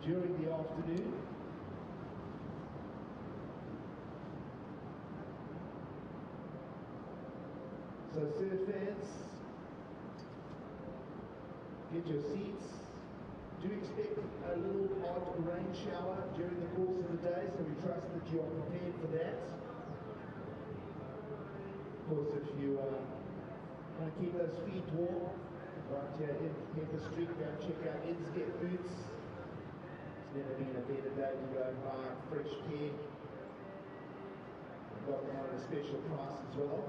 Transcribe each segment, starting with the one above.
during the afternoon. So surf fans, get your seats. Do expect a little odd rain shower during the course of the day, so we trust that you are prepared for that. Of course, if you want to keep those feet warm, right here in Pepper Street, go and check out Innsget Boots. It's never been a better day to go and buy fresh pair. I've got them on at a special price as well.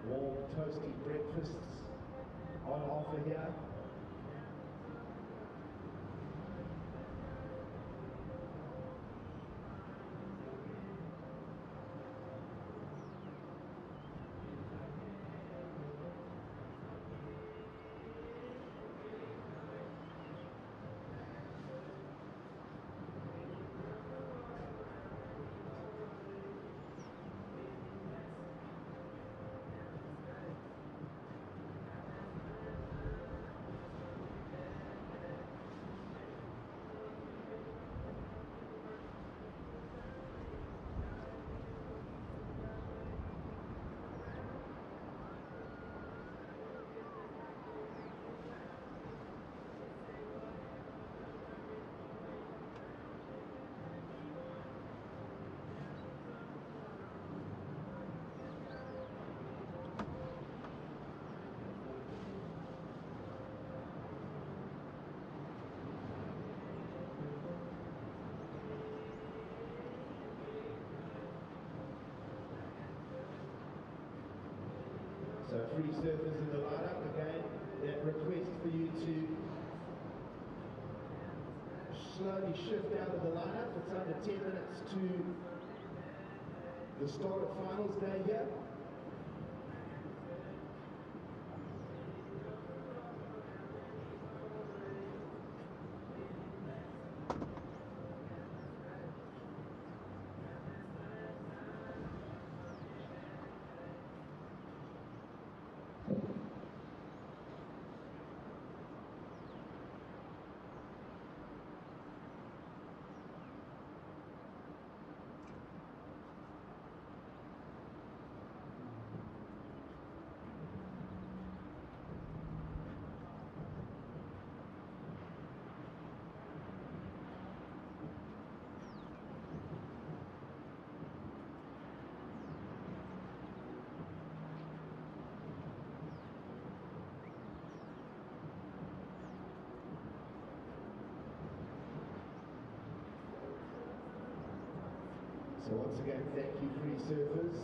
Warm, toasty breakfasts on offer here. So free surfers in the lineup, again, that request for you to slowly shift out of the lineup. It's under 10 minutes to the start of finals day here. So once again, thank you, free surfers.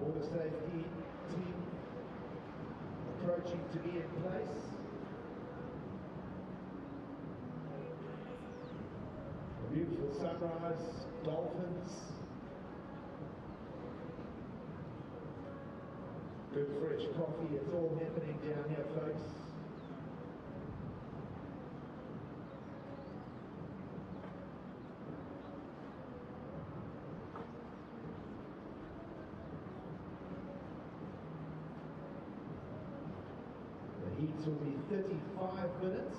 All the safety team approaching to be in place. A beautiful sunrise, dolphins. Good fresh coffee, it's all happening down here, folks. Heats will be 35 minutes.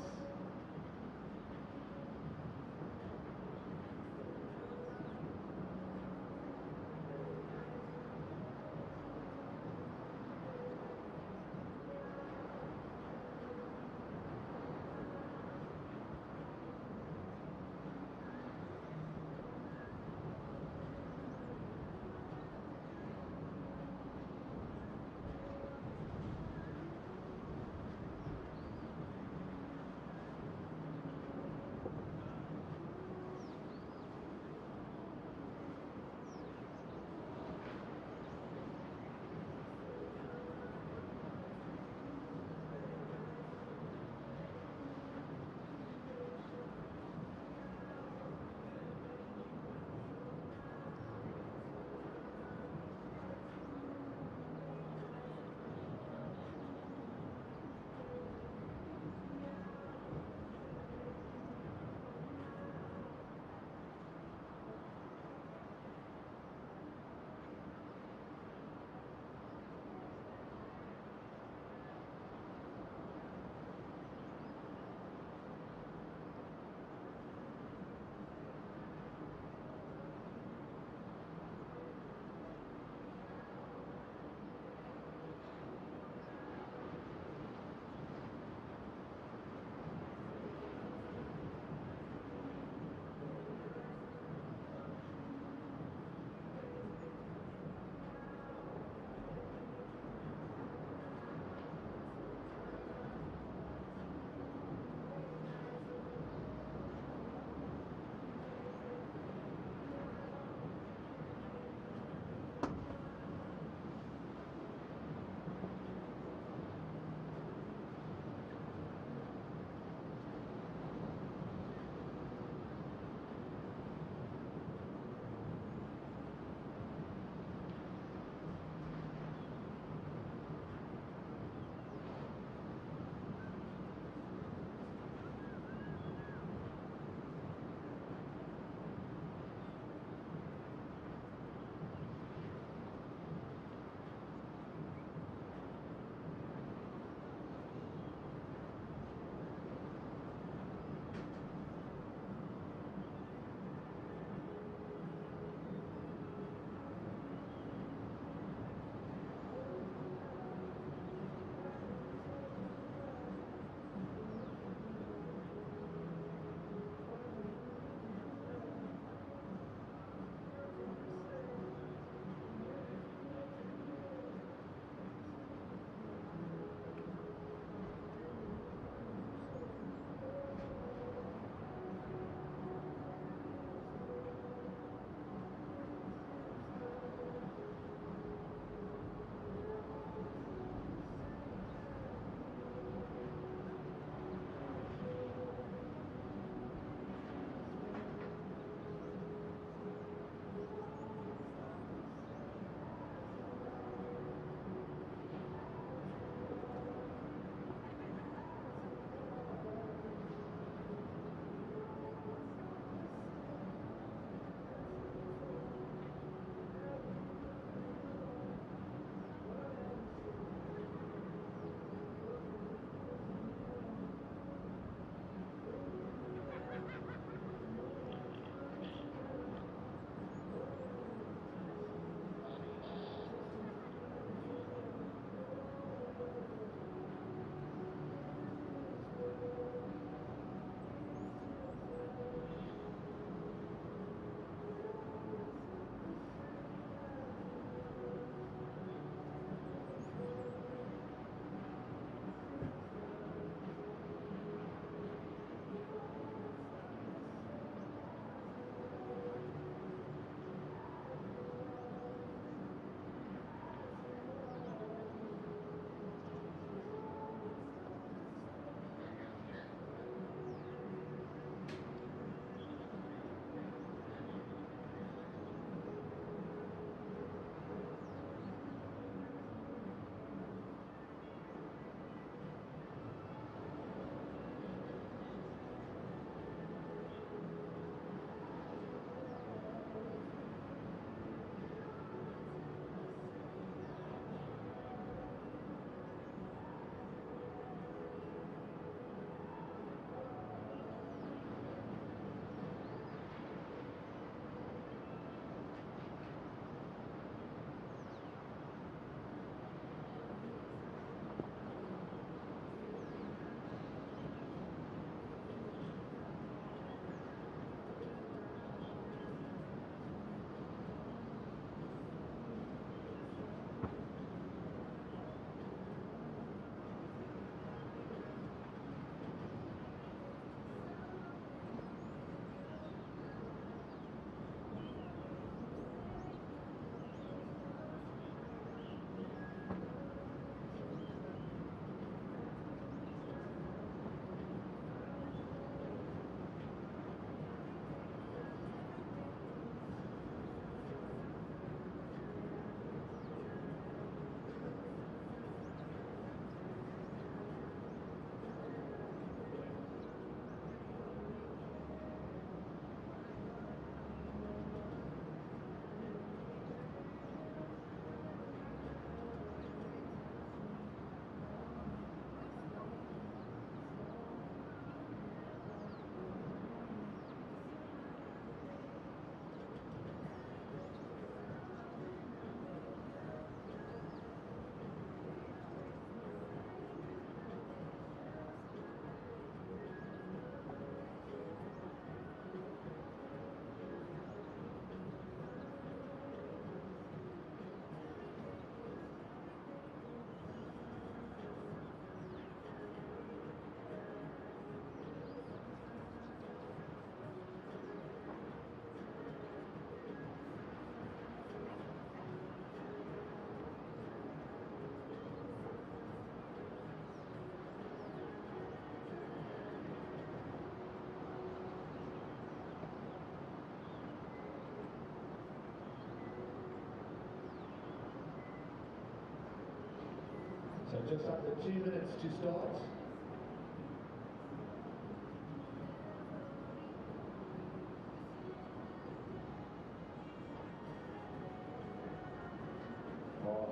So just under 2 minutes to start.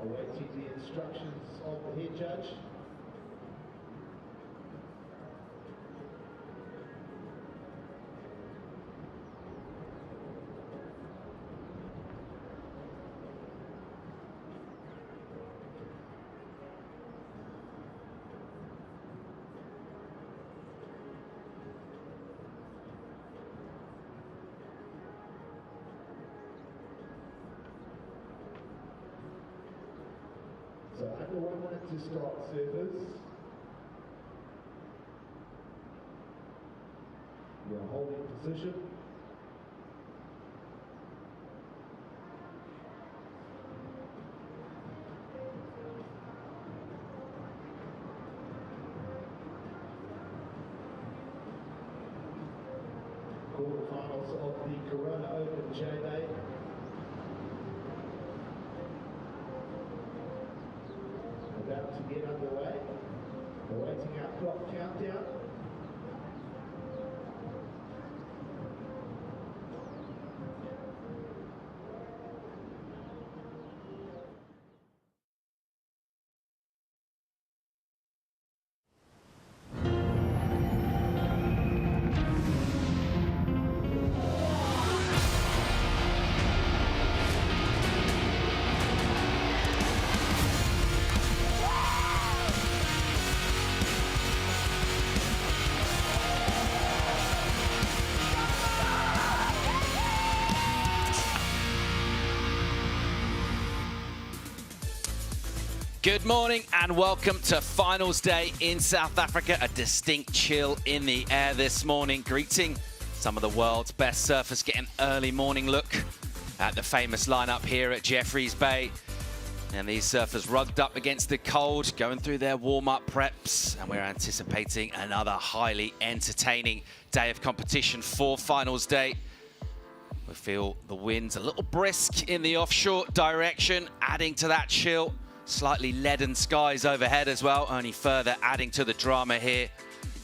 Awaiting the instructions of the head judge. So under 1 minute to start, servers. You are holding position. Quarterfinals of the Corona Open J-Day. About to get underway. Awaiting our clock countdown. Good morning and welcome to finals day in South Africa. A distinct chill in the air this morning, greeting some of the world's best surfers. Get an early morning look at the famous lineup here at Jeffreys Bay. And these surfers rugged up against the cold, going through their warm-up preps. And we're anticipating another highly entertaining day of competition for finals day. We feel the wind's a little brisk in the offshore direction, adding to that chill. Slightly leaden skies overhead as well, only further adding to the drama here.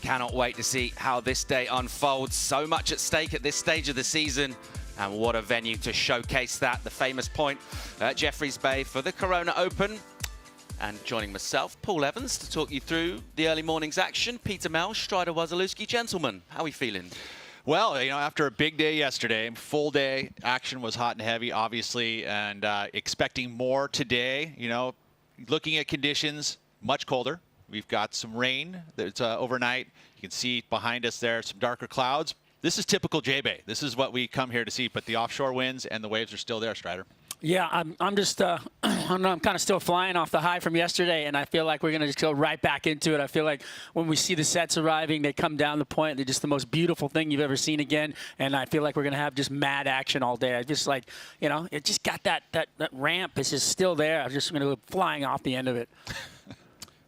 Cannot wait to see how this day unfolds. So much at stake at this stage of the season, and what a venue to showcase that. The famous point at Jeffreys Bay for the Corona Open. And joining myself, Paul Evans, to talk you through the early morning's action. Peter Mel, Strider Wazalewski. Gentlemen, how are we feeling? Well, you know, after a big day yesterday, full day, action was hot and heavy, obviously, and expecting more today. You know, looking at conditions, much colder. We've got some rain that's overnight. You can see behind us there some darker clouds. This is typical J-Bay. This is what we come here to see, but the offshore winds and the waves are still there, Strider. Yeah, I'm just, I'm kind of still flying off the high from yesterday, and I feel like we're going to just go right back into it. I feel like when we see the sets arriving, they come down the point. They're just the most beautiful thing you've ever seen again, and I feel like we're going to have just mad action all day. I just like, you know, it just got that ramp. It's just still there. I'm just going to go flying off the end of it.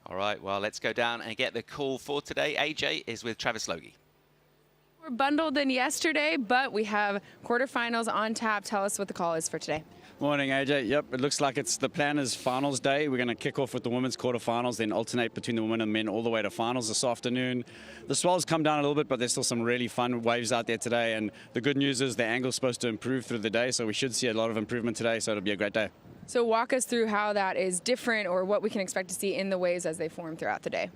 All right, well, let's go down and get the call for today. AJ is with Travis Logie. We're bundled in yesterday, but we have quarterfinals on tap. Tell us what the call is for today. Morning, AJ. Yep, it looks like it's the plan is finals day. We're going to kick off with the women's quarterfinals, then alternate between the women and men all the way to finals this afternoon. The swells come down a little bit, but there's still some really fun waves out there today. And the good news is the angle's supposed to improve through the day, so we should see a lot of improvement today, so it'll be a great day. So walk us through how that is different or what we can expect to see in the waves as they form throughout the day.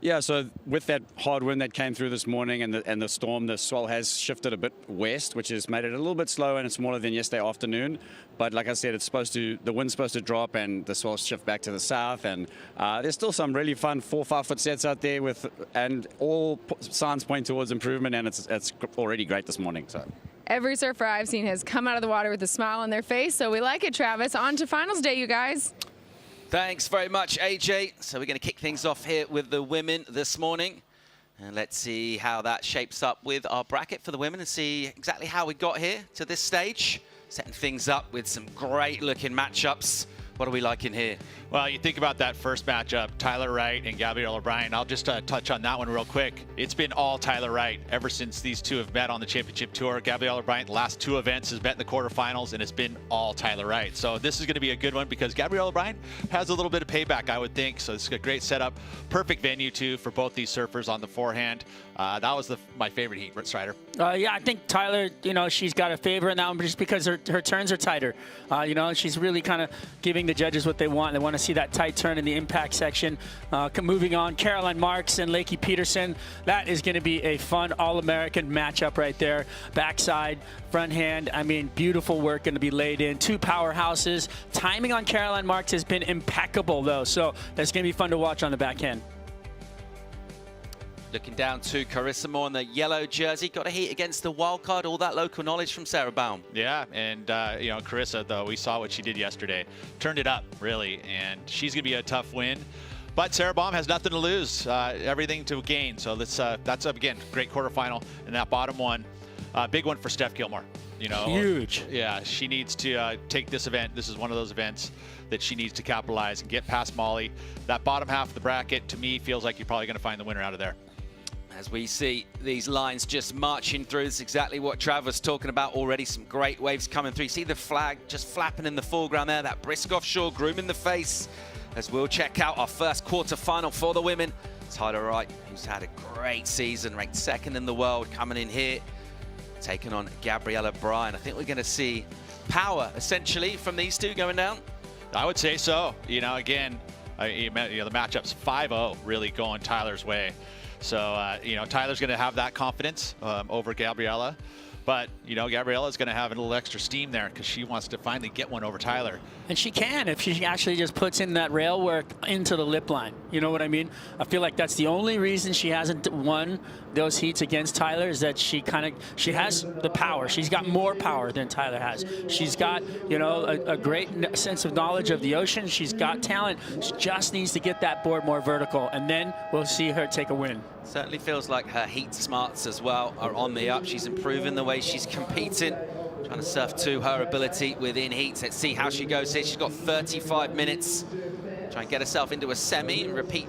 Yeah, so with that hard wind that came through this morning and the storm, the swell has shifted a bit west, which has made it a little bit slower and smaller than yesterday afternoon. But like I said, the wind's supposed to drop and the swell shift back to the south. And there's still some really fun 4-5 foot sets out there and all signs point towards improvement, and it's already great this morning. So. Every surfer I've seen has come out of the water with a smile on their face, so we like it, Travis. On to finals day, you guys. Thanks very much, AJ. So we're going to kick things off here with the women this morning. And let's see how that shapes up with our bracket for the women and see exactly how we got here to this stage. Setting things up with some great looking matchups What are we liking here? Well, you think about that first matchup, Tyler Wright and Gabrielle O'Brien. I'll just touch on that one real quick. It's been all Tyler Wright ever since these two have met on the championship tour. Gabrielle O'Brien, the last 2 events, has met in the quarterfinals, and it's been all Tyler Wright. So this is going to be a good one because Gabrielle O'Brien has a little bit of payback, I would think. So it's a great setup. Perfect venue, too, for both these surfers on the forehand. That was my favorite heat, Strider. Yeah, I think Tyler, she's got a favor in that one just because her turns are tighter. She's really kind of giving the judges what they want. They want to see that tight turn in the impact section. Moving on, Caroline Marks and Lakey Peterson. That is going to be a fun All-American matchup right there. Backside, front hand. I mean, beautiful work going to be laid in. 2 powerhouses. Timing on Caroline Marks has been impeccable, though. So that's going to be fun to watch on the backhand. Looking down to Carissa Moore in the yellow jersey. Got a heat against the wild card. All that local knowledge from Sarah Baum. Yeah, and Carissa, though, we saw what she did yesterday. Turned it up, really, and she's going to be a tough win. But Sarah Baum has nothing to lose, everything to gain. So that's up again. Great quarterfinal. And that bottom one, big one for Steph Gilmore. Huge. Yeah, she needs to take this event. This is one of those events that she needs to capitalize and get past Molly. That bottom half of the bracket, to me, feels like you're probably going to find the winner out of there. As we see these lines just marching through, this is exactly what Trav was talking about already. Some great waves coming through. See the flag just flapping in the foreground there. That brisk offshore, groom in the face. As we'll check out our first quarterfinal for the women. Tyler Wright, who's had a great season, ranked 2nd in the world, coming in here, taking on Gabrielle O'Brien. I think we're going to see power, essentially, from these two going down. I would say so. Again, the matchup's 5-0 really going Tyler's way. So, Tyler's going to have that confidence over Gabriella. But, Gabriella's going to have a little extra steam there because she wants to finally get one over Tyler. And she can if she actually just puts in that rail work into the lip line. You know what I mean? I feel like that's the only reason she hasn't won those heats against Tyler is that she has the power. She's got more power than Tyler has. She's got, a great sense of knowledge of the ocean. She's got talent. She just needs to get that board more vertical, and then we'll see her take a win. Certainly feels like her heat smarts as well are on the up. She's improving the way she's competing, trying to surf to her ability within heats. Let's see how she goes here. She's got 35 minutes. Try and get herself into a semi and repeat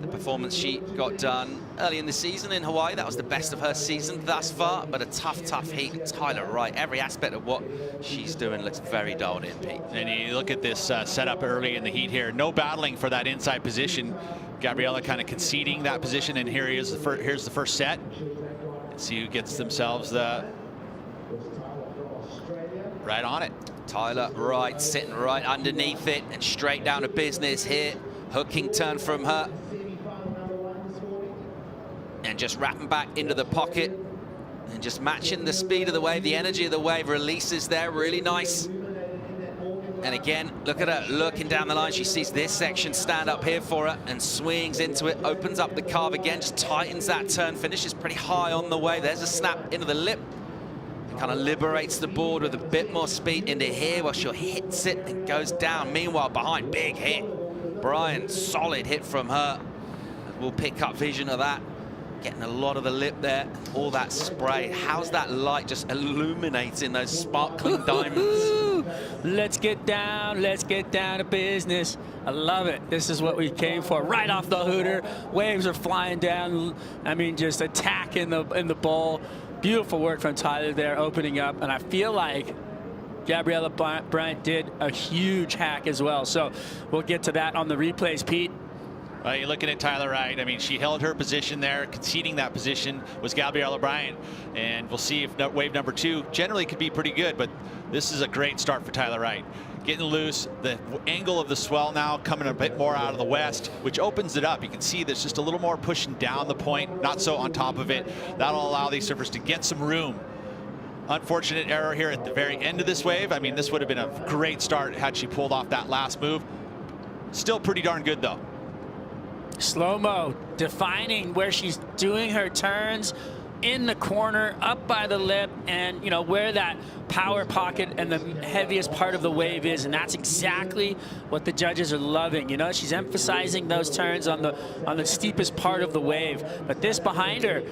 the performance she got done early in the season in Hawaii. That was the best of her season thus far, but a tough heat. Tyler Wright, every aspect of what she's doing looks very dialed in, Pete. And you look at this setup early in the heat here. No battling for that inside position. Gabriella kind of conceding that position, and here's the first set. Let's see who gets themselves right on it. Tyler Wright sitting right underneath it and straight down to business here. Hooking turn from her. And just wrapping back into the pocket and just matching the speed of the wave, the energy of the wave. Releases there, really nice. And again, look at her looking down the line. She sees this section stand up here for her and swings into it, opens up the carve again, just tightens that turn, finishes pretty high on the wave. There's a snap into the lip. It kind of liberates the board with a bit more speed into here while she hits it and goes down. Meanwhile, behind, big hit. Brian, solid hit from her. We'll pick up vision of that. Getting a lot of the lip there, all that spray. How's that light just illuminating those sparkling diamonds? Let's get down to business. I love it. This is what we came for. Right off the hooter, waves are flying down. I mean, just attack in the bowl. Beautiful work from Tyler there, opening up. And I feel like Gabriella Bryant did a huge hack as well. So we'll get to that on the replays, Pete. You're looking at Tyler Wright. I mean, she held her position there. Conceding that position was Gabriella Bryant. And we'll see if wave number 2 generally could be pretty good, but this is a great start for Tyler Wright. Getting loose, the angle of the swell now coming a bit more out of the west, which opens it up. You can see there's just a little more pushing down the point, not so on top of it. That'll allow these surfers to get some room. Unfortunate error here at the very end of this wave. I mean, this would have been a great start had she pulled off that last move. Still pretty darn good, though. Slow-mo, defining where she's doing her turns in the corner, up by the lip, and where that power pocket and the heaviest part of the wave is, and that's exactly what the judges are loving. She's emphasizing those turns on the steepest part of the wave. But this behind her,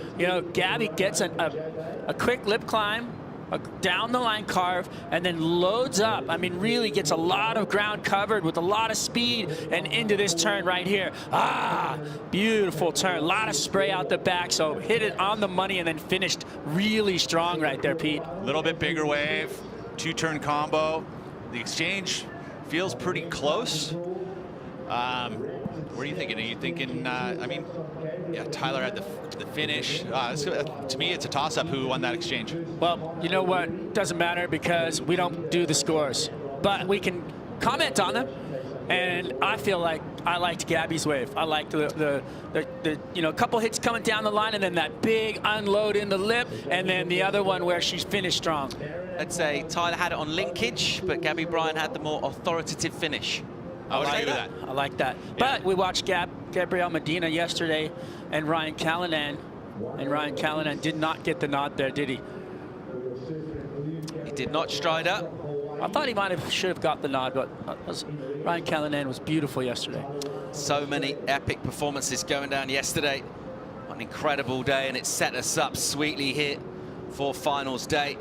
Gabby gets a quick lip climb, a down the line carve, and then loads up. I mean, really gets a lot of ground covered with a lot of speed and into this turn right here. Ah, beautiful turn. A lot of spray out the back, so hit it on the money and then finished really strong right there, Pete. A little bit bigger wave, 2-turn combo. The exchange feels pretty close. What are you thinking? Are you thinking, I mean, yeah, Tyler had the finish. To me, it's a toss-up who won that exchange. Well, you know what? Doesn't matter because we don't do the scores. But we can comment on them. And I feel like I liked Gabby's wave. I liked the you know, couple hits coming down the line and then that big unload in the lip and then the other one where she finished strong. I'd say Tyler had it on linkage, but Gabby Bryan had the more authoritative finish. I would agree with that. I like that. Yeah. But we watched Gabrielle Medina yesterday and Ryan Callanan. And Ryan Callanan did not get the nod there, did he? He did not stride up. I thought he should have got the nod, but Ryan Callanan was beautiful yesterday. So many epic performances going down yesterday. What an incredible day, and it set us up sweetly here for finals day.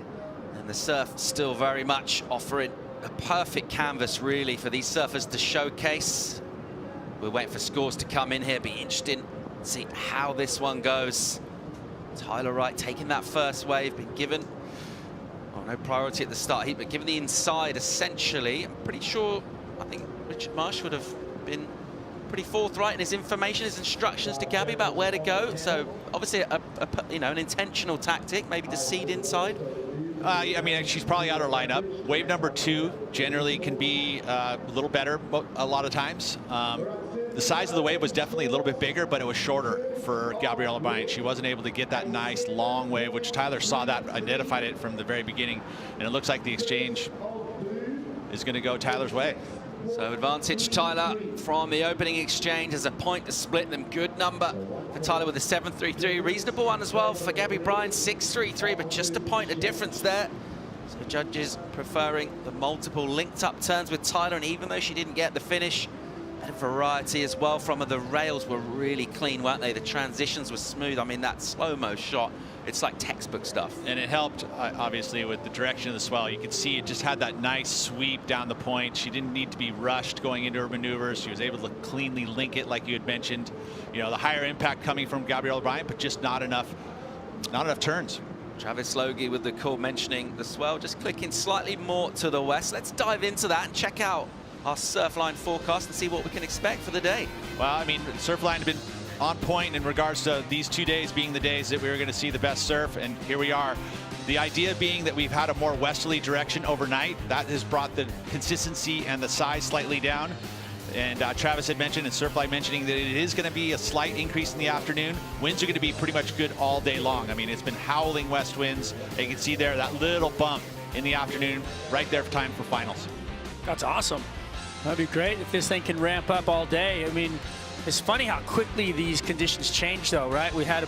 And the surf still very much offering a perfect canvas, really, for these surfers to showcase. We're waiting for scores to come in here. Be interesting to see how this one goes. Tyler Wright taking that first wave, been given no priority at the start heat, but given the inside, essentially. I'm pretty sure, I think Richard Marsh would have been pretty forthright in his information, his instructions to Gabby about where to go. So obviously you know, an intentional tactic, maybe to seed inside. I mean, she's probably out of her lineup. Wave number 2 generally can be a little better a lot of times. The size of the wave was definitely a little bit bigger, but it was shorter for Gabriella Bryant. She wasn't able to get that nice long wave, which Tyler saw that, identified it from the very beginning, and it looks like the exchange is going to go Tyler's way. So advantage Tyler from the opening exchange as a point to split them. Good number for Tyler with a 7.33. Reasonable one as well for Gabby Bryan, 6.33, but just a point of difference there. So judges preferring the multiple linked up turns with Tyler, and even though she didn't get the finish, a variety as well from her. The rails were really clean, weren't they? The transitions were smooth. I mean, that slow-mo shot, it's like textbook stuff. And it helped, obviously, with the direction of the swell. You could see it just had that nice sweep down the point. She didn't need to be rushed going into her maneuvers. She was able to cleanly link it, like you had mentioned. You know, the higher impact coming from Gabriella Bryant, but just not enough turns. Travis Logie with the call mentioning the swell just clicking slightly more to the west. Let's dive into that and check out our Surfline forecast and see what we can expect for the day. Well, I mean, Surfline had been on point in regards to these 2 days being the days that we were going to see the best surf, and here we are. The idea being that we've had a more westerly direction overnight. That has brought the consistency and the size slightly down. And Travis had mentioned, and Surfline mentioning, that it is going to be a slight increase in the afternoon. Winds are going to be pretty much good all day long. I mean, it's been howling west winds. You can see there that little bump in the afternoon right there for time for finals. That's awesome. That'd be great if this thing can ramp up all day. I mean, it's funny how quickly these conditions change, though, right? We had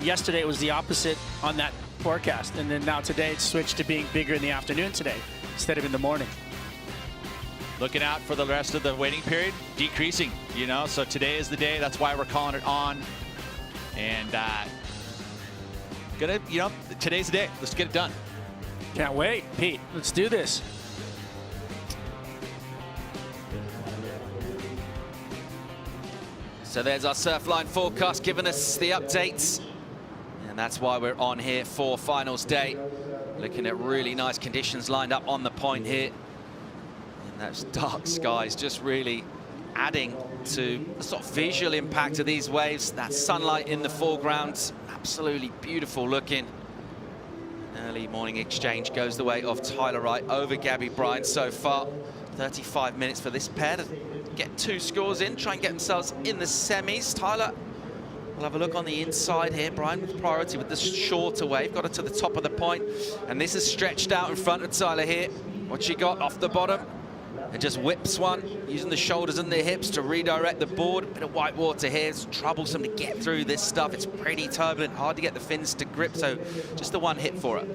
yesterday it was the opposite on that forecast, and then now today it's switched to being bigger in the afternoon today instead of in the morning. Looking out for the rest of the waiting period, decreasing, you know, so today is the day. That's why we're calling it on. And you know, today's the day. Let's get it done. Can't wait, Pete. Let's do this. So there's our Surfline forecast giving us the updates. And that's why we're on here for finals day. Looking at really nice conditions lined up on the point here. And those dark skies just really adding to the sort of visual impact of these waves. That sunlight in the foreground, absolutely beautiful looking. Early morning exchange goes the way of Tyler Wright over Gabby Bryan so far. 35 minutes for this pair to get 2 scores in, try and get themselves in the semis. Tyler, we'll have a look on the inside here. Bryan with priority with the shorter wave, got her to the top of the point, and this is stretched out in front of Tyler here. What she got off the bottom, and just whips one, using the shoulders and the hips to redirect the board. A bit of white water here. It's troublesome to get through this stuff. It's pretty turbulent, hard to get the fins to grip, so just the one hit for her.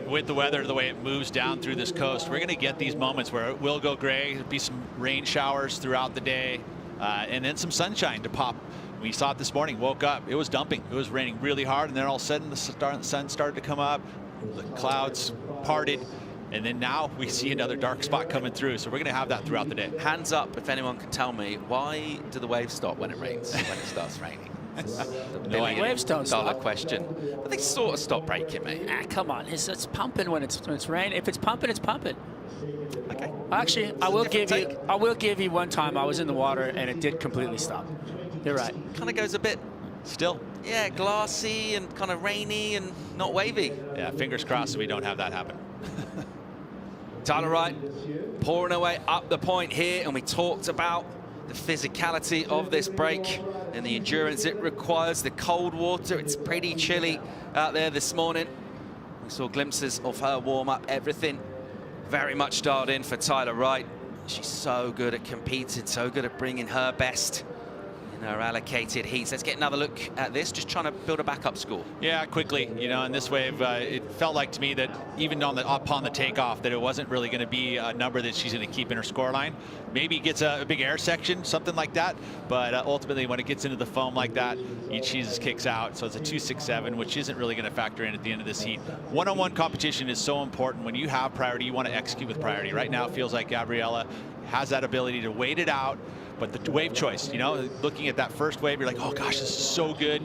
With the weather, the way it moves down through this coast, we're going to get these moments where it will go gray. There'll be some rain showers throughout the day, and then some sunshine to pop. We saw it this morning, woke up, it was dumping. It was raining really hard, and then all of a sudden the sun started to come up. the clouds parted, and then now we see another dark spot coming through. So we're going to have that throughout the day. Hands up if anyone can tell me, why do the waves stop when it rains, when it starts raining? The waves don't stop. Question. But they sort of stop breaking, mate. Come on, it's pumping when it's raining. If it's pumping, it's pumping. Okay. Actually, I will give you one time I was in the water and it did completely stop. You're right. Kind of goes a bit Still. Yeah, glassy and kind of rainy and not wavy. Yeah, fingers crossed we don't have that happen. Tyler Wright pouring away up the point here, and we talked about the physicality of this break and the endurance it requires. The cold water, it's pretty chilly out there this morning. We saw glimpses of her warm-up, everything very much dialed in for Tyler Wright. She's so good at competing, so good at bringing her best in her allocated heats. Let's get another look at this, just trying to build a backup score. Yeah, quickly, you know, in this wave, it felt like to me that even upon the takeoff, that it wasn't really going to be a number that she's going to keep in her score line. Maybe gets a big air section, something like that, but ultimately when it gets into the foam like that, she just kicks out. So it's a 2.67, which isn't really going to factor in at the end of this heat. One-on-one competition is so important. When you have priority, you want to execute with priority. Right now, it feels like Gabriela has that ability to wait it out. But the wave choice, you know, looking at that first wave, you're like, oh gosh, this is so good.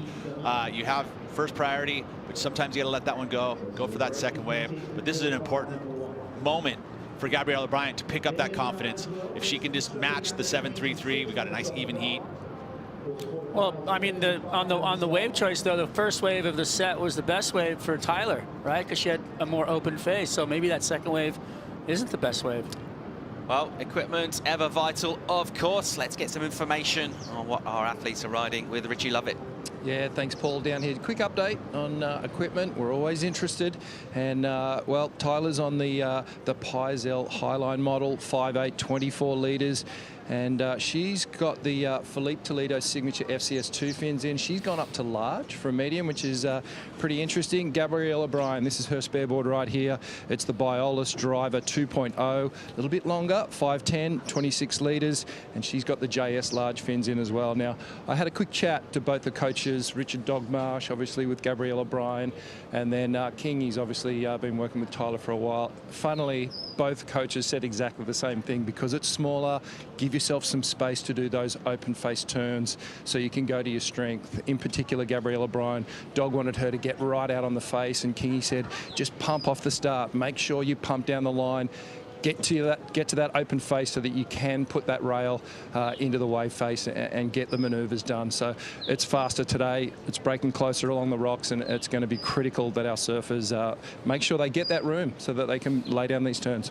You have first priority, but sometimes you got to let that one go for that second wave. But this is an important moment for Gabriela Bryant to pick up that confidence. If she can just match the 7.33, we got a nice even heat. Well, I mean, on the wave choice, though, the first wave of the set was the best wave for Tyler, right? Because she had a more open face. So maybe that second wave isn't the best wave. Well, equipment, ever vital, of course. Let's get some information on what our athletes are riding with Richie Lovett. Yeah, thanks, Paul. Down here, quick update on equipment. We're always interested. And, well, Tyler's on the Pizel Highline model, 5.8, 24 litres. And she's got the Philippe Toledo signature FCS2 fins in. She's gone up to large from medium, which is pretty interesting. Gabriela Bryant, this is her spare board right here. It's the Biolis Driver 2.0, a little bit longer, 5.10, 26 litres, and she's got the JS large fins in as well. Now, I had a quick chat to both the coaches, Richard Dogmarsh, obviously with Gabriela Bryant, and then King, he's obviously been working with Tyler for a while. Funnily, both coaches said exactly the same thing. Because it's smaller, give yourself some space to do those open face turns so you can go to your strength. In particular, Gabriela Bryant, Dog wanted her to get right out on the face, and Kingy said, just pump off the start. Make sure you pump down the line. Get to that open face so that you can put that rail into the wave face and get the manoeuvres done. So it's faster today. It's breaking closer along the rocks, and it's going to be critical that our surfers make sure they get that room so that they can lay down these turns.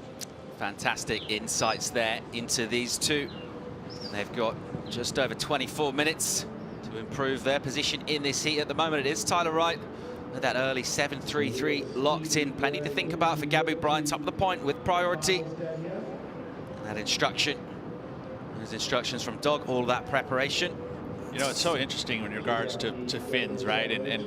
Fantastic insights there into these two. And they've got just over 24 minutes to improve their position in this heat. At the moment, it is Tyler Wright with that early 7.33 locked in. Plenty to think about for Gabby Bryant up the point with priority. And that instruction, those instructions from Dog, all of that preparation. You know, it's so interesting in regards to fins, right? And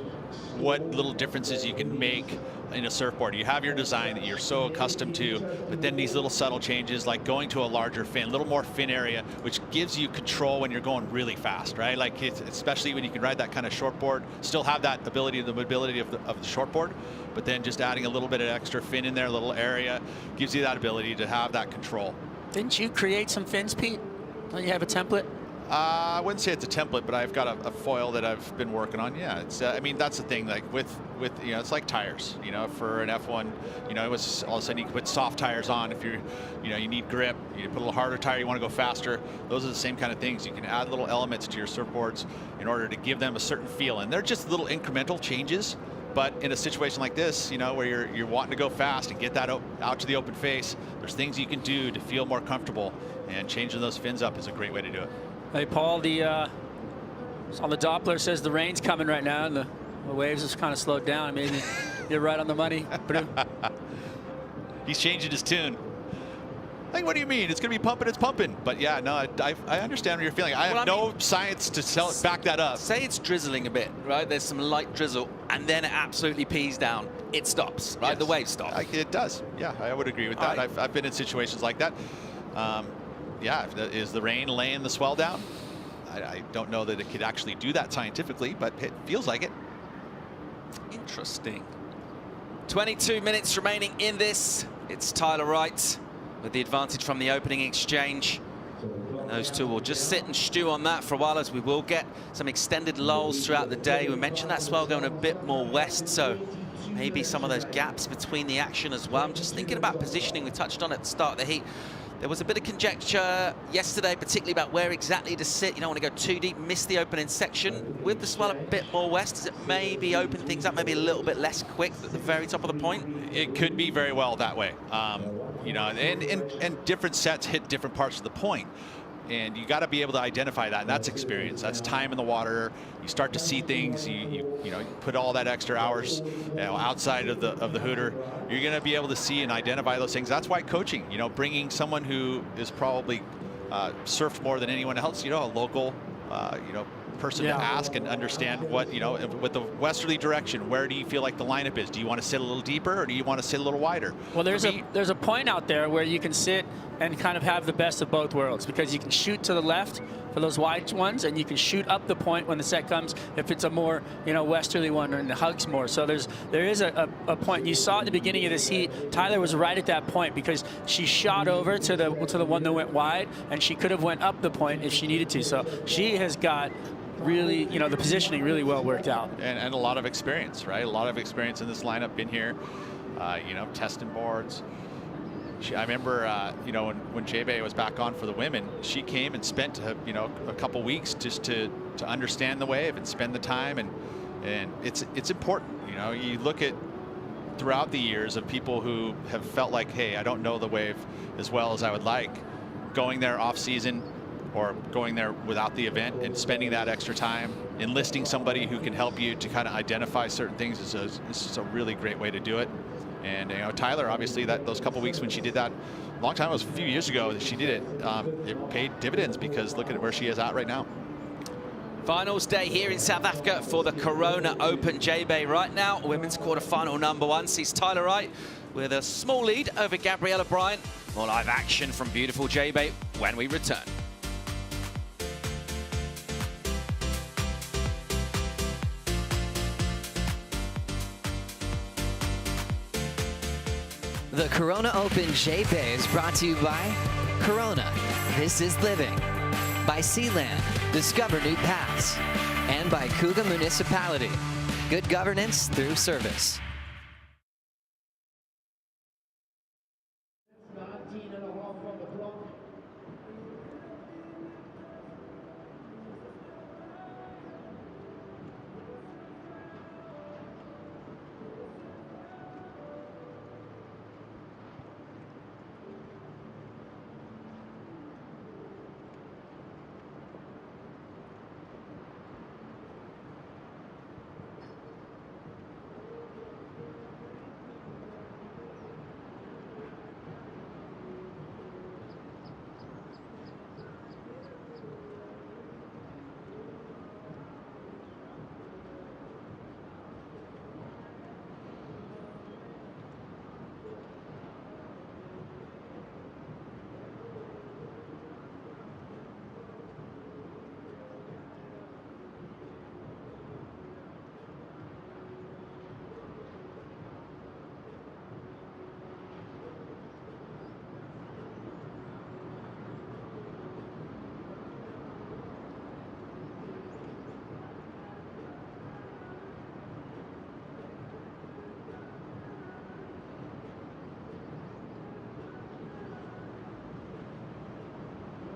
what little differences you can make in a surfboard. You have your design that you're so accustomed to, but then these little subtle changes, like going to a larger fin, a little more fin area, which gives you control when you're going really fast, right? Like especially when you can ride that kind of shortboard, still have that ability, the mobility of the shortboard, but then just adding a little bit of extra fin in there, a little area, gives you that ability to have that control. Didn't you create some fins, Pete? Don't you have a template? I wouldn't say it's a template, but I've got a foil that I've been working on. Yeah, it's. I mean, that's the thing. Like with you know, it's like tires. You know, for an F1, you know, it was all of a sudden you can put soft tires on if you need grip. You put a little harder tire, you want to go faster. Those are the same kind of things. You can add little elements to your surfboards in order to give them a certain feel, and they're just little incremental changes. But in a situation like this, you know, where you're wanting to go fast and get that out to the open face, there's things you can do to feel more comfortable, and changing those fins up is a great way to do it. Hey, Paul, on the Doppler says the rain's coming right now, and the waves have kind of slowed down. Maybe you're right on the money. He's changing his tune. Like, what do you mean? It's going to be pumping, it's pumping. But yeah, no, I understand what you're feeling. I have no science to back that up. Say it's drizzling a bit, right? There's some light drizzle, and then it absolutely pees down. It stops, right? Yes. The waves stop. It does. Yeah, I would agree with that. Right. I've been in situations like that. Yeah, is the rain laying the swell down? I don't know that it could actually do that scientifically, but it feels like it. Interesting. 22 minutes remaining in this. It's Tyler Wright with the advantage from the opening exchange. And those two will just sit and stew on that for a while, as we will get some extended lulls throughout the day. We mentioned that swell going a bit more west, so maybe some of those gaps between the action as well. I'm just thinking about positioning. We touched on it at the start of the heat. There was a bit of conjecture yesterday, particularly about where exactly to sit. You don't want to go too deep, miss the opening section. With the swell a bit more west, does it maybe open things up maybe a little bit less quick at the very top of the point? It could be very well that way. You know, and different sets hit different parts of the point. And you got to be able to identify that, and that's experience. That's time in the water. You start to see things. You know, you put all that extra hours, you know, outside of the hooter. You're going to be able to see and identify those things. That's why coaching, you know, bringing someone who is probably surfed more than anyone else, you know, a local, you know, person to ask and understand what, you know, with the westerly direction, where do you feel like the lineup is? Do you want to sit a little deeper, or do you want to sit a little wider? Well, there's a point out there where you can sit and kind of have the best of both worlds, because you can shoot to the left for those wide ones, and you can shoot up the point when the set comes if it's a more, you know, westerly one and it hugs more. So there is a point. You saw at the beginning of this heat, Tyler was right at that point because she shot over to the one that went wide, and she could have went up the point if she needed to. So she has got really, you know, the positioning really well worked out. And a lot of experience, right? A lot of experience in this lineup, been here, you know, testing boards. I remember, you know, when J-Bay was back on for the women, she came and spent, you know, a couple weeks just to understand the wave and spend the time. And it's important, you know. You look at throughout the years of people who have felt like, hey, I don't know the wave as well as I would like, going there off season or going there without the event and spending that extra time, enlisting somebody who can help you to kind of identify certain things is just a really great way to do it. And, you know, Tyler, obviously, those couple weeks when she did that, a long time, it was a few years ago that she did it, it paid dividends, because look at where she is at right now. Finals day here in South Africa for the Corona Open. J-Bay right now, women's quarterfinal #1, sees Tyler Wright with a small lead over Gabriella Bryant. More live action from beautiful J-Bay when we return. The Corona Open J-Bay is brought to you by Corona, This is Living, by Sealand, Discover New Paths, and by Cougar Municipality, good governance through service. 19 and a half on the clock.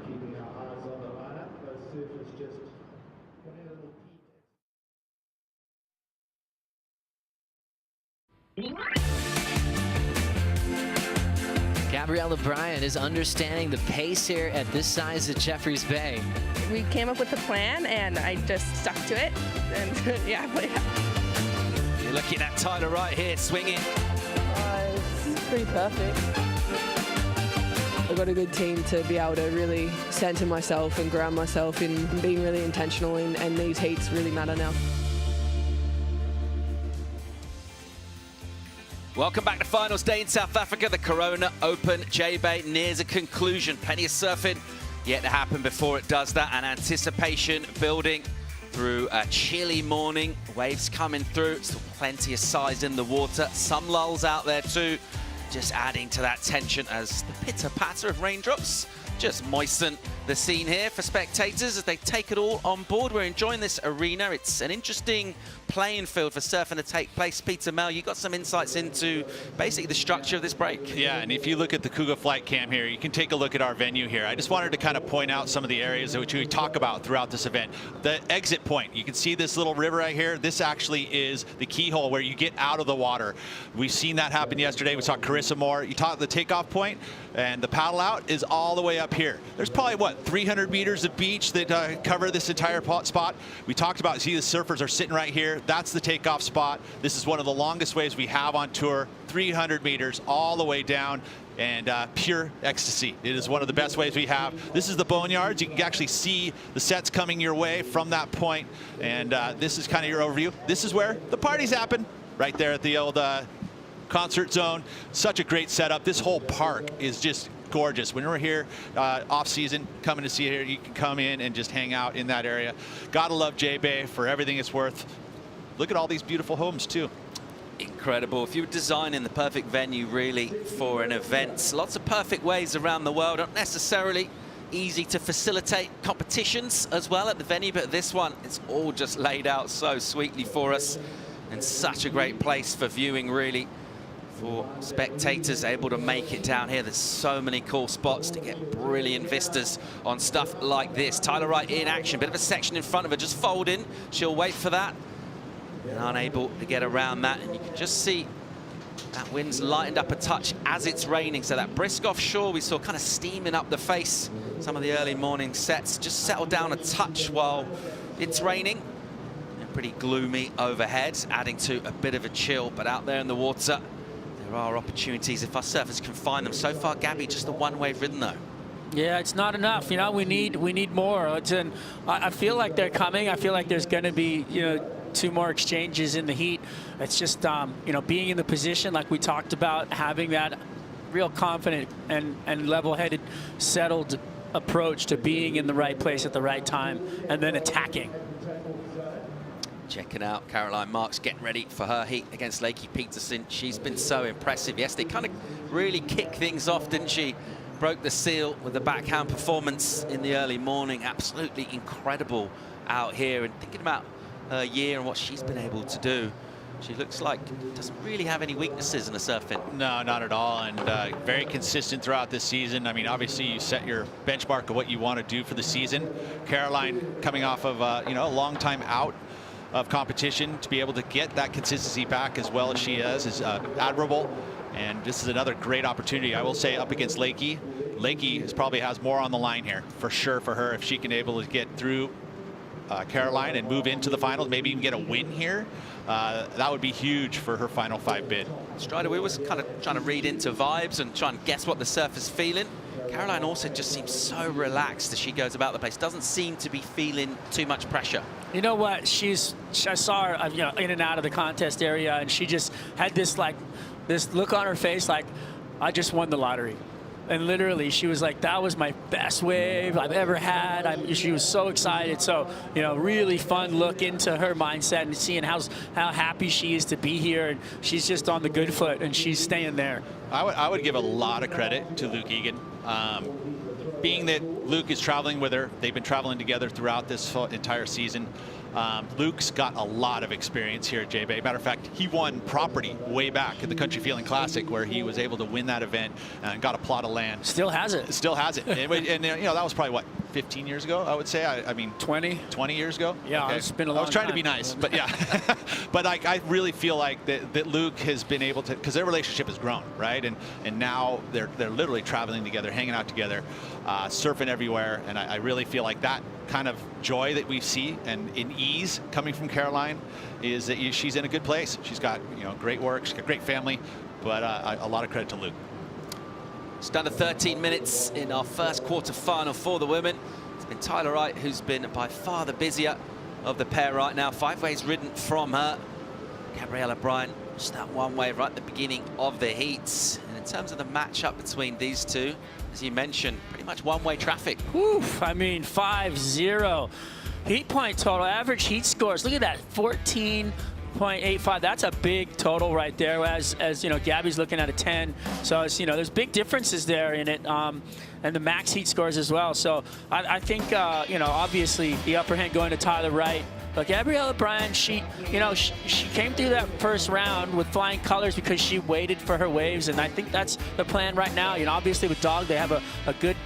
Keeping our eyes on the lineup, those surfers just putting a little Gabriella Bryant is understanding the pace here at this size at Jeffreys Bay. We came up with a plan, and I just stuck to it, and yeah, but yeah. You're looking at Tyler Wright here swinging. It's pretty perfect. I've got a good team to be able to really center myself and ground myself in being really intentional, and these heats really matter now. Welcome back to finals day in South Africa. The Corona Open J-Bay nears a conclusion. Plenty of surfing yet to happen before it does that, and anticipation building through a chilly morning. Waves coming through, still plenty of size in the water. Some lulls out there too, just adding to that tension as the pitter-patter of raindrops just moisten the scene here for spectators as they take it all on board. We're enjoying this arena. It's an interesting playing field for surfing to take place. Peter, Mel, you got some insights into basically the structure of this break. Yeah, and if you look at the Cougar Flight Cam here, you can take a look at our venue here. I just wanted to kind of point out some of the areas which we talk about throughout this event. The exit point, you can see this little river right here. This actually is the keyhole where you get out of the water. We've seen that happen yesterday. We saw Carissa Moore. You talk the takeoff point, and the paddle out is all the way up here. There's probably, what, 300 meters of beach that cover this entire spot. We talked about, see the surfers are sitting right here. That's the takeoff spot. This is one of the longest waves we have on tour, 300 meters all the way down, and pure ecstasy. It is one of the best waves we have. This is the boneyards. You can actually see the sets coming your way from that point, and this is kind of your overview. This is where the parties happen, right there at the old concert zone. Such a great setup. This whole park is just gorgeous. When we're here off season, coming to see it here, you can come in and just hang out in that area. Gotta love J-Bay for everything it's worth. Look at all these beautiful homes too. Incredible. If you were designing the perfect venue really for an event, lots of perfect ways around the world, not necessarily easy to facilitate competitions as well at the venue, but this one, it's all just laid out so sweetly for us, and such a great place for viewing really, for spectators able to make it down here. There's so many cool spots to get brilliant vistas on stuff like this. Tyler Wright in action, bit of a section in front of her, just folding. She'll wait for that, and unable to get around that. And you can just see that wind's lightened up a touch as it's raining. So that brisk offshore we saw kind of steaming up the face. Some of the early morning sets just settled down a touch while it's raining. And pretty gloomy overhead, adding to a bit of a chill. But out there in the water, there are opportunities if our surfers can find them. So far, Gabby, just a one-wave ridden though. Yeah, it's not enough. You know, we need more. I feel like they're coming. I feel like there's going to be, you know, 2 more exchanges in the heat. It's just, you know, being in the position like we talked about, having that real confident and level-headed, settled approach to being in the right place at the right time and then attacking. Checking out Caroline Marks, getting ready for her heat against Lakey Peterson. She's been so impressive. Yes, they kind of really kicked things off, didn't she? Broke the seal with the backhand performance in the early morning. Absolutely incredible out here. And thinking about her year and what she's been able to do, she looks like doesn't really have any weaknesses in the surfing. No, not at all, and very consistent throughout this season. I mean, obviously you set your benchmark of what you want to do for the season. Caroline coming off of you know, a long time out of competition, to be able to get that consistency back as well as she is admirable. And this is another great opportunity, I will say, up against Lakey. Lakey probably has more on the line here, for sure, for her. If she can able to get through Caroline and move into the finals, maybe even get a win here, that would be huge for her Final 5 bid. Strider, we was kind of trying to read into vibes and try and guess what the surfer's feeling. Caroline also just seems so relaxed as she goes about the place. Doesn't seem to be feeling too much pressure. You know what? I saw her, you know, in and out of the contest area, and she just had this look on her face like, I just won the lottery. And literally, she was like, that was my best wave I've ever had. She was so excited. So, you know, really fun look into her mindset and seeing how happy she is to be here. And she's just on the good foot, and she's staying there. I would give a lot of credit to Luke Egan. Being that Luke is traveling with her, they've been traveling together throughout this entire season. Luke's got a lot of experience here at J-Bay. Matter of fact, he won property way back at the Country Feeling Classic, where he was able to win that event and got a plot of land. Still has it. Still has it. and you know, that was probably, what, 15 years ago, I would say? I mean, 20 years ago? Yeah, okay. It's been a long time. I was trying to be nice, but yeah. But I really feel like that Luke has been able to, because their relationship has grown, right? And now they're literally traveling together, hanging out together, surfing everywhere. And I really feel like that kind of joy that we see and in ease coming from Caroline is that she's in a good place. She's got, you know, great work, she's got a great family, but a lot of credit to Luke. It's done to 13 minutes in our first quarter-final for the women. It's been Tyler Wright who's been by far the busier of the pair right now. 5 waves ridden from her. Gabriella Bryan, just that 1 wave right at the beginning of the heats. And in terms of the matchup between these two, as you mentioned, pretty much one-way traffic. Whew, I mean, 5-0. Heat point total, average heat scores. Look at that, 14.85. That's a big total right there. As you know, Gabby's looking at a 10. So it's, you know, there's big differences there in it, and the max heat scores as well. So I think you know, obviously the upper hand going to Tyler Wright. But Gabriella Bryan, she came through that first round with flying colors because she waited for her waves, and I think that's the plan right now. You know, obviously with Dog, they have a good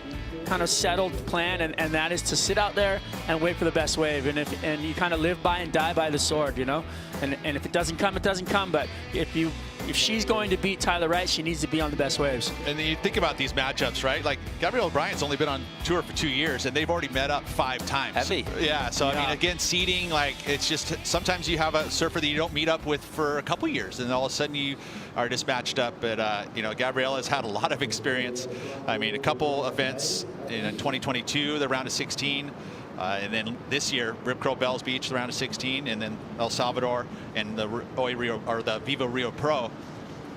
kind of settled plan, and that is to sit out there and wait for the best wave, and you kind of live by and die by the sword, you know. And if it doesn't come, it doesn't come. But if she's going to beat Tyler Wright, she needs to be on the best waves. And then you think about these matchups, right? Like Gabrielle Bryan's only been on tour for 2 years, and they've already met up 5 times. Heavy. Yeah. So I mean, again, seeding, like it's just sometimes you have a surfer that you don't meet up with for a couple years, and all of a sudden you are just matched up. But you know, Gabriella's had a lot of experience. I mean, a couple events in 2022, the round of 16. And then this year, Rip Curl Bells Beach, the round of 16, and then El Salvador and the the Viva Rio Pro,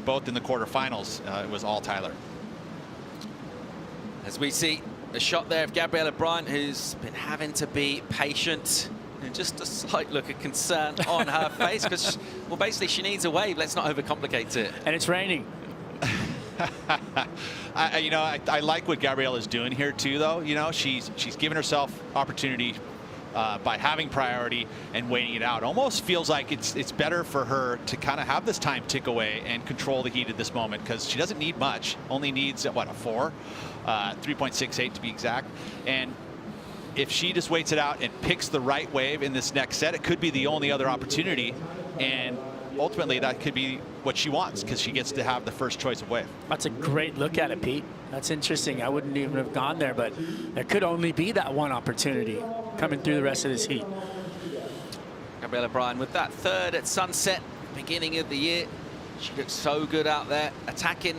both in the quarterfinals. It was all Tyler. As we see a shot there of Gabriella Bryan, who's been having to be patient, and just a slight look of concern on her face, because, well, basically she needs a wave. Let's not overcomplicate it. And it's raining. You know, I like what Gabrielle is doing here too, though. You know, she's given herself opportunity by having priority and waiting it out. Almost feels like it's better for her to kind of have this time tick away and control the heat at this moment, because she doesn't need much. Only needs what, a 4, 3.68 to be exact. And if she just waits it out and picks the right wave in this next set, it could be the only other opportunity. And ultimately, that could be what she wants, because she gets to have the first choice of wave. That's a great look at it, Pete. That's interesting. I wouldn't even have gone there, but there could only be that one opportunity coming through the rest of this heat. Gabriella Bryan with that third at Sunset, beginning of the year. She looks so good out there, attacking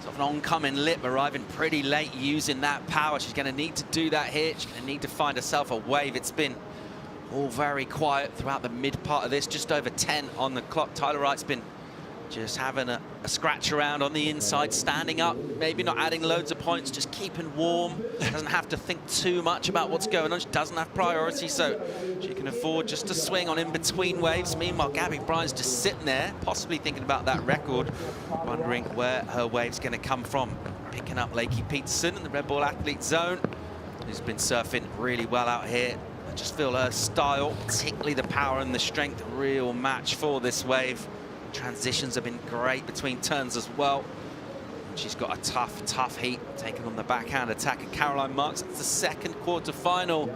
sort of an oncoming lip, arriving pretty late, using that power. She's going to need to do that here. She's going to need to find herself a wave. It's been all very quiet throughout the mid part of this, just over 10 on the clock. Tyler Wright's been just having a scratch around on the inside, standing up, maybe not adding loads of points, just keeping warm. Doesn't have to think too much about what's going on. She doesn't have priority, so she can afford just to swing on in-between waves. Meanwhile, Gabby Bryan's just sitting there, possibly thinking about that record, wondering where her wave's going to come from. Picking up Lakey Peterson in the Red Bull Athlete Zone, who's been surfing really well out here. I just feel her style, particularly the power and the strength, a real match for this wave. Transitions have been great between turns as well. She's got a tough heat, taking on the backhand attack of Caroline Marks. It's the second quarterfinal,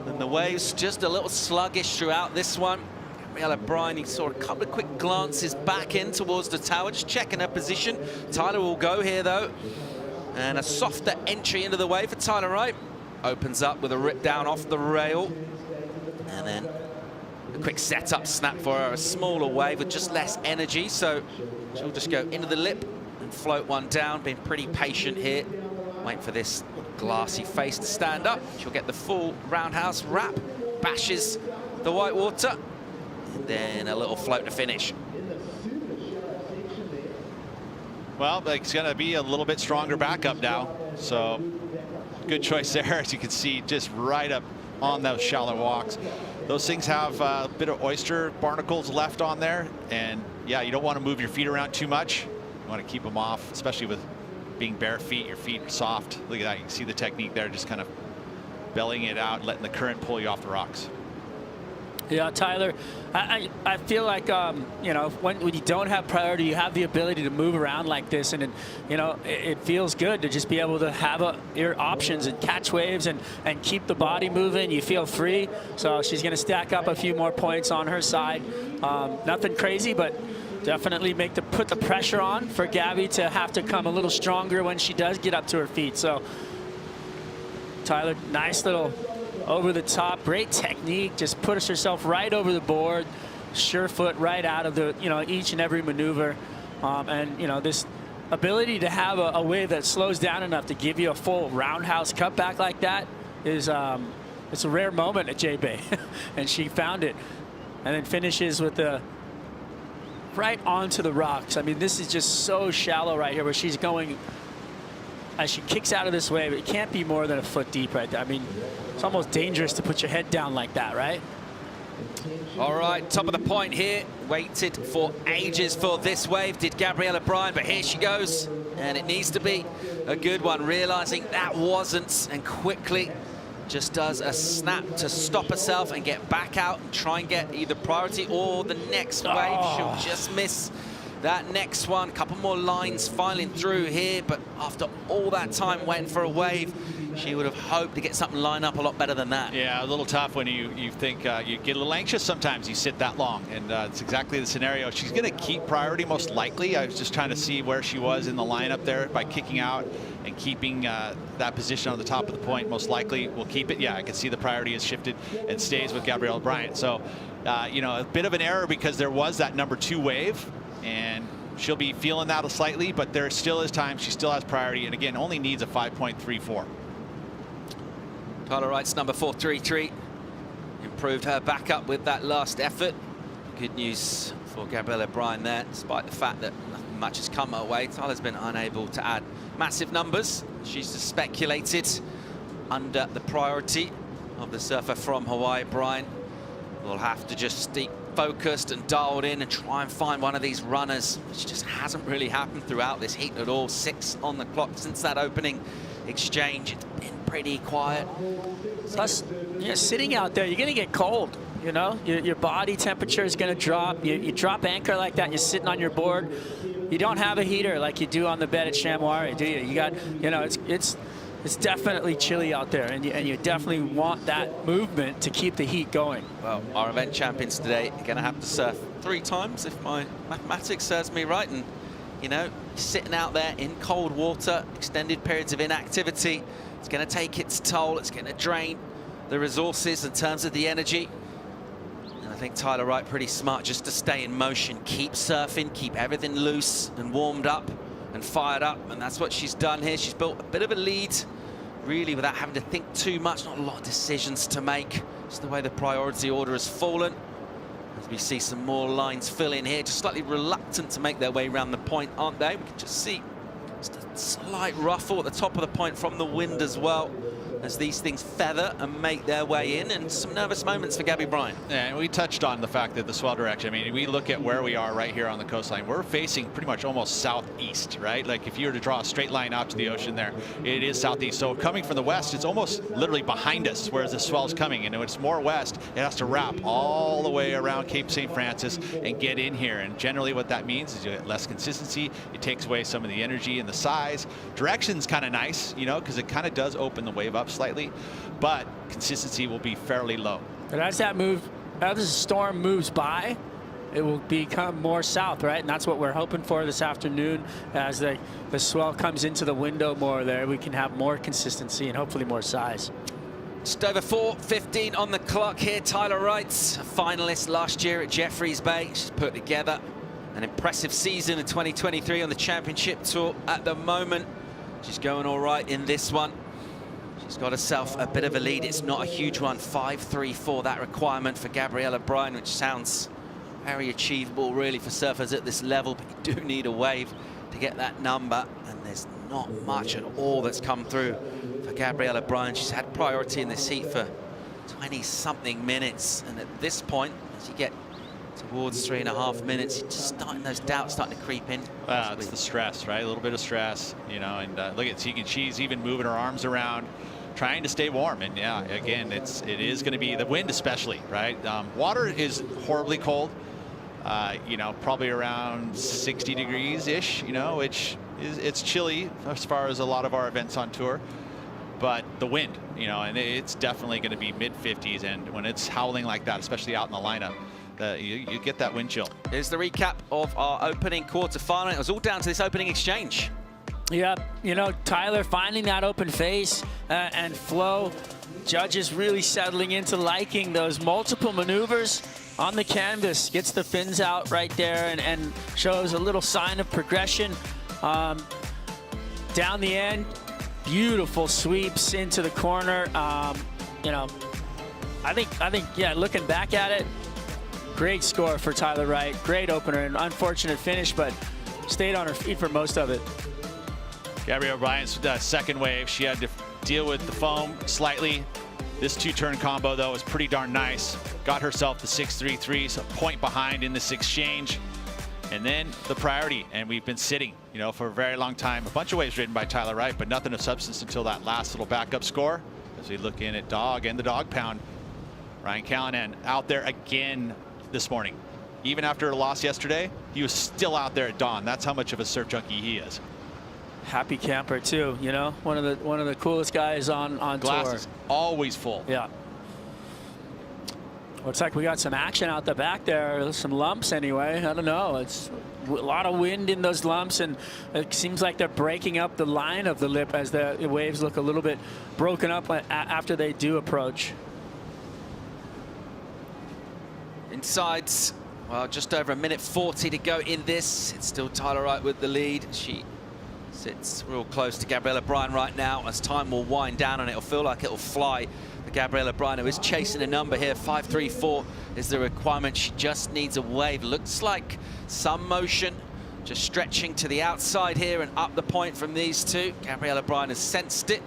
and the waves just a little sluggish throughout this one. Gabriella Bryan, you saw a couple of quick glances back in towards the tower, just checking her position. Tyler will go here though, and a softer entry into the wave for Tyler Wright. Opens up with a rip down off the rail, and then a quick setup snap for her, a smaller wave with just less energy, so she'll just go into the lip and float one down, being pretty patient here. Wait for this glassy face to stand up. She'll get the full roundhouse wrap, bashes the white water, and then a little float to finish. Well, it's going to be a little bit stronger backup now, so good choice there, as you can see, just right up on those shallow walks. Those things have a bit of oyster barnacles left on there, and yeah, you don't want to move your feet around too much. You want to keep them off, especially with being bare feet. Your feet are soft. Look at that. You can see the technique there, just kind of bellying it out, letting the current pull you off the rocks. Yeah, Tyler, I feel like, you know, when you don't have priority, you have the ability to move around like this. And, you know, it feels good to just be able to have your options and catch waves and keep the body moving. You feel free. So she's going to stack up a few more points on her side. Nothing crazy, but definitely put the pressure on for Gabby to have to come a little stronger when she does get up to her feet. So Tyler, nice little over the top, great technique, just puts herself right over the board, sure foot right out of the, you know, each and every maneuver. And, you know, this ability to have a wave that slows down enough to give you a full roundhouse cutback like that is, it's a rare moment at J-Bay, and she found it. And then finishes with the right onto the rocks. I mean, this is just so shallow right here, where she's going as she kicks out of this wave, it can't be more than a foot deep right there. I mean, it's almost dangerous to put your head down like that, right? All right, top of the point here. Waited for ages for this wave, did Gabriella Bryan, but here she goes. And it needs to be a good one, realizing that wasn't, and quickly just does a snap to stop herself and get back out and try and get either priority or the next wave. She'll just miss that next one. A couple more lines filing through here, but after all that time waiting for a wave, she would have hoped to get something lined up a lot better than that. Yeah, a little tough when you think you get a little anxious sometimes. You sit that long, and it's exactly the scenario. She's going to keep priority most likely. I was just trying to see where she was in the lineup there by kicking out and keeping that position on the top of the point. Most likely will keep it. Yeah, I can see the priority has shifted and stays with Gabriella Bryan. So, you know, a bit of an error because there was that #2 wave, and she'll be feeling that slightly, but there still is time. She still has priority, and again, only needs a 5.34. Tyler Wright's number 433 improved her back up with that last effort. Good news for Gabriella Bryan there, despite the fact that nothing much has come her way. Tyler's been unable to add massive numbers. She's just speculated under the priority of the surfer from Hawaii. Bryan will have to just stay focused and dialed in and try and find one of these runners, which just hasn't really happened throughout this heat at all. 6 on the clock since that opening exchange. It's been pretty quiet. Plus, yeah, sitting out there, you're going to get cold. You know, your body temperature is going to drop. You drop anchor like that, you're sitting on your board. You don't have a heater like you do on the bed at Chamois, do you? You got, you know, it's definitely chilly out there, and you definitely want that movement to keep the heat going. Well, our event champions today are going to have to surf 3 times, if my mathematics serves me right. And, you know, sitting out there in cold water, extended periods of inactivity, it's going to take its toll. It's going to drain the resources in terms of the energy. And I think Tyler Wright pretty smart just to stay in motion, keep surfing, keep everything loose and warmed up and fired up. And that's what she's done here. She's built a bit of a lead, really, without having to think too much. Not a lot of decisions to make. Just the way the priority order has fallen. As we see some more lines fill in here, just slightly reluctant to make their way around the point, aren't they? We can just see just a slight ruffle at the top of the point from the wind as well, as these things feather and make their way in, and some nervous moments for Gabby Bryan. Yeah, and we touched on the fact that the swell direction, I mean, we look at where we are right here on the coastline. We're facing pretty much almost southeast, right? Like if you were to draw a straight line out to the ocean there, it is southeast. So coming from the west, it's almost literally behind us, whereas the swell is coming. And when it's more west, it has to wrap all the way around Cape St. Francis and get in here. And generally what that means is you get less consistency. It takes away some of the energy and the size. Direction's kind of nice, you know, because it kind of does open the wave up slightly, but consistency will be fairly low. And as the storm moves by, it will become more south, right? And that's what we're hoping for this afternoon. As the swell comes into the window more there, we can have more consistency and hopefully more size. Just over 4:15 on the clock here. Tyler Wright, a finalist last year at Jeffreys Bay. She's put together an impressive season in 2023 on the championship tour at the moment. She's going all right in this one. She's got herself a bit of a lead. It's not a huge one. 5.34, that requirement for Gabriella Bryan, which sounds very achievable really for surfers at this level, but you do need a wave to get that number, and there's not much at all that's come through for Gabriella Bryan. She's had priority in this heat for 20-something minutes, and at this point, as you get towards 3.5 minutes, you're just those doubts starting to creep in. It's the stress, right? A little bit of stress, you know, and look at Tegan, she's even moving her arms around, trying to stay warm. And yeah, again, it is going to be the wind, especially, right? Water is horribly cold, you know, probably around 60 degrees ish, you know, which it's chilly as far as a lot of our events on tour. But the wind, you know, and it's definitely going to be mid 50s, and when it's howling like that, especially out in the lineup, you get that wind chill. Here's the recap of our opening quarterfinal. It was all down to this opening exchange. Yeah, you know, Tyler finding that open face and flow. Judges really settling into liking those multiple maneuvers on the canvas. Gets the fins out right there and shows a little sign of progression. Down the end, beautiful sweeps into the corner. You know, I think, yeah, looking back at it, great score for Tyler Wright. Great opener, an unfortunate finish, but stayed on her feet for most of it. Gabrielle O'Brien's second wave, she had to deal with the foam slightly. This two-turn combo, though, is pretty darn nice. Got herself the 6.33, so a point behind in this exchange. And then the priority, and we've been sitting, you know, for a very long time. A bunch of waves ridden by Tyler Wright, but nothing of substance until that last little backup score. As we look in at Dog and the Dog Pound, Ryan Callanan out there again this morning. Even after a loss yesterday, he was still out there at dawn. That's how much of a surf junkie he is. Happy camper too, you know, one of the coolest guys on Glass tour. is always full. Yeah. Looks like we got some action out the back there. Some lumps anyway. I don't know. It's a lot of wind in those lumps, and it seems like they're breaking up the line of the lip as the waves look a little bit broken up after they do approach. Insides, well, just over a minute 40 to go in this. It's still Tyler Wright with the lead. She sits real close to Gabrielle O'Brien right now. As time will wind down and it'll feel like it'll fly for Gabrielle O'Brien, who is chasing a number here. 5.34 is the requirement. She just needs a wave. Looks like some motion, just stretching to the outside here and up the point from these two. Gabrielle O'Brien has sensed it,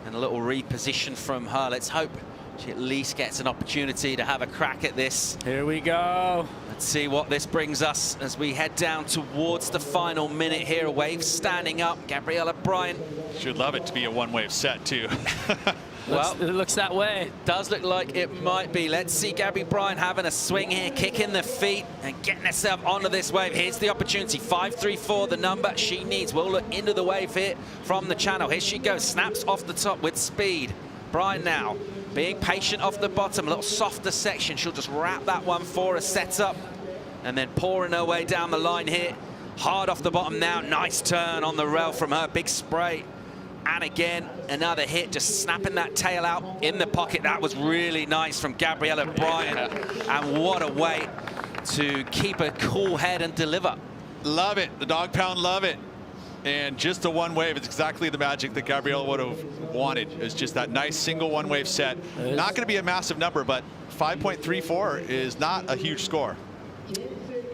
and a little reposition from her. Let's hope she at least gets an opportunity to have a crack at this. Here we go. Let's see what this brings us as we head down towards the final minute here. A wave standing up. Gabrielle O'Brien. Should love it to be a one-wave set, too. Well, it looks that way. It does look like it might be. Let's see Gabby Bryan having a swing here, kicking the feet and getting herself onto this wave. Here's the opportunity. 5.34, the number she needs. We'll look into the wave here from the channel. Here she goes. Snaps off the top with speed. Bryan now being patient off the bottom, a little softer section. She'll just wrap that one for a setup and then pouring her way down the line here. Hard off the bottom now. Nice turn on the rail from her. Big spray. And again, another hit, just snapping that tail out in the pocket. That was really nice from Gabrielle O'Brien. And what a way to keep a cool head and deliver. Love it. The Dog Pound love it. And just a one wave is exactly the magic that Gabrielle would have wanted. It's just that nice single one wave set. Not going to be a massive number, but 5.34 is not a huge score.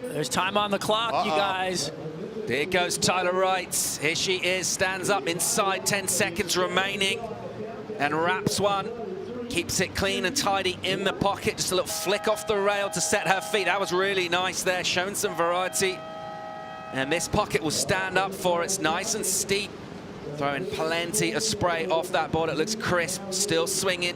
There's time on the clock, you guys. There goes Tyler Wright. Here she is, stands up inside, 10 seconds remaining, and wraps one. Keeps it clean and tidy in the pocket. Just a little flick off the rail to set her feet. That was really nice there, showing some variety. And this pocket will stand up for it. It's nice and steep. Throwing plenty of spray off that board. It looks crisp, still swinging.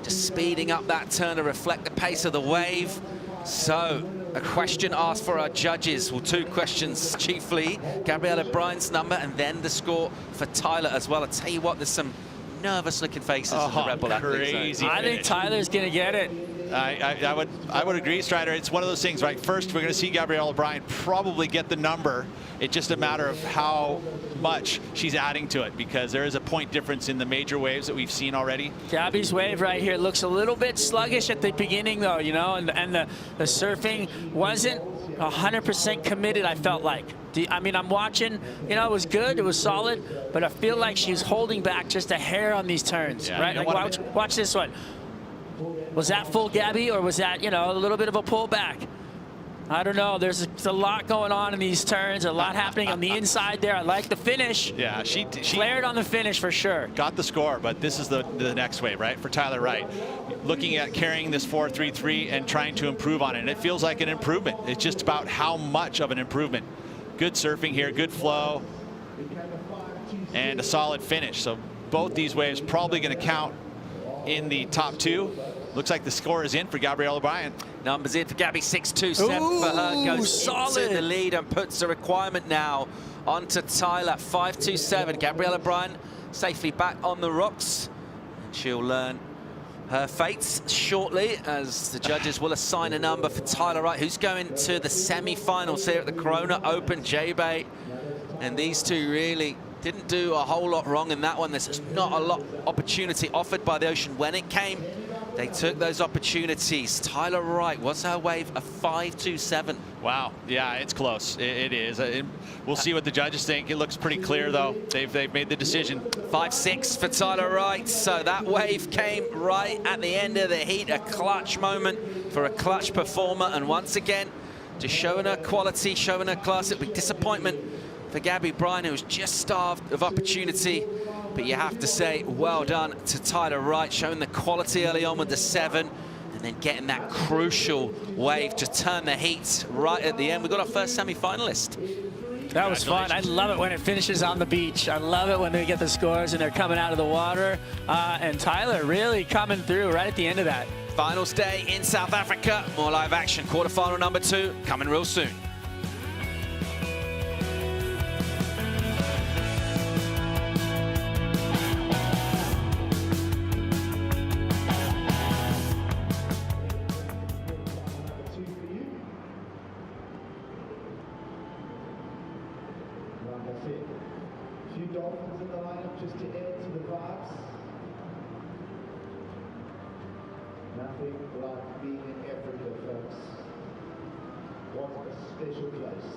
Just speeding up that turn to reflect the pace of the wave. So, a question asked for our judges. Well, two questions chiefly. Gabrielle O'Brien's number and then the score for Tyler as well. I tell you what, there's some nervous looking faces in the Red Bull athletes. I think Tyler's going to get it. I would agree, Strider. It's one of those things, right? First, we're going to see Gabrielle O'Brien probably get the number. It's just a matter of how much she's adding to it, because there is a point difference in the major waves that we've seen already. Gabby's wave right here looks a little bit sluggish at the beginning, though, you know, and the surfing wasn't 100% committed, I felt like. I mean, I'm watching, you know, it was good, it was solid, but I feel like she's holding back just a hair on these turns, right? Like, watch this one. Was that full Gabby, or was that, you know, a little bit of a pullback? I don't know. There's a lot going on in these turns, a lot happening on the inside there. I like the finish. Yeah, she flared on the finish for sure. Got the score, but this is the next wave, right, for Tyler Wright. Looking at carrying this 4.33 and trying to improve on it. And it feels like an improvement. It's just about how much of an improvement. Good surfing here, good flow, and a solid finish. So both these waves probably going to count in the top two. Looks like the score is in for Gabrielle O'Brien. Numbers in for Gabby, 6.27 for her. Goes solid into the lead and puts the requirement now onto Tyler, 5.27. Gabrielle O'Brien safely back on the rocks. She'll learn her fates shortly as the judges will assign a number for Tyler Wright, who's going to the semi-finals here at the Corona Open J-Bay. And these two really didn't do a whole lot wrong in that one. There's just not a lot of opportunity offered by the ocean when it came. They took those opportunities. Tyler Wright, what's her wave? A 5.27. Wow, yeah, it's close. It is. We'll see what the judges think. It looks pretty clear, though. They've made the decision. 5.6 for Tyler Wright. So that wave came right at the end of the heat. A clutch moment for a clutch performer. And once again, just showing her quality, showing her class. It'll be disappointment for Gabby Bryan, who was just starved of opportunity. But you have to say, well done to Tyler Wright, showing the quality early on with the 7, and then getting that crucial wave to turn the heat right at the end. We've got our first semi-finalist. That was fun. I love it when it finishes on the beach. I love it when they get the scores and they're coming out of the water. And Tyler really coming through right at the end of that. Finals day in South Africa. More live action. Quarterfinal number 2 coming real soon. Few Dolphins in the lineup just to add to the vibes. Nothing like being in Africa, folks. What a special place.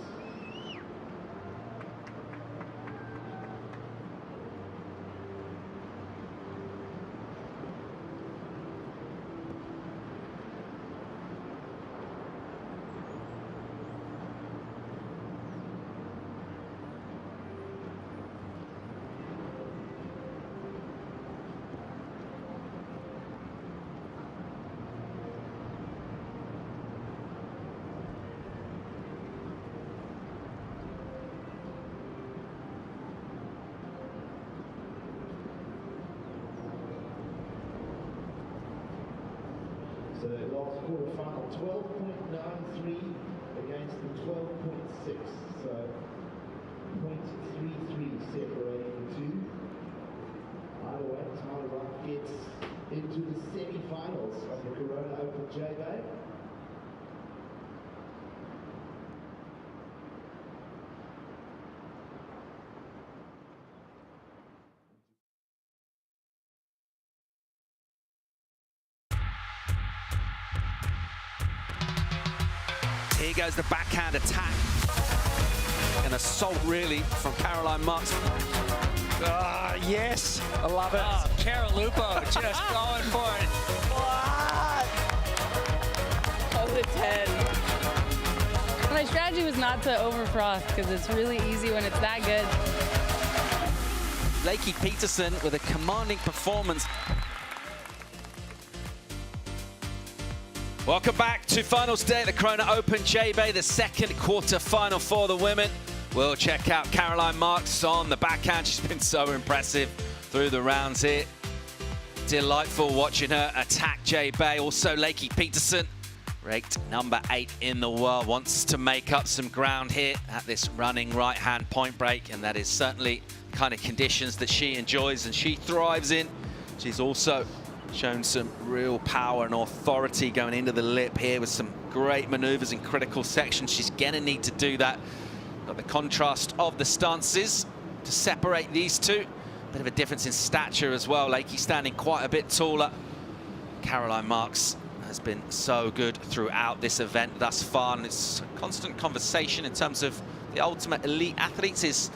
So last quarterfinal, 12.93 against the 12.6. So 0.33 separating the two. Either way, Tyler Wright gets into the semi-finals of the Corona Open J-Bay. Here goes the backhand attack. An assault, really, from Caroline Marks. Ah, yes. I love it. Oh, Caralupo just going for it. What? That was a 10. My strategy was not to overfrost because it's really easy when it's that good. Lakey Peterson with a commanding performance. Welcome back to finals day at the Corona Open J-Bay, the second quarter-final for the women. We'll check out Caroline Marks on the backhand. She's been so impressive through the rounds here. Delightful watching her attack J-Bay. Also, Lakey Peterson, ranked number 8 in the world, wants to make up some ground here at this running right-hand point break, and that is certainly the kind of conditions that she enjoys and she thrives in. She's also shown some real power and authority going into the lip here with some great maneuvers in critical sections. She's going to need to do that. Got the contrast of the stances to separate these two. Bit of a difference in stature as well. Lakey standing quite a bit taller. Caroline Marks has been so good throughout this event thus far, and it's a constant conversation in terms of the ultimate elite athletes is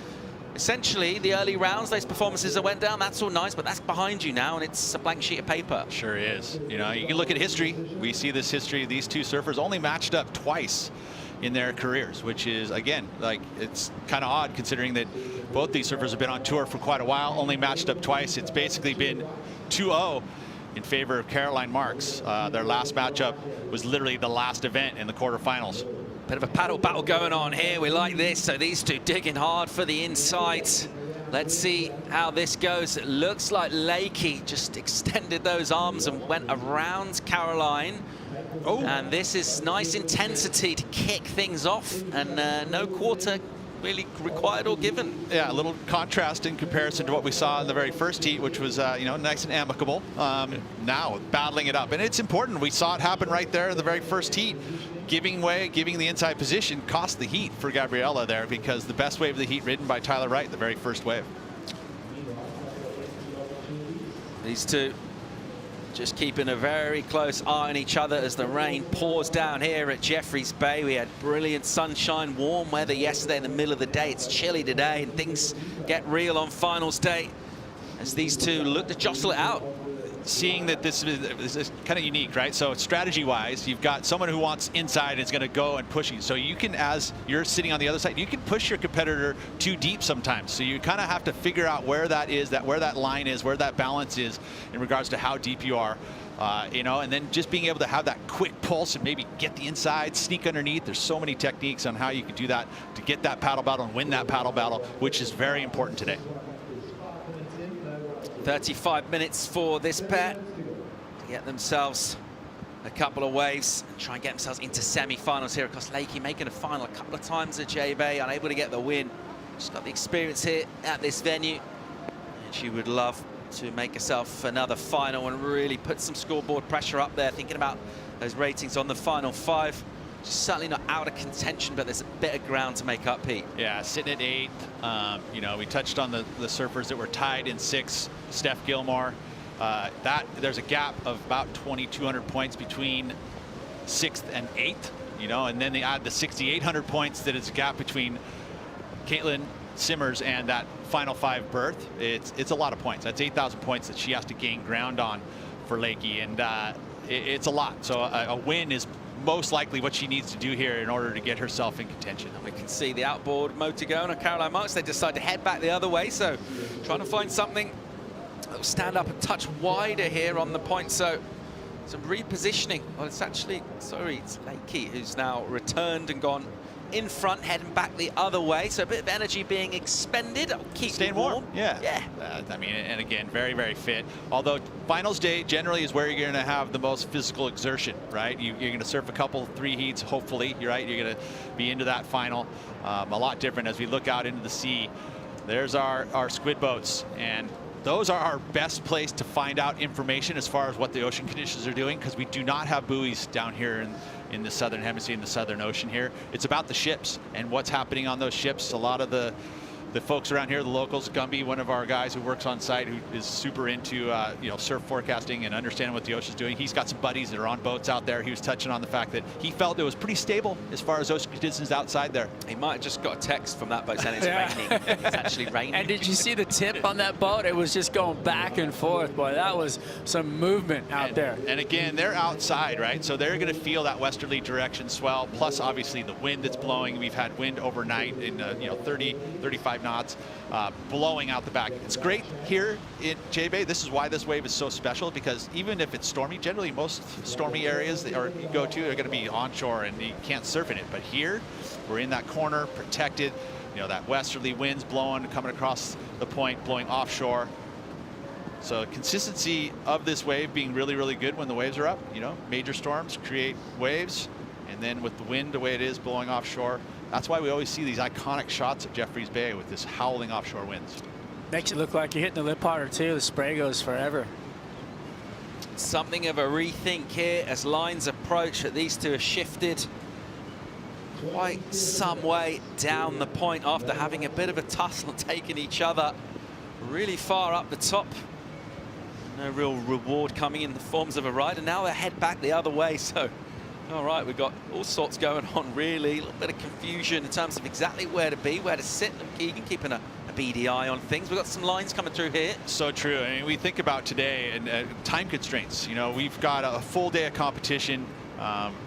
essentially the early rounds, those performances that went down, that's all nice, but that's behind you now, and it's a blank sheet of paper. Sure is. You know, you can look at history. We see this history. These two surfers only matched up twice in their careers, which is, again, like, it's kind of odd considering that both these surfers have been on tour for quite a while, only matched up twice. It's basically been 2-0 in favor of Caroline Marks. Their last matchup was literally the last event in the quarterfinals. Bit of a paddle battle going on here. We like this. So these two digging hard for the insides. Let's see how this goes. It looks like Lakey just extended those arms and went around Caroline. Oh. And this is nice intensity to kick things off, and no quarter really required or given. Yeah, a little contrast in comparison to what we saw in the very first heat, which was you know, nice and amicable. Now battling it up, and it's important. We saw it happen right there in the very first heat. Giving way, giving the inside position cost the heat for Gabriella there, because the best wave of the heat ridden by Tyler Wright, the very first wave. These two just keeping a very close eye on each other as the rain pours down here at Jeffreys Bay. We had brilliant sunshine, warm weather yesterday in the middle of the day. It's chilly today, and things get real on finals day as these two look to jostle it out. seeing that this is kind of unique, right? So strategy-wise, you've got someone who wants inside and is going to go and push you. So you can, as you're sitting on the other side, you can push your competitor too deep sometimes. So you kind of have to figure out where that is, where that line is, where that balance is in regards to how deep you are. You know, and then just being able to have that quick pulse and maybe get the inside, sneak underneath. There's so many techniques on how you can do that to get that paddle battle and win that paddle battle, which is very important today. 35 minutes for this pair to get themselves a couple of waves and try and get themselves into semi-finals here. Of course, Lakey making a final a couple of times at J-Bay, unable to get the win. She's got the experience here at this venue, and she would love to make herself another final and really put some scoreboard pressure up there, thinking about those ratings on the final 5. She's certainly not out of contention, but there's a bit of ground to make up, Pete. Yeah, sitting at 8. You know, we touched on the surfers that were tied in 6. Steph Gilmore. There's a gap of about 2,200 points between 6th and 8th. You know, and then they add the 6,800 points that is a gap between Caitlin Simmers and that final 5 berth. It's a lot of points. That's 8,000 points that she has to gain ground on for Lakey, and it's a lot. So a win is most likely what she needs to do here in order to get herself in contention. And we can see the outboard motor going on Caroline Marks. They decide to head back the other way, so trying to find something that will stand up a touch wider here on the point. So some repositioning. Well, it's actually, sorry, it's Lakey who's now returned and gone in front, heading back the other way. So a bit of energy being expended. I'll keep staying warm. Yeah. I mean, and again, very, very fit. Although finals day generally is where you're going to have the most physical exertion, right? You're going to surf a couple, 3 heats, hopefully. You're right. You're going to be into that final. A lot different as we look out into the sea. There's our squid boats, and those are our best place to find out information as far as what the ocean conditions are doing, because we do not have buoys down here in the southern hemisphere, in the southern ocean here. It's about the ships and what's happening on those ships. A lot of the folks around here, the locals, Gumby, one of our guys who works on site, who is super into you know, surf forecasting and understanding what the ocean's doing. He's got some buddies that are on boats out there. He was touching on the fact that he felt it was pretty stable as far as ocean conditions outside there. He might have just got a text from that boat saying it's raining. It's actually raining. And did you see the tip on that boat? It was just going back and forth. Boy, that was some movement out there. And again, they're outside, right? So they're going to feel that westerly direction swell, plus obviously the wind that's blowing. We've had wind overnight in you know, 30, 35 knots. Blowing out the back. It's great here in J-Bay. This is why this wave is so special, because even if it's stormy, generally most stormy areas that you go to are going to be onshore and you can't surf in it. But here, we're in that corner, protected. You know, that westerly winds blowing, coming across the point, blowing offshore. So consistency of this wave being really, really good when the waves are up. You know, major storms create waves, and then with the wind the way it is blowing offshore, that's why we always see these iconic shots of Jeffreys Bay with this howling offshore winds. Makes it look like you're hitting the lip harder too. The spray goes forever. Something of a rethink here as lines approach, that these two are shifted quite some way down the point after having a bit of a tussle, taking each other really far up the top. No real reward coming in the forms of a ride, and now they head back the other way. So all right, we've got all sorts going on, really. A little bit of confusion in terms of exactly where to be, where to sit. And Keegan keeping a beady eye on things. We've got some lines coming through here. So true. I mean, we think about today and time constraints. You know, we've got a full day of competition.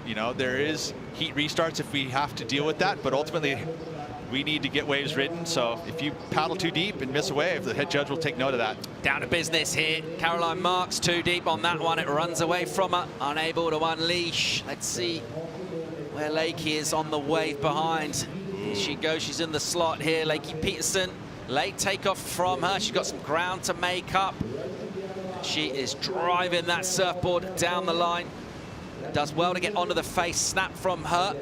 You know, there is heat restarts if we have to deal with that, but ultimately we need to get waves ridden. So if you paddle too deep and miss a wave, the head judge will take note of that. Down to business here. Caroline Marks too deep on that one. It runs away from her, unable to unleash. Let's see where Lakey is on the wave behind. Here she goes. She's in the slot here. Lakey Peterson, late takeoff from her. She's got some ground to make up. She is driving that surfboard down the line. Does well to get onto the face. Snap from her.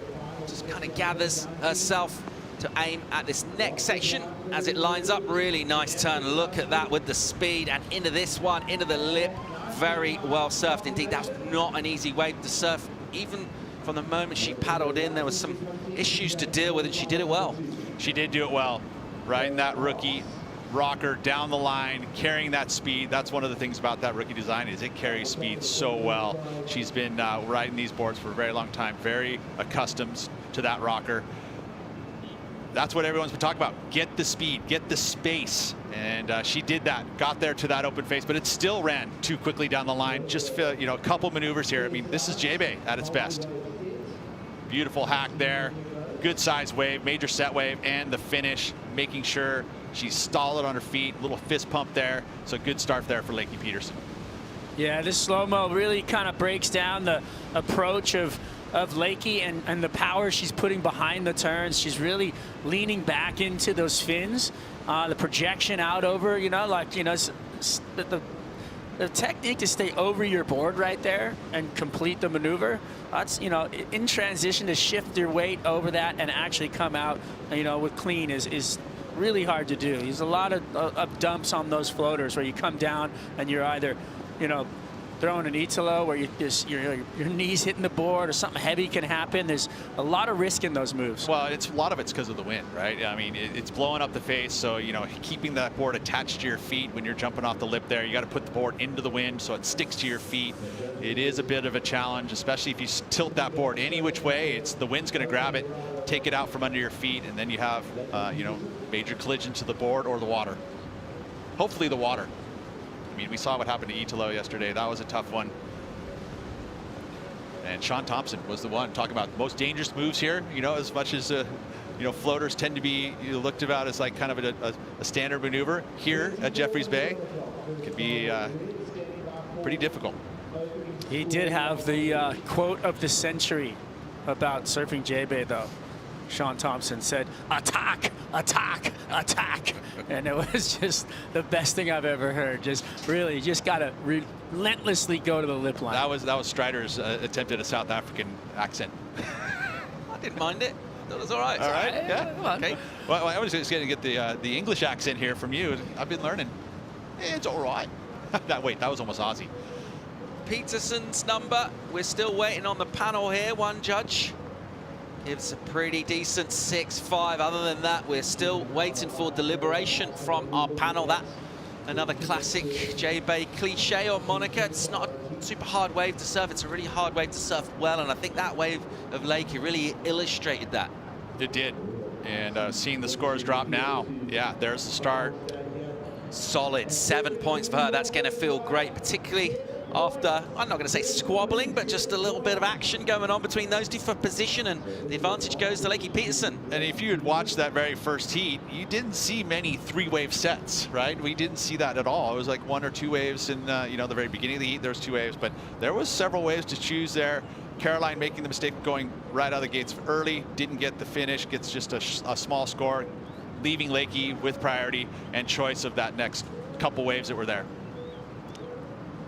Just kind of gathers herself to aim at this next section as it lines up. Really nice turn. Look at that with the speed, and into this one, into the lip. Very well surfed indeed. That's not an easy wave to surf. Even from the moment she paddled in, there was some issues to deal with, and she did it well. She did do it well. Riding that rookie rocker down the line, carrying that speed. That's one of the things about that rookie design, is it carries speed so well. She's been riding these boards for a very long time, very accustomed to that rocker. that's what everyone's been talking about. Get the speed, get the space. And she did that, got there to that open face, but it still ran too quickly down the line. Just, you know, a couple maneuvers here. I mean, this is J-Bay at its best. Beautiful hack there. Good size wave, major set wave, and the finish, making sure she's solid on her feet. Little fist pump there. So good start there for Lakey Peterson. Yeah, this slow-mo really kind of breaks down the approach of Lakey and the power she's putting behind the turns. She's really leaning back into those fins. The projection out over, you know, like, you know, the technique to stay over your board right there and complete the maneuver. That's, you know, in transition to shift your weight over that and actually come out, you know, with clean is really hard to do. There's a lot of dumps on those floaters where you come down and you're either, you know, throwing an Italo where your knees hitting the board or something heavy can happen. There's a lot of risk in those moves. Well, a lot of it's because of the wind, right? I mean, it's blowing up the face, so, you know, keeping that board attached to your feet when you're jumping off the lip there, you got to put the board into the wind so it sticks to your feet. It is a bit of a challenge, especially if you tilt that board any which way. The wind's going to grab it, take it out from under your feet, and then you have, you know, major collision to the board or the water. Hopefully the water. I mean, we saw what happened to Italo yesterday. That was a tough one. And Sean Thompson was the one talking about most dangerous moves here. You know, as much as, you know, floaters tend to be looked about as like kind of a standard maneuver, here at Jeffreys Bay, it could be pretty difficult. He did have the quote of the century about surfing J-Bay, though. Sean Thompson said, "Attack, attack, attack." And it was just the best thing I've ever heard. Just really, just got to relentlessly go to the lip line. That was Strider's attempt at a South African accent. I didn't mind it. That was all right. All right, yeah. Okay. Well, I was just going to get the English accent here from you. I've been learning. It's all right. That was almost Aussie. Peterson's number. We're still waiting on the panel here. One judge gives a pretty decent 6.5. Other than that, we're still waiting for deliberation from our panel. That another classic J-Bay cliche on Monica. It's not a super hard wave to surf. It's a really hard wave to surf well, and I think that wave of Lakey really illustrated that. It did. And seeing the scores drop now, yeah, there's the start. Solid 7 points for her. That's going to feel great, particularly after, I'm not going to say squabbling, but just a little bit of action going on between those two for position, and the advantage goes to Lakey Peterson. And if you had watched that very first heat, you didn't see many three-wave sets, right? We didn't see that at all. It was like one or two waves in, you know, the very beginning of the heat. There was two waves, but there was several waves to choose there. Caroline making the mistake of going right out of the gates early, didn't get the finish, gets just a small score, leaving Lakey with priority and choice of that next couple waves that were there.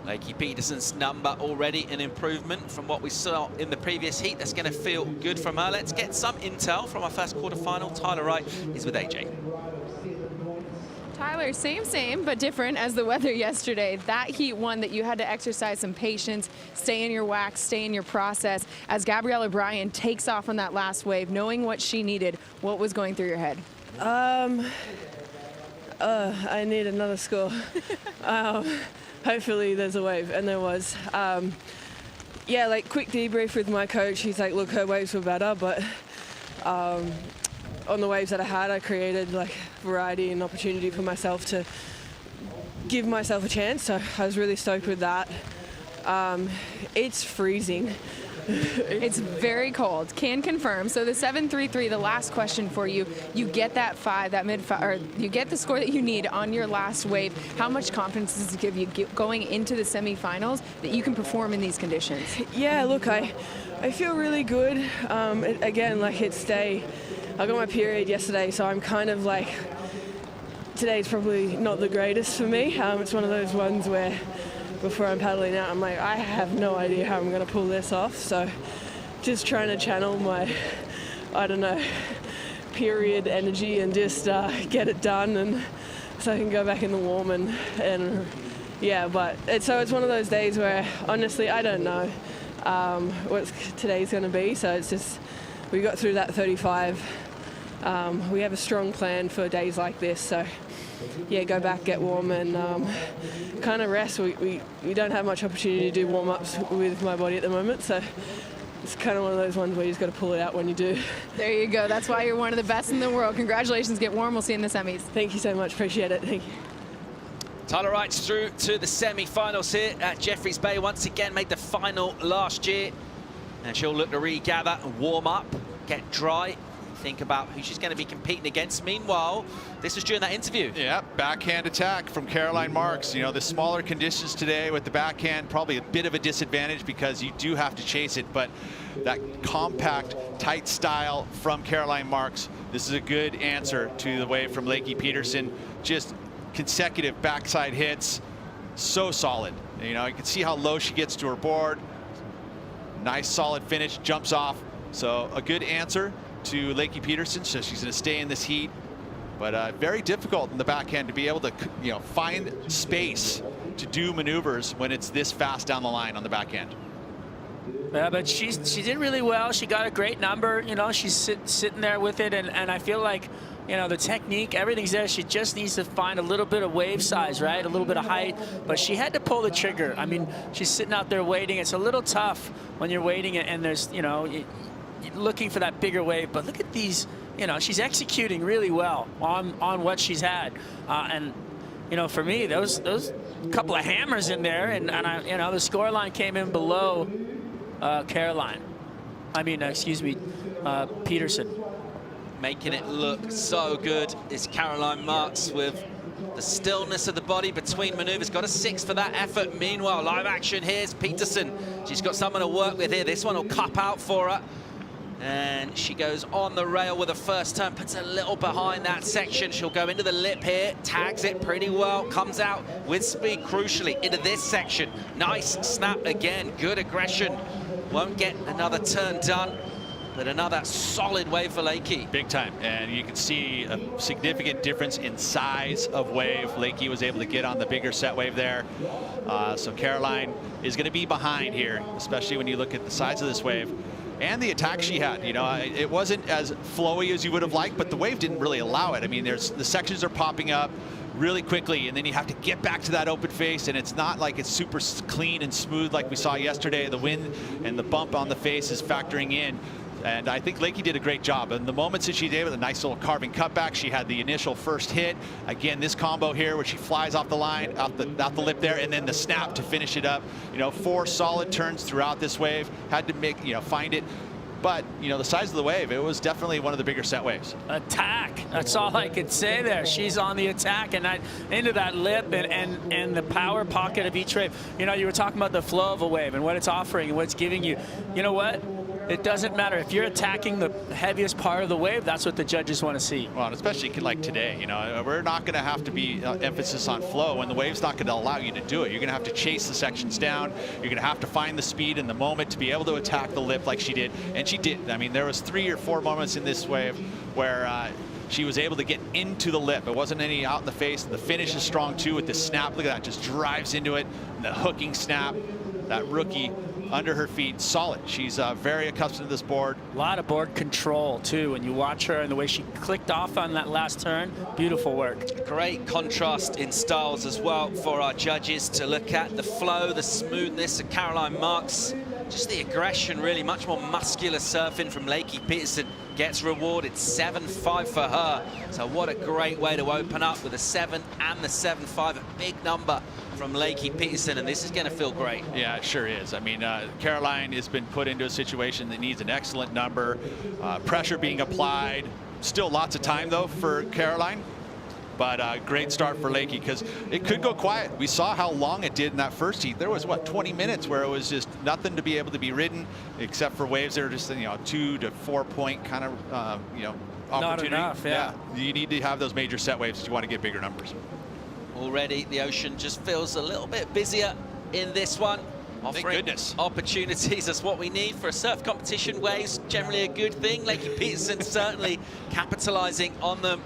Lakey Peterson's number already an improvement from what we saw in the previous heat. That's going to feel good from her. Let's get some intel from our first quarterfinal. Tyler Wright is with AJ. Tyler, same, but different as the weather yesterday. That heat one that you had to exercise some patience, stay in your wax, stay in your process. As Gabriella Bryan takes off on that last wave, knowing what she needed, what was going through your head? I need another score. Hopefully there's a wave, and there was. Yeah, like quick debrief with my coach. He's like, look, her waves were better, but on the waves that I had, I created like variety and opportunity for myself to give myself a chance. So I was really stoked with that. It's freezing. It's very cold. Can confirm. So the 7.33, the last question for you. You get that 5, that mid-5, or you get the score that you need on your last wave. How much confidence does it give you going into the semifinals that you can perform in these conditions? Yeah, look, I feel really good. Again, like it's day. I got my period yesterday, so I'm kind of like, today's probably not the greatest for me. It's one of those ones where before I'm paddling out, I'm like, I have no idea how I'm going to pull this off. So just trying to channel my, I don't know, period energy and just get it done, and so I can go back in the warm and yeah, but it's one of those days where honestly I don't know what today's going to be. So it's just, we got through that 35. We have a strong plan for days like this, so yeah, go back, get warm, and kind of rest. We don't have much opportunity to do warm-ups with my body at the moment, so it's kind of one of those ones where you just got to pull it out when you do. There you go. That's why you're one of the best in the world. Congratulations. Get warm. We'll see you in the semis. Thank you so much. Appreciate it. Thank you. Tyler Wright's through to the semi-finals here at Jeffreys Bay. Once again, made the final last year. And she'll look to regather and warm up, get dry, think about who she's going to be competing against. Meanwhile, this was during that interview. Yeah, backhand attack from Caroline Marks. You know, the smaller conditions today with the backhand, probably a bit of a disadvantage because you do have to chase it. But that compact, tight style from Caroline Marks, this is a good answer to the wave from Lakey Peterson. Just consecutive backside hits, so solid. You know, you can see how low she gets to her board. Nice solid finish, jumps off. So a good answer to Lakey Peterson. So she's going to stay in this heat, but very difficult in the backhand to be able to, you know, find space to do maneuvers when it's this fast down the line on the backhand. Yeah, but she did really well. She got a great number. You know, she's sitting there with it, and I feel like, you know, the technique, everything's there. She just needs to find a little bit of wave size, right? A little bit of height. But she had to pull the trigger. I mean, she's sitting out there waiting. It's a little tough when you're waiting and there's, you know, you're looking for that bigger wave. But look at these, you know, she's executing really well on what she's had. And, you know, for me, those couple of hammers in there, and I, you know, the scoreline came in below Caroline. I mean, excuse me, Peterson. Making it look so good is Caroline Marks with the stillness of the body between maneuvers. Got a 6 for that effort. Meanwhile, live action, here's Peterson. She's got someone to work with here. This one will cup out for her. And she goes on the rail with a first turn, puts a little behind that section. She'll go into the lip here, tags it pretty well, comes out with speed, crucially, into this section. Nice snap again, good aggression. Won't get another turn done, but another solid wave for Lakey. Big time, and you can see a significant difference in size of wave. Lakey was able to get on the bigger set wave there. So Caroline is going to be behind here, especially when you look at the size of this wave. And the attack she had, you know, it wasn't as flowy as you would have liked, but the wave didn't really allow it. I mean, the sections are popping up really quickly, and then you have to get back to that open face, and it's not like it's super clean and smooth like we saw yesterday. The wind and the bump on the face is factoring in. And I think Lakey did a great job. And the moments that she did with a nice little carving cutback, she had the initial first hit. Again, this combo here where she flies off the line, out the lip there, and then the snap to finish it up. You know, 4 solid turns throughout this wave. Had to make, you know, find it. But, you know, the size of the wave, it was definitely one of the bigger set waves. Attack. That's all I could say there. She's on the attack and into that lip and the power pocket of each wave. You know, you were talking about the flow of a wave and what it's offering and what it's giving you. You know what? It doesn't matter. If you're attacking the heaviest part of the wave, that's what the judges want to see. Well, and especially like today, you know, we're not going to have to be emphasis on flow when the wave's not going to allow you to do it. You're going to have to chase the sections down. You're going to have to find the speed and the moment to be able to attack the lip like she did. And she did. I mean, there was 3 or 4 moments in this wave where she was able to get into the lip. It wasn't any out in the face. The finish is strong too with the snap. Look at that, just drives into it. The hooking snap, that rookie under her feet, solid. She's very accustomed to this board. A lot of board control too. When you watch her and the way she clicked off on that last turn, beautiful work. Great contrast in styles as well for our judges to look at. The flow, the smoothness of Caroline Marks, just the aggression, really much more muscular surfing from Lakey Peterson. Gets rewarded 7-5 for her. So what a great way to open up with a 7 and the 7-5, a big number from Lakey Peterson, and this is going to feel great. Yeah, it sure is. I mean, Caroline has been put into a situation that needs an excellent number, pressure being applied. Still lots of time though for Caroline, but great start for Lakey because it could go quiet. We saw how long it did in that first heat. There was what, 20 minutes where it was just nothing to be able to be ridden except for waves that are just, you know, 2 to 4 point kind of you know, opportunity. Not enough, yeah. You need to have those major set waves if you want to get bigger numbers. Already the ocean just feels a little bit busier in this one. Offering opportunities. That's what we need for a surf competition. Waves generally a good thing. Lakey Peterson certainly capitalizing on them.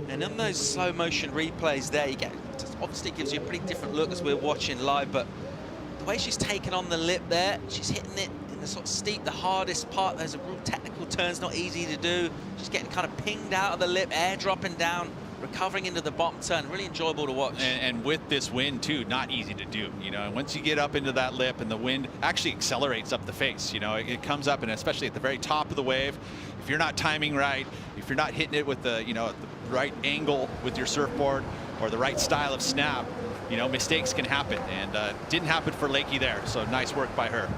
And on those slow motion replays there, you get, obviously gives you a pretty different look as we're watching live, but the way she's taken on the lip there, she's hitting it in the sort of steep, the hardest part. Those are real technical turns, not easy to do. She's getting kind of pinged out of the lip, air dropping down. recovering into the bottom turn. Really enjoyable to watch. And with this wind too, not easy to do. You know, and once you get up into that lip and the wind actually accelerates up the face, you know, it comes up, and especially at the very top of the wave, if you're not timing right, if you're not hitting it with the, you know, the right angle with your surfboard or the right style of snap, you know, mistakes can happen, and didn't happen for Lakey there. So nice work by her.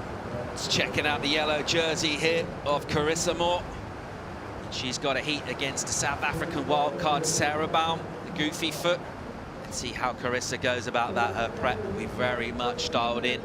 Just checking out the yellow jersey here of Carissa Moore. She's got a heat against the South African wildcard Sarah Baum, the goofy foot. Let's see how Carissa goes about that. Her prep will be very much dialed in,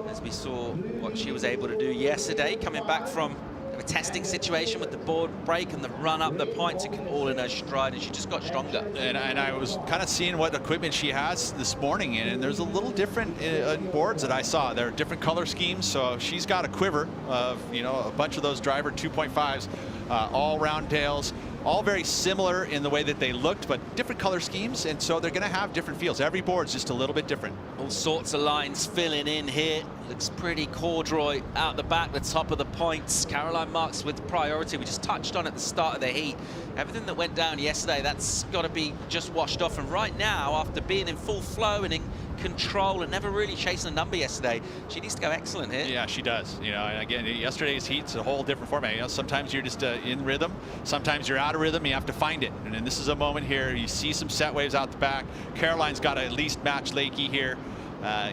as we saw what she was able to do yesterday, coming back from a testing situation with the board break and the run up the point, took it all in her stride, and she just got stronger. And I was kind of seeing what equipment she has this morning, and there's a little different in boards that I saw. There are different color schemes, so she's got a quiver of, you know, a bunch of those driver 2.5s, all round tails, all very similar in the way that they looked, but different color schemes, and so they're going to have different feels. Every board's just a little bit different. All sorts of lines filling in here. Looks pretty corduroy out the back, the top of the points. Caroline Marks with priority. We just touched on at the start of the heat. Everything that went down yesterday, that's got to be just washed off. And right now, after being in full flow and in control and never really chasing a number yesterday, she needs to go excellent here. Yeah, she does. You know, and again, yesterday's heat's a whole different format. You know, sometimes you're just in rhythm, sometimes you're out of rhythm. You have to find it. And then this is a moment here. You see some set waves out the back. Caroline's got to at least match Lakey here.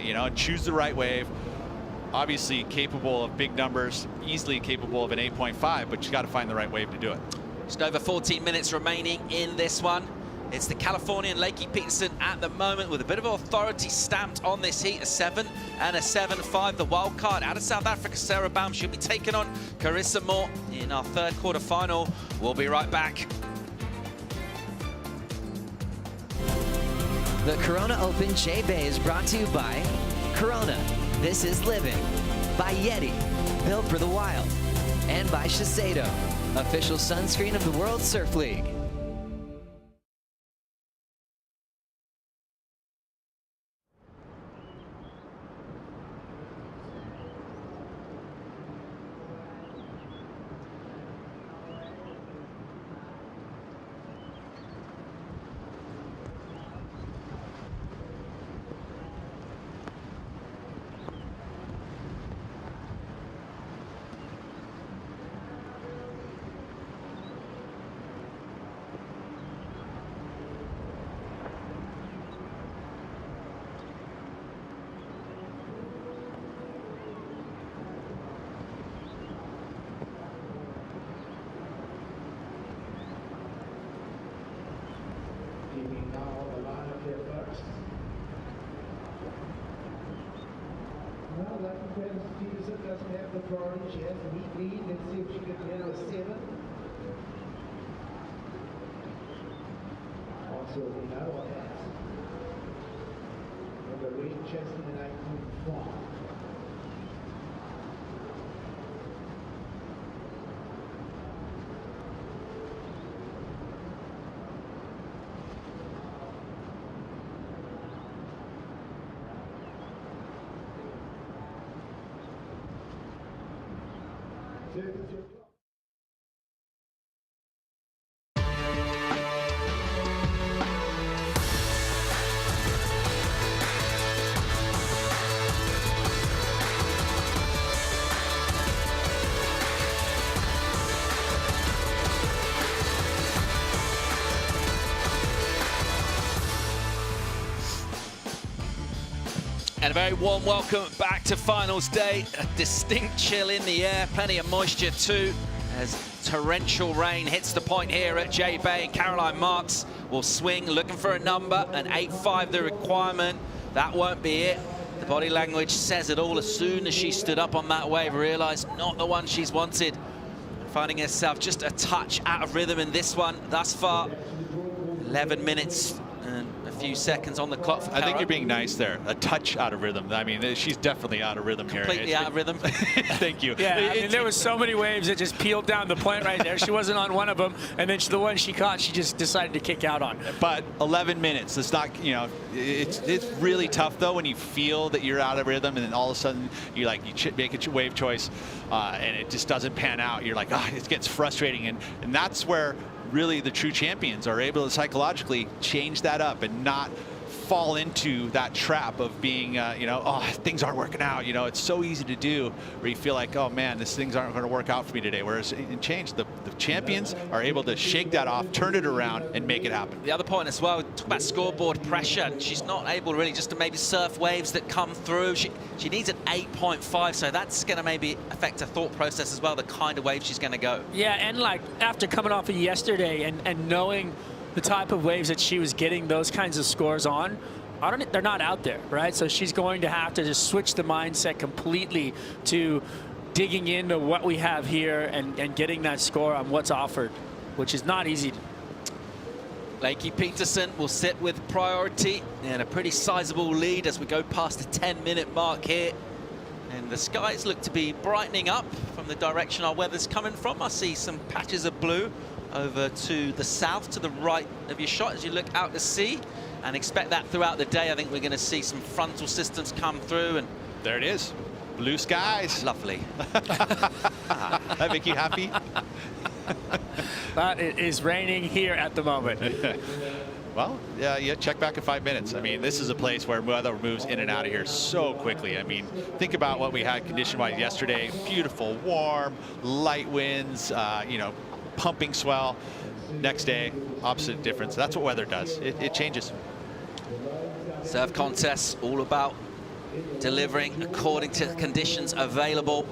You know, and choose the right wave. Obviously capable of big numbers, easily capable of an 8.5, but you got to find the right wave to do it. Just over 14 minutes remaining in this one. It's the Californian Lakey Peterson at the moment with a bit of authority stamped on this heat, a 7 and a 7.5. The wild card out of South Africa, Sarah Baum, she'll be taking on Carissa Moore in our third quarter final. We'll be right back. The Corona Open J-Bay is brought to you by Corona. This is Living, by Yeti, built for the wild, and by Shiseido, official sunscreen of the World Surf League. Peterson doesn't have the priority. She has the heat lead. Let's see if she can get a 7. Also, we know what that's. Number 8, Cheston in 8.5. And a very warm welcome back to finals day. A distinct chill in the air, plenty of moisture too, as torrential rain hits the point here at J-Bay. And Caroline Marks will swing, looking for a number, an 8.5 the requirement. That won't be it. The body language says it all. As soon as she stood up on that wave, realized not the one she's wanted. Finding herself just a touch out of rhythm in this one thus far. 11 minutes and a few seconds on the clock for Cara. I think you're being nice there. A touch out of rhythm. I mean, she's definitely out of rhythm here. Completely out of rhythm. Thank you. Yeah, I mean, there was so many waves that just peeled down the point right there. She wasn't on one of them, and then the one she caught, she just decided to kick out on. But 11 minutes. It's not, you know, it's really tough though when you feel that you're out of rhythm, and then all of a sudden you make a wave choice, and it just doesn't pan out. You're like, it gets frustrating, and that's where really the true champions are able to psychologically change that up and not fall into that trap of being, you know, oh, things aren't working out. You know, it's so easy to do where you feel like, oh man, these things aren't going to work out for me today. Whereas in change, the champions are able to shake that off, turn it around, and make it happen. The other point as well, talk about scoreboard pressure. She's not able really just to maybe surf waves that come through. She needs an 8.5, so that's going to maybe affect her thought process as well, the kind of wave she's going to go. Yeah, and like after coming off of yesterday and knowing the type of waves that she was getting those kinds of scores on, they're not out there, right? So she's going to have to just switch the mindset completely to digging into what we have here and getting that score on what's offered, which is not easy. Lakey Peterson will sit with priority and a pretty sizable lead as we go past the 10-minute mark here. And the skies look to be brightening up from the direction our weather's coming from. I see some patches of blue over to the south, to the right of your shot as you look out to sea, and expect that throughout the day. I think we're going to see some frontal systems come through, and there it is, blue skies. Lovely. That make you happy? But it is raining here at the moment. Well, yeah, check back in 5 minutes. I mean, this is a place where weather moves in and out of here so quickly. I mean, think about what we had condition-wise yesterday. Beautiful, warm, light winds, you know, pumping swell. Next day, opposite difference. That's what weather does. It changes. Surf contests all about delivering according to the conditions available.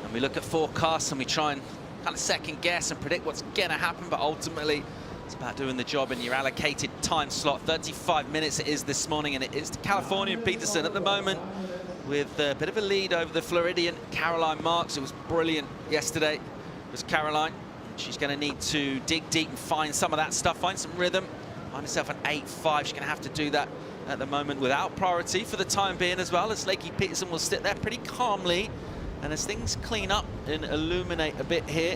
And we look at forecasts and we try and kind of second guess and predict what's going to happen, but ultimately it's about doing the job in your allocated time slot. 35 minutes it is this morning, and it is Californian Peterson at the moment with a bit of a lead over the Floridian Caroline Marks. It was brilliant yesterday. It was Caroline. She's going to need to dig deep and find some of that stuff, find some rhythm. Find herself an 8.5. She's going to have to do that at the moment without priority for the time being, as well as Lakey Peterson will sit there pretty calmly. And as things clean up and illuminate a bit here,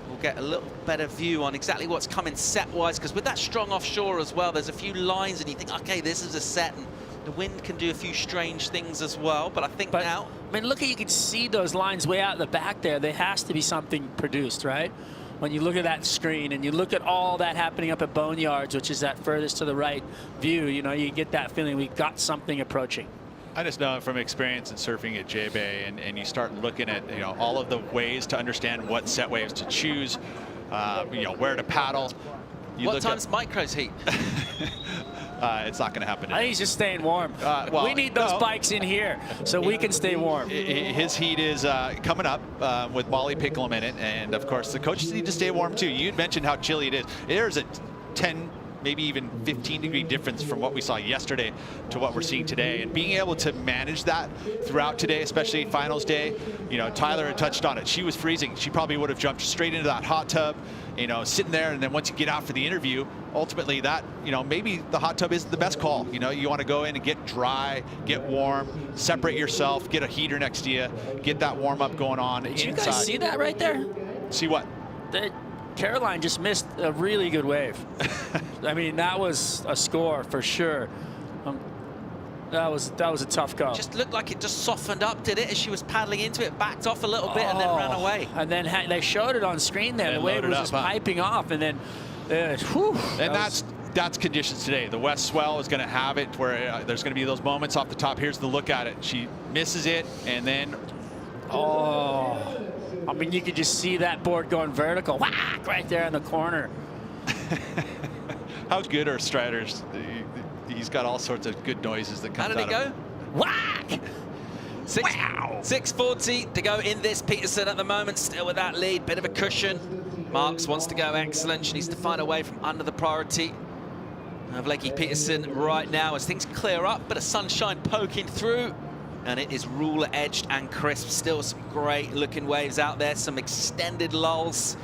we'll get a little better view on exactly what's coming set-wise, because with that strong offshore as well, there's a few lines and you think, okay, this is a set, and the wind can do a few strange things as well. But I think now... I mean, look, you can see those lines way out the back there. There has to be something produced, right? When you look at that screen and you look at all that happening up at Boneyards, which is that furthest to the right view, you know, you get that feeling we've got something approaching. I just know from experience in surfing at J-Bay, and you start looking at, you know, all of the ways to understand what set waves to choose, you know, where to paddle. What time's Micro's heat? It's not going to happen today. I think he's just staying warm. Well, we need those bikes in here so we can stay warm. His heat is coming up with Molly Picklum in it, and of course the coaches need to stay warm too. You mentioned how chilly it is. There's a 10, maybe even 15-degree difference from what we saw yesterday to what we're seeing today, and being able to manage that throughout today, especially finals day. You know, Tyler had touched on it. She was freezing. She probably would have jumped straight into that hot tub, you know, sitting there, and then once you get out for the interview, ultimately that, you know, maybe the hot tub isn't the best call. You know, you want to go in and get dry, get warm, separate yourself, get a heater next to you, get that warm up going on. Did you guys see that right there? See what? Caroline just missed a really good wave. I mean, that was a score for sure. That was a tough go. Just looked like it just softened up, did it? As she was paddling into it, backed off a little bit and then ran away. And then they showed it on screen there. The wave was just piping off, and then, whew. And that's conditions today. The west swell is going to have it where there's going to be those moments off the top. Here's the look at it. She misses it, and then, I mean, you could just see that board going vertical, whack, right there in the corner. How good are Striders? He's got all sorts of good noises that come out of him. How did it go? Whack! 6:40 to go in this Peterson at the moment, still with that lead, bit of a cushion. Marks wants to go excellent. She needs to find a way from under the priority of Lakey Peterson right now as things clear up, bit of sunshine poking through. And it is ruler edged and crisp. Still some great looking waves out there, some extended lulls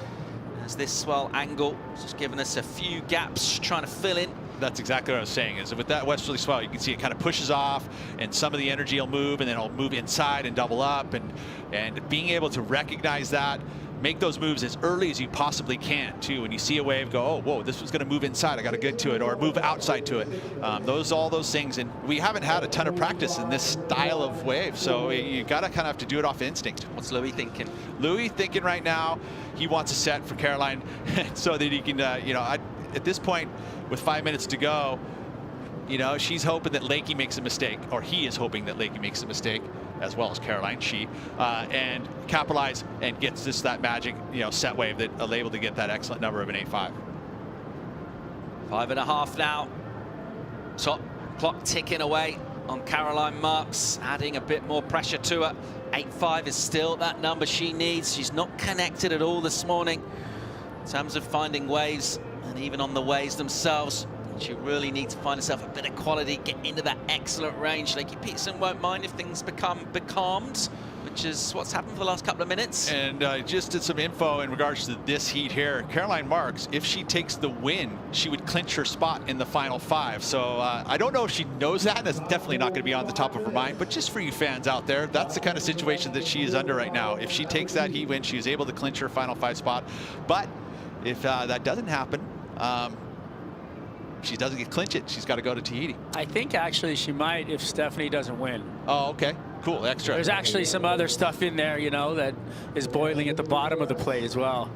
as this swell angle is just giving us a few gaps trying to fill in. That's exactly what I was saying, is with that westerly swell, you can see it kind of pushes off and some of the energy will move, and then it'll move inside and double up, and being able to recognize that, make those moves as early as you possibly can, too. When you see a wave, go, oh, whoa, this was going to move inside. I got to get to it, or move outside to it. All those things. And we haven't had a ton of practice in this style of wave, so you got to kind of have to do it off instinct. What's Louis thinking? Louis thinking right now, he wants a set for Caroline so that he can, at this point, with 5 minutes to go, she's hoping that Lakey makes a mistake, or he is hoping that Lakey makes a mistake, as well as Caroline, and capitalize and gets that magic, set wave that are able to get that excellent number of an 8.5. 5.5 now. Top clock ticking away on Caroline Marks, adding a bit more pressure to her. 8.5 is still that number she needs. She's not connected at all this morning in terms of finding waves, and even on the waves themselves. She really needs to find herself a bit of quality, get into that excellent range. Lakey Peterson won't mind if things become becalmed, which is what's happened for the last couple of minutes. And just some info in regards to this heat here. Caroline Marks, if she takes the win, she would clinch her spot in the final 5. So I don't know if she knows that. That's definitely not going to be on the top of her mind. But just for you fans out there, that's the kind of situation that she is under right now. If she takes that heat win, she is able to clinch her final 5 spot. But if that doesn't happen, she doesn't clinch it, she's got to go to Tahiti. I think actually she might if Stephanie doesn't win. Oh, okay. Cool. Extra. There's actually some other stuff in there, that is boiling at the bottom of the plate as well.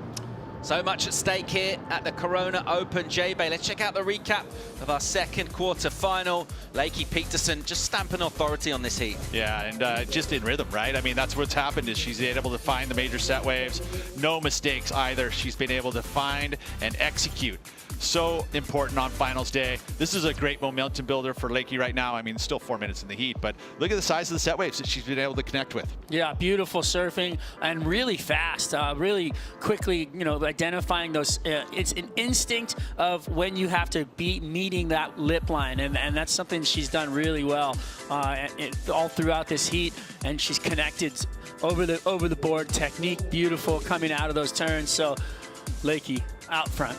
So much at stake here at the Corona Open. J-Bay, let's check out the recap of our second quarter final. Lakey Peterson just stamping authority on this heat. Yeah, and just in rhythm, right? I mean, that's what's happened is she's able to find the major set waves. No mistakes either. She's been able to find and execute. So important on finals day. This is a great momentum builder for Lakey right now. I mean, still 4 minutes in the heat, but look at the size of the set waves that she's been able to connect with. Yeah, beautiful surfing and really fast, really quickly, identifying those. It's an instinct of when you have to be meeting that lip line, and that's something she's done really well all throughout this heat, and she's connected over the board. Technique beautiful coming out of those turns. So Lakey out front.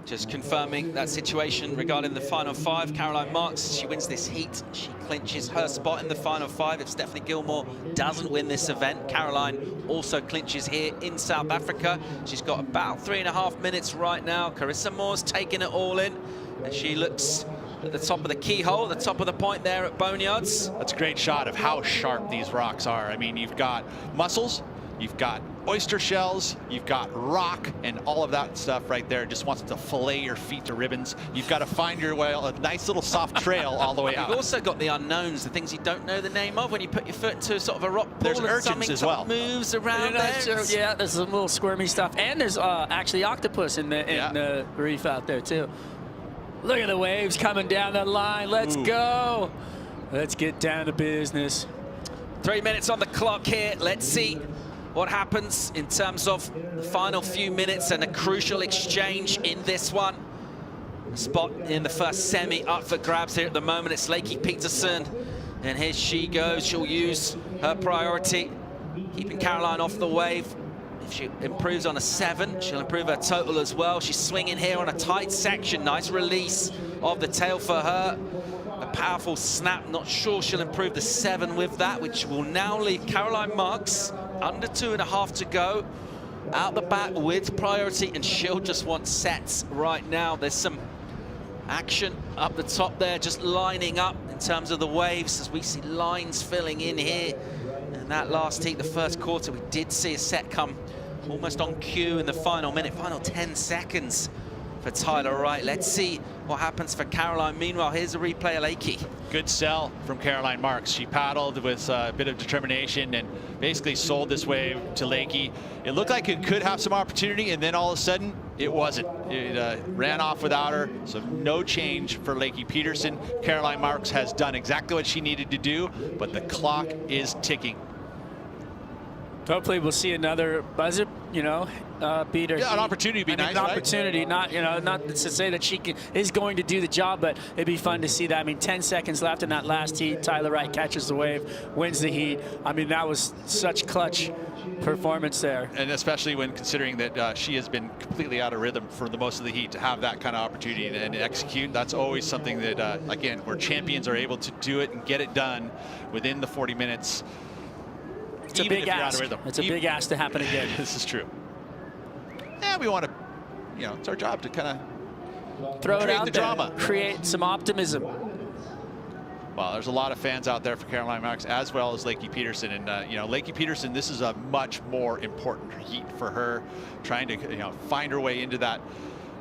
Just confirming that situation regarding the final 5. Caroline Marks, she wins this heat. She clinches her spot in the final 5. If Stephanie Gilmore doesn't win this event, Caroline also clinches here in South Africa. She's got about 3.5 minutes right now. Carissa Moore's taking it all in, and she looks at the top of the keyhole, the top of the point there at Boneyards. That's a great shot of how sharp these rocks are. I mean, you've got mussels, you've got oyster shells, you've got rock, and all of that stuff right there just wants to fillet your feet to ribbons. You've got to find your way, a nice little soft trail all the way out. You've also got the unknowns, the things you don't know the name of when you put your foot into sort of a rock pool. There's and urchins as well. Moves around there. Yeah, there's some little squirmy stuff, and there's actually octopus in the reef out there too. Look at the waves coming down the line. Let's go. Let's get down to business. 3 minutes on the clock here. Let's see what happens in terms of the final few minutes and a crucial exchange in this one. A spot in the first semi up for grabs here at the moment. It's Lakey Peterson, and here she goes. She'll use her priority, keeping Caroline off the wave. If she improves on a 7, she'll improve her total as well. She's swinging here on a tight section. Nice release of the tail for her. A powerful snap. Not sure she'll improve the 7 with that, which will now leave Caroline Marks under 2.5 to go. Out the back with priority, and she'll just want sets right now. There's some action up the top there, just lining up in terms of the waves as we see lines filling in here. And that last heat, the first quarter, we did see a set come almost on cue in the final minute, final 10 seconds for Tyler Wright. Let's see what happens for Caroline. Meanwhile, here's a replay of Lakey. Good sell from Caroline Marks. She paddled with a bit of determination and basically sold this wave to Lakey. It looked like it could have some opportunity, and then all of a sudden, it wasn't. It ran off without her, so no change for Lakey Peterson. Caroline Marks has done exactly what she needed to do, but the clock is ticking. Hopefully we'll see another buzzer, beater. Yeah, an opportunity would be nice, an opportunity, right? not to say that she is going to do the job, but it'd be fun to see that. I mean, 10 seconds left in that last heat. Tyler Wright catches the wave, wins the heat. I mean, that was such clutch performance there. And especially when considering that she has been completely out of rhythm for the most of the heat, to have that kind of opportunity and execute, that's always something that, again, where champions are able to do it and get it done within the 40 minutes. It's a even big if you're out ask. of rhythm. It's a big ask to happen again. This is true. Yeah, we want to, you know, it's our job to kind of Throw it create out the there. drama. Create some optimism. Well, there's a lot of fans out there for Caroline Marks as well as Lakey Peterson. And, you know, Lakey Peterson, this is a much more important heat for her, trying to, you know, find her way into that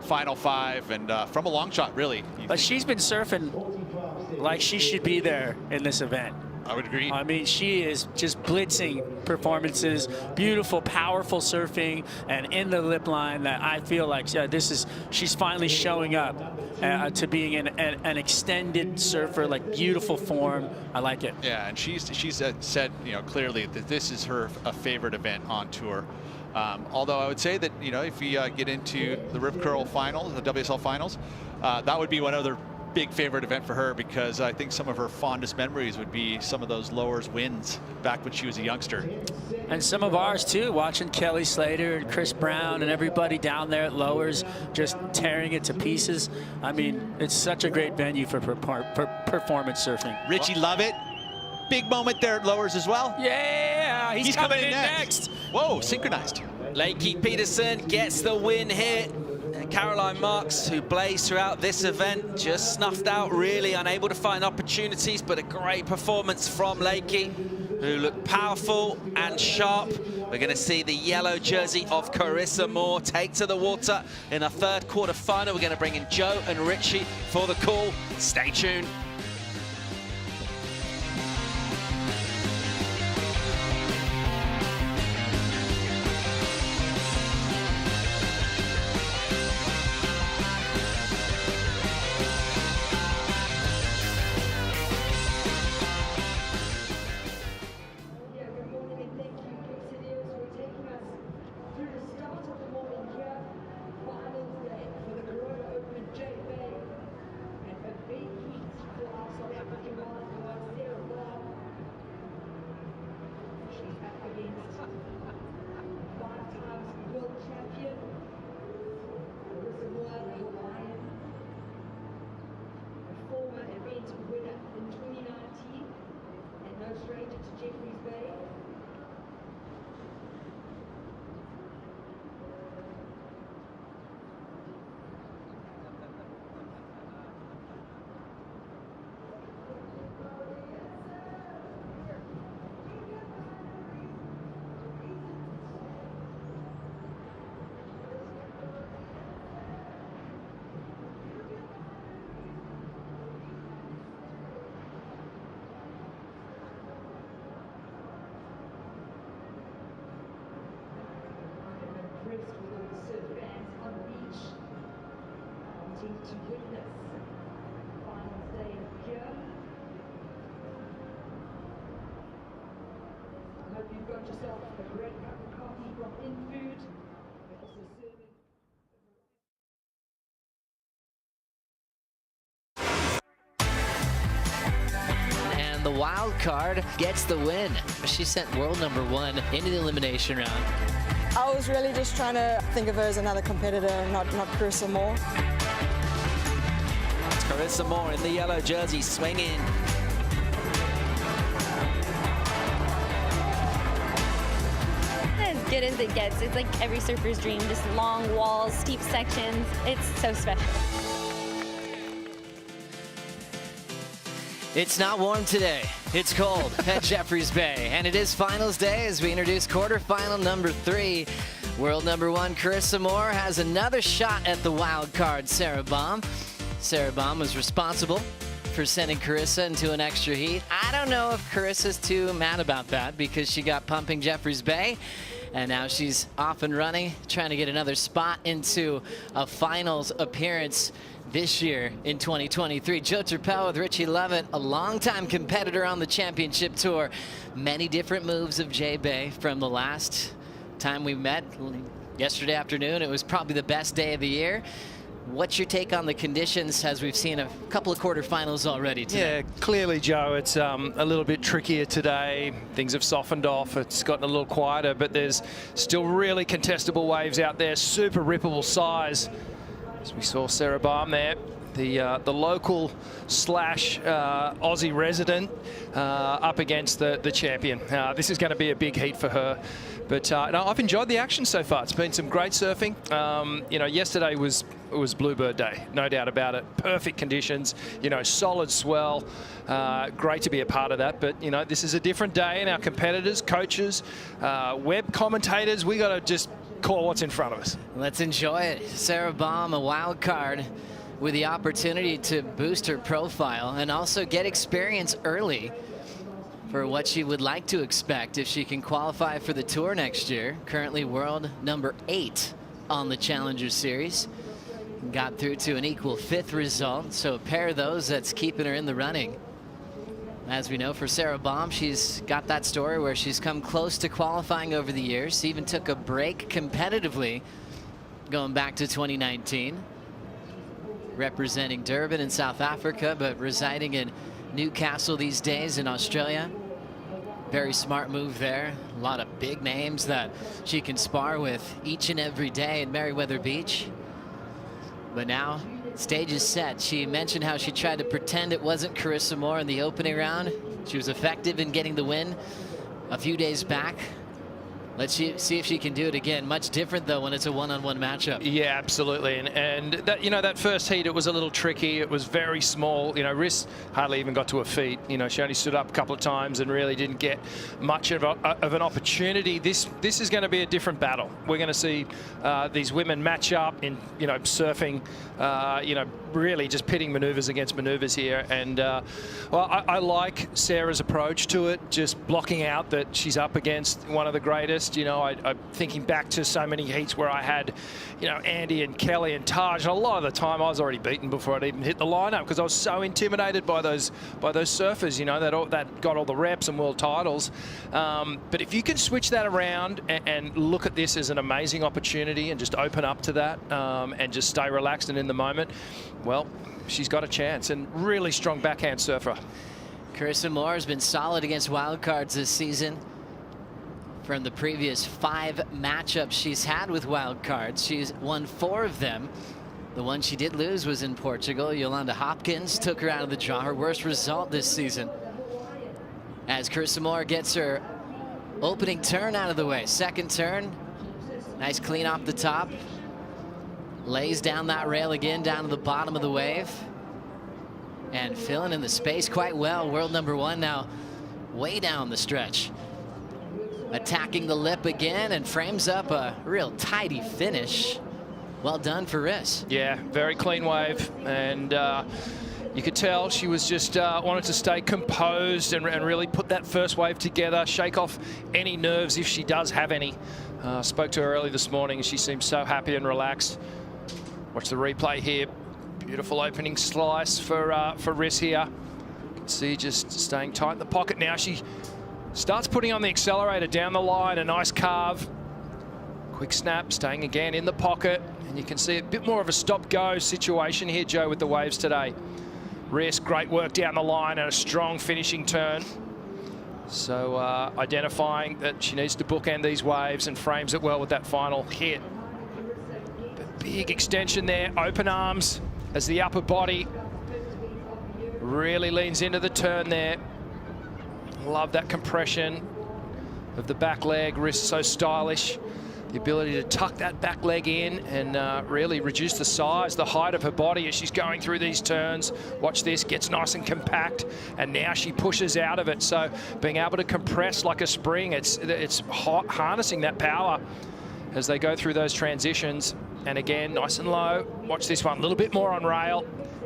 final 5 and from a long shot, really. But she's been surfing like she should be there in this event. I would agree. I mean, she is just blitzing performances, beautiful, powerful surfing, and in the lip line that I feel like she's finally showing up to being an extended surfer, like beautiful form. I like it. Yeah, and she's said, you know, clearly that this is her favorite event on tour. Although I would say that, you know, if we get into the Rip Curl finals, the WSL finals, that would be one other big favorite event for her, because I think some of her fondest memories would be some of those lowers wins back when she was a youngster. And some of ours too, watching Kelly Slater and Chris Brown and everybody down there at lowers just tearing it to pieces. I mean, it's such a great venue for performance surfing. Richie Lovett, big moment there at lowers as well. Yeah, he's coming in next. Whoa, synchronized. Lakey Peterson gets the win here. And Caroline Marks, who blazed throughout this event, just snuffed out, really unable to find opportunities, but a great performance from Lakey, who looked powerful and sharp. We're going to see the yellow jersey of Carissa Moore take to the water in a third quarter final. We're going to bring in Joe and Richie for the call. Stay tuned. To witness finals day here. I hope you've got yourself a great cup of coffee, brought in food. We're also serving. And the wild card gets the win. She sent world #1 into the elimination round. I was really just trying to think of her as another competitor, not Carissa Moore. Carissa Moore in the yellow jersey, swinging. As good as it gets. It's like every surfer's dream, just long walls, steep sections. It's so special. It's not warm today. It's cold at Jeffreys Bay, and it is finals day as we introduce quarterfinal number 3. World #1 Carissa Moore has another shot at the wild card, Sarah Baum. Sarah Baum was responsible for sending Carissa into an extra heat. I don't know if Carissa's too mad about that, because she got pumping Jeffreys Bay, and now she's off and running, trying to get another spot into a finals appearance this year in 2023. Joe Turpel with Richie Lovett, a longtime competitor on the championship tour. Many different moves of J Bay from the last time we met yesterday afternoon. It was probably the best day of the year. What's your take on the conditions, as we've seen a couple of quarterfinals already today? Yeah, clearly, Joe, it's a little bit trickier today. Things have softened off. It's gotten a little quieter, but there's still really contestable waves out there, super rippable size. As we saw Sarah Baum there, the local slash Aussie resident up against the champion. This is going to be a big heat for her. But no, I've enjoyed the action so far. It's been some great surfing. You know, yesterday was Bluebird Day, no doubt about it. Perfect conditions, you know, solid swell. Great to be a part of that. But, you know, this is a different day, and our competitors, coaches, web commentators, we got to just call what's in front of us. Let's enjoy it. Sarah Baum, a wild card, with the opportunity to boost her profile and also get experience early for what she would like to expect if she can qualify for the tour next year. Currently world number 8 on the Challenger Series. Got through to an equal 5th result, so a pair of those that's keeping her in the running. As we know, for Sarah Baum, she's got that story where she's come close to qualifying over the years. Even took a break competitively going back to 2019. Representing Durban in South Africa, but residing in Newcastle these days in Australia. Very smart move there. A lot of big names that she can spar with each and every day in Meriwether Beach. But now, stage is set. She mentioned how she tried to pretend it wasn't Carissa Moore in the opening round. She was effective in getting the win a few days back. Let's see if she can do it again. Much different, though, when it's a one-on-one matchup. Yeah, absolutely. And that, you know, that first heat, it was a little tricky. It was very small. You know, Riss hardly even got to her feet. You know, she only stood up a couple of times and really didn't get much of an opportunity. This is going to be a different battle. We're going to see these women match up in, you know, surfing, you know, really just pitting maneuvers against maneuvers here. And, well, I like Sarah's approach to it, just blocking out that she's up against one of the greatest. You know, I'm thinking back to so many heats where I had, you know, Andy and Kelly and Taj, and a lot of the time I was already beaten before I'd even hit the lineup because I was so intimidated by those surfers, you know, that got all the reps and world titles. But if you can switch that around and look at this as an amazing opportunity and just open up to that and just stay relaxed and in the moment, well, she's got a chance, and really strong backhand surfer. Carissa Moore has been solid against wildcards this season. From the previous 5 matchups she's had with wildcards, she's won 4 of them. The one she did lose was in Portugal. Yolanda Hopkins took her out of the draw, her worst result this season. As Carissa Moore gets her opening turn out of the way. Second turn, nice clean off the top. Lays down that rail again, down to the bottom of the wave. And filling in the space quite well. World number 1 now way down the stretch. Attacking the lip again and frames up a real tidy finish. Well done for Riss. Yeah, very clean wave. And you could tell she was just wanted to stay composed and really put that first wave together, shake off any nerves if she does have any. Spoke to her early this morning and she seems so happy and relaxed. Watch the replay here. Beautiful opening slice for Riss here. You can see just staying tight in the pocket now. She starts putting on the accelerator down the line, a nice carve. Quick snap, staying again in the pocket. And you can see a bit more of a stop-go situation here, Joe, with the waves today. Riss, great work down the line and a strong finishing turn. So identifying that she needs to bookend these waves and frames it well with that final hit. But big extension there, open arms as the upper body really leans into the turn there. Love that compression of the back leg. Wrist so stylish. The ability to tuck that back leg in and really reduce the size, the height of her body as she's going through these turns. Watch this, gets nice and compact, and now she pushes out of it. So being able to compress like a spring, it's harnessing that power as they go through those transitions. And again, nice and low. Watch this one, a little bit more on rail.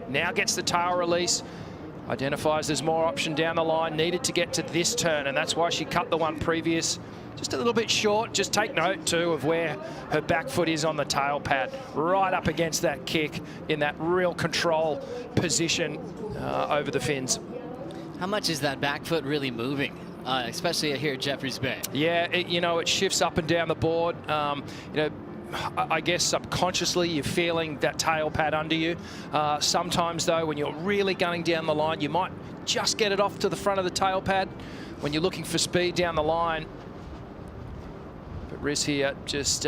Now gets the tail release. Identifies there's more option down the line, needed to get to this turn, and that's why she cut the one previous. Just a little bit short. Just take note, too, of where her back foot is on the tail pad. Right up against that kick in that real control position over the fins. How much is that back foot really moving, especially here at Jeffreys Bay? Yeah, you know, it shifts up and down the board. You know, I guess subconsciously you're feeling that tail pad under you. Sometimes, though, when you're really gunning down the line, you might just get it off to the front of the tail pad when you're looking for speed down the line. But Riss here just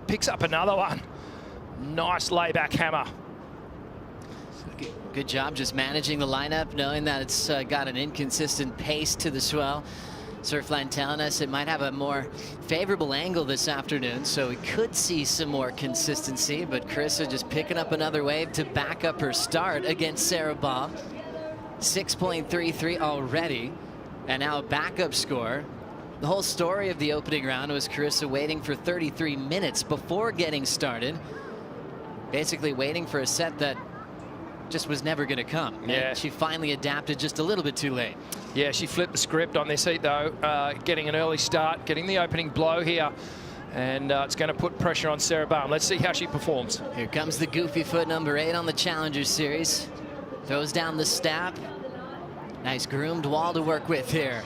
picks up another one. Nice layback hammer. Good job just managing the lineup, knowing that it's got an inconsistent pace to the swell. Surfline telling us it might have a more favorable angle this afternoon, so we could see some more consistency, but Carissa just picking up another wave to back up her start against Sarah Baum. 6.33 already, and now a backup score. The whole story of the opening round was Carissa waiting for 33 minutes before getting started, basically waiting for a set that just was never going to come. Yeah. And she finally adapted just a little bit too late. Yeah, she flipped the script on this heat, though, getting an early start, getting the opening blow here, and it's going to put pressure on Sarah Baum. Let's see how she performs. Here comes the goofy foot number 8 on the Challenger Series. Throws down the stab. Nice groomed wall to work with here.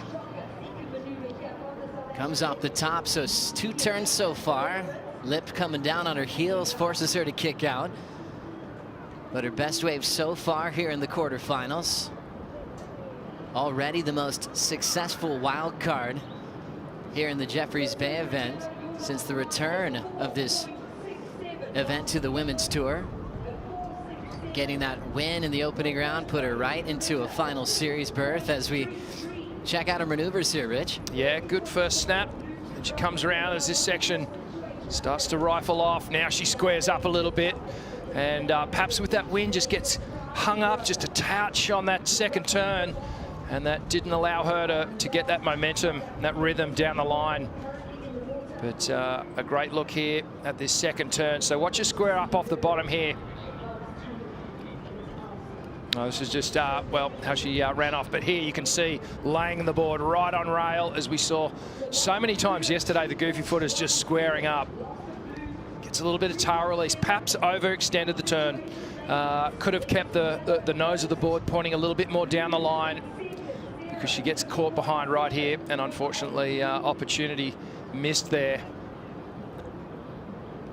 Comes off the top, so 2 turns so far. Lip coming down on her heels forces her to kick out. But her best wave so far here in the quarterfinals. Already the most successful wild card here in the Jeffreys Bay event since the return of this event to the Women's Tour. Getting that win in the opening round put her right into a final series berth as we check out her maneuvers here, Rich. Yeah, good first snap. And she comes around as this section starts to rifle off. Now she squares up a little bit. And perhaps with that wind just gets hung up just a touch on that second turn. And that didn't allow her to get that momentum, that rhythm down the line. But a great look here at this second turn. So watch her square up off the bottom here. Oh, this is just, well, how she ran off. But here you can see laying the board right on rail, as we saw so many times yesterday. The goofy foot is just squaring up. Gets a little bit of tail release, perhaps overextended the turn. Could have kept the nose of the board pointing a little bit more down the line, because she gets caught behind right here, and unfortunately opportunity missed there.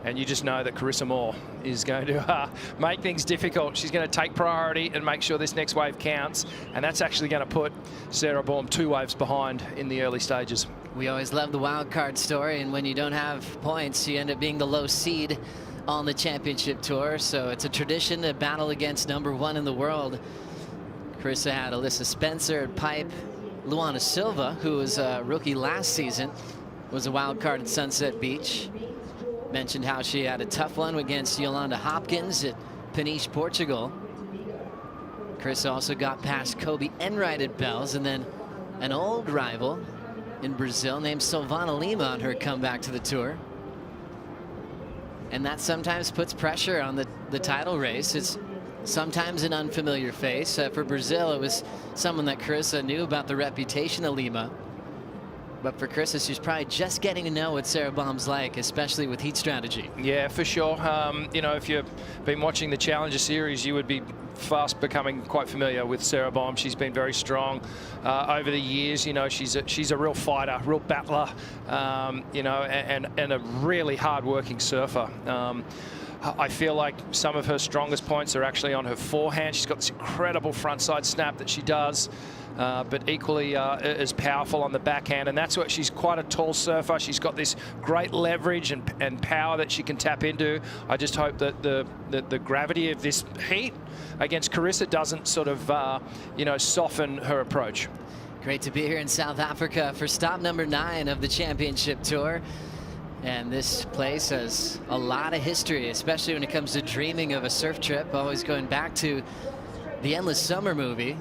And you just know that Carissa Moore is going to make things difficult. She's going to take priority and make sure this next wave counts. And that's actually going to put Sarah Baum 2 waves behind in the early stages. We always love the wild card story, and when you don't have points, you end up being the low seed on the championship tour. So it's a tradition to battle against #1 in the world. Carissa had Alyssa Spencer at pipe. Luana Silva, who was a rookie last season, was a wild card at Sunset Beach. Mentioned how she had a tough one against Yolanda Hopkins at Peniche, Portugal. Carissa also got past Kobe Enright at Bells, and then an old rival in Brazil named Silvana Lima on her comeback to the tour. And that sometimes puts pressure on the title race. It's sometimes an unfamiliar face. For Brazil, it was someone that Carissa knew about the reputation of Lima. But for Carissa, she's probably just getting to know what Sarah Baum's like, especially with heat strategy. Yeah, for sure. You know, if you've been watching the Challenger Series, you would be fast becoming quite familiar with Sarah Baum. She's been very strong over the years. You know, she's a real fighter, real battler, you know, and a really hard-working surfer. I feel like some of her strongest points are actually on her forehand. She's got this incredible frontside snap that she does. But equally as powerful on the backhand, and that's what she's quite a tall surfer. She's got this great leverage and power that she can tap into. I just hope that the gravity of this heat against Carissa doesn't sort of you know, soften her approach. Great to be here in South Africa for stop number 9 of the championship tour. And this place has a lot of history, especially when it comes to dreaming of a surf trip. Always going back to the Endless Summer movie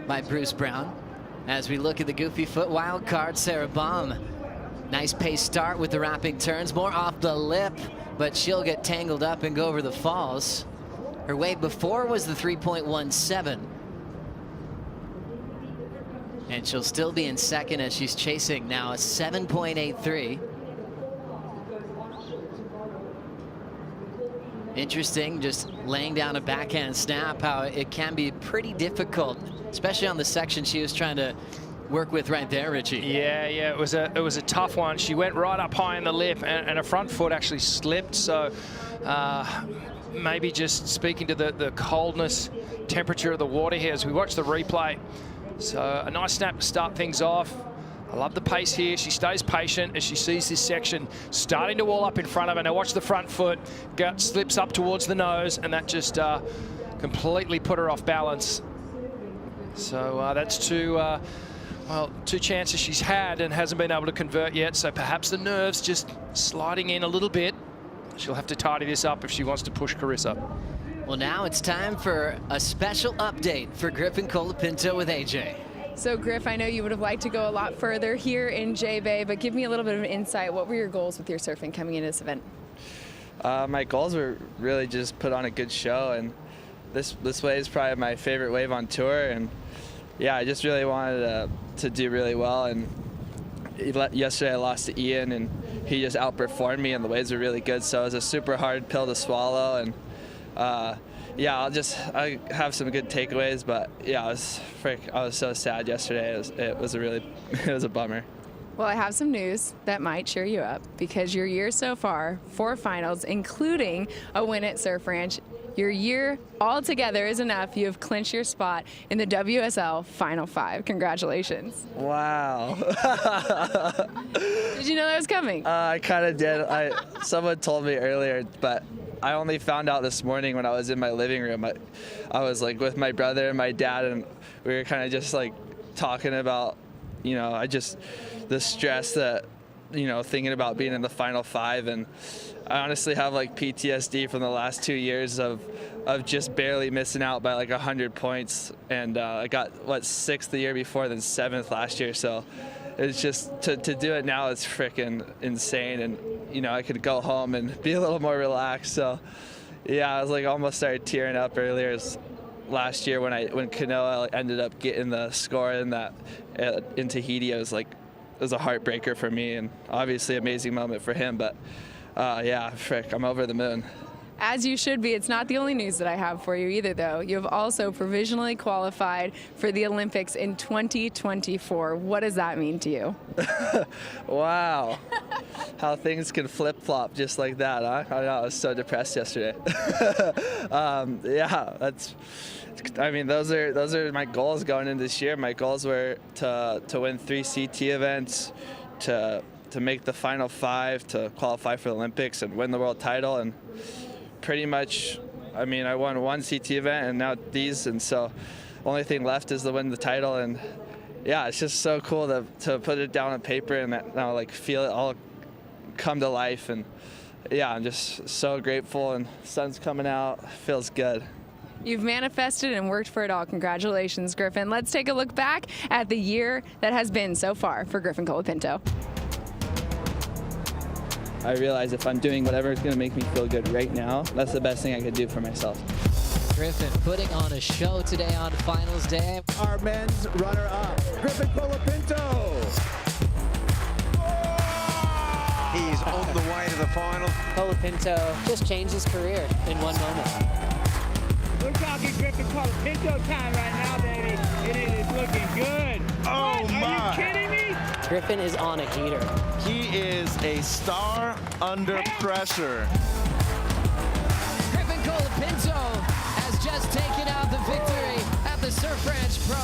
by Bruce Brown. As we look at the goofy foot wild card, Sarah Baum. Nice pace start with the wrapping turns, more off the lip, but she'll get tangled up and go over the falls. Her wave before was the 3.17. And she'll still be in second as she's chasing now a 7.83. Interesting, just laying down a backhand snap, how it can be pretty difficult, especially on the section she was trying to work with right there, Richie. Yeah, it was a tough one. She went right up high in the lip, and her front foot actually slipped. So maybe just speaking to the coldness, temperature of the water here as we watch the replay. So a nice snap to start things off. I love the pace here. She stays patient as she sees this section starting to wall up in front of her. Now watch the front foot, slips up towards the nose, and that just completely put her off balance. So that's two chances she's had and hasn't been able to convert yet. So perhaps the nerves just sliding in a little bit. She'll have to tidy this up if she wants to push Carissa. Well, now it's time for a special update for Griffin Colapinto with AJ. So, Griff, I know you would have liked to go a lot further here in J-Bay, but give me a little bit of an insight. What were your goals with your surfing coming into this event? My goals were really just put on a good show, and this wave is probably my favorite wave on tour, and yeah, I just really wanted to do really well. And yesterday I lost to Ian, and he just outperformed me, and the waves were really good, so it was a super hard pill to swallow. And yeah, I have some good takeaways, but yeah, I was so sad yesterday. It was a bummer. Well, I have some news that might cheer you up, because your year so far, 4 finals, including a win at Surf Ranch, your year altogether is enough. You have clinched your spot in the WSL Final 5. Congratulations. Wow. Did you know that was coming? I kind of did. Someone told me earlier, but I only found out this morning when I was in my living room. I was like with my brother and my dad, and we were kind of just like talking about, the stress that, thinking about being in the Final 5. And I honestly have like PTSD from the last 2 years of just barely missing out by like 100 points. And I got, 6th the year before, then 7th last year. So it's just, to do it now is freaking insane. And, I could go home and be a little more relaxed. So yeah, I was like almost started tearing up earlier last year when Kanoa ended up getting the score in that in Tahiti. It was a heartbreaker for me, and obviously amazing moment for him. But yeah, I'm over the moon. As you should be. It's not the only news that I have for you either, though. You have also provisionally qualified for the Olympics in 2024. What does that mean to you? Wow. How things can flip-flop just like that, huh? I know, I was so depressed yesterday. Yeah, those are my goals going into this year. My goals were to win 3 CT events, to make the Final 5, to qualify for the Olympics and win the world title. And pretty much, I won 1 CT event and now these, and so only thing left is to win the title. And yeah, it's just so cool to put it down on paper and now feel it all come to life. And yeah, I'm just so grateful, and sun's coming out, feels good. You've manifested and worked for it all. Congratulations, Griffin. Let's take a look back at the year that has been so far for Griffin Colapinto. I realize if I'm doing whatever is going to make me feel good right now, that's the best thing I could do for myself. Griffin putting on a show today on finals day. Our men's runner-up, Griffin Colapinto. He's on the way to the final. Colapinto just changed his career in one moment. We're talking Griffin Colapinto time right now, baby. It is looking good. Oh, what? my. Are you kidding me? Griffin is on a heater. He is a star under pressure. Griffin Colapinto has just taken out the victory at the Surf Ranch Pro.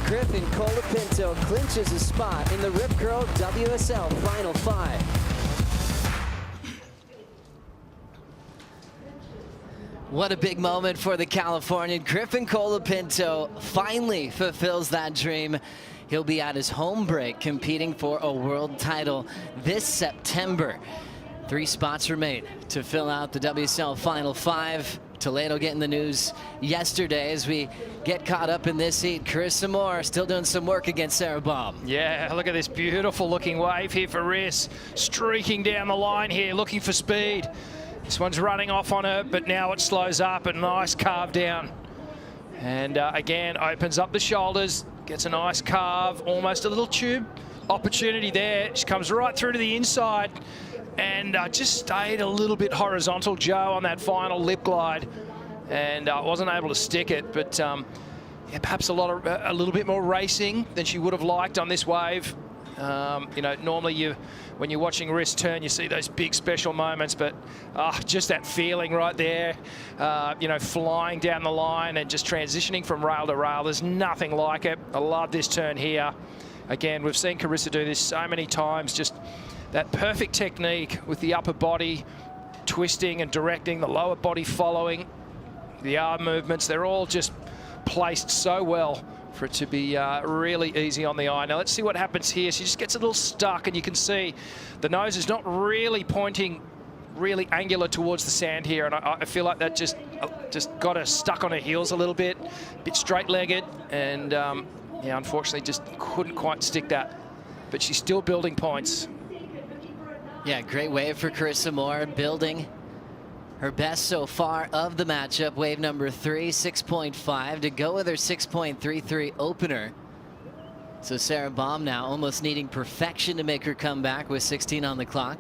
Griffin Colapinto clinches a spot in the Rip Curl WSL Final 5. What a big moment for the Californian. Griffin Colapinto finally fulfills that dream. He'll be at his home break competing for a world title this September. 3 spots remain to fill out the WSL Final 5. Toledo getting the news yesterday as we get caught up in this heat. Carissa Moore still doing some work against Sarah Baum. Yeah, look at this beautiful looking wave here for Riss. Streaking down the line here, looking for speed. This one's running off on her, but now it slows up. A nice carve down. And again, opens up the shoulders, gets a nice carve, almost a little tube opportunity there. She comes right through to the inside and just stayed a little bit horizontal, Joe, on that final lip glide. And wasn't able to stick it, but yeah, perhaps a little bit more racing than she would have liked on this wave. Normally when you're watching Riss turn, you see those big special moments, but just that feeling right there, flying down the line and just transitioning from rail to rail. There's nothing like it. I love this turn here. Again, we've seen Carissa do this so many times, just that perfect technique with the upper body twisting and directing, the lower body following. the arm movements, they're all just placed so well for it to be really easy on the eye. Now let's see what happens here. She just gets a little stuck, and you can see the nose is not really pointing really angular towards the sand here, and I feel like that just got her stuck on her heels a little bit straight-legged, and yeah, unfortunately just couldn't quite stick that. But she's still building points. Yeah, great wave for Carissa Moore, building her best so far of the matchup. Wave number 3, 6.5 to go with her 6.33 opener. So Sarah Baum now almost needing perfection to make her comeback with 16 on the clock.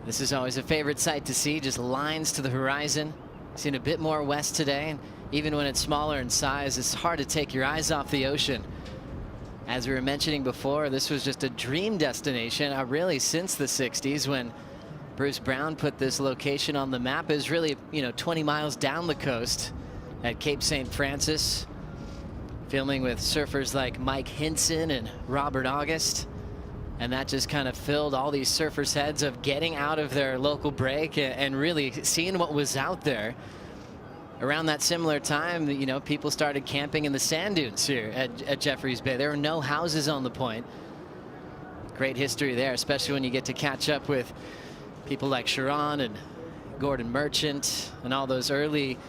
This is always a favorite sight to see, just lines to the horizon. Seen a bit more west today, and even when it's smaller in size, it's hard to take your eyes off the ocean. As we were mentioning before, this was just a dream destination, really since the 60s when Bruce Brown put this location on the map. Is really, 20 miles down the coast at Cape St. Francis, filming with surfers like Mike Hinson and Robert August. And that just kind of filled all these surfers' heads of getting out of their local break and really seeing what was out there. Around that similar time, people started camping in the sand dunes here at Jeffreys Bay. There were no houses on the point. Great history there, especially when you get to catch up with people like Sharon and Gordon Merchant and all those early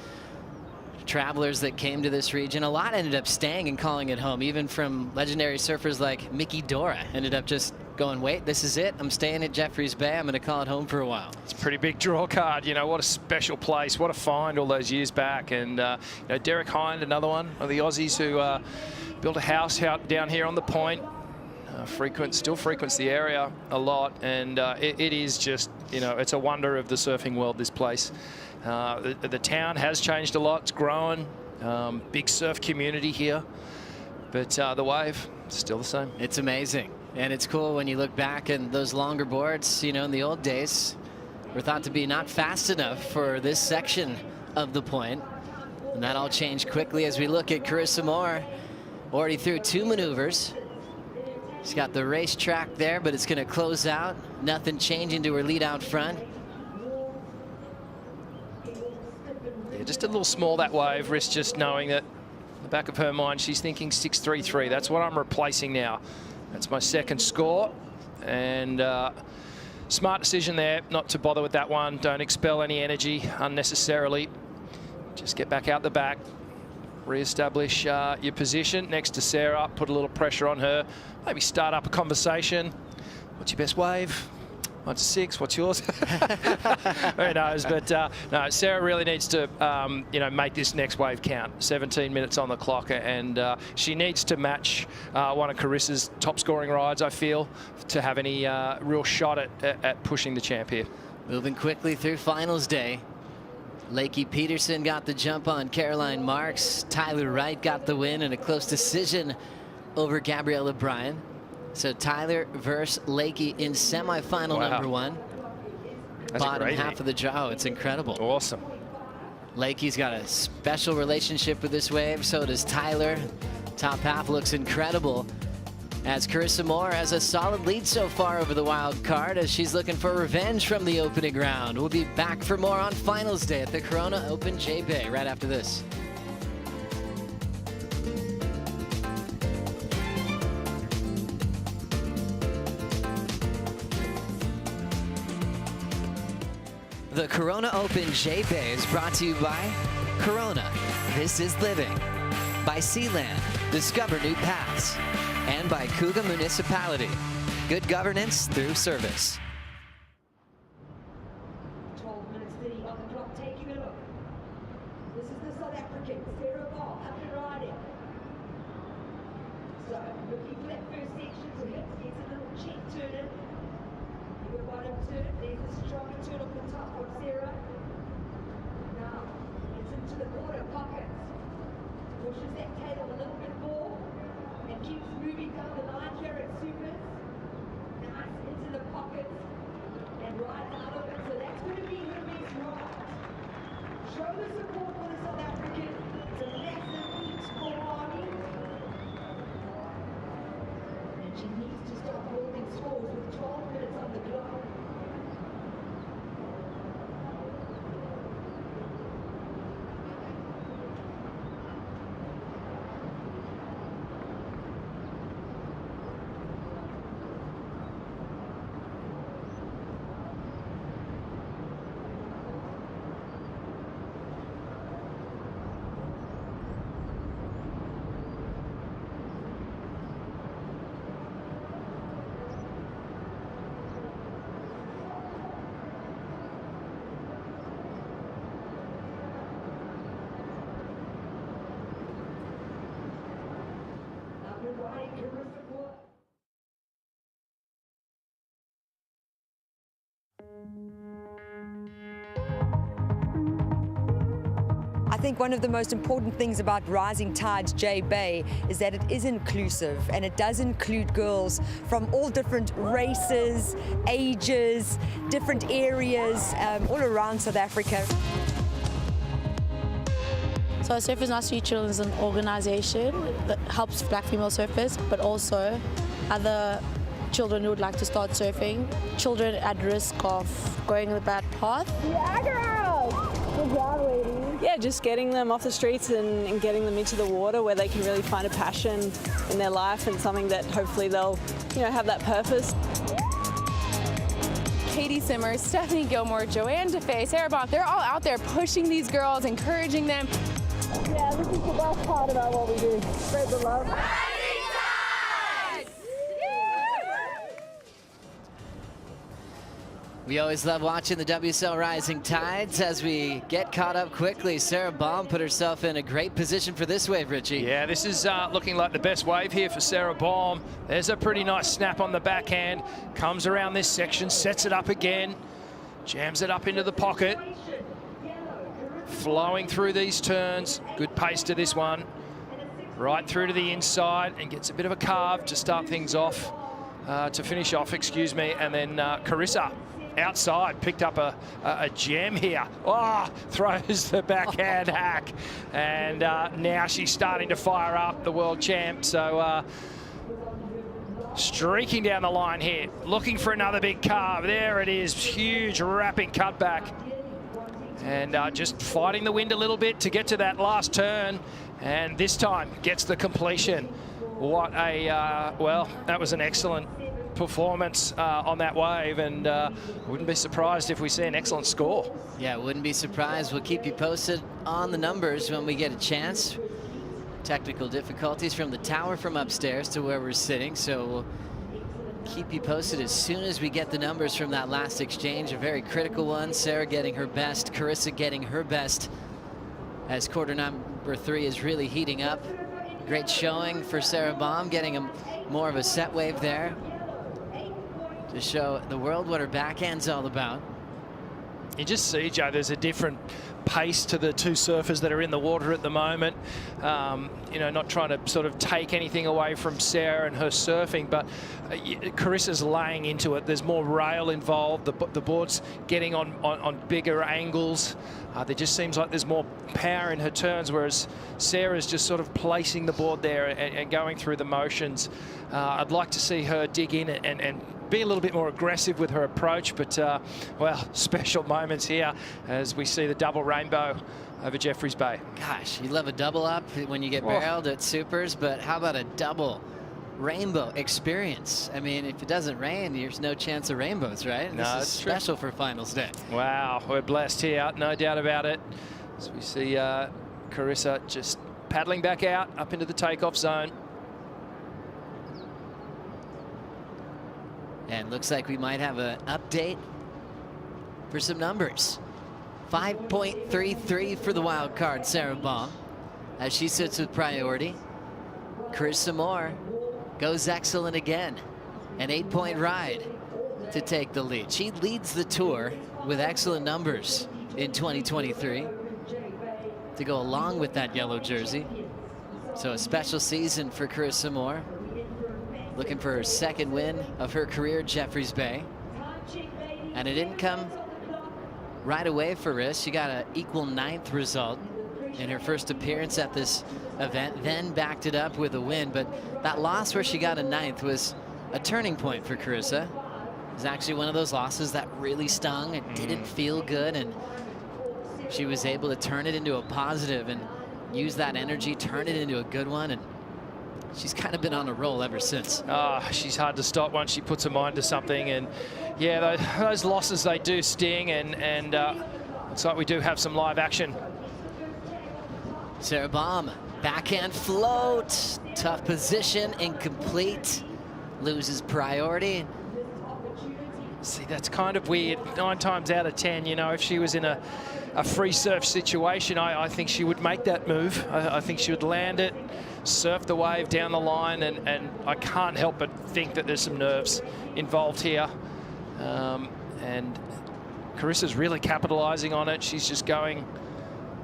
travelers that came to this region. A lot ended up staying and calling it home, even from legendary surfers like Mickey Dora ended up just going, wait, this is it. I'm staying at Jeffreys Bay. I'm going to call it home for a while. It's a pretty big draw card. What a special place. What a find all those years back. And Derek Hind, another one of the Aussies who built a house out down here on the point. Still frequents the area a lot. And it is just, it's a wonder of the surfing world, this place. The town has changed a lot. It's grown. Big surf community here. But the wave, still the same. It's amazing. And it's cool when you look back, and those longer boards, in the old days, were thought to be not fast enough for this section of the point. And that all changed quickly as we look at Carissa Moore. Already through 2 maneuvers. She's got the racetrack there, but it's going to close out. Nothing changing to her lead out front. Yeah, just a little small, that wave. Wrist just knowing that in the back of her mind, she's thinking 6.33. That's what I'm replacing now. That's my second score, and smart decision there not to bother with that one. Don't expel any energy unnecessarily. Just get back out the back, re-establish your position next to Sarah, put a little pressure on her, maybe start up a conversation. What's your best wave? 1-6, what's yours? Who knows, but no, Sarah really needs to, make this next wave count. 17 minutes on the clock, and she needs to match one of Carissa's top scoring rides, I feel, to have any real shot at pushing the champ here. Moving quickly through finals day. Lakey Peterson got the jump on Caroline Marks. Tyler Wright got the win in a close decision over Gabriella Bryan. So Tyler versus Lakey in semifinal number 1. That's bottom half of the draw. Oh, it's incredible. Awesome. Lakey's got a special relationship with this wave. So does Tyler. Top half looks incredible as Carissa Moore has a solid lead so far over the wild card as she's looking for revenge from the opening round. We'll be back for more on finals day at the Corona Open J-Bay right after this. The Corona Open J-Bay is brought to you by Corona, This is Living, by Sealand, Discover New Paths, and by Cougar Municipality. Good governance through service. 12 minutes 30 on the clock, taking a look. This is the South African, Sarah Ball, up and riding. So, looking for that first section, so hips gets a little cheek turning. Give a bottom turn, there's a stronger turn off the top of Sarah. Now, gets into the corner pockets. Pushes that tail a little bit more, and keeps moving down the line here at Supers. Nice into the pockets, and rides out of it. So that's going to be her best ride. Show the support for the South African. It's a massive heat for Army. And she needs to start holding scores with 12 minutes on the clock. think one of the most important things about Rising Tides J Bay is that it is inclusive, and it does include girls from all different races, ages, different areas, all around South Africa. So Surfers Not Street Children is an organisation that helps black female surfers, but also other children who would like to start surfing, children at risk of going the bad path. Yeah, girl! Good job, lady. Yeah, just getting them off the streets and getting them into the water where they can really find a passion in their life and something that hopefully they'll, have that purpose. Katie Simmers, Stephanie Gilmore, Joanne DeFay, Sarah Bond, they're all out there pushing these girls, encouraging them. Yeah, this is the best part about what we do. Spread the love. We always love watching the WSL Rising Tides as we get caught up quickly. Sarah Baum put herself in a great position for this wave, Richie. Yeah, this is looking like the best wave here for Sarah Baum. There's a pretty nice snap on the backhand. Comes around this section, sets it up again. Jams it up into the pocket. Flowing through these turns. Good pace to this one. Right through to the inside and gets a bit of a carve to start things off. To finish off, excuse me. And then Carissa outside picked up a gem here. Oh, throws the backhand hack. And now she's starting to fire up, the world champ. So streaking down the line here, looking for another big carve. There it is, huge wrapping cutback. And just fighting the wind a little bit to get to that last turn. And this time gets the completion. What a, well, that was an excellent performance on that wave, and wouldn't be surprised if we see an excellent score. Yeah, wouldn't be surprised. We'll keep you posted on the numbers when we get a chance. Technical difficulties from the tower from upstairs to where we're sitting, so we'll keep you posted as soon as we get the numbers from that last exchange. A very critical one. Sarah getting her best, Carissa getting her best as quarter number 3 is really heating up. Great showing for Sarah Baum, getting more of a set wave there to show the world what her backhand's all about. You just see, Joe, there's a different pace to the two surfers that are in the water at the moment. Not trying to sort of take anything away from Sarah and her surfing, but Carissa's laying into it. There's more rail involved. The board's getting on bigger angles. There just seems like there's more power in her turns, whereas Sarah's just sort of placing the board there and going through the motions. I'd like to see her dig in and be a little bit more aggressive with her approach, but well, special moments here as we see the double rainbow over Jeffreys Bay. Gosh, you love a double up when you get barreled at supers, but how about a double rainbow experience? I mean, if it doesn't rain, there's no chance of rainbows, right? No, this is special for finals day. Wow, we're blessed here, no doubt about it. So we see Carissa just paddling back out up into the takeoff zone. And looks like we might have an update for some numbers. 5.33 for the wild card, Sarah Baum, as she sits with priority. Carissa Moore goes excellent again. An 8-point ride to take the lead. She leads the tour with excellent numbers in 2023 to go along with that yellow jersey. So a special season for Carissa Moore. Looking for her second win of her career at Jeffreys Bay. And it didn't come right away for Riss. She got an equal 9th result in her first appearance at this event, then backed it up with a win. But that loss where she got a 9th was a turning point for Carissa. It was actually one of those losses that really stung. It didn't feel good, and she was able to turn it into a positive and use that energy, turn it into a good one, and she's kind of been on a roll ever since. She's hard to stop once she puts her mind to something. And yeah, those losses, they do sting. And looks like we do have some live action. Sarah Baum, backhand float. Tough position, incomplete. Loses priority. See, that's kind of weird. 9 times out of 10, if she was in a free surf situation, I think she would make that move. I think she would land it, surf the wave down the line, and I can't help but think that there's some nerves involved here. And Carissa's really capitalizing on it. She's just going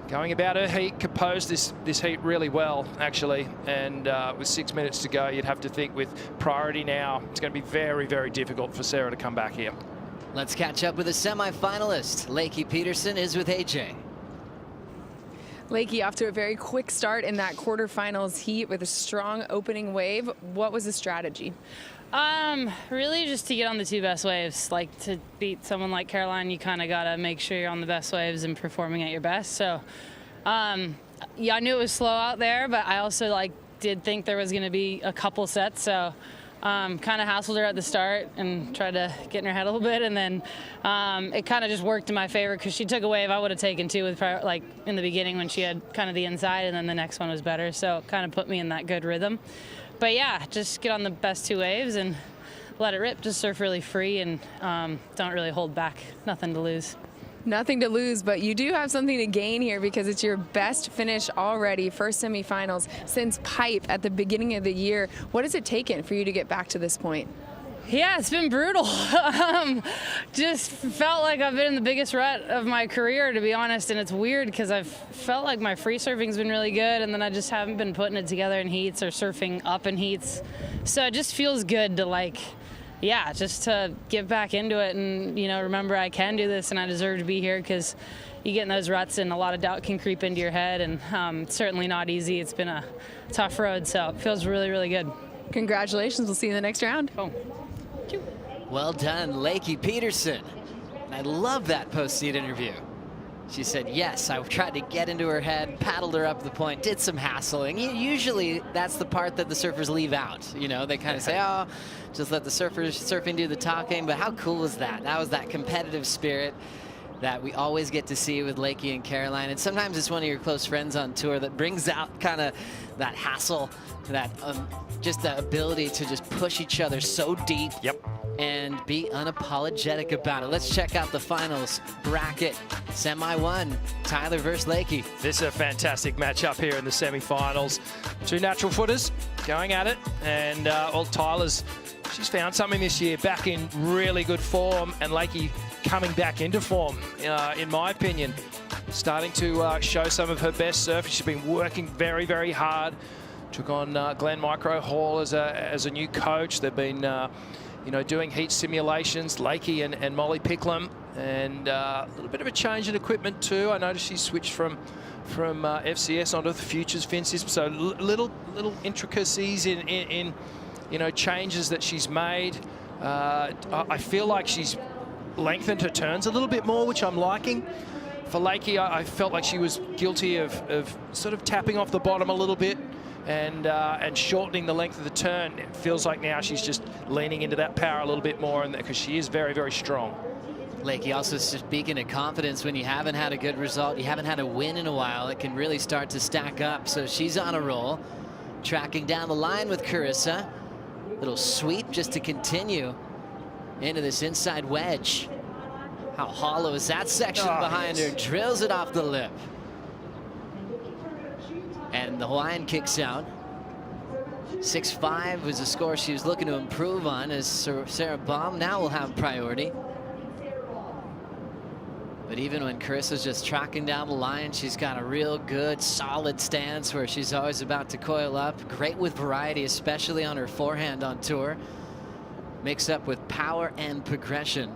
going about her heat, composed this heat really well, actually. And with 6 minutes to go, you'd have to think with priority now, it's going to be very, very difficult for Sarah to come back here. Let's catch up with a semi-finalist. Lakey Peterson is with AJ. Lakey off to a very quick start in that quarterfinals heat with a strong opening wave. What was the strategy? Really just to get on the 2 best waves. Like, to beat someone like Caroline, you kind of got to make sure you're on the best waves and performing at your best. So, yeah, I knew it was slow out there, but I also did think there was going to be a couple sets. So, kind of hassled her at the start and tried to get in her head a little bit, and then it kind of just worked in my favor because she took a wave I would have taken too with in the beginning when she had kind of the inside, and then the next one was better. So it kind of put me in that good rhythm. But yeah, just get on the best 2 waves and let it rip. Just surf really free and don't really hold back. Nothing to lose. Nothing to lose, but you do have something to gain here because it's your best finish already, first semifinals since Pipe at the beginning of the year. What has it taken for you to get back to this point? Yeah, it's been brutal. Just felt like I've been in the biggest rut of my career, to be honest, and it's weird because I've felt like my free surfing's been really good, and then I just haven't been putting it together in heats or surfing up in heats. So it just feels good to just to get back into it and, remember I can do this and I deserve to be here, because you get in those ruts and a lot of doubt can creep into your head, and it's certainly not easy. It's been a tough road, so it feels really, really good. Congratulations. We'll see you in the next round. Oh. Well done, Lakey Peterson. And I love that post-seat interview. She said, yes, I tried to get into her head, paddled her up the point, did some hassling. Usually that's the part that the surfers leave out. They kind of say, oh, just let the surfing do the talking. But how cool was that? That was that competitive spirit that we always get to see with Lakey and Caroline. And sometimes it's one of your close friends on tour that brings out kind of that hassle, that just the ability to just push each other so deep. Yep. And be unapologetic about it. Let's check out the finals bracket. Semi 1, Tyler versus Lakey. This is a fantastic matchup here in the semi-finals. 2 natural footers going at it, and she's found something this year, back in really good form, and Lakey coming back into form, in my opinion, starting to show some of her best surf. She's been working very, very hard. Took on Glenn Micro Hall as a new coach. They've been doing heat simulations, Lakey and Molly Picklum, and a little bit of a change in equipment too. I noticed she switched from FCS onto the Futures fin system, so little intricacies in changes that she's made. I feel like she's lengthened her turns a little bit more, which I'm liking. For Lakey, I felt like she was guilty of sort of tapping off the bottom a little bit and shortening the length of the turn. It feels like now she's just leaning into that power a little bit more, because she is very, very strong. Lakey also speaking of confidence, when you haven't had a good result, you haven't had a win in a while, it can really start to stack up. So she's on a roll, tracking down the line with Carissa. Little sweep just to continue into this inside wedge. How hollow is that section behind her? Drills it off the lip. And the line kicks out. 6-5 was the score she was looking to improve on, as Sarah Baum now will have priority. But even when Carissa's just tracking down the line, she's got a real good, solid stance where she's always about to coil up. Great with variety, especially on her forehand on tour. Mixed up with power and progression.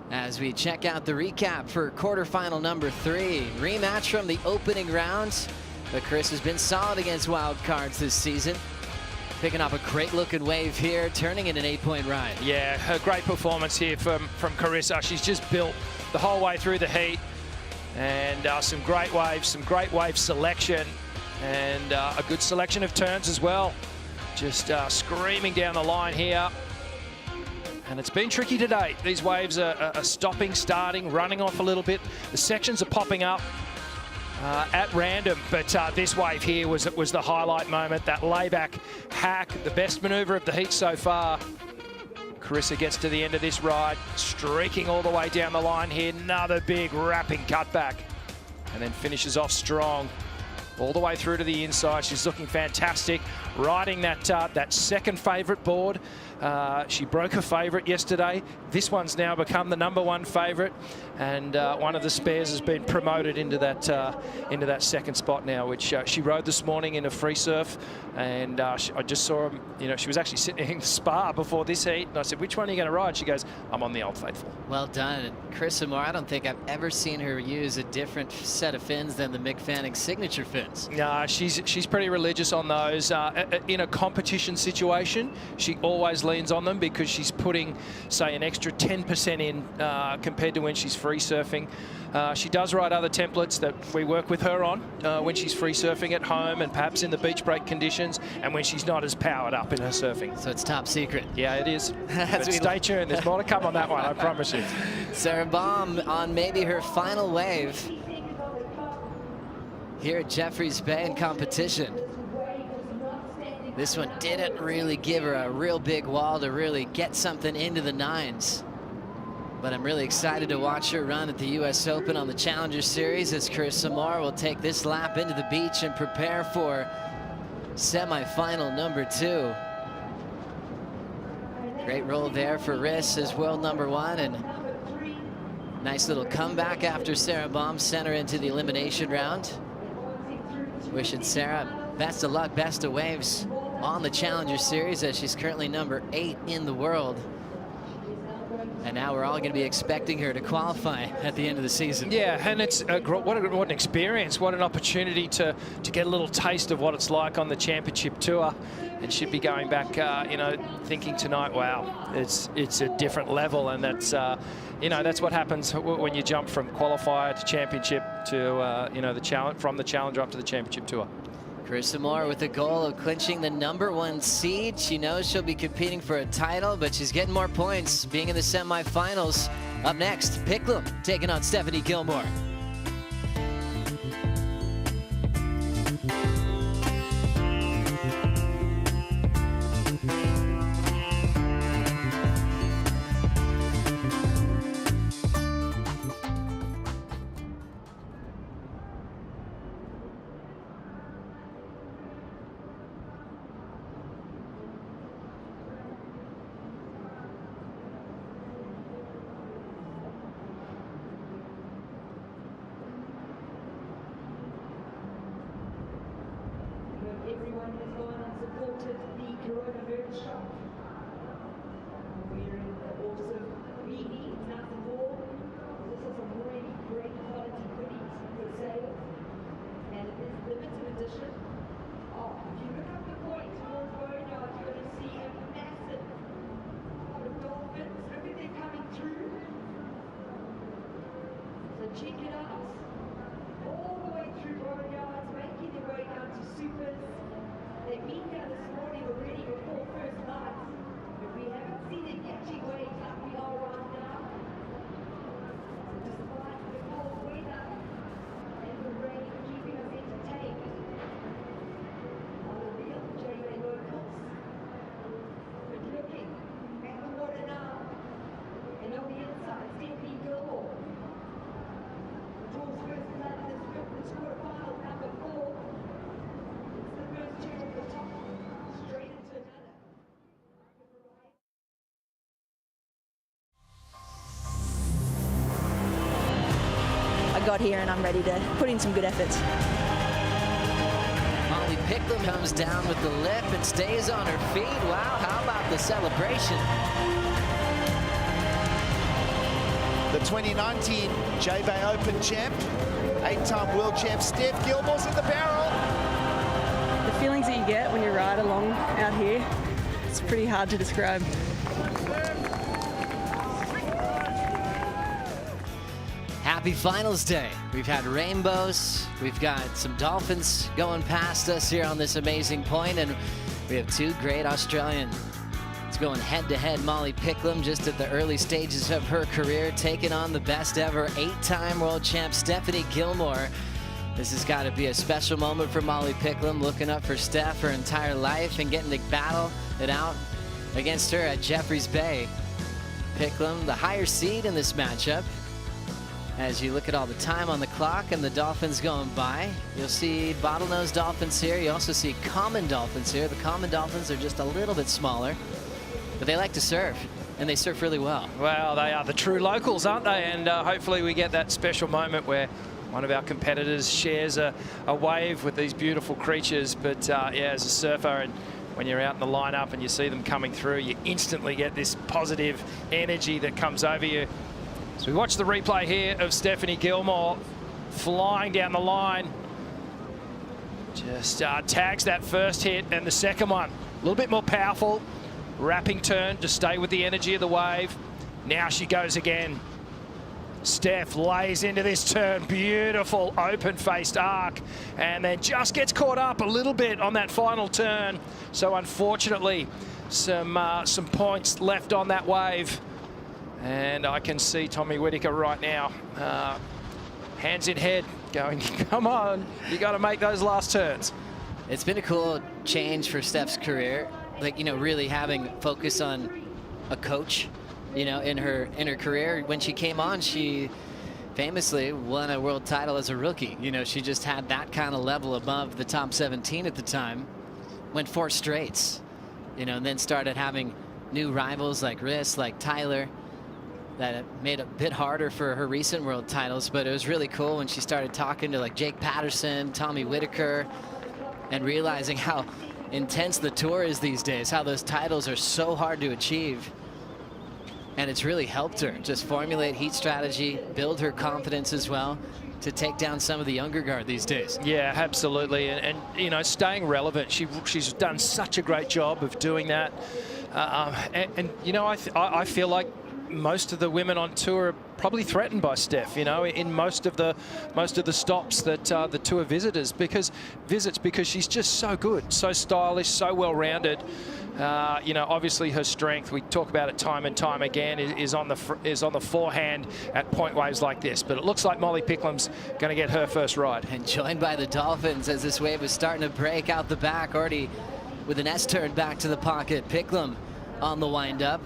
As we check out the recap for quarterfinal number 3. Rematch from the opening rounds. But Carissa's been solid against wild cards this season. Picking up a great looking wave here, turning it an 8-point ride. Yeah, her great performance here from Carissa. She's just built the whole way through the heat, and some great wave selection, and a good selection of turns as well. Just screaming down the line here. And it's been tricky today. These waves are stopping, starting, running off a little bit. The sections are popping up at random, but this wave here was the highlight moment. That layback hack, the best maneuver of the heat so far. Carissa gets to the end of this ride, streaking all the way down the line here. Another big wrapping cutback, and then finishes off strong all the way through to the inside. She's looking fantastic. riding that second favourite board. She broke her favourite yesterday. This one's now become the #1 favourite, and one of the spares has been promoted into that second spot now, which she rode this morning in a free surf. And I just saw him, you know, she was actually sitting in Spa before this heat, and I said, which one are you going to ride? She goes, I'm on the Old Faithful. Well done. And Chris Moore, I don't think I've ever seen her use a different set of fins than the Mick Fanning signature fins. No, she's pretty religious on those. In a competition situation, she always leans on them because she's putting, say, an extra 10% in compared to when she's free surfing. She does ride other templates that we work with her on when she's free surfing at home and perhaps in the beach break conditions, and when she's not as powered up in her surfing. So it's top secret. Yeah, it is. But stay tuned. There's more to come on that one, I promise you. Sarah Baum on maybe her final wave here at Jeffreys Bay in competition. This one didn't really give her a real big wall to really get something into the 9s. But I'm really excited to watch her run at the US Open on the Challenger Series as Carissa Moore will take this lap into the beach and prepare for semi-final #2. Great roll there for Riss as world #1, and nice little comeback after Sarah Baum sent her into the elimination round. Wishing Sarah best of luck, best of waves on the Challenger Series as she's currently #8 in the world. And now we're all going to be expecting her to qualify at the end of the season. Yeah, and it's what an experience, what an opportunity to get a little taste of what it's like on the championship tour. And she'd be going back, you know, thinking tonight, wow, it's a different level, and that's you know, that's what happens when you jump from qualifier to championship to you know, from the challenger up to the championship tour. Carissa Moore with the goal of clinching the #1 seed. She knows she'll be competing for a title, but she's getting more points being in the semifinals. Up next, Picklum taking on Stephanie Gilmore. Everyone has gone and supported the coronavirus shot. Wearing the awesome beanie, nothing more. This is a really great quality goodies for sale. And it is limited edition. Oh, if you look up the point towards Boneyard, you're going to see a massive lot of dolphins. Look at them coming through. So check it out. All the way through Boneyard, making their way down to Supers. They've been there this morning already before first light, but we haven't seen them catching waves like we are right now. So despite the cold weather and the rain keeping us entertained, are the real JA locals. But looking at the water now, and on the inside, Stephanie Gilmore. The tour's first blood in this quarterfinal, #4. It's the first chair at the top, straight into another. I got here and I'm ready to put in some good efforts. Molly Picklum comes down with the lip and stays on her feet. Wow, how about the celebration? The 2019 J-Bay Open champ, 8-time world champ Steph Gilmore's in the barrel. The feelings that you get when you ride along out here, it's pretty hard to describe. Happy finals day. We've had rainbows. We've got some dolphins going past us here on this amazing point, and we have two great Australian. It's going head-to-head. Molly Picklum just at the early stages of her career, taking on the best ever 8-time world champ Stephanie Gilmore. This has got to be a special moment for Molly Picklum, looking up for Steph her entire life and getting to battle it out against her at Jeffreys Bay. Picklum, the higher seed in this matchup. As you look at all the time on the clock and the dolphins going by, you'll see bottlenose dolphins here. You also see common dolphins here. The common dolphins are just a little bit smaller, but they like to surf, and they surf really well. Well, they are the true locals, aren't they? And hopefully we get that special moment where one of our competitors shares a wave with these beautiful creatures. But yeah, as a surfer, and when you're out in the lineup and you see them coming through, you instantly get this positive energy that comes over you. So we watch the replay here of Stephanie Gilmore flying down the line. Just tags that first hit, and the second one a little bit more powerful. Wrapping turn to stay with the energy of the wave. Now she goes again. Steph lays into this turn. Beautiful open-faced arc, and then just gets caught up a little bit on that final turn. So unfortunately, some points left on that wave. And I can see Tommy Whitaker right now, hands in head, going, come on, you got to make those last turns. It's been a cool change for Steph's career, like, you know, really having focus on a coach, you know, in her career. When she came on, she famously won a world title as a rookie. You know, she just had that kind of level above the top 17 at the time, went 4 straights, you know, and then started having new rivals like Riss, like Tyler. That made it a bit harder for her recent world titles, but it was really cool when she started talking to like Jake Patterson, Tommy Whitaker, and realizing how intense the tour is these days, how those titles are so hard to achieve. And it's really helped her just formulate heat strategy, build her confidence as well, to take down some of the younger guard these days. Yeah, absolutely. And you know, staying relevant. She's done such a great job of doing that. And you know, I feel like most of the women on tour are probably threatened by Steph, you know, in most of the stops that the tour visits because she's just so good, so stylish, so well-rounded. You know, obviously her strength, we talk about it time and time again, is on the forehand at point waves like this. But it looks like Molly Picklam's going to get her first ride. And joined by the dolphins as this wave is starting to break out the back, already with an S-turn back to the pocket. Picklam on the wind-up.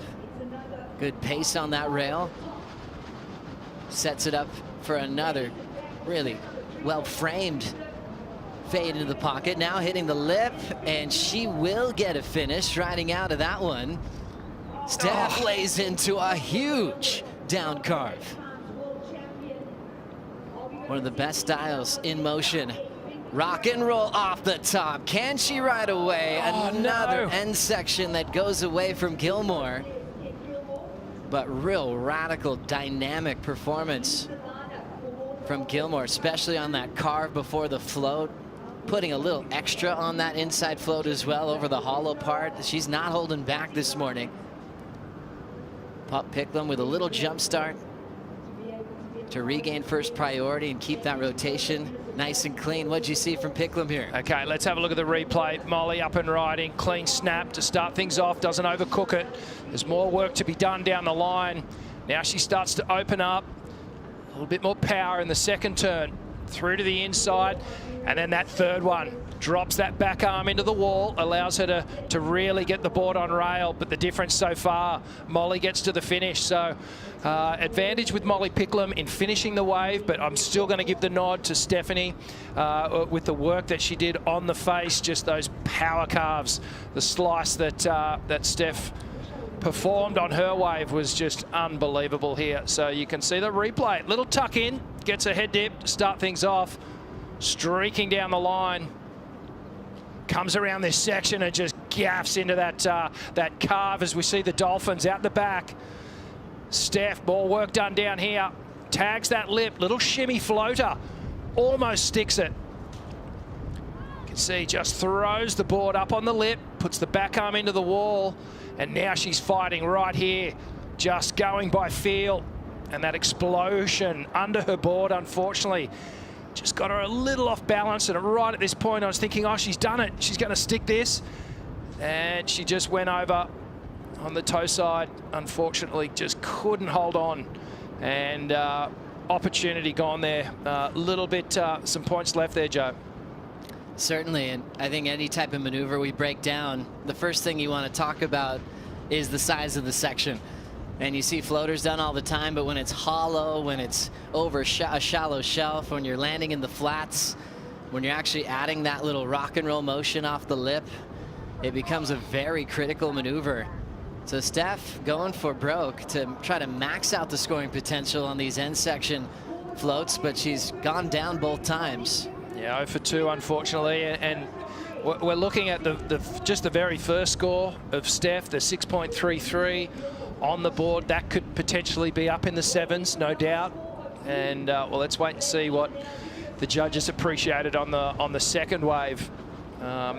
Good pace on that rail. Sets it up for another really well-framed fade into the pocket. Now hitting the lip, and she will get a finish riding out of that one. Steph lays into a huge down carve. One of the best styles in motion. Rock and roll off the top. Can she ride away? Another end section that goes away from Gilmore. But real radical, dynamic performance from Gilmore, especially on that carve before the float. Putting a little extra on that inside float as well over the hollow part. She's not holding back this morning. Pup Picklam with a little jump start to regain first priority and keep that rotation nice and clean. What'd you see from Picklam here? Okay, let's have a look at the replay. Molly up and riding, clean snap to start things off, doesn't overcook it. There's more work to be done down the line. Now she starts to open up. A little bit more power in the second turn. Through to the inside, and then that third one drops that back arm into the wall, allows her to really get the board on rail. But the difference so far, Molly gets to the finish. So advantage with Molly Picklam in finishing the wave, but I'm still going to give the nod to Stephanie with the work that she did on the face, just those power carves. The slice that Steph performed on her wave was just unbelievable here. So you can see the replay, little tuck in, gets a head dip to start things off, streaking down the line, comes around this section and just gaffs into that carve as we see the dolphins out the back. Steph, more work done down here, tags that lip, little shimmy floater, almost sticks it. You can see just throws the board up on the lip, puts the back arm into the wall, and now she's fighting right here, just going by feel. And that explosion under her board, unfortunately, just got her a little off balance. And right at this point, I was thinking, oh, she's done it. She's going to stick this. And she just went over on the toe side. Unfortunately, just couldn't hold on. And opportunity gone there. A little bit, some points left there, Joe. Certainly, and I think any type of maneuver we break down, the first thing you want to talk about is the size of the section. And you see floaters done all the time, but when it's hollow, when it's over a shallow shelf, when you're landing in the flats, when you're actually adding that little rock and roll motion off the lip, it becomes a very critical maneuver. So Steph going for broke to try to max out the scoring potential on these end section floats, but she's gone down both times. Yeah, 0 for 2, unfortunately, and we're looking at just the very first score of Steph, the 6.33 on the board. That could potentially be up in the 7s, no doubt. And well, let's wait and see what the judges appreciated on the second wave.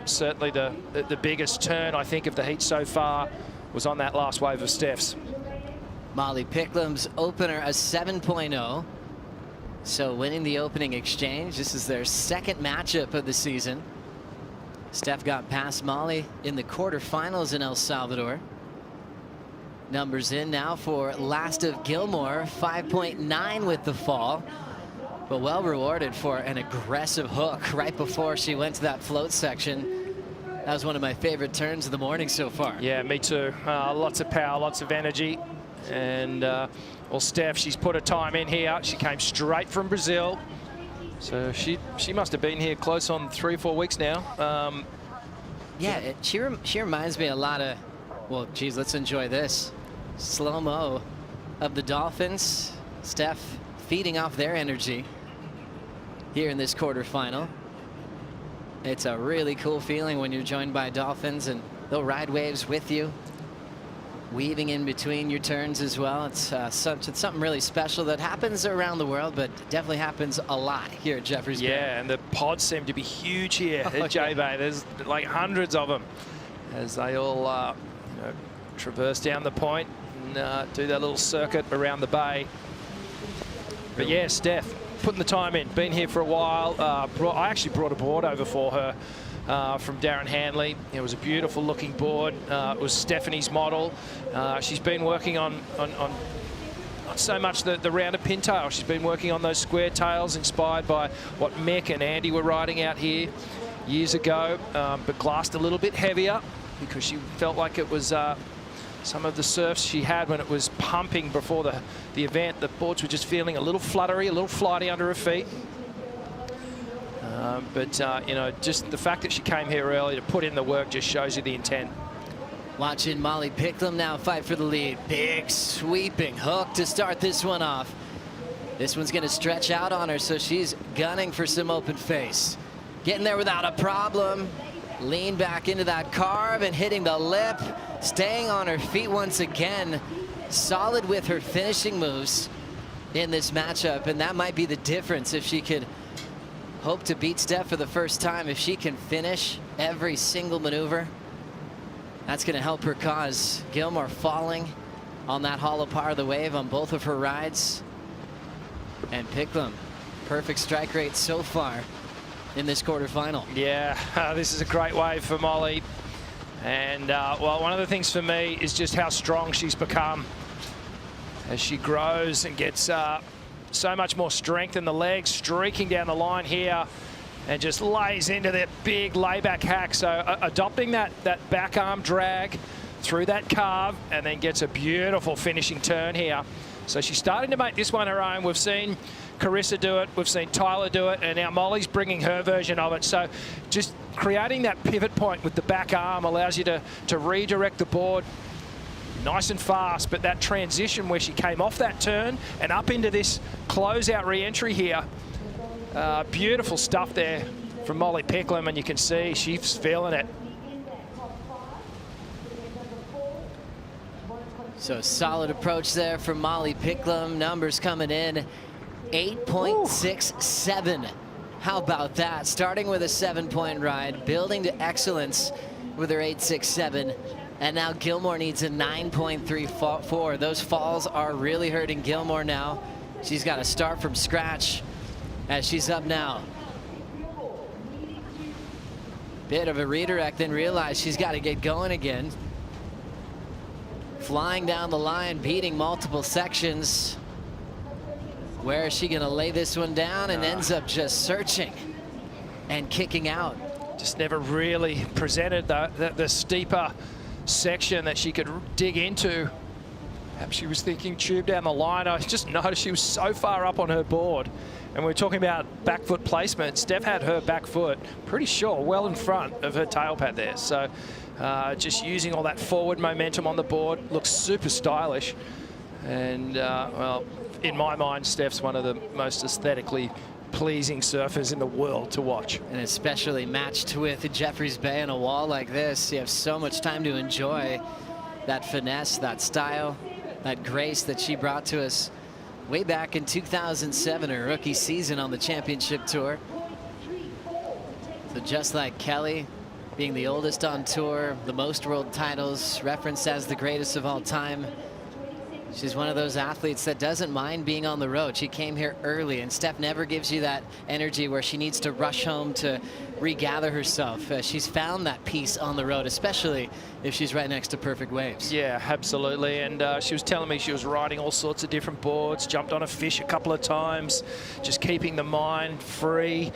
Certainly the biggest turn, I think, of the heat so far was on that last wave of Steph's. Molly Picklam's opener a 7.0. So winning the opening exchange, this is their second matchup of the season. Steph got past Molly in the quarterfinals in El Salvador. Numbers in now for last of Gilmore, 5.9 with the fall, but well rewarded for an aggressive hook right before she went to that float section. That was one of my favorite turns of the morning so far. Yeah, me too. Lots of power, lots of energy. And well, Steph, she's put her time in here. She came straight from Brazil. So she must have been here close on 3 or 4 weeks now. Yeah, she reminds me a lot of, well, geez, let's enjoy this. Slow-mo of the Dolphins. Steph feeding off their energy here in this quarterfinal. It's a really cool feeling when you're joined by Dolphins and they'll ride waves with you, weaving in between your turns as well. It's something really special that happens around the world, but definitely happens a lot here at Jeffreys Bay. Yeah, and the pods seem to be huge here at J-Bay. There's like hundreds of them as they all you know, traverse down the point and do that little circuit around the bay. But yeah, Steph putting the time in, been here for a while. I actually brought a board over for her from Darren Hanley. It was a beautiful looking board. It was Stephanie's model. She's been working on not so much the rounded pintail. She's been working on those square tails inspired by what Mick and Andy were riding out here years ago, but glassed a little bit heavier because she felt like it was some of the surfs she had when it was pumping before the event. The boards were just feeling a little fluttery, a little flighty under her feet. But you know, just the fact that she came here early to put in the work just shows you the intent. Watching Molly Picklam now fight for the lead. Big sweeping hook to start this one off. This one's going to stretch out on her, so she's gunning for some open face. Getting there without a problem. Lean back into that carve and hitting the lip. Staying on her feet once again. Solid with her finishing moves in this matchup, and that might be the difference if she could hope to beat Steph for the first time. If she can finish every single maneuver, that's going to help her cause. Gilmore falling on that hollow part of the wave on both of her rides. And Picklam, perfect strike rate so far in this quarterfinal. Yeah, this is a great wave for Molly. And well, one of the things for me is just how strong she's become as she grows and gets so much more strength in the legs, streaking down the line here and just lays into that big layback hack. So adopting that back arm drag through that carve and then gets a beautiful finishing turn here. So she's starting to make this one her own. We've seen Carissa do it, we've seen Tyler do it, and now Molly's bringing her version of it. So just creating that pivot point with the back arm allows you to redirect the board nice and fast, but that transition where she came off that turn and up into this closeout re-entry here, beautiful stuff there from Molly Picklam, and you can see she's feeling it. So solid approach there from Molly Picklam. Numbers coming in 8.67. How about that? Starting with a 7-point ride, building to excellence with her 8.67. And now Gilmore needs a 9.34. Those falls are really hurting Gilmore now. She's got to start from scratch as she's up now. Bit of a redirect, then realize she's got to get going again. Flying down the line, beating multiple sections. Where is she going to lay this one down and ends up just searching and kicking out? Just never really presented the steeper section that she could dig into. Perhaps she was thinking tube down the line. I just noticed she was so far up on her board. And we're talking about back foot placement. Steph had her back foot, pretty sure, well in front of her tail pad there. So just using all that forward momentum on the board, looks super stylish. And, well, in my mind, Steph's one of the most aesthetically pleasing surfers in the world to watch. And especially matched with Jeffreys Bay on a wall like this, you have so much time to enjoy that finesse, that style, that grace that she brought to us way back in 2007, her rookie season on the championship tour. So just like Kelly, being the oldest on tour, the most world titles, referenced as the greatest of all time, she's one of those athletes that doesn't mind being on the road. She came here early, and Steph never gives you that energy where she needs to rush home to regather herself. She's found that peace on the road, especially if she's right next to perfect waves. Yeah, absolutely. And she was telling me she was riding all sorts of different boards, jumped on a fish a couple of times, just keeping the mind free,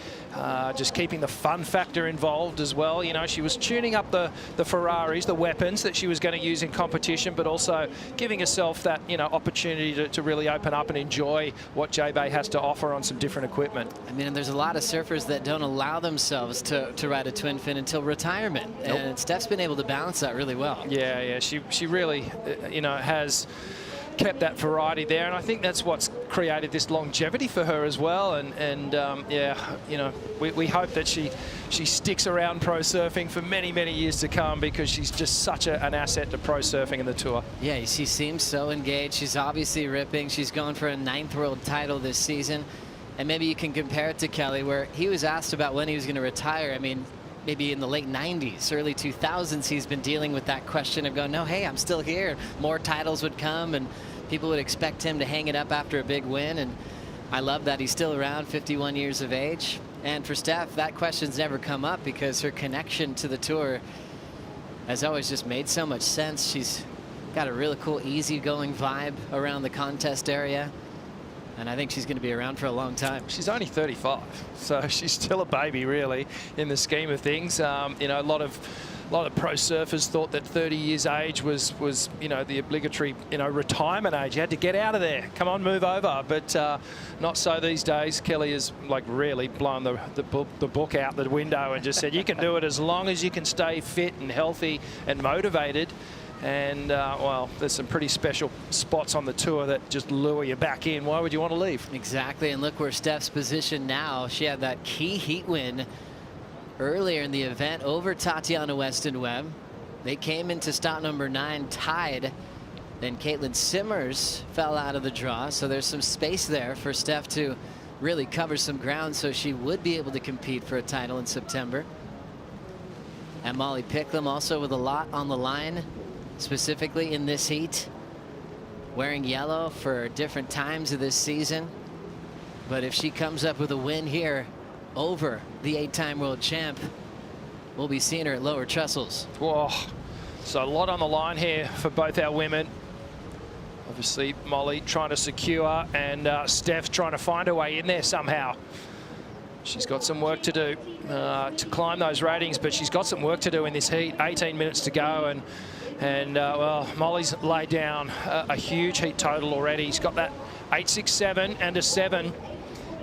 just keeping the fun factor involved as well. You know, she was tuning up the Ferraris, the weapons that she was going to use in competition, but also giving herself that, you know, opportunity to really open up and enjoy what J-Bay has to offer on some different equipment. I mean, there's a lot of surfers that don't allow themselves to ride a twin fin until retirement. Nope. And Steph's been able to balance that really well. Yeah, she really, you know, has kept that variety there, and I think that's what's created this longevity for her as well. And yeah, you know, we hope that she sticks around pro surfing for many, many years to come, because she's just such an asset to pro surfing in the tour. Yeah, she seems so engaged. She's obviously ripping. She's going for a 9th world title this season. And maybe you can compare it to Kelly, where he was asked about when he was going to retire. I mean, maybe in the late 90s, early 2000s, he's been dealing with that question of going, no, hey, I'm still here. More titles would come, and people would expect him to hang it up after a big win. And I love that he's still around, 51 years of age. And for Steph, that question's never come up, because her connection to the tour has always just made so much sense. She's got a really cool, easygoing vibe around the contest area. And I think she's going to be around for a long time. She's only 35, so she's still a baby, really, in the scheme of things. You know, a lot of pro surfers thought that 30 years age was you know, the obligatory, you know, retirement age. You had to get out of there. Come on, move over. But not so these days. Kelly has, like, really blown the book out the window and just said, you can do it as long as you can stay fit and healthy and motivated. And, well, there's some pretty special spots on the tour that just lure you back in. Why would you want to leave? Exactly, and look where Steph's positioned now. She had that key heat win earlier in the event over Tatiana Weston Webb. They came into stop number 9 tied. Then Caitlin Simmers fell out of the draw, so there's some space there for Steph to really cover some ground, so she would be able to compete for a title in September. And Molly Picklum also with a lot on the line, specifically in this heat, wearing yellow for different times of this season. But if she comes up with a win here over the 8-time world champ, we'll be seeing her at lower trestles. Whoa, so a lot on the line here for both our women. Obviously, Molly trying to secure, and Steph trying to find her way in there somehow. She's got some work to do to climb those ratings, but she's got some work to do in this heat. 18 minutes to go, and well, Molly's laid down a huge heat total already. She's got that 8.67 and a 7.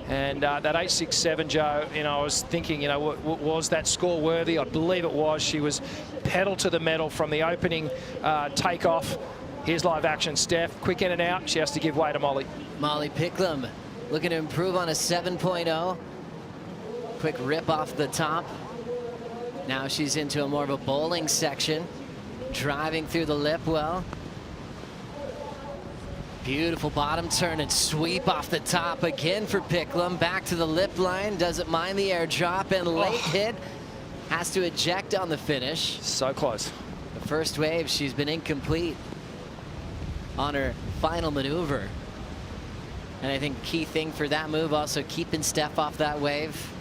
And that 8.67, Joe, you know, I was thinking, you know, was that score worthy? I believe it was. She was pedal to the metal from the opening takeoff. Here's live action. Steph, quick in and out. She has to give way to Molly. Molly Picklum looking to improve on a 7.0. Quick rip off the top. Now she's into a more of a bowling section. Driving through the lip well. Beautiful bottom turn and sweep off the top again for Picklum. Back to the lip line. Doesn't mind the airdrop, and late hit. Has to eject on the finish. So close. The first wave, she's been incomplete on her final maneuver. And I think key thing for that move, also keeping Steph off that wave.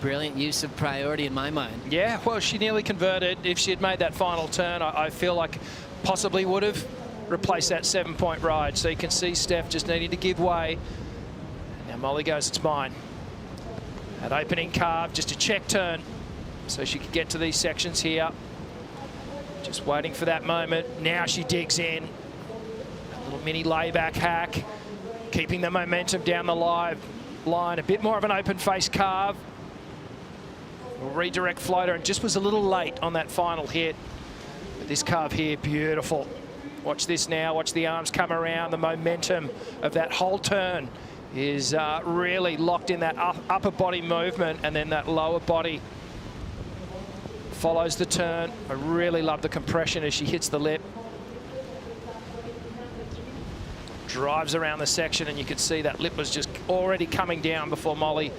Brilliant use of priority in my mind. Yeah, well, she nearly converted. If she had made that final turn, I feel like possibly would have replaced that 7-point ride. So you can see Steph just needing to give way. Now Molly goes, it's mine. That opening carve, just a check turn, so she could get to these sections here. Just waiting for that moment. Now she digs in. Little mini layback hack, keeping the momentum down the line. A bit more of an open face carve. Redirect floater, and just was a little late on that final hit. But this carve here, beautiful. Watch this now, watch the arms come around. The momentum of that whole turn is really locked in that upper body movement, and then that lower body follows the turn. I really love the compression as she hits the lip. Drives around the section, and you could see that lip was just already coming down before Molly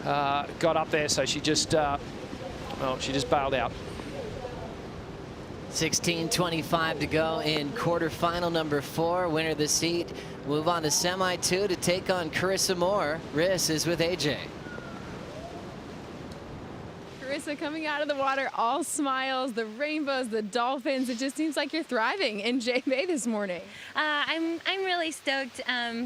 got up there, so she just, well, she just bailed out. 16:25 to go in quarterfinal number 4. Winner of the seat move on to semi 2 to take on Carissa Moore. Riss is with AJ. Carissa coming out of the water, all smiles, the rainbows, the dolphins. It just seems like you're thriving in J-Bay this morning. I'm really stoked.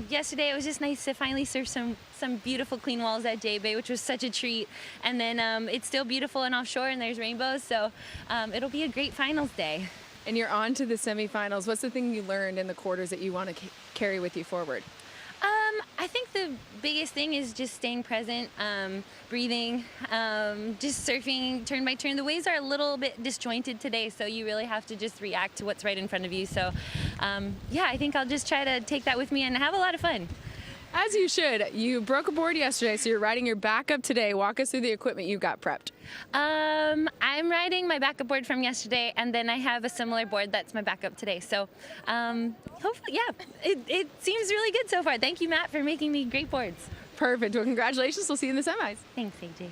Yesterday it was just nice to finally surf some beautiful clean walls at J-Bay, which was such a treat. And then it's still beautiful and offshore, and there's rainbows, so it'll be a great finals day. And you're on to the semifinals. What's the thing you learned in the quarters that you want to carry with you forward? I think the biggest thing is just staying present, breathing, just surfing turn by turn. The waves are a little bit disjointed today, so you really have to just react to what's right in front of you. So, yeah, I think I'll just try to take that with me and have a lot of fun. As you should. You broke a board yesterday, so you're riding your backup today. Walk us through the equipment you got prepped. I'm riding my backup board from yesterday, and then I have a similar board that's my backup today. So hopefully, yeah, it seems really good so far. Thank you, Matt, for making me great boards. Perfect. Well, congratulations. We'll see you in the semis. Thanks, AJ.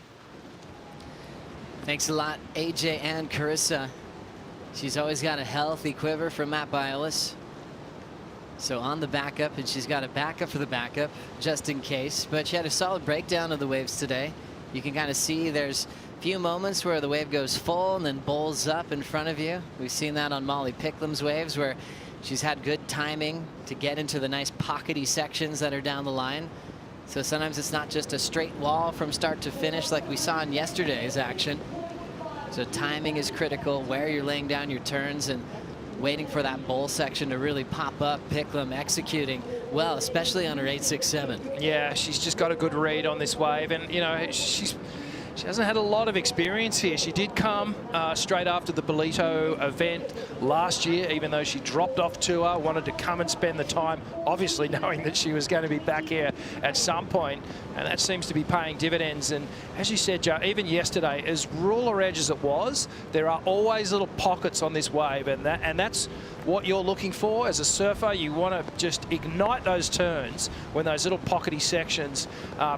Thanks a lot, AJ and Carissa. She's always got a healthy quiver from Matt Biolis. So on the backup, and she's got a backup for the backup, just in case. But she had a solid breakdown of the waves today. You can kind of see there's a few moments where the wave goes full and then bowls up in front of you. We've seen that on Molly Picklam's waves, where she's had good timing to get into the nice pockety sections that are down the line. So sometimes it's not just a straight wall from start to finish like we saw in yesterday's action. So timing is critical, where you're laying down your turns and waiting for that bowl section to really pop up. Picklam executing well, especially on her 8.67. Yeah, she's just got a good read on this wave, and you know she hasn't had a lot of experience here. She did come straight after the Bolito event last year, even though she dropped off tour, wanted to come and spend the time, obviously knowing that she was going to be back here at some point, and that seems to be paying dividends. And as you said, Joe, even yesterday, as ruler edge as it was, there are always little pockets on this wave, and that's what you're looking for as a surfer. You want to just ignite those turns when those little pockety sections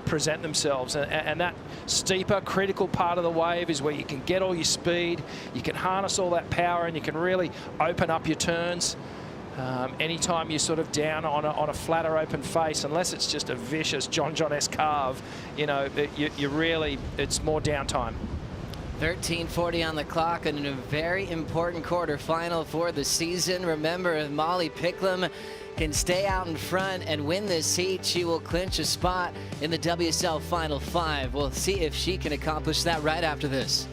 present themselves, and that steeper, critical part of the wave is where you can get all your speed, you can harness all that power, and you can really open up your turns. Anytime you're sort of down on a flatter open face, unless it's just a vicious John-esque carve, you know, you really, it's more downtime. 13:40 on the clock and in a very important quarterfinal for the season. Remember, if Molly Picklam can stay out in front and win this heat, she will clinch a spot in the WSL Final 5. We'll see if she can accomplish that right after this.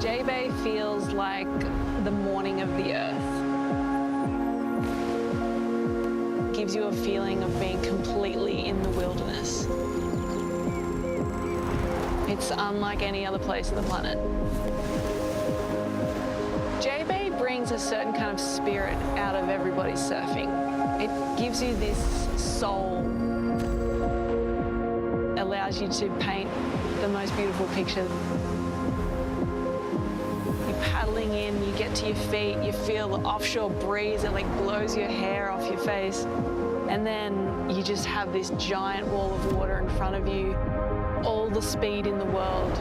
J-Bay feels like the morning of the earth. Gives you a feeling of being completely in the wilderness. It's unlike any other place on the planet. J-Bay brings a certain kind of spirit out of everybody's surfing. It gives you this soul, allows you to paint the most beautiful picture. You're paddling in, you get to your feet, you feel the offshore breeze that like blows your hair off your face. And then you just have this giant wall of water in front of you, all the speed in the world.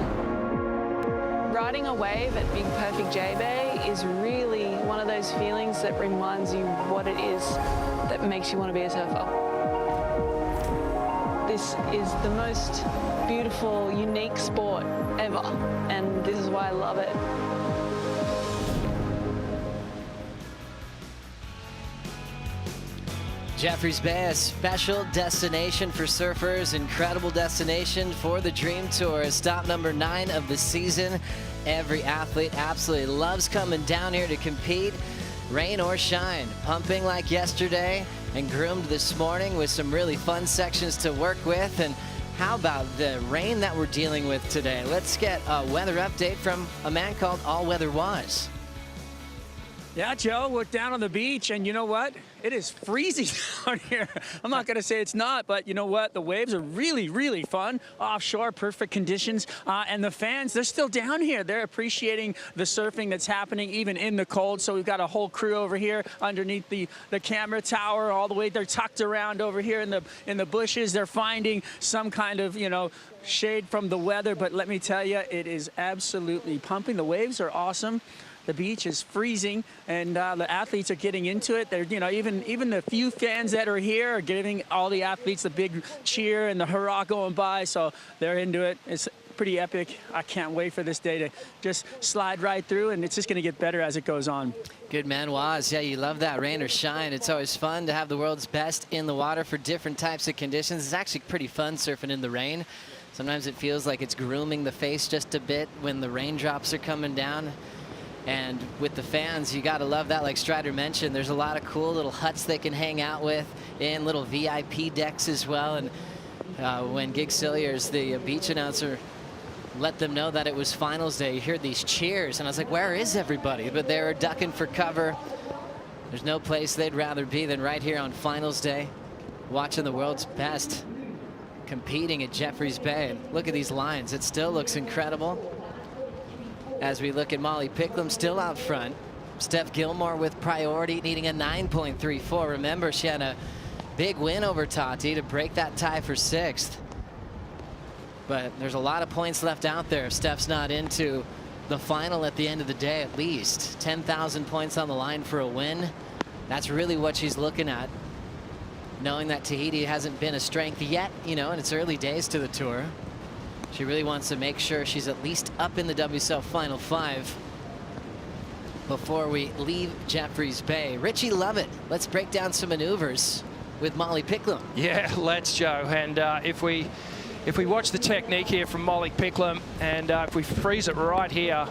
Riding a wave at Big Perfect J-Bay is really one of those feelings that reminds you what it is that makes you want to be a surfer. This is the most beautiful, unique sport ever, and this is why I love it. Jeffreys Bay, a special destination for surfers, incredible destination for the Dream Tour. Stop number 9 of the season. Every athlete absolutely loves coming down here to compete, rain or shine. Pumping like yesterday and groomed this morning with some really fun sections to work with. And how about the rain that we're dealing with today? Let's get a weather update from a man called All Weather Waz. Yeah, Joe, we're down on the beach, and you know what? It is freezing out here. I'm not going to say it's not, but you know what? The waves are really, really fun. Offshore, perfect conditions. And the fans, they're still down here. They're appreciating the surfing that's happening even in the cold. So we've got a whole crew over here underneath the camera tower all the way. They're tucked around over here in the bushes. They're finding some kind of, you know, shade from the weather. But let me tell you, it is absolutely pumping. The waves are awesome. The beach is freezing, and the athletes are getting into it. They're, you know, even the few fans that are here are giving all the athletes a big cheer and the hurrah going by. So they're into it. It's pretty epic. I can't wait for this day to just slide right through, and it's just going to get better as it goes on. Good man, Waz. Yeah, you love that rain or shine. It's always fun to have the world's best in the water for different types of conditions. It's actually pretty fun surfing in the rain. Sometimes it feels like it's grooming the face just a bit when the raindrops are coming down. And with the fans, you got to love that. Like Strider mentioned, there's a lot of cool little huts they can hang out with and little VIP decks as well. And when Gig Cilliers, the beach announcer, let them know that it was finals day, you hear these cheers. And I was like, where is everybody? But they were ducking for cover. There's no place they'd rather be than right here on finals day, watching the world's best competing at Jeffreys Bay. And look at these lines. It still looks incredible. As we look at Molly Picklum still out front. Steph Gilmore with priority, needing a 9.34. Remember, she had a big win over Tati to break that tie for 6th. But there's a lot of points left out there if Steph's not into the final at the end of the day at least. 10,000 points on the line for a win. That's really what she's looking at. Knowing that Tahiti hasn't been a strength yet, you know, in its early days to the tour. She really wants to make sure she's at least up in the WSL Final 5 before we leave Jeffreys Bay. Richie Lovett, let's break down some maneuvers with Molly Picklum. Yeah, let's, Joe. And if we watch the technique here from Molly Picklum, and if we freeze it right here,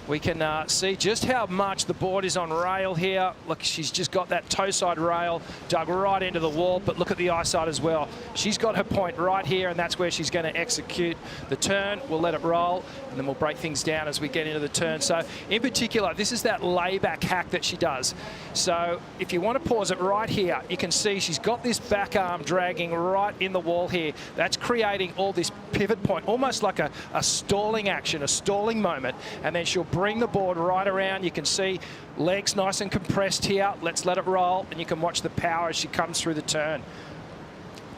we can see just how much the board is on rail here. Look, she's just got that toe side rail dug right into the wall, but look at the eye side as well. She's got her point right here, and that's where she's going to execute the turn. We'll let it roll, and then we'll break things down as we get into the turn. So in particular, this is that layback hack that she does. So if you want to pause it right here, you can see she's got this back arm dragging right in the wall here. That's creating all this pivot point, almost like a stalling action, a stalling moment, and then she'll bring the board right around. You can see legs nice and compressed here. Let's let it roll, and you can watch the power as she comes through the turn.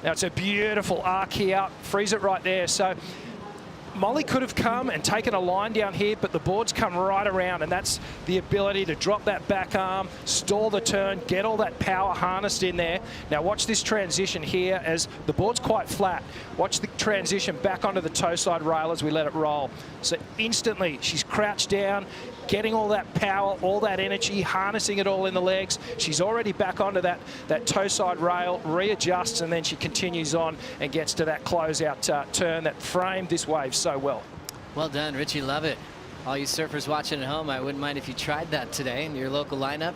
Now it's a beautiful arc here. Freeze it right there. So Molly could have come and taken a line down here, but the board's come right around, and that's the ability to drop that back arm, stall the turn, get all that power harnessed in there. Now watch this transition here as the board's quite flat. Watch the transition back onto the toe side rail as we let it roll. So instantly she's crouched down, getting all that power, all that energy, harnessing it all in the legs. She's already back onto that toe side rail, readjusts, and then she continues on and gets to that closeout turn that framed this wave so well. Well done, Richie. Love it. All you surfers watching at home, I wouldn't mind if you tried that today in your local lineup.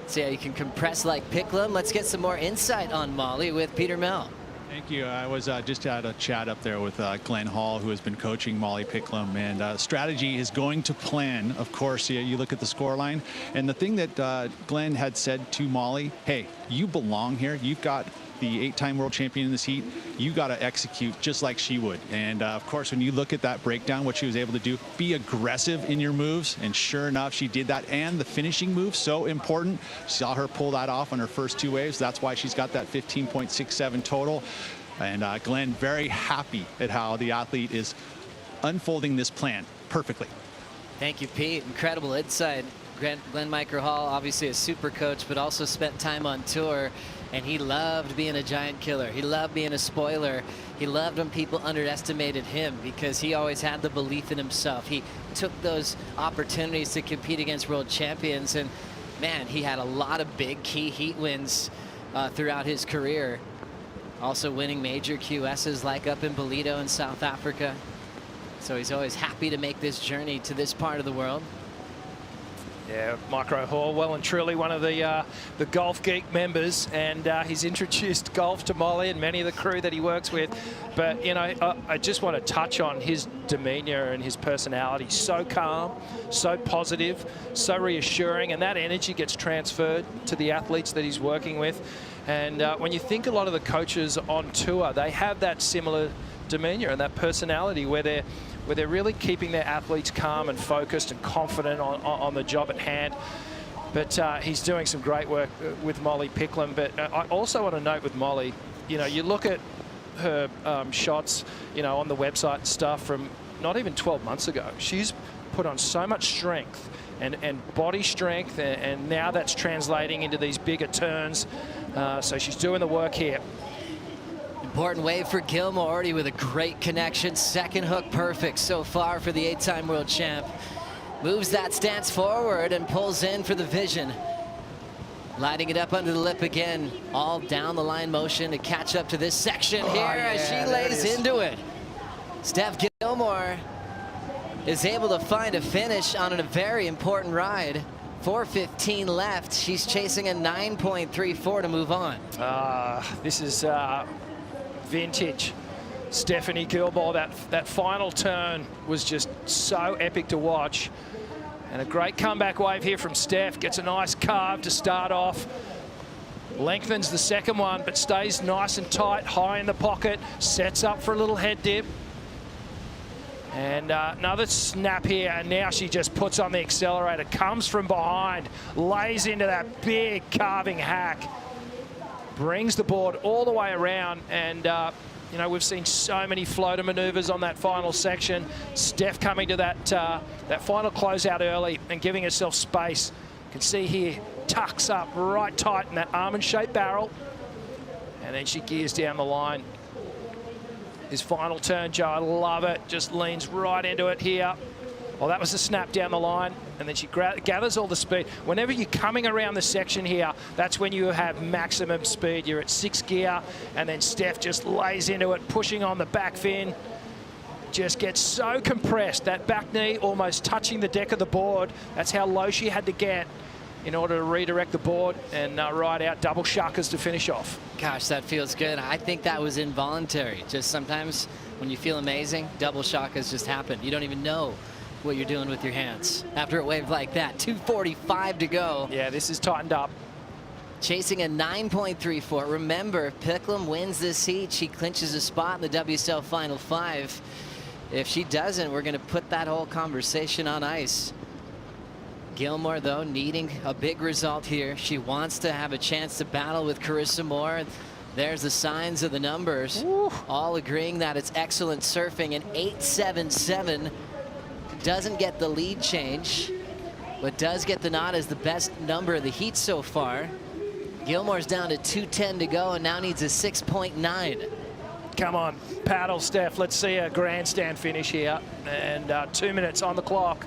See how you can compress like Picklum. Let's get some more insight on Molly with Peter Mell. Thank you. I was just had a chat up there with Glenn Hall, who has been coaching Molly Picklum, and strategy is going to plan. Of course, you look at the scoreline, and the thing that Glenn had said to Molly, hey, you belong here. You've got the 8-time world champion in this heat. You got to execute just like she would. And of course, when you look at that breakdown, what she was able to do, be aggressive in your moves. And sure enough, she did that. And the finishing move, so important. Saw her pull that off on her first 2 waves. That's why she's got that 15.67 total. And Glenn, very happy at how the athlete is unfolding this plan perfectly. Thank you, Pete. Incredible insight. Glenn Michael Hall, obviously a super coach, but also spent time on tour. And he loved being a giant killer. He loved being a spoiler. He loved when people underestimated him because he always had the belief in himself. He took those opportunities to compete against world champions. And man, he had a lot of big key heat wins throughout his career. Also winning major QSs like up in Bolito in South Africa. So he's always happy to make this journey to this part of the world. Yeah, Micro Hall, well and truly one of the Golf Geek members, and he's introduced golf to Molly and many of the crew that he works with. But, you know, I just want to touch on his demeanor and his personality. So calm, so positive, so reassuring, and that energy gets transferred to the athletes that he's working with. And when you think a lot of the coaches on tour, they have that similar demeanor and that personality where they're really keeping their athletes calm and focused and confident on the job at hand. But he's doing some great work with Molly Picklum. But I also want to note with Molly, you know, you look at her shots, you know, on the website and stuff from not even 12 months ago. She's put on so much strength and body strength, and now that's translating into these bigger turns. So she's doing the work here. Important wave for Gilmore, already with a great connection. Second hook perfect so far for the 8-time world champ. Moves that stance forward and pulls in for the vision. Lighting it up under the lip again. All down the line motion to catch up to this section here as she lays into it. Steph Gilmore is able to find a finish on a very important ride. 4:15 left. She's chasing a 9.34 to move on. This is vintage Stephanie Gilmore. That final turn was just so epic to watch. And a great comeback wave here from Steph. Gets a nice carve to start off. Lengthens the second one, but stays nice and tight, high in the pocket. Sets up for a little head dip. And another snap here, and now she just puts on the accelerator. Comes from behind, lays into that big carving hack. Brings the board all the way around, and you know, we've seen so many floater maneuvers on that final section. Steph coming to that final closeout early and giving herself space. You can see here, tucks up right tight in that almond-shaped barrel, and then she gears down the line. His final turn, Joe, I love it. Just leans right into it here. Well, that was a snap down the line, and then she gathers all the speed. Whenever you're coming around the section here, that's when you have maximum speed. You're at 6th gear, and then Steph just lays into it, pushing on the back fin. Just gets so compressed, that back knee almost touching the deck of the board. That's how low she had to get in order to redirect the board and ride out double shuckers to finish off. Gosh, that feels good. I think that was involuntary. Just sometimes when you feel amazing, double shuckers just happen. You don't even know what you're doing with your hands after a wave like that. 2:45 to go. Yeah, this is tightened up. Chasing a 9.34. Remember, Picklum wins this heat. She clinches a spot in the WSL Final 5. If she doesn't, we're going to put that whole conversation on ice. Gilmore, though, needing a big result here. She wants to have a chance to battle with Carissa Moore. There's the signs of the numbers. Ooh. All agreeing that it's excellent surfing. An 8.77 doesn't get the lead change, but does get the nod as the best number of the heat so far. Gilmore's down to 2:10 to go and now needs a 6.9. Come on, paddle, Steph. Let's see a grandstand finish here. And 2 minutes on the clock.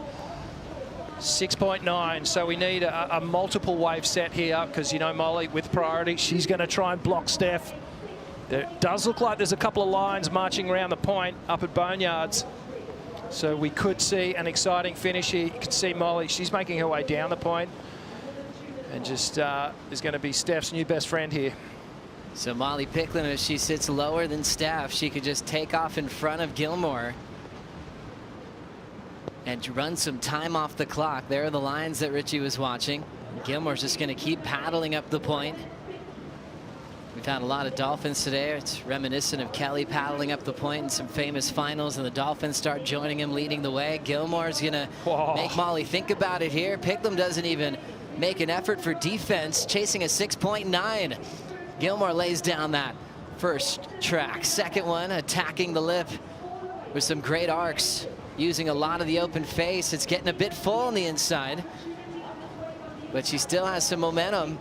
6.9, so we need a multiple wave set here because, you know, Molly, with priority, she's going to try and block Steph. It does look like there's a couple of lines marching around the point up at Boneyards. So we could see an exciting finish here. You can see Molly, she's making her way down the point. And just is going to be Steph's new best friend here. So Molly Picklum, if she sits lower than Steph, she could just take off in front of Gilmore and run some time off the clock. There are the lines that Richie was watching. Gilmore's just going to keep paddling up the point. We've had a lot of Dolphins today. It's reminiscent of Kelly paddling up the point in some famous finals, and the Dolphins start joining him, leading the way. Gilmore's going to make Molly think about it here. Picklum doesn't even make an effort for defense, chasing a 6.9. Gilmore lays down that first track. Second one, attacking the lip with some great arcs, using a lot of the open face. It's getting a bit full on the inside, but she still has some momentum.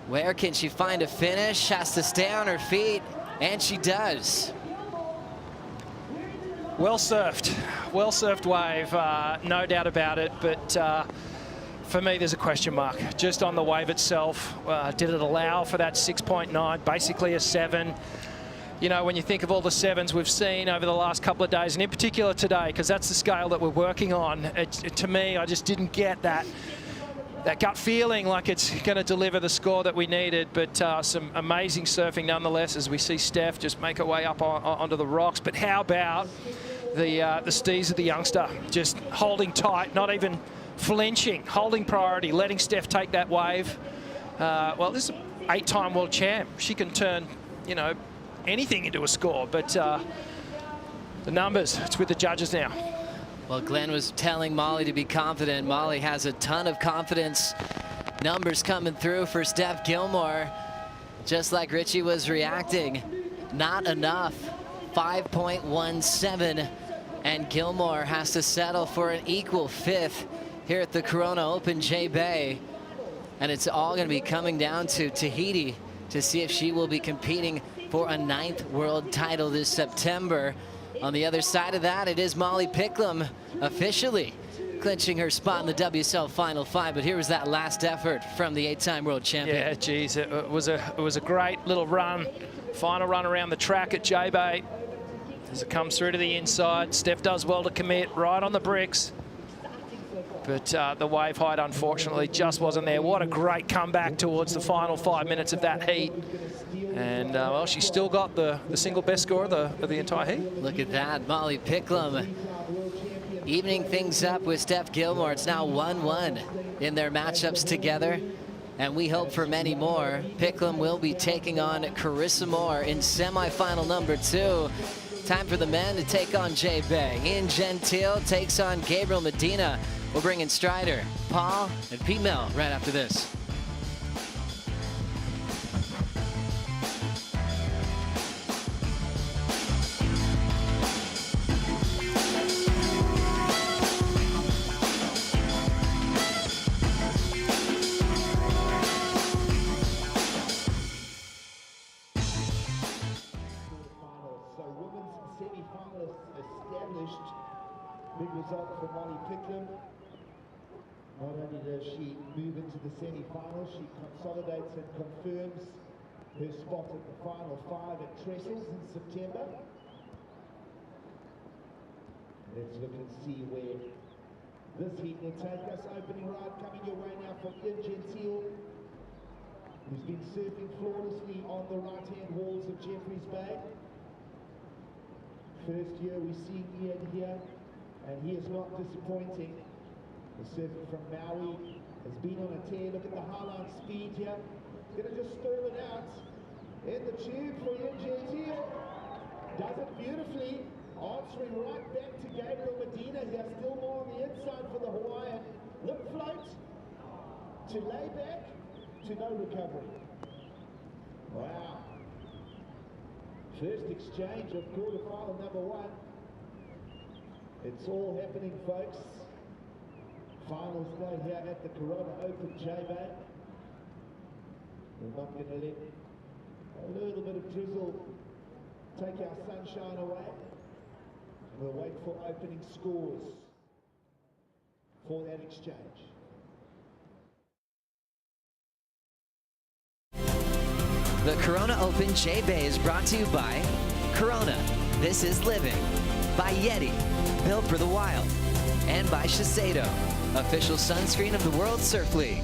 Where can she find a finish? Has to stay on her feet, and she does. Well surfed wave, no doubt about it, but for me, there's a question mark just on the wave itself. Did it allow for that 6.9, basically a 7? You know, when you think of all the 7s we've seen over the last couple of days, and in particular today, because that's the scale that we're working on, to me, I just didn't get that gut feeling like it's going to deliver the score that we needed. But some amazing surfing nonetheless, as we see Steph just make her way up onto the rocks. But how about the steez of the youngster, just holding tight, not even flinching, holding priority, letting Steph take that wave. Well, this is an 8-time world champ. She can turn, you know, anything into a score. But the numbers, it's with the judges now. Well, Glenn was telling Molly to be confident. Molly has a ton of confidence. Numbers coming through for Steph Gilmore. Just like Richie was reacting. Not enough. 5.17. And Gilmore has to settle for an equal 5th here at the Corona Open J-Bay. And it's all going to be coming down to Tahiti to see if she will be competing for a 9th world title this September. On the other side of that, it is Molly Picklum officially clinching her spot in the WSL Final 5. But here was that last effort from the 8-time world champion. Yeah, geez, it was a great little run, final run around the track at J-Bay. As it comes through to the inside, Steph does well to commit right on the bricks. But the wave height, unfortunately, just wasn't there. What a great comeback towards the final 5 minutes of that heat. And, well, she's still got the single best score of the entire heat. Look at that, Molly Picklum evening things up with Steph Gilmore. It's now 1-1 in their matchups together, and we hope for many more. Picklum will be taking on Carissa Moore in semifinal number 2. Time for the men to take on J-Bay. Ian Gentile takes on Gabriel Medina. We'll bring in Strider, Paul, and Pete Mel right after this. Big result for Molly Picklum. Not only does she move into the semi-final, she consolidates and confirms her spot at the final 5 at Trestles in September. Let's look and see where this heat will take us. Opening ride coming your way now from Ian Gentile, who's been surfing flawlessly on the right-hand walls of Jeffreys Bay. First year we see Ian here, and he is not disappointing. The surfer from Maui has been on a tear. Look at the highline speed here. He's going to just stir it out in the tube for Ian Gentile. Does it beautifully. Answering right back to Gabriel Medina here. Still more on the inside for the Hawaiian. Lip float to lay back to no recovery. Wow. First exchange of quarterfinal number 1. It's all happening, folks. Finals day here at the Corona Open J-Bay. We're not going to let a little bit of drizzle take our sunshine away. We'll wait for opening scores for that exchange. The Corona Open J-Bay is brought to you by Corona. This is Living. By Yeti. built for the wild. And by Shiseido, official sunscreen of the World Surf League.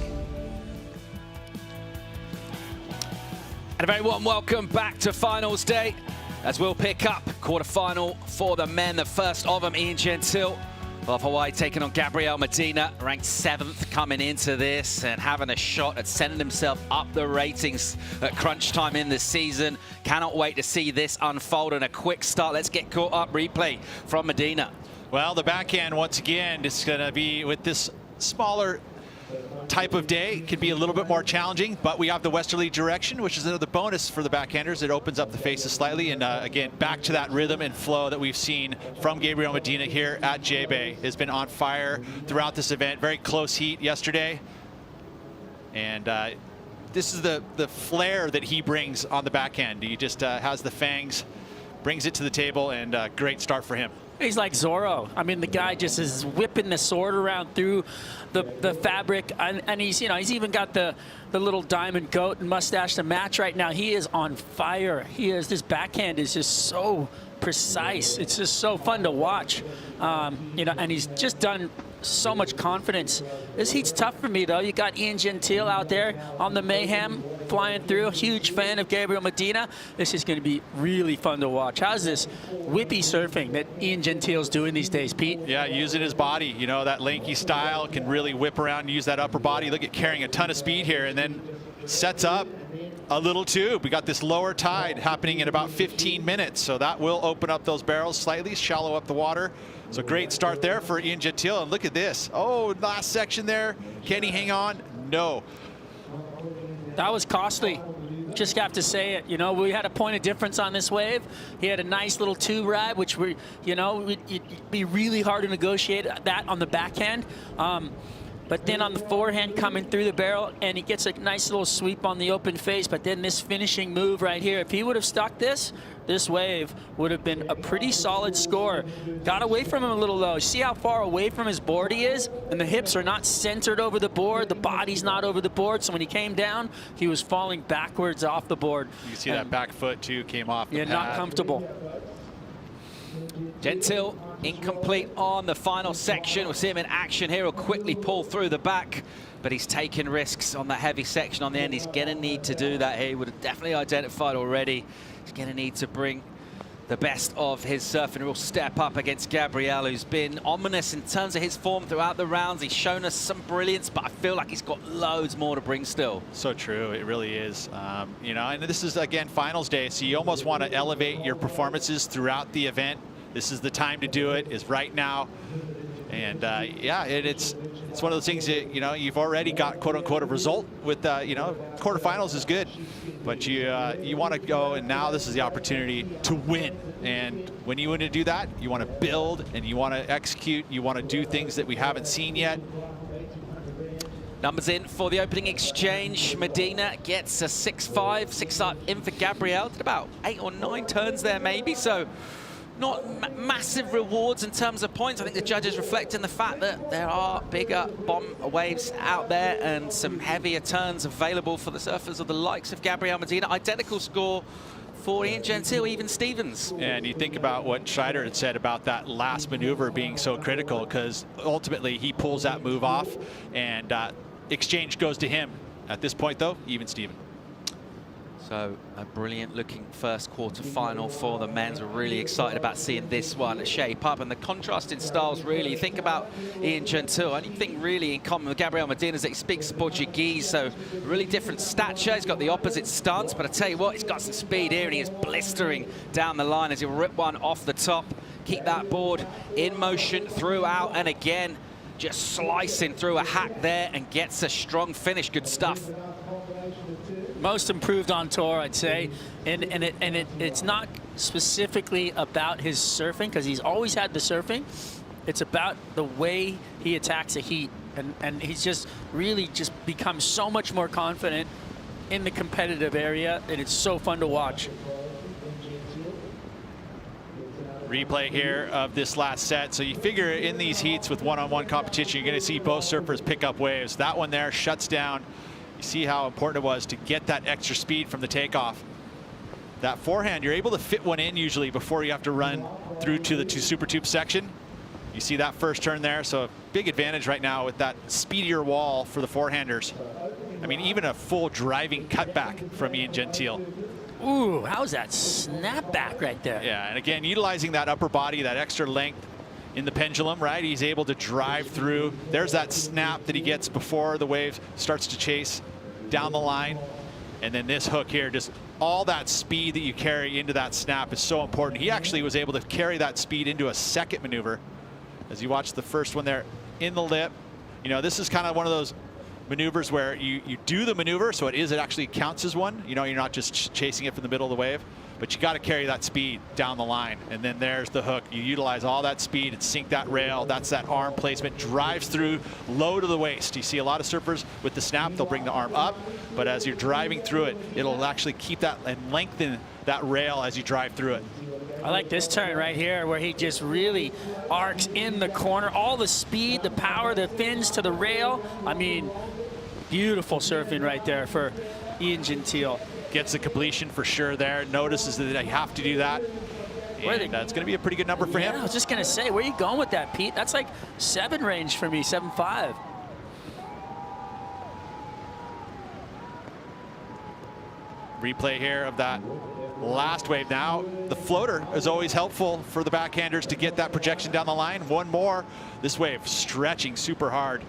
And a very warm welcome back to finals day as we'll pick up quarterfinal for the men. The first of them, Ian Gentile of Hawaii taking on Gabriel Medina, ranked 7th coming into this and having a shot at sending himself up the ratings at crunch time in the season. Cannot wait to see this unfold and a quick start. Let's get caught up. Replay from Medina. Well, the backhand once again is going to be with this smaller type of day, can be a little bit more challenging, but we have the westerly direction, which is another bonus for the backhanders. It opens up the faces slightly, and again, back to that rhythm and flow that we've seen from Gabriel Medina here at J-Bay. Has been on fire throughout this event. Very close heat yesterday, and this is the flair that he brings on the backhand. He just has the fangs, brings it to the table, and great start for him. He's like Zorro. I mean, the guy just is whipping the sword around through the fabric, and he's even got the little diamond goat and mustache to match right now. He is on fire. This backhand is just so precise. It's just so fun to watch. And he's just done so much confidence. This heat's tough for me, though. You got Ian Gentile out there on the mayhem, flying through. Huge fan of Gabriel Medina. This is going to be really fun to watch. How's this whippy surfing that Ian Gentile's doing these days, Pete? Yeah, using his body. You know, that lanky style, can really whip around and use that upper body. Look at carrying a ton of speed here, and then sets up a little tube. We got this lower tide happening in about 15 minutes, so that will open up those barrels slightly, shallow up the water. So great start there for Ian Gentile, and look at this. Oh, last section there. Can he hang on? No. That was costly. Just have to say it. You know, we had a point of difference on this wave. He had a nice little tube ride, which it'd be really hard to negotiate that on the backhand. But then on the forehand, coming through the barrel, and he gets a nice little sweep on the open face. But then this finishing move right here, if he would have stuck this wave would have been a pretty solid score. Got away from him a little though. See how far away from his board he is? And the hips are not centered over the board. The body's not over the board. So when he came down, he was falling backwards off the board. You can see that back foot too came off the pad. Not comfortable. Gentile incomplete on the final section. We'll see him in action here. He'll quickly pull through the back, but he's taking risks on that heavy section on the end. He's going to need to do that here. He would have definitely identified already. He's going to need to bring the best of his surfing. Real step up against Gabriel, who's been ominous in terms of his form throughout the rounds. He's shown us some brilliance, but I feel like he's got loads more to bring still. So true, it really is. You know, and this is, again, finals day, so you almost want to elevate your performances throughout the event. This is the time to do it, is right now. And yeah, it's one of those things that, you know, you've already got quote unquote a result with, you know, quarterfinals is good, but you want to go, and now this is the opportunity to win. And when you want to do that, you want to build and you want to execute, you want to do things that we haven't seen yet. Numbers in for the opening exchange. Medina gets a 6.5, 6-up in for Gabriel. Did about 8 or 9 turns there maybe, so not massive rewards in terms of points. I think the judges reflecting the fact that there are bigger bomb waves out there and some heavier turns available for the surfers of the likes of Gabriel Medina. Identical score for Ian Gentile, even Stevens. And you think about what Schreider had said about that last maneuver being so critical, because ultimately he pulls that move off and exchange goes to him. At this point though, even Steven. So a brilliant looking first quarter final for the men's. We're really excited about seeing this one shape up, and the contrast in styles really. You think about Ian Gentile, anything really in common with Gabriel Medina is that he speaks Portuguese, so really different stature. He's got the opposite stance, but I tell you what, he's got some speed here and he is blistering down the line as he'll rip one off the top, keep that board in motion throughout, and again, just slicing through a hack there and gets a strong finish. Good stuff. Most improved on tour, I'd say, and it's not specifically about his surfing, because he's always had the surfing. It's about the way he attacks a heat, and he's just really just become so much more confident in the competitive area, and it's so fun to watch. Replay here of this last set. So you figure in these heats with one-on-one competition, you're going to see both surfers pick up waves. That one there shuts down. You see how important it was to get that extra speed from the takeoff. That forehand, you're able to fit one in usually before you have to run through to the super tube section. You see that first turn there, so a big advantage right now with that speedier wall for the forehanders. I mean, even a full driving cutback from Ian Gentile. Ooh, how's that snapback right there? Yeah, and again, utilizing that upper body, that extra length in the pendulum, right? He's able to drive through. There's that snap that he gets before the wave starts to chase down the line. And then this hook here, just all that speed that you carry into that snap is so important. He actually was able to carry that speed into a second maneuver. As you watch the first one there in the lip, you know, this is kind of one of those maneuvers where you do the maneuver, so it actually counts as one. You know, you're not just chasing it from the middle of the wave, but you got to carry that speed down the line. And then there's the hook. You utilize all that speed and sink that rail. That's that arm placement, drives through low to the waist. You see a lot of surfers with the snap, they'll bring the arm up, but as you're driving through it, it'll actually keep that and lengthen that rail as you drive through it. I like this turn right here where he just really arcs in the corner. All the speed, the power, the fins to the rail. I mean, beautiful surfing right there for Ian Gentile. Gets the completion for sure there. Notices that you have to do that. And that's going to be a pretty good number for him. I was just going to say, where are you going with that, Pete? That's like 7 range for me, 7.5. Replay here of that last wave. Now the floater is always helpful for the backhanders to get that projection down the line. One more. This wave stretching super hard.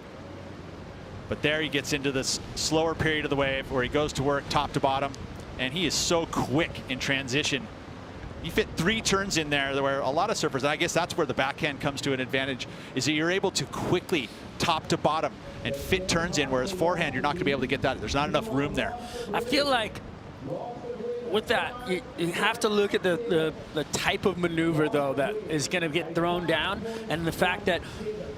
But there he gets into this slower period of the wave where he goes to work top to bottom, and he is so quick in transition. You fit 3 turns in there where a lot of surfers, and I guess that's where the backhand comes to an advantage, is that you're able to quickly top to bottom and fit turns in, whereas forehand, you're not going to be able to get that. There's not enough room there. I feel like with that, you have to look at the type of maneuver, though, that is going to get thrown down, and the fact that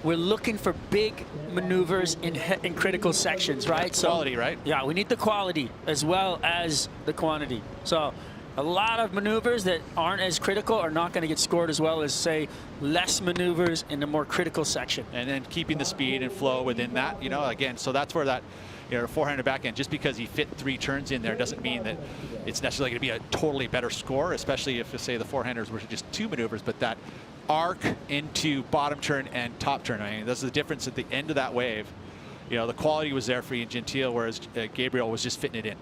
we're looking for big maneuvers in critical sections, right? Quality, right? Yeah, we need the quality as well as the quantity. So a lot of maneuvers that aren't as critical are not going to get scored as well as, say, less maneuvers in a more critical section. And then keeping the speed and flow within that, you know, again, so that's where that, you know, forehand and backhand, just because he fit 3 turns in there doesn't mean that it's necessarily going to be a totally better score, especially if, say, the forehanders were just 2 maneuvers, but that arc into bottom turn and top turn. I mean, that's the difference at the end of that wave. You know, the quality was there for Ian Gentile, whereas Gabriel was just fitting it in.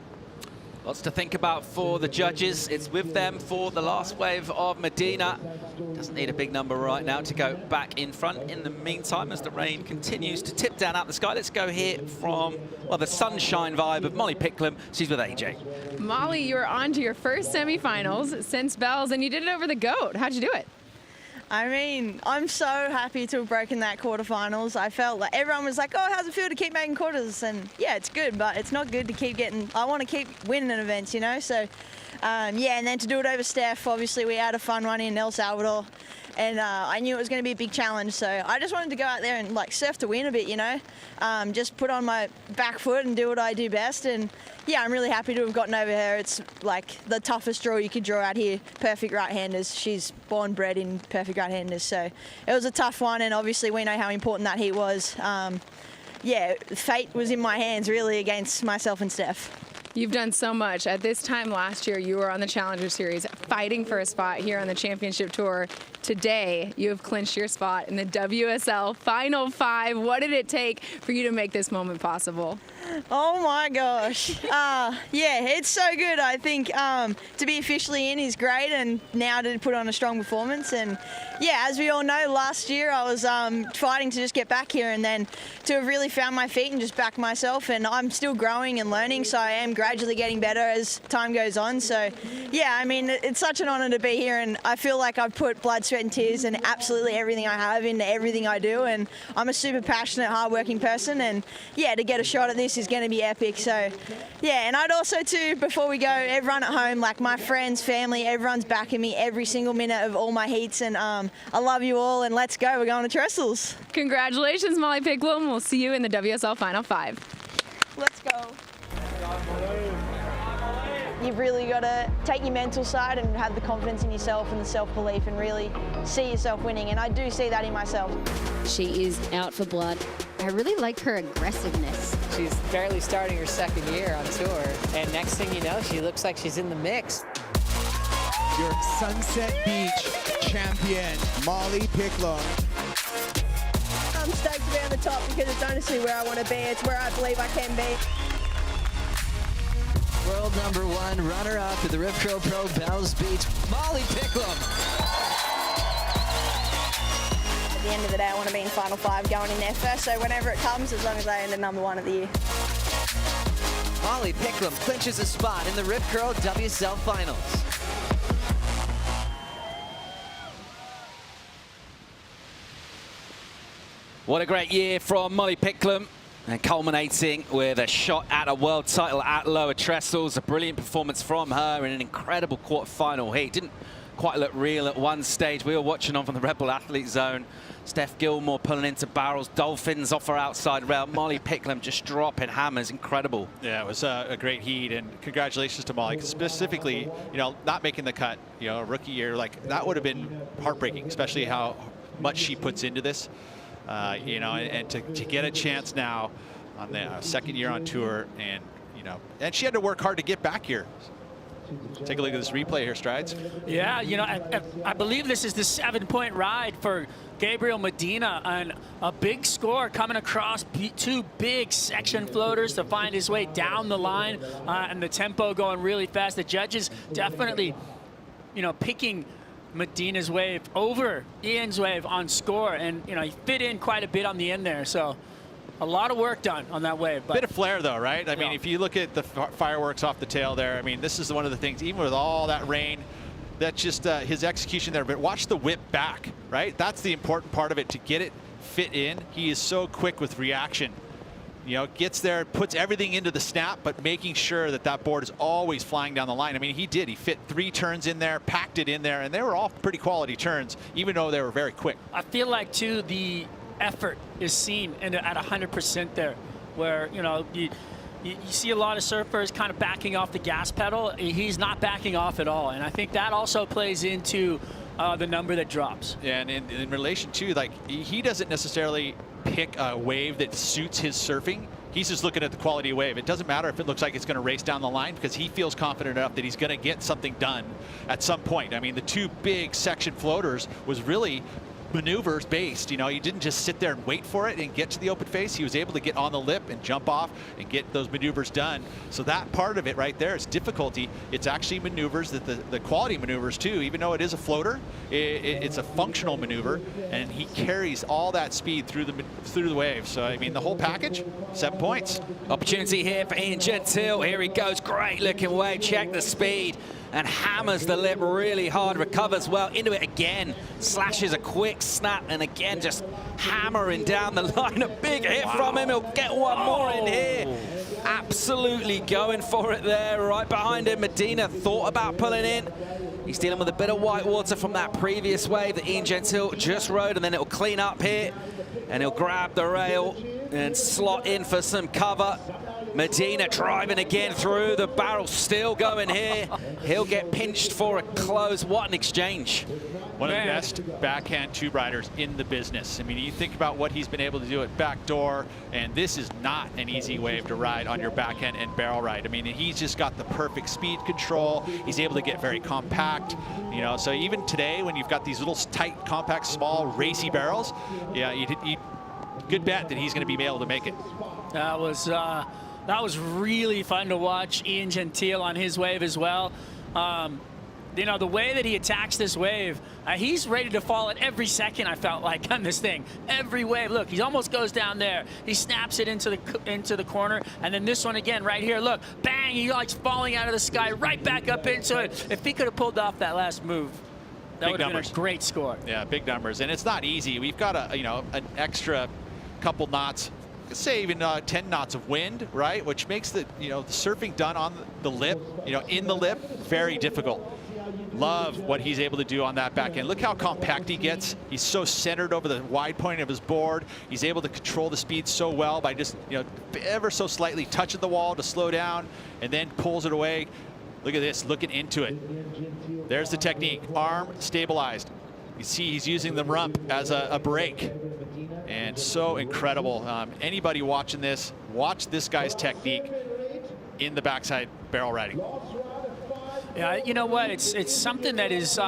Lots to think about for the judges. It's with them for the last wave of Medina. Doesn't need a big number right now to go back in front. In the meantime, as the rain continues to tip down out the sky, let's go hear from, well, the sunshine vibe of Molly Picklum. She's with AJ. Molly, you were on to your first semifinals since Bells, and you did it over the GOAT. How'd you do it? I mean, I'm so happy to have broken that quarterfinals. I felt like everyone was like, oh, how's it feel to keep making quarters? And yeah, it's good, but it's not good to keep getting, I want to keep winning events, you know? So yeah, and then to do it over Steph, obviously we had a fun one in El Salvador, and I knew it was going to be a big challenge. So I just wanted to go out there and like surf to win a bit, you know? Just put on my back foot and do what I do best. And yeah, I'm really happy to have gotten over her. It's like the toughest draw you could draw out here. Perfect right-handers. She's born bred in perfect right-handers. So it was a tough one, and obviously we know how important that heat was. Yeah, fate was in my hands really against myself and Steph. You've done so much. At this time last year, you were on the Challenger Series fighting for a spot here on the Championship Tour. Today, you have clinched your spot in the WSL Final 5. What did it take for you to make this moment possible? Oh my gosh. Yeah, it's so good. I think to be officially in is great, and now to put on a strong performance. And yeah, as we all know, last year I was fighting to just get back here, and then to have really found my feet and just back myself. And I'm still growing and learning, so I am gradually getting better as time goes on. So yeah, I mean, it's such an honor to be here, and I feel like I've put blood, sweat and tears and absolutely everything I have into everything I do. And I'm a super passionate, hardworking person, and yeah, to get a shot at this is going to be epic. So yeah, and I'd also too, before we go, everyone at home, like my friends, family, everyone's backing me every single minute of all my heats, and I love you all, and let's go. We're going to Trestles. Congratulations, Molly Picklum. We'll see you in the WSL Final 5. Let's go. You've really got to take your mental side and have the confidence in yourself and the self-belief and really see yourself winning, and I do see that in myself. She is out for blood. I really like her aggressiveness. She's barely starting her 2nd year on tour, and next thing you know, she looks like she's in the mix. Your Sunset Beach champion, Molly Picklum. I'm stoked to be on the top because it's honestly where I want to be. It's where I believe I can be. World #1 runner-up at the Rip Curl Pro Bells Beach, Molly Picklum. At the end of the day, I want to be in Final 5 going in there first, so whenever it comes, as long as I end at #1 of the year. Molly Picklum clinches a spot in the Rip Curl WSL Finals. What a great year from Molly Picklum, and culminating with a shot at a world title at lower trestles. A brilliant performance from her in an incredible quarter-final heat. Didn't quite look real at one stage. We were watching on from the Red Bull Athlete Zone. Steph Gilmore pulling into barrels, dolphins off her outside rail. Molly Picklum just dropping hammers. Incredible. Yeah, it was a great heat, and congratulations to Molly. Specifically, you know, not making the cut, you know, rookie year, like that would have been heartbreaking, especially how much she puts into this. You know, and to get a chance now on the second year on tour, and you know, and she had to work hard to get back here. Take a look at this replay here, Strides. Yeah, you know, I believe this is the 7-point ride for Gabriel Medina, and a big score coming across two big section floaters to find his way down the line, and the tempo going really fast. The judges definitely, you know, picking Medina's wave over Ian's wave on score, and you know, he fit in quite a bit on the end there, so a lot of work done on that wave. But bit of flair though, right? I mean, if you look at the fireworks off the tail there, I mean, this is one of the things, even with all that rain, that's just his execution there. But watch the whip back, right? That's the important part of it, to get it fit in. He is so quick with reaction. You know, gets there, puts everything into the snap, but making sure that that board is always flying down the line. I mean, he did. He fit 3 turns in there, packed it in there, and they were all pretty quality turns, even though they were very quick. I feel like, too, the effort is seen at 100% there, where, you know, you see a lot of surfers kind of backing off the gas pedal. He's not backing off at all, and I think that also plays into the number that drops. Yeah, and in relation to, like, he doesn't necessarily pick a wave that suits his surfing. He's just looking at the quality of wave. It doesn't matter if it looks like it's going to race down the line, because he feels confident enough that he's going to get something done at some point. I mean, the 2 big section floaters was really maneuvers based. You know, he didn't just sit there and wait for it and get to the open face. He was able to get on the lip and jump off and get those maneuvers done. So that part of it right there is difficulty. It's actually maneuvers, that the quality maneuvers too, even though it is a floater, it's a functional maneuver, and he carries all that speed through the wave. So I mean, the whole package, 7 points. Opportunity here for Ian Gentile. Here he goes, great looking wave. Check the speed, and hammers the lip really hard, recovers well into it again, slashes a quick snap, and again just hammering down the line. A big hit from him. He'll get one more in here. Absolutely going for it there. Right behind him, Medina thought about pulling in. He's dealing with a bit of white water from that previous wave that Ian Gentile just rode, and then it'll clean up here, and he'll grab the rail and slot in for some cover. Medina driving again through the barrel, still going here. He'll get pinched for a close. What an exchange. One of the best backhand tube riders in the business. I mean, you think about what he's been able to do at backdoor, and this is not an easy wave to ride on your backhand and barrel ride. I mean, he's just got the perfect speed control. He's able to get very compact, you know, so even today when you've got these little tight, compact, small, racy barrels, yeah, you good bet that he's going to be able to make it. That was really fun to watch. Ian Gentile on his wave as well. You know, the way that he attacks this wave, he's ready to fall at every second, I felt like, on this thing. Every wave, look, he almost goes down there. He snaps it into the corner, and then this one again right here, look, bang, he likes falling out of the sky, right back up into it. If he could have pulled off that last move, that would have been a great score. Yeah, big numbers, and it's not easy. We've got an extra couple knots, say even 10 knots of wind, right? Which makes the surfing done on the lip, in the lip, very difficult. Love what he's able to do on that back end. Look how compact he gets. He's so centered over the wide point of his board. He's able to control the speed so well by just, ever so slightly touching the wall to slow down, and then pulls it away. Look at this, looking into it. There's the technique, arm stabilized. You see he's using the rump as a brake. And so incredible. Anybody watching this, watch this guy's technique in the backside barrel riding. Yeah, you know what? It's something that is,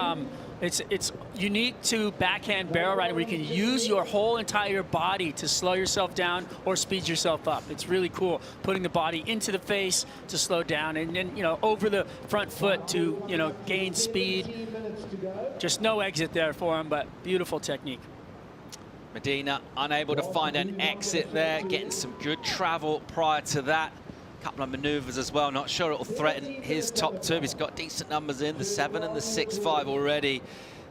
unique to backhand barrel riding, where you can use your whole entire body to slow yourself down or speed yourself up. It's really cool, putting the body into the face to slow down, and then, you know, over the front foot to, you know, gain speed. Just no exit there for him, but beautiful technique. Medina unable to find an exit there, getting some good travel prior to that. Couple of maneuvers as well. Not sure it'll threaten his top two. He's got decent numbers in, the 7 and the 6.5 already.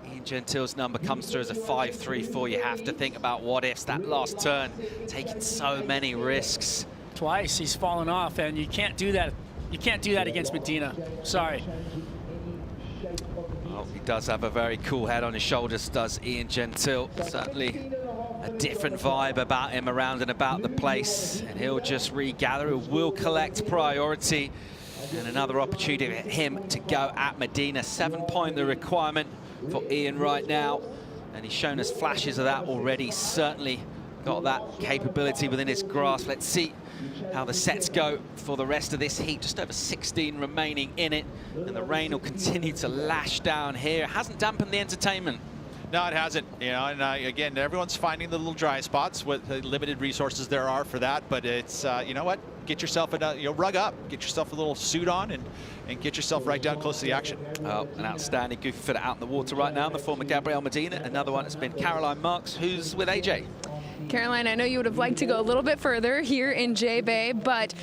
Ian Gentile's number comes through as a 5.34. You have to think about what ifs. That last turn, taking so many risks. Twice he's fallen off, and you can't do that. You can't do that against Medina. Sorry. Well, he does have a very cool head on his shoulders, does Ian Gentile. Certainly a different vibe about him around and about the place, and he'll just regather. He will collect priority, and another opportunity for him to go at Medina. 7-point the requirement for Ian right now, and he's shown us flashes of that already. Certainly got that capability within his grasp. Let's see how the sets go for the rest of this heat. Just over 16 remaining in it, and the rain will continue to lash down here. It hasn't dampened the entertainment. No, it hasn't. You know, and again, everyone's finding the little dry spots with the limited resources there are for that. But it's, you know what? Get yourself a, you know, rug up, get yourself a little suit on, and get yourself right down close to the action. Oh, an outstanding goofy footer out in the water right now, the former Gabrielle Medina. Another one has been Caroline Marks, who's with AJ. Caroline, I know you would have liked to go a little bit further here in J-Bay, but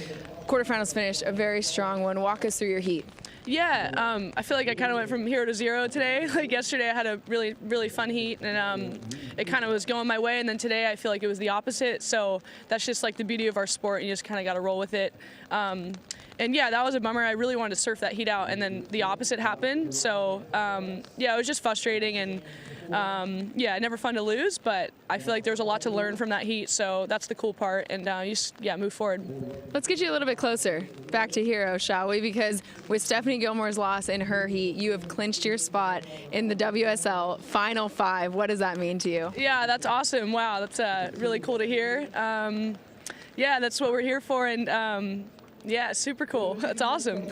quarterfinals finished a very strong one. Walk us through your heat. Yeah, I feel like I kind of went from 0 to 0 today. Like yesterday I had a really fun heat, and it kind of was going my way, and then today I feel like it was the opposite. So that's just like the beauty of our sport. You just kind of got to roll with it. And yeah, that was a bummer. I really wanted to surf that heat out, and then the opposite happened. So yeah, it was just frustrating, and yeah, never fun to lose, but I feel like there's a lot to learn from that heat, so that's the cool part, and you just, yeah, move forward. Let's get you a little bit closer back to Hero, shall we? Because with Stephanie Gilmore's loss in her heat, you have clinched your spot in the WSL Final 5. What does that mean to you? Yeah, that's awesome. Wow, that's really cool to hear. Yeah, that's what we're here for, and yeah, super cool. That's awesome.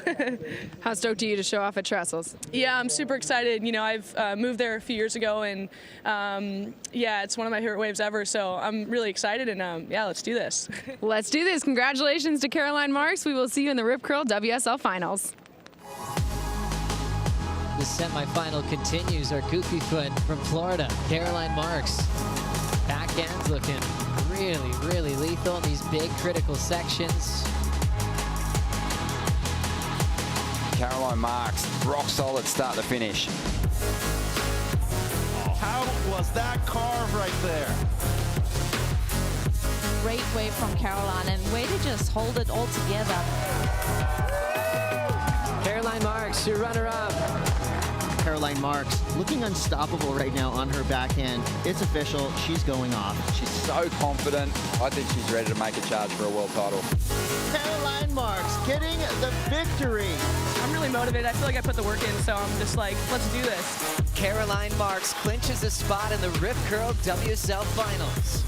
How stoked are you to show off at Trestles? Yeah, I'm super excited. You know, I've moved there a few years ago, and yeah, it's one of my favorite waves ever, so I'm really excited, and yeah, let's do this. Let's do this. Congratulations to Caroline Marks. We will see you in the Rip Curl WSL Finals. The semifinal continues. Our goofy foot from Florida, Caroline Marks. Backhand's looking really lethal in these big critical sections. Caroline Marks, rock solid start to finish. How was that carve right there? Great wave from Caroline, and way to just hold it all together. Caroline Marks, your runner-up. Caroline Marks looking unstoppable right now on her backhand. It's official, she's going off. She's so confident. I think she's ready to make a charge for a world title. Caroline Marks getting the victory. I'm really motivated. I feel like I put the work in, so I'm just like, let's do this. Caroline Marks clinches a spot in the Rip Curl WSL Finals.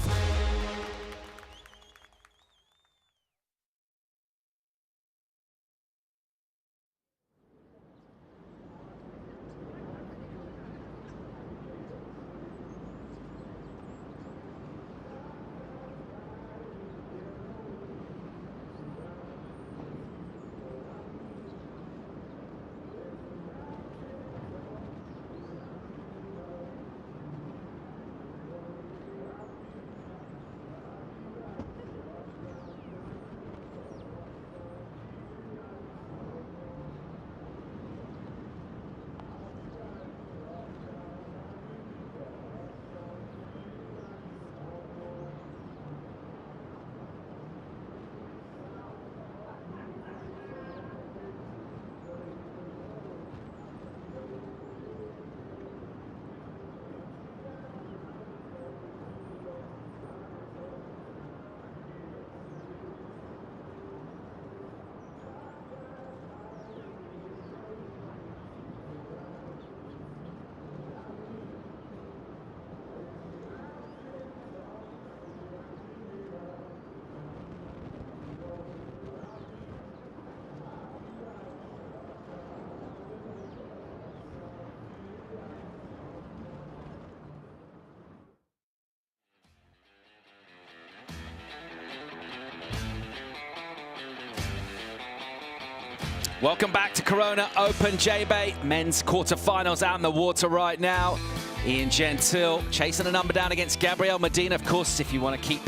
Welcome back to Corona Open J-Bay. Men's quarterfinals out in the water right now. Ian Gentile chasing a number down against Gabriel Medina. Of course, if you want to keep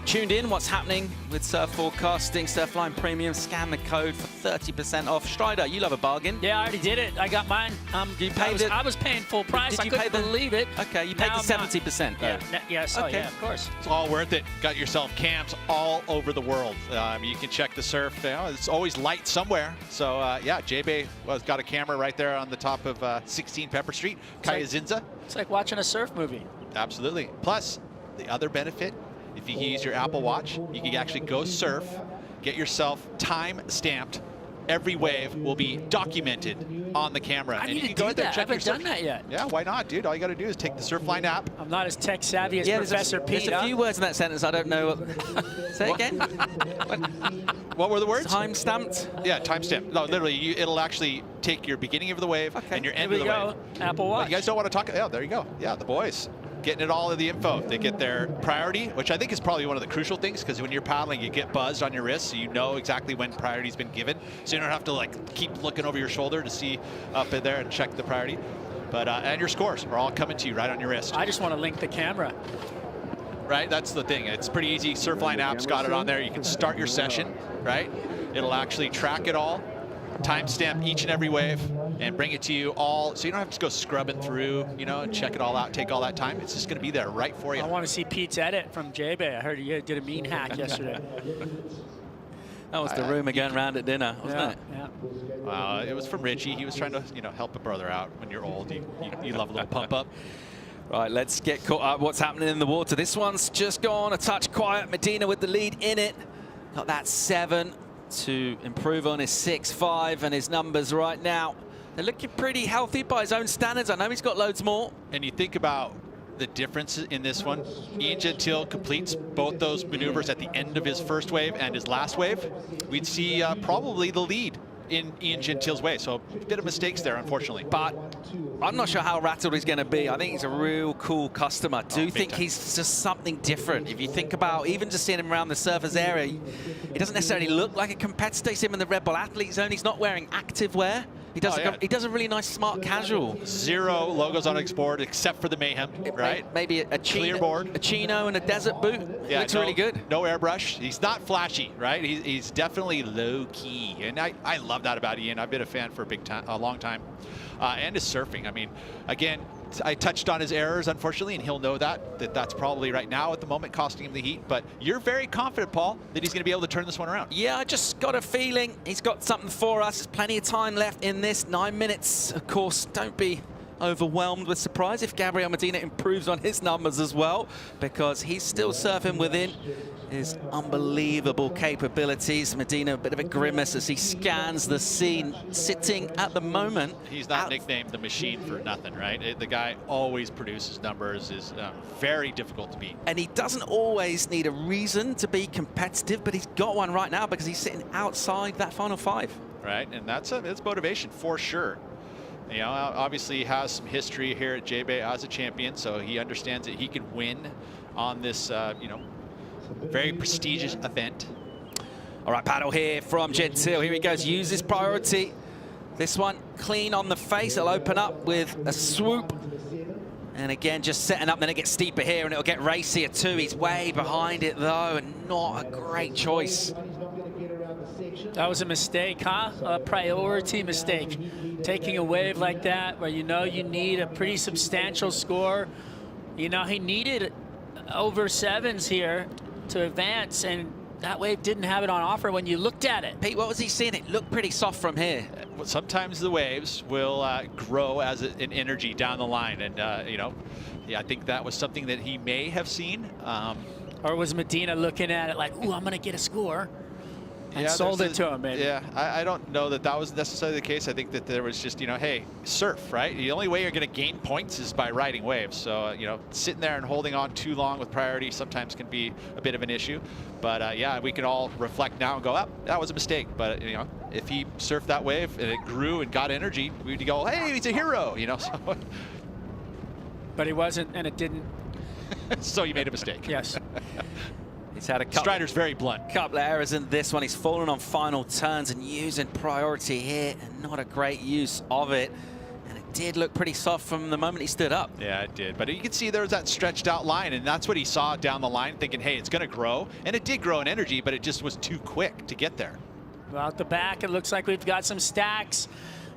tuned in what's happening with surf forecasting, Surfline Premium, scan the code for 30% off. Strider, you love a bargain. Yeah, I already did it. I got mine. You paid I was paying full price. Did you I couldn't believe it. Okay, you paid the 70%. Yeah, yes, okay. oh yeah, of course. It's all worth it. Got yourself camps all over the world. You can check the surf. You know, it's always light somewhere. So yeah, J-Bay got a camera right there on the top of 16 Pepper Street. Kaya Zinza. It's like watching a surf movie. Absolutely. Plus, the other benefit, if you use your Apple Watch, you can actually go surf, get yourself time stamped. Every wave will be documented on the camera. I need you to can go do out there that. and I check haven't your done that yet. Yeah, why not, dude? All you got to do is take the Surfline app. I'm not as tech savvy as Professor Pete. There's a few words in that sentence I don't know. Say it again. What were the words? Time stamped? Yeah, time stamped. No, literally, it'll actually take your beginning of the wave and your end of the wave. Apple Watch. But you guys don't want to talk? Yeah, there you go. Yeah, the boys. Getting it all of the info. They get their priority, which I think is probably one of the crucial things, because when you're paddling, you get buzzed on your wrist, so you know exactly when priority's been given. So you don't have to like keep looking over your shoulder to see up in there and check the priority. But and your scores are all coming to you right on your wrist. I just want to link the camera. Right, that's the thing. It's pretty easy. Surfline app's got it on there. You can start your session, right? It'll actually track it all, timestamp each and every wave, and bring it to you all, so you don't have to go scrubbing through, you know, and check it all out, take all that time. It's just going to be there right for you. I want to see Pete's edit from J-Bay. I heard he did a mean hack yesterday. That was the rumor going around at dinner, wasn't it? Yeah. It was from Richie. He was trying to, you know, help a brother out. When you're old, you love a little pump up. Right, let's get caught up what's happening in the water. This one's just gone a touch quiet. Medina with the lead in it. Got that 7 to improve on his 6.5, and his numbers right now, they're looking pretty healthy by his own standards. I know he's got loads more. And you think about the difference in this one. Ian Gentile completes both those maneuvers at the end of his first wave and his last wave. We'd see probably the lead in Ian Gentile's way. So a bit of mistakes there, unfortunately. But I'm not sure how rattled he's going to be. I think he's a real cool customer. I do think he's just something different. If you think about even just seeing him around the surfers area, he doesn't necessarily look like a competitor. You see him in the Red Bull Athlete Zone. He's not wearing active wear. He does, he does a really nice smart casual. 0 logos on his board except for the Mayhem, right? Maybe a chino and a desert boot. Yeah, looks really good. No airbrush. He's not flashy, right? He's definitely low key, and I love that about Ian. I've been a fan for a long time, and his surfing. I mean, again, I touched on his errors, unfortunately, and he'll know that's probably right now at the moment costing him the heat. But you're very confident, Paul, that he's going to be able to turn this one around. Yeah, I just got a feeling he's got something for us. There's plenty of time left in this. 9 minutes, of course. Don't be overwhelmed with surprise if Gabriel Medina improves on his numbers as well, because he's still surfing within his unbelievable capabilities. Medina, a bit of a grimace as he scans the scene, sitting at the moment. He's not nicknamed the machine for nothing, right? The guy always produces numbers, is very difficult to beat. And he doesn't always need a reason to be competitive, but he's got one right now because he's sitting outside that final 5. Right, and that's motivation for sure. You know, obviously he has some history here at J-Bay as a champion, so he understands that he can win on this, you know, very prestigious event. All right, paddle here from Gentile. Here he goes, use his priority. This one clean on the face. He'll open up with a swoop. And again, just setting up, then it gets steeper here and it'll get racier too. He's way behind it though, and not a great choice. That was a mistake, huh? A priority mistake. Taking a wave like that where you know you need a pretty substantial score. You know, he needed over 7s here to advance, and that wave didn't have it on offer when you looked at it. Pete, what was he seeing? It looked pretty soft from here. Sometimes the waves will grow as an energy down the line, and you know, yeah, I think that was something that he may have seen. Or was Medina looking at it like, ooh, I'm gonna get a score, and sold it to him, maybe? Yeah, I don't know that was necessarily the case. I think that there was just, you know, hey, surf, right? The only way you're going to gain points is by riding waves. So, you know, sitting there and holding on too long with priority sometimes can be a bit of an issue. But, yeah, we can all reflect now and go, oh, that was a mistake. But, you know, if he surfed that wave and it grew and got energy, we'd go, hey, he's a hero, you know. So. But he wasn't, and it didn't. So you made a mistake. Yes. He's had a couple. Strider's very blunt. Couple of errors in this one. He's fallen on final turns and using priority here, and not a great use of it. And it did look pretty soft from the moment he stood up. Yeah, it did. But you can see there was that stretched out line, and that's what he saw down the line, thinking, hey, it's going to grow. And it did grow in energy, but it just was too quick to get there. Well, out the back, it looks like we've got some stacks.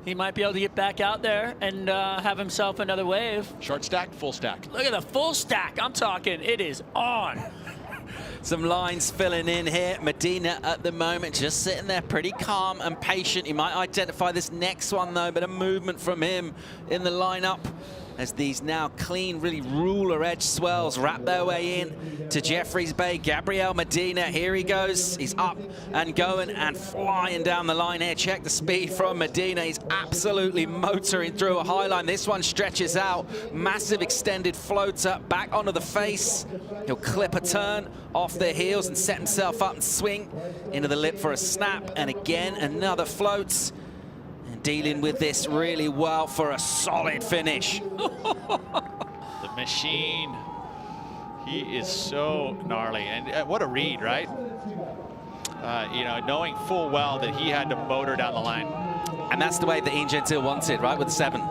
He might be able to get back out there and have himself another wave. Short stack, full stack. Look at the full stack. I'm talking, it is on. Some lines filling in here. Medina at the moment just sitting there pretty calm and patient. He might identify this next one though, but a movement from him in the lineup as these now clean, really ruler edge swells wrap their way in to Jeffreys Bay. Gabriel Medina, here he goes. He's up and going and flying down the line here. Check the speed from Medina. He's absolutely motoring through a high line. This one stretches out. Massive extended floater back onto the face. He'll clip a turn off the heels and set himself up and swing into the lip for a snap. And again, another floats. Dealing with this really well for a solid finish. The machine, he is so gnarly. And what a read, right? You know, knowing full well that he had to motor down the line. And that's the way that Ian Gentile wanted, right, with the 7.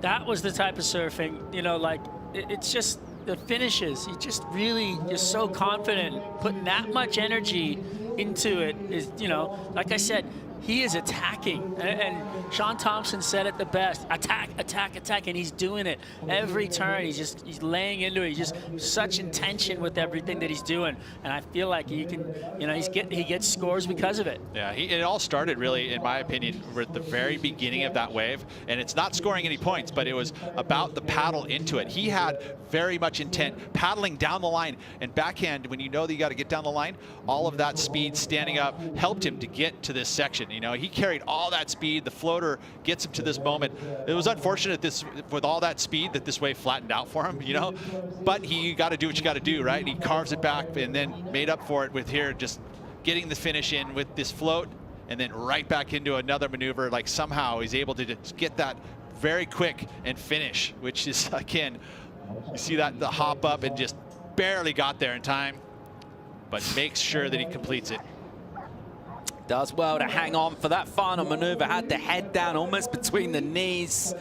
That was the type of surfing, you know, like, it's just the finishes. He just really is so confident. Putting that much energy into it is, you know, like I said, he is attacking, and Sean Thompson said it the best: attack, attack, attack, and he's doing it every turn. He's laying into it. He's just such intention with everything that he's doing, and I feel like you can, you know, he gets scores because of it. Yeah, it all started really, in my opinion, at the very beginning of that wave, and it's not scoring any points, but it was about the paddle into it. He had very much intent, paddling down the line, and backhand, when you know that you got to get down the line, all of that speed standing up helped him to get to this section. You know, he carried all that speed. The floater gets him to this moment. It was unfortunate with all that speed that this wave flattened out for him, you know, but you got to do what you got to do, right? And he carves it back and then made up for it with here just getting the finish in with this float and then right back into another maneuver. Like somehow he's able to just get that very quick and finish, which is, again, you see that the hop up and just barely got there in time, but makes sure that he completes it. Does well to hang on for that final maneuver. Had the head down almost between the knees.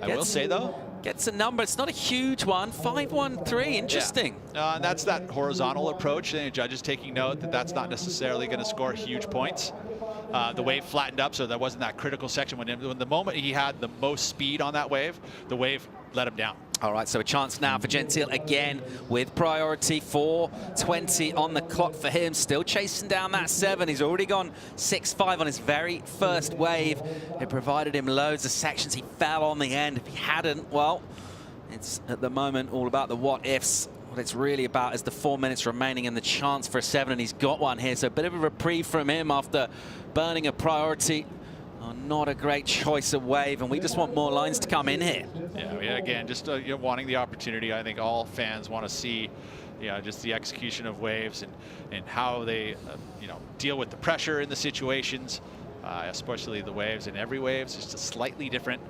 I will say though, gets a number. It's not a huge one. 5-1-3. Interesting. Yeah. And that's that horizontal approach. And the judges taking note that that's not necessarily going to score huge points. The wave flattened up, so there wasn't that critical section. When the moment he had the most speed on that wave, the wave let him down. All right, so a chance now for Gentile again with priority. 4:20 on the clock for him. Still chasing down that 7. He's already gone 6-5 on his very first wave. It provided him loads of sections. He fell on the end. If he hadn't, well, it's at the moment all about the what-ifs. What it's really about is the 4 minutes remaining and the chance for a 7, and he's got one here. So a bit of a reprieve from him after burning a priority. Oh, not a great choice of wave, and we just want more lines to come in here. Yeah, again, just you know, wanting the opportunity. I think all fans want to see, you know, just the execution of waves and how they, you know, deal with the pressure in the situations, especially the waves. And every wave is just a slightly different,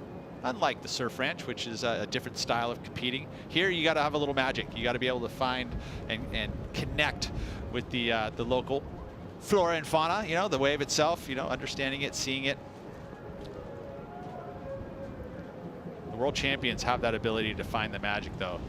unlike the surf ranch, which is a different style of competing. Here, you got to have a little magic. You got to be able to find and connect with the local flora and fauna. You know, the wave itself. You know, understanding it, seeing it. World champions have that ability to find the magic, though.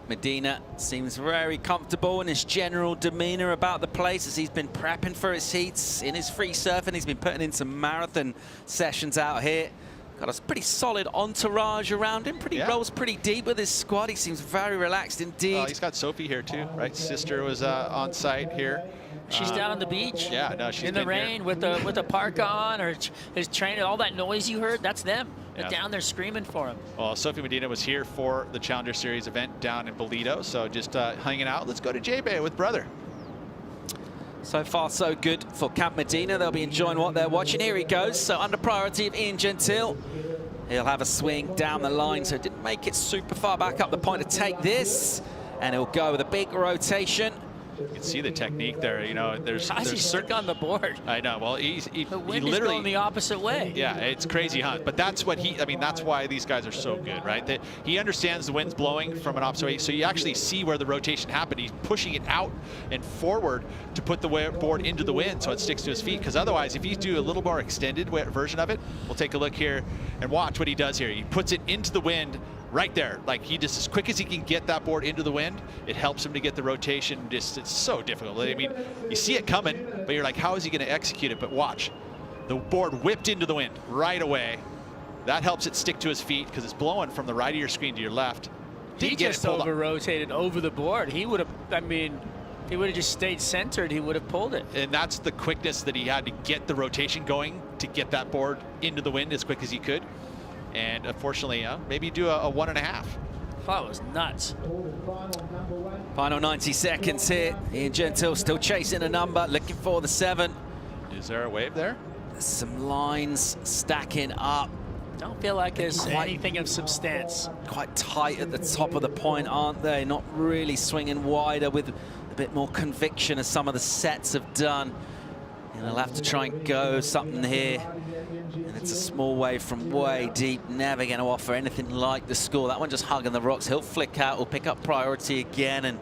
Medina seems very comfortable in his general demeanor about the place as he's been prepping for his heats in his free surfing. He's been putting in some marathon sessions out here. Got a pretty solid entourage around him. Rolls pretty deep with his squad. He seems very relaxed indeed. He's got Sophie here too, right? Sister was on site here. She's down on the beach. Yeah, no, she's in the rain with the parka on, or his trainer. All that noise you heard, that's them. They're down there screaming for him. Well, Sophie Medina was here for the Challenger Series event down in Bolito, so just hanging out. Let's go to J-Bay with brother. So far, so good for Camp Medina. They'll be enjoying what they're watching. Here he goes. So under priority of Ian Gentile. He'll have a swing down the line, so didn't make it super far back up the point to take this. And he'll go with a big rotation. You can see the technique there. You know, there's he's stuck on the board. I know. Well, he wind is literally going the opposite way. Yeah, it's crazy, huh? But that's what I mean, that's why these guys are so good, right? That he understands the wind's blowing from an opposite way, so you actually see where the rotation happened. He's pushing it out and forward to put the board into the wind so it sticks to his feet. Because otherwise, if you do a little more extended version of it, we'll take a look here and watch what he does here. He puts it into the wind right there. Like, he just, as quick as he can get that board into the wind, it helps him to get the rotation. Just, it's so difficult. I mean, you see it coming, but you're like, how is he going to execute it? But watch, the board whipped into the wind right away. That helps it stick to his feet because it's blowing from the right of your screen to your left. He just over-rotated over the board. He would have, I mean, he would have just stayed centered. He would have pulled it. And that's the quickness that he had to get the rotation going to get that board into the wind as quick as he could. And unfortunately, maybe do a 1.5. That was nuts. Final 90 seconds here. Ian Gentile still chasing a number, looking for the 7. Is there a wave there? There's some lines stacking up. Don't feel like there's anything of substance. Quite tight at the top of the point, aren't they? Not really swinging wider with a bit more conviction as some of the sets have done. And they'll have to try and go something here. And it's a small wave from way deep, never going to offer anything like the score. That one just hugging the rocks. He'll flick out, he'll pick up priority again, and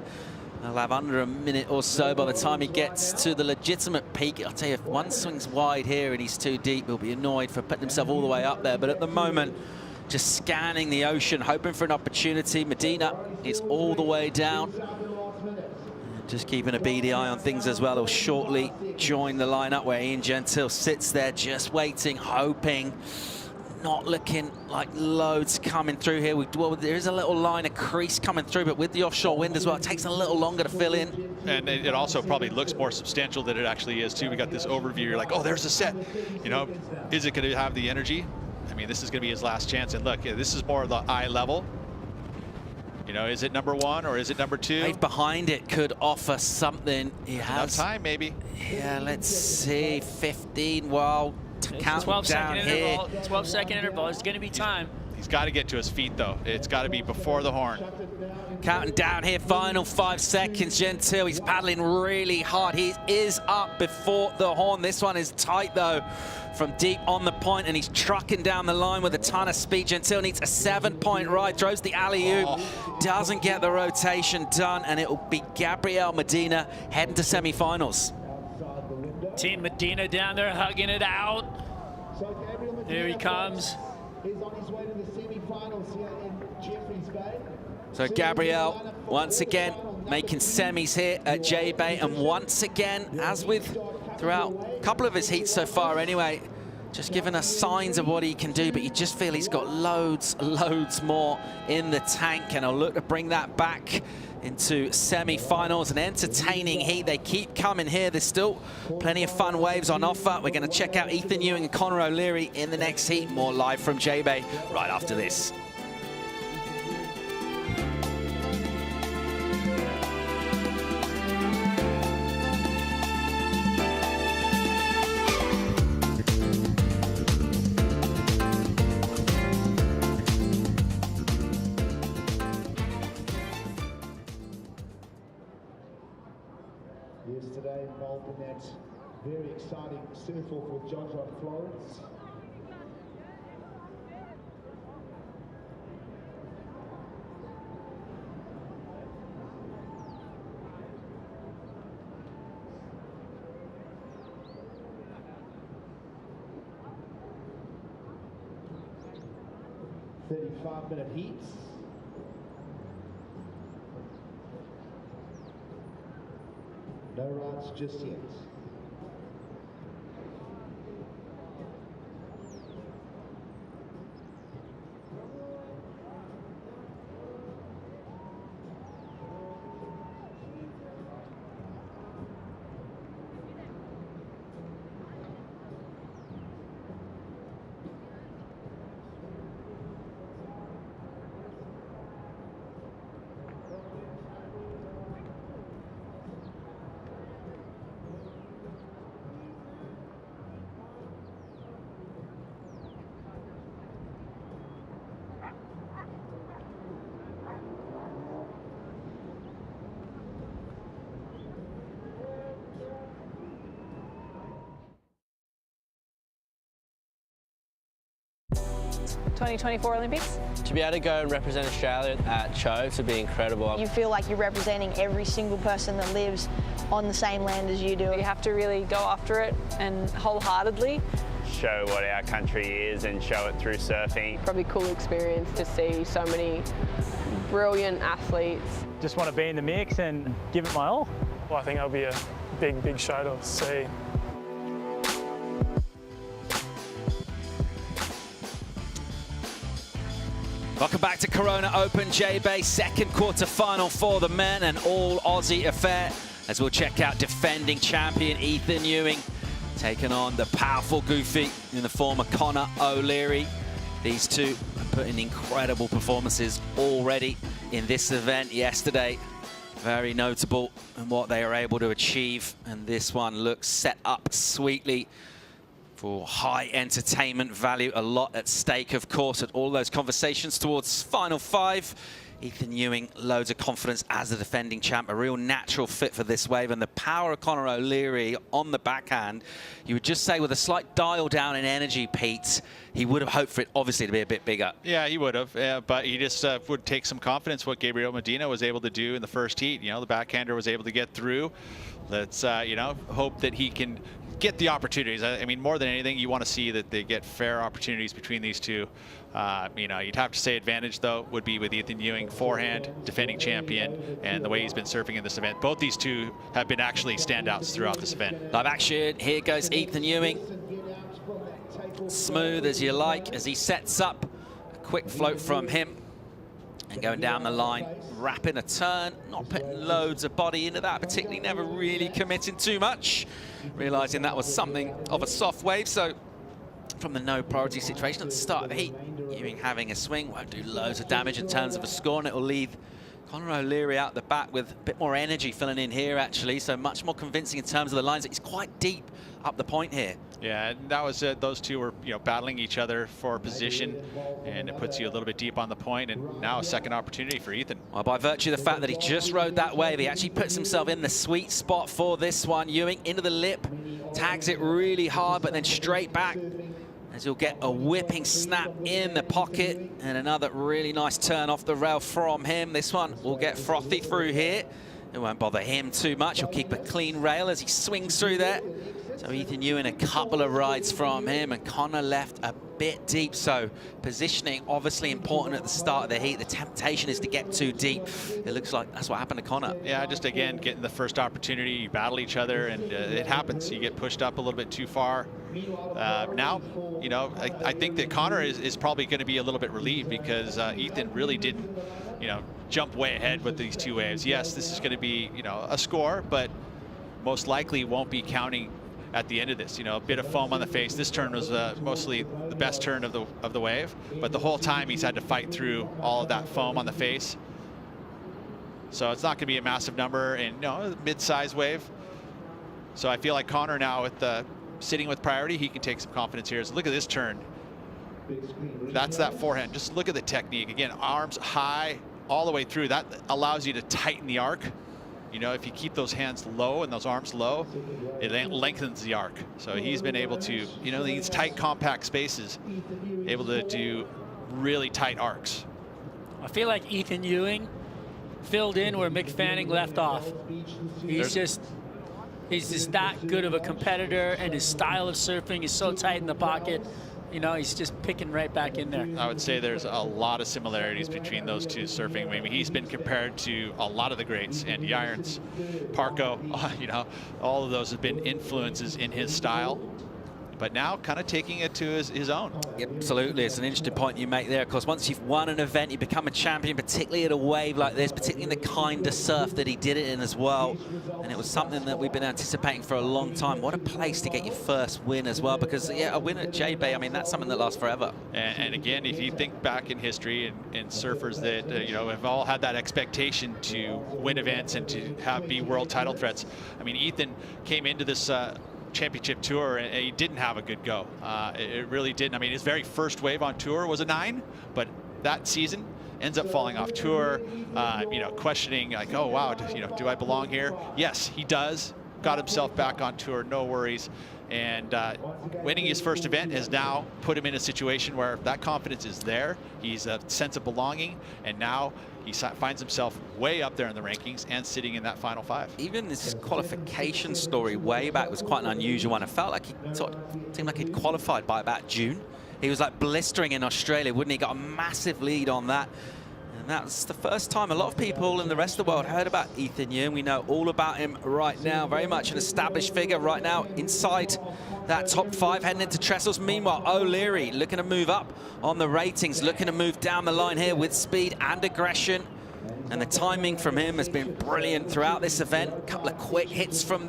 he'll have under a minute or so by the time he gets to the legitimate peak. I'll tell you, if one swings wide here and he's too deep, he'll be annoyed for putting himself all the way up there. But at the moment, just scanning the ocean, hoping for an opportunity. Medina is all the way down. Just keeping a beady eye on things as well. He'll shortly join the lineup where Ian Gentile sits there just waiting, hoping. Not looking like loads coming through here. Well, there is a little line of crease coming through, but with the offshore wind as well, it takes a little longer to fill in. And it also probably looks more substantial than it actually is, too. We got this overview. You're like, oh, there's a set. You know, is it going to have the energy? I mean, this is going to be his last chance. And look, this is more of the eye level. You know, is it number 1 or is it number 2? Wave behind it could offer something. He has enough time, maybe. Yeah, let's see. 15. Well, count 12-second here. interval. 12-second interval. It's going to be time. He's got to get to his feet, though. It's got to be before the horn. Counting down here, final 5 seconds. Gentile, he's paddling really hard. He is up before the horn. This one is tight, though, from deep on the point, and he's trucking down the line with a ton of speed. Gentile needs a 7-point ride, throws the alley-oop, doesn't get the rotation done, and it will be Gabriel Medina heading to semifinals. Team Medina down there hugging it out. Here he comes. He's on his way to the semi-finals here in Jeffreys Bay. So Gabriel, once again, making semis here at J-Bay, and once again, as with throughout a couple of his heats so far anyway, just giving us signs of what he can do, but you just feel he's got loads more in the tank, and I'll look to bring that back into semi-finals. An entertaining heat. They keep coming here. There's still plenty of fun waves on offer. We're going to check out Ethan Ewing and Conor O'Leary in the next heat. More live from J-Bay right after this. Yesterday involved in that very exciting surf-off with John Florence. .35-minute heats. No routes just yet. 2024 Olympics? To be able to go and represent Australia at Choves would be incredible. You feel like you're representing every single person that lives on the same land as you do. You have to really go after it and wholeheartedly. Show what our country is and show it through surfing. Probably cool experience to see so many brilliant athletes. Just want to be in the mix and give it my all. Well, I think that'll be a big show to see. Welcome back to Corona Open J-Bay, second quarter final for the men, an all Aussie affair, as we'll check out defending champion Ethan Ewing, taking on the powerful Goofy in the form of Connor O'Leary. These two have put in incredible performances already in this event yesterday. Very notable in what they are able to achieve, and this one looks set up sweetly for high entertainment value. A lot at stake, of course, at all those conversations towards final five. Ethan Ewing, loads of confidence as the defending champ, a real natural fit for this wave, and the power of Connor O'Leary on the backhand. You would just say with a slight dial down in energy, Pete, he would have hoped for it obviously to be a bit bigger. Yeah, he would have, but he just would take some confidence what Gabriel Medina was able to do in the first heat. You know, the backhander was able to get through. Let's, you know, hope that he can get the opportunities. I mean, more than anything, you want to see that they get fair opportunities between these two. You know, you'd have to say advantage, though, would be with Ethan Ewing, forehand, defending champion, and the way he's been surfing in this event. Both these two have been actually standouts throughout this event. Live action, here goes Ethan Ewing. Smooth as you like as he sets up. A quick float from him. And going down the line, wrapping a turn, not putting loads of body into that, particularly never really committing too much. Realizing that was something of a soft wave, so from the no priority situation at the start of the heat, Ewing having a swing won't do loads of damage in terms of a score, and it will leave Connor O'Leary out the back with a bit more energy filling in here, actually, so much more convincing in terms of the lines. He's quite deep up the point here. Yeah, and that was those two were, you know, battling each other for position, and it puts you a little bit deep on the point, and now a second opportunity for Ethan. Well, by virtue of the fact that he just rode that wave, he actually puts himself in the sweet spot for this one. Ewing into the lip, tags it really hard, but then straight back, as you'll get a whipping snap in the pocket, and another really nice turn off the rail from him. This one will get frothy through here. It won't bother him too much. He'll keep a clean rail as he swings through there. So Ethan Ewing a couple of rides from him, and Connor left a bit deep. So positioning obviously important at the start of the heat. The temptation is to get too deep. It looks like that's what happened to Connor. Yeah, just again getting the first opportunity, you battle each other, and it happens. You get pushed up a little bit too far. Now, you know, I think that Connor is probably going to be a little bit relieved, because Ethan really didn't, you know, jump way ahead with these two waves. Yes, this is going to be, you know, a score, but most likely won't be counting at the end of this. You know, a bit of foam on the face. This turn was mostly the best turn of the wave, but the whole time he's had to fight through all of that foam on the face. So it's not going to be a massive number, and, you know, mid-size wave. So I feel like Connor now, with the sitting with priority, he can take some confidence here. So look at this turn. That's that forehand. Just look at the technique. Again, arms high all the way through. That allows you to tighten the arc. You know, if you keep those hands low and those arms low, it lengthens the arc. So he's been able to, you know, these tight, compact spaces, able to do really tight arcs. I feel like Ethan Ewing filled in where Mick Fanning left off. He's just that good of a competitor, and his style of surfing is so tight in the pocket. You know, he's just picking right back in there. I would say there's a lot of similarities between those two surfing. I mean, he's been compared to a lot of the greats, Andy Irons, Parko, you know, all of those have been influences in his style. But now kind of taking it to his own. Absolutely, it's an interesting point you make there. Of course, once you've won an event, you become a champion, particularly at a wave like this, particularly in the kind of surf that he did it in as well. And it was something that we've been anticipating for a long time. What a place to get your first win as well, because, yeah, a win at J-Bay, I mean, that's something that lasts forever. And again, if you think back in history and surfers that, you know, have all had that expectation to win events and to be world title threats. I mean, Ethan came into this championship tour and he didn't have a good go. It really didn't. I mean, his very first wave on tour was a 9, but that season ends up falling off tour, you know, questioning like, oh wow, do I belong here? Yes, he does. Got himself back on tour, no worries. And winning his first event has now put him in a situation where that confidence is there. He's a sense of belonging, and now he finds himself way up there in the rankings and sitting in that final 5. Even this qualification story way back was quite an unusual one. It felt like seemed like he'd qualified by about June. He was like blistering in Australia, wouldn't he? Got a massive lead on that. And that's the first time a lot of people in the rest of the world heard about Ethan Ewing. We know all about him right now. Very much an established figure right now inside that top 5 heading into Trestles. Meanwhile, O'Leary looking to move up on the ratings, looking to move down the line here with speed and aggression. And the timing from him has been brilliant throughout this event. A couple of quick hits from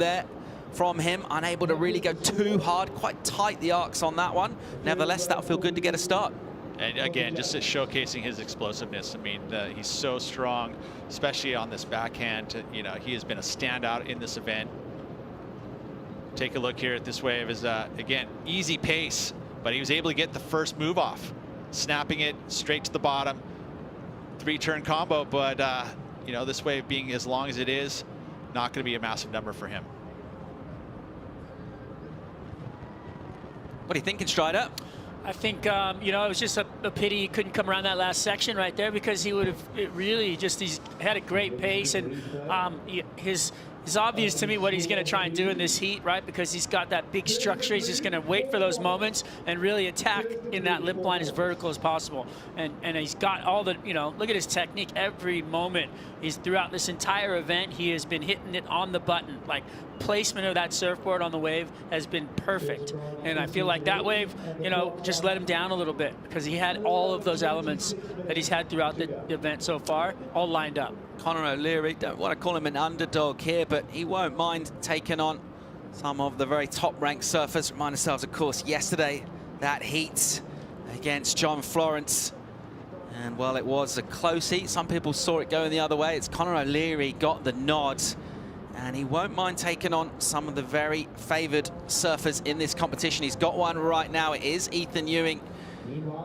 him, unable to really go too hard. Quite tight, the arcs on that one. Nevertheless, that'll feel good to get a start. And again, just showcasing his explosiveness. I mean, he's so strong, especially on this backhand. You know, he has been a standout in this event. Take a look here at this wave. Is again, easy pace, but he was able to get the first move off, snapping it straight to the bottom. 3-turn combo, but you know, this wave being as long as it is, not going to be a massive number for him. What are you thinking, Strider? I think, you know, it was just a pity he couldn't come around that last section right there, because he would have really just, he's had a great pace, and it's obvious to me what he's going to try and do in this heat, right? Because he's got that big structure. He's just going to wait for those moments and really attack in that lip line as vertical as possible. And he's got all the, you know, look at his technique every moment. He's throughout this entire event, he has been hitting it on the button. Like, placement of that surfboard on the wave has been perfect. And I feel like that wave, you know, just let him down a little bit, because he had all of those elements that he's had throughout the event so far all lined up. Conor O'Leary, don't want to call him an underdog here, but he won't mind taking on some of the very top-ranked surfers. Remind ourselves, of course, yesterday, that heat against John Florence. And, well, it was a close heat. Some people saw it going the other way. It's Conor O'Leary got the nod, and he won't mind taking on some of the very favoured surfers in this competition. He's got one right now. It is Ethan Ewing.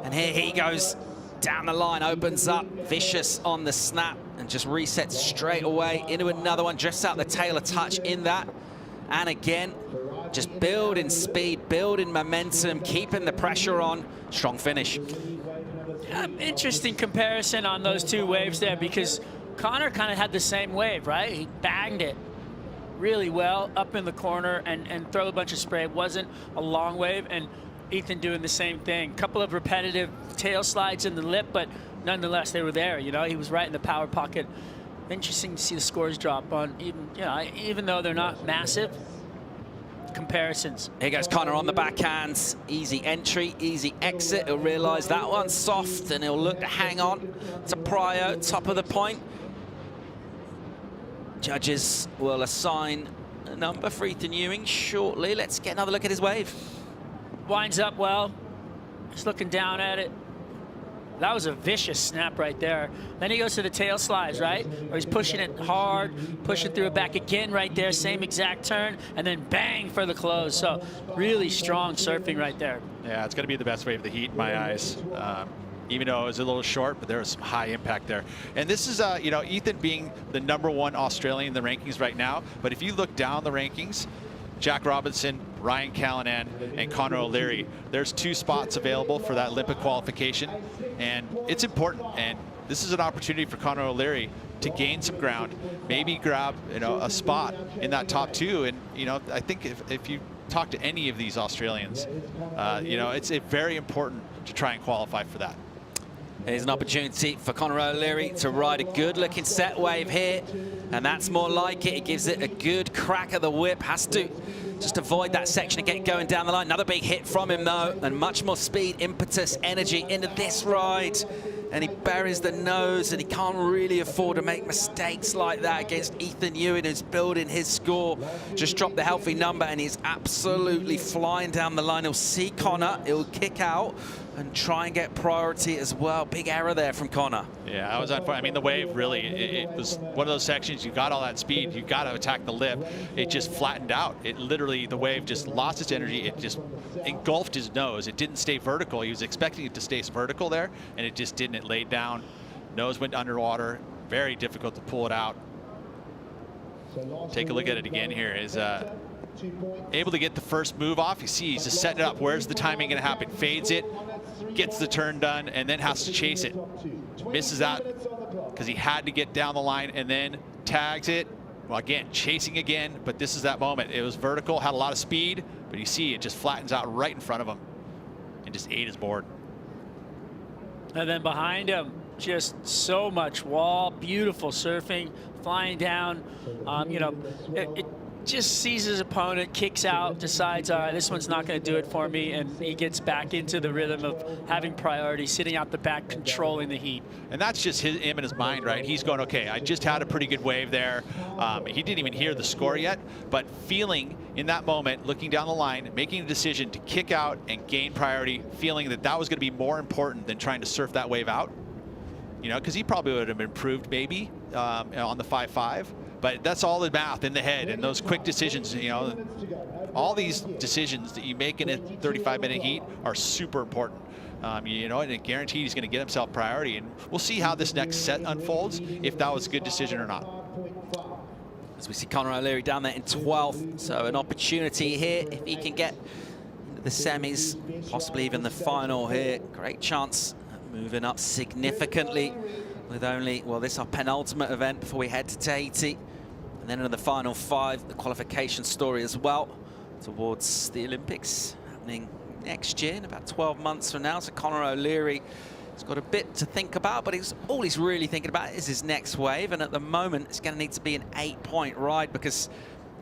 And here he goes down the line, opens up, vicious on the snap, and just resets straight away into another one. Drifts out the tail a touch in that. And again, just building speed, building momentum, keeping the pressure on. Strong finish. Interesting comparison on those two waves there, because Conor kind of had the same wave, right? He banged it really well up in the corner and throw a bunch of spray. It wasn't a long wave, and Ethan doing the same thing. Couple of repetitive tail slides in the lip, but nonetheless, they were there. You know, he was right in the power pocket. Interesting to see the scores drop on even though they're not massive comparisons. Here goes Conor on the backhands. Easy entry, easy exit. He'll realize that one's soft, and he'll look to hang on to prio, top of the point. Judges will assign a number for Ethan Ewing shortly. Let's get another look at his wave. Winds up well. He's looking down at it. That was a vicious snap right there. Then he goes to the tail slides, right? Or he's pushing it hard, pushing through it back again right there, same exact turn, and then bang for the close. So really strong surfing right there. Yeah, it's going to be the best wave of the heat in my eyes. Even though it was a little short, but there was some high impact there. And this is, you know, Ethan being the #1 Australian in the rankings right now. But if you look down the rankings, Jack Robinson, Ryan Callanan, and Conor O'Leary, there's 2 spots available for that Olympic qualification. And it's important. And this is an opportunity for Conor O'Leary to gain some ground, maybe grab, you know, a spot in that top 2. And, you know, I think if you talk to any of these Australians, you know, it's very important to try and qualify for that. Here's an opportunity for Conor O'Leary to ride a good-looking set wave here, and that's more like it. He gives it a good crack at the whip. Has to just avoid that section and get going down the line. Another big hit from him, though, and much more speed, impetus, energy into this ride. And he buries the nose, and he can't really afford to make mistakes like that against Ethan Ewing, who's building his score. Just dropped the healthy number, and he's absolutely flying down the line. He'll see Conor, he'll kick out and try and get priority as well. Big error there from Conor. Yeah, I was on fire. I mean, the wave really, it was one of those sections, you got all that speed, you got to attack the lip. It just flattened out. It literally, the wave just lost its energy. It just engulfed his nose. It didn't stay vertical. He was expecting it to stay vertical there, and it just didn't. It laid down. Nose went underwater. Very difficult to pull it out. Take a look at it again here. able to get the first move off. You see he's just setting it up. Where's the timing going to happen? Fades it, gets the turn done, and then has to chase it. Misses that because he had to get down the line, and then tags it. Well, again, chasing again, but this is that moment. It was vertical, had a lot of speed, but you see it just flattens out right in front of him and just ate his board. And then behind him, just so much wall, beautiful surfing, flying down. You know, it just sees his opponent, kicks out, decides, all right, this one's not going to do it for me, and he gets back into the rhythm of having priority, sitting out the back, controlling the heat. And that's just him in his mind, right? He's going, okay, I just had a pretty good wave there. He didn't even hear the score yet, but feeling in that moment, looking down the line, making a decision to kick out and gain priority, feeling that that was going to be more important than trying to surf that wave out. You know, because he probably would have improved maybe on the 5-5. But that's all the math in the head and those quick decisions, you know, all these decisions that you make in a 35-minute heat are super important. You know, and it guaranteed he's going to get himself priority. And we'll see how this next set unfolds, if that was a good decision or not. As we see Conor O'Leary down there in 12th. So an opportunity here if he can get into the semis, possibly even the final here. Great chance of moving up significantly with only, well, this is our penultimate event before we head to Tahiti. And then in the final 5, the qualification story as well towards the Olympics happening next year in about 12 months from now. So Conor O'Leary has got a bit to think about, but all he's really thinking about is his next wave. And at the moment, it's going to need to be an 8-point ride because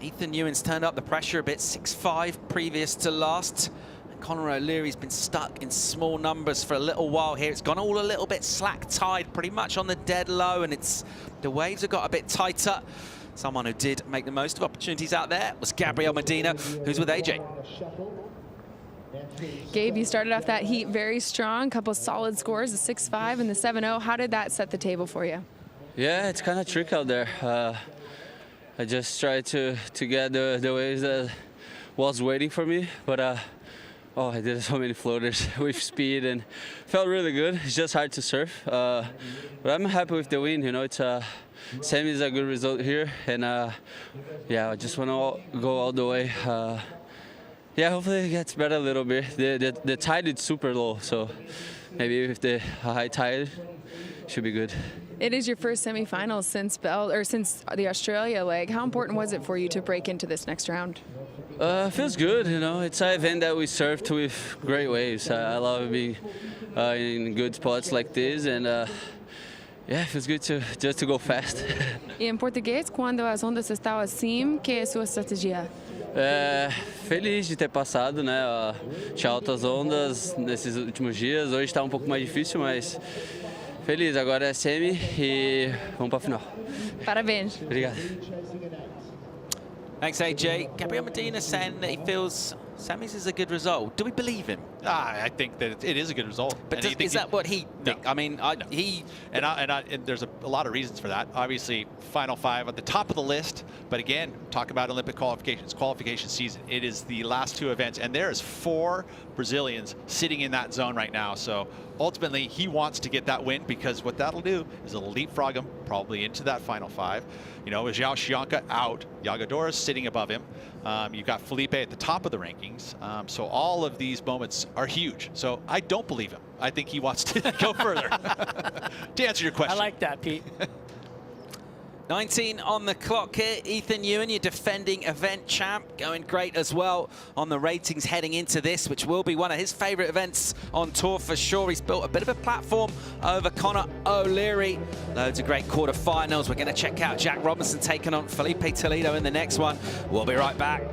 Ethan Ewan's turned up the pressure a bit, 6-5 previous to last. And Conor O'Leary's been stuck in small numbers for a little while here. It's gone all a little bit slack tide, pretty much on the dead low, and the waves have got a bit tighter. Someone who did make the most of opportunities out there was Gabriel Medina, who's with AJ. Gabe, you started off that heat very strong, couple solid scores, the 6-5 and the 7-0. How did that set the table for you? Yeah, it's kind of tricky out there. I just tried to get the waves that was waiting for me, but oh, I did so many floaters with speed and felt really good. It's just hard to surf, but I'm happy with the win. You know, it's semi is a good result here, and yeah, I just want to go all the way. Yeah, hopefully it gets better a little bit. The tide is super low, so maybe with the high tide, should be good. It is your first semifinal since the Australia leg. How important was it for you to break into this next round? Feels good, you know. It's an event that we surfed with great waves. I love being in good spots like this, and yeah, feels good just to go fast. E em português, quando as ondas estão assim, que é a sua estratégia? Feliz de ter passado, né? Tinha altas ondas nesses últimos dias. Hoje está um pouco mais difícil, mas feliz. Agora é semi e vamos para a final. Parabéns. Obrigado. Thanks, AJ. Gabriel Medina saying that he feels semis is a good result. Do we believe him? I think that it is a good result. But is that what he thinks? No. I mean, No. And there's a lot of reasons for that. Obviously, Final 5 at the top of the list. But again, talk about Olympic qualifications, qualification season. It is the last 2 events, and there is 4 Brazilians sitting in that zone right now. So ultimately, he wants to get that win because what that'll do is it'll leapfrog him probably into that Final 5. You know, with João Chianca out, Yagadora's sitting above him. You've got Felipe at the top of the rankings. So all of these moments are huge. So I don't believe him. I think he wants to go further. To answer your question. I like that, Pete. 19 on the clock here. Ethan Ewan, your defending event champ, going great as well on the ratings heading into this, which will be one of his favorite events on tour for sure. He's built a bit of a platform over Conor O'Leary. Loads of great quarterfinals. We're going to check out Jack Robinson taking on Felipe Toledo in the next one. We'll be right back.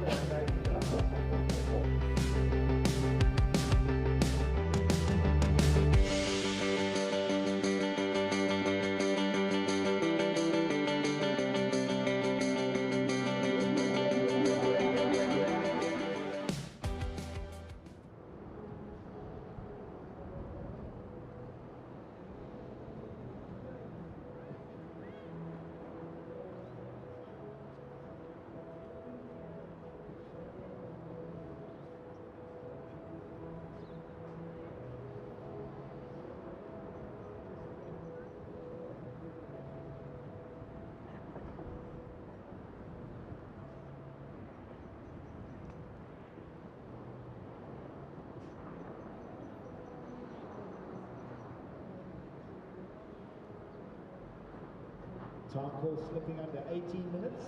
Time call slipping under 18 minutes.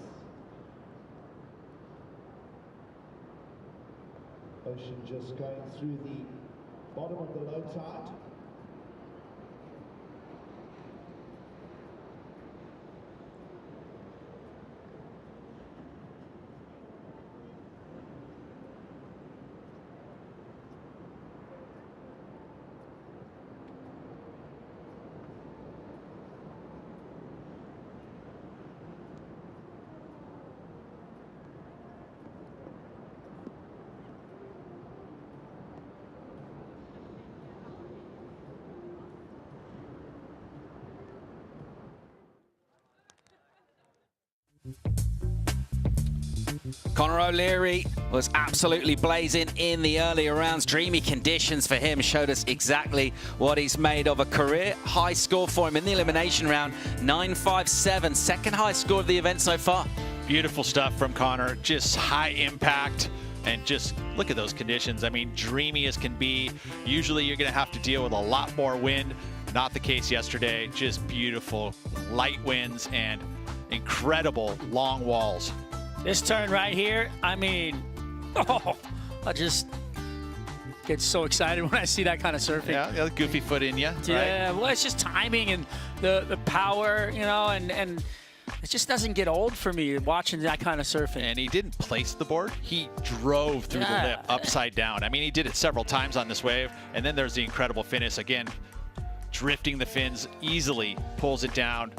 Ocean just going through the bottom of the low tide. Conor O'Leary was absolutely blazing in the earlier rounds. Dreamy conditions for him showed us exactly what he's made of. A career high score for him in the elimination round, 9.57, second highest score of the event so far. Beautiful stuff from Conor, just high impact. And just look at those conditions. I mean, dreamy as can be. Usually you're going to have to deal with a lot more wind. Not the case yesterday. Just beautiful light winds and incredible long walls. This turn right here, I mean, I just get so excited when I see that kind of surfing. Yeah, the goofy foot in you. Yeah, right? Well, it's just timing and the power, you know, and it just doesn't get old for me watching that kind of surfing. And he didn't place the board. He drove through the lip upside down. I mean, he did it several times on this wave. And then there's the incredible finish. Again, drifting the fins easily, pulls it down.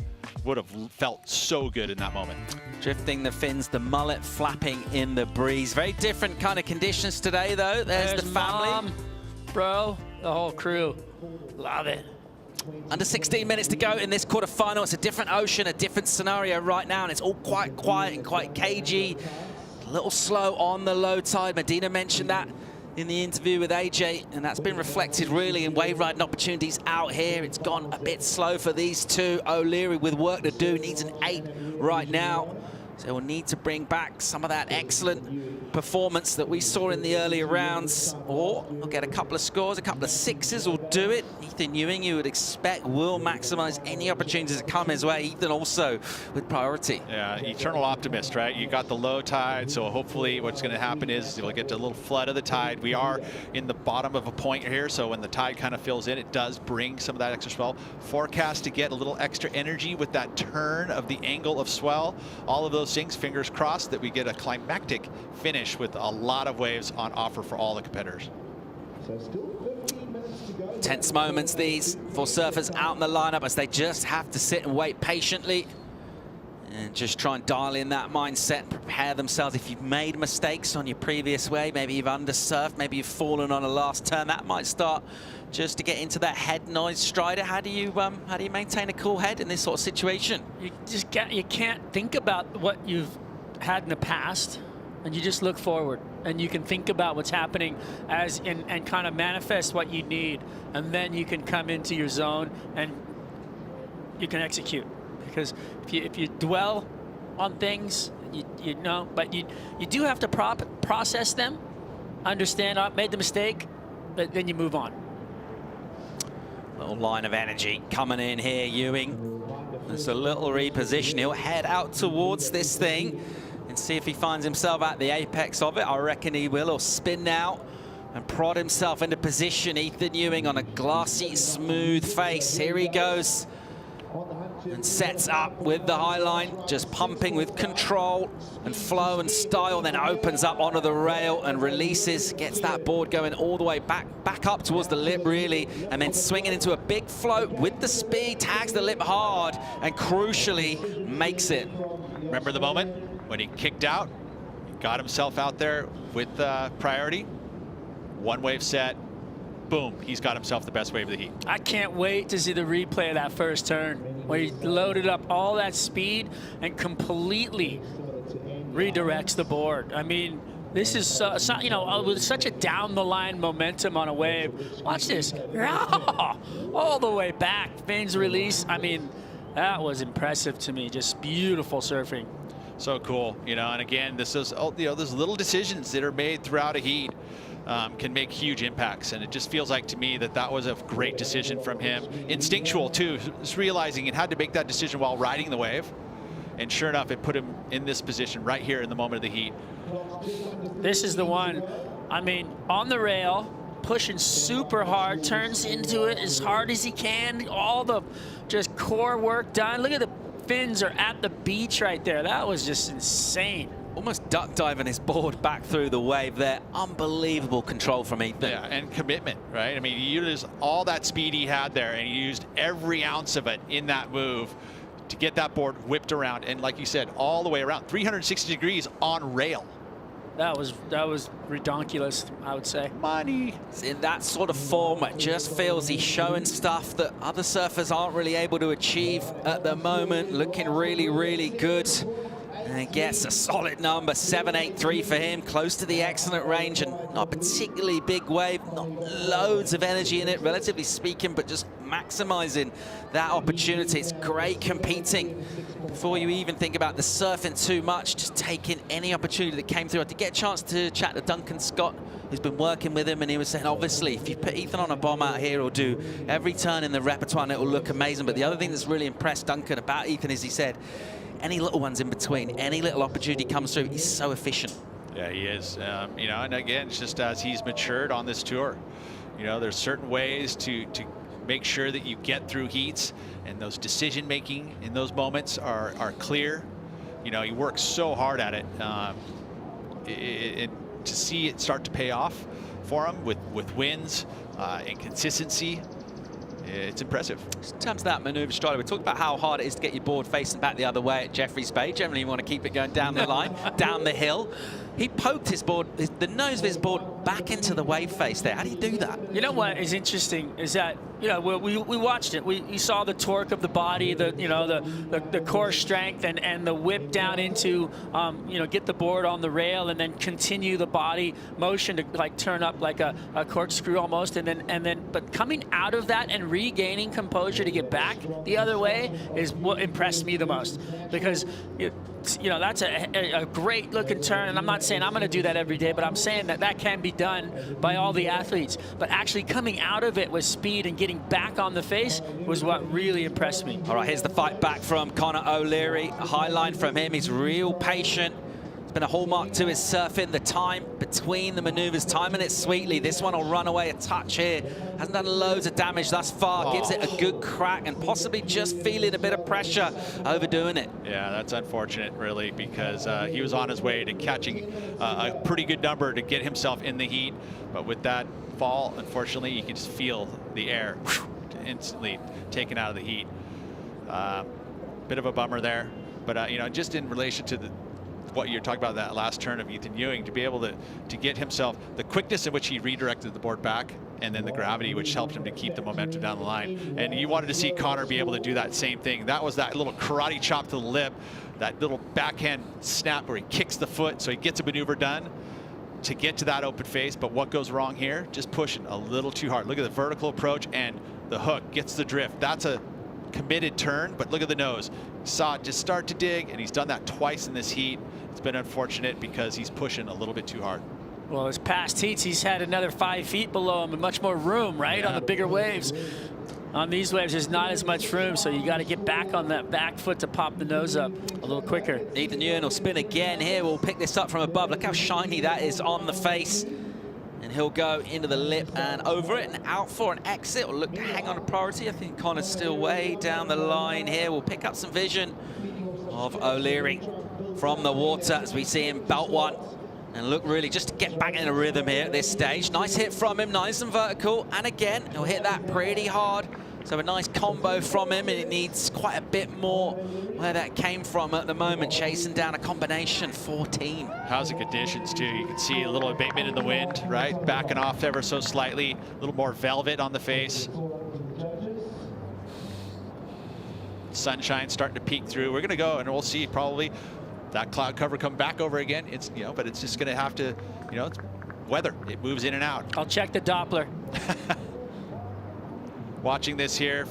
Would have felt so good in that moment. Drifting the fins, the mullet flapping in the breeze. Very different kind of conditions today, though. There's the family. Mom, bro, the whole crew. Love it. Under 16 minutes to go in this quarterfinal. It's a different ocean, a different scenario right now, and it's all quite quiet and quite cagey. A little slow on the low tide. Medina mentioned that in the interview with AJ, and that's been reflected really in wave riding opportunities out here. It's gone a bit slow for these two. O'Leary with work to do, needs an 8 right now. So we'll need to bring back some of that excellent performance that we saw in the earlier rounds, or we'll get a couple of scores, a couple of 6s will do it. Ethan Ewing, you would expect, will maximize any opportunities that come his way. Ethan also with priority. Yeah, eternal optimist, right? You got the low tide, so hopefully what's going to happen is you'll get a little flood of the tide. We are in the bottom of a point here, so when the tide kind of fills in, it does bring some of that extra swell. Forecast to get a little extra energy with that turn of the angle of swell. All of those things, fingers crossed that we get a climactic finish with a lot of waves on offer for all the competitors. So still 15 minutes to go. Tense moments these for surfers out in the lineup as they just have to sit and wait patiently and just try and dial in that mindset, prepare themselves. If you've made mistakes on your previous wave, maybe you've undersurfed, maybe you've fallen on a last turn, that might start just to get into that head noise. Strider, how do you maintain a cool head in this sort of situation? You can't think about what you've had in the past, and you just look forward, and you can think about what's happening and kind of manifest what you need, and then you can come into your zone and you can execute. Because if you dwell on things, you know, but you do have to process them, understand I made the mistake, but then you move on. Little line of energy coming in here, Ewing. There's a little reposition. He'll head out towards this thing and see if he finds himself at the apex of it. I reckon he will. He'll spin now and prod himself into position. Ethan Ewing on a glassy, smooth face. Here he goes. And sets up with the high line, just pumping with control and flow and style, then opens up onto the rail and releases, gets that board going all the way back up towards the lip really, and then swinging into a big float with the speed, tags the lip hard and crucially makes it. Remember the moment when he kicked out, he got himself out there with priority, one wave set, boom, he's got himself the best wave of the heat. I can't wait to see the replay of that first turn where he loaded up all that speed and completely redirects the board. I mean, this is, you know, with such a down-the-line momentum on a wave. Watch this. All the way back. Fins release. I mean, that was impressive to me. Just beautiful surfing. So cool, you know, and again, this is, you know, there's little decisions that are made throughout a heat. can make huge impacts. And it just feels like to me that that was a great decision from him. Instinctual too, just realizing it had to make that decision while riding the wave. And sure enough, it put him in this position right here in the moment of the heat. This is the one, I mean, on the rail, pushing super hard, turns into it as hard as he can. All the just core work done. Look at the fins are at the beach right there. That was just insane. Almost duck diving his board back through the wave there. Unbelievable control from Ethan. Yeah, and commitment, right? I mean, he used all that speed he had there, and he used every ounce of it in that move to get that board whipped around. And like you said, all the way around, 360 degrees on rail. That was redonkulous, I would say. Money. In that sort of form, it just feels he's showing stuff that other surfers aren't really able to achieve at the moment. Looking really, really good. And he gets a solid number, 7.83 for him, close to the excellent range, and not particularly big wave, not loads of energy in it, relatively speaking, but just maximizing that opportunity. It's great competing. Before you even think about the surfing too much, just taking any opportunity that came through. I did get a chance to chat to Duncan Scott, who's been working with him, and he was saying, obviously, if you put Ethan on a bomb out here, he'll do every turn in the repertoire, and it will look amazing. But the other thing that's really impressed Duncan about Ethan is he said, any little ones in between, any little opportunity comes through, he's so efficient. Yeah, he is. You know, and again, it's just as he's matured on this tour, you know, there's certain ways to make sure that you get through heats, and those decision making in those moments are clear. You know, he works so hard at it. To see it start to pay off for him with wins and consistency, it's impressive. In terms of that maneuver, Strider, we talked about how hard it is to get your board facing back the other way at Jeffreys Bay. Generally, you want to keep it going down the line, down the hill. He poked his board, the nose of his board, back into the wave face there. How do you do that? You know what is interesting is that, you know, we watched it. We saw the torque of the body, the core strength, and the whip down into, you know, get the board on the rail and then continue the body motion to like turn up like a corkscrew almost, and then but coming out of that and regaining composure to get back the other way is what impressed me the most, because you know, that's a great looking turn, and I'm not saying I'm going to do that every day, but I'm saying that can be done by all the athletes. But actually coming out of it with speed and getting back on the face was what really impressed me. All right, here's the fight back from Conor O'Leary. A high line from him. He's real patient. It's been a hallmark to his surfing, the time between the maneuvers, timing it sweetly. This one will run away a touch here. Hasn't done loads of damage thus far. Gives it a good crack and possibly just feeling a bit of pressure, overdoing it. Yeah, that's unfortunate, really, because he was on his way to catching a pretty good number to get himself in the heat. But with that fall, unfortunately, you can just feel the air instantly taken out of the heat. Bit of a bummer there. But, you know, just in relation to what you're talking about, that last turn of Ethan Ewing, to be able to get himself the quickness in which he redirected the board back, and then the gravity which helped him to keep the momentum down the line. And you wanted to see Conor be able to do that same thing. That was that little karate chop to the lip, that little backhand snap where he kicks the foot so he gets a maneuver done to get to that open face. But what goes wrong here? Just pushing a little too hard. Look at the vertical approach, and the hook gets the drift. That's a committed turn, but look at the nose. Saw it just start to dig, and he's done that twice in this heat. It's been unfortunate because he's pushing a little bit too hard. Well, his past heats, he's had another 5 feet below him and much more room, right, Yeah. on the bigger waves. On these waves, there's not as much room, so you got to get back on that back foot to pop the nose up a little quicker. Ethan Ewing will spin again here. We'll pick this up from above. Look how shiny that is on the face. And he'll go into the lip and over it and out for an exit. We'll look to hang on to priority. I think Conor's still way down the line here. We'll pick up some vision of O'Leary from the water as we see him belt one and look really just to get back in a rhythm here at this stage. Nice hit from him, nice and vertical. And again, he'll hit that pretty hard. So a nice combo from him, and it needs quite a bit more where that came from at the moment, chasing down a combination 14. How's the conditions too? You can see a little abatement in the wind, right? Backing off ever so slightly, a little more velvet on the face. Sunshine starting to peek through. We're gonna go and we'll see probably that cloud cover come back over again. It's, you know, but it's just gonna have to, you know, it's weather. It moves in and out. I'll check the Doppler. Watching this here,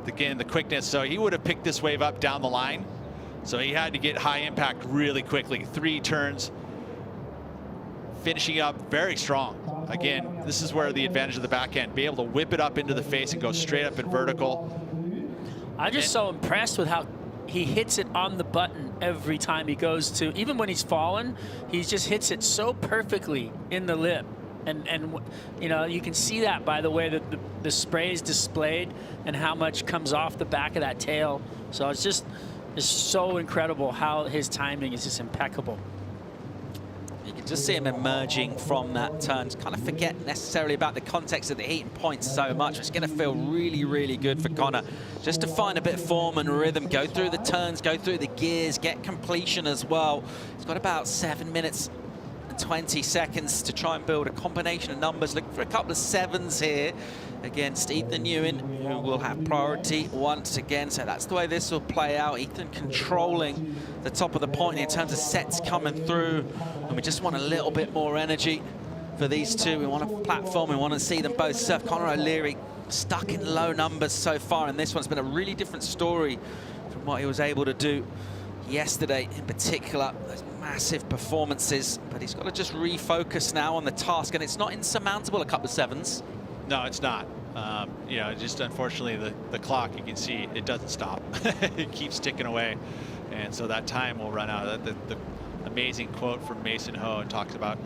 again, the quickness. So he would have picked this wave up down the line. So he had to get high impact really quickly. 3 turns, finishing up very strong. again, this is where the advantage of the backhand, be able to whip it up into the face and go straight up in vertical. I'm just so impressed with how he hits it on the button every time he goes to, even when he's fallen, he just hits it so perfectly in the lip. And you know, you can see that by the way that the spray is displayed and how much comes off the back of that tail. So it's so incredible how his timing is just impeccable. You can just see him emerging from that turn. Kind of forget necessarily about the context of the heat and points so much. It's going to feel really, really good for Connor just to find a bit of form and rhythm, go through the turns, go through the gears, get completion as well. He's got about 7 minutes and 20 seconds to try and build a combination of numbers. Looking for a couple of sevens here against Ethan Ewan, who will have priority once again. So that's the way this will play out. Ethan controlling the top of the point in terms of sets coming through. And we just want a little bit more energy for these two. We want a platform. We want to see them both surf. Conor O'Leary stuck in low numbers so far, and this one's been a really different story from what he was able to do yesterday in particular. Those massive performances, but he's got to just refocus now on the task, and it's not insurmountable, a couple of sevens. No, it's not. You know, just unfortunately the clock, you can see it doesn't stop. It keeps ticking away, and so that time will run out. The amazing quote from Mason Ho talks about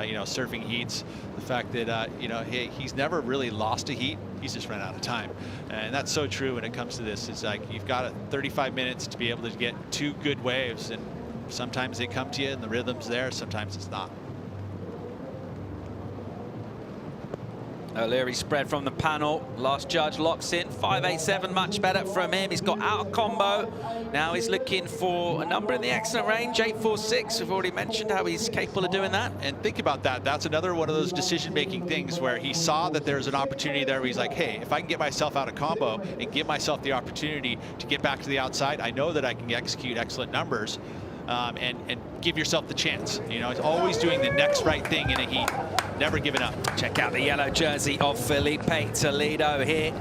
you know, surfing heats, the fact that you know, he's never really lost a heat, he's just run out of time. And that's so true when it comes to this. It's like you've got 35 minutes to be able to get 2 good waves, and sometimes they come to you and the rhythm's there, sometimes it's not. O'Leary spread from the panel. Last judge locks in. 5.87, much better from him. He's got out of combo. Now he's looking for a number in the excellent range, 8.46. We've already mentioned how he's capable of doing that. And think about that. That's another one of those decision-making things where he saw that there's an opportunity there where he's like, hey, if I can get myself out of combo and give myself the opportunity to get back to the outside, I know that I can execute excellent numbers. And give yourself the chance. You know, he's always doing the next right thing in a heat, never giving up. Check out the yellow jersey of Felipe Toledo here.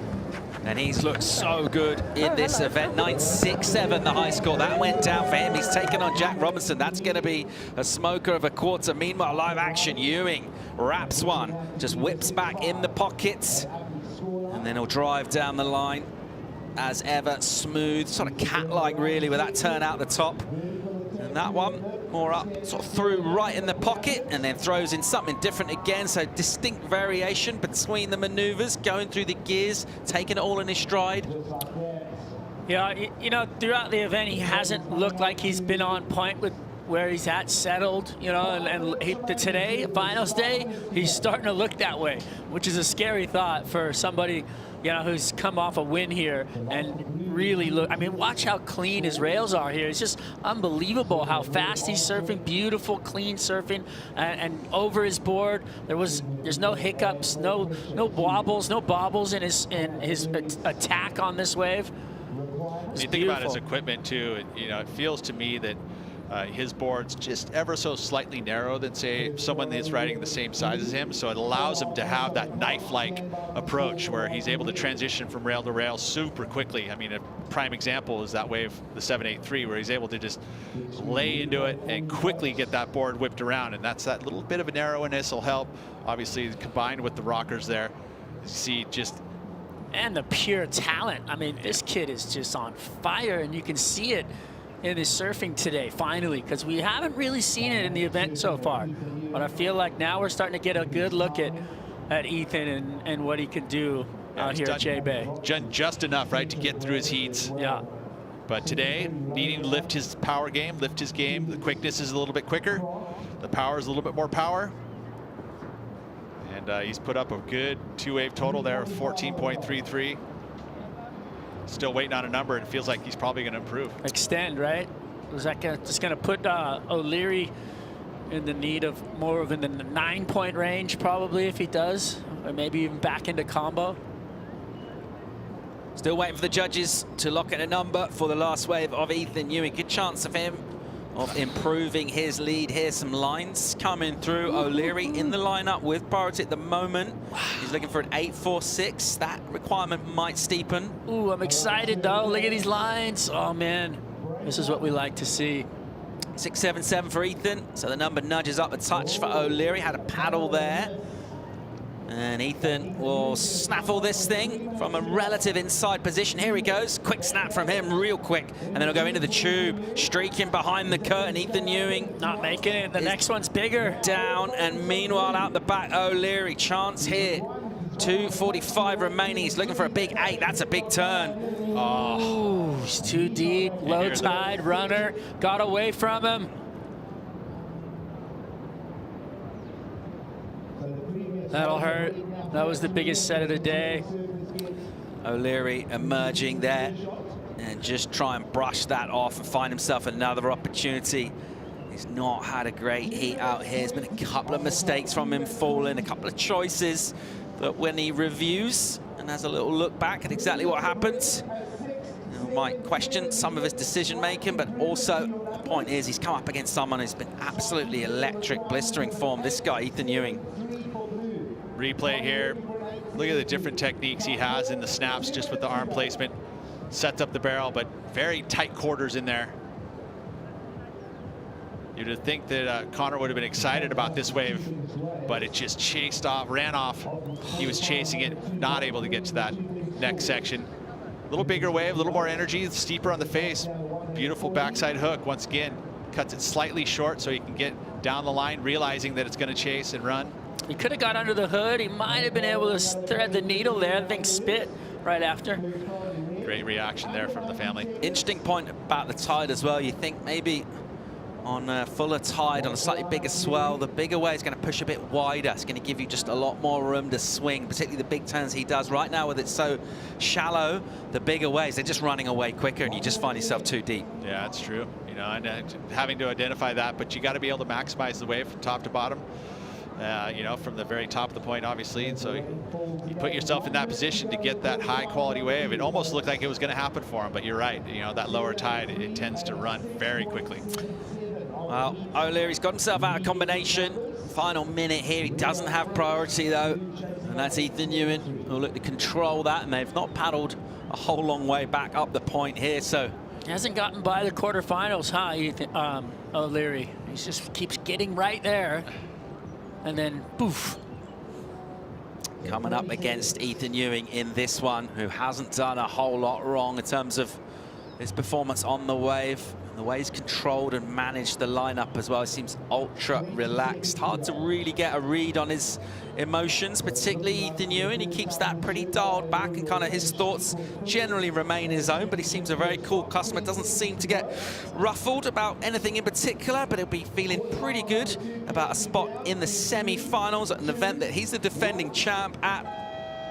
And he's looked so good in this event. 9.67 the high score. That went down for him. He's taken on Jack Robinson. That's going to be a smoker of a quarter. Meanwhile, live action, Ewing wraps one. Just whips back in the pockets. And then he'll drive down the line. As ever, smooth, sort of cat-like really with that turn out the top. And that one more up, sort of through right in the pocket, and then throws in something different again. So distinct variation between the maneuvers, going through the gears, taking it all in his stride. Yeah, you know, throughout the event, he hasn't looked like he's been on point with where he's at, settled, you know, and today, finals day, he's starting to look that way, which is a scary thought for somebody, you know, who's come off a win here and really look. I mean, watch how clean his rails are here. It's just unbelievable how fast he's surfing. Beautiful, clean surfing, and over his board. There's no hiccups, no wobbles, no bobbles in his attack on this wave. You think about his equipment too. You know, it feels to me that his board's just ever so slightly narrow than, say, someone that's riding the same size as him. So it allows him to have that knife-like approach where he's able to transition from rail to rail super quickly. I mean, a prime example is that wave, the 783, where he's able to just lay into it and quickly get that board whipped around. And that's that little bit of a narrowness will help. Obviously, combined with the rockers there, you see just... And the pure talent. I mean, this kid is just on fire, and you can see it in his surfing today, finally, because we haven't really seen it in the event so far. But I feel like now we're starting to get a good look at Ethan and what he can do out here at J-Bay. Done just enough, right, to get through his heats. Yeah. But today, needing to lift his power game, lift his game. The quickness is a little bit quicker. The power is a little bit more power. And he's put up a good 2-wave total there of 14.33. Still waiting on a number, and it feels like he's probably going to improve. Extend, right? Is that just going to put O'Leary in the need of more of in the 9-point range, probably, if he does, or maybe even back into combo? Still waiting for the judges to lock in a number for the last wave of Ethan Ewing. Good chance of him of improving his lead here. Some lines coming through. O'Leary in the lineup with priority at the moment. He's looking for an 8.46. That requirement might steepen. Ooh, I'm excited though. Look at these lines. Oh man, this is what we like to see. 6.77 for Ethan. So the number nudges up a touch for O'Leary. Had a paddle there. And Ethan will snaffle this thing from a relative inside position. Here he goes. Quick snap from him, real quick. And then he'll go into the tube, streaking behind the curtain. Ethan Ewing not making it. The next one's bigger. Down, and meanwhile out the back, O'Leary. Chance here. 2:45 remaining. He's looking for a big 8. That's a big turn. Oh, he's too deep. Low tide runner. Got away from him. That'll hurt. That was the biggest set of the day. O'Leary emerging there and just try and brush that off and find himself another opportunity. He's not had a great heat out here. There's been a couple of mistakes from him falling, a couple of choices that when he reviews and has a little look back at exactly what happened, you might question some of his decision making, but also the point is he's come up against someone who's been absolutely electric, blistering form. This guy, Ethan Ewing. Replay here. Look at the different techniques he has in the snaps, just with the arm placement. Sets up the barrel, but very tight quarters in there. You'd think that Connor would have been excited about this wave, but it just chased off, ran off. He was chasing it, not able to get to that next section. A little bigger wave, a little more energy, steeper on the face. Beautiful backside hook. Once again, cuts it slightly short so he can get down the line, realizing that it's going to chase and run. He could have got under the hood. He might have been able to thread the needle there. I think spit right after. Great reaction there from the family. Interesting point about the tide as well. You think maybe on fuller tide, on a slightly bigger swell, the bigger wave is going to push a bit wider. It's going to give you just a lot more room to swing, particularly the big turns he does. Right now, with it so shallow, the bigger waves, they're just running away quicker, and you just find yourself too deep. Yeah, that's true. You know, and having to identify that, but you got to be able to maximize the wave from top to bottom. You know, from the very top of the point, obviously, and so you put yourself in that position to get that high quality wave. It almost looked like it was going to happen for him, but you're right. You know, that lower tide, it tends to run very quickly. Well, O'Leary's got himself out of combination. Final minute here. He doesn't have priority, though, and that's Ethan Ewing who'll look to control that, and they've not paddled a whole long way back up the point here, so. He hasn't gotten by the quarterfinals, huh, Ethan, O'Leary? He just keeps getting right there. And then, poof. Coming up against Ethan Ewing in this one, who hasn't done a whole lot wrong in terms of his performance on the wave. The way he's controlled and managed the lineup as well. He seems ultra relaxed. Hard to really get a read on his emotions, particularly Ethan Ewing. He keeps that pretty dialed back, and kind of his thoughts generally remain his own, but he seems a very cool customer. Doesn't seem to get ruffled about anything in particular, but he'll be feeling pretty good about a spot in the semi-finals at an event that he's the defending champ at,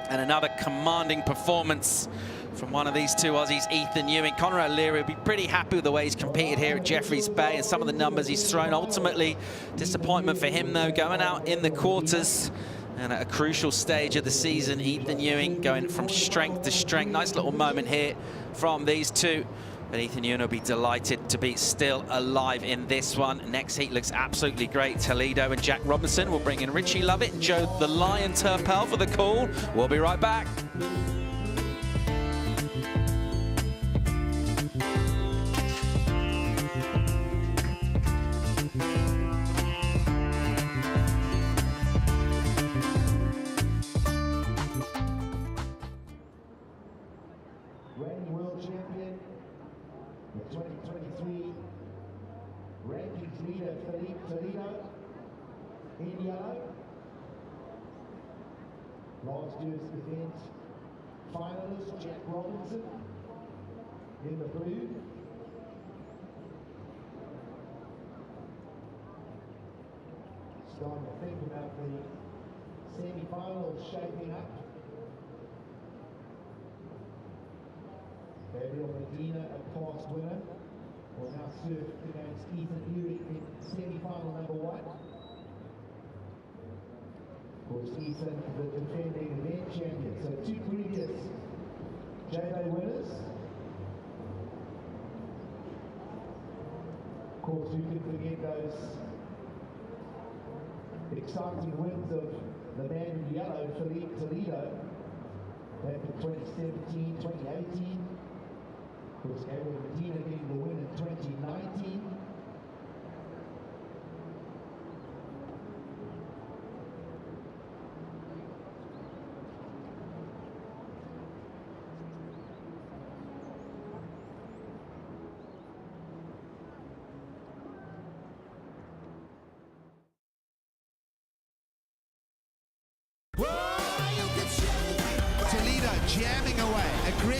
and another commanding performance from one of these two Aussies, Ethan Ewing. Conor O'Leary will be pretty happy with the way he's competed here at Jeffreys Bay and some of the numbers he's thrown. Ultimately, disappointment for him, though, going out in the quarters. And at a crucial stage of the season, Ethan Ewing going from strength to strength. Nice little moment here from these two. But Ethan Ewing will be delighted to be still alive in this one. Next heat looks absolutely great. Toledo and Jack Robinson will bring in Richie Lovett and Joe the Lion Turpel for the call. We'll be right back. Reigning world champion, the 2023 rankings leader Toledo in yellow. Last year's event finalist Jack Robinson in the blue. Starting to think about the semi-finals shaping up. Gabriel Medina, a past winner, will now serve against Ethan Ewing in semi-final number 1. Of course, Ethan, the defending event champion. So 2 previous J-Day winners. Of course, who can forget those exciting wins of the man in yellow, Philippe Toledo, back in 2017, 2018. Of course, Gabriel Medina getting the win in 2019.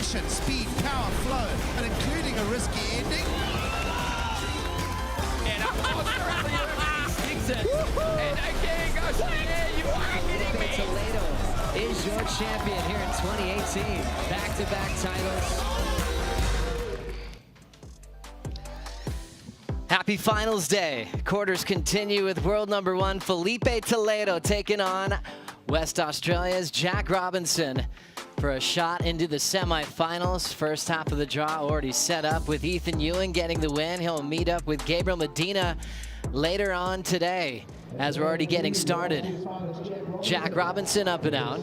Passion, speed, power, flow, and including a risky ending. And Australia sticks it. And again goes, yeah, you are kidding me. Toledo is your champion here in 2018. Back-to-back titles. Happy Finals Day. Quarters continue with world number 1 Felipe Toledo taking on West Australia's Jack Robinson for a shot into the semifinals. First half of the draw already set up with Ethan Ewing getting the win. He'll meet up with Gabriel Medina later on today as we're already getting started. Jack Robinson up and out.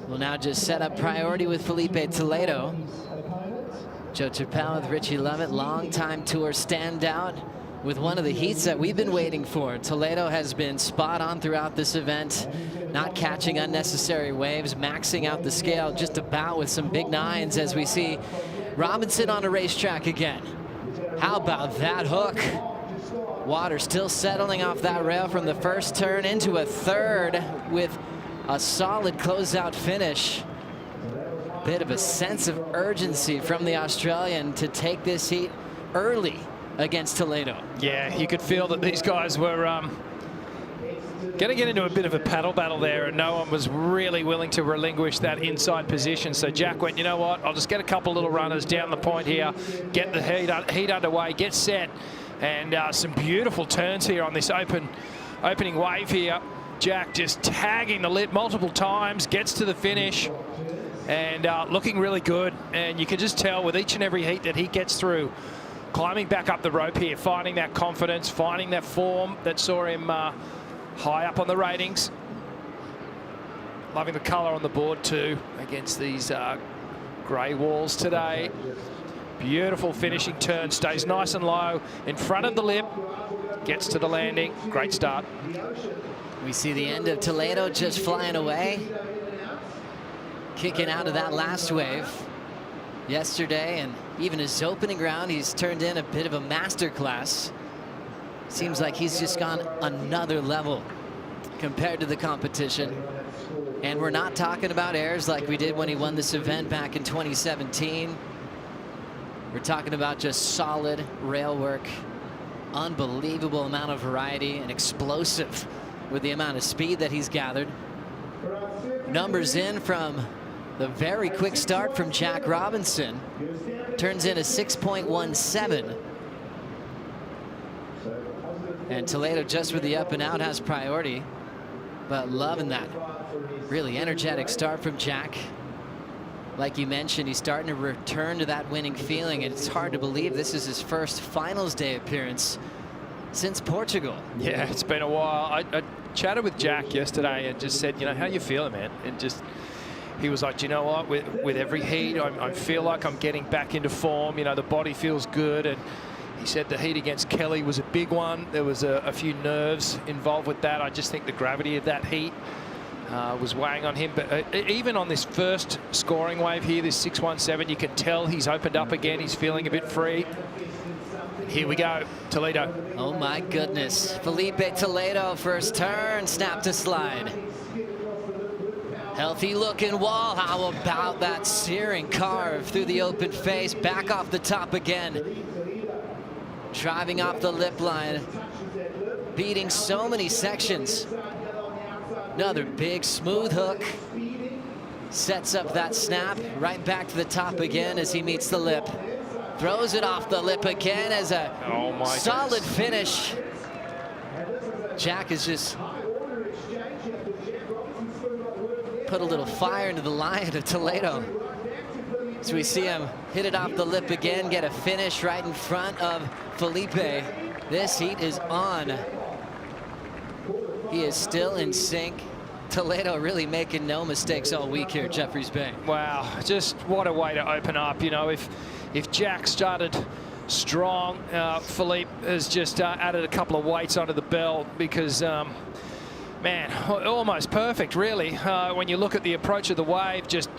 We'll now just set up priority with Felipe Toledo. Joe Chappelle with Richie Lovett, longtime tour standout with one of the heats that we've been waiting for. Toledo has been spot on throughout this event, not catching unnecessary waves, maxing out the scale just about with some big nines as we see Robinson on a racetrack again. How about that hook? Water still settling off that rail from the first turn into a third with a solid closeout finish. Bit of a sense of urgency from the Australian to take this heat early against Toledo. Yeah, you could feel that these guys were going to get into a bit of a paddle battle there, and no one was really willing to relinquish that inside position. So Jack went, you know what, I'll just get a couple little runners down the point here, get the heat underway, get set, and some beautiful turns here on this opening wave here. Jack just tagging the lip multiple times, gets to the finish, and looking really good. And you can just tell with each and every heat that he gets through, climbing back up the rope here, finding that confidence, finding that form that saw him high up on the ratings. Loving the colour on the board too against these grey walls today. Beautiful finishing turn, stays nice and low in front of the lip, gets to the landing. Great start. We see the end of Toledo just flying away, kicking out of that last wave yesterday, and even his opening round, he's turned in a bit of a masterclass. Seems like he's just gone another level compared to the competition. And we're not talking about airs like we did when he won this event back in 2017. We're talking about just solid rail work, unbelievable amount of variety, and explosive with the amount of speed that he's gathered. Numbers in from the very quick start from Jack Robinson. Turns in a 6.17. And Toledo just with the up and out has priority, but loving that really energetic start from Jack. Like you mentioned, he's starting to return to that winning feeling, and it's hard to believe this is his first Finals Day appearance since Portugal. Yeah, it's been a while. I chatted with Jack yesterday and just said, you know, how you feeling, man? And just, he was like, you know what, with every heat, I feel like I'm getting back into form. You know, the body feels good. And he said the heat against Kelly was a big one. There was a few nerves involved with that. I just think the gravity of that heat was weighing on him. But even on this first scoring wave here, this 6.17, you can tell he's opened up again. He's feeling a bit free. Here we go, Toledo. Oh my goodness. Felipe Toledo, first turn, snap to slide. Healthy looking wall. How about that searing carve through the open face, back off the top again. Driving off the lip line, beating so many sections. Another big smooth hook. Sets up that snap, right back to the top again as he meets the lip. Throws it off the lip again as a solid finish. Jack has just put a little fire into the lion of Toledo. So we see him hit it off the lip again, get a finish right in front of Felipe. This heat is on. He is still in sync. Toledo really making no mistakes all week here at Jeffreys Bay. Wow, just what a way to open up. You know, if Jack started strong, Felipe has just added a couple of weights onto the belt because, man, almost perfect, really. When you look at the approach of the wave, just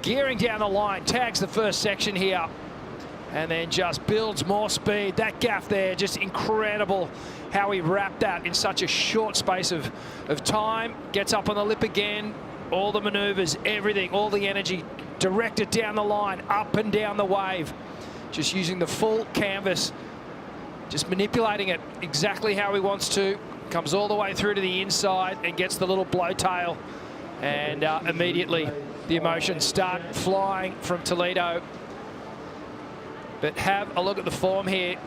gearing down the line, tags the first section here, and then just builds more speed. That gaff there, just incredible how he wrapped that in such a short space of time. Gets up on the lip again, all the maneuvers, everything, all the energy direct it down the line, up and down the wave. Just using the full canvas, just manipulating it exactly how he wants to. Comes all the way through to the inside and gets the little blow tail. And immediately the emotions start flying from Toledo. But have a look at the form here.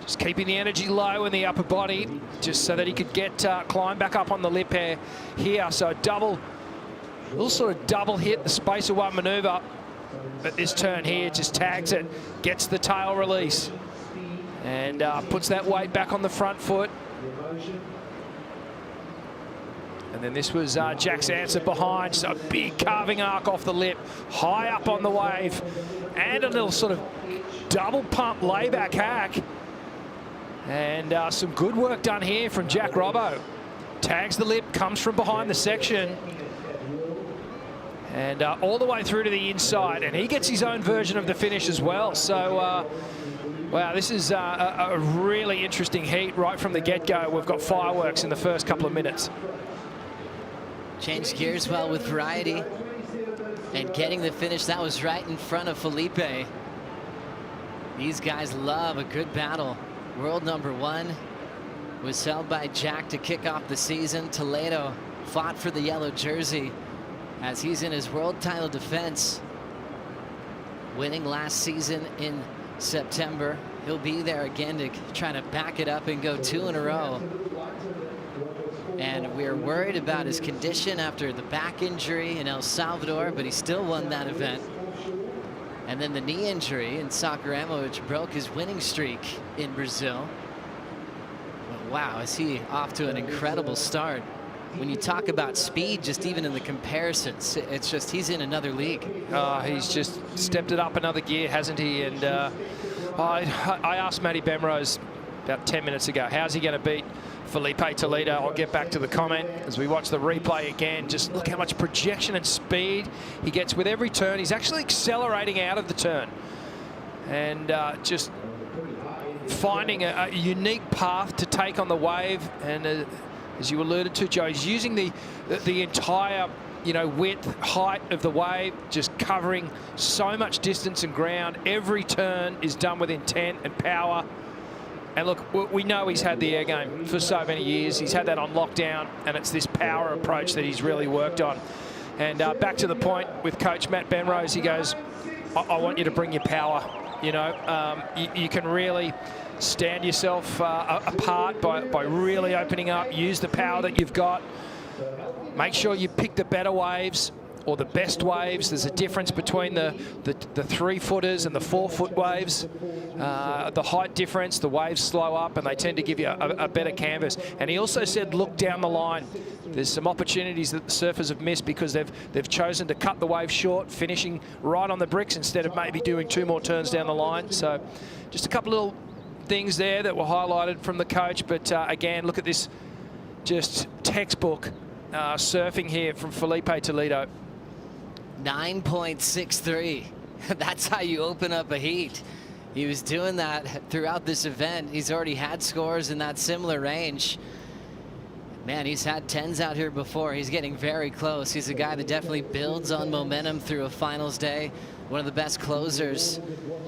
Just keeping the energy low in the upper body, just so that he could get climb back up on the lip here. So a little sort of double hit, the space of one maneuver. But this turn here just tags it, gets the tail release, and puts that weight back on the front foot. And then this was Jack's answer behind, so a big carving arc off the lip, high up on the wave, and a little sort of double pump layback hack. And some good work done here from Jack Robbo. Tags the lip, comes from behind the section, and all the way through to the inside, and he gets his own version of the finish as well. So wow, this is a really interesting heat right from the get-go. We've got fireworks in the first couple of minutes. Changed gears well with variety and getting the finish. That was right in front of Felipe. These guys love a good battle. World #1 was held by Jack to kick off the season. Toledo fought for the yellow jersey as he's in his world title defense, winning last season in September. He'll be there again to try to back it up and go 2 in a row. And we're worried about his condition after the back injury in El Salvador, but he still won that event. And then the knee injury in Saquarema, which broke his winning streak in Brazil. But wow, is he off to an incredible start. When you talk about speed, just even in the comparisons, it's just he's in another league. He's just stepped it up another gear, hasn't he? And I asked Matty Bemrose about 10 minutes ago, how's he going to beat Felipe Toledo? I'll get back to the comment as we watch the replay again. Just look how much projection and speed he gets with every turn. He's actually accelerating out of the turn and just finding a unique path to take on the wave. And as you alluded to, Joe, he's using the entire, you know, width, height of the wave, just covering so much distance and ground. Every turn is done with intent and power. And look, we know he's had the air game for so many years. He's had that on lockdown, and it's this power approach that he's really worked on. And back to the point with Coach Matt Benrose, he goes, I want you to bring your power. You know, you can really stand yourself apart by really opening up, use the power that you've got. Make sure you pick the better waves or the best waves. There's a difference between the 3-footers and the 4-foot waves. The height difference, the waves slow up and they tend to give you a better canvas. And he also said, look down the line. There's some opportunities that the surfers have missed because they've chosen to cut the wave short, finishing right on the bricks instead of maybe doing 2 more turns down the line. So just a couple little things there that were highlighted from the coach. But again, look at this just textbook surfing here from Felipe Toledo. 9.63. That's how you open up a heat. He was doing that throughout this event. He's already had scores in that similar range. Man, he's had 10s out here before. He's getting very close. He's a guy that definitely builds on momentum through a finals day. One of the best closers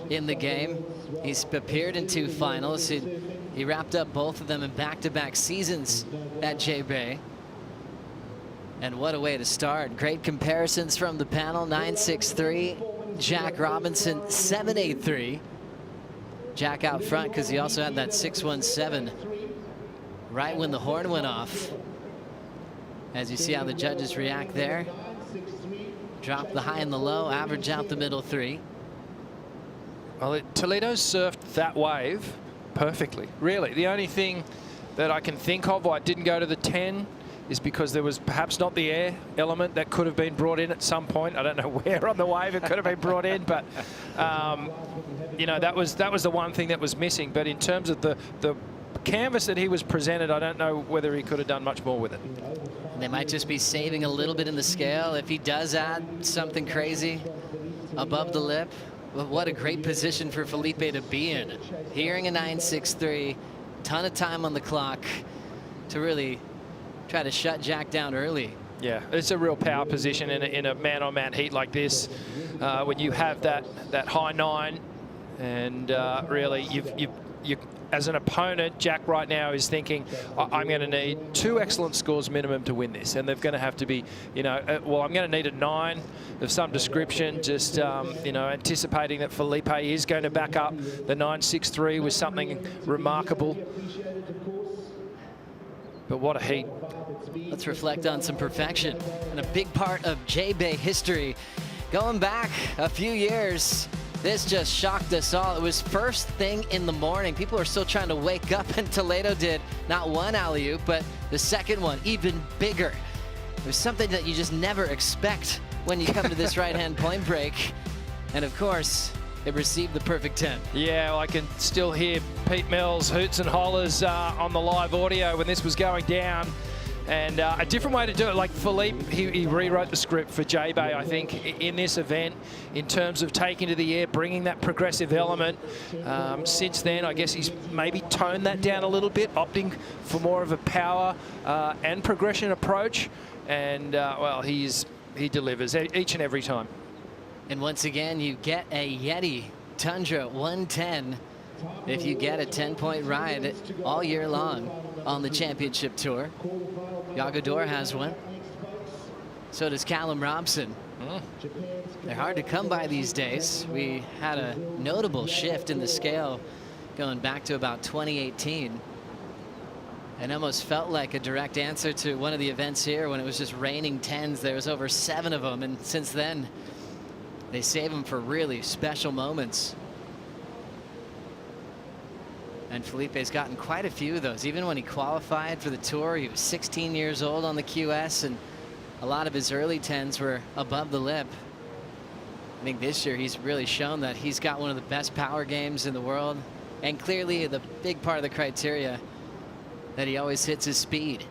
in the game. He's appeared in 2 finals. He wrapped up both of them in back-to-back seasons at J-Bay. And what a way to start. Great comparisons from the panel. 9.63. Jack Robinson, 7.83. Jack out front because he also had that 6.17 right when the horn went off. As you see how the judges react there. Drop the high and the low, average out the middle 3. Well, Toledo surfed that wave perfectly, really. The only thing that I can think of why it didn't go to the 10 is because there was perhaps not the air element that could have been brought in at some point. I don't know where on the wave it could have been brought in, but you know, that was the one thing that was missing. But in terms of the canvas that he was presented, I don't know whether he could have done much more with it. They might just be saving a little bit in the scale if he does add something crazy above the lip. But what a great position for Felipe to be in. Hearing a 9.63, ton of time on the clock to really try to shut Jack down early. Yeah, it's a real power position in a man-on-man heat like this. When you have that high 9, and really you as an opponent, Jack right now is thinking, I'm going to need 2 excellent scores minimum to win this, and they're going to have to be, well, I'm going to need a 9 of some description. Just anticipating that Felipe is going to back up the 9.63 with something remarkable. But what a heat. Let's reflect on some perfection and a big part of J-Bay history. Going back a few years, this just shocked us all. It was first thing in the morning. People are still trying to wake up, and Toledo did not one alley-oop, but the second one, even bigger. It was something that you just never expect when you come to this right-hand point break. And of course, it received the perfect 10. Yeah, well, I can still hear Pete Mills' hoots and hollers on the live audio when this was going down. And a different way to do it, like Philippe, he rewrote the script for J-Bay, I think, in this event, in terms of taking to the air, bringing that progressive element. Since then, I guess he's maybe toned that down a little bit, opting for more of a power and progression approach. And, well, he delivers each and every time. And once again, you get a Yeti Tundra 110 if you get a 10-point ride all year long on the championship tour. Yagador has one. So does Callum Robson. They're hard to come by these days. We had a notable shift in the scale going back to about 2018. And almost felt like a direct answer to one of the events here when it was just raining 10s. There was over 7 of them. And since then, they save them for really special moments. And Felipe's gotten quite a few of those. Even when he qualified for the tour, he was 16 years old on the QS, and a lot of his early 10s were above the lip. I think this year he's really shown that he's got one of the best power games in the world, and clearly the big part of the criteria that he always hits his speed.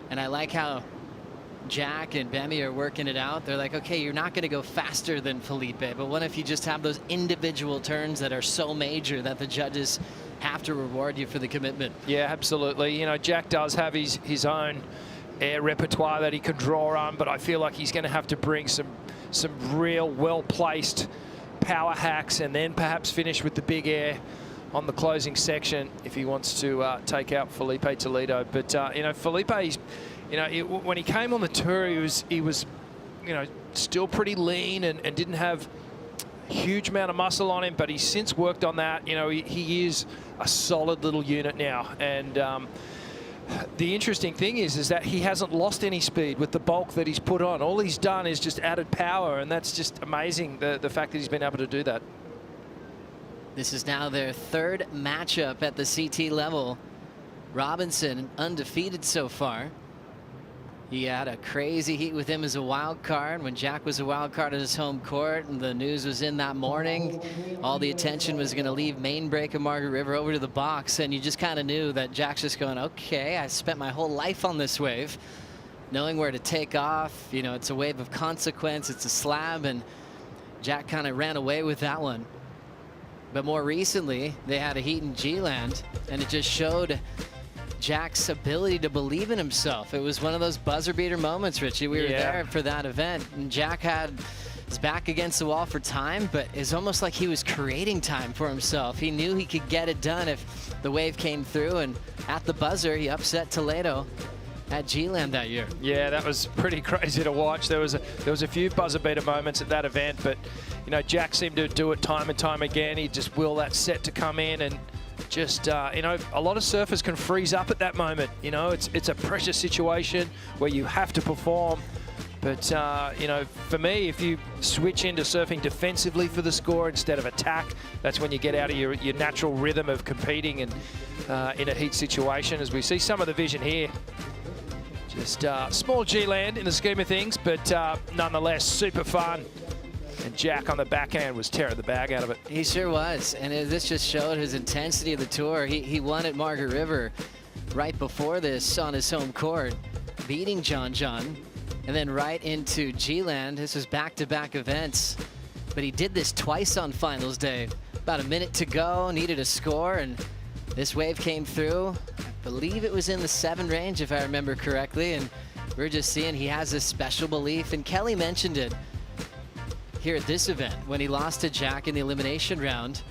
And I like how Jack and Bemi are working it out. They're like, okay, you're not going to go faster than Felipe, but what if you just have those individual turns that are so major that the judges have to reward you for the commitment? Yeah, absolutely. You know, Jack does have his own air repertoire that he can draw on, but I feel like he's going to have to bring some real well-placed power hacks and then perhaps finish with the big air on the closing section if he wants to take out Felipe Toledo. But, you know, Felipe's, you know, when he came on the tour, he was, you know, still pretty lean and didn't have a huge amount of muscle on him, but he's since worked on that. You know, he is a solid little unit now. And the interesting thing is that he hasn't lost any speed with the bulk that he's put on. All he's done is just added power, and that's just amazing, the fact that he's been able to do that. This is now their 3rd matchup at the CT level. Robinson undefeated so far. He had a crazy heat with him as a wild card when Jack was a wild card at his home court, and the news was in that morning. All the attention was going to leave main break of Margaret River over to the box, and you just kind of knew that Jack's just going, okay, I spent my whole life on this wave, knowing where to take off. You know, it's a wave of consequence, it's a slab, and Jack kind of ran away with that one. But more recently, they had a heat in G-Land, and it just showed Jack's ability to believe in himself. It was one of those buzzer beater moments, Richie. We were there for that event, and Jack had his back against the wall for time, but it's almost like he was creating time for himself. He knew he could get it done if the wave came through, and at the buzzer, he upset Toledo at G-Land that year. Yeah, that was pretty crazy to watch. There was a few buzzer beater moments at that event, but you know, Jack seemed to do it time and time again. He'd just will that set to come in, and just, you know, a lot of surfers can freeze up at that moment. You know, it's a pressure situation where you have to perform. But, you know, for me, if you switch into surfing defensively for the score instead of attack, that's when you get out of your natural rhythm of competing and in a heat situation, as we see some of the vision here. Just small G-Land in the scheme of things, but nonetheless, super fun. And Jack on the backhand was tearing the bag out of it. He sure was, and this just showed his intensity of the tour. He won at Margaret River right before this on his home court, beating John, and then right into G-Land. This was back-to-back events, but he did this twice on finals day. About a minute to go, needed a score, and this wave came through. I believe it was in the 7 range, if I remember correctly, and we're just seeing he has this special belief, and Kelly mentioned it here at this event when he lost to Jack in the elimination round.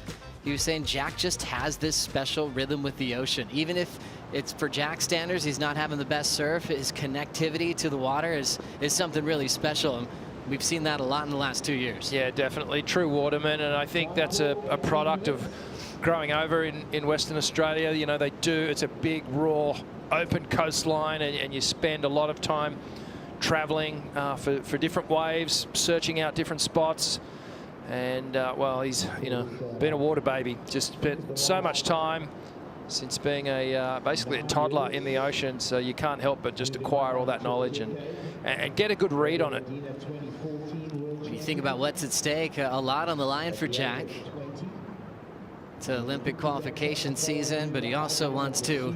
He was saying Jack just has this special rhythm with the ocean. Even if it's for Jack standards, he's not having the best surf, his connectivity to the water is something really special. And we've seen that a lot in the last 2 years. Yeah, definitely. True waterman, and I think that's a product of growing over in Western Australia. You know, it's a big, raw, open coastline, and you spend a lot of time traveling for different waves, searching out different spots. And well, he's been a water baby. Just spent so much time since being basically a toddler in the ocean. So you can't help but just acquire all that knowledge and get a good read on it. When you think about what's at stake, a lot on the line for Jack. It's an Olympic qualification season, but he also wants to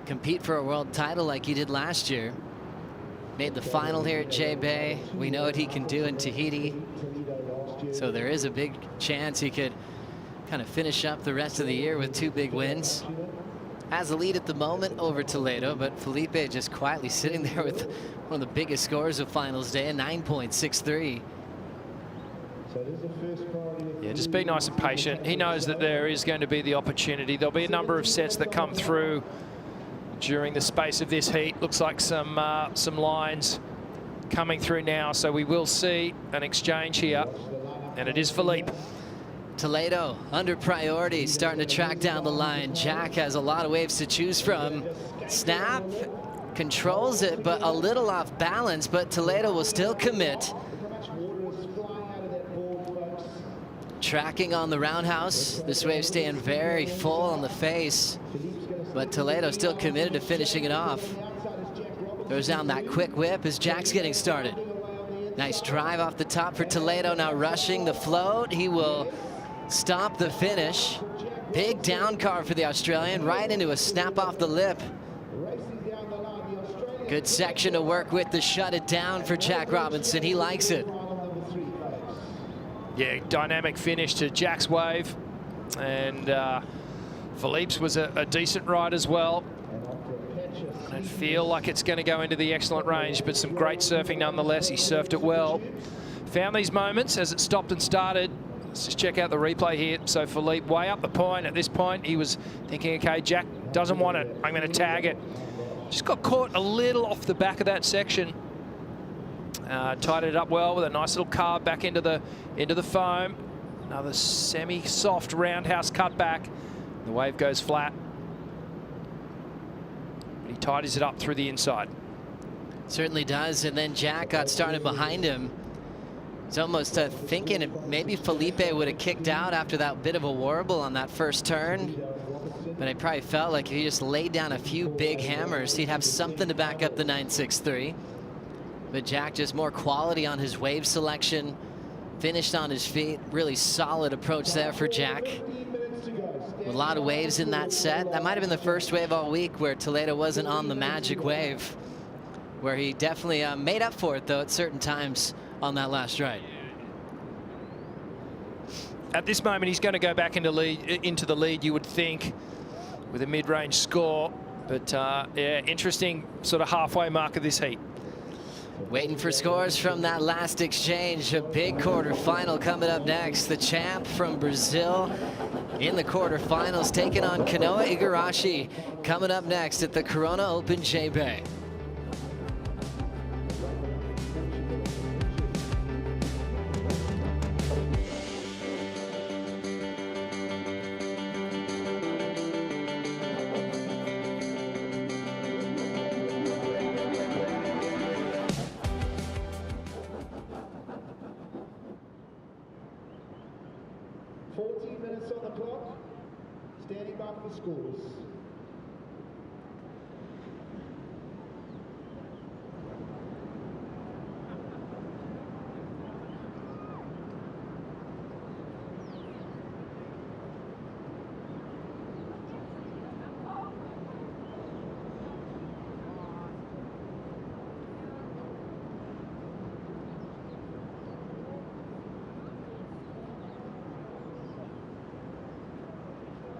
compete for a world title like he did last year. Made the final here at J-Bay. We know what he can do in Tahiti. So there is a big chance he could kind of finish up the rest of the year with 2 big wins. Has the lead at the moment over Toledo, but Felipe just quietly sitting there with one of the biggest scores of finals day, a 9.63. Yeah, just be nice and patient. He knows that there is going to be the opportunity. There'll be a number of sets that come through during the space of this heat. Looks like some lines coming through now, so we will see an exchange here, and it is Felipe. Toledo under priority, starting to track down the line. Jack has a lot of waves to choose from. Snap controls it, but a little off balance, but Toledo will still commit. Tracking on the roundhouse. This wave staying very full on the face, but Toledo still committed to finishing it off. Goes down that quick whip as Jack's getting started. Nice drive off the top for Toledo, now rushing the float. He will stop the finish. Big down car for the Australian, right into a snap off the lip. Good section to work with to shut it down for Jack Robinson. He likes it. Yeah, dynamic finish to Jack's wave. And Philippe's was a decent ride as well. I don't feel like it's going to go into the excellent range, but some great surfing nonetheless. He surfed it well. Found these moments as it stopped and started. Let's just check out the replay here. So Felipe way up the point. At this point, he was thinking, okay, Jack doesn't want it. I'm going to tag it. Just got caught a little off the back of that section. Tied it up well with a nice little carve back into the foam. Another semi-soft roundhouse cut back. The wave goes flat. But he tidies it up through the inside. Certainly does, and then Jack got started behind him. He's almost thinking maybe Felipe would have kicked out after that bit of a warble on that first turn. But I probably felt like if he just laid down a few big hammers, he'd have something to back up the 9.63. But Jack just more quality on his wave selection, finished on his feet. Really solid approach there for Jack. A lot of waves in that set. That might have been the first wave all week where Toledo wasn't on the magic wave, where he definitely made up for it, though, at certain times on that last ride. At this moment, he's going to go back into the lead, you would think, with a mid-range score. But yeah, interesting sort of halfway mark of this heat. Waiting for scores from that last exchange. A big quarterfinal coming up next. The champ from Brazil in the quarterfinals, taking on Kanoa Igarashi, coming up next at the Corona Open J-Bay. Schools.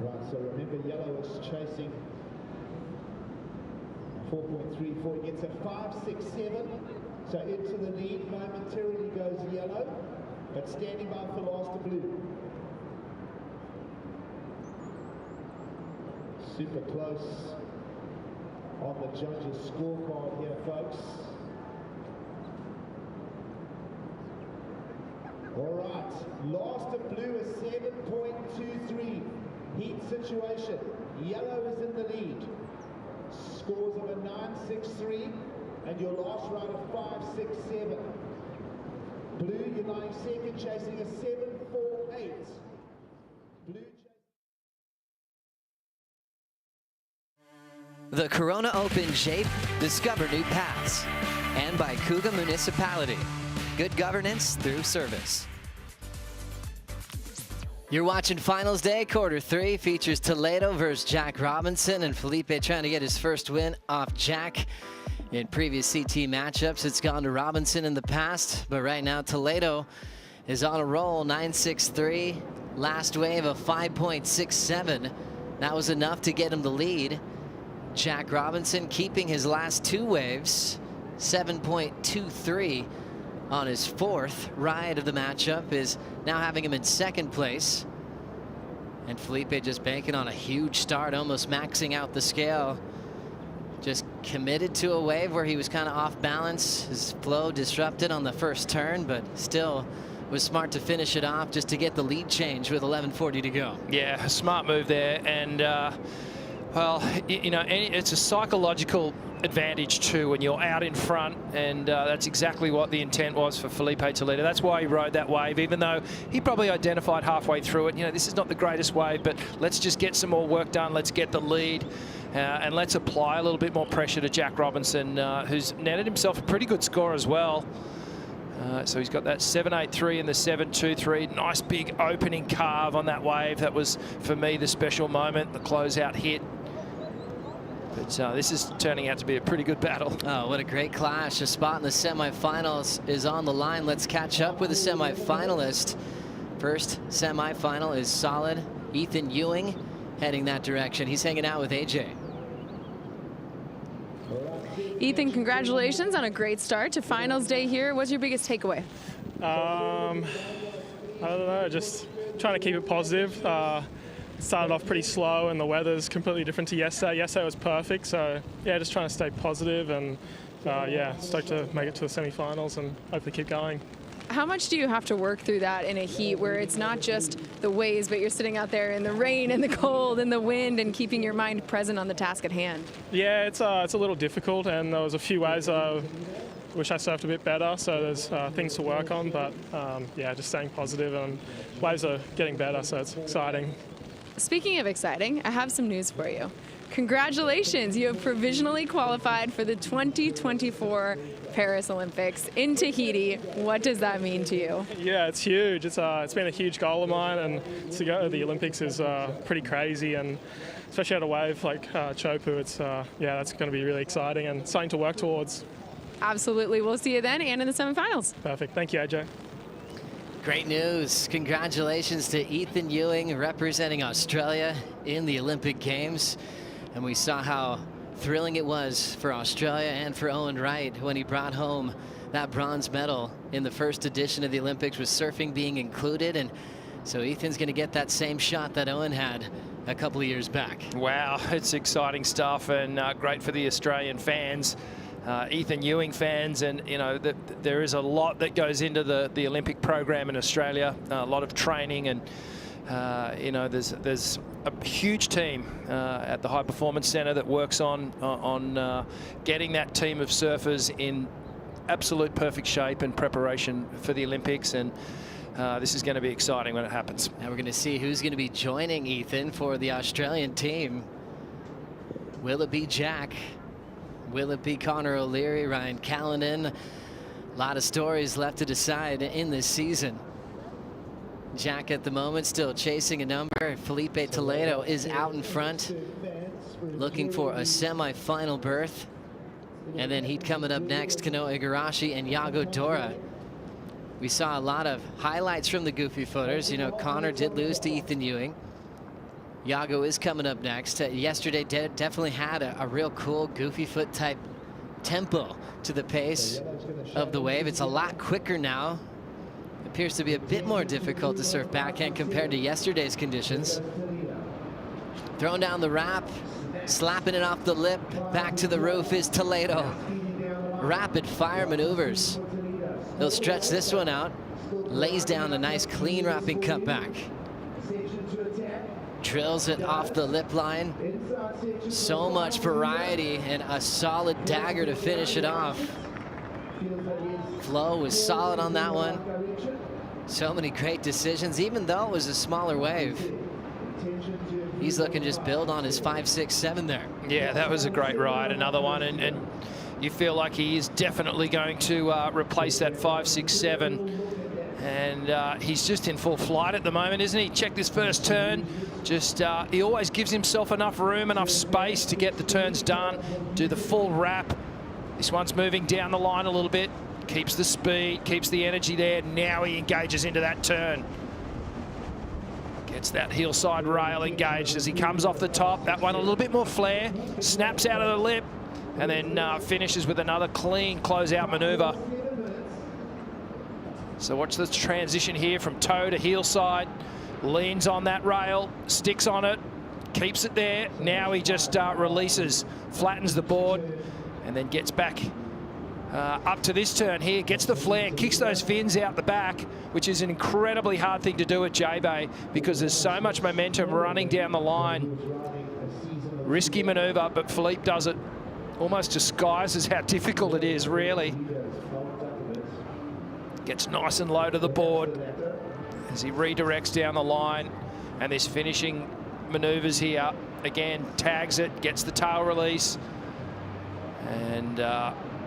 Right, so remember yellow is chasing 4.34, gets a 5.67, so into the lead, momentarily goes yellow, but standing by for last blue. Super close on the judges' scorecard here, folks. All right, last of blue is 7.23. Heat situation. Yellow is in the lead. Scores of a 9.63, and your last round of 5.67. Blue, you're lying second, chasing a 7.48. Blue. The Corona Open Shape, discover new paths. And by Cougar Municipality. Good governance through service. You're watching Finals Day, Quarter 3. Features Toledo versus Jack Robinson, and Felipe trying to get his first win off Jack. In previous CT matchups, it's gone to Robinson in the past, but right now Toledo is on a roll, 9.63. Last wave of 5.67. That was enough to get him the lead. Jack Robinson keeping his last two waves, 7.23 on his fourth ride of the matchup, is now having him in second place. And Felipe just banking on a huge start, almost maxing out the scale. Just committed to a wave where he was kind of off balance. His flow disrupted on the first turn, but still was smart to finish it off just to get the lead change with 11:40 to go. Yeah, a smart move there. And well, you know, it's a psychological advantage too when you're out in front, and that's exactly what the intent was for Felipe Toledo. That's why he rode that wave, even though he probably identified halfway through it, you know, this is not the greatest wave, but let's just get some more work done. Let's get the lead, and let's apply a little bit more pressure to Jack Robinson, who's netted himself a pretty good score as well. So he's got that 7.83 and the 7.23. Nice big opening carve on that wave. That was, for me, the special moment, the closeout hit. But this is turning out to be a pretty good battle. Oh, what a great clash. A spot in the semifinals is on the line. Let's catch up with the semifinalist. First semifinal is solid. Ethan Ewing heading that direction. He's hanging out with AJ. Ethan, congratulations on a great start to Finals Day here. What's your biggest takeaway? I don't know, just trying to keep it positive. Started off pretty slow, and the weather's completely different to yesterday. Yesterday was perfect, so yeah, just trying to stay positive, and yeah, stoked to make it to the semi-finals and hopefully keep going. How much do you have to work through that in a heat where it's not just the waves, but you're sitting out there in the rain and the cold and the wind and keeping your mind present on the task at hand? Yeah, it's a little difficult, and there was a few ways I wish I surfed a bit better, so there's things to work on, but yeah, just staying positive, and waves are getting better, so it's exciting. Speaking of exciting, I have some news for you. Congratulations, you have provisionally qualified for the 2024 Paris Olympics in Tahiti. What does that mean to you? Yeah, it's huge. It's been a huge goal of mine, and to go to the Olympics is pretty crazy, and especially at a wave like Chopu, it's yeah, that's going to be really exciting and something to work towards. Absolutely. We'll see you then and in the semifinals. Perfect. Thank you, AJ. Great news. Congratulations to Ethan Ewing representing Australia in the Olympic Games. And we saw how thrilling it was for Australia and for Owen Wright when he brought home that bronze medal in the first edition of the Olympics, with surfing being included. And so Ethan's going to get that same shot that Owen had a couple of years back. Wow, it's exciting stuff, and great for the Australian fans. Ethan Ewing fans, and you know there is a lot that goes into the Olympic program in Australia, a lot of training, and you know there's a huge team at the High Performance Centre that works on getting that team of surfers in absolute perfect shape and preparation for the Olympics, and this is going to be exciting when it happens. Now we're going to see who's going to be joining Ethan for the Australian team. Will it be Jack? Will it be Connor O'Leary, Ryan Callanan? A lot of stories left to decide in this season. Jack at the moment still chasing a number. Felipe Toledo is out in front, looking for a semi-final berth. And then heat coming up next, Kano Igarashi and Yago Dora. We saw a lot of highlights from the goofy footers. You know, Connor did lose to Ethan Ewing. Yago is coming up next. Yesterday definitely had a real cool goofy foot type tempo to the pace of the wave. It's a lot quicker now. Appears to be a bit more difficult to surf backhand compared to yesterday's conditions. Throwing down the wrap, slapping it off the lip. Back to the roof is Toledo. Rapid fire maneuvers. He'll stretch this one out. Lays down a nice clean wrapping cutback. Drills it off the lip line. So much variety and a solid dagger to finish it off. Flow was solid on that one. So many great decisions, even though it was a smaller wave. He's looking to just build on his 5, 6, 7 there. Yeah, that was a great ride. Another one, and you feel like he is definitely going to replace that 5, 6, 7. And he's just in full flight at the moment, isn't he? Check this first turn. Just he always gives himself enough room, enough space to get the turns done, do the full wrap. This one's moving down the line a little bit, keeps the speed, keeps the energy there. Now he engages into that turn. Gets that heel side rail engaged as he comes off the top. That one a little bit more flare, snaps out of the lip, and then finishes with another clean closeout maneuver. So watch the transition here from toe to heel side. Leans on that rail, sticks on it, keeps it there. Now he just releases, flattens the board, and then gets back up to this turn here. Gets the flare, kicks those fins out the back, which is an incredibly hard thing to do at J-Bay because there's so much momentum running down the line. Risky maneuver, but Philippe does it. Almost disguises how difficult it is, really. Gets nice and low to the board as he redirects down the line. And this finishing maneuvers here, again, tags it, gets the tail release. And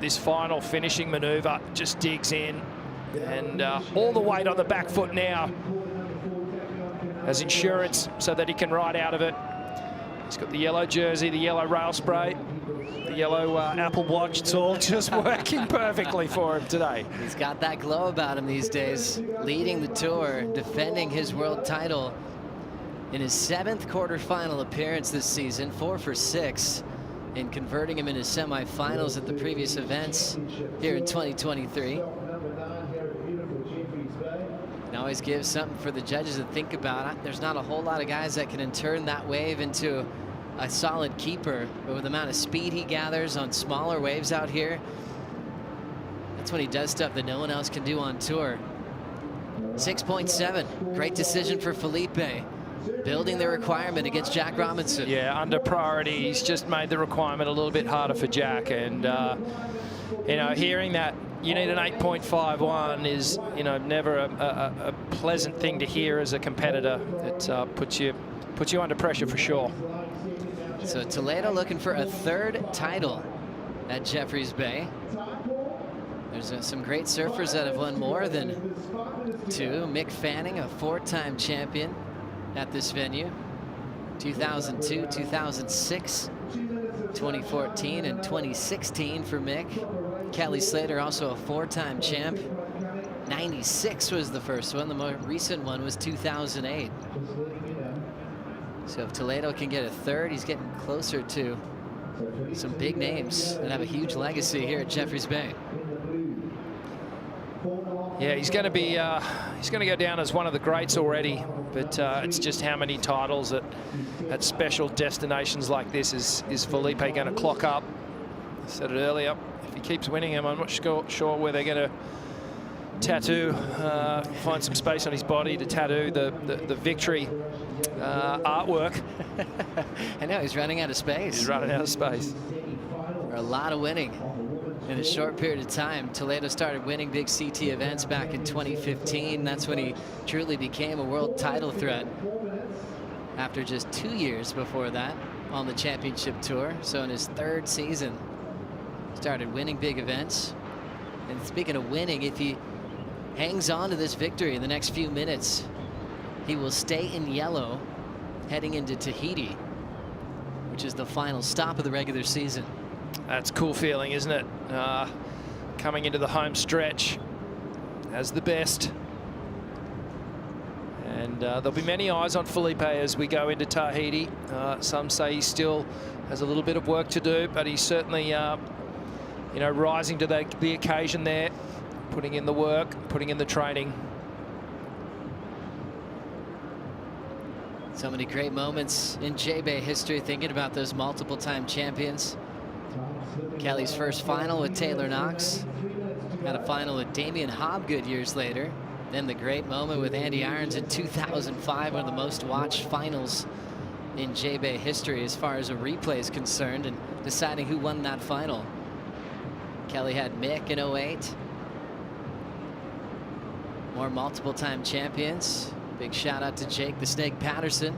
this final finishing maneuver just digs in. And all the weight on the back foot now as insurance so that he can ride out of it. He's got the yellow jersey, the yellow rail spray, the yellow Apple Watch. It's all just working perfectly for him today. He's got that glow about him these days, leading the tour, defending his world title in his 7th quarterfinal appearance this season, 4 for 6, and converting him into semifinals at the previous events here in 2023. And always gives something for the judges to think about. There's not a whole lot of guys that can turn that wave into a solid keeper, but with the amount of speed he gathers on smaller waves out here, that's when he does stuff that no one else can do on tour. 6.7, great decision for Felipe, building the requirement against Jack Robinson. Yeah, under priority, he's just made the requirement a little bit harder for Jack, and you know, hearing that you need an 8.51 is, you know, never a pleasant thing to hear as a competitor. It puts you under pressure for sure. So Toledo looking for a 3rd title at Jeffreys Bay. There's some great surfers that have won more than 2. Mick Fanning, a 4-time champion at this venue. 2002, 2006, 2014, and 2016 for Mick. Kelly Slater, also a 4-time champ. 96 was the first one. The more recent one was 2008. So if Toledo can get a 3rd, he's getting closer to some big names that have a huge legacy here at Jeffreys Bay. Yeah, he's going to go down as one of the greats already, but it's just how many titles at special destinations like this is Felipe going to clock up. I said it earlier, if he keeps winning them, I'm not sure where they're going to tattoo, find some space on his body to tattoo the victory artwork. I know, he's running out of space. He's running out of space. For a lot of winning in a short period of time. Toledo started winning big CT events back in 2015. That's when he truly became a world title threat. After just 2 years before that on the championship tour. So in his 3rd season, started winning big events. And speaking of winning, if he hangs on to this victory in the next few minutes, he will stay in yellow heading into Tahiti, which is the final stop of the regular season. That's a cool feeling, isn't it? Coming into the home stretch as the best. And there'll be many eyes on Felipe as we go into Tahiti. Some say he still has a little bit of work to do, but he's certainly, you know, rising to the occasion there, putting in the work, putting in the training. So many great moments in J-Bay history, thinking about those multiple-time champions. Kelly's first final with Taylor Knox. Had a final with Damien Hobgood years later. Then the great moment with Andy Irons in 2005, one of the most watched finals in J-Bay history as far as a replay is concerned, and deciding who won that final. Kelly had Mick in 08. More multiple-time champions. Big shout out to Jake the Snake Patterson.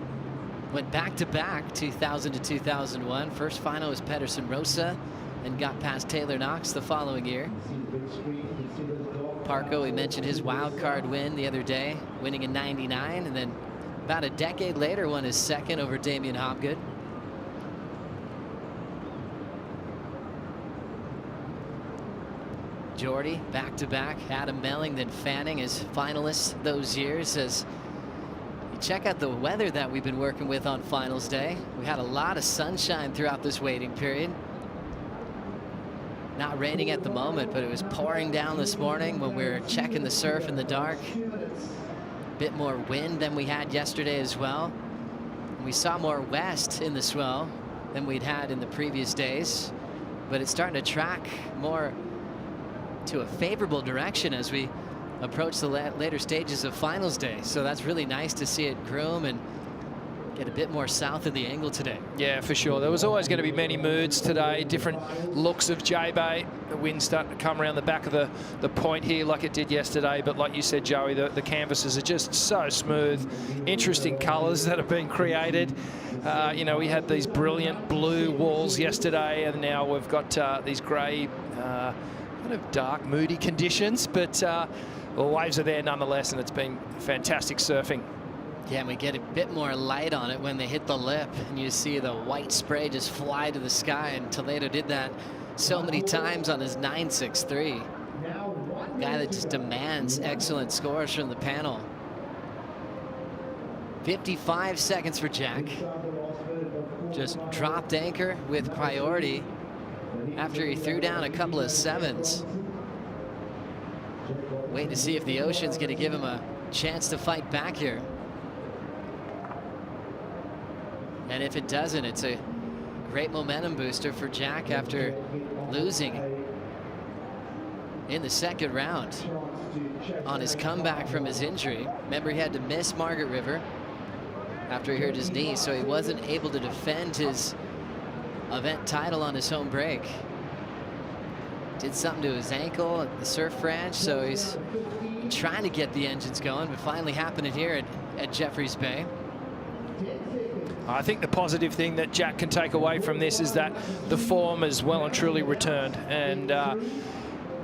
Went back-to-back, 2000 to 2001. First final was Pedersen Rosa, and got past Taylor Knox the following year. Parco, we mentioned his wild card win the other day, winning in '99, and then about a decade later won his second over Damien Hobgood. Jordy back-to-back, Adam Melling, then Fanning as finalists those years. As you check out the weather that we've been working with on finals day, we had a lot of sunshine throughout this waiting period. Not raining at the moment, but it was pouring down this morning when we were checking the surf in the dark. A bit more wind than we had yesterday as well. And we saw more west in the swell than we'd had in the previous days, but it's starting to track more to a favorable direction as we approach the later stages of finals day. So that's really nice to see it groom and get a bit more south of the angle today. Yeah, for sure. There was always going to be many moods today, different looks of J-Bay. The wind starting to come around the back of the point here like it did yesterday. But like you said, Joey, the canvases are just so smooth. Interesting colors that have been created. You know, we had these brilliant blue walls yesterday, and now we've got these gray, kind of dark, moody conditions. But the waves are there nonetheless, and it's been fantastic surfing. Yeah, and we get a bit more light on it when they hit the lip, and you see the white spray just fly to the sky, and Toledo did that so many times on his 9.63. Guy that just demands excellent scores from the panel. 55 seconds for Jack. Just dropped anchor with priority after he threw down a couple of 7s. Waiting to see if the ocean's going to give him a chance to fight back here. And if it doesn't, it's a great momentum booster for Jack after losing in the second round on his comeback from his injury. Remember, he had to miss Margaret River after he hurt his knee, so he wasn't able to defend his event title on his home break. Did something to his ankle at the surf ranch, so he's trying to get the engines going, but finally happening here at Jeffreys Bay. I think the positive thing that Jack can take away from this is that the form is well and truly returned, and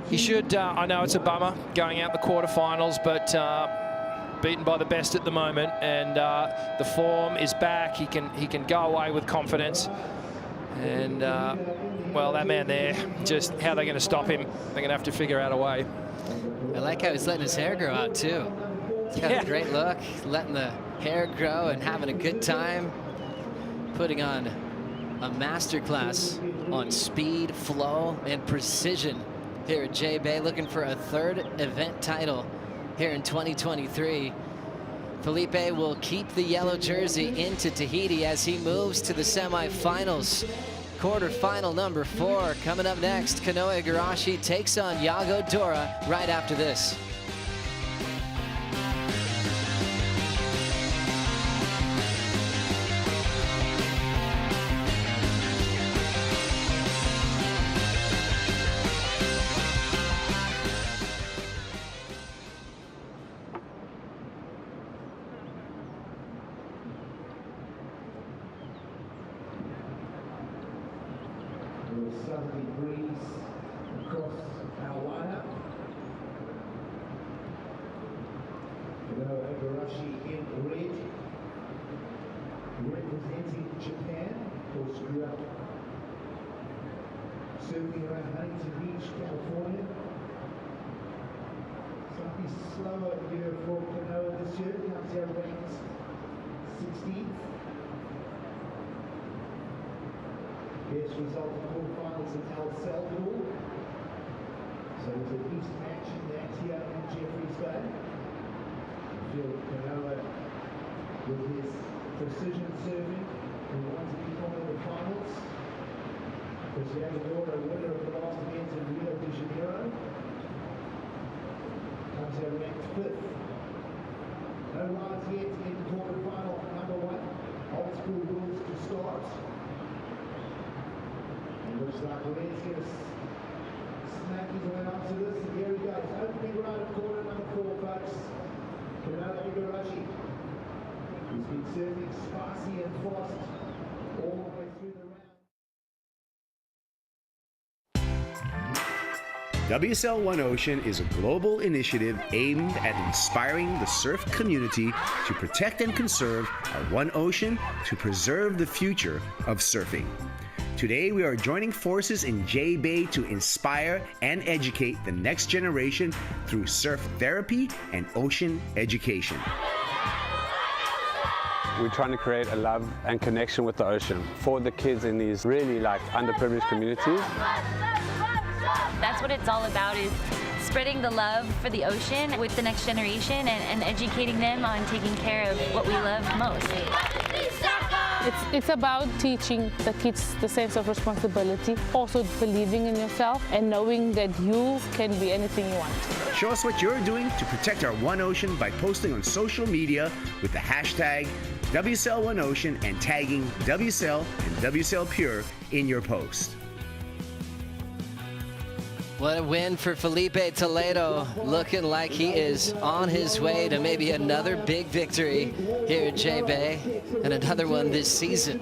he should, I know it's a bummer going out the quarterfinals, but beaten by the best at the moment, and the form is back. He can go away with confidence, and well, that man there, just how they're going to stop him, they're going to have to figure out a way. I like how he's letting his hair grow out too. He's got a great look, letting the hair grow and having a good time, putting on a masterclass on speed, flow, and precision here at J-Bay, looking for a third event title here in 2023. Felipe will keep the yellow jersey into Tahiti as he moves to the semifinals. Quarterfinal number 4 coming up next. Kanoe Igarashi takes on Yago Dora right after this. Southerly breeze across our lineup. Kanoe Igarashi in red, representing Japan, for screw up. Surfing around Huntington Beach, California. Southeast slower year for Kanoa this year. Comes here ranked 16th. Best result in quarterfinals in El Salvador. So it's a East match in that here in Jeffreys Bay. I feel Kanoa with his precision serving who wants to become in the finals. Because you have a winner of the last event in Rio de Janeiro. Comes here ranked 5th. No rides yet in the quarterfinal number 1. Old school rules to start. It looks like Red's going to smack his way onto this. And here he goes. Opening right of corner number 4, folks. Kanoa Igarashi. He's been serving spicy and fast all the way through the round. WSL One Ocean is a global initiative aimed at inspiring the surf community to protect and conserve our one ocean to preserve the future of surfing. Today we are joining forces in J Bay to inspire and educate the next generation through surf therapy and ocean education. We're trying to create a love and connection with the ocean for the kids in these really underprivileged communities. That's what it's all about, is spreading the love for the ocean with the next generation and educating them on taking care of what we love most. It's about teaching the kids the sense of responsibility, also believing in yourself and knowing that you can be anything you want. Show us what you're doing to protect our one ocean by posting on social media with the hashtag WSL One Ocean and tagging WSL and WSL Pure in your post. What a win for Felipe Toledo, looking like he is on his way to maybe another big victory here at J Bay, and another one this season.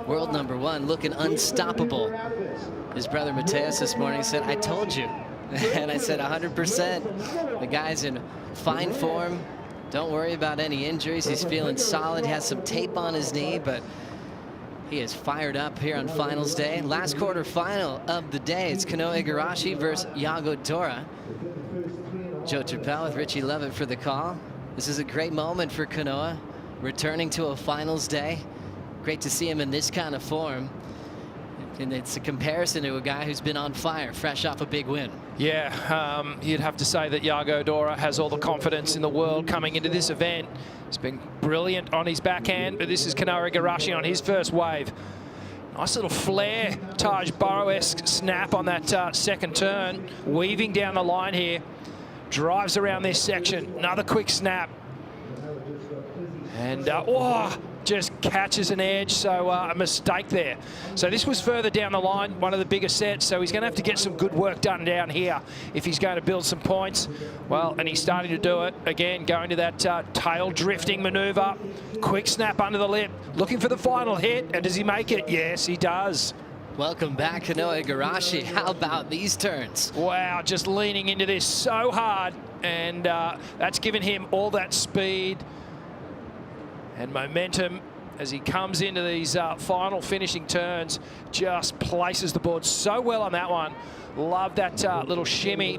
World number 1, looking unstoppable. His brother Mateus this morning said, "I told you." And I said 100%. The guy's in fine form. Don't worry about any injuries. He's feeling solid. He has some tape on his knee, but he is fired up here on finals day. Last quarterfinal of the day. It's Kanoa Igarashi versus Iago Dora. Joe Turpel with Richie Lovett for the call. This is a great moment for Kanoa, returning to a finals day. Great to see him in this kind of form. And it's a comparison to a guy who's been on fire, fresh off a big win. Yeah, you'd have to say that Iago Dora has all the confidence in the world coming into this event. He's been brilliant on his backhand, but this is Kanoa Igarashi on his first wave. Nice little flare, Taj Burrow-esque snap on that second turn. Weaving down the line here. Drives around this section. Another quick snap. And, just catches an edge, so a mistake there. So this was further down the line, one of the bigger sets, so he's going to have to get some good work done down here if he's going to build some points. Well, and he's starting to do it. Again, going to that tail drifting maneuver. Quick snap under the lip, looking for the final hit, and does he make it? Yes, he does. Welcome back, Kanoa Igarashi. How about these turns? Wow, just leaning into this so hard, and that's given him all that speed and momentum as he comes into these final finishing turns. Just places the board so well on that one. Love that little shimmy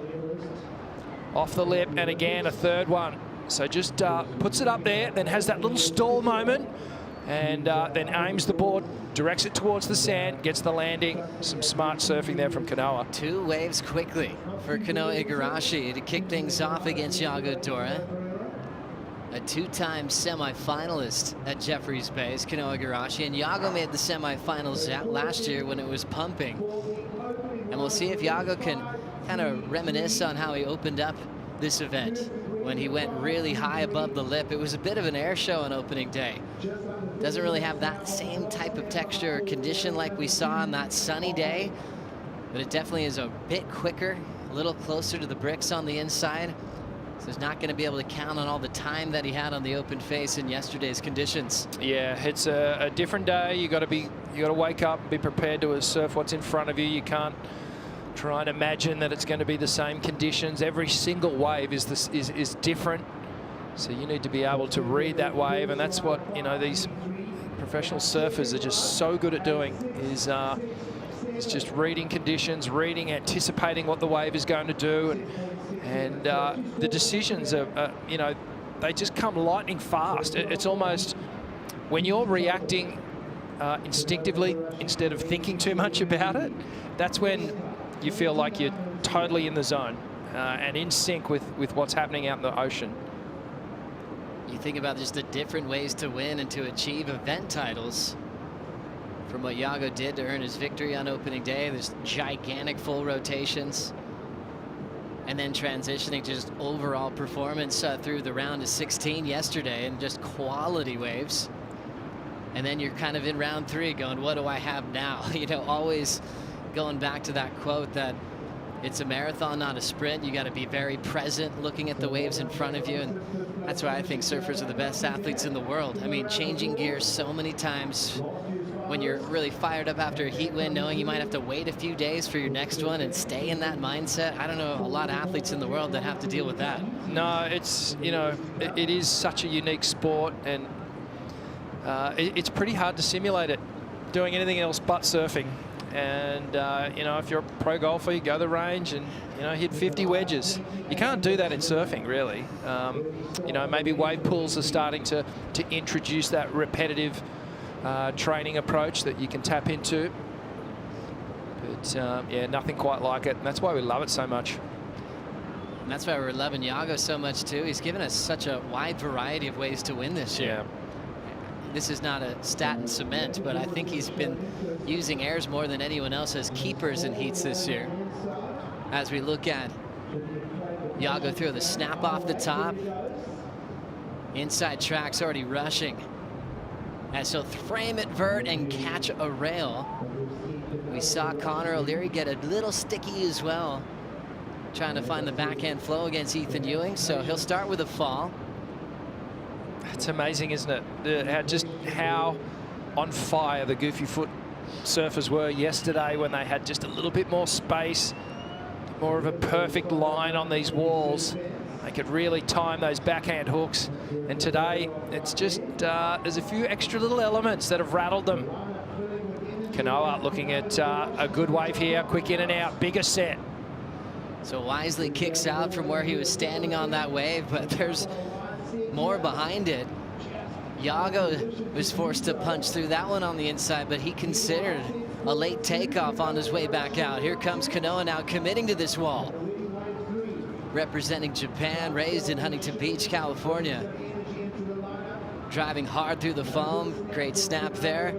off the lip, and again a third one. So just puts it up there, then has that little stall moment, and then aims the board, directs it towards the sand, gets the landing. Some smart surfing there from Kanoa. 2 waves quickly for Kanoa Igarashi to kick things off against Iago Dora. A 2-time semi-finalist at Jeffreys Bay, Kanoa Igarashi, and Iago made the semi-finals last year when it was pumping. And we'll see if Iago can kind of reminisce on how he opened up this event when he went really high above the lip. It was a bit of an air show on opening day. Doesn't really have that same type of texture or condition like we saw on that sunny day, but it definitely is a bit quicker, a little closer to the bricks on the inside. So he's not going to be able to count on all the time that he had on the open face in yesterday's conditions. Yeah, it's a different day. You got to wake up and be prepared to surf what's in front of you. You can't try and imagine that it's going to be the same conditions. Every single wave is different. So you need to be able to read that wave, and that's what these professional surfers are just so good at doing. Is just reading conditions, anticipating what the wave is going to do, And the decisions are, you know, they just come lightning fast. It's almost when you're reacting instinctively instead of thinking too much about it, that's when you feel like you're totally in the zone and in sync with what's happening out in the ocean. You think about just the different ways to win and to achieve event titles. From what Yago did to earn his victory on opening day, there's gigantic full rotations. And then transitioning to just overall performance through the round of 16 yesterday and just quality waves. And then you're kind of in round 3 going, what do I have now? You know, always going back to that quote that it's a marathon, not a sprint. You got to be very present, looking at the waves in front of you. And that's why I think surfers are the best athletes in the world. I mean, changing gears so many times when you're really fired up after a heat win, knowing you might have to wait a few days for your next one and stay in that mindset. I don't know a lot of athletes in the world that have to deal with that. No, it's, you know, it is such a unique sport, and it's pretty hard to simulate it doing anything else but surfing. And you know, if you're a pro golfer, you go to the range and, you know, hit 50 wedges. You can't do that in surfing, really. You know, maybe wave pools are starting to introduce that repetitive training approach that you can tap into. But yeah, nothing quite like it. And that's why we love it so much. And that's why we're loving Yago so much too. He's given us such a wide variety of ways to win this year. Yeah. This is not a stat and cement, but I think he's been using airs more than anyone else as keepers in heats this year. As we look at Yago throw the snap off the top. Inside track's already rushing. As he'll frame it vert and catch a rail. We saw Connor O'Leary get a little sticky as well, trying to find the backhand flow against Ethan Ewing, so he'll start with a fall. It's amazing, isn't it? Just how on fire the Goofy Foot surfers were yesterday when they had just a little bit more space, more of a perfect line on these walls. They could really time those backhand hooks. And today, it's just, there's a few extra little elements that have rattled them. Kanoa looking at a good wave here, quick in and out, bigger set. So wisely kicks out from where he was standing on that wave, but there's more behind it. Yago was forced to punch through that one on the inside, but he considered a late takeoff on his way back out. Here comes Kanoa now committing to this wall. Representing Japan, raised in Huntington Beach, California. Driving hard through the foam, great snap there.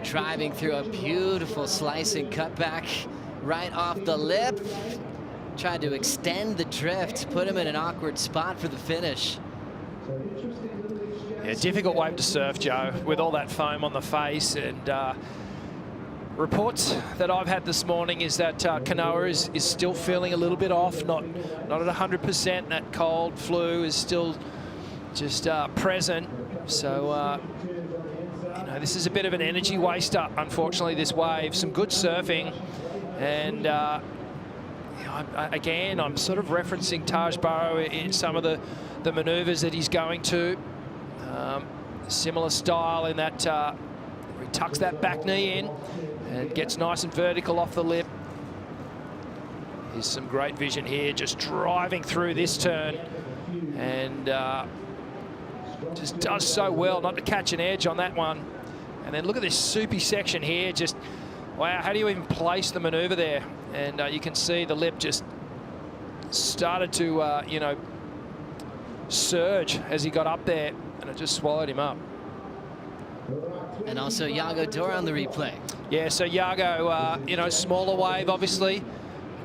Driving through a beautiful slicing cutback right off the lip. Tried to extend the drift, put him in an awkward spot for the finish. Yeah, difficult wave to surf, Joe, with all that foam on the face. And reports that I've had this morning is that Kanoa is still feeling a little bit off, not at 100%. That cold flu is still just present. So, you know, this is a bit of an energy waster, unfortunately, this wave. Some good surfing. And again, I'm sort of referencing Taj Burrow in some of the maneuvers that he's going to. Similar style in that he tucks that back knee in and gets nice and vertical off the lip. There's some great vision here, just driving through this turn, and just does so well not to catch an edge on that one. And then look at this soupy section here. Just, wow, how do you even place the maneuver there? And you can see the lip just started to, you know, surge as he got up there, and it just swallowed him up. And also Yago Dora on the replay. Yeah, so Yago, you know, smaller wave, obviously.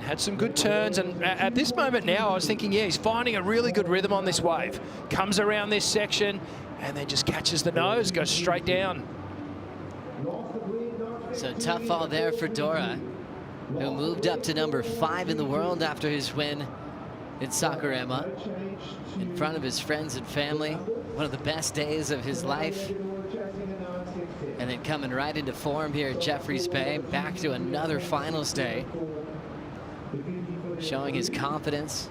Had some good turns, and at this moment now, I was thinking, yeah, he's finding a really good rhythm on this wave. Comes around this section, and then just catches the nose, goes straight down. So tough fall there for Dora, who moved up to number 5 in the world after his win in Sakurama, in front of his friends and family. One of the best days of his life. And then coming right into form here at Jeffreys Bay, back to another finals day. Showing his confidence.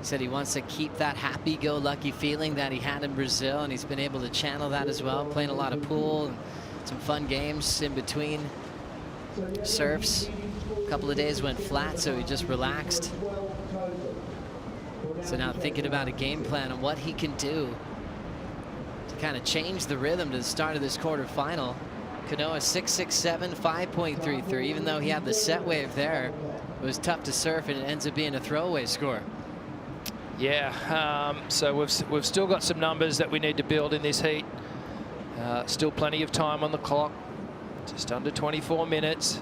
He said he wants to keep that happy-go-lucky feeling that he had in Brazil, and he's been able to channel that as well, playing a lot of pool and some fun games in between surfs. A couple of days went flat, so he just relaxed. So now thinking about a game plan and what he can do to kind of change the rhythm to the start of this quarterfinal. Kanoa 6.67, 5.33. Even though he had the set wave there, it was tough to surf, and it ends up being a throwaway score. Yeah, so we've still got some numbers that we need to build in this heat. Still plenty of time on the clock, just under 24 minutes.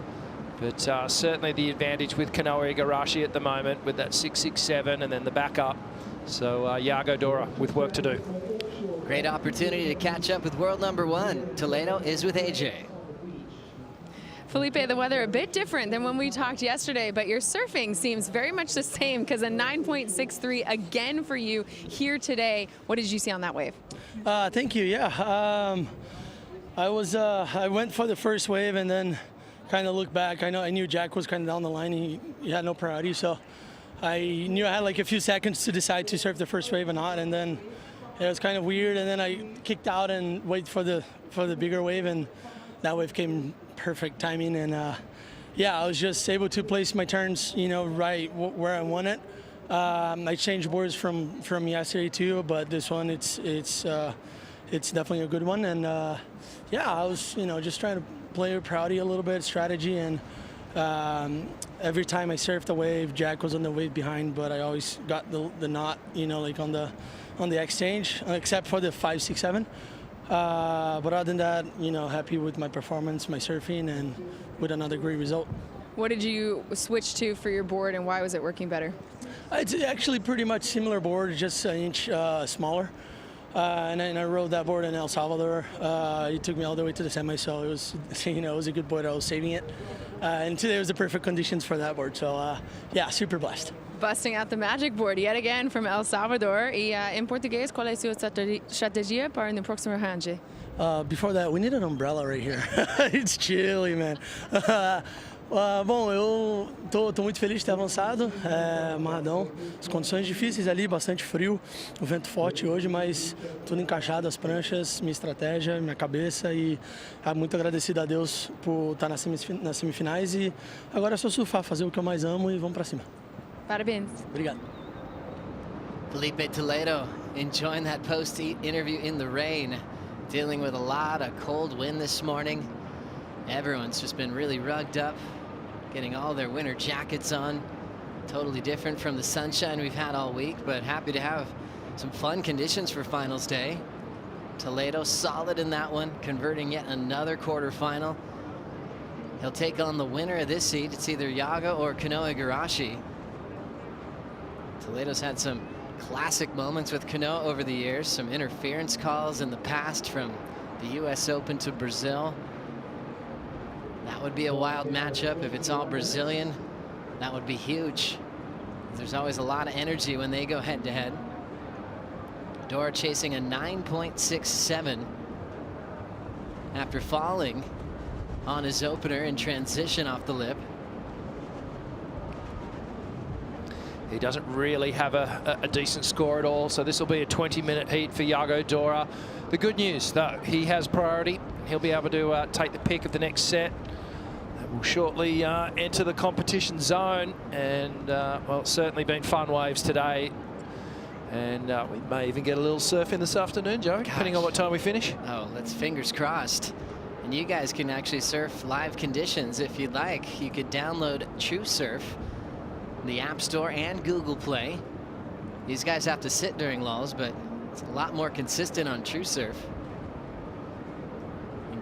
But certainly the advantage with Kanoa Igarashi at the moment with that 6.67 and then the backup. So Yago Dora with work to do. Great opportunity to catch up with world number 1. Toledo is with AJ. Felipe, the weather a bit different than when we talked yesterday, but your surfing seems very much the same because a 9.63 again for you here today. What did you see on that wave? Thank you. Yeah, I went for the first wave and then kind of looked back. I knew Jack was kind of down the line. He had no priority, so I knew I had like a few seconds to decide to surf the first wave or not, and then it was kind of weird. And then I kicked out and waited for the bigger wave, and that wave came perfect timing. And yeah, I was just able to place my turns, right where I want it. I changed boards from yesterday too, but this one it's definitely a good one. And yeah, I was just trying to play with priority a little bit, strategy, and every time I surfed a wave, Jack was on the wave behind, but I always got the knot, like on the exchange, except for the 5, 6, 7. But other than that, happy with my performance, my surfing, and with another great result. What did you switch to for your board, and why was it working better? It's actually pretty much similar board, just an inch smaller. And I rode that board in El Salvador. It took me all the way to the semi, so it was, it was a good board. I was saving it. And today was the perfect conditions for that board. So yeah, super blessed. Busting out the magic board yet again from El Salvador. E em português, qual é a sua estratégia para no próximo range? Before that, we need an umbrella right here. It's chilly, man. Bom, eu tô muito feliz de ter avançado, amarradão. As condições difíceis ali, bastante frio, o vento forte hoje, mas tudo encaixado, as pranchas, minha estratégia, minha cabeça, e muito agradecido a Deus por estar nas semifinais, e agora é só surfar, fazer o que eu mais amo e vamos pra cima. Parabéns. Obrigado. Felipe Toledo enjoying that post-interview in the rain, dealing with a lot of cold wind this morning. Everyone's just been really rugged up, getting all their winter jackets on. Totally different from the sunshine we've had all week, but happy to have some fun conditions for finals day. Toledo solid in that one, converting yet another quarterfinal. He'll take on the winner of this heat. It's either Yago or Kanoa Igarashi. Toledo's had some classic moments with Kanoa over the years, some interference calls in the past from the US Open to Brazil. That would be a wild matchup if it's all Brazilian. That would be huge. There's always a lot of energy when they go head-to-head. Dora chasing a 9.67 after falling on his opener in transition off the lip. He doesn't really have a decent score at all, so this will be a 20-minute heat for Yago Dora. The good news, though, he has priority. He'll be able to take the pick of the next set. We'll shortly enter the competition zone, and well, it's certainly been fun waves today, and we may even get a little surfing this afternoon, Joe, depending on what time we finish. Oh, let's fingers crossed. And you guys can actually surf live conditions if you'd like. You could download TrueSurf, the App Store and Google Play. These guys have to sit during lulls, but it's a lot more consistent on TrueSurf.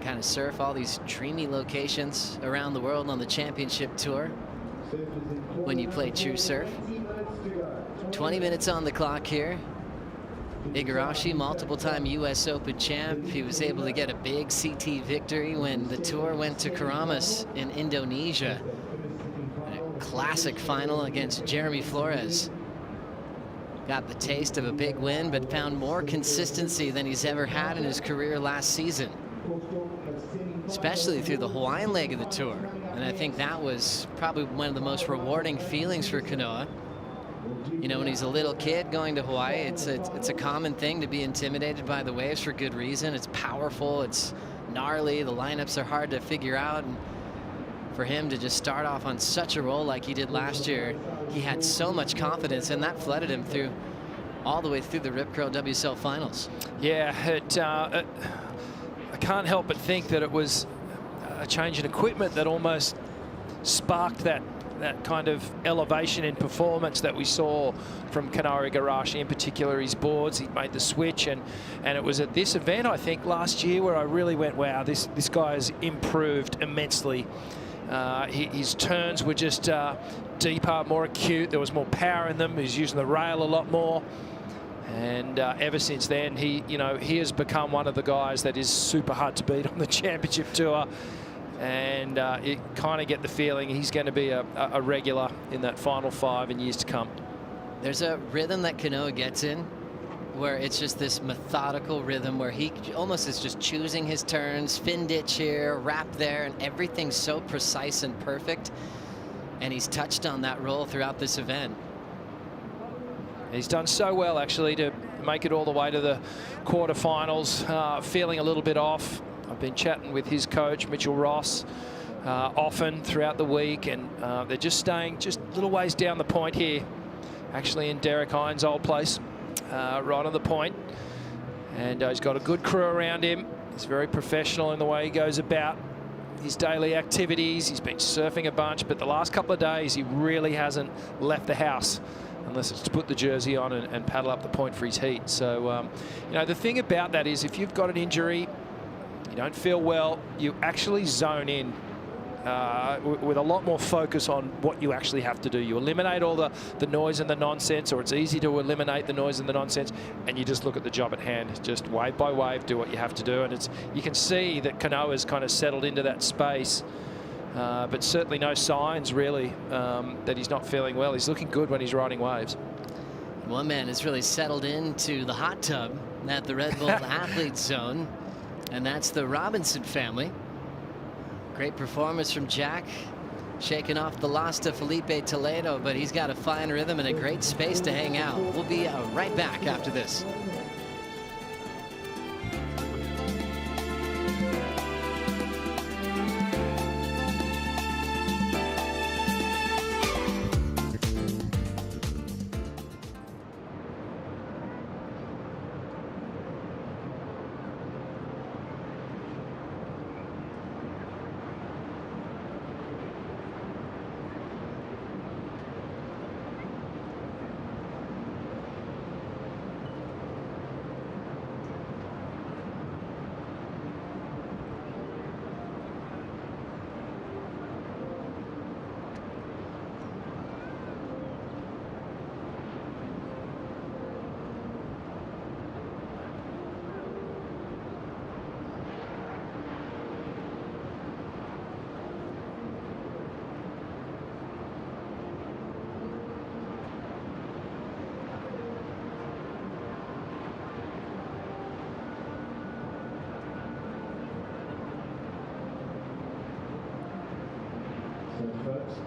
Kind of surf all these dreamy locations around the world on the championship tour when you play TrueSurf. 20 minutes on the clock here. Igarashi, multiple-time US Open champ. He was able to get a big CT victory when the tour went to Keramas in Indonesia. A classic final against Jeremy Flores. Got the taste of a big win, but found more consistency than he's ever had in his career last season, especially through the Hawaiian leg of the tour. And I think that was probably one of the most rewarding feelings for Kanoa. When he's a little kid going to Hawaii, it's a common thing to be intimidated by the waves for good reason. It's powerful, it's gnarly, the lineups are hard to figure out. And for him to just start off on such a roll like he did last year. He had so much confidence, and that flooded him through all the way through the Rip Curl WSL Finals. Yeah, I can't help but think that it was a change in equipment that almost sparked that kind of elevation in performance that we saw from Kanoa Igarashi, in particular his boards. He made the switch, and it was at this event, I think, last year where I really went, wow, this guy has improved immensely. His turns were just deeper, more acute. There was more power in them. He was using the rail a lot more. And ever since then, he has become one of the guys that is super hard to beat on the championship tour. And you kind of get the feeling he's going to be a regular in that final 5 in years to come. There's a rhythm that Kanoa gets in where it's just this methodical rhythm where he almost is just choosing his turns, fin ditch here, wrap there, and everything's so precise and perfect. And he's touched on that roll throughout this event. He's done so well, actually, to make it all the way to the quarterfinals, feeling a little bit off. I've been chatting with his coach, Mitchell Ross, often throughout the week, and they're just staying just little ways down the point here, actually in Derek Hines' old place, right on the point. And he's got a good crew around him. He's very professional in the way he goes about his daily activities. He's been surfing a bunch, but the last couple of days he really hasn't left the house unless it's to put the jersey on and paddle up the point for his heat. So, the thing about that is if you've got an injury, you don't feel well, you actually zone in with a lot more focus on what you actually have to do. You eliminate all the noise and the nonsense, or it's easy to eliminate the noise and the nonsense, and you just look at the job at hand. Just wave by wave, do what you have to do. And you can see that Kanoa's kind of settled into that space, but certainly no signs really that he's not feeling well. He's looking good when he's riding waves. One man has really settled into the hot tub at the Red Bull Athletes Zone, and that's the Robinson family. Great performance from Jack, shaking off the loss to Felipe Toledo, but he's got a fine rhythm and a great space to hang out. We'll be right back after this.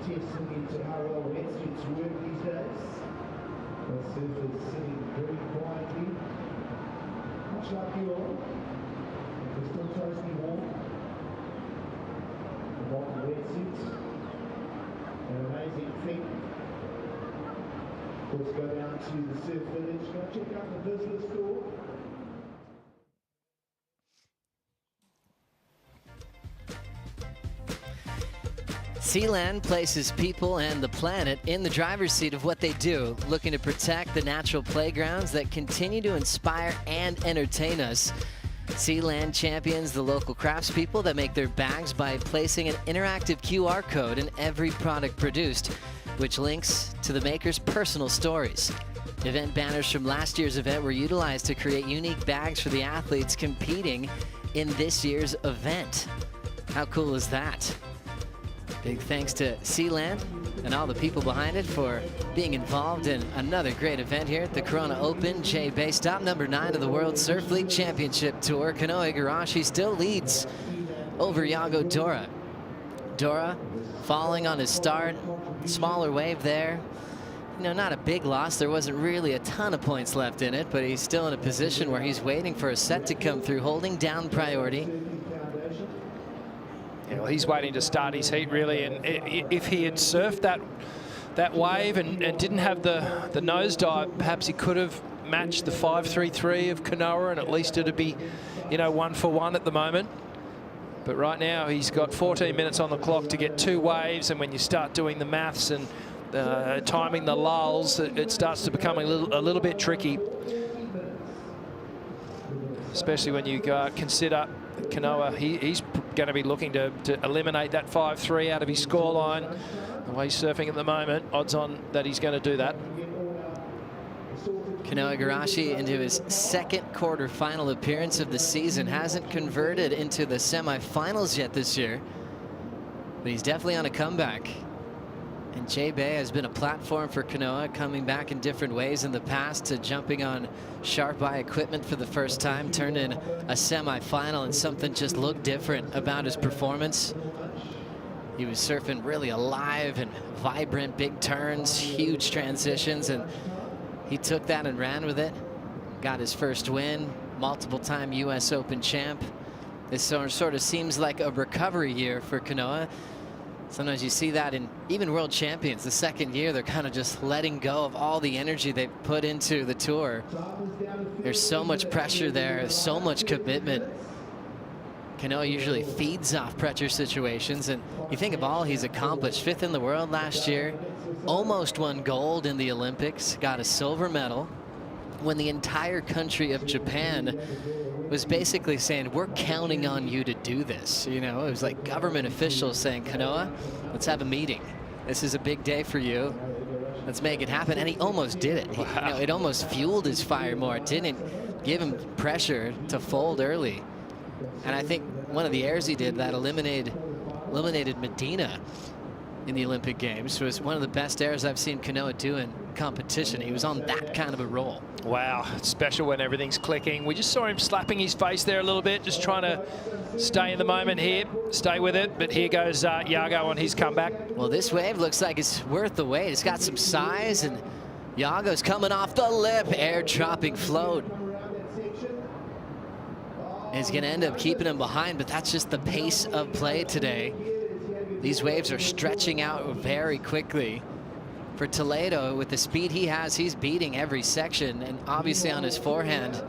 Testing into how well wetsuits work these days. The surfers sitting very quietly, much like you all. They're still toasty warm. The bottom wetsuits, an amazing thing. Let's go down to the surf village. Go check out the visitor store. Sealand places people and the planet in the driver's seat of what they do, looking to protect the natural playgrounds that continue to inspire and entertain us. Sealand champions the local craftspeople that make their bags by placing an interactive QR code in every product produced, which links to the maker's personal stories. Event banners from last year's event were utilized to create unique bags for the athletes competing in this year's event. How cool is that? Big thanks to Sealand and all the people behind it for being involved in another great event here at the Corona Open J Bay. Stop number 9 of the World Surf League Championship Tour. Kanoa Igarashi still leads over Yago Dora. Dora falling on his start, smaller wave there. Not a big loss. There wasn't really a ton of points left in it, but he's still in a position where he's waiting for a set to come through, holding down priority. Yeah, well, he's waiting to start his heat, really, and if he had surfed that wave and didn't have the nosedive, perhaps he could have matched the 5.33 of Kanoa, and at least it'd be, you know, 1 for 1 at the moment. But right now he's got 14 minutes on the clock to get 2 waves, and when you start doing the maths and timing the lulls, it starts to become a little bit tricky, especially when you consider Kanoa. He's going to be looking to eliminate that 5.3 out of his scoreline. The way he's surfing at the moment, odds on that he's going to do that. Kanoa Igarashi into his second quarterfinal appearance of the season. Hasn't converted into the semifinals yet this year, but he's definitely on a comeback. And J-Bay has been a platform for Kanoa, coming back in different ways in the past to jumping on sharp eye equipment for the first time, turned in a semifinal, and something just looked different about his performance. He was surfing really alive and vibrant, big turns, huge transitions, and he took that and ran with it. Got his first win, multiple-time US Open champ. This sort of seems like a recovery year for Kanoa. Sometimes you see that in even world champions. The second year, they're kind of just letting go of all the energy they put into the tour. There's so much pressure there, so much commitment. Kanoa usually feeds off pressure situations, and you think of all he's accomplished. 5th in the world last year, almost won gold in the Olympics, got a silver medal, when the entire country of Japan was basically saying, we're counting on you to do this. You know, it was like government officials saying, Kanoa, let's have a meeting. This is a big day for you. Let's make it happen. And he almost did it. Wow. You know, it almost fueled his fire more. It didn't give him pressure to fold early. And I think one of the airs he did that eliminated Medina in the Olympic Games was one of the best airs I've seen Kanoa do in competition. He was on that kind of a roll. Wow, it's special when everything's clicking. We just saw him slapping his face there a little bit, just trying to stay in the moment here, stay with it. But here goes Yago on his comeback. Well, this wave looks like it's worth the wait. It's got some size, and Yago's coming off the lip, air dropping float. Is going to end up keeping him behind, but that's just the pace of play today. These waves are stretching out very quickly. For Toledo, with the speed he has, he's beating every section, and obviously on his forehand,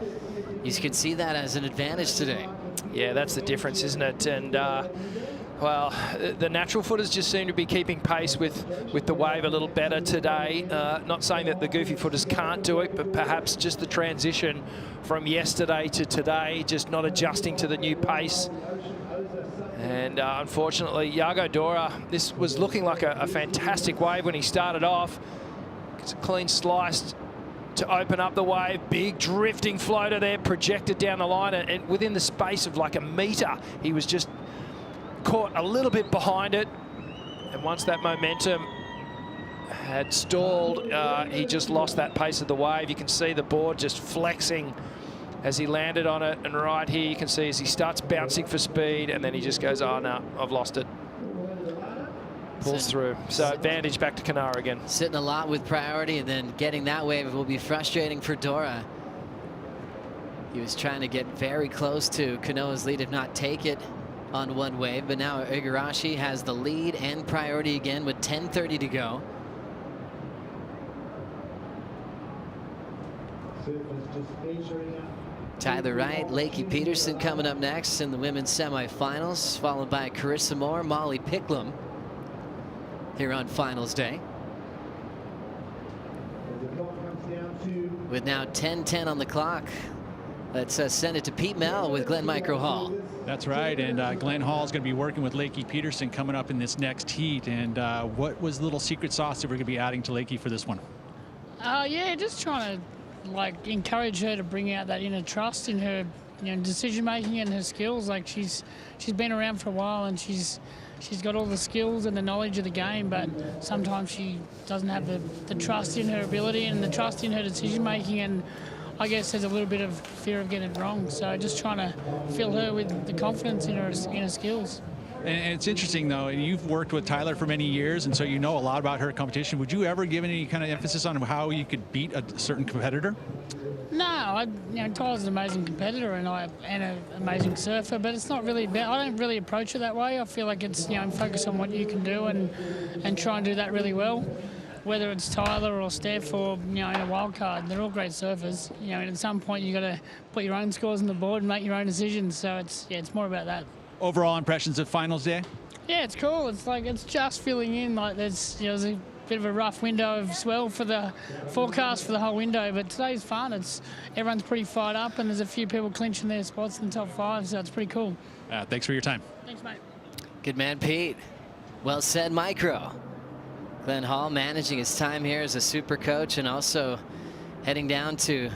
you can see that as an advantage today. Yeah, that's the difference, isn't it? And well, the natural footers just seem to be keeping pace with the wave a little better today. Not saying that the goofy footers can't do it, but perhaps just the transition from yesterday to today, just not adjusting to the new pace. And unfortunately, Yago Dora, this was looking like a fantastic wave when he started off. It's a clean slice to open up the wave. Big drifting floater there, projected down the line. And within the space of like a meter, he was just caught a little bit behind it. And once that momentum had stalled, he just lost that pace of the wave. You can see the board just flexing as he landed on it, and right here you can see as he starts bouncing for speed, and then he just goes, oh no, I've lost it. Pulls through. So advantage back to Kanoa again. Sitting a lot with priority, and then getting that wave will be frustrating for Dora. He was trying to get very close to Kanoa's lead, if not take it on one wave, but now Igarashi has the lead and priority again with 10:30 to go. Tyler Wright, Lakey Peterson coming up next in the women's semifinals, followed by Carissa Moore, Molly Picklum here on finals day. With now 10:10 on the clock, let's send it to Pete Mel with Glenn Micro Hall. That's right, and Glenn Hall is going to be working with Lakey Peterson coming up in this next heat. And what was the little secret sauce that we're going to be adding to Lakey for this one? Yeah, just trying to like encourage her to bring out that inner trust in her, you know, decision making and her skills. Like she's been around for a while, and she's got all the skills and the knowledge of the game, but sometimes she doesn't have the trust in her ability and the trust in her decision making, and I guess there's a little bit of fear of getting it wrong. So just trying to fill her with the confidence in her skills. And it's interesting, though, you've worked with Tyler for many years, and so you know a lot about her competition. Would you ever give any kind of emphasis on how you could beat a certain competitor? No, Tyler's an amazing competitor and an amazing surfer, but it's not really about, I don't really approach it that way. I feel like it's, focus on what you can do and try and do that really well. Whether it's Tyler or Steph or, in a wild card, they're all great surfers. And at some point you got to put your own scores on the board and make your own decisions. So it's more about that. Overall impressions of finals day? Yeah, it's cool. It's just filling in. Like there's a bit of a rough window of swell for the forecast for the whole window, but today's fun. Everyone's pretty fired up, and there's a few people clinching their spots in the top 5, so it's pretty cool. Thanks for your time. Thanks, mate. Good man, Pete. Well said, Micro. Glenn Hall managing his time here as a super coach and also heading down to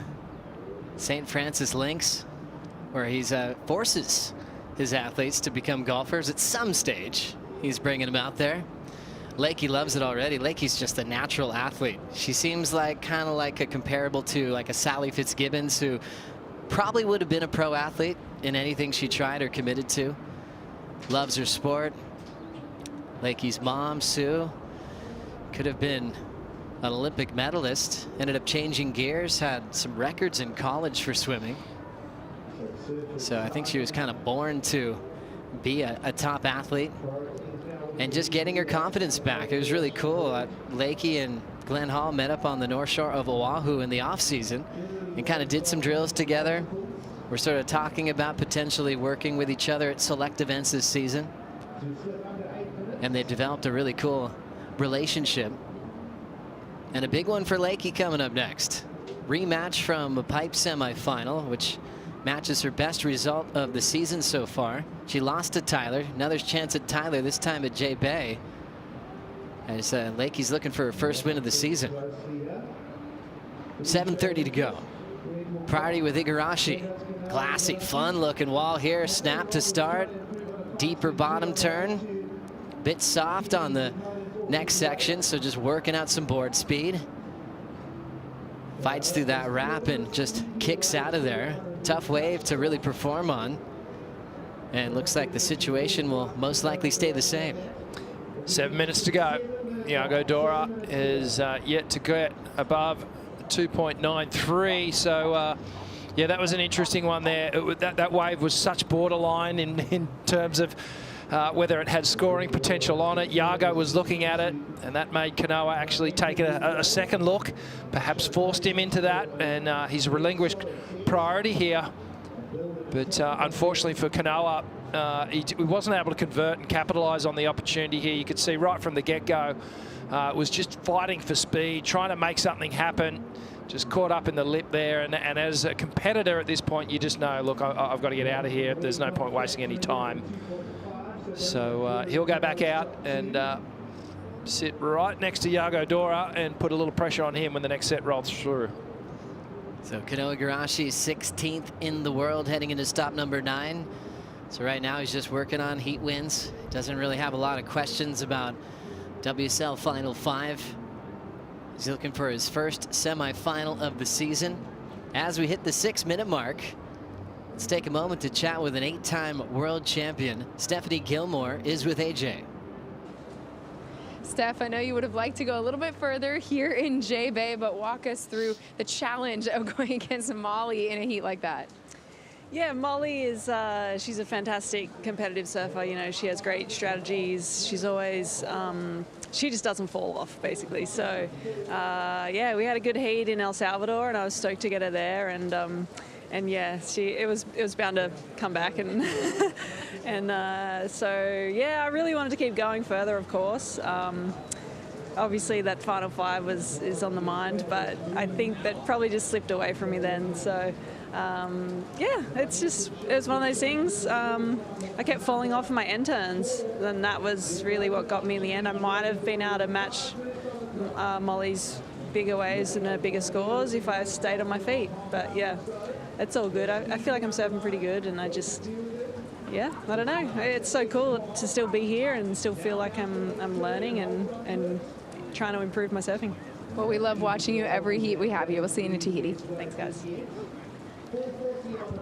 St. Francis Links, where he's forces his athletes to become golfers at some stage. He's bringing them out there. Lakey loves it already. Lakey's just a natural athlete. She seems like kind of like a comparable to like a Sally Fitzgibbons, who probably would have been a pro athlete in anything she tried or committed to. Loves her sport. Lakey's mom, Sue, could have been an Olympic medalist. Ended up changing gears, had some records in college for swimming. So I think she was kind of born to be a top athlete. And just getting her confidence back. It was really cool. Lakey and Glenn Hall met up on the North Shore of Oahu in the off-season and kind of did some drills together. We're sort of talking about potentially working with each other at select events this season. And they've developed a really cool relationship. And a big one for Lakey coming up next. Rematch from a pipe semifinal, which matches her best result of the season so far. She lost to Tyler. Now there's a chance at Tyler, this time at J Bay. As Lakey's looking for her first win of the season. 7:30 to go. Priority with Igarashi. Glassy, fun-looking wall here. Snap to start. Deeper bottom turn. Bit soft on the next section, so just working out some board speed. Fights through that wrap and just kicks out of there. Tough wave to really perform on. And looks like the situation will most likely stay the same. 7 minutes to go. Iago Dora is yet to get above 2.93. So, yeah, that was an interesting one there. That wave was such borderline in terms of whether it had scoring potential on it. Iago was looking at it, and that made Kanoa actually take a second look, perhaps forced him into that, and he's relinquished priority here. But unfortunately for Kanoa, he wasn't able to convert and capitalize on the opportunity here. You could see right from the get-go, was just fighting for speed, trying to make something happen. Just caught up in the lip there, and as a competitor at this point, you just know, look, I've got to get out of here. There's no point wasting any time. So he'll go back out and sit right next to Iago Dora and put a little pressure on him when the next set rolls through. So Kanoa Igarashi, 16th in the world, heading into stop number 9. So right now he's just working on heat wins. Doesn't really have a lot of questions about WSL Final 5. He's looking for his first semifinal of the season. As we hit the 6-minute mark, let's take a moment to chat with an 8-time world champion. Stephanie Gilmore is with AJ. Steph, I know you would have liked to go a little bit further here in J Bay, but walk us through the challenge of going against Molly in a heat like that. Yeah, Molly is, she's a fantastic competitive surfer. You know, she has great strategies. She's always, she just doesn't fall off, basically. So, yeah, we had a good heat in El Salvador, and I was stoked to get her there. And yeah, it was bound to come back, and so yeah, I really wanted to keep going further, of course. Obviously, that final 5 is on the mind, but I think that probably just slipped away from me then. So yeah, it was one of those things. I kept falling off in my end turns, and that was really what got me in the end. I might have been able to match Molly's bigger waves and her bigger scores if I stayed on my feet, but yeah. It's all good. I feel like I'm surfing pretty good, and I just, yeah, I don't know. It's so cool to still be here and still feel like I'm learning and trying to improve my surfing. Well, we love watching you every heat we have you. We'll see you in Tahiti. Thanks, guys.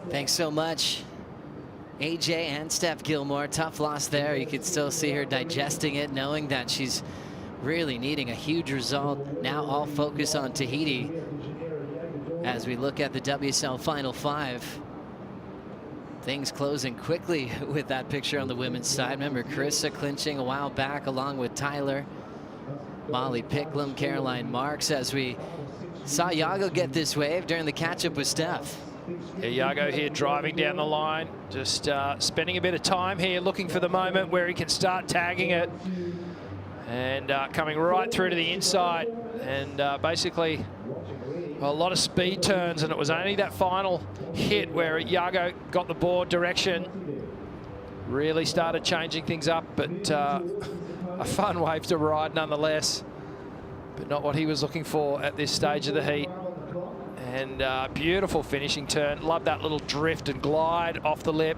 Thanks so much. AJ and Steph Gilmore. Tough loss there. You could still see her digesting it, knowing that she's really needing a huge result. Now all focus on Tahiti as we look at the WSL Final 5. Things closing quickly with that picture on the women's side. Remember Carissa clinching a while back along with Tyler, Molly Picklum, Caroline Marks, as we saw Yago get this wave during the catch-up with Steph. Yeah, Yago here driving down the line, just spending a bit of time here looking for the moment where he can start tagging it, and coming right through to the inside, and basically a lot of speed turns, and it was only that final hit where Yago got the board direction, really started changing things up, but a fun wave to ride nonetheless, but not what he was looking for at this stage of the heat. And beautiful finishing turn. Love that little drift and glide off the lip.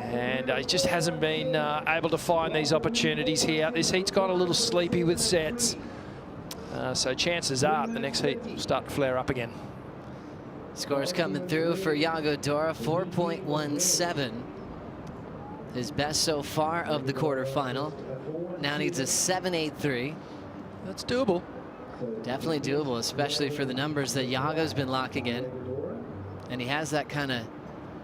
And he just hasn't been able to find these opportunities here. This heat's got a little sleepy with sets. So chances are the next heat will start to flare up again. Scores coming through for Yago Dora. 4.17. His best so far of the quarterfinal. Now needs a 7.83. That's doable. Definitely doable, especially for the numbers that Yago's been locking in. And he has that kind of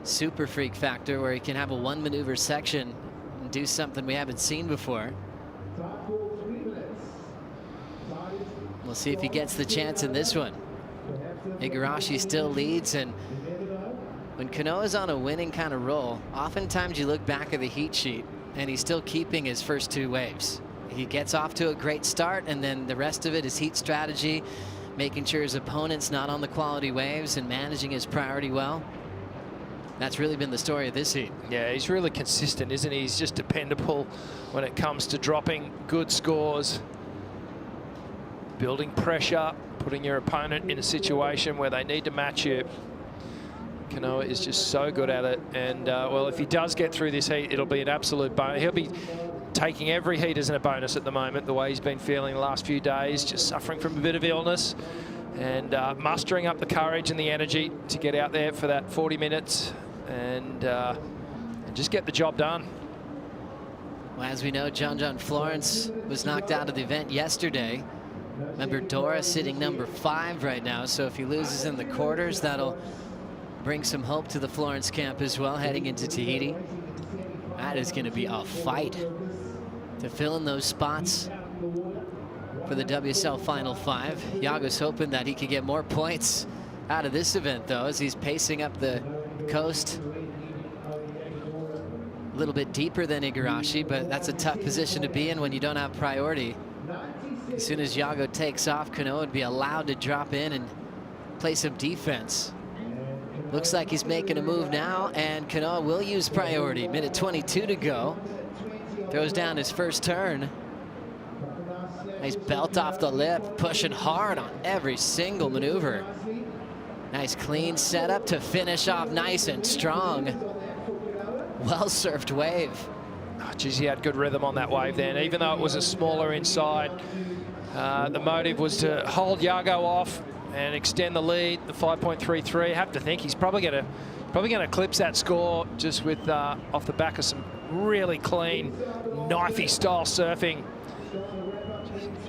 super freak factor where he can have a one maneuver section and do something we haven't seen before. We'll see if he gets the chance in this one. Igarashi still leads, and when Kanoa's on a winning kind of roll, oftentimes you look back at the heat sheet and he's still keeping his first two waves. He gets off to a great start, and then the rest of it is heat strategy, making sure his opponent's not on the quality waves and managing his priority well. That's really been the story of this heat. Yeah, he's really consistent, isn't he? He's just dependable when it comes to dropping good scores, building pressure, putting your opponent in a situation where they need to match you. Kanoa is just so good at it, and well, if he does get through this heat, it'll be an absolute bonus. He'll be taking every heat as a bonus at the moment, the way he's been feeling the last few days, just suffering from a bit of illness, and mustering up the courage and the energy to get out there for that 40 minutes and just get the job done. Well, as we know, John Florence was knocked out of the event yesterday. Remember, Dora sitting number 5 right now, so if he loses in the quarters, that'll bring some hope to the Florence camp as well, heading into Tahiti. That is going to be a fight to fill in those spots for the WSL Final 5. Yago's hoping that he could get more points out of this event, though, as he's pacing up the coast a little bit deeper than Igarashi, but that's a tough position to be in when you don't have priority. As soon as Yago takes off, Kanoa would be allowed to drop in and play some defense. Looks like he's making a move now, and Kanoa will use priority. Minute 22 to go. Throws down his first turn. Nice belt off the lip, pushing hard on every single maneuver. Nice clean setup to finish off nice and strong. Well-surfed wave. Oh, geez, he had good rhythm on that wave then, even though it was a smaller inside. The motive was to hold Yago off and extend the lead, the 5.33. I have to think he's probably going to eclipse that score just with off the back of some really clean, knifey style surfing.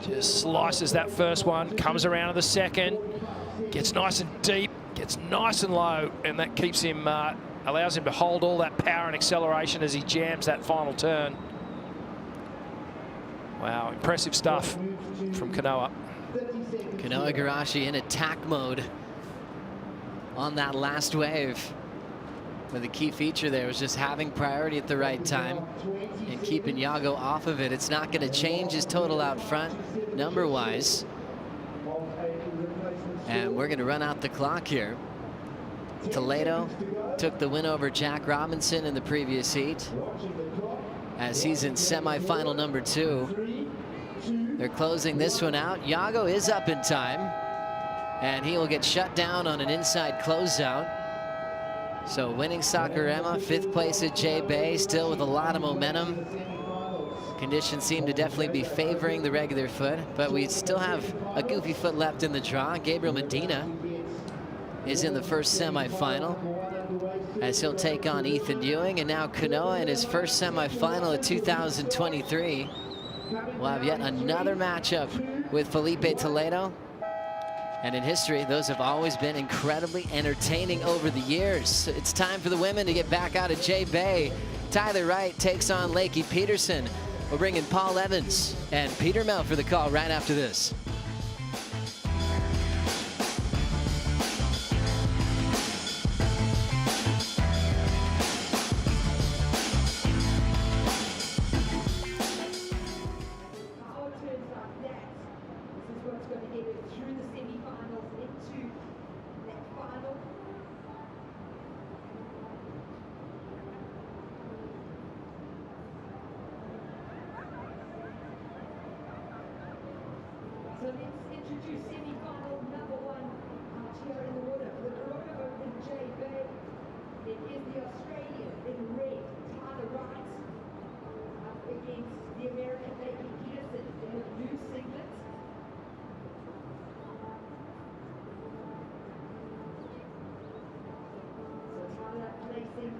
Just slices that first one, comes around to the second, gets nice and deep, gets nice and low, and that keeps him, allows him to hold all that power and acceleration as he jams that final turn. Wow, impressive stuff from Kanoa. Kanoa Igarashi in attack mode on that last wave. But the key feature there was just having priority at the right time and keeping Yago off of it. It's not going to change his total out front number-wise. And we're going to run out the clock here. Toledo took the win over Jack Robinson in the previous heat, as he's in semifinal number 2. They're closing this one out. Yago is up in time, and he will get shut down on an inside closeout. So winning Sakurema, 5th place at J-Bay, still with a lot of momentum. Conditions seem to definitely be favoring the regular foot, but we still have a goofy foot left in the draw. Gabriel Medina is in the first semifinal. as he'll take on Ethan Ewing. And now Kanoa in his first semifinal of 2023. We'll have yet another matchup with Felipe Toledo. And in history, those have always been incredibly entertaining over the years. So it's time for the women to get back out of J-Bay. Tyler Wright takes on Lakey Peterson. We'll bring in Paul Evans and Peter Mel for the call right after this. So let's introduce semi-final number 1 out here in the water for the Corona Open J-Bay. It is the Australian in red, Tyler Wright, up against the American Lakey Peterson in the blue singlet. So Tyler placing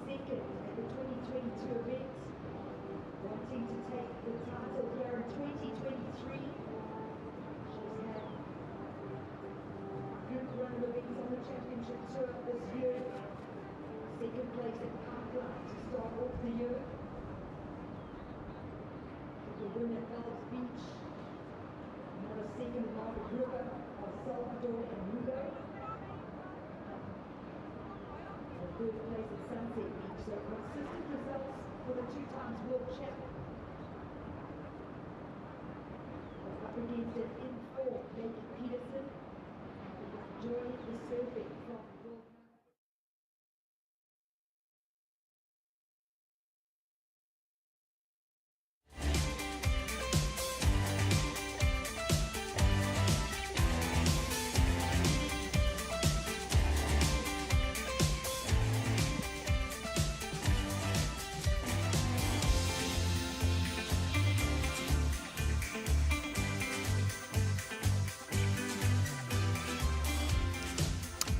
second at the 2022 event, wanting to take the title here in 2023. Good run of events on the championship tour this year. Second place at Parkland to start off the year. The win at Bells Beach. Another second at Margaret River, El Salvador and Hugo. And third place at Sunset Beach. So consistent results for the 2-times world champion. Up against an in-form Lakey Peterson. Join the surfing from World.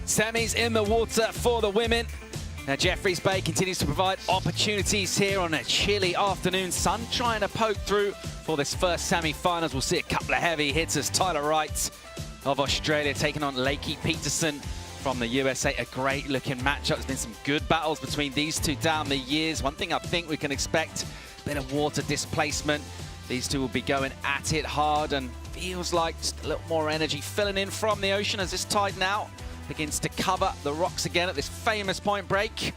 Semis in the water for the women. Now Jeffreys Bay continues to provide opportunities here on a chilly afternoon. Sun trying to poke through for this first semi-finals. We'll see a couple of heavy hitters. Tyler Wright of Australia taking on Lakey Peterson from the USA. A great looking matchup. There's been some good battles between these two down the years. One thing I think we can expect, a bit of water displacement. These two will be going at it hard, and feels like just a little more energy filling in from the ocean as this tide now begins to cover the rocks again at this famous point break.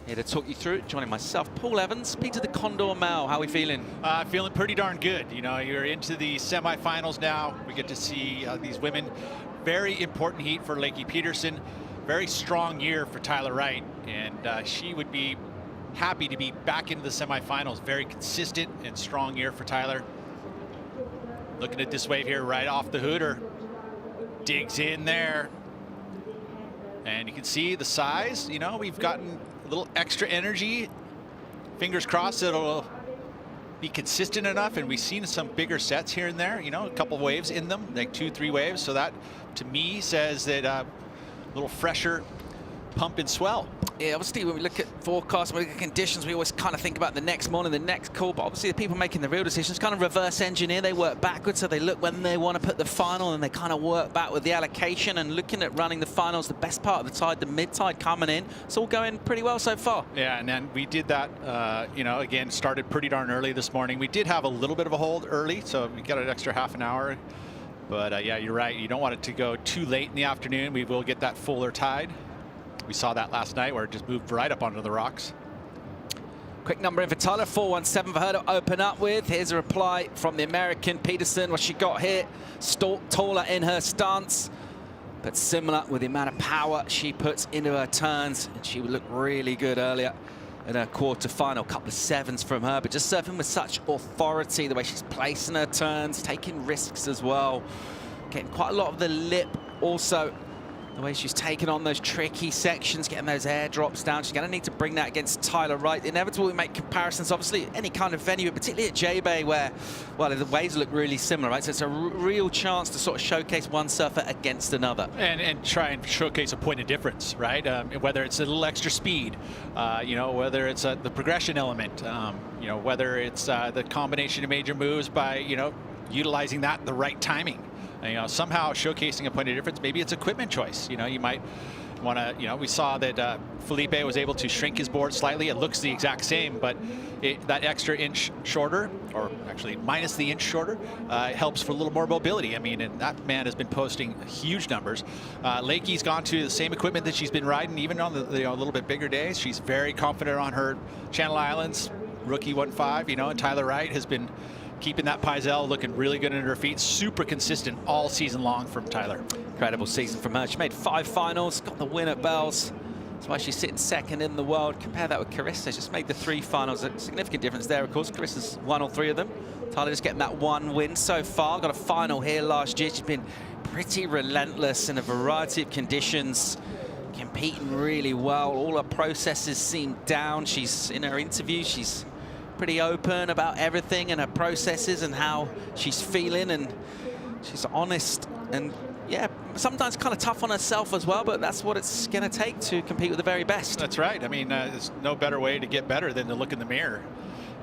Here to talk you through it, joining myself, Paul Evans, Peter the Condor Mal. How are we feeling? Feeling pretty darn good. You know, you're into the semifinals now. We get to see these women. Very important heat for Lakey Peterson. Very strong year for Tyler Wright, and she would be happy to be back into the semifinals. Very consistent and strong year for Tyler. Looking at this wave here right off the hooter. Digs in there. And you can see the size, you know, we've gotten a little extra energy. Fingers crossed it'll be consistent enough, and we've seen some bigger sets here and there, you know, a couple waves in them, like 2-3 waves. So that, to me, says that a little fresher pump and swell. Yeah, obviously when we look at forecasts, when we look at conditions, we always kind of think about the next morning, the next call, but obviously the people making the real decisions kind of reverse engineer. They work backwards, so they look when they want to put the final, and they kind of work back with the allocation and looking at running the finals, the best part of the tide, the mid-tide coming in. It's all going pretty well so far. Yeah, and then we did that, you know, again, started pretty darn early this morning. We did have a little bit of a hold early, so we got an extra half an hour. But yeah, you're right. You don't want it to go too late in the afternoon. We will get that fuller tide. We saw that last night where it just moved right up onto the rocks. Quick number in for Tyler, 417 for her to open up with. Here's a reply from the American Peterson. What she got here, taller in her stance, but similar with the amount of power she puts into her turns. And she would look really good earlier in her quarterfinal. A couple of sevens from her, but just surfing with such authority, the way she's placing her turns, taking risks as well. Getting quite a lot of the lip also The way she's taken on those tricky sections, getting those airdrops down. She's going to need to bring that against Tyler Wright. Inevitably, we make comparisons, obviously, any kind of venue, but particularly at J-Bay, where, well, the waves look really similar, right? So it's a real chance to sort of showcase one surfer against another. And try and showcase a point of difference, right? Whether it's a little extra speed, you know, whether it's the progression element, you know, whether it's the combination of major moves by, you know, utilizing that the right timing. You know, somehow showcasing a point of difference. Maybe it's equipment choice. You know, you might want to, you know, we saw that Felipe was able to shrink his board slightly. It looks the exact same, but that extra inch shorter, or actually minus the inch shorter, helps for a little more mobility. I mean, and that man has been posting huge numbers. Lakey's gone to the same equipment that she's been riding, even on the, you know, a little bit bigger days. She's very confident on her Channel Islands, rookie 1.5, you know, and Tyler Wright has been keeping that Paizel looking really good under her feet. Super consistent all season long from Tyler. Incredible season from her. She made 5 finals, got the win at Bells. That's why she's sitting second in the world. Compare that with Carissa. Just made the 3 finals. A significant difference there, of course. Carissa's won all 3 of them. Tyler just getting that 1 win so far. Got a final here last year. She's been pretty relentless in a variety of conditions. Competing really well. All her processes seem down. She's in her interview. She's pretty open about everything and her processes and how she's feeling, and she's honest and, yeah, sometimes kind of tough on herself as well, but that's what it's going to take to compete with the very best. That's right. I mean, there's no better way to get better than to look in the mirror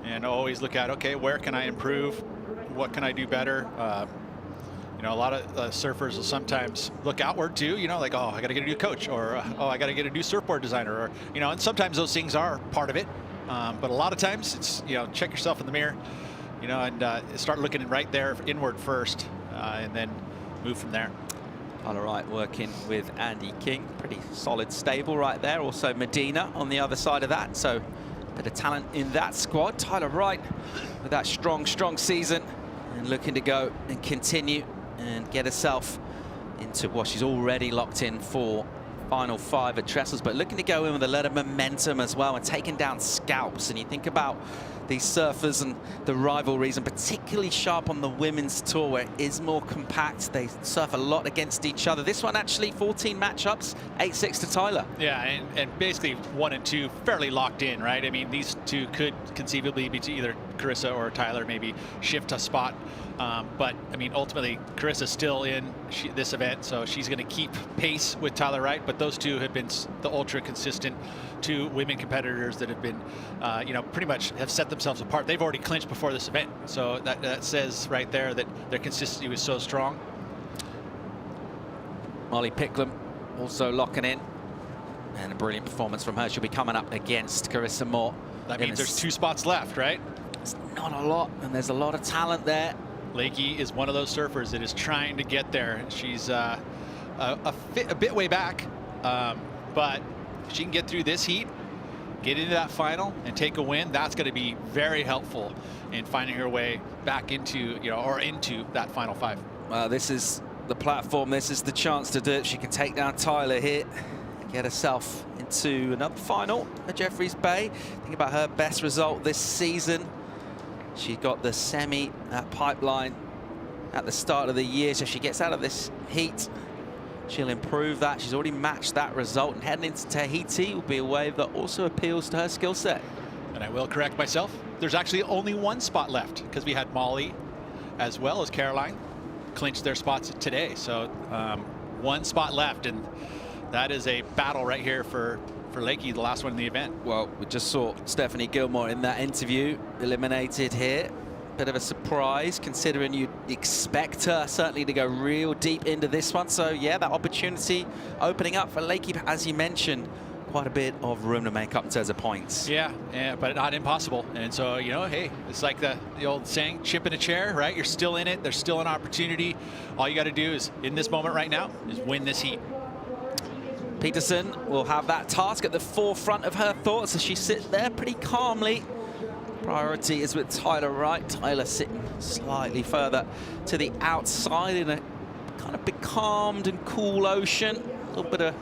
and always look at, okay, where can I improve? What can I do better? You know, a lot of surfers will sometimes look outward too, you know, like, oh, I got to get a new coach, or oh, I got to get a new surfboard designer, or, you know, and sometimes those things are part of it. But a lot of times it's, you know, check yourself in the mirror, you know, and start looking right there inward first, and then move from there. All right, working with Andy King, pretty solid stable right there. Also Medina on the other side of that, so a bit of talent in that squad. Tyler Wright with that strong season and looking to go and continue and get herself into what she's already locked in for Final 5 at Trestles, but looking to go in with a lot of momentum as well and taking down scalps. And you think about these surfers and the rivalries, and particularly sharp on the women's tour where it is more compact. They surf a lot against each other. This one actually 14 matchups, 8-6 to Tyler. Yeah, and basically 1 and 2 fairly locked in, right? I mean, these two could conceivably be to either Carissa or Tyler, maybe shift a spot. But I mean, ultimately, Carissa's still in this event, so she's going to keep pace with Tyler Wright. But those two have been the ultra consistent 2 women competitors that have been, you know, pretty much have set themselves apart. They've already clinched before this event, so that says right there that their consistency was so strong. Molly Picklum also locking in, and a brilliant performance from her. She'll be coming up against Carissa Moore. That means there's 2 spots left, right? It's not a lot, and there's a lot of talent there. Lakey is one of those surfers that is trying to get there. She's a bit way back, but if she can get through this heat, get into that final and take a win, that's going to be very helpful in finding her way back into, you know, or into that Final 5. Well, this is the platform. This is the chance to do it. She can take down Tyler here and get herself into another final at Jeffreys Bay. Think about her best result this season. She got the semi at Pipeline at the start of the year, so if she gets out of this heat, she'll improve that. She's already matched that result, and heading into Tahiti will be a wave that also appeals to her skill set. And I will correct myself. There's actually only 1 spot left, because we had Molly as well as Caroline clinch their spots today. So 1 spot left, and that is a battle right here for Lakey, the last one in the event. Well, we just saw Stephanie Gilmore in that interview eliminated here. Bit of a surprise, considering you'd expect her certainly to go real deep into this one. So yeah, that opportunity opening up for Lakey, as you mentioned, quite a bit of room to make up in terms of points. Yeah, but not impossible. And so, you know, hey, it's like the old saying, chip in a chair, right? You're still in it. There's still an opportunity. All you got to do is, in this moment right now, is win this heat. Peterson will have that task at the forefront of her thoughts as she sits there pretty calmly. Priority is with Tyler Wright. Tyler sitting slightly further to the outside in a kind of becalmed and cool ocean. A little bit of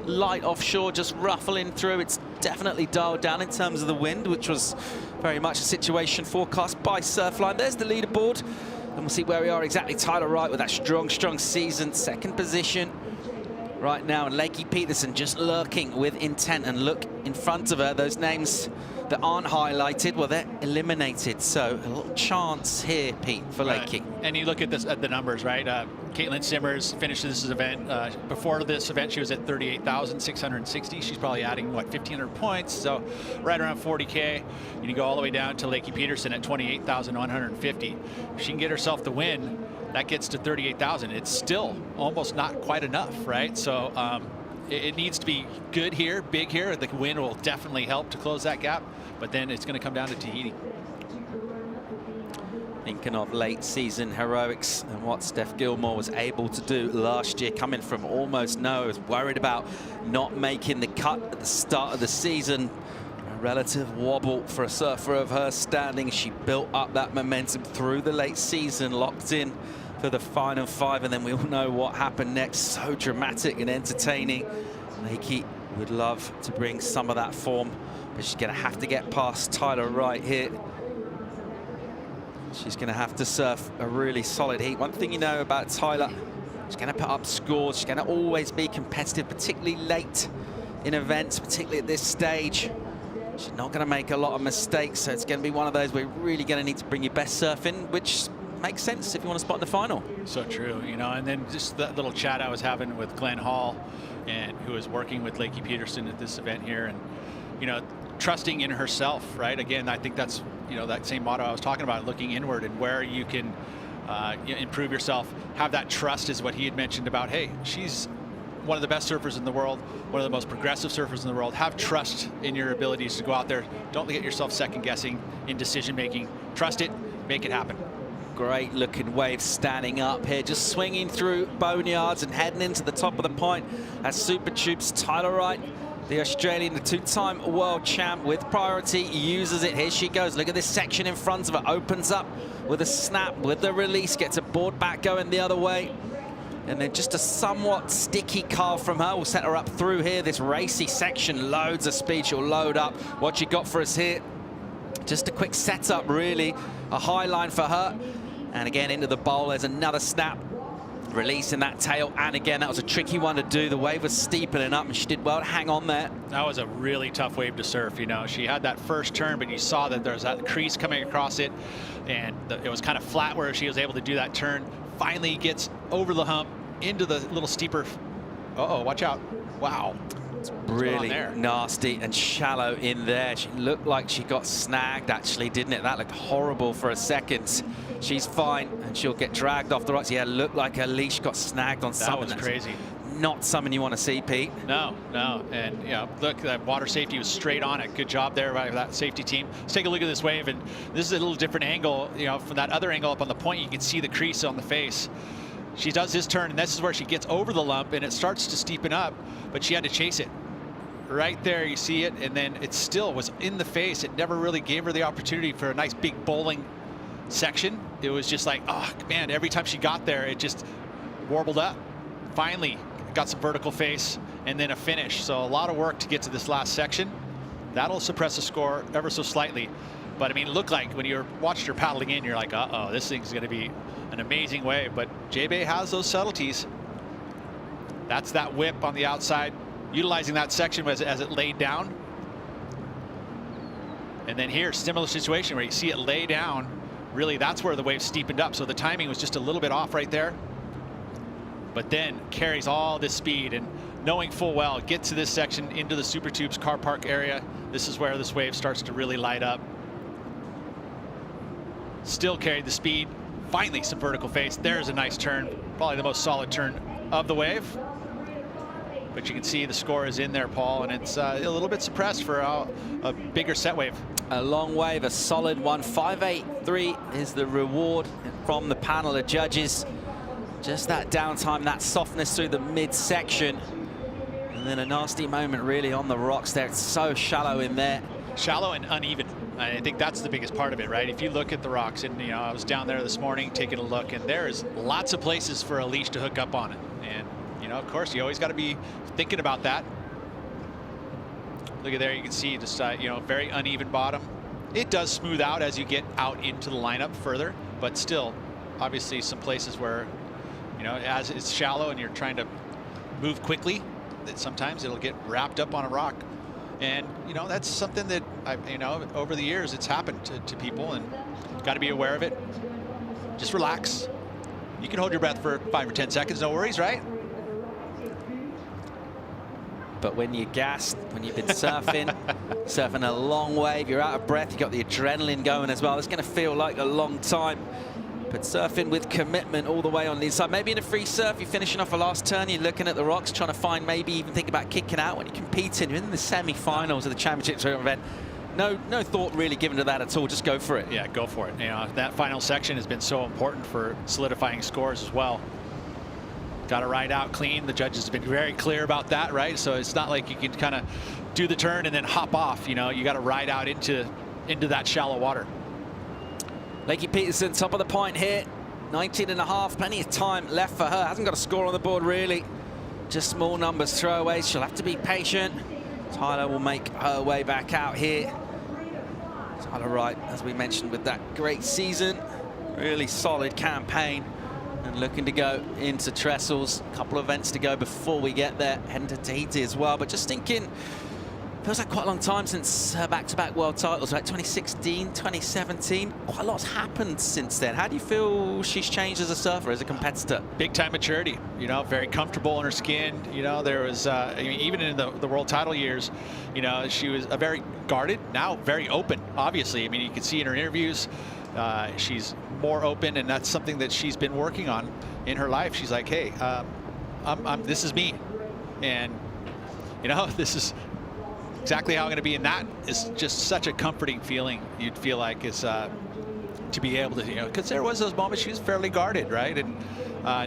light offshore just ruffling through. It's definitely dialed down in terms of the wind, which was very much a situation forecast by Surfline. There's the leaderboard, and we'll see where we are exactly. Tyler Wright with that strong season, 2nd position. right now. And Lakey Peterson just lurking with intent. And look in front of her, those names that aren't highlighted, well, they're eliminated. So a little chance here, Pete, for Lakey. And you look at this at the numbers, right? Caitlin Simmers finished this event. Before this event, she was at 38,660. She's probably adding, what, 1,500 points. So right around 40K. And you go all the way down to Lakey Peterson at 28,150. If she can get herself the win, that gets to 38,000. It's still almost not quite enough, right? So it needs to be good here, big here. The win will definitely help to close that gap. But then it's going to come down to Tahiti. Thinking of late season heroics and what Steph Gilmore was able to do last year, coming from almost nowhere, was worried about not making the cut at the start of the season. A relative wobble for a surfer of her standing. She built up that momentum through the late season, locked in for the final 5, and then we all know what happened next. So dramatic and entertaining. Lakey would love to bring some of that form, but she's going to have to get past Tyler Wright here. She's going to have to surf a really solid heat. One thing you know about Tyler, she's going to put up scores. She's going to always be competitive, particularly late in events, particularly at this stage. She's not going to make a lot of mistakes, so it's going to be one of those where you're really going to need to bring your best surf in, which makes sense if you want to spot in the final. So true, you know, and then just that little chat I was having with Glenn Hall, and who is working with Lakey Peterson at this event here, and, you know, trusting in herself, right? Again, I think that's, you know, that same motto I was talking about, looking inward and where you can improve yourself. Have that trust is what he had mentioned about, hey, she's one of the best surfers in the world, one of the most progressive surfers in the world. Have trust in your abilities to go out there. Don't get yourself second guessing in decision making. Trust it, make it happen. Great looking wave standing up here, just swinging through boneyards and heading into the top of the point as Super Tubes. Tyler Wright, the Australian, the two-time world champ, with priority, uses it. Here she goes. Look at this section in front of her. Opens up with a snap, with the release, gets a board back going the other way. And then just a somewhat sticky carve from her will set her up through here. This racy section, loads of speed. She'll load up. What you got for us here? Just a quick setup, really. A high line for her. And again, into the bowl. There's another snap. Releasing that tail, and again, that was a tricky one to do. The wave was steepening up, and she did well to hang on there. That was a really tough wave to surf. You know, she had that first turn, but you saw that there was that crease coming across it, and it was kind of flat where she was able to do that turn. Finally gets over the hump into the little steeper. Uh-oh, watch out. Wow. It's really nasty and shallow in there. She looked like she got snagged, actually, didn't it? That looked horrible for a second. She's fine, and she'll get dragged off the rocks. Yeah, looked like her leash got snagged on something. That was crazy. Not something you want to see, Pete. No. And, you know, look, that water safety was straight on it. Good job there by that safety team. Let's take a look at this wave, and this is a little different angle. You know, from that other angle up on the point, you can see the crease on the face. She does this turn, and this is where she gets over the lump, and it starts to steepen up, but she had to chase it. Right there, you see it, and then it still was in the face. It never really gave her the opportunity for a nice big bowling section. It was just like, oh man, every time she got there, it just warbled up. Finally got some vertical face and then a finish. So a lot of work to get to this last section. That'll suppress the score ever so slightly. But I mean, it looked like when you watched her paddling in, you're like, uh-oh, this thing's going to be an amazing wave. But J-Bay has those subtleties. That's that whip on the outside, utilizing that section as it laid down. And then here, similar situation where you see it lay down. Really, that's where the wave steepened up. So the timing was just a little bit off right there. But then carries all this speed, and knowing full well, get to this section into the Super Tubes car park area. This is where this wave starts to really light up. Still carried the speed. Finally, some vertical face. There's a nice turn. Probably the most solid turn of the wave. But you can see the score is in there, Paul, and it's a little bit suppressed for a bigger set wave. A long wave, a solid one. 5.83 is the reward from the panel of judges. Just that downtime, that softness through the midsection. And then a nasty moment really on the rocks there. It's so shallow in there. Shallow and uneven. I think that's the biggest part of it, right? If you look at the rocks, and you know, I was down there this morning taking a look, and there's lots of places for a leash to hook up on it. And you know, of course, you always got to be thinking about that. Look at there, you can see just you know, very uneven bottom. It does smooth out as you get out into the lineup further, but still, obviously, some places where, you know, as it's shallow and you're trying to move quickly, that sometimes it'll get wrapped up on a rock. And, you know, that's something that, over the years it's happened to people, and got to be aware of it. Just relax. You can hold your breath for 5 or 10 seconds, no worries, right? But when you're gassed, when you've been surfing, surfing a long wave, you're out of breath, you've got the adrenaline going as well. It's going to feel like a long time. But surfing with commitment all the way on the inside. Maybe in a free surf, you're finishing off a last turn, you're looking at the rocks, trying to find, maybe even think about kicking out when you're competing. You're in the semi-finals of the championship event. No thought really given to that at all. Just go for it. Yeah, go for it. You know, that final section has been so important for solidifying scores as well. Got to ride out clean. The judges have been very clear about that, right? So it's not like you can kind of do the turn and then hop off. You know, you got to ride out into that shallow water. Lakey Peterson, top of the point here. 19.5, plenty of time left for her. Hasn't got a score on the board, really. Just small numbers, throwaways. She'll have to be patient. Tyler will make her way back out here. Tyler Wright, as we mentioned, with that great season. Really solid campaign. And looking to go into Trestles. A couple of events to go before we get there. Heading to Tahiti as well. But just thinking, feels like quite a long time since her back-to-back world titles, right? 2016, 2017. Quite a lot's happened since then. How do you feel she's changed as a surfer, as a competitor? Big time maturity, you know, very comfortable in her skin. You know, there was, I mean, even in the world title years, you know, she was a very guarded, now very open, obviously. I mean, you can see in her interviews, she's more open, and that's something that she's been working on in her life. She's like, hey, this is me. And, you know, this is exactly how I'm going to be, and that is just such a comforting feeling. You'd feel like is to be able to, you know, because there was those moments she was fairly guarded, right, and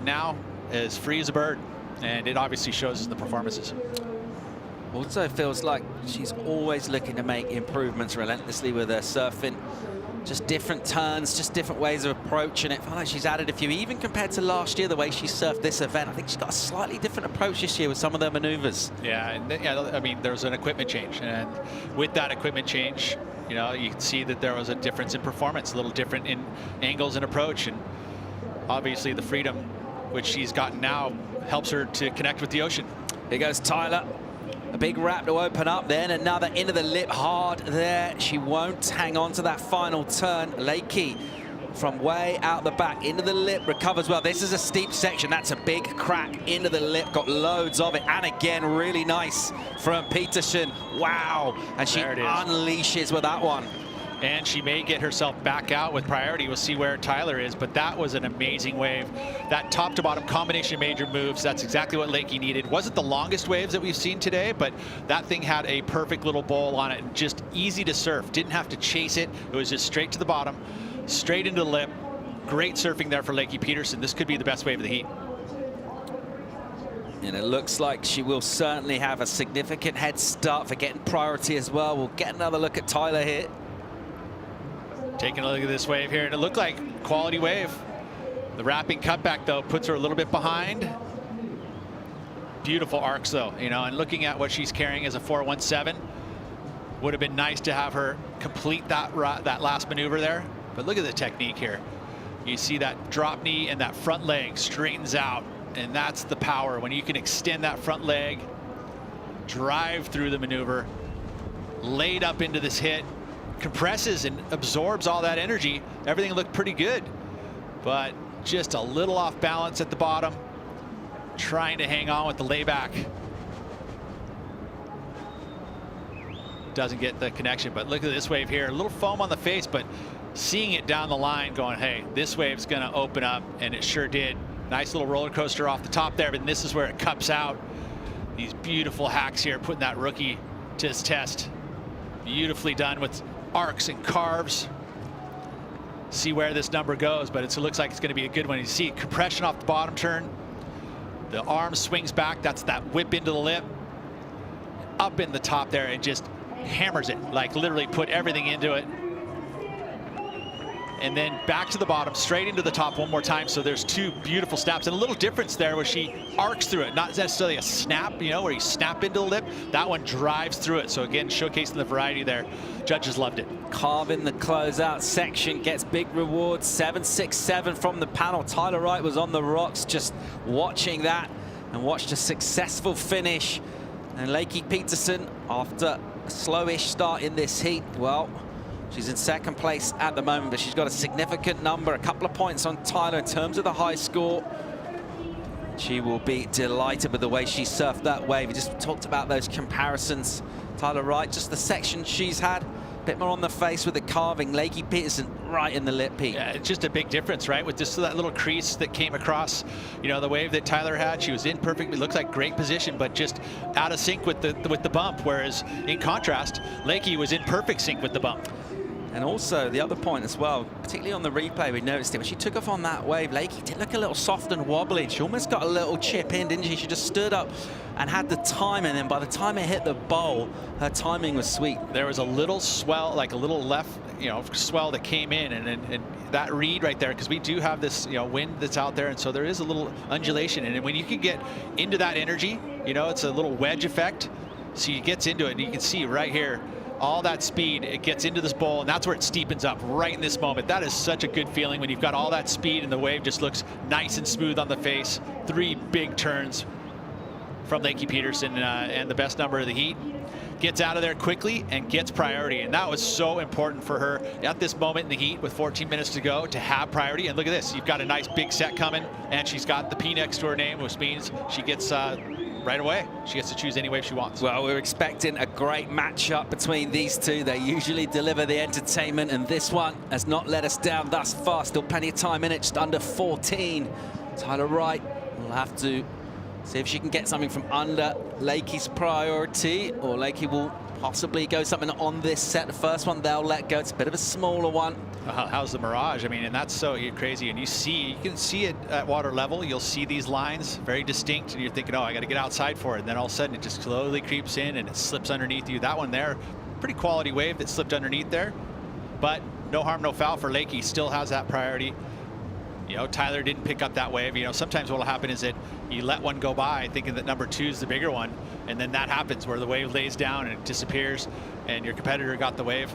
now as free as a bird, and it obviously shows in the performances. Also feels like she's always looking to make improvements relentlessly with her surfing. Just different turns, just different ways of approaching it. I feel like she's added a few, even compared to last year, the way she surfed this event. I think she's got a slightly different approach this year with some of their maneuvers. Yeah, and yeah, I mean, there was an equipment change, and with that equipment change, you know, you can see that there was a difference in performance, a little different in angles and approach, and obviously the freedom which she's gotten now helps her to connect with the ocean. Here goes Tyler. A big wrap to open up, then another into the lip hard there. She won't hang on to that final turn. Lakey from way out the back into the lip, recovers well. This is a steep section. That's a big crack into the lip, got loads of it. And again, really nice from Peterson. Wow, and she unleashes with that one. And she may get herself back out with priority. We'll see where Tyler is, but that was an amazing wave. That top to bottom combination of major moves, that's exactly what Lakey needed. Wasn't the longest waves that we've seen today, but that thing had a perfect little bowl on it, and just easy to surf. Didn't have to chase it. It was just straight to the bottom, straight into the lip. Great surfing there for Lakey Peterson. This could be the best wave of the heat. And it looks like she will certainly have a significant head start for getting priority as well. We'll get another look at Tyler here. Taking a look at this wave here, and it looked like quality wave. The wrapping cutback, though, puts her a little bit behind. Beautiful arcs, though, you know, and looking at what she's carrying as a 417, would have been nice to have her complete that last maneuver there. But look at the technique here. You see that drop knee and that front leg straightens out, and that's the power. When you can extend that front leg, drive through the maneuver, laid up into this hit, compresses and absorbs all that energy. Everything looked pretty good, but just a little off balance at the bottom, trying to hang on with the layback. Doesn't get the connection, but look at this wave here. A little foam on the face, but seeing it down the line going, hey, this wave's gonna open up, and it sure did. Nice little roller coaster off the top there, but this is where it cups out. These beautiful hacks here, putting that rookie to his test. Beautifully done with arcs and carves. See where this number goes, but it looks like it's going to be a good one. You see compression off the bottom turn. The arm swings back. That's that whip into the lip. Up in the top there, and just hammers it, like literally put everything into it. And then back to the bottom, straight into the top one more time. So there's two beautiful snaps, and a little difference there where she arcs through it, not necessarily a snap, you know, where you snap into the lip. That one drives through it. So again, showcasing the variety there. Judges loved it. Carving the closeout section, gets big rewards. 767 from the panel. Tyler Wright was on the rocks, just watching that. and watched a successful finish. And Lakey Peterson, after a slowish start in this heat, well, she's in second place at the moment, but she's got a significant number, a couple of points on Tyler in terms of the high score. She will be delighted with the way she surfed that wave. We just talked about those comparisons. Tyler Wright, just the section she's had, a bit more on the face with the carving. Lakey Peterson right in the lip, Pete. Yeah, it's just a big difference, right? With just that little crease that came across, you know, the wave that Tyler had. She was in perfect, it looks like great position, but just out of sync with the bump. Whereas in contrast, Lakey was in perfect sync with the bump. And also the other point as well, particularly on the replay, we noticed it when she took off on that wave. Lakey did look a little soft and wobbly. She almost got a little chip in, didn't she? She just stood up and had the time, and then by the time it hit the bowl, her timing was sweet. There was a little swell, like a little left, you know, swell that came in, and that read right there, because we do have this, you know, wind that's out there, and so there is a little undulation, and when you can get into that energy, you know, it's a little wedge effect. So she gets into it, and you can see right here, all that speed, it gets into this bowl, and that's where it steepens up right in this moment. That is such a good feeling when you've got all that speed and the wave just looks nice and smooth on the face. 3 big turns from Lakey Peterson, and the best number of the heat. Gets out of there quickly and gets priority, and that was so important for her at this moment in the heat with 14 minutes to go to have priority. And look at this, you've got a nice big set coming, and she's got the P next to her name, which means she gets right away. She gets to choose any wave she wants. Well, we're expecting a great matchup between these two. They usually deliver the entertainment, and this one has not let us down thus far. Still plenty of time in it, just under 14. Tyler Wright will have to see if she can get something from under Lakey's priority, or Lakey will possibly go something on this set. The first one they'll let go. It's a bit of a smaller one. How's the Mirage? I mean, and that's so crazy. And you can see it at water level. You'll see these lines very distinct, and you're thinking, oh, I got to get outside for it. And then all of a sudden, it just slowly creeps in and it slips underneath you. That one there, pretty quality wave that slipped underneath there. But no harm, no foul for Lakey. Still has that priority. You know, Tyler didn't pick up that wave. You know, sometimes what will happen is that you let one go by thinking that number 2 is the bigger one, and then that happens where the wave lays down and it disappears, and your competitor got the wave,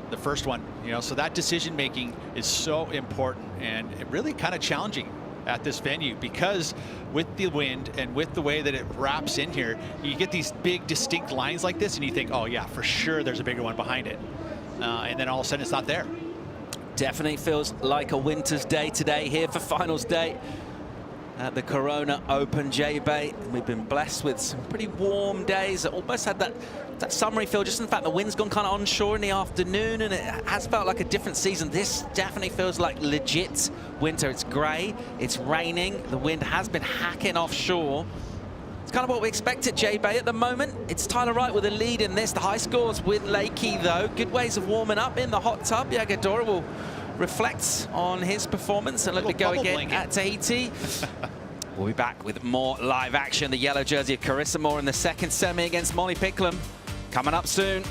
the first one. You know, so that decision making is so important, and it really kind of challenging at this venue, because with the wind and with the way that it wraps in here, you get these big distinct lines like this, and you think, oh yeah, for sure there's a bigger one behind it, and then all of a sudden it's not there. Definitely feels like a winter's day today here for finals day at the Corona Open J-Bay. We've been blessed with some pretty warm days. It almost had that summery feel, just in fact the wind's gone kind of onshore in the afternoon, and it has felt like a different season. This definitely feels like legit winter. It's grey, it's raining, the wind has been hacking offshore. It's kind of what we expect at J-Bay at the moment. It's Tyler Wright with a lead in this. The high scores with Lakey, though. Good ways of warming up in the hot tub. Yagadora will reflect on his performance and look to go again at Tahiti. We'll be back with more live action. The yellow jersey of Carissa Moore in the second semi against Molly Picklum. Coming up soon.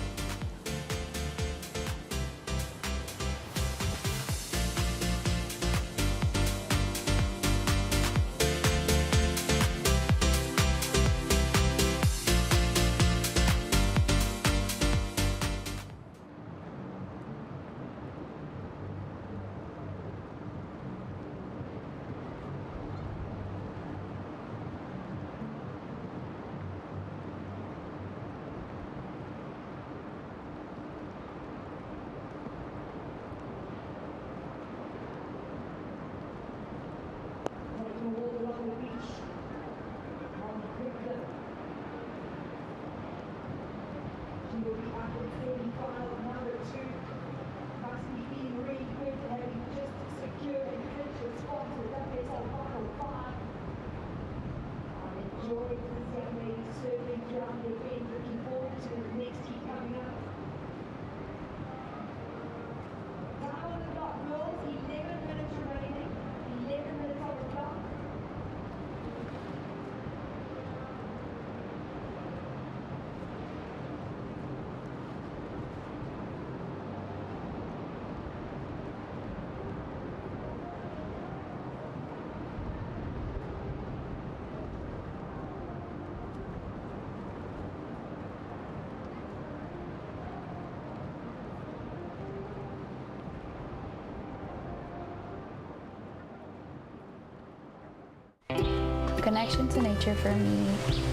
Connection to nature for me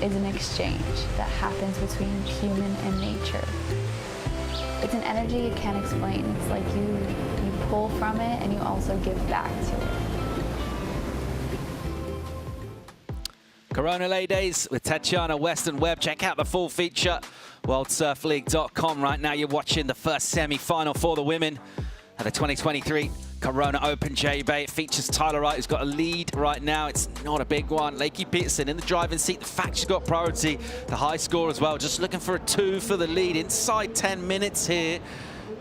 is an exchange that happens between human and nature. It's an energy you can't explain. It's like you pull from it and you also give back to it. Corona Lay Days with Tatiana Weston Webb. Check out the full feature, worldsurfleague.com. Right now you're watching the first semi-final for the women at the 2023 Corona Open J-Bay. It features Tyler Wright, who's got a lead right now. It's not a big one. Lakey Peterson in the driving seat. The fact she's got priority, the high score as well. Just looking for a 2 for the lead inside 10 minutes here.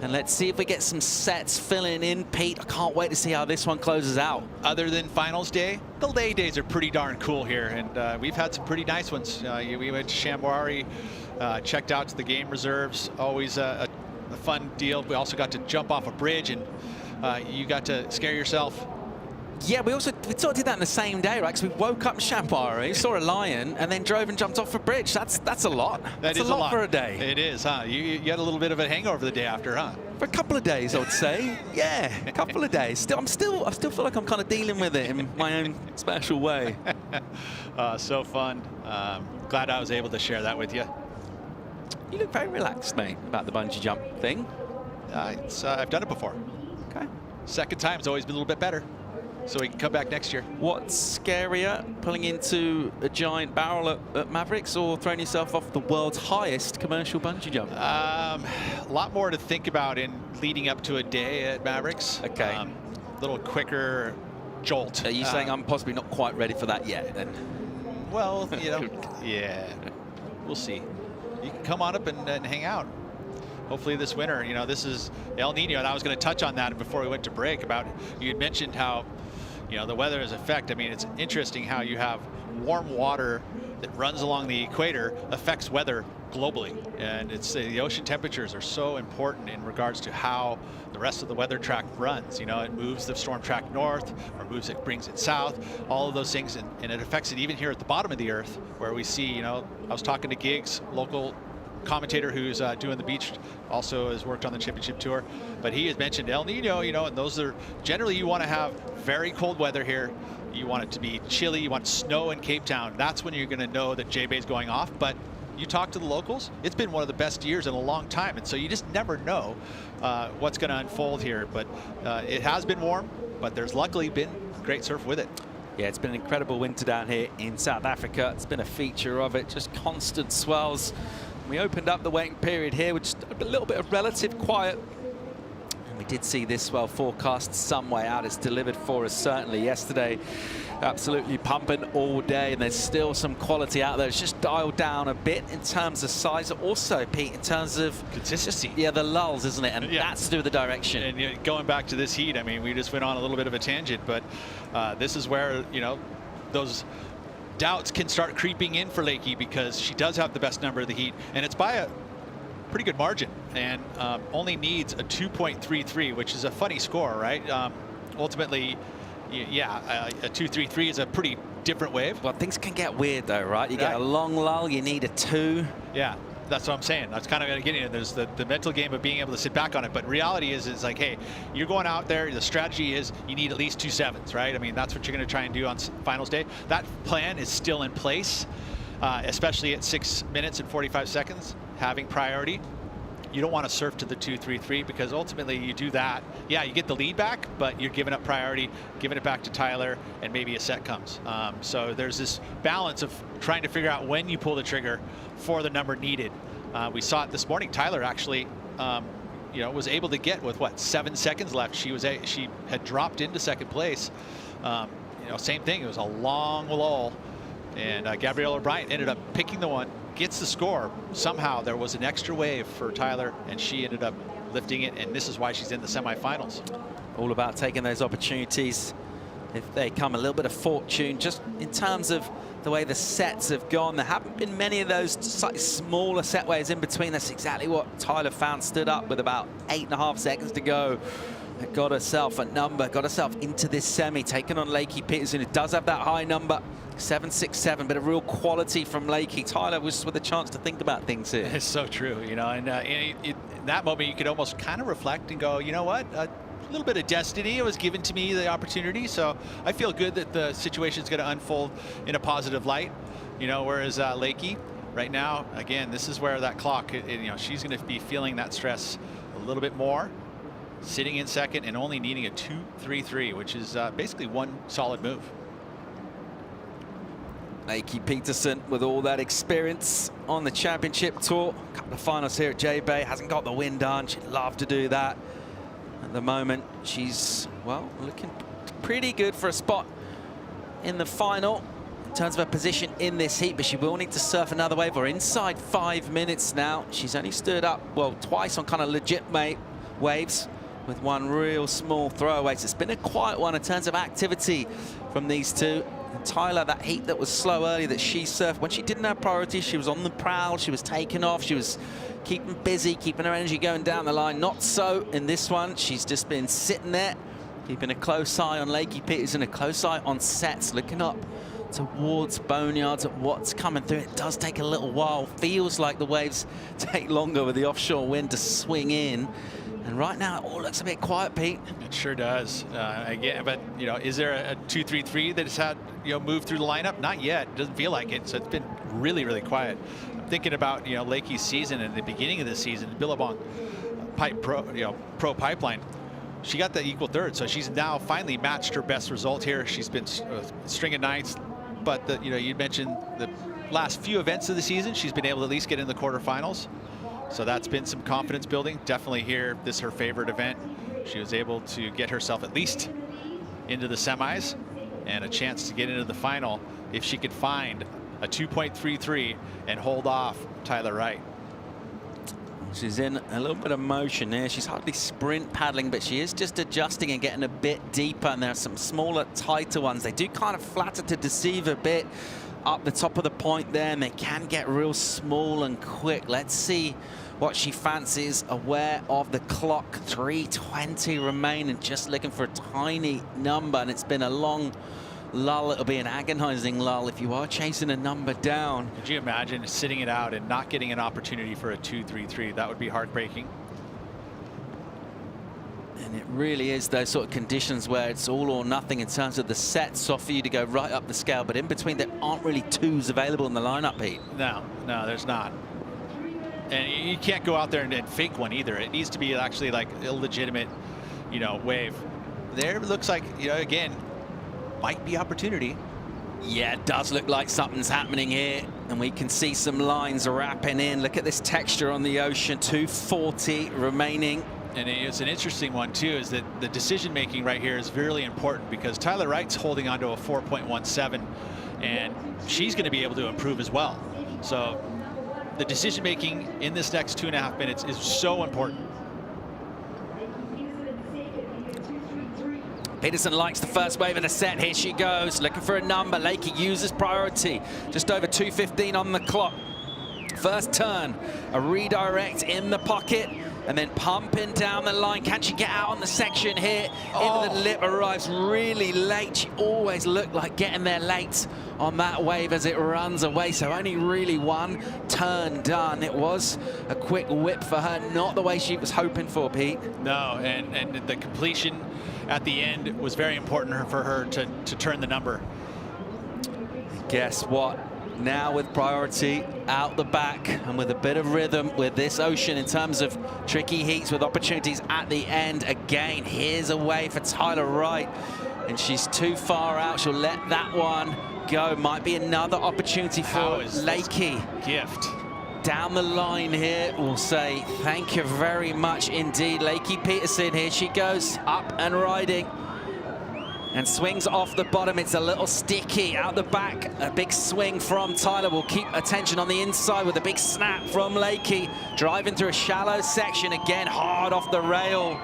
And let's see if we get some sets filling in. Pete, I can't wait to see how this one closes out. Other than finals day, the lay days are pretty darn cool here. And we've had some pretty nice ones. We went to Shamwari, checked out to the game reserves. Always a fun deal. We also got to jump off a bridge, and you got to scare yourself. Yeah, we sort of did that in the same day, right? Because we woke up in Shamwari, saw a lion, and then drove and jumped off a bridge. That's a lot. That's a lot for a day. It is, huh? You had a little bit of a hangover the day after, huh? For a couple of days, I would say. Yeah, a couple of days. I still feel like I'm kind of dealing with it in my own special way. So fun. Glad I was able to share that with you. You look very relaxed, mate, about the bungee jump thing. I've done it before. Okay. Second time's always been a little bit better, so we can come back next year. What's scarier, pulling into a giant barrel at Mavericks or throwing yourself off the world's highest commercial bungee jump? A lot more to think about in leading up to a day at Mavericks. Okay. A little quicker jolt. Are you saying I'm possibly not quite ready for that yet, then? Well, you know, yeah, we'll see. You can come on up and hang out. Hopefully this winter, you know, this is El Nino, and I was going to touch on that before we went to break about, you had mentioned how, you know, the weather is effect. I mean, it's interesting how you have warm water that runs along the equator affects weather globally. And it's the ocean temperatures are so important in regards to how the rest of the weather track runs. You know, it moves the storm track north or brings it south, all of those things. And it affects it even here at the bottom of the earth where we see, you know, I was talking to Giggs, local commentator who's doing the beach, also has worked on the championship tour, but he has mentioned El Nino, you know, and those are generally, you want to have very cold weather here. You want it to be chilly, you want snow in Cape Town. That's when you're going to know that J-Bay is going off. But you talk to the locals, it's been one of the best years in a long time, and so you just never know what's going to unfold here. But it has been warm, but there's luckily been great surf with it. Yeah, it's been an incredible winter down here in South Africa. It's been a feature of it, just constant swells. We opened up the waiting period here with just a little bit of relative quiet. And we did see this swell forecast some way out. It's delivered for us certainly yesterday. Absolutely pumping all day, and there's still some quality out there. It's just dialed down a bit in terms of size. Also, Pete, in terms of consistency. Yeah, the lulls, isn't it? And that's to do with the direction. And you know, going back to this heat, I mean, we just went on a little bit of a tangent, but this is where, you know, those doubts can start creeping in for Lakey, because she does have the best number of the heat, and it's by a pretty good margin, and only needs a 2.33, which is a funny score, right? Ultimately, yeah, a 2.33 is a pretty different wave. Well, things can get weird though, right? You get a long lull, you need a 2. Yeah, that's what I'm saying. That's kind of getting in. There's the mental game of being able to sit back on it, but reality is like, hey, you're going out there, the strategy is you need at least 2 7s, right? I mean, that's what you're going to try and do on finals day. That plan is still in place, especially at 6 minutes and 45 seconds, having priority. You don't want to surf to the 2.33, because ultimately you do that. Yeah, you get the lead back, but you're giving up priority, giving it back to Tyler, and maybe a set comes. So there's this balance of trying to figure out when you pull the trigger for the number needed. We saw it this morning. Tyler actually, you know, was able to get with what, 7 seconds left. She had dropped into second place. You know, same thing. It was a long lull, and Gabriella Bryant ended up picking the one. Gets the score. Somehow there was an extra wave for Tyler, and she ended up lifting it, and this is why she's in the semifinals. All about taking those opportunities if they come. A little bit of fortune just in terms of the way the sets have gone. There haven't been many of those slightly smaller set waves in between. That's exactly what Tyler found. Stood up with about 8.5 seconds to go. Got herself a number, got herself into this semi, taking on Lakey Peterson, who does have that high number. 7.67, but a real quality from Lakey. Tyler was with a chance to think about things here. It's so true, you know, and in that moment you could almost kind of reflect and go, you know what, a little bit of destiny. It was given to me, the opportunity, so I feel good that the situation is going to unfold in a positive light. You know, whereas Lakey, right now, again, this is where that clock, you know, she's going to be feeling that stress a little bit more, sitting in second and only needing a 2-3-3, which is basically one solid move. Lakey Peterson with all that experience on the championship tour. A couple of finals here at J-Bay. Hasn't got the win done. She'd love to do that. At the moment, she's, well, looking pretty good for a spot in the final in terms of her position in this heat, but she will need to surf another wave. We're inside 5 minutes now. She's only stood up, well, twice on kind of legit waves with one real small throwaway. So it's been a quiet one in terms of activity from these two. And Tyler, that heat that was slow earlier that she surfed, when she didn't have priority, she was on the prowl, she was taking off, she was keeping busy, keeping her energy going down the line. Not so in this one. She's just been sitting there, keeping a close eye on Lakey Peterson, a close eye on sets, looking up towards Boneyards at what's coming through. It does take a little while. Feels like the waves take longer with the offshore wind to swing in. And right now, it all looks a bit quiet, Pete. It sure does. Again, but you know, is there a 2-3-3 that has had, you know, moved through the lineup? Not yet. It doesn't feel like it. So it's been really, really quiet. I'm thinking about, you know, Lakey's season and the beginning of the season, Billabong Pro Pipeline. She got the equal third, so she's now finally matched her best result here. She's been stringing ninths, but you know, you mentioned the last few events of the season, she's been able to at least get in the quarterfinals. So that's been some confidence building. Definitely here, this is her favorite event. She was able to get herself at least into the semis and a chance to get into the final if she could find a 2.33 and hold off Tyler Wright. She's in a little bit of motion here. She's hardly sprint paddling, but she is just adjusting and getting a bit deeper. And there are some smaller, tighter ones. They do kind of flatter to deceive a bit up the top of the point there, and they can get real small and quick. Let's see what she fancies. Aware of the clock, 3:20 remaining, just looking for a tiny number, and it's been a long lull. It'll be an agonizing lull if you are chasing a number down. Could you imagine sitting it out and not getting an opportunity for a 2-3-3? That would be heartbreaking. And it really is those sort of conditions where it's all or nothing in terms of the sets off for you to go right up the scale. But in between, there aren't really twos available in the lineup, Pete. No, there's not. And you can't go out there and fake one either. It needs to be actually like illegitimate, you know, wave. There it looks like, you know, again, might be opportunity. Yeah, it does look like something's happening here. And we can see some lines wrapping in. Look at this texture on the ocean, 2:40 remaining. And it's an interesting one, too, is that the decision-making right here is really important because Tyler Wright's holding on to a 4.17, and she's going to be able to improve as well. So the decision-making in this next 2.5 minutes is so important. Peterson likes the first wave of the set. Here she goes, looking for a number. Lakey uses priority. Just over 2:15 on the clock. First turn, a redirect in the pocket, and then pumping down the line. Can she get out on the section here? Into the lip, arrives really late. She always looked like getting there late on that wave as it runs away. So only really one turn done. It was a quick whip for her, not the way she was hoping for, Pete. No, and the completion at the end was very important for her to turn the number. Guess what? Now with priority out the back and with a bit of rhythm with this ocean in terms of tricky heats with opportunities at the end. Again, here's a way for Tyler Wright, and she's too far out. She'll let that one go. Might be another opportunity for Lakey. Gift. Down the line here, we'll say thank you very much indeed. Lakey Peterson, here she goes, up and riding. And swings off the bottom. It's a little sticky out the back. A big swing from Tyler. Will keep attention on the inside with a big snap from Lakey. Driving through a shallow section again, hard off the rail.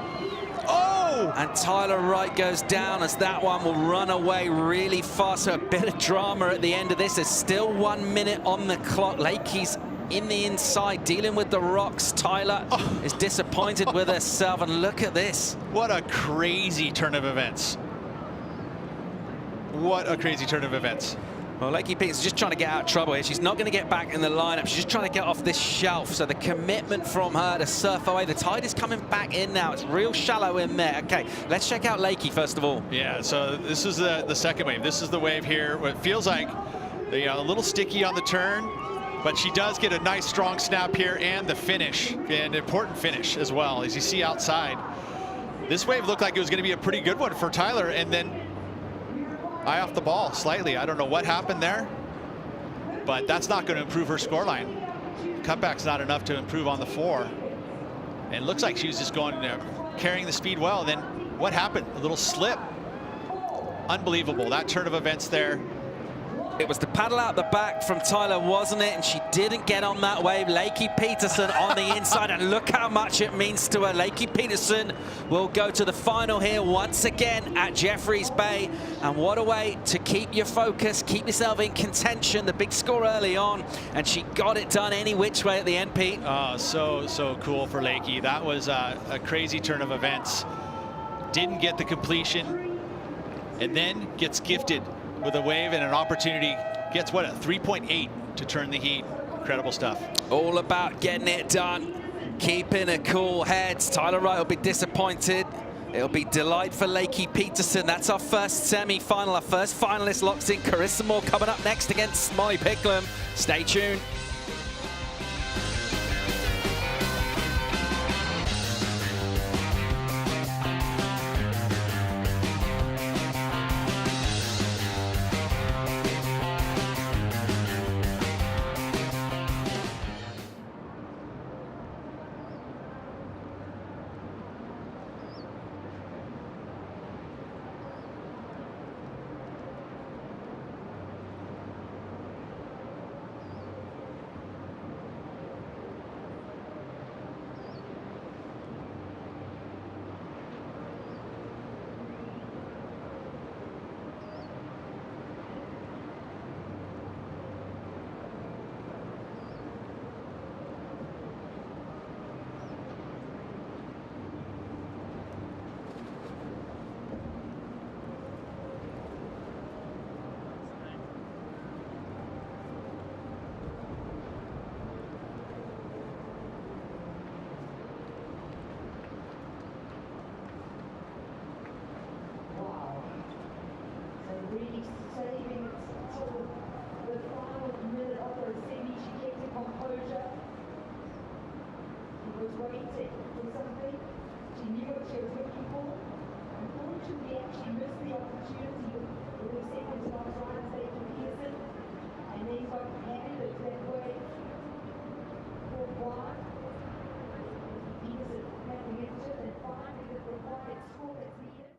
Oh! And Tyler Wright goes down as that one will run away really fast. So a bit of drama at the end of this. There's still 1 minute on the clock. Lakey's in the inside, dealing with the rocks. Tyler is disappointed with herself. And look at this. What a crazy turn of events. What a crazy turn of events. Well, Lakey Peterson's just trying to get out of trouble here. She's not going to get back in the lineup. She's just trying to get off this shelf. So the commitment from her to surf away. The tide is coming back in now. It's real shallow in there. Okay, let's check out Lakey first of all. Yeah, so this is the second wave. This is the wave here. It feels like a little sticky on the turn, but she does get a nice strong snap here and the finish, an important finish as well, as you see outside. This wave looked like it was going to be a pretty good one for Tyler, and then eye off the ball slightly. I don't know what happened there, but that's not going to improve her scoreline. Cutback's not enough to improve on the 4. And it looks like she was just going carrying the speed well. Then what happened? A little slip. Unbelievable. That turn of events there. It was the paddle out the back from Tyler, wasn't it? And she didn't get on that wave. Lakey Peterson on the inside, and look how much it means to her. Lakey Peterson will go to the final here once again at Jeffreys Bay. And what a way to keep your focus, keep yourself in contention. The big score early on, and she got it done any which way at the end, Pete. Oh, so cool for Lakey. That was a crazy turn of events. Didn't get the completion, and then gets gifted with a wave and an opportunity. Gets what, a 3.8 to turn the heat. Incredible stuff. All about getting it done, keeping a cool head. Tyler Wright will be disappointed. It'll be delight for Lakey Peterson. That's our first semi-final. Our first finalist locks in. Carissa Moore coming up next against Molly Picklum. Stay tuned. Really saving it till the final minute of the semi. She kept her composure. She was waiting for something. She knew what she was looking for. Unfortunately, she missed the opportunity with her second last run, Lakey Peterson. And then got handed that way for one. Peterson having it and finding the required score that's needed.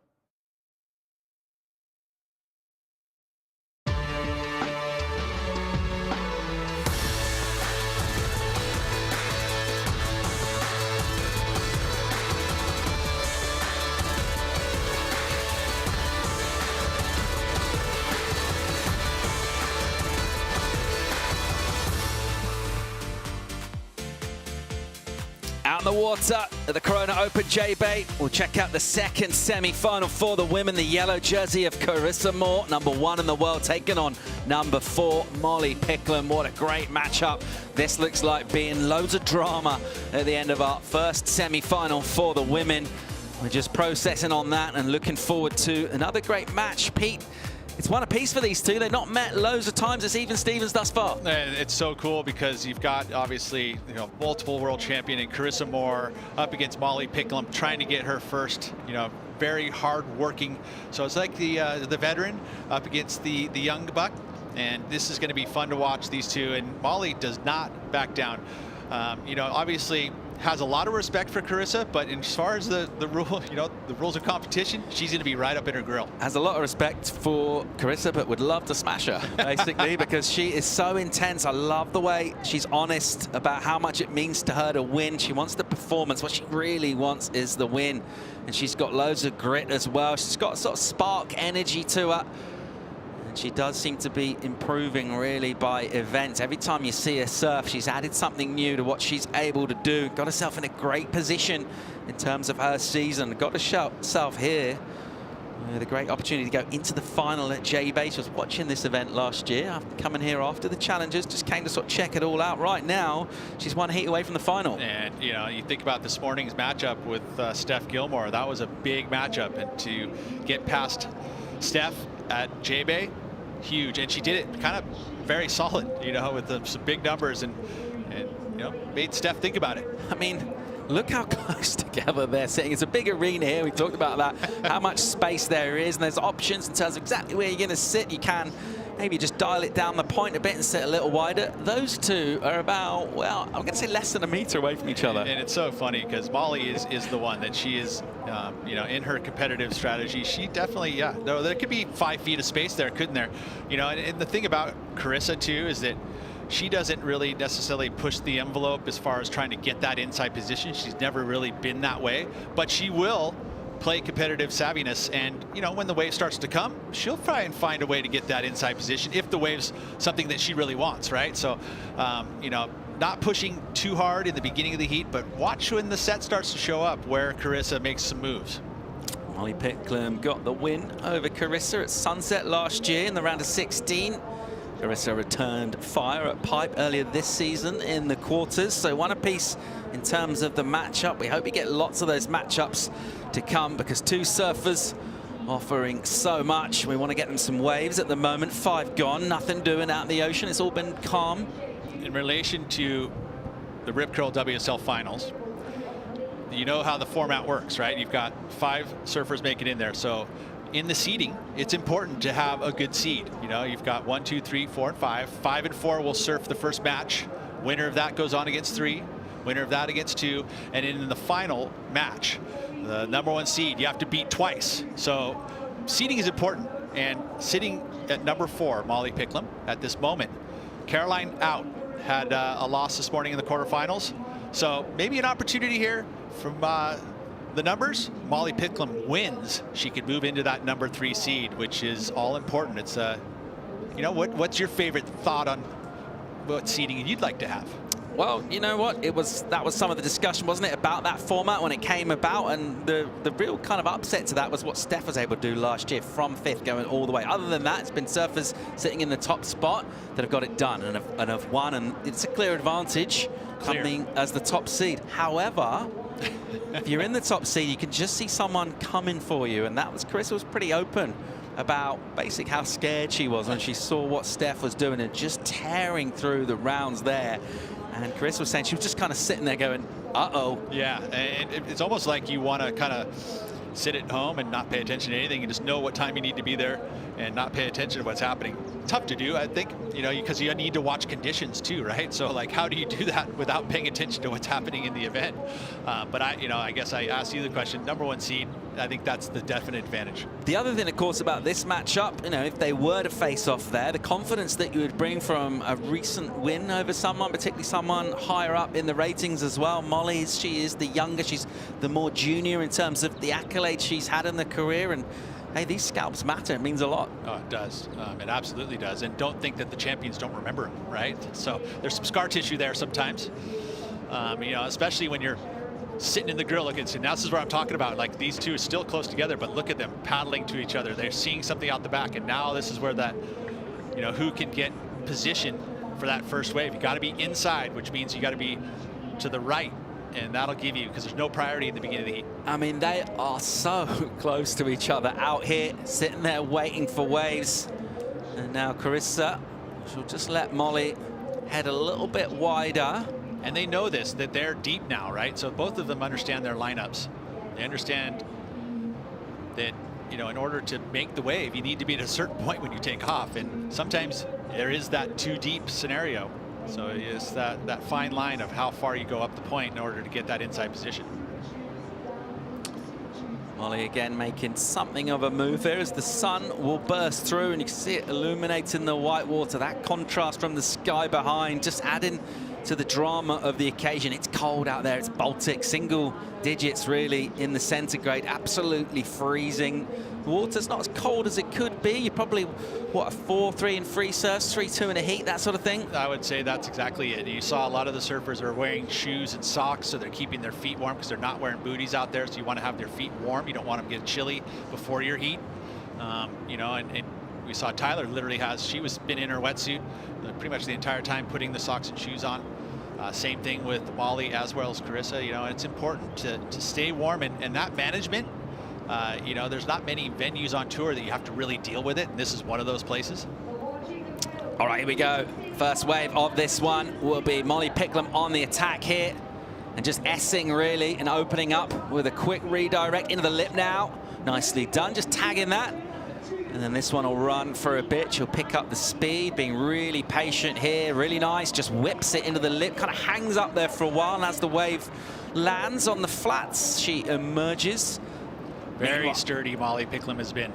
Out in the water at the Corona Open J-Bay. We'll check out the second semi-final for the women. The yellow jersey of Carissa Moore, #1 in the world, taking on #4, Molly Picklum. What a great matchup. This looks like being loads of drama at the end of our first semi-final for the women. We're just processing on that and looking forward to another great match. Pete, it's one apiece for these two. They've not met loads of times. It's even Stevens thus far. And it's so cool because you've got obviously multiple world champion in Carissa Moore up against Molly Picklum, trying to get her first, very hard working. So it's like the veteran up against the young buck, and this is going to be fun to watch these two. And Molly does not back down. Obviously has a lot of respect for Carissa, but as far as the rules of competition, she's going to be right up in her grill. Has a lot of respect for Carissa, but would love to smash her, basically, because she is so intense. I love the way she's honest about how much it means to her to win. She wants the performance. What she really wants is the win. And she's got loads of grit as well. She's got sort of spark energy to her. She does seem to be improving really by events. Every time you see her surf, she's added something new to what she's able to do. Got herself in a great position in terms of her season. Got herself here The great opportunity to go into the final at J-Bay. She was watching this event last year, coming here after the Challengers, just came to sort of check it all out. Right now, she's one heat away from the final. And, you know, you think about this morning's matchup with Steph Gilmore. That was a big matchup. And to get past Steph at J-Bay, huge. And she did it kind of very solid, you know, with some big numbers and, you know, made Steph think about it. I mean, look how close together they're sitting. It's a big arena here. We talked about that, how much space there is, and there's options in terms of exactly where you're going to sit. You can maybe just dial it down the point a bit and sit a little wider. Those two are about, well, I'm going to say less than a meter away from each other. And it's so funny because Molly is the one that she is, you know, in her competitive strategy. She definitely, yeah, there could be 5 feet of space there, couldn't there? You know, and the thing about Carissa too is that she doesn't really necessarily push the envelope as far as trying to get that inside position. She's never really been that way, but she will play competitive savviness. And, you know, when the wave starts to come, she'll try and find a way to get that inside position if the wave's something that she really wants, right? So, you know, not pushing too hard in the beginning of the heat, but watch when the set starts to show up where Carissa makes some moves. Molly Picklum got the win over Carissa at Sunset last year in the round of 16. Carissa returned fire at Pipe earlier this season in the quarters, so one apiece in terms of the matchup. We hope we get lots of those matchups to come because two surfers offering so much. We want to get them some waves at the moment. 5 gone, nothing doing out in the ocean. It's all been calm. In relation to the Rip Curl WSL Finals, you know how the format works, right? You've got 5 surfers making in there, so in the seeding, it's important to have a good seed. You know, you've got 1, 2, 3, 4, and 5. 5 and 4 will surf the first match. Winner of that goes on against 3. Winner of that against 2. And in the final match, the #1 seed, you have to beat twice. So seeding is important. And sitting at number 4, Molly Picklum, at this moment. Caroline out, had a loss this morning in the quarterfinals. So maybe an opportunity here from the numbers. Molly Picklum wins, she could move into that number 3 seed, which is all important. It's you know, what's your favorite thought on what seeding you'd like to have? Well, you know what, that was some of the discussion, wasn't it, about that format when it came about, and the real kind of upset to that was what Steph was able to do last year from 5th going all the way. Other than that, it's been surfers sitting in the top spot that have got it done and have won, and it's a clear advantage coming as the top seed. However, if you're in the top seed, you can just see someone coming for you, and that was Carissa was pretty open about basically how scared she was when she saw what Steph was doing and just tearing through the rounds there. And Carissa was saying she was just kind of sitting there going, uh-oh. Yeah, and it's almost like you want to kind of sit at home and not pay attention to anything and just know what time you need to be there and not pay attention to what's happening. Tough to do, I think, you know, because you need to watch conditions too, right? So like, how do you do that without paying attention to what's happening in the event? But I guess I asked you the question, #1 seed, I think that's the definite advantage. The other thing, of course, about this matchup, you know, if they were to face off there, the confidence that you would bring from a recent win over someone, particularly someone higher up in the ratings as well. Molly, she is the younger, she's the more junior in terms of the accolades she's had in the career, and hey, these scalps matter. It means a lot. Oh, it does. It absolutely does. And don't think that the champions don't remember them, right? So there's some scar tissue there sometimes. You know, especially when you're sitting in the grill looking. So now this is what I'm talking about. Like, these two are still close together, but look at them paddling to each other. They're seeing something out the back, and now this is where that, you know, who can get position for that first wave. You got to be inside, which means you got to be to the right. And that'll give you, because there's no priority in the beginning of the heat. I mean, they are so close to each other out here, sitting there waiting for waves. And now Carissa, she'll just let Molly head a little bit wider. And they know this, that they're deep now, right? So both of them understand their lineups. They understand that, you know, in order to make the wave, you need to be at a certain point when you take off. And sometimes there is that too deep scenario. So it's that fine line of how far you go up the point in order to get that inside position. Molly again making something of a move there as the sun will burst through, and you can see it illuminating the white water. That contrast from the sky behind, just adding to the drama of the occasion. It's cold out there. It's Baltic, single digits really in the centigrade, absolutely freezing. The water's not as cold as it could be. You're probably, what, a 4-3 in free surfs, 3-2 in a heat, that sort of thing? I would say that's exactly it. You saw a lot of the surfers are wearing shoes and socks, so they're keeping their feet warm because they're not wearing booties out there, so you want to have their feet warm. You don't want them to get chilly before your heat. You know, and we saw Tyler literally she's been in her wetsuit pretty much the entire time, putting the socks and shoes on. Same thing with Molly as well as Carissa. You know, it's important to stay warm, and that management, you know, there's not many venues on tour that you have to really deal with it, and this is one of those places. All right, here we go. First wave of this one will be Molly Picklum on the attack here, and just S-ing really and opening up with a quick redirect into the lip now. Nicely done, just tagging that. And then this one will run for a bit. She'll pick up the speed, being really patient here. Really nice, just whips it into the lip, kind of hangs up there for a while. And as the wave lands on the flats, she emerges. Very sturdy Molly Picklum has been.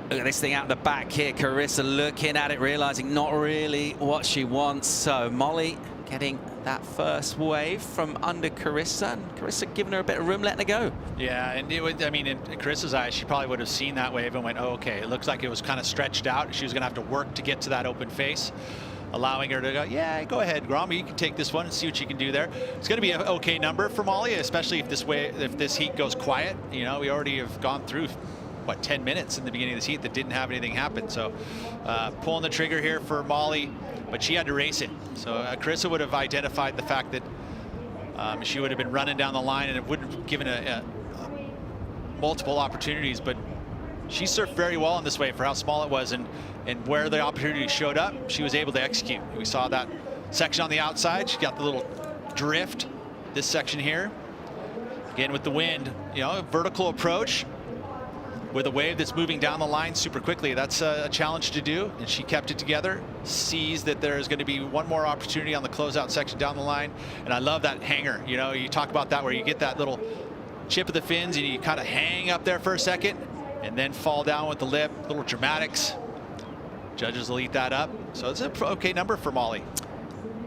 Look at this thing out the back here. Carissa looking at it, realizing not really what she wants. So Molly getting that first wave from under Carissa, and Carissa giving her a bit of room, letting her go. Yeah, and it would, I mean, in Carissa's eyes, she probably would have seen that wave and went, oh, okay, it looks like it was kind of stretched out. She was going to have to work to get to that open face, allowing her to go, yeah, go ahead, Grommy, you can take this one and see what you can do there. It's going to be an okay number for Molly, especially if this heat goes quiet. You know, we already have gone through, what, 10 minutes in the beginning of this heat that didn't have anything happen. So pulling the trigger here for Molly, but she had to race it. So Carissa would have identified the fact that she would have been running down the line, and it wouldn't have given multiple opportunities, but she surfed very well on this wave for how small it was, and where the opportunity showed up, she was able to execute. We saw that section on the outside. She got the little drift, this section here. Again, with the wind, you know, vertical approach with a wave that's moving down the line super quickly. That's a challenge to do, and she kept it together, sees that there's going to be one more opportunity on the closeout section down the line. And I love that hanger. You know, you talk about that where you get that little chip of the fins and you kind of hang up there for a second and then fall down with the lip. Little dramatics. Judges will eat that up. So it's an okay number for Molly.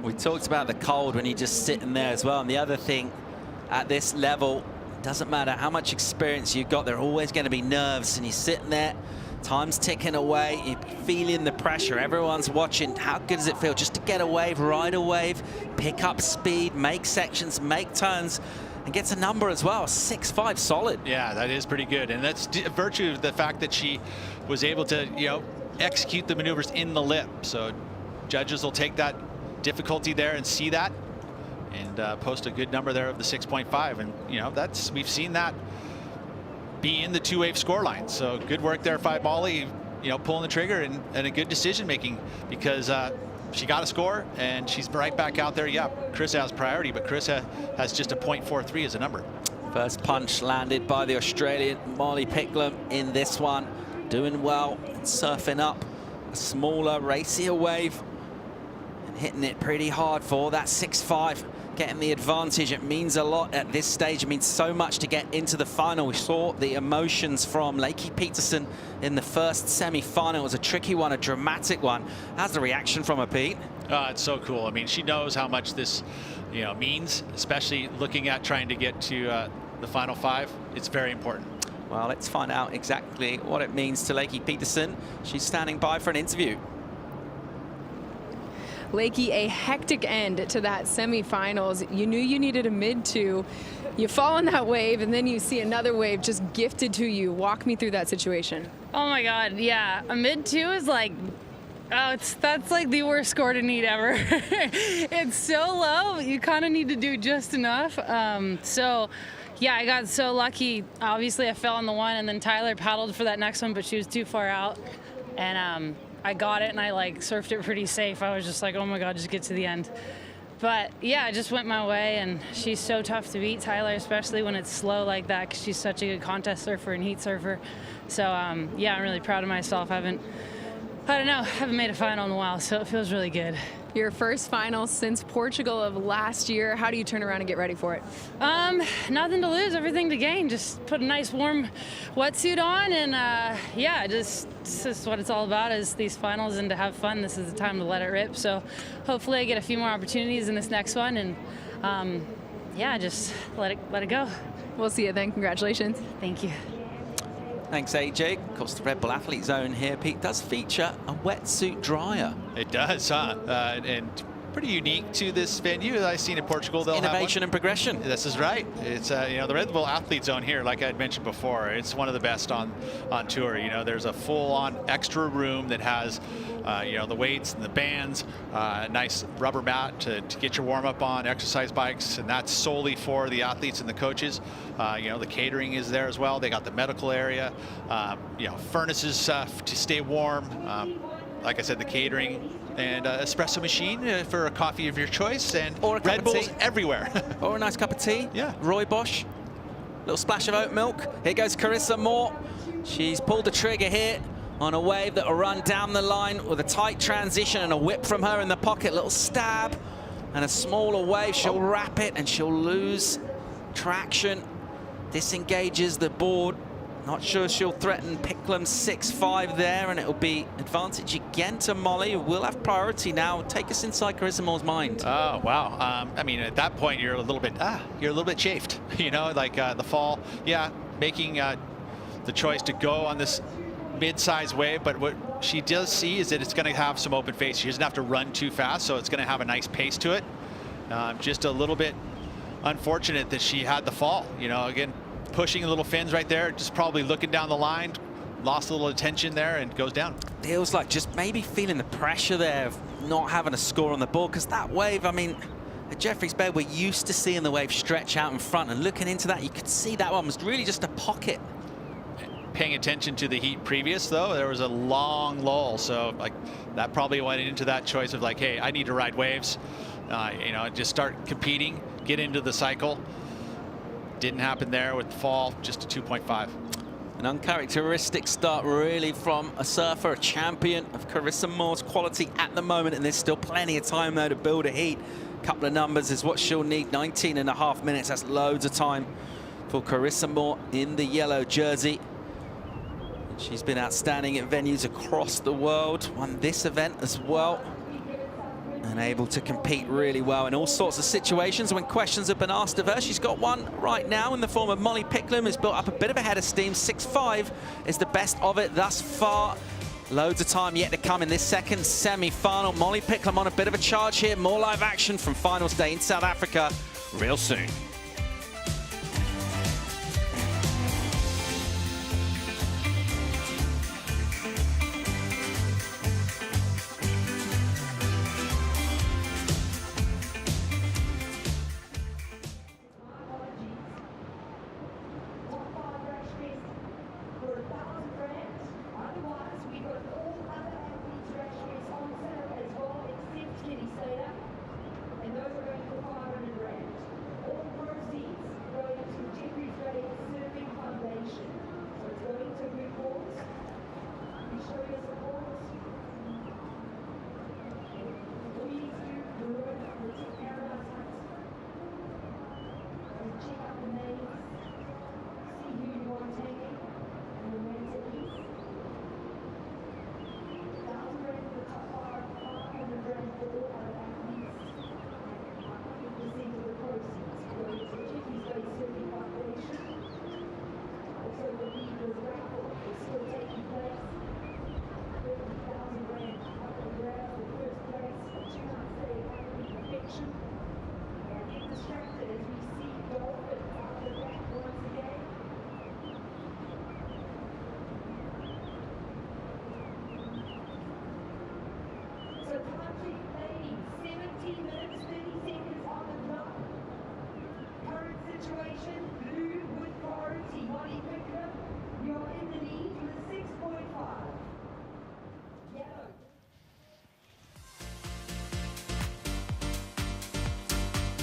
We talked about the cold when you're just sitting there as well. And the other thing at this level, doesn't matter how much experience you've got, there are always going to be nerves, and you're sitting there, time's ticking away, you're feeling the pressure, everyone's watching. How good does it feel just to get a wave, ride a wave, pick up speed, make sections, make turns, and gets a number as well, 6.5 solid. Yeah, that is pretty good, and that's a virtue of the fact that she was able to, you know, execute the maneuvers in the lip. So judges will take that difficulty there and see that, and post a good number there of the 6.5. And, you know, we've seen that be in the two-wave scoreline. So good work there by Molly, you know, pulling the trigger and a good decision making, because she got a score and she's right back out there. Yeah, Carissa has priority, but Carissa has just a 0.43 as a number. First punch landed by the Australian Molly Picklum in this one. Doing well, surfing up a smaller, racier wave and hitting it pretty hard for that 6.5. Getting the advantage, it means a lot at this stage. It means so much to get into the final. We saw the emotions from Lakey Peterson in the first semi-final. It was a tricky one, a dramatic one. How's the reaction from her, Pete? It's so cool. I mean, she knows how much this, you know, means, especially looking at trying to get to the final 5. It's very important. Well, let's find out exactly what it means to Lakey Peterson. She's standing by for an interview. Lakey, a hectic end to that semifinals. You knew you needed a mid-2. You fall in that wave, and then you see another wave just gifted to you. Walk me through that situation. Oh my God, yeah. A mid-2 is like, that's like the worst score to need ever. It's so low, you kind of need to do just enough. So yeah, I got so lucky. Obviously, I fell on the one, and then Tyler paddled for that next one, but she was too far out. And I got it, and I like surfed it pretty safe. I was just like, oh my God, just get to the end. But yeah, it just went my way, and she's so tough to beat, Tyler, especially when it's slow like that, because she's such a good contest surfer and heat surfer. So yeah, I'm really proud of myself. I haven't made a final in a while, so it feels really good. Your first final since Portugal of last year. How do you turn around and get ready for it? Nothing to lose, everything to gain. Just put a nice warm wetsuit on and yeah, this is what it's all about, is these finals, and to have fun. This is the time to let it rip. So hopefully I get a few more opportunities in this next one, and yeah, just let it go. We'll see you then. Congratulations. Thank you. Thanks, AJ. Of course, the Red Bull Athlete Zone here, Pete, does feature a wetsuit dryer. It does, huh? And pretty unique to this venue that I've seen in Portugal. They'll Innovation and progression. This is right. It's you know, the Red Bull Athlete Zone here, like I had mentioned before, it's one of the best on tour. You know, there's a full-on extra room that has you know, the weights and the bands, nice rubber mat to get your warm-up on, exercise bikes, and that's solely for the athletes and the coaches. You know, the catering is there as well. They got the medical area, you know, furnaces to stay warm. Like I said, the catering, and espresso machine for a coffee of your choice, and or a Red Bulls everywhere. Or a nice cup of tea. Yeah. Roy Bosch, little splash of oat milk. Here goes Carissa Moore. She's pulled the trigger here on a wave that will run down the line with a tight transition and a whip from her in the pocket. Little stab and a smaller wave. She'll wrap it and she'll lose traction. Disengages the board. Not sure she'll threaten Picklam's 6-5 there, and it'll be advantage again to Molly, who will have priority now. Take us inside Carissa Moore's mind. Oh, wow. I mean, at that point, you're a little bit chafed, you know, like the fall. Yeah, making the choice to go on this mid-size wave, but what she does see is that it's going to have some open face. She doesn't have to run too fast, so it's going to have a nice pace to it. Just a little bit unfortunate that she had the fall, you know, again, pushing a little fins right there, just probably looking down the line, lost a little attention there and goes down. Feels like just maybe feeling the pressure there of not having a score on the board, because that wave, I mean, at Jeffreys Bay, we're used to seeing the wave stretch out in front, and looking into that, you could see that one was really just a pocket. Paying attention to the heat previous, though, there was a long lull, so like that probably went into that choice of like, hey, I need to ride waves, you know, just start competing, get into the cycle. Didn't happen there with the fall, just a 2.5. An uncharacteristic start really from a surfer, a champion of Carissa Moore's quality at the moment, and there's still plenty of time though to build a heat. Couple of numbers is what she'll need, 19.5 minutes. That's loads of time for Carissa Moore in the yellow jersey. She's been outstanding at venues across the world, won this event as well, and able to compete really well in all sorts of situations when questions have been asked of her. She's got one right now in the form of Molly Picklam, who's built up a bit of a head of steam. 6.5 is the best of it thus far. Loads of time yet to come in this second semi-final. Molly Picklam on a bit of a charge here. More live action from finals day in South Africa real soon.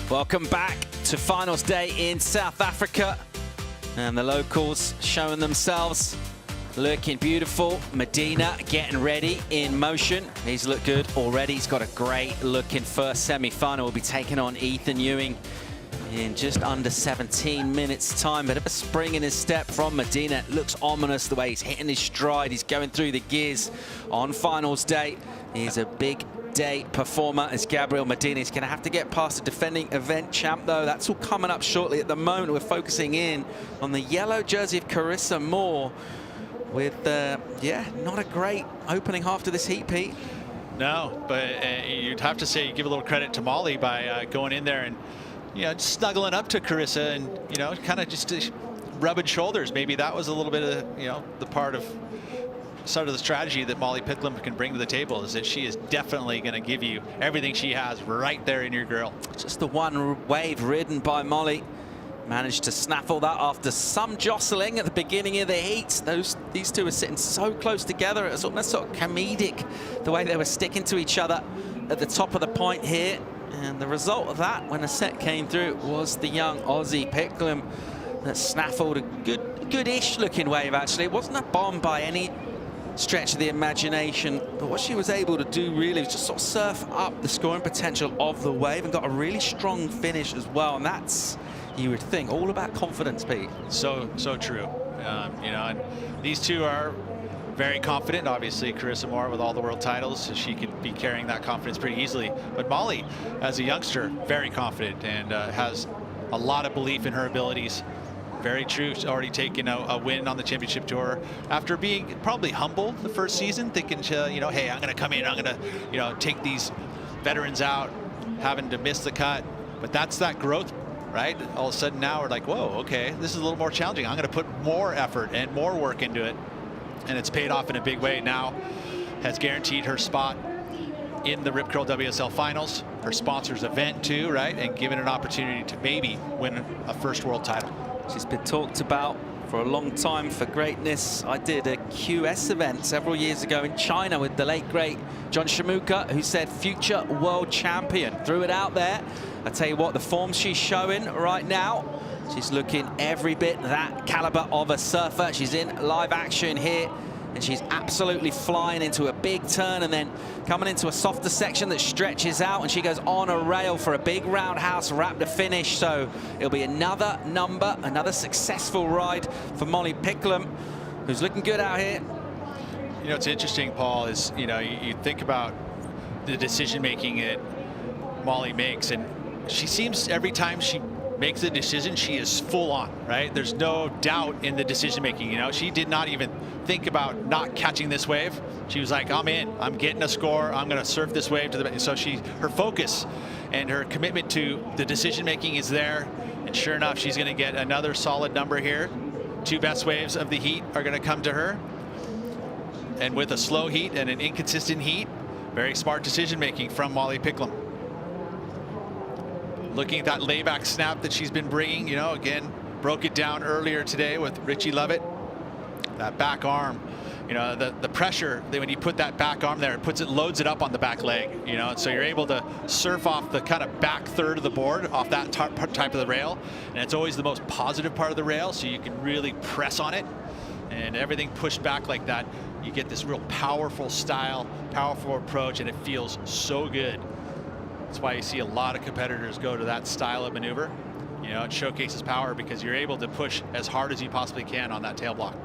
Welcome back to finals day in South Africa, and the locals showing themselves looking beautiful. Medina getting ready in motion. He's looked good already. He's got a great looking first semi-final. We'll be taking on Ethan Ewing in just under 17 minutes time. Bit of a spring in his step from Medina. It looks ominous the way he's hitting his stride. He's going through the gears on finals day. He's a big day performer as Gabriel Medina. He's going to have to get past the defending event champ, though. That's all coming up shortly. At the moment, we're focusing in on the yellow jersey of Carissa Moore with, yeah, not a great opening half to this heat, Pete. No, but you'd have to say, give a little credit to Molly by going in there and, you know, snuggling up to Carissa and, you know, kind of just rubbing shoulders. Maybe that was a little bit of, you know, the part of the strategy that Molly Picklum can bring to the table, is that she is definitely going to give you everything she has right there in your grill. Just the one wave ridden by Molly. Managed to snaffle that after some jostling at the beginning of the heat. These two were sitting so close together. It was almost sort of comedic the way they were sticking to each other at the top of the point here. And the result of that, when a set came through, was the young Aussie Picklum that snaffled a good-ish looking wave, actually. It wasn't a bomb by any stretch of the imagination, but what she was able to do really was just sort of surf up the scoring potential of the wave and got a really strong finish as well. And that's, you would think, all about confidence, Pete. So true. You know, and these two are very confident. Obviously, Carissa Moore with all the world titles, so she could be carrying that confidence pretty easily. But Molly, as a youngster, very confident and has a lot of belief in her abilities. Very true. She's already taken a win on the championship tour after being probably humble the first season, thinking, you know, hey, I'm going to come in, I'm going to, you know, take these veterans out, having to miss the cut. But that's that growth, right? All of a sudden now we're like, whoa, okay, this is a little more challenging. I'm going to put more effort and more work into it. And it's paid off in a big way. Now has guaranteed her spot in the Rip Curl WSL Finals, her sponsor's event too, right? And given an opportunity to maybe win a first world title. She's been talked about for a long time for greatness. I did a QS event several years ago in China with the late, great John Shamuka, who said future world champion. Threw it out there. I tell you what, the form she's showing right now, she's looking every bit that caliber of a surfer. She's in live action here, and she's absolutely flying into a big turn and then coming into a softer section that stretches out, and she goes on a rail for a big roundhouse raptor finish. So it'll be another number, another successful ride for Molly Picklum, who's looking good out here. You know, it's interesting, Paul, is, you know, you think about the decision making that Molly makes, and she seems every time she makes a decision, she is full on, right? There's no doubt in the decision making. You know, she did not even think about not catching this wave. She was like, I'm in, I'm getting a score, I'm going to surf this wave to the. So her focus and her commitment to the decision making is there. And sure enough, she's going to get another solid number here. Two best waves of the heat are going to come to her. And with a slow heat and an inconsistent heat, very smart decision making from Molly Picklum. Looking at that layback snap that she's been bringing, you know, again, broke it down earlier today with Richie Lovett. That back arm, you know, the pressure, when you put that back arm there, it loads it up on the back leg, you know, and so you're able to surf off the kind of back third of the board, off that type of the rail. And it's always the most positive part of the rail, so you can really press on it. And everything pushed back like that, you get this real powerful style, powerful approach, and it feels so good. That's why you see a lot of competitors go to that style of maneuver. You know, it showcases power because you're able to push as hard as you possibly can on that tail block.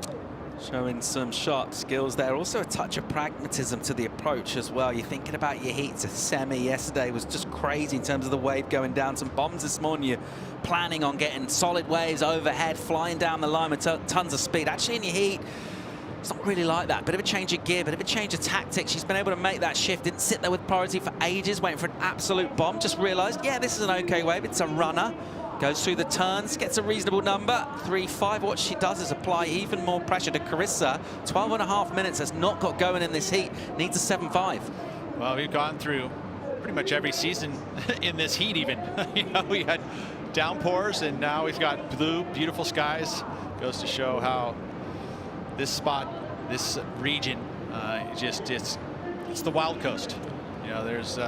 Showing some sharp skills there. Also a touch of pragmatism to the approach as well. You're thinking about your heats. A semi yesterday was just crazy in terms of the wave going down. Some bombs this morning. You're planning on getting solid waves overhead, flying down the line with tons of speed. Actually in your heat, it's not really like that. Bit of a change of gear, bit of a change of tactics. She's been able to make that shift. Didn't sit there with priority for ages, waiting for an absolute bomb. Just realized, yeah, this is an okay wave. It's a runner. Goes through the turns, gets a reasonable number, 3-5. What she does is apply even more pressure to Carissa. 12.5 minutes has not got going in this heat. Needs a 7-5. Well, we've gone through pretty much every season in this heat even. You know, we had downpours, and now we've got blue, beautiful skies. Goes to show how this spot, this region, it's the Wild Coast. You know, there's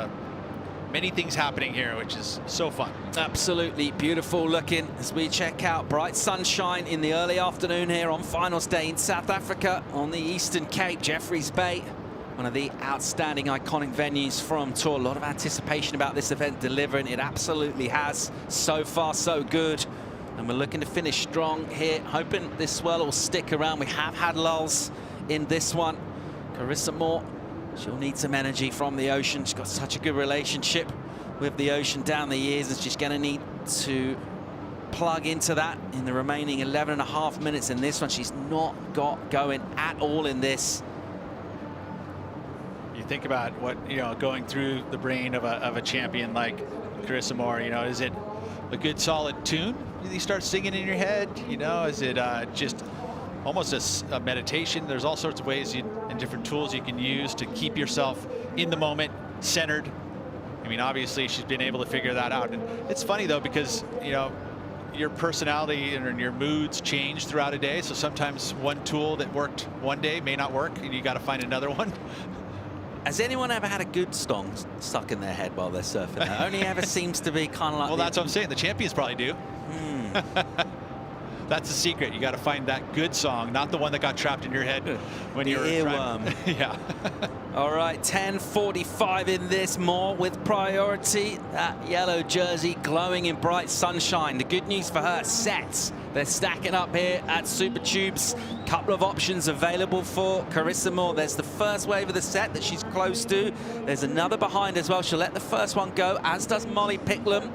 many things happening here, which is so fun. Absolutely beautiful looking as we check out bright sunshine in the early afternoon here on finals day in South Africa on the Eastern Cape, Jeffreys Bay. One of the outstanding, iconic venues from tour. A lot of anticipation about this event delivering. It absolutely has. So far, so good. And we're looking to finish strong here, hoping this swell will stick around. We have had lulls in this one. Carissa Moore, she'll need some energy from the ocean. She's got such a good relationship with the ocean down the years, and she's going to need to plug into that in the remaining 11.5 minutes in this one. She's not got going at all in this. You think about what, going through the brain of a champion like Carissa Moore, is it a good solid tune you start singing in your head? Is it just almost a meditation? There's all sorts of ways and different tools you can use to keep yourself in the moment, centered. I mean, obviously she's been able to figure that out. And it's funny though, because your personality and your moods change throughout a day. So sometimes one tool that worked one day may not work, and you got to find another one. Has anyone ever had a good song stuck in their head while they're surfing? That only ever seems to be kind of like. Well, that's what I'm saying. The champions probably do. That's the secret. You got to find that good song, not the one that got trapped in your head when you were earworm. Yeah. All right, 10:45 in this. Moore with priority. That yellow jersey glowing in bright sunshine. The good news for her, sets. They're stacking up here at Super Tubes. Couple of options available for Carissa Moore. There's the first wave of the set that she's close to. There's another behind as well. She'll let the first one go, as does Molly Picklum.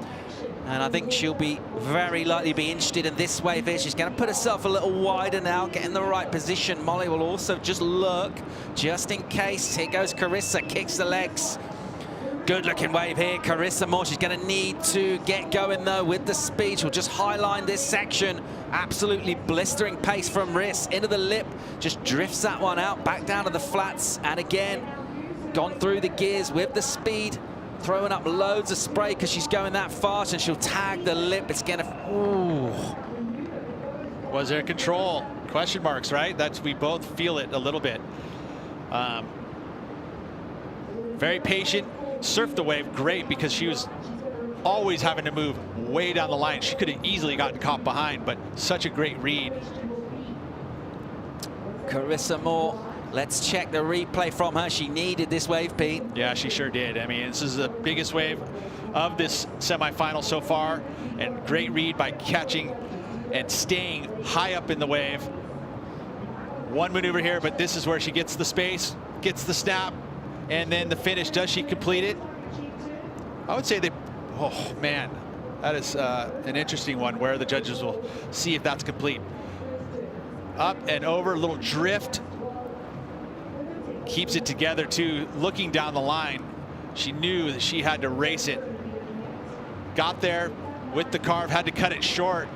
And I think she'll be very likely be interested in this wave here. She's going to put herself a little wider now, get in the right position. Molly will also just look, just in case. Here goes Carissa, kicks the legs. Good looking wave here, Carissa Moore. She's going to need to get going though with the speed. She'll just highline this section. Absolutely blistering pace from Riss into the lip. Just drifts that one out, back down to the flats. And again, gone through the gears with the speed. Throwing up loads of spray because she's going that fast, and she'll tag the lip. It's going to. Ooh. Was there control? Question marks, right? We both feel it a little bit. Very patient. Surfed the wave great because she was always having to move way down the line. She could have easily gotten caught behind, but such a great read. Carissa Moore. Let's check the replay from her. She needed this wave, Pete. Yeah, she sure did. I mean, this is the biggest wave of this semifinal so far, and great read by catching and staying high up in the wave. One maneuver here, but this is where she gets the space, gets the snap, and then the finish. Does she complete it? I would say oh man, that is an interesting one where the judges will see if that's complete. Up and over, a little drift. Keeps it together too, looking down the line. She knew that she had to race it. Got there with the carve, had to cut it short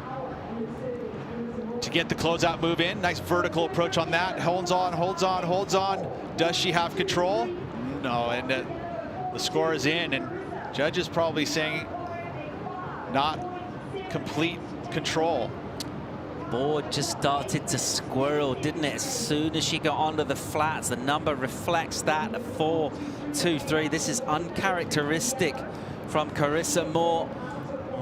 to get the closeout move in. Nice vertical approach on that. Holds on, holds on, holds on. Does she have control? No, and the score is in, and judges probably saying not complete control. Board just started to squirrel, didn't it? As soon as she got onto the flats, the number reflects that. 4-2-3. This is uncharacteristic from Carissa Moore,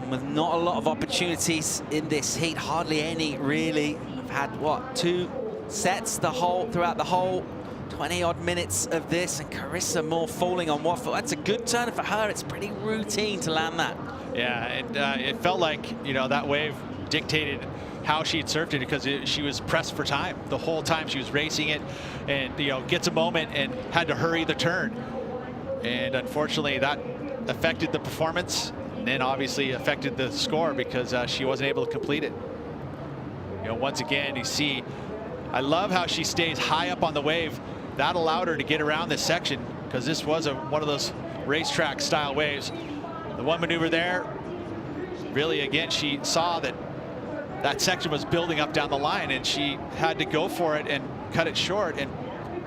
with not a lot of opportunities in this heat, hardly any really. I've had what, 2 sets throughout the whole 20-odd minutes of this, and Carissa Moore falling on what foot. That's a good turn for her. It's pretty routine to land that. Yeah, and it felt like that wave dictated how she had surfed it, because she was pressed for time the whole time. She was racing it, and gets a moment and had to hurry the turn, and unfortunately that affected the performance, and then obviously affected the score because she wasn't able to complete it. Once again, you see, I love how she stays high up on the wave. That allowed her to get around this section, because this was one of those racetrack style waves. The one maneuver there, really, again, she saw that section was building up down the line, and she had to go for it and cut it short, and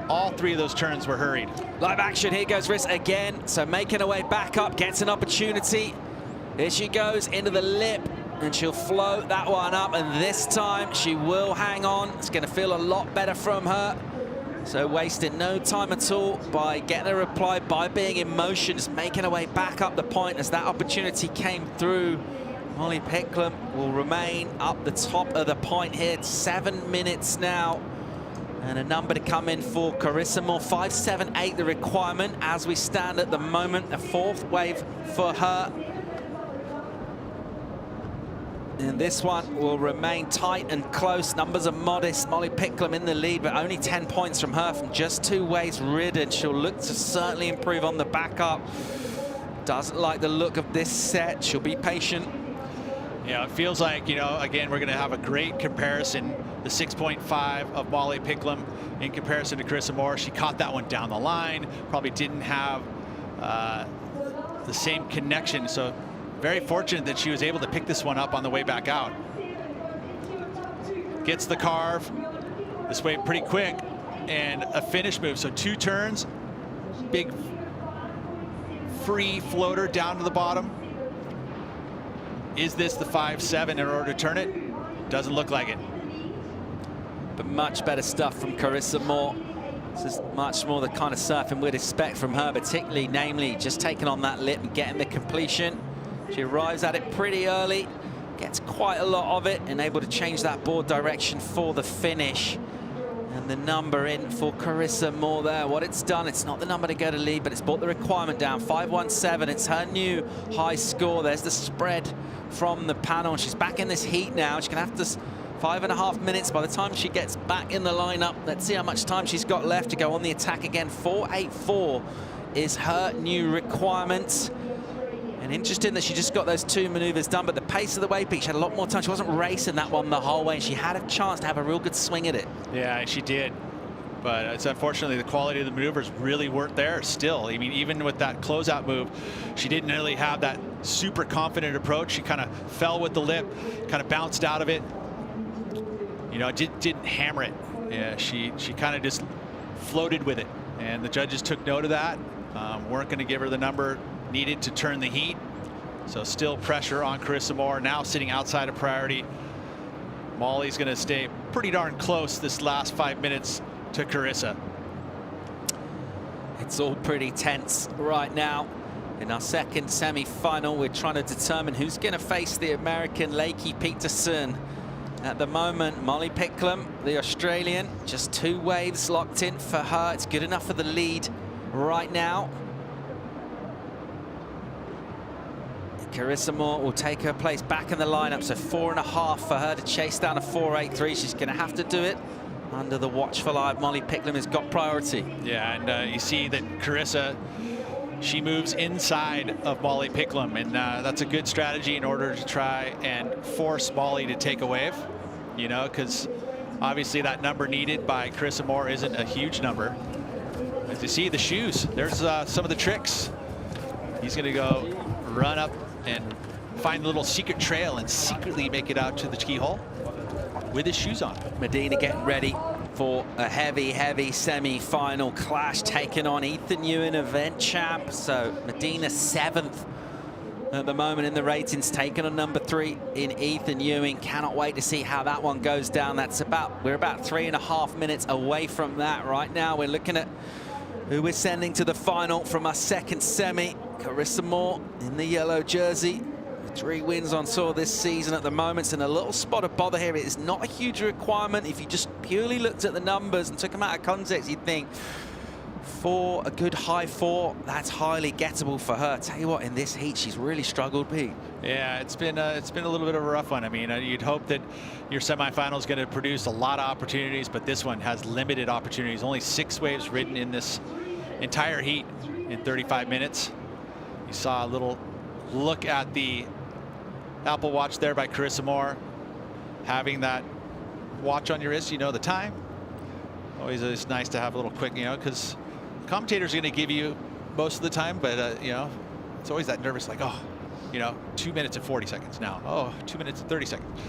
all 3 of those turns were hurried. Live action, here goes Riss again, so making her way back up, gets an opportunity. Here she goes into the lip, and she'll float that one up, and this time she will hang on. It's going to feel a lot better from her. So wasting no time at all by getting a reply, by being in motion, just making her way back up the point as that opportunity came through. Molly Picklum will remain up the top of the point here. 7 minutes now. And a number to come in for Carissa Moore. 5.78 the requirement as we stand at the moment. A 4th wave for her. And this one will remain tight and close. Numbers are modest. Molly Picklum in the lead, but only 10 points from her from just 2 waves ridden. She'll look to certainly improve on the backup. Doesn't like the look of this set. She'll be patient. Yeah, it feels like, you know, again, we're going to have a great comparison. The 6.5 of Molly Picklum in comparison to Carissa Moore. She caught that one down the line. Probably didn't have the same connection. So very fortunate that she was able to pick this one up on the way back out. Gets the carve. This way pretty quick. And a finish move. So 2 turns. Big free floater down to the bottom. Is this the 5.7 in order to turn it? Doesn't look like it. But much better stuff from Carissa Moore. This is much more the kind of surfing we'd expect from her, particularly, namely, just taking on that lip and getting the completion. She arrives at it pretty early, gets quite a lot of it, and able to change that board direction for the finish. And the number in for Carissa Moore there. What it's done, it's not the number to go to lead, but it's brought the requirement down. 5.17, it's her new high score. There's the spread from the panel. She's back in this heat now. She's gonna have to 5.5 minutes by the time she gets back in the lineup. Let's see how much time she's got left to go on the attack again. 4.84 is her new requirement. And interesting that she just got those 2 maneuvers done, but the pace of the wave peak, she had a lot more time. She wasn't racing that one the whole way, and she had a chance to have a real good swing at it. Yeah, she did. But it's unfortunately the quality of the maneuvers really weren't there still. I mean, even with that closeout move, she didn't really have that super confident approach. She kind of fell with the lip, kind of bounced out of it. You know, didn't hammer it. Yeah, she kind of just floated with it. And the judges took note of that. Weren't going to give her the number needed to turn the heat. So still pressure on Carissa Moore, now sitting outside of priority. Molly's going to stay pretty darn close this last 5 minutes to Carissa. It's all pretty tense right now. In our second semi-final, we're trying to determine who's going to face the American Lakey Peterson. At the moment, Molly Picklum, the Australian, just 2 waves locked in for her. It's good enough for the lead right now. Carissa Moore will take her place back in the lineup, so 4.5 for her to chase down a 4.83. She's going to have to do it under the watchful eye of Molly Picklum, has got priority. Yeah, and you see that Carissa, she moves inside of Molly Picklum, and that's a good strategy in order to try and force Molly to take a wave, you know, because obviously that number needed by Carissa Moore isn't a huge number. As you see, the shoes, there's some of the tricks. He's going to go run up and find the little secret trail and secretly make it out to the ski hole with his shoes on. Medina getting ready for a heavy semi-final clash, taking on Ethan Ewing, event champ. So Medina 7th at the moment in the ratings, taking on number 3 in Ethan Ewing. Cannot wait to see how that one goes down. We're about 3.5 minutes away from that right now. We're looking at who we're sending to the final from our second semi. Carissa Moore in the yellow jersey. 3 wins on tour this season at the moment. It's in a little spot of bother here. It is not a huge requirement. If you just purely looked at the numbers and took them out of context, you'd think for a good high 4, that's highly gettable for her. Tell you what, in this heat, she's really struggled, Pete. Yeah, it's been a little bit of a rough one. I mean, you'd hope that your semifinal is going to produce a lot of opportunities, but this one has limited opportunities. Only 6 waves ridden in this entire heat in 35 minutes. You saw a little look at the Apple Watch there by Carissa Moore. Having that watch on your wrist, you know the time. Always it's nice to have a little quick, you know, because commentators are going to give you most of the time, but you know, it's always that nervous, like, oh, you know, 2 minutes and 40 seconds now. Oh, 2 minutes and 30 seconds.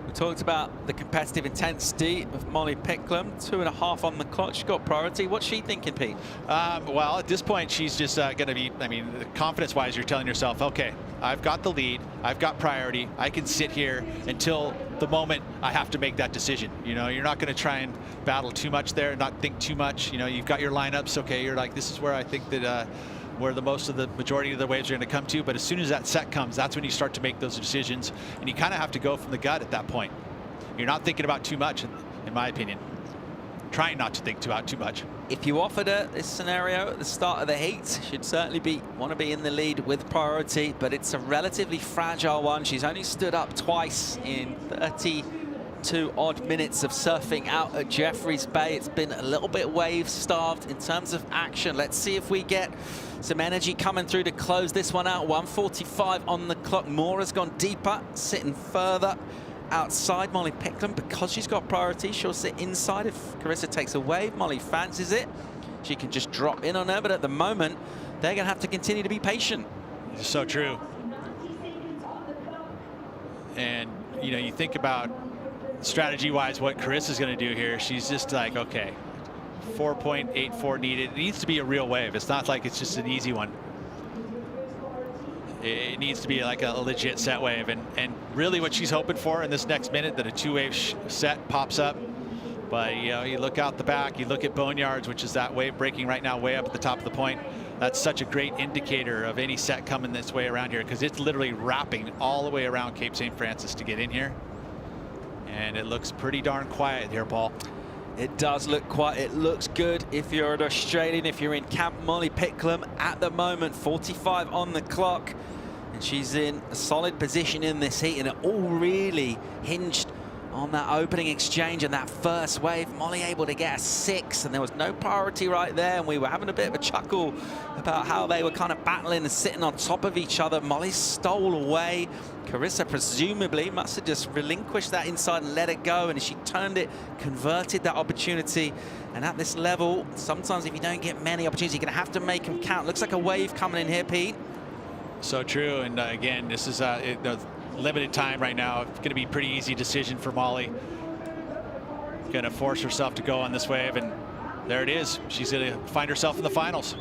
We talked about the competitive intensity of Molly Picklum. 2.5 on the clock. She's got priority. What's she thinking, Pete? Well, at this point, she's just going to be, I mean, confidence-wise, you're telling yourself, okay, I've got the lead, I've got priority, I can sit here until the moment I have to make that decision. You know, you're not going to try and battle too much there, not think too much. You know, you've got your lineups, okay, you're like, this is where I think that where the majority of the waves are going to come to. But as soon as that set comes, that's when you start to make those decisions, and you kind of have to go from the gut at that point. You're not thinking about too much, in my opinion. Trying not to think about too much. If you offered her this scenario at the start of the heat, she'd certainly want to be in the lead with priority, but it's a relatively fragile one. She's only stood up twice in 32 odd minutes of surfing out at Jeffreys Bay. It's been a little bit wave starved in terms of action. Let's see if we get some energy coming through to close this one out. 1:45 on the clock. Mora's gone deeper, sitting further outside. Molly Picklum, because she's got priority, she'll sit inside. If Carissa takes a wave, Molly fancies it, she can just drop in on her, but at the moment they're gonna have to continue to be patient. So true. And you know, you think about strategy wise what Carissa's going to do here. She's just like, okay, 4.84 needed. It needs to be a real wave. It's not like it's just an easy one. It needs to be like a legit set wave, and really what she's hoping for in this next minute, that a two-wave set pops up. But you know, you look out the back, you look at Boneyards, which is that wave breaking right now way up at the top of the point. That's such a great indicator of any set coming this way around here, because it's literally wrapping all the way around Cape St. Francis to get in here. And it looks pretty darn quiet here, Paul. It does look quiet. It looks good if you're an Australian, if you're in camp. Molly Picklum at the moment, 45 on the clock. And she's in a solid position in this heat, and it all really hinged on that opening exchange and that first wave. Molly able to get a 6, and there was no priority right there, and we were having a bit of a chuckle about how they were kind of battling and sitting on top of each other. Molly stole away. Carissa presumably must have just relinquished that inside and let it go, and she turned it, converted that opportunity. And at this level, sometimes if you don't get many opportunities, you're going to have to make them count. Looks like a wave coming in here, Pete. So true, and again, this is limited time right now. It's going to be a pretty easy decision for Molly. Going to force herself to go on this wave, and there it is. She's going to find herself in the finals.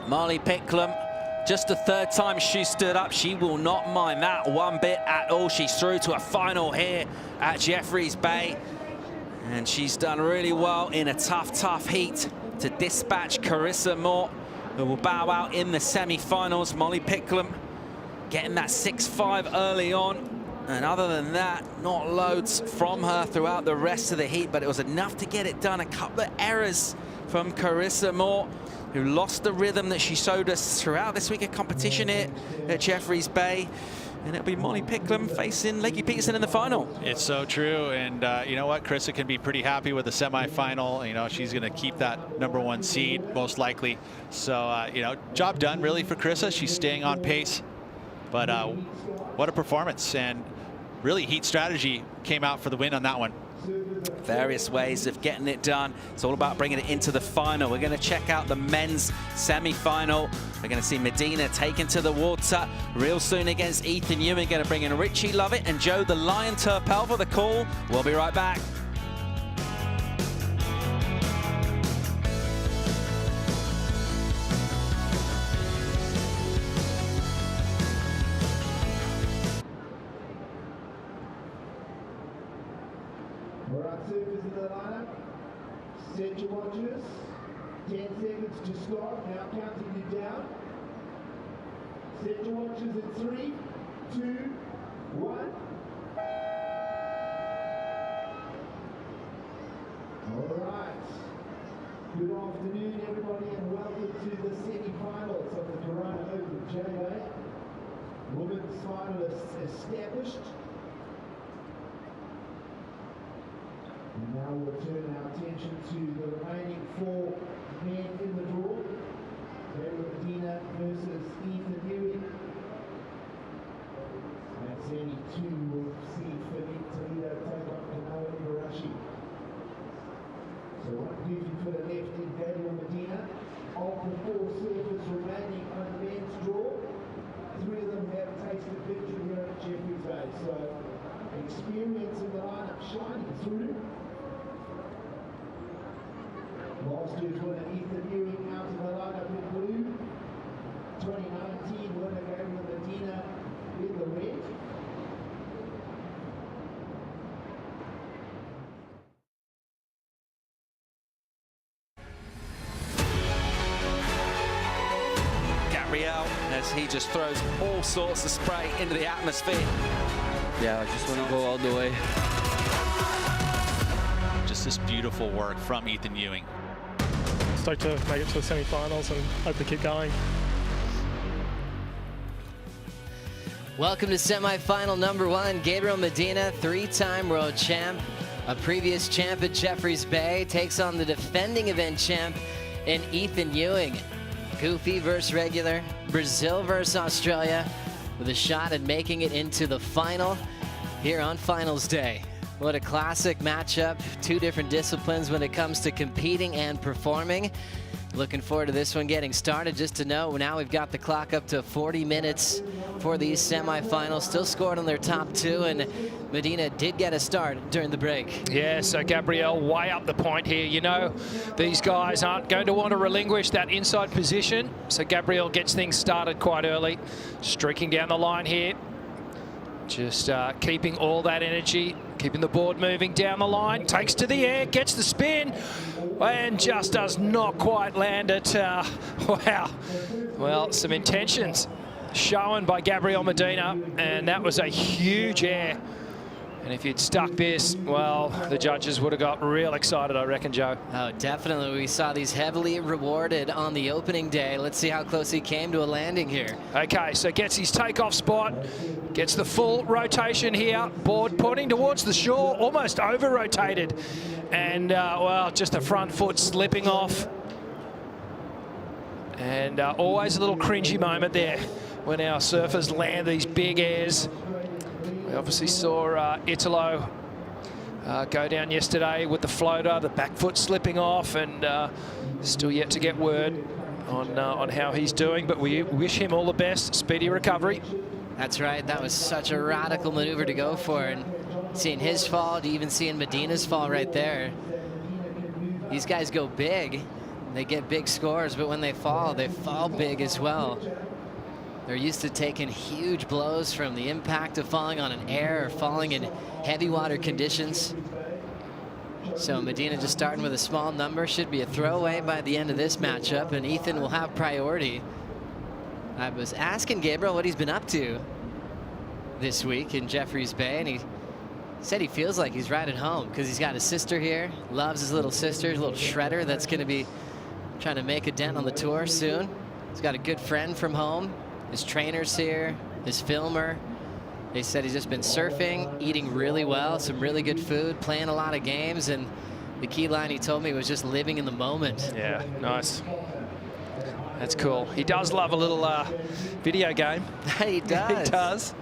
Molly Picklum, just the third time she stood up. She will not mind that one bit at all. She's through to a final here at Jeffreys Bay, and she's done really well in a tough heat to dispatch Carissa Moore, who will bow out in the semi-finals. Molly Picklum getting that 6-5 early on, and other than that, not loads from her throughout the rest of the heat, but it was enough to get it done. A couple of errors from Carissa Moore, who lost the rhythm that she showed us throughout this week of competition here at Jeffreys Bay. And it'll be Molly Picklum facing Leggy Peterson in the final. It's so true, and you know what? Carissa can be pretty happy with the semifinal. You know, she's going to keep that #1 seed, most likely. So, you know, job done, really, for Carissa. She's staying on pace. But what a performance, and really heat strategy came out for the win on that one. Various ways of getting it done. It's all about bringing it into the final. We're going to check out the men's semi-final. We're going to see Medina taken to the water real soon against Ethan Ewing. Going to bring in Richie Lovett and Joe the Lion Turpel for the call. We'll be right back. Surfers in the lineup, set your watches, 10 seconds to start, now counting you down. Set your watches in 3, 2, 1. Alright, good afternoon everybody, and welcome to the semi-finals of the Corona Open JA. Women's finalists established. And now we'll turn our attention to the remaining 4 men in the draw. Gabriel Medina versus Ethan Ewing. That's any 2 will see Philippe Toledo take on Kanoa Igarashi. So one duty for the left in Gabriel Medina. Of the 4 surfers remaining on the men's draw, 3 of them have tasted victory here at Jeffreys Bay. So experience in the lineup shining through. Last year's winner Ethan Ewing out of the lineup in blue. 2019 winner Gabriel Medina he just throws all sorts of spray into the atmosphere. Yeah, I just want to go all the way. Just this beautiful work from Ethan Ewing. Stoked to make it to the semi-finals and hopefully keep going. Welcome to semi-final number 1. Gabriel Medina, 3-time world champ, a previous champ at Jeffreys Bay, takes on the defending event champ in Ethan Ewing. Goofy versus regular, Brazil versus Australia, with a shot at making it into the final here on finals day. What a classic matchup. 2 different disciplines when it comes to competing and performing. Looking forward to this one getting started. Just to know, now we've got the clock up to 40 minutes for these semifinals. Still scored on their top 2, and Medina did get a start during the break. Yeah, so Gabrielle way up the point here. You know, these guys aren't going to want to relinquish that inside position. So Gabrielle gets things started quite early. Streaking down the line here. Just keeping all that energy, keeping the board moving down the line. Takes to the air, gets the spin, and just does not quite land it. Wow. Well, some intentions shown by Gabriel Medina, and that was a huge air. And if you'd stuck this, well, the judges would have got real excited, I reckon, Joe. Oh, definitely. We saw these heavily rewarded on the opening day. Let's see how close he came to a landing here. Okay, so gets his takeoff spot, gets the full rotation here. Board pointing towards the shore, almost over-rotated. And, well, just the front foot slipping off. And always a little cringy moment there when our surfers land these big airs. We obviously saw Italo go down yesterday with the floater, the back foot slipping off, and still yet to get word on how he's doing, but we wish him all the best, speedy recovery. That's right, that was such a radical maneuver to go for, and seeing his fall, to even seeing Medina's fall right there. These guys go big, they get big scores, but when they fall big as well. They're used to taking huge blows from the impact of falling on an air or falling in heavy water conditions. So Medina just starting with a small number, should be a throwaway by the end of this matchup, and Ethan will have priority. I was asking Gabriel what he's been up to this week in Jeffreys Bay, and he said he feels like he's right at home because he's got his sister here, loves his little sister, his little shredder that's going to be trying to make a dent on the tour soon. He's got a good friend from home. His trainer's here, his filmer. They said he's just been surfing, eating really well, some really good food, playing a lot of games, and the key line he told me was just living in the moment. Yeah, nice. That's cool. He does love a little video game. He does. He does.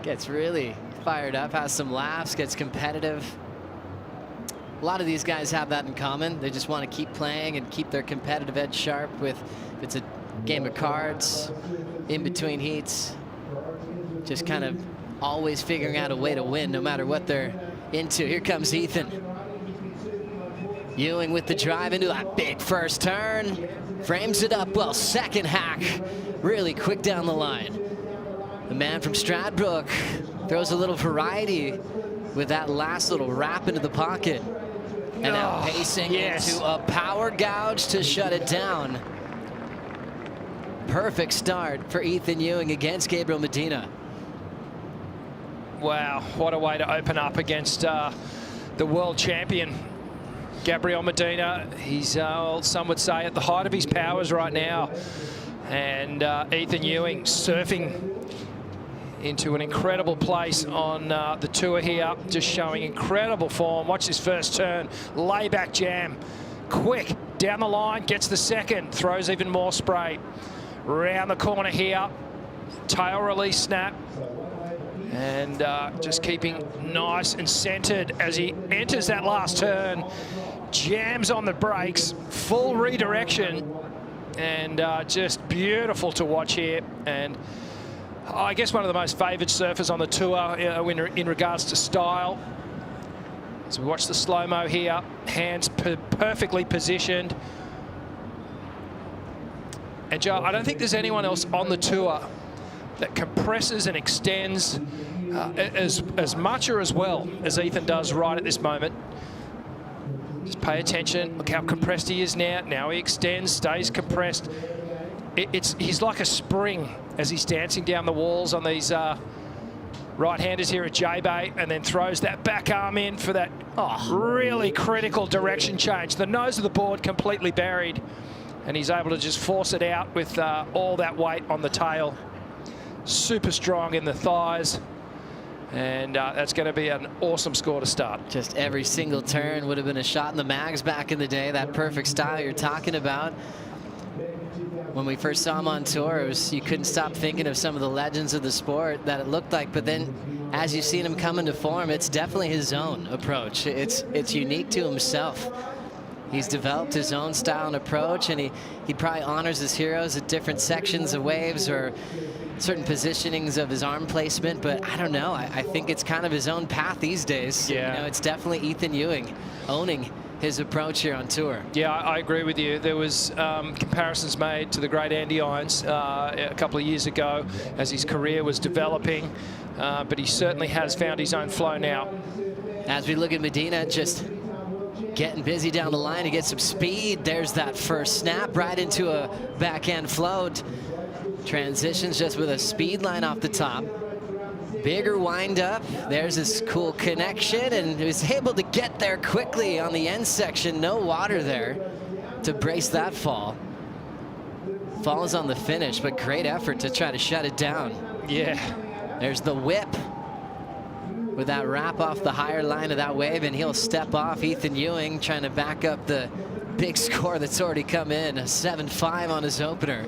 Gets really fired up, has some laughs, gets competitive. A lot of these guys have that in common. They just want to keep playing and keep their competitive edge sharp with, if it's a game of cards, in between heats, just kind of always figuring out a way to win no matter what they're into. Here comes Ethan. Ewing with the drive into that big first turn. Frames it up well, second hack. Really quick down the line. The man from Stradbrook throws a little variety with that last little wrap into the pocket. And now pacing into a power gouge to shut it down. Perfect start for Ethan Ewing against Gabriel Medina. Wow, what a way to open up against the world champion, Gabriel Medina. He's, some would say, at the height of his powers right now. And Ethan Ewing surfing into an incredible place on the tour here, just showing incredible form. Watch this first turn, layback jam, quick, down the line, gets the second, throws even more spray. Round the corner here, tail release snap, and just keeping nice and centered as he enters that last turn, jams on the brakes, full redirection, and just beautiful to watch here. And I guess one of the most favoured surfers on the tour in regards to style. As we watch the slow-mo here, hands perfectly positioned. And Joe, I don't think there's anyone else on the tour that compresses and extends as much or as well as Ethan does right at this moment. Just pay attention. Look how compressed he is now. Now he extends, stays compressed. he's like a spring as he's dancing down the walls on these right-handers here at J-Bay, and then throws that back arm in for that really critical direction change. The nose of the board completely buried, and he's able to just force it out with all that weight on the tail. Super strong in the thighs, and that's going to be an awesome score to start. Just every single turn would have been a shot in the mags back in the day. That perfect style you're talking about. When we first saw him on tour, you couldn't stop thinking of some of the legends of the sport that it looked like. But then as you've seen him come into form, it's definitely his own approach. It's unique to himself. He's developed his own style and approach, and he probably honors his heroes at different sections of waves or certain positionings of his arm placement. But I don't know. I think it's kind of his own path these days. Yeah. You know, it's definitely Ethan Ewing owning his approach here on tour. Yeah, I agree with you. There was comparisons made to the great Andy Irons a couple of years ago as his career was developing, but he certainly has found his own flow now. As we look at Medina, just getting busy down the line to get some speed. There's that first snap right into a backhand float. Transitions just with a speed line off the top. Bigger wind up. There's this cool connection, and he was able to get there quickly on the end section. No water there to brace that fall. Falls on the finish, but great effort to try to shut it down. Yeah. There's the whip with that wrap off the higher line of that wave, and he'll step off. Ethan Ewing trying to back up the big score that's already come in. A 7-5 on his opener.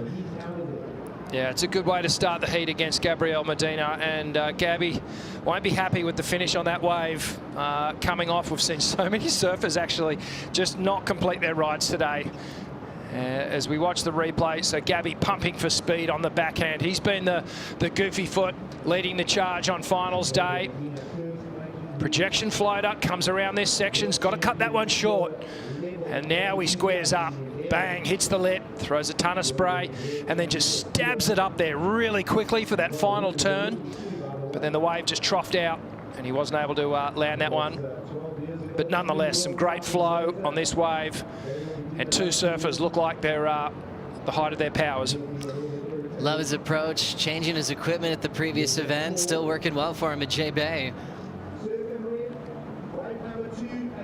Yeah, it's a good way to start the heat against Gabriel Medina, and Gabby won't be happy with the finish on that wave coming off. We've seen so many surfers actually just not complete their rides today. As we watch the replay, so Gabby pumping for speed on the backhand. He's been the goofy foot leading the charge on finals day. Projection floater comes around this section. He's got to cut that one short. And now he squares up. Bang, hits the lip, throws a ton of spray, and then just stabs it up there really quickly for that final turn. But then the wave just troughed out, and he wasn't able to land that one. But nonetheless, some great flow on this wave, and two surfers look like they're the height of their powers. Love his approach, changing his equipment at the previous event, still working well for him at J-Bay.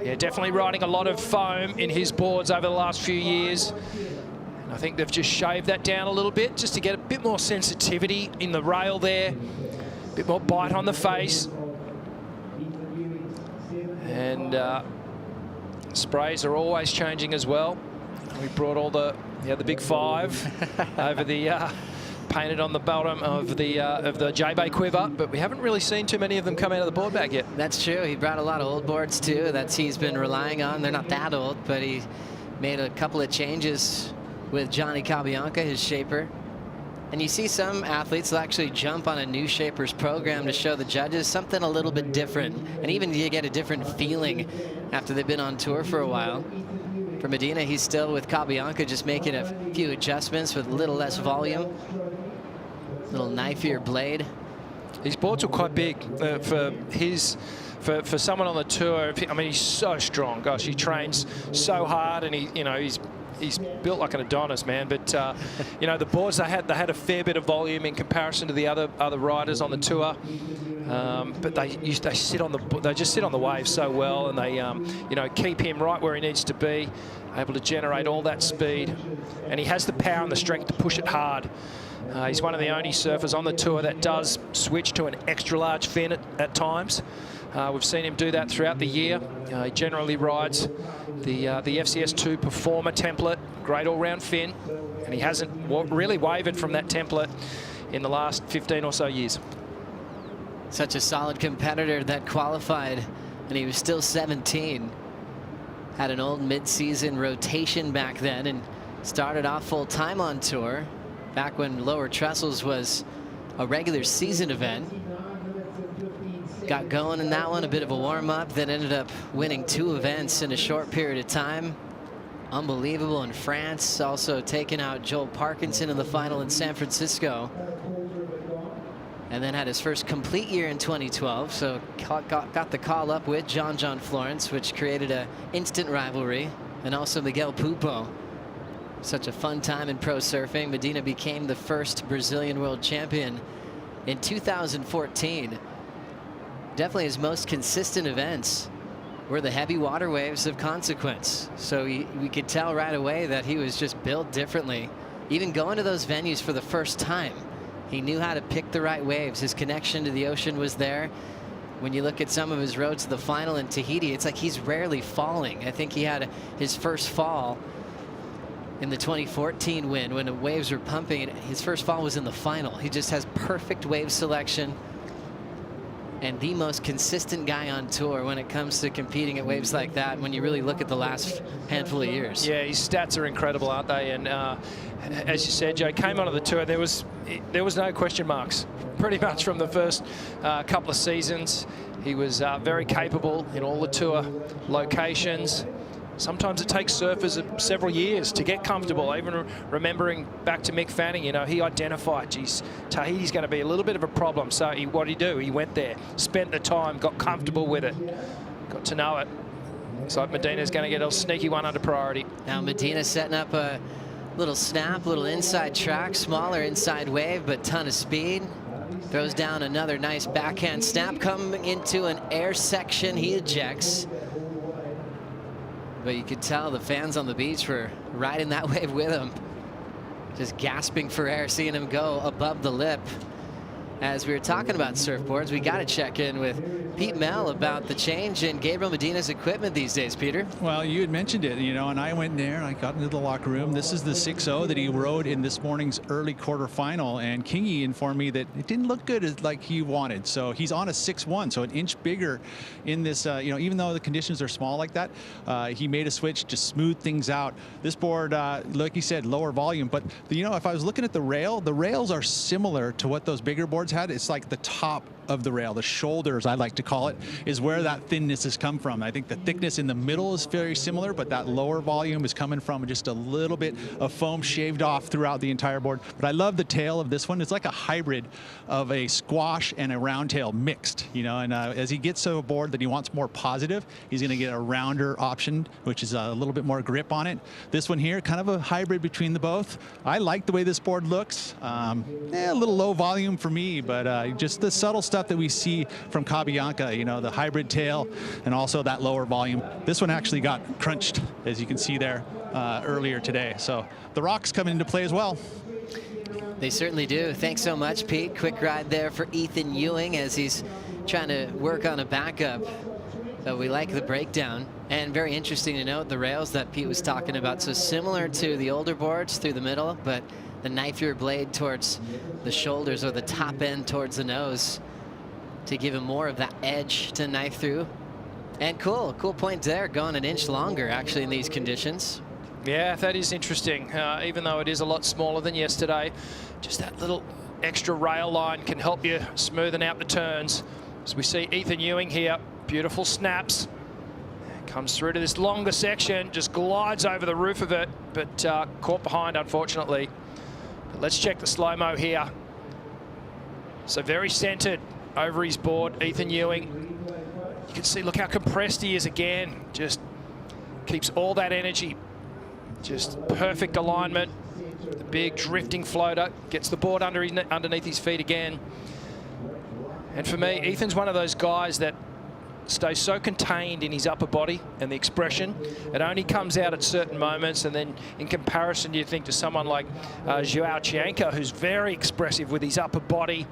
Yeah, definitely riding a lot of foam in his boards over the last few years. And I think they've just shaved that down a little bit just to get a bit more sensitivity in the rail there, a bit more bite on the face. And sprays are always changing as well. We brought all the big five over the painted on the bottom of the J-Bay quiver, but we haven't really seen too many of them come out of the board bag yet. That's true. He brought a lot of old boards too. That's he's been relying on. They're not that old, but he made a couple of changes with Johnny Cabianca, his shaper. And you see some athletes will actually jump on a new shaper's program to show the judges something a little bit different. And even you get a different feeling after they've been on tour for a while. For Medina, he's still with Cabianca, just making a few adjustments with a little less volume. Little knifier blade. His boards were quite big for someone on the tour. I mean, he's so strong. Gosh, he trains so hard, and he's built like an Adonis, man. But you know, the boards they had a fair bit of volume in comparison to the other riders on the tour. But they just sit on the wave so well, and they you know, keep him right where he needs to be, able to generate all that speed, and he has the power and the strength to push it hard. He's one of the only surfers on the tour that does switch to an extra large fin at times. We've seen him do that throughout the year. He generally rides the FCS2 Performer template, great all-round fin, and he hasn't really wavered from that template in the last 15 or so years. Such a solid competitor that qualified, and he was still 17. Had an old mid-season rotation back then and started off full-time on tour back when Lower Trestles was a regular season event. Got going in that one, a bit of a warm-up, then ended up winning 2 events in a short period of time. Unbelievable in France, also taking out Joel Parkinson in the final in San Francisco. And then had his first complete year in 2012, so got the call up with John Florence, which created an instant rivalry, and also Miguel Pupo. Such a fun time in pro surfing. Medina became the first Brazilian world champion in 2014. Definitely his most consistent events were the heavy water waves of consequence. So we could tell right away that he was just built differently. Even going to those venues for the first time, he knew how to pick the right waves. His connection to the ocean was there. When you look at some of his roads to the final in Tahiti, it's like he's rarely falling. I think he had his first fall in the 2014 win when the waves were pumping, and his first fall was in the final. He just has perfect wave selection and the most consistent guy on tour when it comes to competing at waves like that when you really look at the last handful of years. Yeah, his stats are incredible, aren't they? And as you said, Joe, came onto the tour, there was no question marks pretty much from the first couple of seasons. He was very capable in all the tour locations. Sometimes it takes surfers several years to get comfortable. Even remembering back to Mick Fanning, you know, he identified, geez, Tahiti's going to be a little bit of a problem. So what did he do? He went there, spent the time, got comfortable with it, got to know it. Looks like Medina's going to get a sneaky one under priority. Now Medina setting up a little snap, little inside track, smaller inside wave, but ton of speed. Throws down another nice backhand snap, coming into an air section. He ejects. But you could tell the fans on the beach were riding that wave with him. Just gasping for air, seeing him go above the lip. As we were talking about surfboards, we got to check in with Pete Mel about the change in Gabriel Medina's equipment these days, Peter. Well, you had mentioned it, you know, and I went there and I got into the locker room. This is the 6.0 that he rode in this morning's early quarterfinal, and Kingy informed me that it didn't look good as like he wanted. So he's on a 6.1, so an inch bigger in this, you know, even though the conditions are small like that, he made a switch to smooth things out. This board, like you said, lower volume, but you know, if I was looking at the rails are similar to what those bigger boards had. It's like the top of the rail, the shoulders, I like to call it, is where that thinness has come from. I think the thickness in the middle is very similar, but that lower volume is coming from just a little bit of foam shaved off throughout the entire board. But I love the tail of this one. It's like a hybrid of a squash and a round tail mixed, you know, and as he gets to a board that he wants more positive, he's going to get a rounder option, which is a little bit more grip on it. This one here, kind of a hybrid between the both. I like the way this board looks. A little low volume for me, but just the subtle stuff that we see from Cabianca, you know, the hybrid tail and also that lower volume. This one actually got crunched, as you can see there, earlier today. So the rocks come into play as well. They certainly do. Thanks so much, Pete. Quick ride there for Ethan Ewing as he's trying to work on a backup. But we like the breakdown. And very interesting to note the rails that Pete was talking about. So similar to the older boards through the middle, but the knifier blade towards the shoulders or the top end towards the nose to give him more of that edge to knife through. And cool point there, going an inch longer actually in these conditions. Yeah, that is interesting. Even though it is a lot smaller than yesterday, just that little extra rail line can help you smoothen out the turns. As we see Ethan Ewing here, beautiful snaps. Comes through to this longer section, just glides over the roof of it, but caught behind, unfortunately. But let's check the slow-mo here. So very centered over his board, Ethan Ewing. You can see, look how compressed he is again. Just keeps all that energy. Just perfect alignment. The big drifting floater gets the board underneath his feet again. And for me, Ethan's one of those guys that stays so contained in his upper body and the expression. It only comes out at certain moments, and then in comparison you think to someone like Joao Chianca, who's very expressive with his upper body.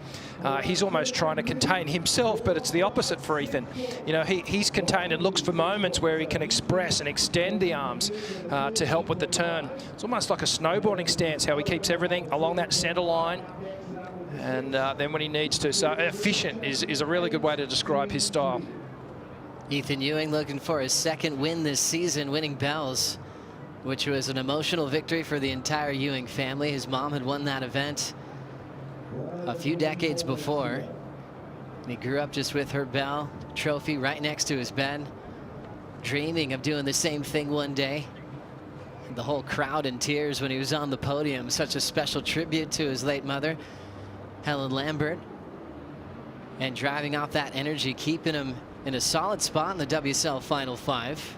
He's almost trying to contain himself, but it's the opposite for Ethan. You know, he's contained and looks for moments where he can express and extend the arms to help with the turn. It's almost like a snowboarding stance, how he keeps everything along that center line. And then when he needs to. So efficient is a really good way to describe his style. Ethan Ewing looking for his second win this season, winning Bells, which was an emotional victory for the entire Ewing family. His mom had won that event a few decades before. And he grew up just with her Bell trophy right next to his bed, dreaming of doing the same thing one day. And the whole crowd in tears when he was on the podium. Such a special tribute to his late mother, Helen Lambert. And driving off that energy, keeping him in a solid spot in the WSL Final 5.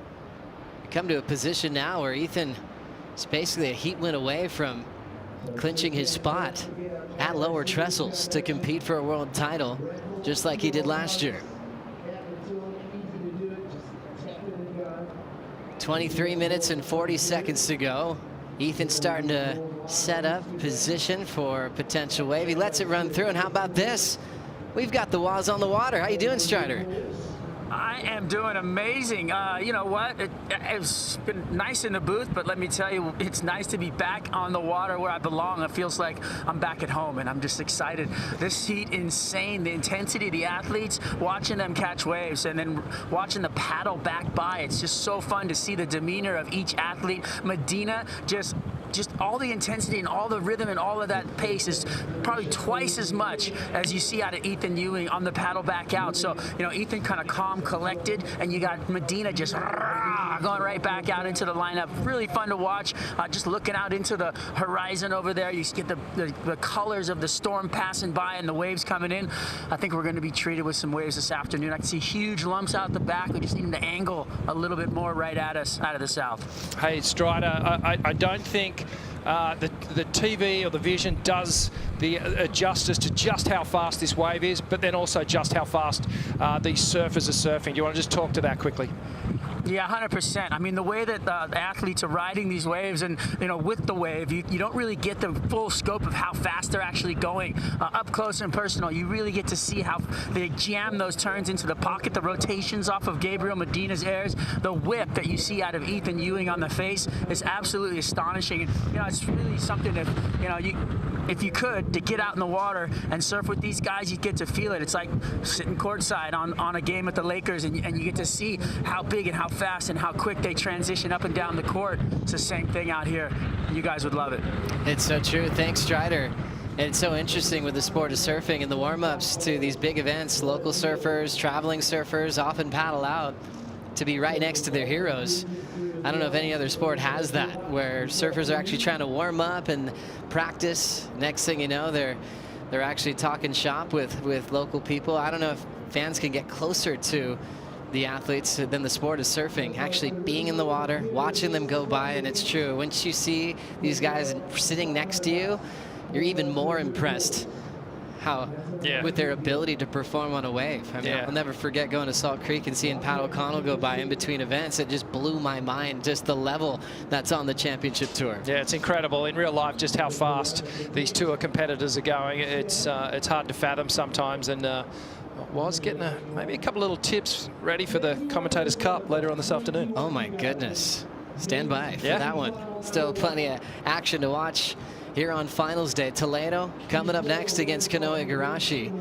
We come to a position now where Ethan It's basically a heat win away from clinching his spot at lower trestles to compete for a world title, just like he did last year. 23 minutes and 40 seconds to go. Ethan's starting to set up position for a potential wave. He lets it run through, and how about this? We've got the Waz on the water. How you doing, Strider? I am doing amazing. You know what? It's been nice in the booth, but let me tell you, it's nice to be back on the water where I belong. It feels like I'm back at home, and I'm just excited. This heat, insane. The intensity of the athletes, watching them catch waves, and then watching the paddle back by. It's just so fun to see the demeanor of each athlete. Medina just all the intensity and all the rhythm and all of that pace is probably twice as much as you see out of Ethan Ewing on the paddle back out. So, you know, Ethan kind of calm, collected, and you got Medina just going right back out into the lineup. Really fun to watch. Just looking out into the horizon over there, you get the colors of the storm passing by and the waves coming in. I think we're going to be treated with some waves this afternoon. I can see huge lumps out the back. We just need them to angle a little bit more right at us out of the south. Hey, Strider, I don't think the TV or the vision does the justice to just how fast this wave is, but then also just how fast these surfers are surfing. Do you want to just talk to that quickly? Yeah, 100%. I mean, the way that the athletes are riding these waves and, you know, with the wave, you don't really get the full scope of how fast they're actually going. Up close and personal, you really get to see how they jam those turns into the pocket, the rotations off of Gabriel Medina's airs, the whip that you see out of Ethan Ewing on the face is absolutely astonishing. And, you know, it's really something that, you know, if you could, to get out in the water and surf with these guys, you get to feel it. It's like sitting courtside on a game at the Lakers, and you get to see how big and how fast and how quick they transition up and down the court. It's the same thing out here. You guys would love it. It's so true. Thanks, Strider. It's so interesting with the sport of surfing and the warm-ups to these big events. Local surfers, traveling surfers often paddle out to be right next to their heroes. I don't know if any other sport has that, where surfers are actually trying to warm up and practice. Next thing you know, they're actually talking shop with local people. I don't know if fans can get closer to the athletes than the sport of surfing, actually being in the water, watching them go by. And it's true, once you see these guys sitting next to you, you're even more impressed with their ability to perform on a wave. I mean, I'll never forget going to Salt Creek and seeing Pat O'Connell go by in between events. It just blew my mind, just the level that's on the championship tour. Yeah, it's incredible in real life just how fast these tour competitors are going. It's hard to fathom sometimes, and was getting maybe a couple little tips ready for the Commentators' Cup later on this afternoon. Oh my goodness. Stand by for that one. Still plenty of action to watch here on finals day. Toledo coming up next against Kanoa Igarashi.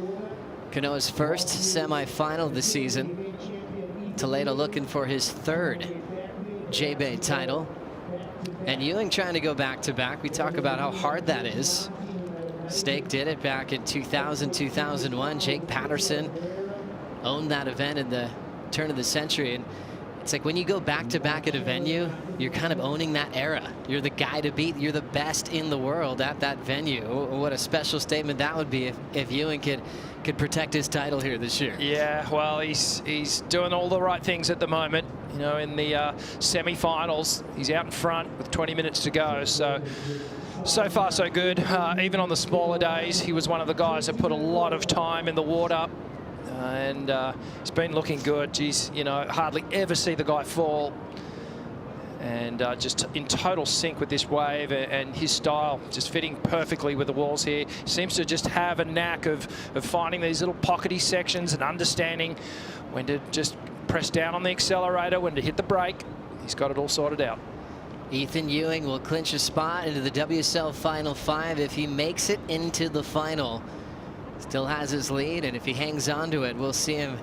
Kanoa's first semi-final of the season. Toledo looking for his third J-Bay title. And Ewing trying to go back-to-back. We talk about how hard that is. Stake did it back in 2000, 2001. Jake Patterson owned that event in the turn of the century. And it's like when you go back-to-back at a venue, you're kind of owning that era. You're the guy to beat. You're the best in the world at that venue. What a special statement that would be if Ewing could protect his title here this year. Yeah, well, he's doing all the right things at the moment. You know, in the semi-finals, he's out in front with 20 minutes to go. So far, so good. Even on the smaller days, he was one of the guys that put a lot of time in the water. And he's been looking good. Geez, you know, hardly ever see the guy fall. And just in total sync with this wave and his style, just fitting perfectly with the walls here. Seems to just have a knack of finding these little pockety sections and understanding when to just press down on the accelerator, when to hit the brake. He's got it all sorted out. Ethan Ewing will clinch a spot into the WSL Final 5 if he makes it into the final. Still has his lead, and if he hangs on to it, we'll see him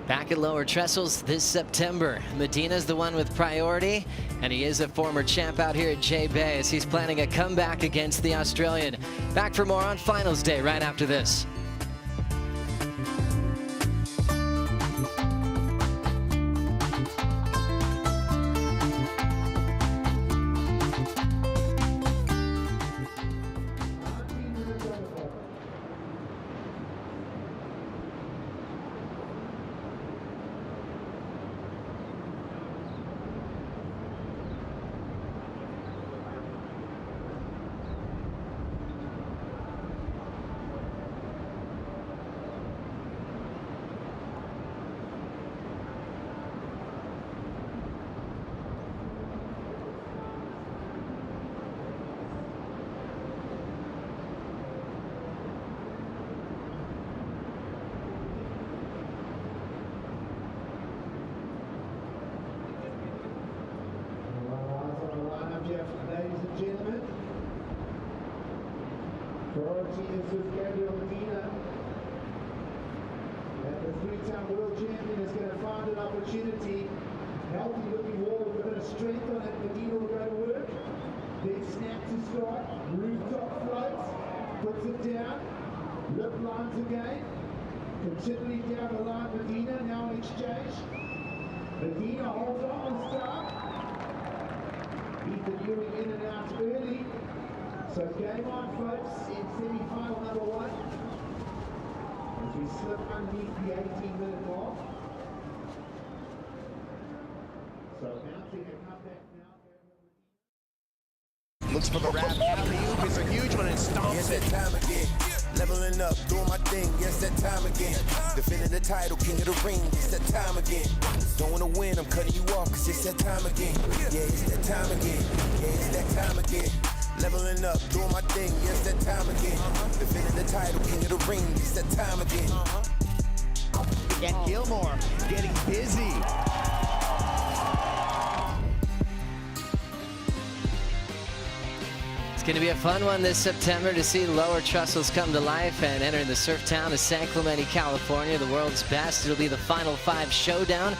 back at lower trestles this September. Medina's the one with priority, and he is a former champ out here at J-Bay as he's planning a comeback against the Australian. Back for more on Finals Day right after this. The three-time world champion is going to find an opportunity. Healthy looking wall with a bit of strength on it. Medina will go to work. Then snap to start. Rooftop floats. Puts it down. Lip lines again. Continually down the line. Medina now in exchange. Medina holds on and start. Ethan Ewing in and out early. So game on, folks, in semi-final number 1. As we slip underneath the 18-minute mark. So mounting a comeback now. Looks for the wrap. Alley-oop is a huge one and stomps it. Time again. Leveling up, doing my thing, yes, that time again. Defending the title, king of the ring, it's that time again. Don't wanna win, I'm cutting you off, cause it's that time again. Yeah, it's that time again. Yeah, it's that time again. Leveling up, doing my thing, yes, that time again. Defending the title, king of the ring, it's that time again. And Gilmore getting busy. It's going to be a fun one this September to see lower trestles come to life and enter the surf town of San Clemente, California, the world's best. It'll be the Final 5 showdown.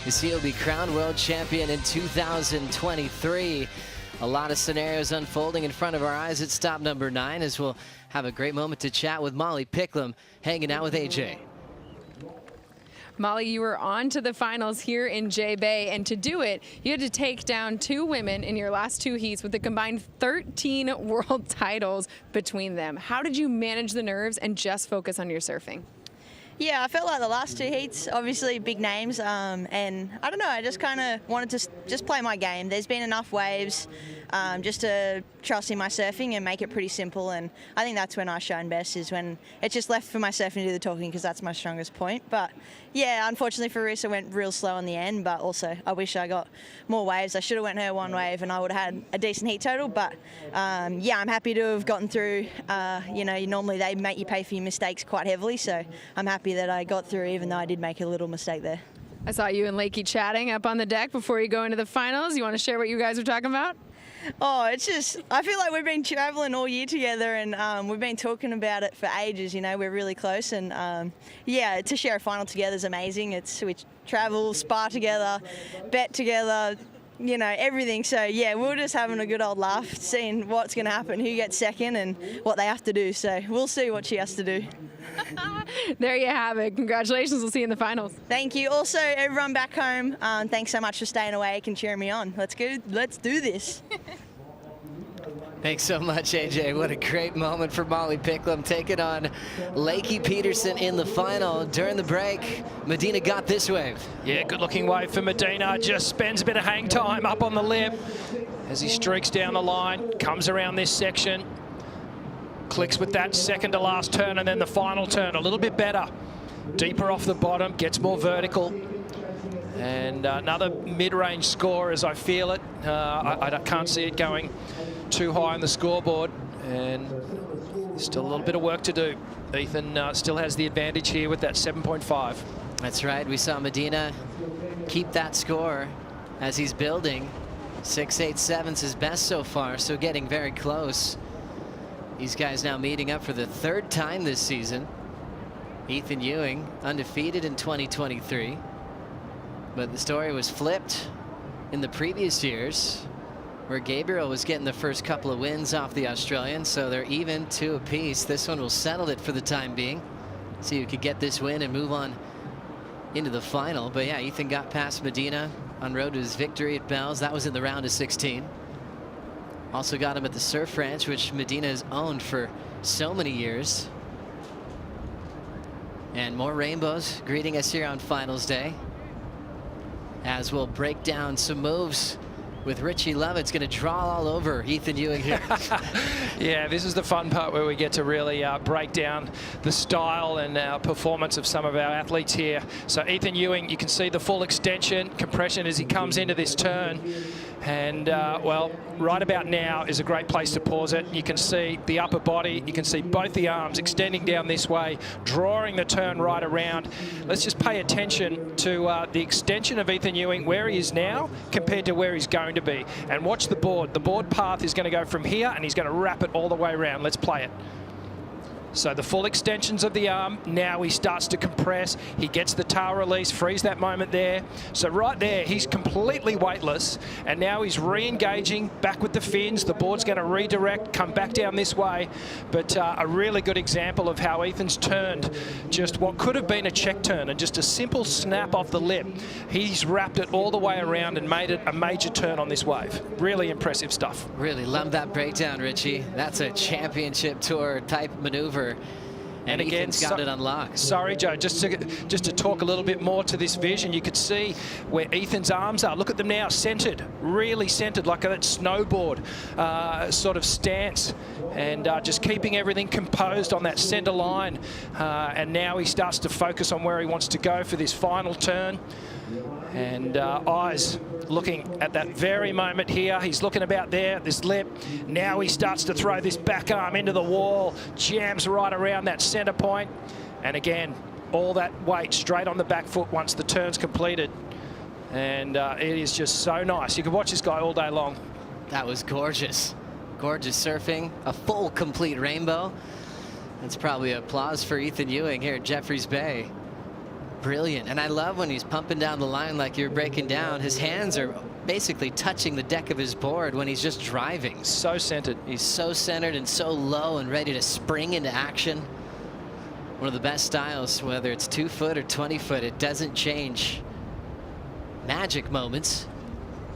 You see, he'll be crowned world champion in 2023. A lot of scenarios unfolding in front of our eyes at stop number 9 as we'll have a great moment to chat with Molly Picklum hanging out with AJ. Molly, you were on to the finals here in J-Bay, and to do it, you had to take down 2 women in your last 2 heats with a combined 13 world titles between them. How did you manage the nerves and just focus on your surfing? Yeah, I felt like the last 2 heats, obviously big names, and I don't know, I just kind of wanted to just play my game. There's been enough waves just to trust in my surfing and make it pretty simple, and I think that's when I shine best, is when it's just left for my surfing to do the talking, because that's my strongest point. But yeah, unfortunately for Risa, went real slow in the end, but also I wish I got more waves. I should have went her 1 wave and I would have had a decent heat total, but yeah, I'm happy to have gotten through. You know, normally they make you pay for your mistakes quite heavily, so I'm happy that I got through, even though I did make a little mistake there. I saw you and Lakey chatting up on the deck before you go into the finals. You want to share what you guys were talking about? Oh, it's just, I feel like we've been traveling all year together, and we've been talking about it for ages. You know, we're really close, and yeah, to share a final together is amazing. We travel, spar together, bet together, you know, everything. So yeah, we're just having a good old laugh, seeing what's going to happen, who gets second and what they have to do. So we'll see what she has to do. There you have it. Congratulations. We'll see you in the finals. Thank you. Also, everyone back home, thanks so much for staying awake and cheering me on. Let's go. Let's do this. Thanks so much, AJ. What a great moment for Molly Picklum, taking on Lakey Peterson in the final. During the break, Medina got this wave. Yeah, good looking wave for Medina. Just spends a bit of hang time up on the lip as he streaks down the line, comes around this section, clicks with that second to last turn, and then the final turn a little bit better. Deeper off the bottom, gets more vertical. And another mid-range score as I feel it. I can't see it going too high on the scoreboard, and still a little bit of work to do. Ethan still has the advantage here with that 7.5. That's right. We saw Medina keep that score as he's building. 6.87's his best so far, so getting very close. These guys now meeting up for the 3rd time this season. Ethan Ewing undefeated in 2023, but the story was flipped in the previous years, where Gabriel was getting the first couple of wins off the Australian, so they're even 2 apiece. This one will settle it for the time being. See who could get this win and move on into the final. But yeah, Ethan got past Medina on road to his victory at Bell's. That was in the round of 16. Also got him at the Surf Ranch, which Medina has owned for so many years. And more rainbows greeting us here on finals day, as we'll break down some moves with Richie Lovett's going to draw all over Ethan Ewing here. Yeah, this is the fun part where we get to really break down the style and performance of some of our athletes here. So Ethan Ewing, you can see the full extension, compression as he comes into this turn. And, well, right about now is a great place to pause it. You can see the upper body. You can see both the arms extending down this way, drawing the turn right around. Let's just pay attention to the extension of Ethan Ewing, where he is now compared to where he's going to be. And watch the board. The board path is going to go from here, and he's going to wrap it all the way around. Let's play it. So the full extensions of the arm. Now he starts to compress. He gets the tail release, frees that moment there. So right there, he's completely weightless. And now he's re-engaging back with the fins. The board's going to redirect, come back down this way. But a really good example of how Ethan's turned just what could have been a check turn and just a simple snap off the lip. He's wrapped it all the way around and made it a major turn on this wave. Really impressive stuff. Really love that breakdown, Richie. That's a championship tour type maneuver. And again, Ethan's got it unlocked. Sorry, Joe, just to talk a little bit more to this vision, you could see where Ethan's arms are. Look at them now, centered, really centered, like that snowboard sort of stance, and just keeping everything composed on that center line. And now he starts to focus on where he wants to go for this final turn. And eyes looking at that very moment here. He's looking about there, this lip. Now he starts to throw this back arm into the wall, jams right around that center point. And again, all that weight straight on the back foot once the turn's completed. And it is just so nice. You can watch this guy all day long. That was gorgeous. Gorgeous surfing, a full complete rainbow. That's probably applause for Ethan Ewing here at Jeffreys Bay. Brilliant. And I love when he's pumping down the line like you're breaking down. His hands are basically touching the deck of his board when he's just driving. So centered. He's so centered and so low and ready to spring into action. One of the best styles, whether it's 2 foot or 20 foot, it doesn't change. Magic moments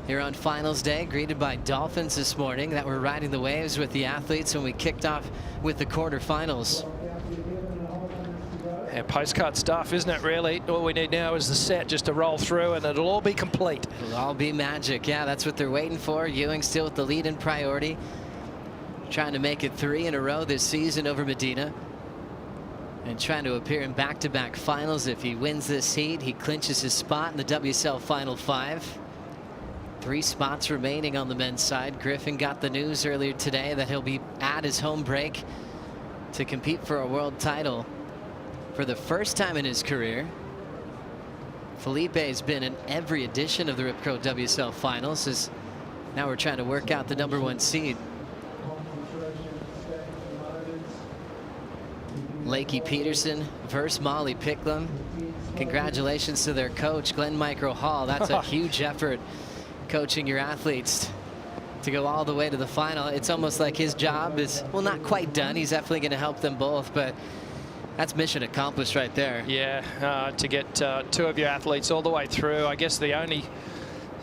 here on finals day, greeted by dolphins this morning that were riding the waves with the athletes when we kicked off with the quarterfinals. Yeah, postcard stuff, isn't it, really? All we need now is the set just to roll through and it'll all be complete. It'll all be magic. Yeah, that's what they're waiting for. Ewing still with the lead in priority. Trying to make it 3 in a row this season over Medina. And trying to appear in back-to-back finals. If he wins this heat, he clinches his spot in the WSL Final 5. 3 spots remaining on the men's side. Griffin got the news earlier today that he'll be at his home break to compete for a world title. For the first time in his career, Felipe has been in every edition of the Rip Curl WSL Finals. As now we're trying to work out the #1 seed. Lakey Peterson versus Molly Picklum. Congratulations to their coach, Glenn Micro Hall. That's a huge effort, coaching your athletes to go all the way to the final. It's almost like his job is, well, not quite done. He's definitely going to help them both, but that's mission accomplished right there. Yeah, to get 2 of your athletes all the way through. I guess the only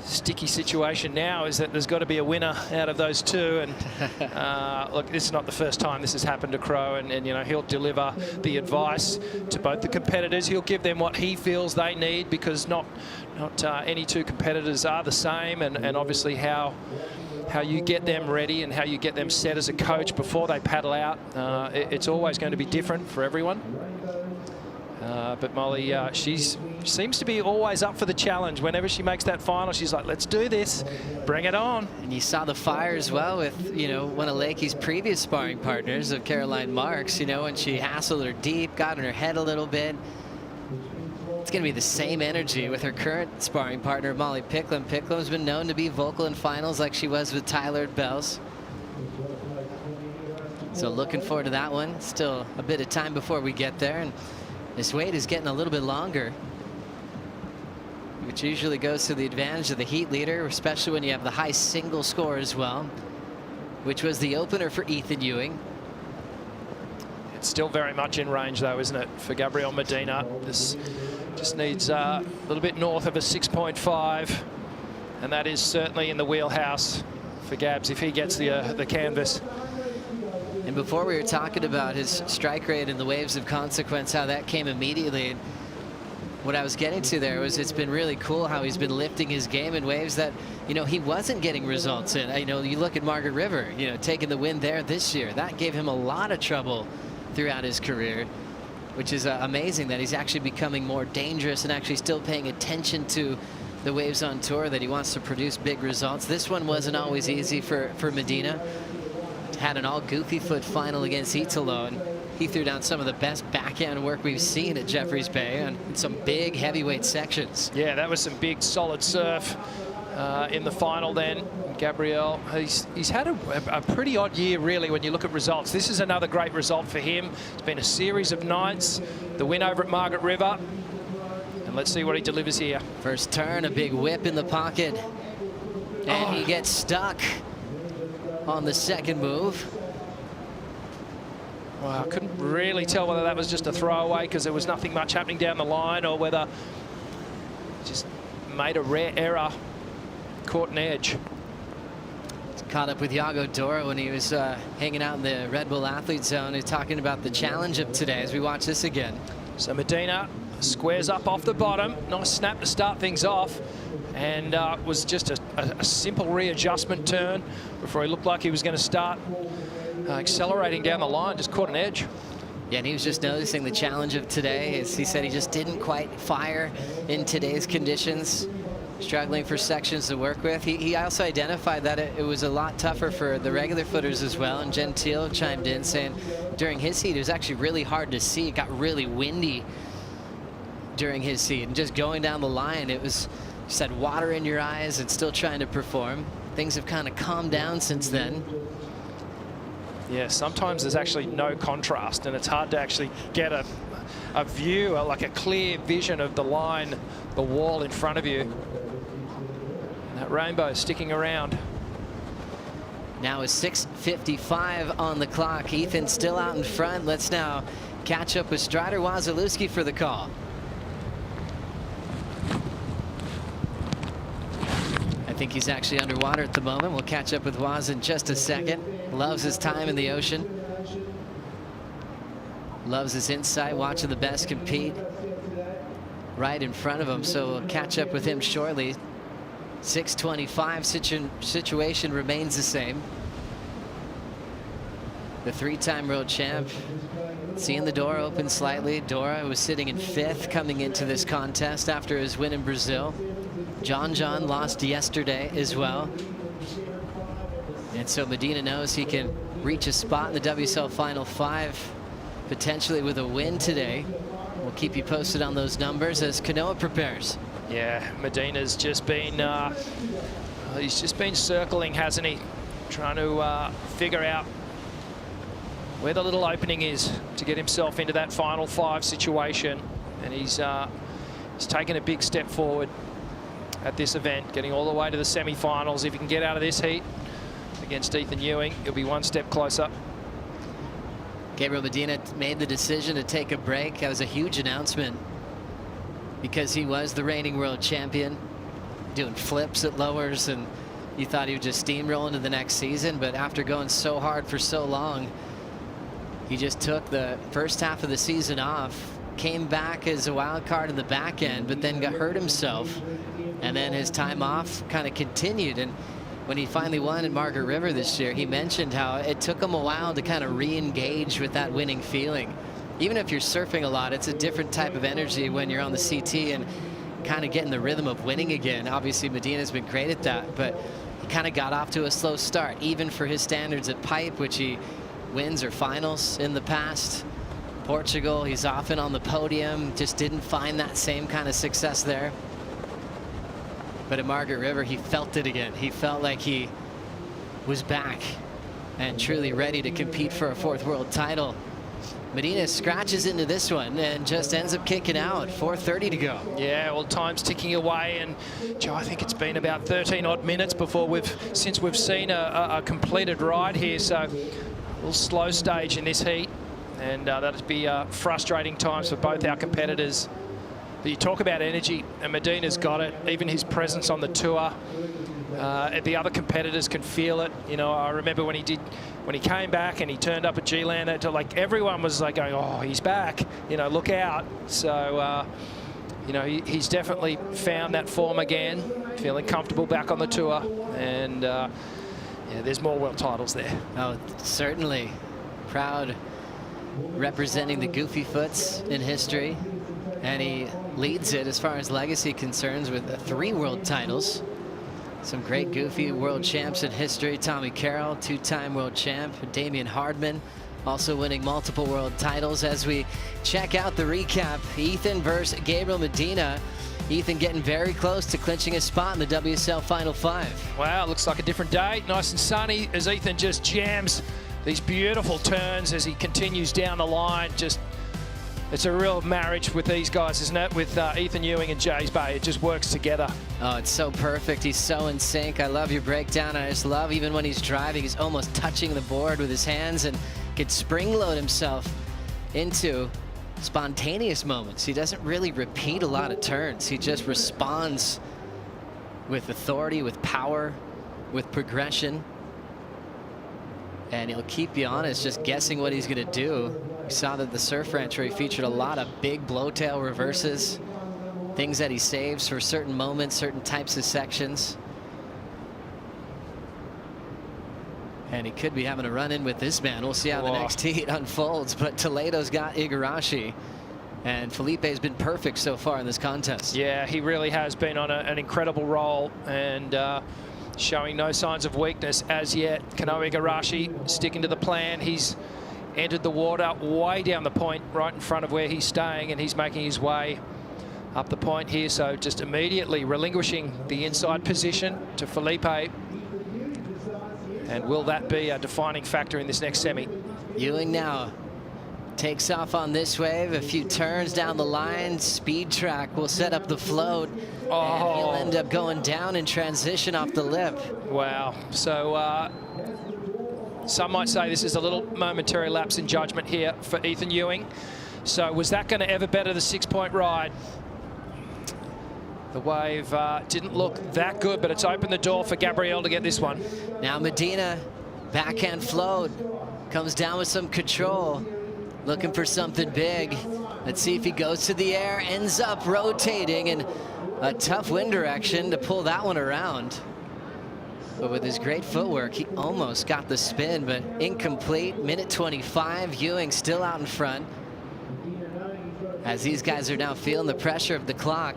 sticky situation now is that there's got to be a winner out of those 2. And look, this is not the first time this has happened to Crow, and you know, he'll deliver the advice to both the competitors. He'll give them what he feels they need, because not any 2 competitors are the same, and obviously how you get them ready and how you get them set as a coach before they paddle out. It's always going to be different for everyone. But Molly, she seems to be always up for the challenge. Whenever she makes that final, she's like, let's do this, bring it on. And you saw the fire as well with, you know, one of Lakey's previous sparring partners of Caroline Marks, you know, when she hassled her deep, got in her head a little bit. It's going to be the same energy with her current sparring partner, Molly Picklum. Picklum's been known to be vocal in finals like she was with Tyler Bells. So looking forward to that one. Still a bit of time before we get there. And this wait is getting a little bit longer, which usually goes to the advantage of the heat leader, especially when you have the high single score as well, which was the opener for Ethan Ewing. It's still very much in range, though, isn't it, for Gabriel Medina? This just needs a little bit north of a 6.5, and that is certainly in the wheelhouse for Gabs if he gets the canvas. And before we were talking about his strike rate and the waves of consequence, how that came immediately. What I was getting to there was it's been really cool how he's been lifting his game in waves that, you know, he wasn't getting results in. You know, you look at Margaret River, you know, taking the win there this year. That gave him a lot of trouble throughout his career, which is amazing that he's actually becoming more dangerous and actually still paying attention to the waves on tour, that he wants to produce big results. This one wasn't always easy for Medina. Had an all goofy foot final against Italo, and he threw down some of the best backhand work we've seen at Jeffreys Bay on some big heavyweight sections. Yeah, that was some big solid surf. in the final then. Gabriel, he's had a pretty odd year, really, when you look at results. This is another great result for him. It's been a series of nights. The win over at Margaret River. And let's see what he delivers here. First turn, a big whip in the pocket. And he gets stuck on the second move. Well, I couldn't really tell whether that was just a throwaway because there was nothing much happening down the line, or whether just made a rare error, caught an edge. Caught up with Iago Dora when he was hanging out in the Red Bull Athlete Zone. He's talking about the challenge of today as we watch this again. So Medina squares up off the bottom. Nice snap to start things off. And was just a simple readjustment turn before he looked like he was going to start accelerating down the line. Just caught an edge. Yeah, and he was just noticing the challenge of today. As he said, he just didn't quite fire in today's conditions. Struggling for sections to work with. He also identified that it was a lot tougher for the regular footers as well. And Gentile chimed in saying during his heat, it was actually really hard to see. It got really windy during his heat. And just going down the line, it was, you said, water in your eyes and still trying to perform. Things have kind of calmed down since then. Yeah, sometimes there's actually no contrast, and it's hard to actually get a view, like a clear vision of the line, the wall in front of you. That rainbow sticking around. Now is 6:55 on the clock. Ethan still out in front. Let's now catch up with Strider Wazalewski for the call. I think he's actually underwater at the moment. We'll catch up with Waz in just a second. Loves his time in the ocean. Loves his insight, watching the best compete right in front of him. So we'll catch up with him shortly. 6:25 situation remains the same. The three-time world champ seeing the door open slightly. Dora was sitting in 5th coming into this contest after his win in Brazil. John lost yesterday as well. And so Medina knows he can reach a spot in the WSL Final 5, potentially with a win today. We'll keep you posted on those numbers as Kanoa prepares. Yeah, Medina's just been, he's just been circling, hasn't he? Trying to figure out where the little opening is to get himself into that Final 5 situation. And he's taken a big step forward at this event, getting all the way to the semi-finals. If he can get out of this heat against Ethan Ewing, he'll be one step closer. Gabriel Medina made the decision to take a break. That was a huge announcement because he was the reigning world champion, doing flips at lowers, and you thought he would just steamroll into the next season. But after going so hard for so long, he just took the first half of the season off, came back as a wild card in the back end, but then got hurt himself. And then his time off kind of continued. And when he finally won at Margaret River this year, he mentioned how it took him a while to kind of re-engage with that winning feeling. Even if you're surfing a lot, it's a different type of energy when you're on the CT and kind of getting the rhythm of winning again. Obviously, Medina's been great at that, but he kind of got off to a slow start, even for his standards at Pipe, which he wins or finals in the past. Portugal, he's often on the podium, just didn't find that same kind of success there. But at Margaret River, he felt it again. He felt like he was back and truly ready to compete for a 4th world title. Medina scratches into this one and just ends up kicking out. 4:30 to go. Yeah, well, time's ticking away, and Joe, I think it's been about 13 odd minutes before since we've seen a completed ride here. So a little slow stage in this heat, and that'd be frustrating times for both our competitors. But you talk about energy, and Medina's got it. Even his presence on the tour, the other competitors can feel it. You know, I remember when he came back and he turned up at G-Land, like everyone was like going, "Oh, he's back! You know, look out!" So, you know, he's definitely found that form again, feeling comfortable back on the tour, and yeah, there's more world titles there. Oh, certainly. Proud representing the Goofy Foots in history. And he leads it as far as legacy concerns with 3 world titles. Some great Goofy world champs in history. Tommy Carroll, 2-time world champ. Damian Hardman also winning multiple world titles. As we check out the recap, Ethan versus Gabriel Medina. Ethan getting very close to clinching a spot in the WSL Final 5. Wow, looks like a different day. Nice and sunny as Ethan just jams these beautiful turns as he continues down the line. Just, it's a real marriage with these guys, isn't it? With Ethan Ewing and Jays Bay, it just works together. Oh, it's so perfect. He's so in sync. I love your breakdown. I just love even when he's driving, he's almost touching the board with his hands and could spring load himself into spontaneous moments. He doesn't really repeat a lot of turns. He just responds with authority, with power, with progression. And he'll keep you honest, just guessing what he's going to do. We saw that the surf entry featured a lot of big blowtail reverses, things that he saves for certain moments, certain types of sections. And he could be having a run-in with this man. We'll see how the next heat unfolds. But Toledo's got Igarashi. And Felipe has been perfect so far in this contest. Yeah, he really has been on an incredible roll and showing no signs of weakness as yet. Kano Igarashi sticking to the plan. He's entered the water way down the point, right in front of where he's staying, and he's making his way up the point here. So just immediately relinquishing the inside position to Felipe. And will that be a defining factor in this next semi? Ewing now takes off on this wave, a few turns down the line. Speed track will set up the float. Oh. And he'll end up going down in transition off the lip. Wow. So some might say this is a little momentary lapse in judgment here for Ethan Ewing. So was that going to ever better the 6-point ride? The wave didn't look that good, but it's opened the door for Gabriel to get this one. Now Medina, backhand float, comes down with some control, looking for something big. Let's see if he goes to the air, ends up rotating in a tough wind direction to pull that one around. But with his great footwork, he almost got the spin, but incomplete. Minute 25, Ewing still out in front. As these guys are now feeling the pressure of the clock.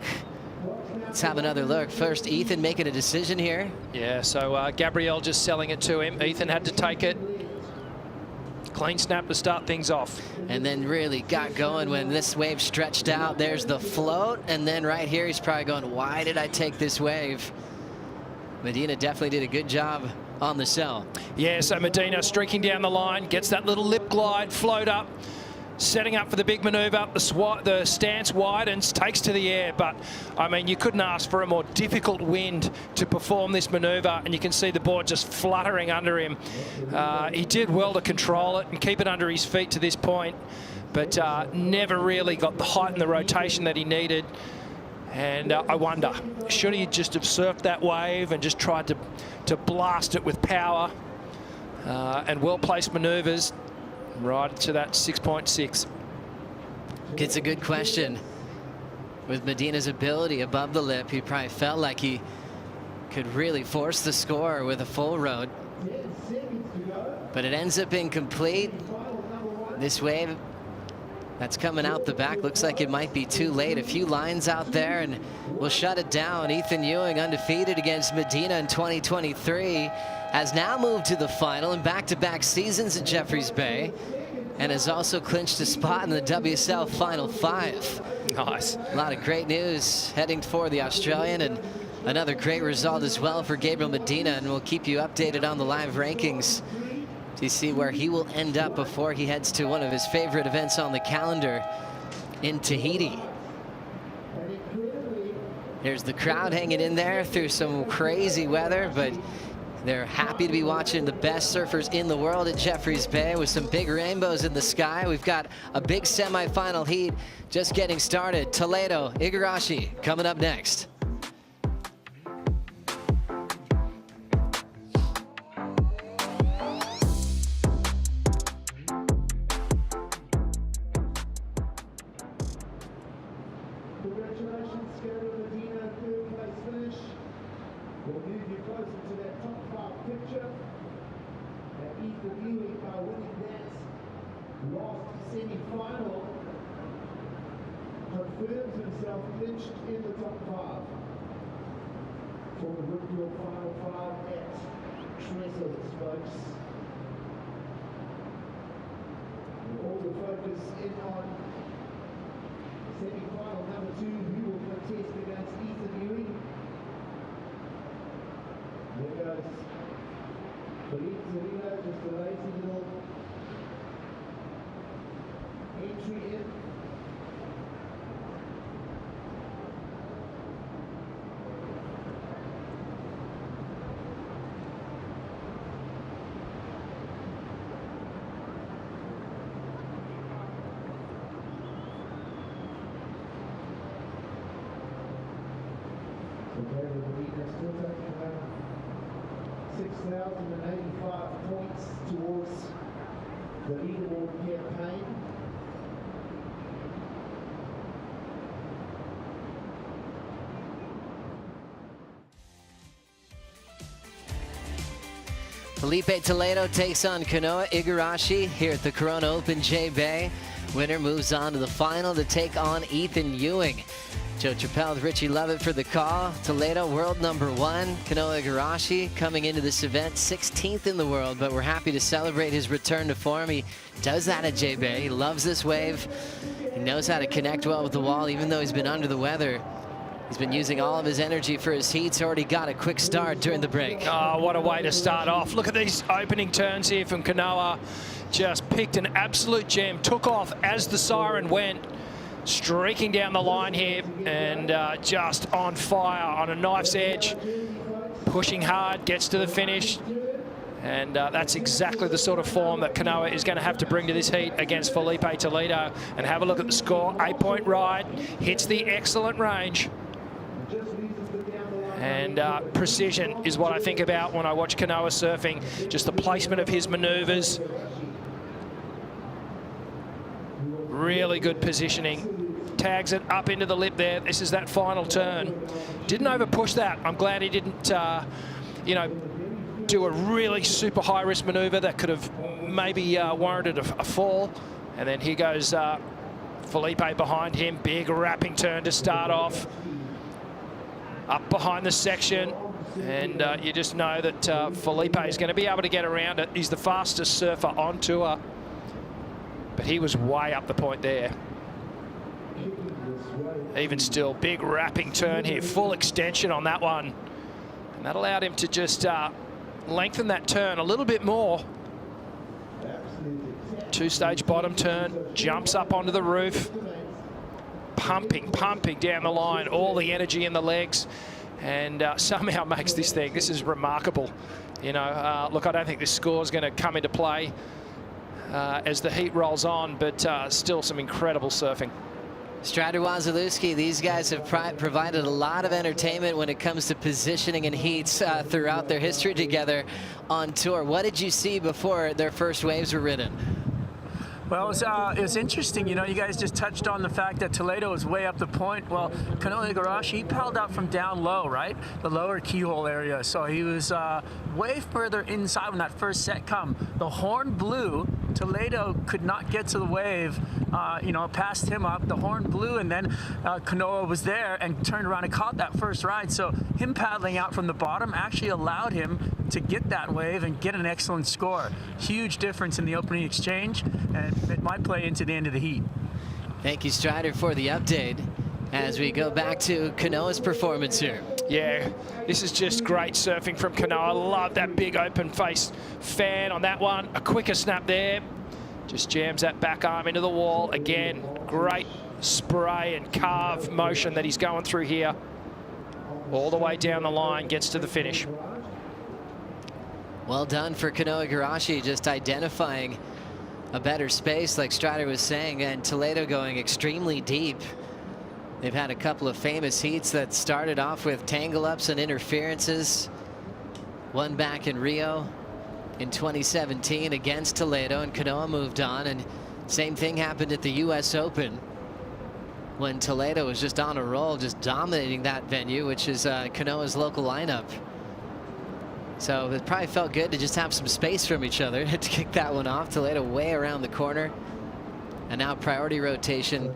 Let's have another look. First, Ethan making a decision here. Yeah, so Gabriel just selling it to him. Ethan had to take it. Clean snap to start things off. And then really got going when this wave stretched out. There's the float. And then right here, he's probably going, why did I take this wave? Medina definitely did a good job on the sell. Yeah, so Medina streaking down the line, gets that little lip glide, float up. Setting up for the big maneuver, the stance widens, takes to the air, but I mean, you couldn't ask for a more difficult wind to perform this maneuver, and you can see the board just fluttering under him. He did well to control it and keep it under his feet to this point, but never really got the height and the rotation that he needed. And I wonder, should he just have surfed that wave and just tried to blast it with power and well-placed maneuvers? Right to that 6.6. It's a good question. With Medina's ability above the lip, he probably felt like he could really force the score with a full road. But it ends up incomplete. This wave that's coming out the back looks like it might be too late. A few lines out there and we'll shut it down. Ethan Ewing, undefeated against Medina in 2023, has now moved to the final in back-to-back seasons at Jeffreys Bay and has also clinched a spot in the WSL Final 5. Nice. A lot of great news heading for the Australian, and another great result as well for Gabriel Medina, and we'll keep you updated on the live rankings to see where he will end up before he heads to one of his favorite events on the calendar in Tahiti. There's the crowd hanging in there through some crazy weather, but they're happy to be watching the best surfers in the world at Jeffreys Bay with some big rainbows in the sky. We've got a big semifinal heat just getting started. Toledo, Igarashi coming up next. Congratulations, Gabriel Medina, third place finish. We'll move you closer to that top 5 picture. And Ethan Ewing, by winning that last semi-final, confirms himself clinched in the top 5 for the WSL Final 5 at Trestles, folks. And all the focus in on semi-final number 2, who will test against Ethan Ewing. There goes Philippe Torino, just a lazy little entry in. Still taking 6,085 points towards the leaderboard campaign. Felipe Toledo takes on Kanoa Igarashi here at the Corona Open J-Bay. Winner moves on to the final to take on Ethan Ewing. Joe Chappelle with Richie Lovett for the call. Toledo, world #1. Kanoa Igarashi coming into this event 16th in the world, but we're happy to celebrate his return to form. He does that at J-Bay. He loves this wave. He knows how to connect well with the wall, even though he's been under the weather. He's been using all of his energy for his heats. Already got a quick start during the break. Oh, what a way to start off. Look at these opening turns here from Kanoa. Just picked an absolute gem. Took off as the siren went. Streaking down the line here and just on fire, on a knife's edge. Pushing hard, gets to the finish. And that's exactly the sort of form that Kanoa is going to have to bring to this heat against Felipe Toledo. And have a look at the score. 8-point ride. Hits the excellent range. And precision is what I think about when I watch Kanoa surfing. Just the placement of his maneuvers. Really good positioning. Tags it up into the lip there. This is that final turn. Didn't over push that. I'm glad he didn't, you know, do a really super high risk maneuver that could have maybe warranted a fall. And then here goes Felipe behind him. Big wrapping turn to start off. Up behind the section. And you just know that Felipe is going to be able to get around it. He's the fastest surfer on tour. But he was way up the point there. Even still, big wrapping turn here, full extension on that one. And that allowed him to just lengthen that turn a little bit more. Two-stage bottom turn, jumps up onto the roof. Pumping down the line, all the energy in the legs. And somehow makes this thing. This is remarkable. You know, look, I don't think this score is going to come into play as the heat rolls on, but still some incredible surfing. Strider Wasilewski, these guys have provided a lot of entertainment when it comes to positioning and heats throughout their history together on tour. What did you see before their first waves were ridden? Well, it was interesting. You know, you guys just touched on the fact that Toledo was way up the point. Well, Kanoa Igarashi, he paddled out from down low, right? The lower keyhole area. So he was way further inside when that first set come. The horn blew. Toledo could not get to the wave, you know, passed him up. The horn blew, and then Kanoa was there and turned around and caught that first ride. So him paddling out from the bottom actually allowed him to get that wave and get an excellent score. Huge difference in the opening exchange, and it might play into the end of the heat. Thank you, Strider, for the update as we go back to Kanoa's performance here. Yeah, this is just great surfing from Kanoa. I love that big open face fan on that one. A quicker snap there. Just jams that back arm into the wall. Again, great spray and carve motion that he's going through here. All the way down the line, gets to the finish. Well done for Kanoa Igarashi, just identifying a better space like Strider was saying, and Toledo going extremely deep. They've had a couple of famous heats that started off with tangle-ups and interferences. One back in Rio in 2017 against Toledo, and Kanoa moved on, and same thing happened at the US Open when Toledo was just on a roll, just dominating that venue, which is Kanoa's local lineup. So it probably felt good to just have some space from each other to kick that one off. Toledo way around the corner. And now priority rotation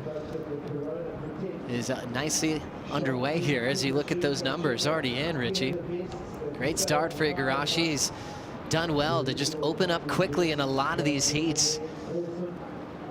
is nicely underway here as you look at those numbers already in, Richie. Great start for Igarashi. He's done well to just open up quickly in a lot of these heats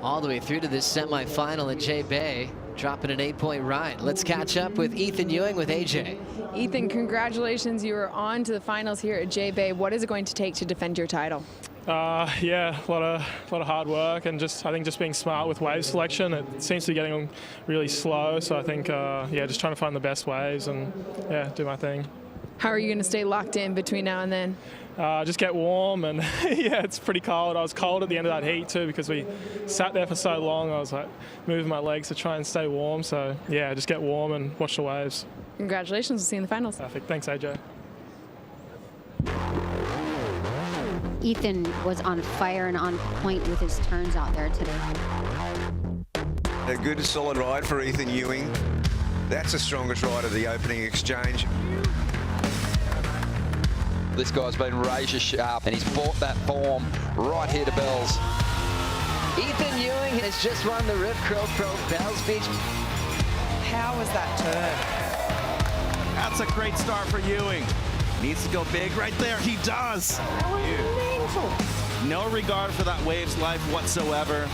all the way through to this semifinal at J-Bay. dropping an 8-point ride. Let's catch up with Ethan Ewing with AJ. Ethan, congratulations. You are on to the finals here at J-Bay. What is it going to take to defend your title? Yeah, a lot of hard work, and I think just being smart with wave selection. It seems to be getting really slow, so I think yeah, just trying to find the best waves and yeah, do my thing. How are you going to stay locked in between now and then? Just get warm, and yeah, it's pretty cold. I was cold at the end of that heat too because we sat there for so long. I was like moving my legs to try and stay warm. So yeah, just get warm and watch the waves. Congratulations. We'll see you in the finals. Perfect. Thanks, AJ. Ethan was on fire and on point with his turns out there today. A good solid ride for Ethan Ewing. That's the strongest ride of the opening exchange. This guy's been razor sharp and he's brought that form right here to Bells. Ethan Ewing has just won the Rip Curl Pro Bells Beach. How was that turn? That's a great start for Ewing. Needs to go big right there. He does. No regard for that wave's life whatsoever.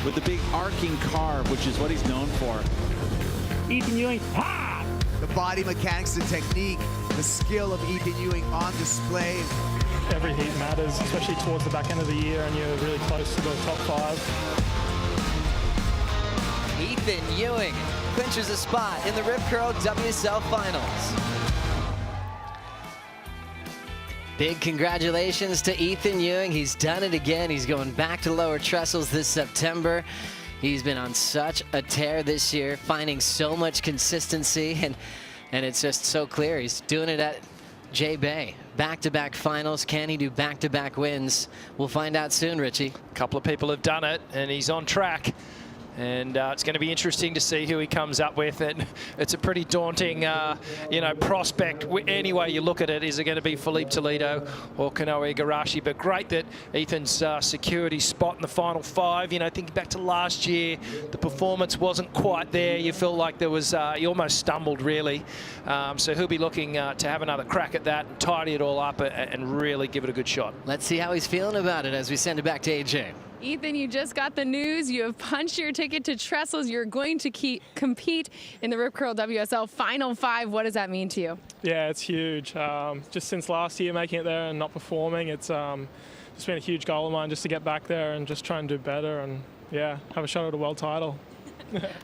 With the big arcing carve, which is what he's known for. Ethan Ewing, ha! The body mechanics, the technique, the skill of Ethan Ewing on display. Every heat matters, especially towards the back end of the year, and you're really close to the top 5. Ethan Ewing clinches a spot in the Rip Curl WSL Finals. Big congratulations to Ethan Ewing. He's done it again. He's going back to lower trestles this September. He's been on such a tear this year, finding so much consistency, and it's just so clear. He's doing it at J-Bay. Back-to-back finals. Can he do back-to-back wins? We'll find out soon, Richie. A couple of people have done it, and he's on track. And it's going to be interesting to see who he comes up with. And it's a pretty daunting, prospect. Any way you look at it, is it going to be Filipe Toledo or Kanoe Igarashi? But great that Ethan's secured his spot in the final 5. Thinking back to last year, the performance wasn't quite there. You felt like there was, he almost stumbled, really. So he'll be looking to have another crack at that and tidy it all up and really give it a good shot. Let's see how he's feeling about it as we send it back to AJ. Ethan, you just got the news. You have punched your ticket to Trestles. You're going to compete in the Rip Curl WSL Final 5. What does that mean to you? Yeah, it's huge. Just since last year making it there and not performing, it's just been a huge goal of mine just to get back there and just try and do better and, yeah, have a shot at a world title.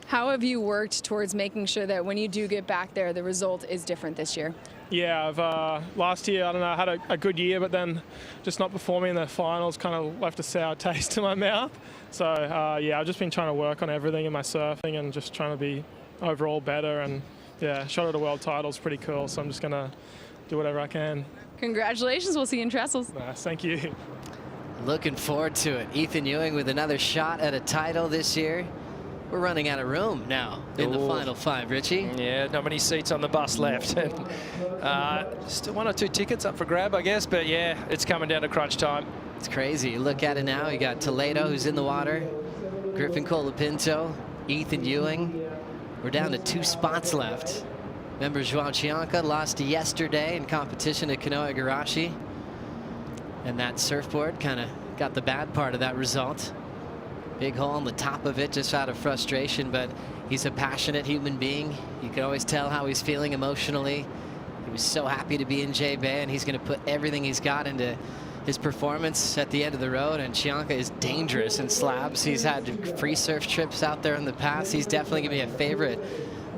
How have you worked towards making sure that when you do get back there, the result is different this year? Yeah, last year, I don't know, I had a good year, but then just not performing in the finals kind of left a sour taste in my mouth. So, yeah, I've just been trying to work on everything in my surfing and just trying to be overall better. And, yeah, shot at a world title is pretty cool, so I'm just going to do whatever I can. Congratulations. We'll see you in Trestles. Nice, thank you. Looking forward to it. Ethan Ewing with another shot at a title this year. We're running out of room now in the final 5, Richie. Yeah, not many seats on the bus left. Still 1 or 2 tickets up for grab, I guess. But, yeah, it's coming down to crunch time. It's crazy. You look at it now. You got Toledo, who's in the water. Griffin Colapinto, Ethan Ewing. We're down to 2 spots left. Remember, Joao Chianca lost yesterday in competition at Kanoe Igarashi. And that surfboard kind of got the bad part of that result. Big hole on the top of it just out of frustration, but he's a passionate human being. You can always tell how he's feeling emotionally. He was so happy to be in J-Bay, and he's going to put everything he's got into his performance at the end of the road. And Chianca is dangerous in slabs. He's had free surf trips out there in the past. He's definitely going to be a favorite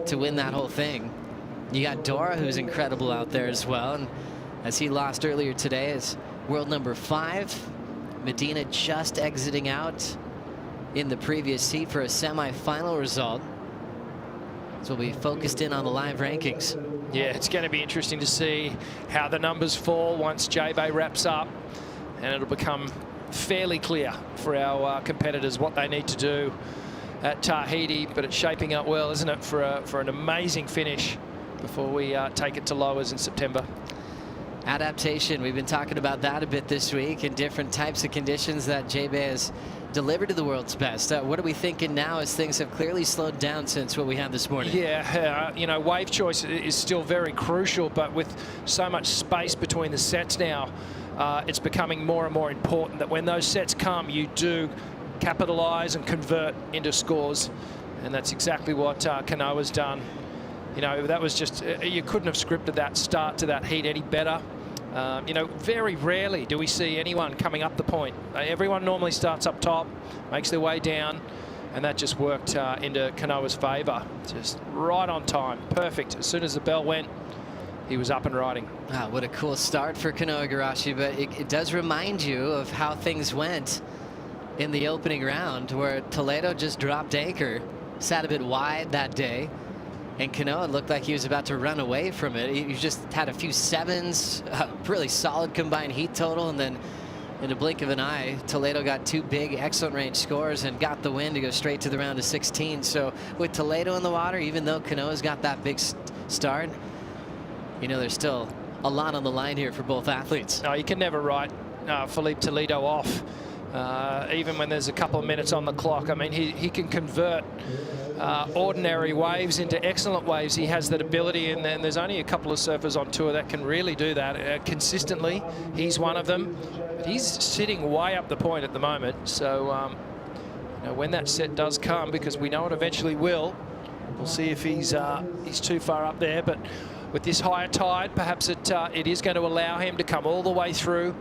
to win that whole thing. You got Dora, who's incredible out there as well. And as he lost earlier today, is world number 5. Medina just exiting out in the previous heat for a semi-final result. So we'll be focused in on the live rankings. Yeah, it's going to be interesting to see how the numbers fall once J-Bay wraps up, and it'll become fairly clear for our competitors what they need to do at Tahiti. But it's shaping up well, isn't it, for an amazing finish before we take it to lowers in September. Adaptation, we've been talking about that a bit this week, and different types of conditions that J-Bay has delivered to the world's best. What are we thinking now as things have clearly slowed down since what we had this morning? Yeah, wave choice is still very crucial, but with so much space between the sets now, it's becoming more and more important that when those sets come, you do capitalize and convert into scores. And that's exactly what Kanoa's done. You know, that was just, you couldn't have scripted that start to that heat any better. You know, very rarely do we see anyone coming up the point. Everyone normally starts up top, makes their way down, and that just worked into Kanoa's favour. Just right on time, perfect. As soon as the bell went, he was up and riding. Wow, what a cool start for Kanoa Igarashi, but it does remind you of how things went in the opening round, where Toledo just dropped anchor, sat a bit wide that day, and Kanoa looked like he was about to run away from it. He just had a few sevens, really solid combined heat total, and then in a blink of an eye, Toledo got 2 big, excellent range scores and got the win to go straight to the round of 16. So with Toledo in the water, even though Kanoa's got that big start, you know, there's still a lot on the line here for both athletes. No, you can never write Filipe Toledo off, even when there's a couple of minutes on the clock. I mean, he can convert ordinary waves into excellent waves. He has that ability, and then there's only a couple of surfers on tour that can really do that consistently. He's one of them. But he's sitting way up the point at the moment. So you know, when that set does come, because we know it eventually will, we'll see if he's too far up there. But with this higher tide, perhaps it is going to allow him to come all the way through.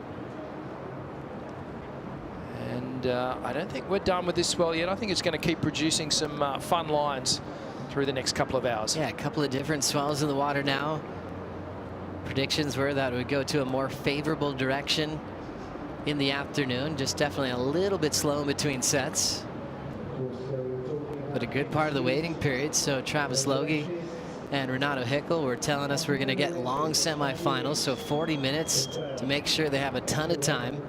And I don't think we're done with this swell yet. I think it's going to keep producing some fun lines through the next couple of hours. Yeah, a couple of different swells in the water now. Predictions were that it would go to a more favorable direction in the afternoon. Just definitely a little bit slow in between sets. But a good part of the waiting period. So Travis Logie and Renato Hickel were telling us we're going to get long semifinals. So 40 minutes to make sure they have a ton of time.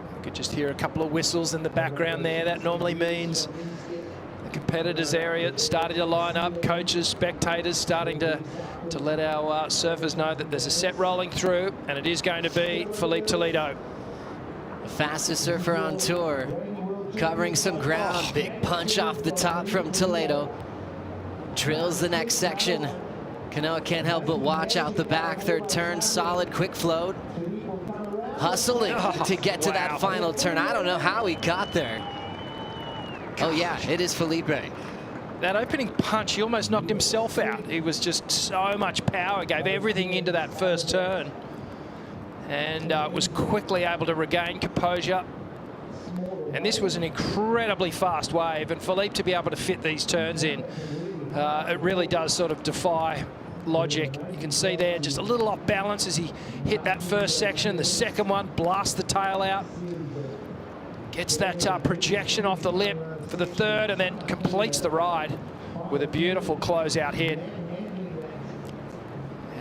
You could just hear a couple of whistles in the background there. That normally means the competitors' area starting to line up. Coaches, spectators starting to let our surfers know that there's a set rolling through, and it is going to be Filipe Toledo. The fastest surfer on tour, covering some ground. Big punch off the top from Toledo. Drills the next section. Kanoa can't help but watch out the back. Third turn, solid, quick float. Hustling to get to that final turn. I don't know how he got there. Oh yeah, it is Filipe. That opening punch, he almost knocked himself out. He was just so much power, gave everything into that first turn, and was quickly able to regain composure. And this was an incredibly fast wave, and Filipe to be able to fit these turns in, it really does sort of defy logic. You can see there just a little off balance as he hit that first section. The second one blasts the tail out, gets that projection off the lip for the third, and then completes the ride with a beautiful closeout hit.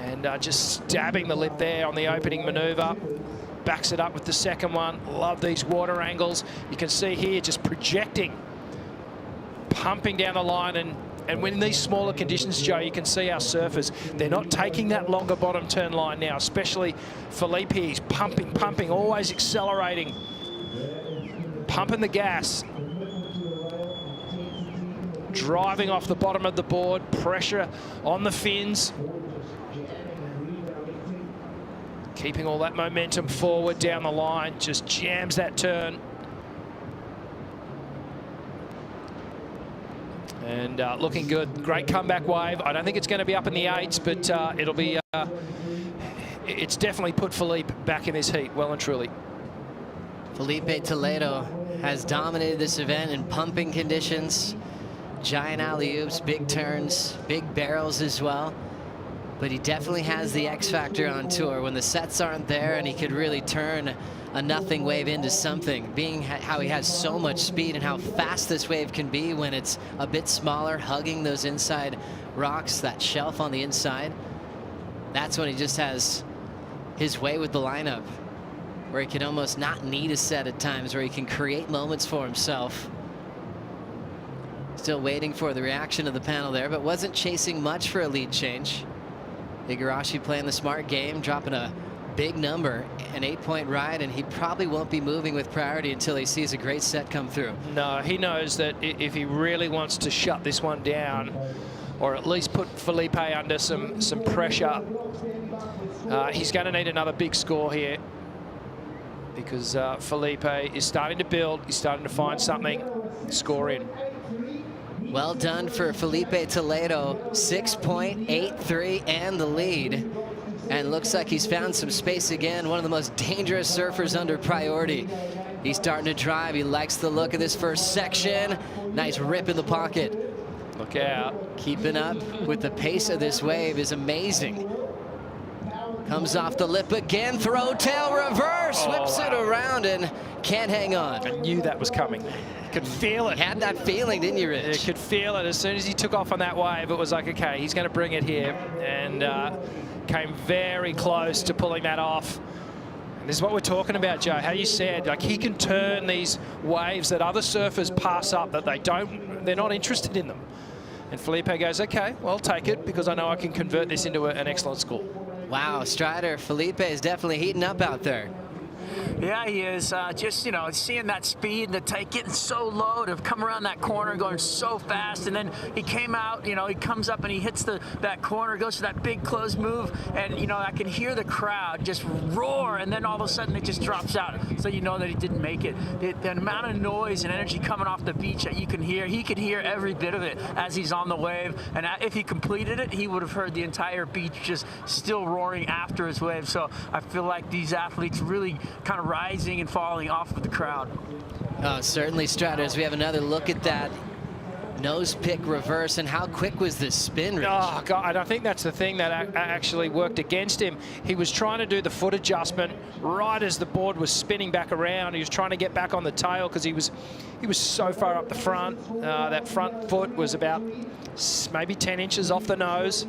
And just stabbing the lip there on the opening maneuver. Backs it up with the second one. Love these water angles. You can see here just projecting, pumping down the line, and when in these smaller conditions, Joe, you can see our surfers, they're not taking that longer bottom turn line now, especially Filipe. He's pumping, always accelerating, pumping the gas, driving off the bottom of the board, pressure on the fins, keeping all that momentum forward down the line, just jams that turn. And looking good. Great comeback wave. I don't think it's going to be up in the 8s, but it'll be, it's definitely put Filipe back in this heat, well and truly. Filipe Toledo has dominated this event in pumping conditions. Giant alley-oops, big turns, big barrels as well. But he definitely has the X factor on tour when the sets aren't there, and he could really turn a nothing wave into something, being how he has so much speed and how fast this wave can be when it's a bit smaller, hugging those inside rocks, that shelf on the inside. That's when he just has his way with the lineup, where he can almost not need a set at times, where he can create moments for himself. Still waiting for the reaction of the panel there, but wasn't chasing much for a lead change. Igarashi playing the smart game, dropping a big number, an 8-point ride, and he probably won't be moving with priority until he sees a great set come through. No, he knows that if he really wants to shut this one down, or at least put Filipe under some pressure, he's going to need another big score here. because Felipe is starting to build. He's starting to find something, score in. Well done for Felipe Toledo. 6.83 and the lead. And looks like he's found some space again. One of the most dangerous surfers under priority. He's starting to drive. He likes the look of this first section. Nice rip in the pocket. Look out. Keeping up with the pace of this wave is amazing. Comes off the lip again. Throw tail reverse. Whips it around and can't hang on. I knew that was coming. Could feel it. Had that feeling, didn't you, Rich? Could feel it. As soon as he took off on that wave, it was like, okay, he's going to bring it here. And came very close to pulling that off. And this is what we're talking about, Joe. How you said, like, he can turn these waves that other surfers pass up, that they're not interested in them. And Felipe goes, okay, well, I'll take it because I know I can convert this into an excellent score. Wow, Strider, Felipe is definitely heating up out there. Yeah, he is. Just, you know, seeing that speed and getting so low to come around that corner going so fast. And then he came out, you know, he comes up and he hits that corner, goes to that big close move. And, you know, I can hear the crowd just roar. And then all of a sudden it just drops out. So you know that he didn't make it. The amount of noise and energy coming off the beach that you can hear, he could hear every bit of it as he's on the wave. And if he completed it, he would have heard the entire beach just still roaring after his wave. So I feel like these athletes really kind of rising and falling off with the crowd. Oh, certainly, Striders. We have another look at that nose pick reverse, and how quick was this spin, Rich? Oh, God, and I think that's the thing that actually worked against him. He was trying to do the foot adjustment right as the board was spinning back around. He was trying to get back on the tail because he was so far up the front. That front foot was about maybe 10 inches off the nose.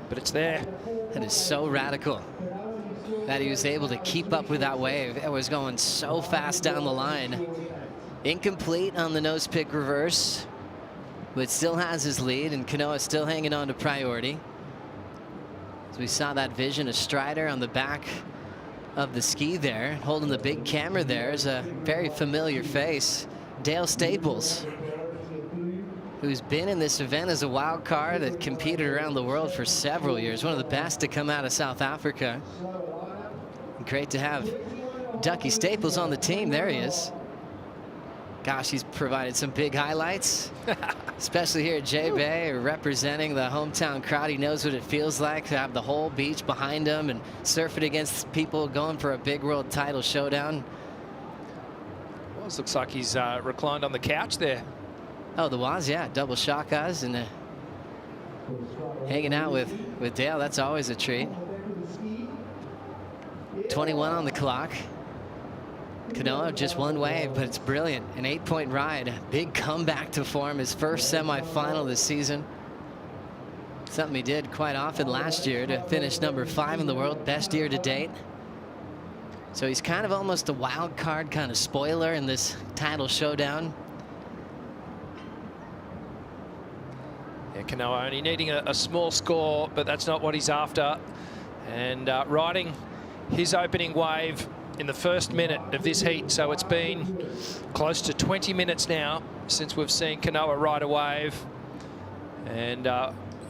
But it's there. That is so radical that he was able to keep up with that wave. It was going so fast down the line. Incomplete on the nose pick reverse, but still has his lead, and Kanoa still hanging on to priority. As we saw that vision of Strider on the back of the ski there, holding the big camera there, is a very familiar face. Dale Staples, who's been in this event as a wild card, that competed around the world for several years. One of the best to come out of South Africa. Great to have Ducky Staples on the team. There he is. Gosh, he's provided some big highlights, especially here at J-Bay, representing the hometown crowd. He knows what it feels like to have the whole beach behind him and surfing against people going for a big world title showdown. Well, it looks like he's reclined on the couch there. Oh, the Waz, yeah, double shakas and hanging out with Dale. That's always a treat. 21 on the clock. Kanoa just one wave, but it's brilliant. An 8-point ride. Big comeback to form. His first semifinal this season. Something he did quite often last year to finish number 5 in the world. Best year to date. So he's kind of almost a wild card kind of spoiler in this title showdown. Yeah, Kanoa only needing a small score, but that's not what he's after. And riding his opening wave in the first minute of this heat. So it's been close to 20 minutes now since we've seen Kanoa ride a wave. And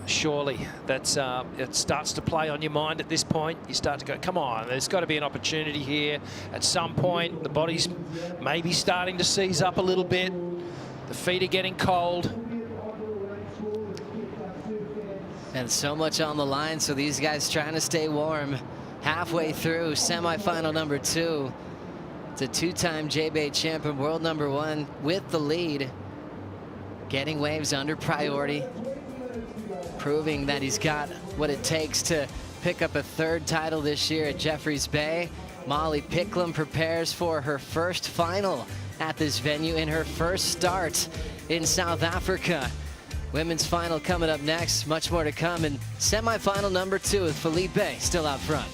surely that's it starts to play on your mind at this point. You start to go, come on, there's got to be an opportunity here. At some point, the body's maybe starting to seize up a little bit. The feet are getting cold. And so much on the line, so these guys trying to stay warm. Halfway through semifinal number 2. It's a 2-time J-Bay champion, world number 1 with the lead. Getting waves under priority. Proving that he's got what it takes to pick up a 3rd title this year at Jeffreys Bay. Molly Picklum prepares for her first final at this venue in her first start in South Africa. Women's final coming up next. Much more to come in semifinal number 2 with Felipe still out front.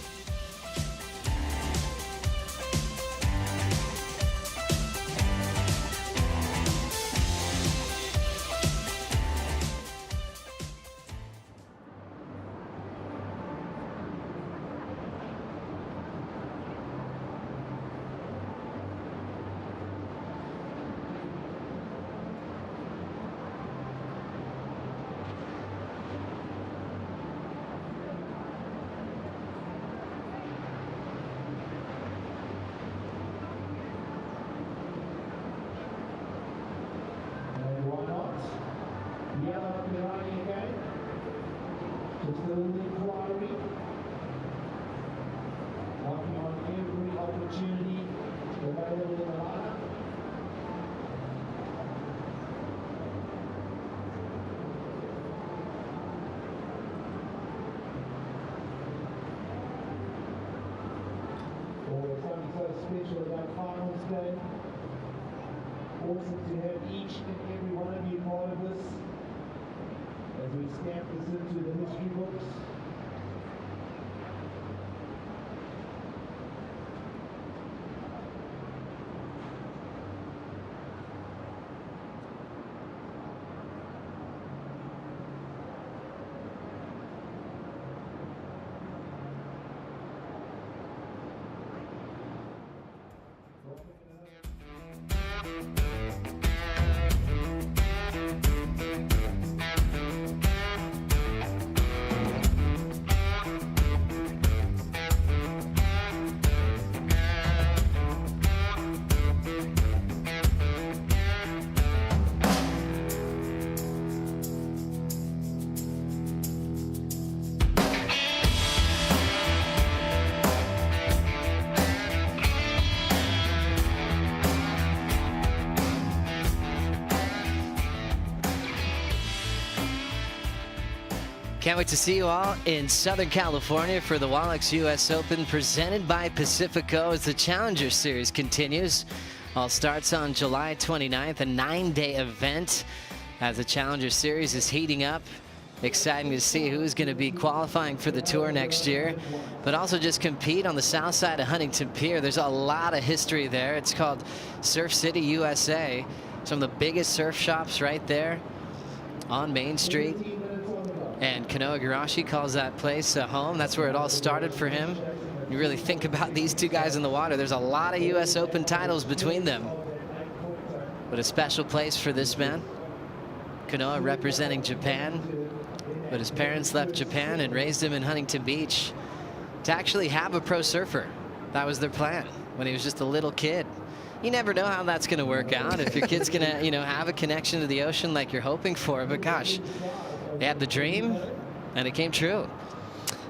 Just a little inquiry. Knocking on every opportunity available in the lineup. Something so special about finals day. Awesome to have each and every one of you part of this as we stamp this into the history books. Can't wait to see you all in Southern California for the Wallachs US Open presented by Pacifico as the Challenger Series continues. All starts on July 29th, a 9-day event as the Challenger Series is heating up. Exciting to see who's going to be qualifying for the tour next year, but also just compete on the south side of Huntington Pier. There's a lot of history there. It's called Surf City, USA. Some of the biggest surf shops right there on Main Street. And Kanoa Igarashi calls that place home. That's where it all started for him. You really think about these two guys in the water. There's a lot of US Open titles between them. But a special place for this man. Kanoa representing Japan. But his parents left Japan and raised him in Huntington Beach to actually have a pro surfer. That was their plan when he was just a little kid. You never know how that's going to work out, if your kid's going to, have a connection to the ocean like you're hoping for. But gosh, they had the dream, and it came true.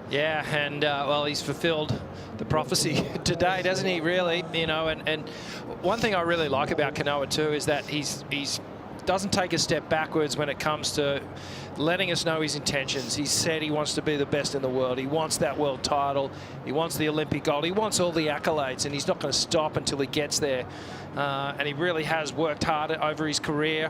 Yeah, and well, he's fulfilled the prophecy today, doesn't he? Really, And one thing I really like about Kanoa too is that he's doesn't take a step backwards when it comes to letting us know his intentions. He said he wants to be the best in the world. He wants that world title. He wants the Olympic gold. He wants all the accolades, and he's not going to stop until he gets there. And he really has worked hard over his career.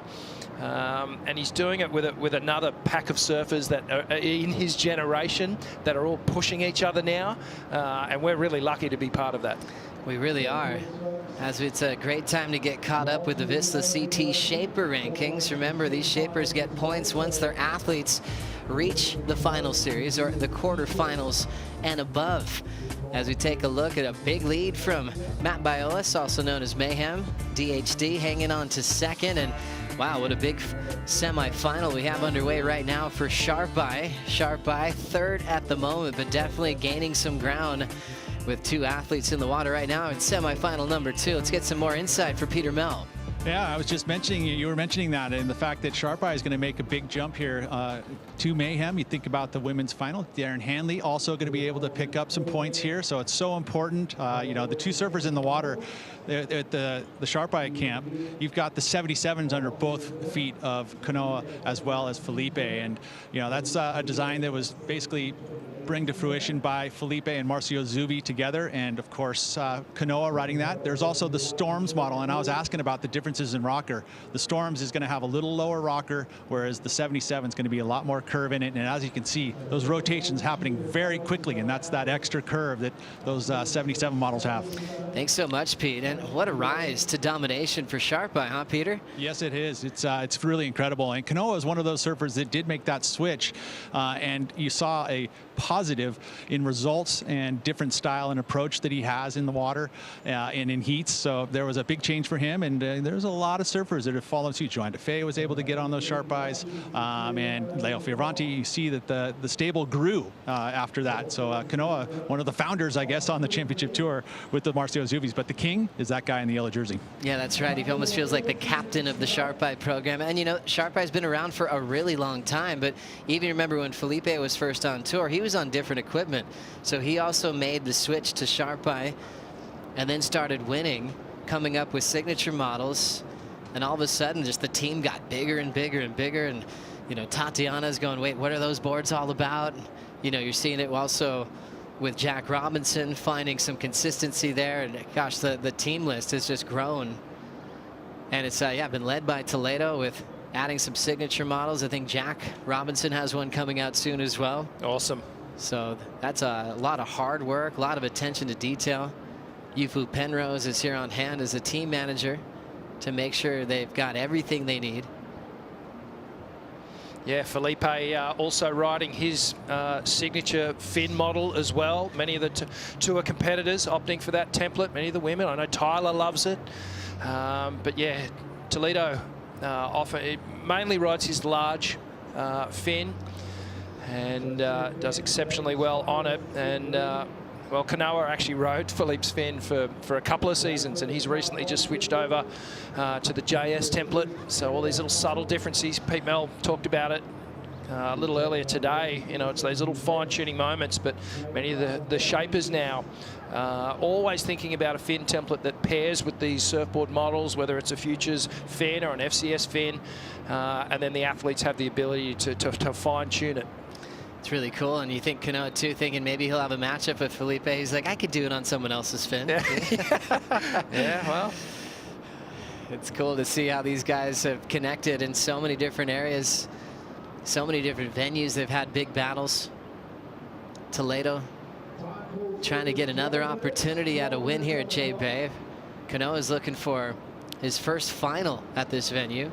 And he's doing it with another pack of surfers that are in his generation that are all pushing each other now. And we're really lucky to be part of that. We really are, as it's a great time to get caught up with the Vissla CT Shaper rankings. Remember, these Shapers get points once their athletes reach the final series or the quarterfinals and above. As we take a look at a big lead from Matt Biolis, also known as Mayhem, DHD hanging on to second. And wow, what a big semifinal we have underway right now for Sharp Eye. Sharp Eye third at the moment, but definitely gaining some ground with two athletes in the water right now in semifinal number 2. Let's get some more insight for Peter Mel. Yeah, I was just mentioning, you were mentioning that, and the fact that Sharp Eye is going to make a big jump here to Mayhem. You think about the women's final. Darren Hanley also going to be able to pick up some points here, so it's so important. The two surfers in the water at the Sharp Eye camp, you've got the 77s under both feet of Kanoa as well as Felipe, and that's a design that was basically bring to fruition by Felipe and Marcio Zubi together, and of course Kanoa riding that. There's also the Storms model, and I was asking about the differences in rocker. The Storms is going to have a little lower rocker, whereas the 77 is going to be a lot more curve in it, and as you can see, those rotations happening very quickly, and that's that extra curve that those 77 models have. Thanks so much, Pete, and what a rise to domination for Sharp Eye, huh, Peter? Yes, it is. It's really incredible, and Kanoa is one of those surfers that did make that switch, and you saw a positive in results and different style and approach that he has in the water and in heats. So there was a big change for him, and there's a lot of surfers that have followed suit. Joanne DeFay was able to get on those sharp eyes, and Leo Fioravanti. You see that the stable grew after that. So Kanoa, one of the founders, I guess, on the championship tour with the Marcio Zuvis, but the king is that guy in the yellow jersey. Yeah, that's right. He almost feels like the captain of the Sharp Eye program. And, you know, Sharp Eye's been around for a really long time, but even remember when Felipe was first on tour, he was on different equipment. So he also made the switch to Sharp Eye and then started winning, coming up with signature models. And all of a sudden, just the team got bigger and bigger and bigger. And, you know, Tatiana's going, wait, what are those boards all about? You know, you're seeing it also with Jack Robinson finding some consistency there. And gosh, the team list has just grown. And it's been led by Toledo with adding some signature models. I think Jack Robinson has one coming out soon as well. Awesome. So that's a lot of hard work, a lot of attention to detail. Yufu Penrose is here on hand as a team manager to make sure they've got everything they need. Yeah, Felipe also riding his signature fin model as well. Many of the tour competitors opting for that template. Many of the women. I know Tyler loves it. But yeah, Toledo often mainly rides his large fin and does exceptionally well on it. And well, Kanoa actually rode Philippe's fin for a couple of seasons, and he's recently just switched over to the JS template. So all these little subtle differences, Pete Mel talked about it a little earlier today. You know, it's those little fine-tuning moments, but many of the shapers now always thinking about a fin template that pairs with these surfboard models, whether it's a Futures fin or an FCS fin, and then the athletes have the ability to fine-tune it. It's really cool. And you think Kanoa too, thinking maybe he'll have a matchup with Felipe. He's like, I could do it on someone else's fin. Yeah, well, it's cool to see how these guys have connected in so many different areas, so many different venues. They've had big battles. Toledo trying to get another opportunity at a win here at J-Bay. Kanoa is looking for his first final at this venue,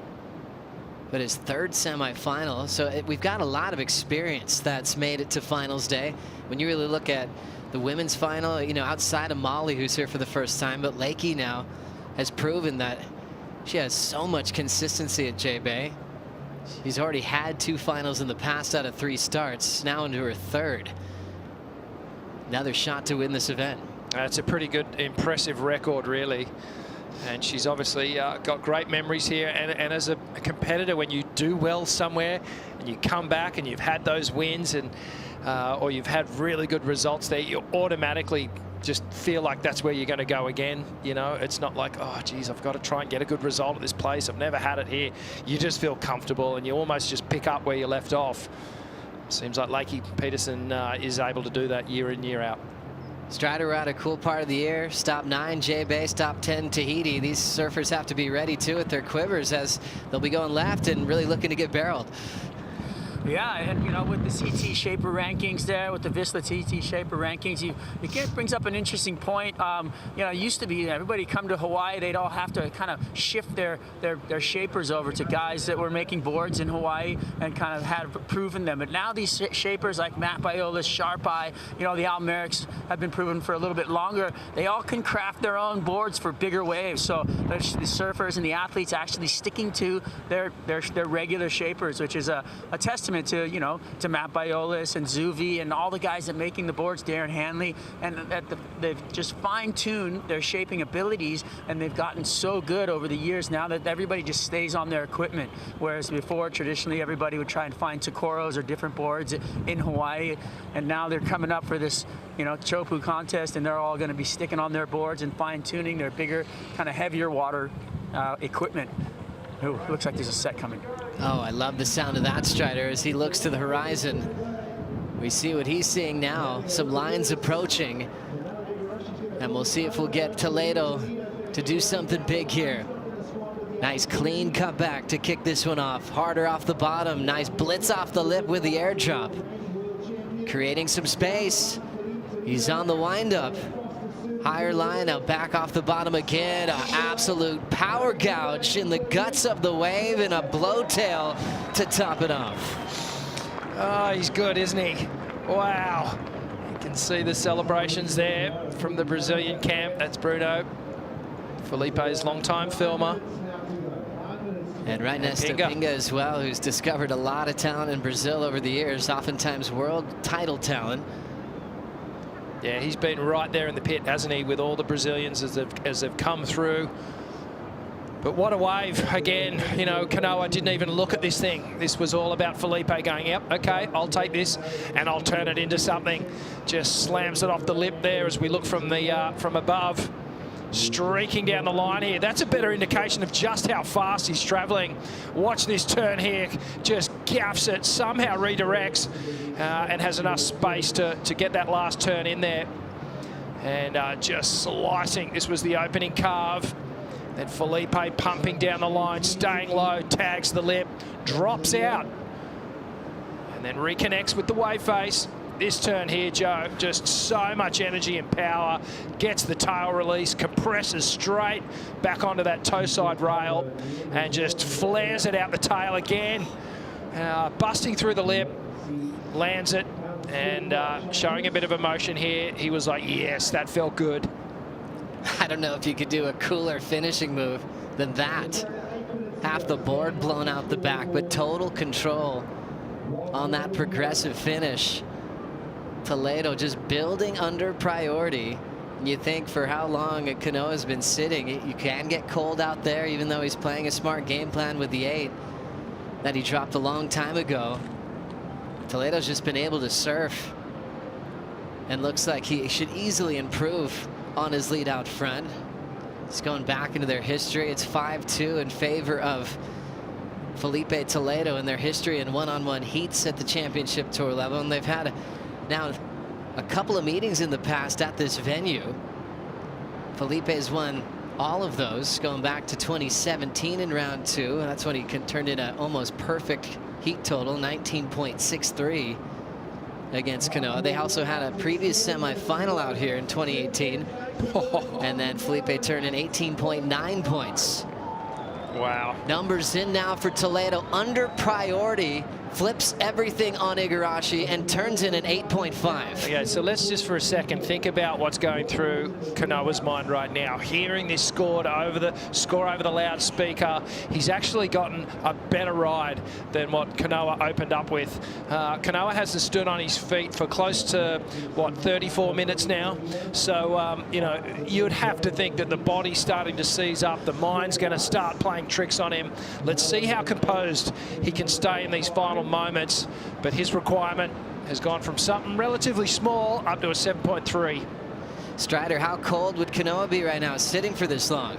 but his third semifinal. So we've got a lot of experience that's made it to finals day. When you really look at the women's final, you know, outside of Molly, who's here for the first time, but Lakey now has proven that she has so much consistency at J-Bay. She's already had 2 finals in the past out of 3 starts, now into her third. Another shot to win this event. It's a pretty good, impressive record, really. And she's obviously got great memories here. And as a competitor, when you do well somewhere and you come back and you've had those wins and or you've had really good results there, you automatically just feel like that's where you're going to go again. You know, it's not like, oh, geez, I've got to try and get a good result at this place. I've never had it here. You just feel comfortable and you almost just pick up where you left off. Seems like Lakey Peterson is able to do that year in, year out. Strider, we're at a cool part of the year. Stop 9, J-Bay, stop 10, Tahiti. These surfers have to be ready, too, with their quivers as they'll be going left and really looking to get barreled. Yeah, and you know, with the CT Shaper rankings there, with the Vissla CT Shaper rankings, it brings up an interesting point. You know, it used to be everybody come to Hawaii, they'd all have to kind of shift their shapers over to guys that were making boards in Hawaii and kind of had proven them. But now these shapers like Matt Biola's, Sharp Eye, you know, the Al Merricks have been proven for a little bit longer. They all can craft their own boards for bigger waves. So the surfers and the athletes actually sticking to their regular shapers, which is a testament to, you know, to Matt Biolas and Zuvi and all the guys that making the boards, Darren Hanley, and they've just fine-tuned their shaping abilities, and they've gotten so good over the years now that everybody just stays on their equipment. Whereas before, traditionally, everybody would try and find Tokoros or different boards in Hawaii, and now they're coming up for this, you know, Chopu contest, and they're all going to be sticking on their boards and fine-tuning their bigger, kind of heavier water equipment. Ooh, looks like there's a set coming. Oh, I love the sound of that, Strider, as he looks to the horizon. We see what he's seeing now, some lines approaching, and we'll see if we'll get Toledo to do something big here. Nice clean cutback to kick this one off. Harder off the bottom, nice blitz off the lip with the airdrop. Creating some space. He's on the windup. Higher line, now back off the bottom again. An absolute power gouge in the guts of the wave and a blowtail to top it off. Oh, he's good, isn't he? Wow. You can see the celebrations there from the Brazilian camp. That's Bruno, Felipe's longtime filmer. And right next to Pinga as well, who's discovered a lot of talent in Brazil over the years, oftentimes world title talent. Yeah, he's been right there in the pit, hasn't he, with all the Brazilians as they've come through. But what a wave. Again, you know, Kanoa didn't even look at this thing. This was all about Felipe going, yep, okay, I'll take this and I'll turn it into something. Just slams it off the lip there as we look from the from above. Streaking down the line here. That's a better indication of just how fast he's traveling. Watch this turn here. Just gaffs it, somehow redirects, and has enough space to get that last turn in there. And just slicing. This was the opening carve. Then Felipe pumping down the line, staying low, tags the lip, drops out, and then reconnects with the wave face. This turn here, Joe, just so much energy and power. Gets the tail release, compresses straight back onto that toe side rail, and just flares it out the tail again. Busting through the lip, lands it, and showing a bit of emotion here. He was like, yes, that felt good. I don't know if you could do a cooler finishing move than that. Half the board blown out the back, but total control on that progressive finish. Toledo just building under priority. You think for how long Kanoa's been sitting, you can get cold out there, even though he's playing a smart game plan with the 8 that he dropped a long time ago. Toledo's just been able to surf, and looks like he should easily improve on his lead out front. It's going back into their history. It's 5-2 in favor of Felipe Toledo in their history in one-on-one heats at the championship tour level, and they've had now a couple of meetings in the past at this venue. Felipe's won all of those, going back to 2017 in round 2. That's when he turned in an almost perfect heat total, 19.63 against Kanoa. They also had a previous semifinal out here in 2018. And then Felipe turned in 18.9 points. Wow. Numbers in now for Toledo, under priority. Flips everything on Igarashi and turns in an 8.5. Okay, so let's just for a second think about what's going through Kanoa's mind right now. Hearing this score over the loudspeaker, he's actually gotten a better ride than what Kanoa opened up with. Kanoa hasn't stood on his feet for close to, what, 34 minutes now. So, you know, you'd have to think that the body's starting to seize up. The mind's going to start playing tricks on him. Let's see how composed he can stay in these final moments, but his requirement has gone from something relatively small up to a 7.3. Strider, how cold would Kanoa be right now sitting for this long?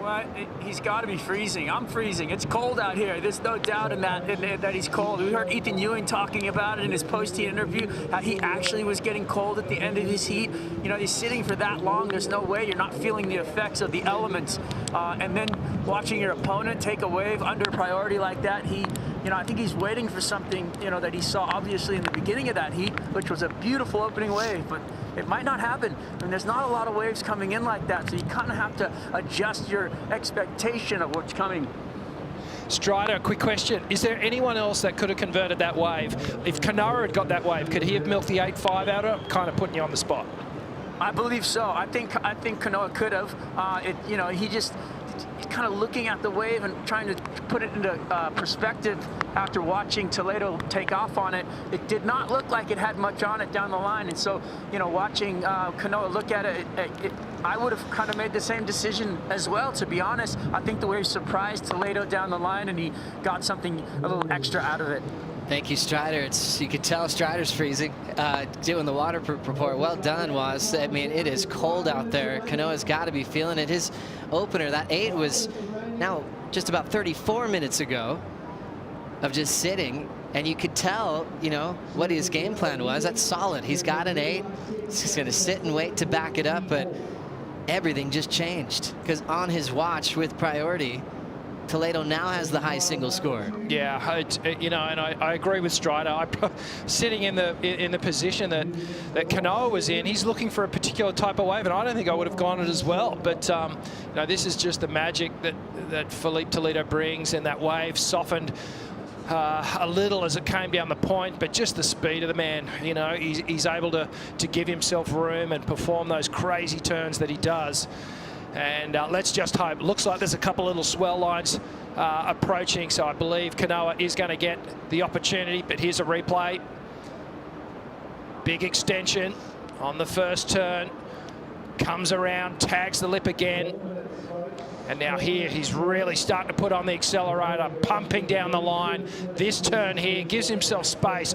What? He's got to be freezing. I'm freezing. It's cold out here. There's no doubt in that he's cold. We heard Ethan Ewing talking about it in his post-heat interview, how he actually was getting cold at the end of his heat. You know, he's sitting for that long. There's no way you're not feeling the effects of the elements. And then watching your opponent take a wave under priority like that, you know, I think he's waiting for something, you know, that he saw obviously in the beginning of that heat, which was a beautiful opening wave, but it might not happen. And there's not a lot of waves coming in like that, so you kind of have to adjust your expectation of what's coming. Strider, a quick question. Is there anyone else that could have converted that wave? If Kanoa had got that wave, could he have milked the 8.5 out of it? Kind of putting you on the spot. I believe so. I think Kanoa could have. You know, he's kind of looking at the wave and trying to put it into perspective after watching Toledo take off on it. It did not look like it had much on it down the line, and so, you know, watching Kanoa look at it, I would have kind of made the same decision as well, to be honest. I think the wave surprised Toledo down the line, and he got something a little extra out of it. Thank you, Strider. You could tell Strider's freezing. Doing the water report. Well done, Waz. I mean, it is cold out there. Kanoa's got to be feeling it. His opener, that 8 was now just about 34 minutes ago of just sitting, and you could tell, you know, what his game plan was. That's solid. He's got an 8. He's just going to sit and wait to back it up, but everything just changed because on his watch with priority, Toledo now has the high single score. Yeah, you know, and I agree with Strider. Sitting in the position that Kanoa was in, he's looking for a particular type of wave, and I don't think I would have gone it as well. But you know, this is just the magic that Felipe Toledo brings, and that wave softened a little as it came down the point, but just the speed of the man. You know, he's able to give himself room and perform those crazy turns that he does. And let's just hope. Looks like there's a couple little swell lines approaching, so I believe Kanoa is going to get the opportunity. But here's a replay. Big extension on the first turn. Comes around, tags the lip again. And now here, he's really starting to put on the accelerator, pumping down the line. This turn here gives himself space,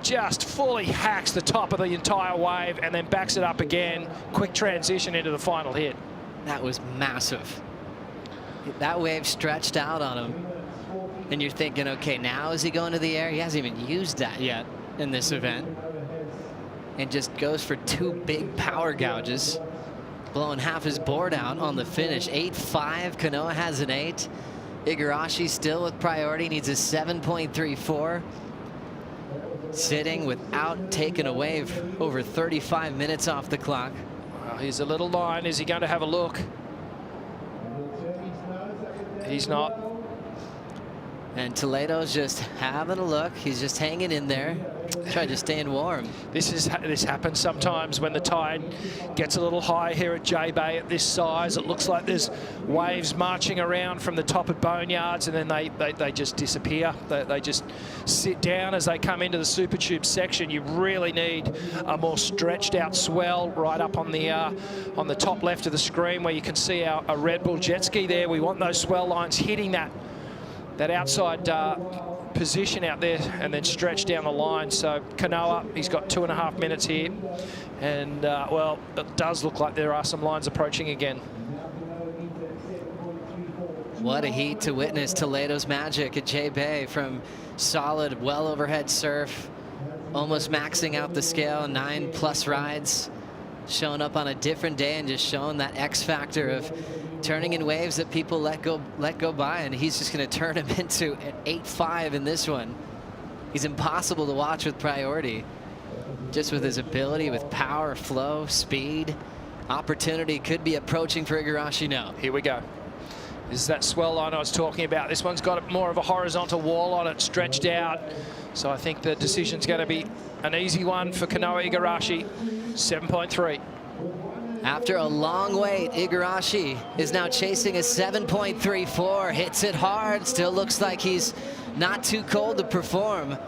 just fully hacks the top of the entire wave and then backs it up again. Quick transition into the final hit. That was massive. That wave stretched out on him. And you're thinking, okay, now is he going to the air? He hasn't even used that yet in this event. And just goes for 2 big power gouges, blowing half his board out on the finish. 8.5, Kanoa has an 8. Igarashi still with priority, needs a 7.34. Sitting without taking a wave, over 35 minutes off the clock. Well, here's a little line. Is he going to have a look? He's not. And Toledo's just having a look. He's just hanging in there, trying to stay warm. This happens sometimes when the tide gets a little high here at J-Bay at this size. It looks like there's waves marching around from the top of boneyards, and then they just disappear. They just sit down as they come into the Super Tube section. You really need a more stretched out swell right up on the top left of the screen where you can see a Red Bull jet ski there. We want those swell lines hitting that outside position out there and then stretch down the line. So Kanoa, he's got 2.5 minutes here. And, well, it does look like there are some lines approaching again. What a heat to witness Toledo's magic at J-Bay, from solid, well overhead surf, almost maxing out the scale, 9+ rides, showing up on a different day and just showing that X factor of turning in waves that people let go by, and he's just going to turn him into an 8.5 in this one. He's impossible to watch with priority, just with his ability, with power, flow, speed. Opportunity could be approaching for Igarashi now. Here we go. This is that swell line I was talking about. This one's got more of a horizontal wall on it, stretched out. So I think the decision's going to be an easy one for Kanoa Igarashi. 7.3. After a long wait, Igarashi is now chasing a 7.34. Hits it hard. Still looks like he's not too cold to perform.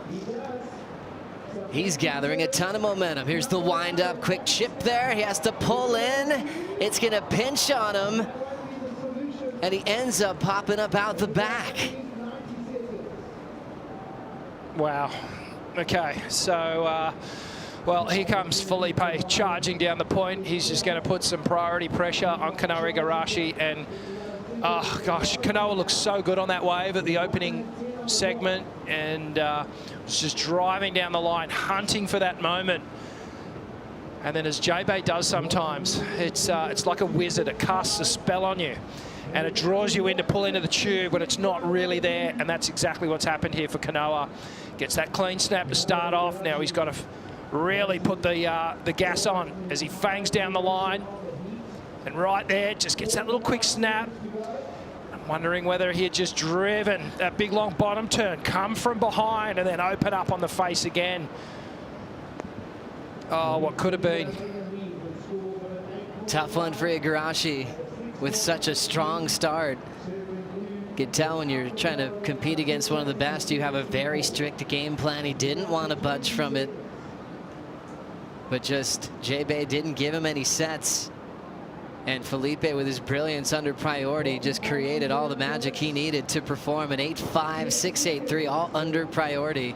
He's gathering a ton of momentum. Here's the wind-up. Quick chip there. He has to pull in. It's going to pinch on him. And he ends up popping up out the back. Wow. Okay, so... well, here comes Felipe charging down the point. He's just going to put some priority pressure on Kanoa Igarashi. And, oh, gosh, Kanoa looks so good on that wave at the opening segment. And was just driving down the line, hunting for that moment. And then as J-Bay does sometimes, it's like a wizard. It casts a spell on you. And it draws you in to pull into the tube when it's not really there. And that's exactly what's happened here for Kanoa. Gets that clean snap to start off. Now he's got to really put the gas on as he fangs down the line. And right there, just gets that little quick snap. I'm wondering whether he had just driven that big long bottom turn, come from behind and then open up on the face again. Oh, what could have been. Tough one for Igarashi with such a strong start. You can tell when you're trying to compete against one of the best, you have a very strict game plan. He didn't want to budge from it. But just J-Bay didn't give him any sets. And Felipe, with his brilliance under priority, just created all the magic he needed to perform an 8.5, 6.83, all under priority.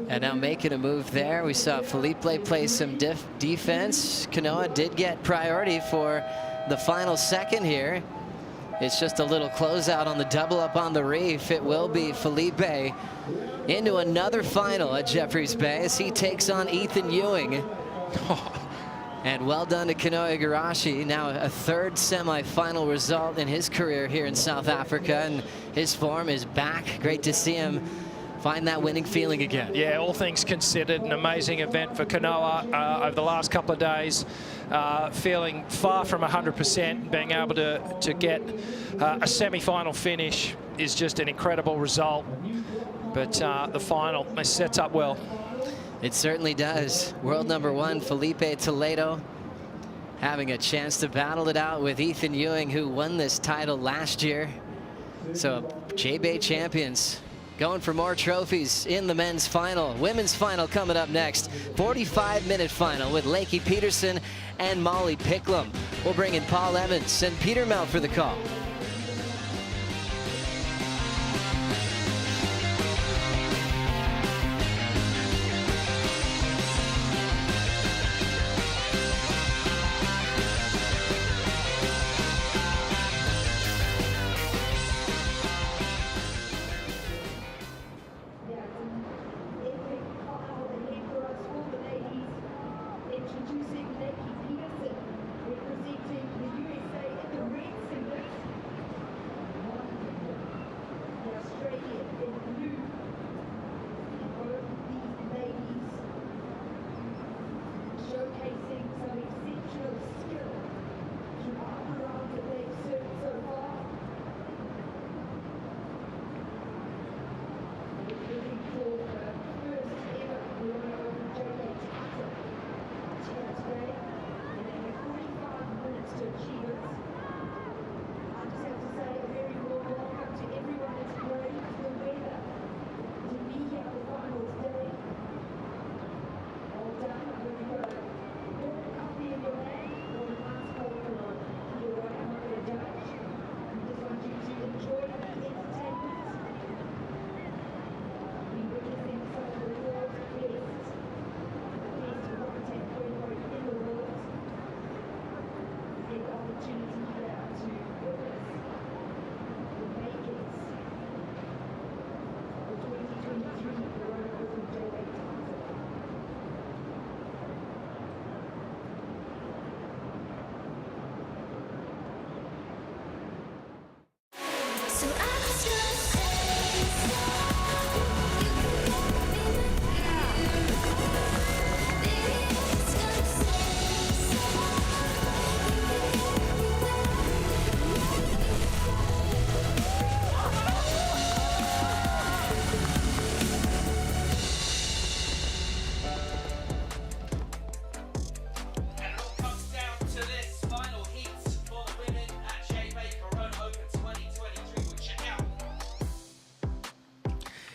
And now making a move there. We saw Felipe play some defense. Kanoa did get priority for the final second here. It's just a little closeout on the double up on the reef. It will be Felipe into another final at Jeffreys Bay as he takes on Ethan Ewing. And well done to Kanoa Igarashi. Now a third semi-final result in his career here in South Africa, and his form is back. Great to see him find that winning feeling again. Yeah, all things considered, an amazing event for Kanoa over the last couple of days. Feeling far from 100%, being able to get a semi-final finish is just an incredible result. But the final sets up well. It certainly does. World number 1, Felipe Toledo, having a chance to battle it out with Ethan Ewing, who won this title last year. So J-Bay champions going for more trophies in the men's final. Women's final coming up next. 45-minute final with Lakey Peterson and Molly Picklum. We'll bring in Paul Evans and Peter Mel for the call.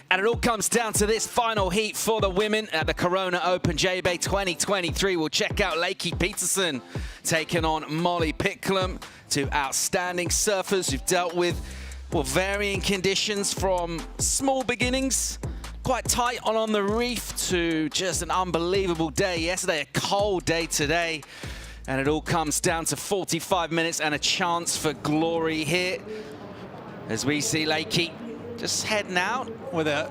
And it all comes down to this final heat for the women at the Corona Open J-Bay 2023. We'll check out Lakey Peterson taking on Molly Picklum, two outstanding surfers who've dealt with, well, varying conditions from small beginnings, quite tight on the reef, to just an unbelievable day yesterday, a cold day today. And it all comes down to 45 minutes and a chance for glory here, as we see Lakey just heading out with a...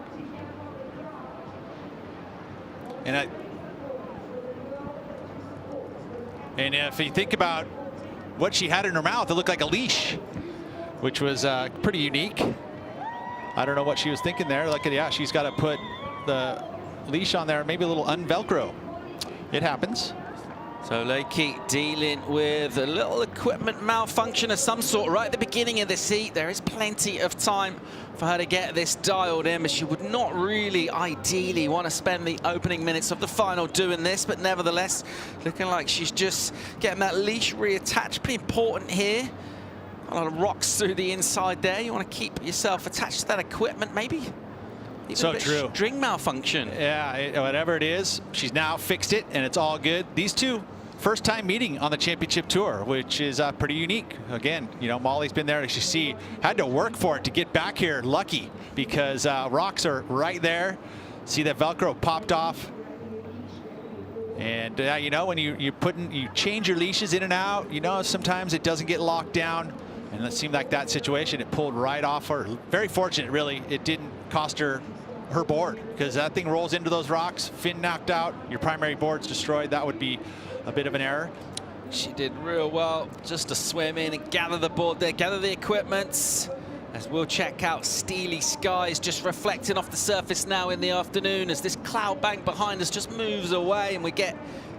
And if you think about what she had in her mouth, it looked like a leash, which was pretty unique. I don't know what she was thinking there. Look at, yeah, she's got to put the leash on there, maybe a little un-Velcro. It happens. So Lakey dealing with a little equipment malfunction of some sort right at the beginning of this heat. There is plenty of time for her to get this dialed in, but she would not really ideally want to spend the opening minutes of the final doing this, but nevertheless, looking like she's just getting that leash reattached. Pretty important here. A lot of rocks through the inside there. You want to keep yourself attached to that equipment, maybe. Even so true. String malfunction. Yeah, whatever it is, she's now fixed it, and it's all good. These two, first time meeting on the championship tour, which is pretty unique. Again, you know, Molly's been there, as you see, had to work for it to get back here. Lucky, because rocks are right there. See that Velcro popped off. And you know, when you change your leashes in and out, you know, sometimes it doesn't get locked down. And it seemed like that situation, it pulled right off her. Very fortunate, really. It didn't cost her board, because that thing rolls into those rocks, fin knocked out, your primary board's destroyed. That would be a bit of an error. She did real well just to swim in and gather the board there, gather the equipment. As we'll check out steely skies just reflecting off the surface now in the afternoon, as this cloud bank behind us just moves away and we get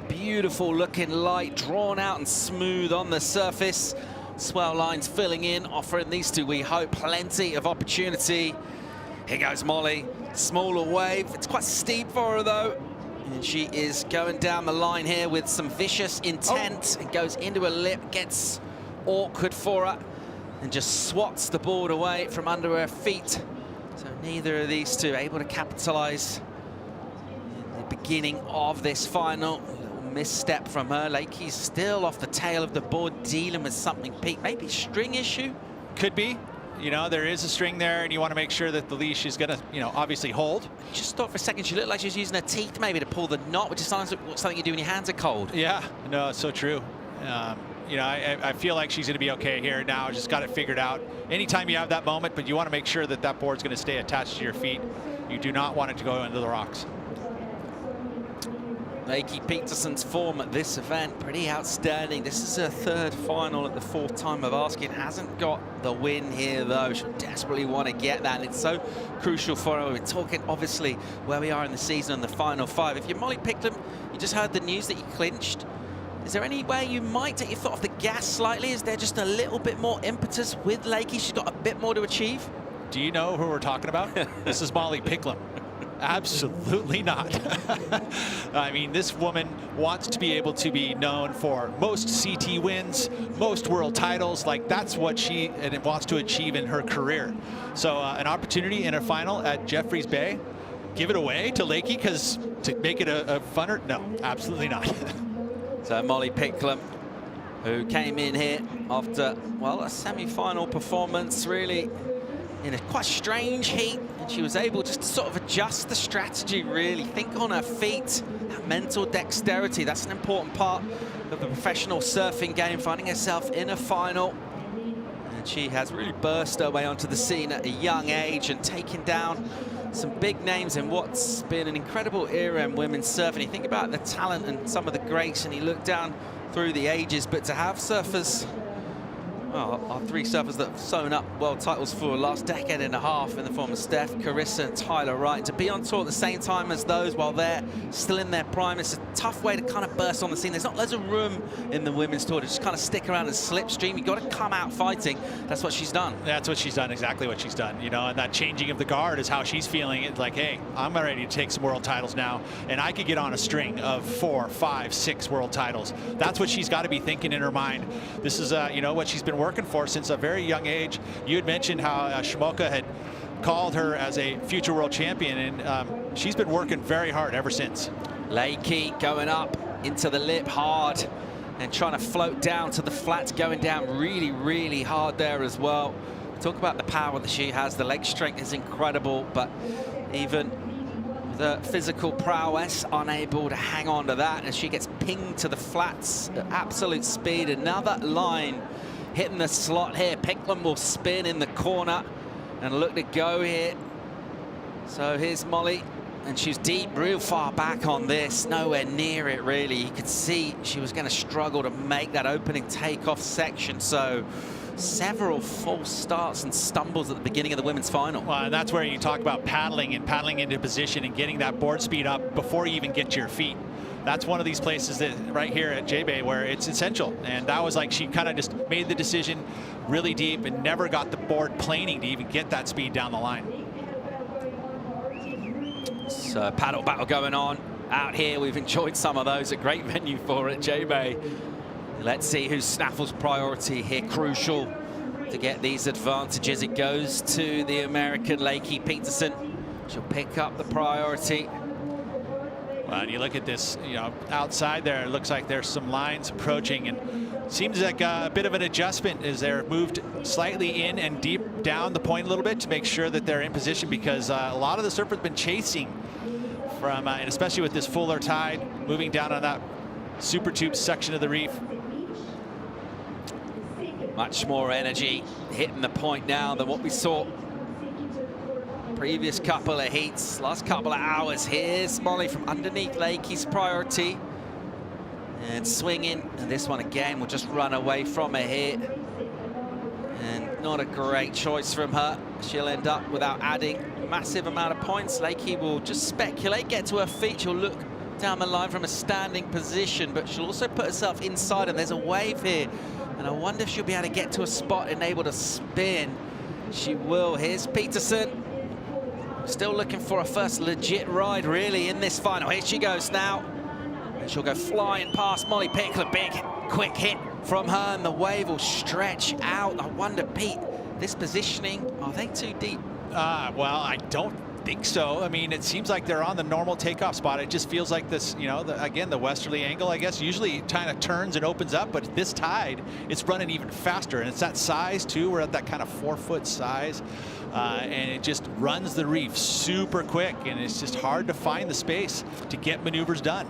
beautiful looking light drawn out and smooth on the surface. swell lines filling in, offering these two, we hope, plenty of opportunity. Here goes Molly, smaller wave. It's quite steep for her though. And she is going down the line here with some vicious intent. And goes into a lip, gets awkward for her, and just swats the board away from under her feet. So neither of these two able to capitalize in the beginning of this final. A little misstep from her. Lakey's still off the tail of the board, dealing with something, Pete. Maybe string issue? Could be. You know, there is a string there, and you want to make sure that the leash is going to, you know, obviously hold. Just thought for a second she looked like she was using her teeth maybe to pull the knot, which is something you do when your hands are cold. Yeah, no, it's so true. You know, I feel like she's going to be okay here now. Just got it figured out. Anytime you have that moment, but you want to make sure that that board's going to stay attached to your feet. You do not want it to go into the rocks. Lakey Peterson's form at this event, pretty outstanding. This is her third final at the fourth time of asking. Hasn't got the win here, though. She'll desperately want to get that, and it's so crucial for her. We're talking, obviously, where we are in the season and the final five. If you're Molly Picklum, you just heard the news that you clinched. Is there any way you might take your foot off the gas slightly? Is there just a little bit more impetus with Lakey? She's got a bit more to achieve. Do you know who we're talking about? This is Molly Picklum. Absolutely not. I mean, this woman wants to be able to be known for most CT wins, most world titles. Like, that's what she wants to achieve in her career. So an opportunity in a final at Jeffreys Bay, give it away to Lakey because to make it a funner? No, absolutely not. So Molly Picklum, who came in here after, well, a semi-final performance, really in a quite strange heat. And she was able just to sort of adjust the strategy, really think on her feet. That mental dexterity, that's an important part of the professional surfing game, finding herself in a final. And she has really burst her way onto the scene at a young age and taken down some big names in what's been an incredible era in women's surfing. You think about the talent and some of the greats, and you look down through the ages, but to have surfers, well, our three surfers that have sewn up world titles for the last decade and a half in the form of Steph, Carissa, and Tyler Wright, to be on tour at the same time as those while they're still in their prime, it's a tough way to kind of burst on the scene. There's not loads of room in the women's tour to just kind of stick around and slipstream. You've got to come out fighting. That's what she's done. That's what she's done, exactly what she's done. You know, and that changing of the guard is how she's feeling. It's like, hey, I'm ready to take some world titles now, and I could get on a string of 4, 5, 6 world titles. That's what she's got to be thinking in her mind. This is, you know, what she's been working for since a very young age. You had mentioned how Shimoka had called her as a future world champion, and she's been working very hard ever since. Lakey going up into the lip hard and trying to float down to the flats, going down really, really hard there as well. Talk about the power that she has. The leg strength is incredible, but even the physical prowess unable to hang on to that as she gets pinged to the flats at absolute speed. Another line hitting the slot here. Picklum will spin in the corner and look to go here. So here's Molly, and she's deep, real far back on this, nowhere near it really. You could see she was going to struggle to make that opening takeoff section. So several false starts and stumbles at the beginning of the women's final. Well, and that's where you talk about paddling and paddling into position and getting that board speed up before you even get to your feet. That's one of these places that right here at J-Bay where it's essential. And that was like she kind of just made the decision really deep and never got the board planing to even get that speed down the line. So paddle battle going on out here. We've enjoyed some of those. A great venue for it, J-Bay. Let's see who's Snaffle's priority here. Crucial to get these advantages. It goes to the American Lakey Peterson. She'll pick up the priority. Well, and you look at this, you know, outside there, it looks like there's some lines approaching, and seems like a bit of an adjustment as they're moved slightly in and deep down the point a little bit to make sure that they're in position, because a lot of the surfers have been chasing from, and especially with this fuller tide, moving down on that super tube section of the reef. Much more energy hitting the point now than what we saw previous couple of heats, last couple of hours. Here's Molly from underneath Lakey's priority and swinging, and this one again will just run away from her here, and not a great choice from her. She'll end up without adding a massive amount of points. Lakey will just speculate, get to her feet. She'll look down the line from a standing position, but she'll also put herself inside, and there's a wave here. And I wonder if she'll be able to get to a spot and able to spin. She will. Here's Peterson. Still looking for a first legit ride, really, in this final. Here she goes now. And she'll go flying past Molly Pickler. Big, quick hit from her, and the wave will stretch out. I wonder, Pete, this positioning, are they too deep? Well, I don't think so. I mean, it seems like they're on the normal takeoff spot. It just feels like this, you know, again, the westerly angle, I guess, usually kind of turns and opens up, but this tide, it's running even faster. And it's that size, too. We're at that kind of 4-foot size. And it just runs the reef super quick, and it's just hard to find the space to get maneuvers done.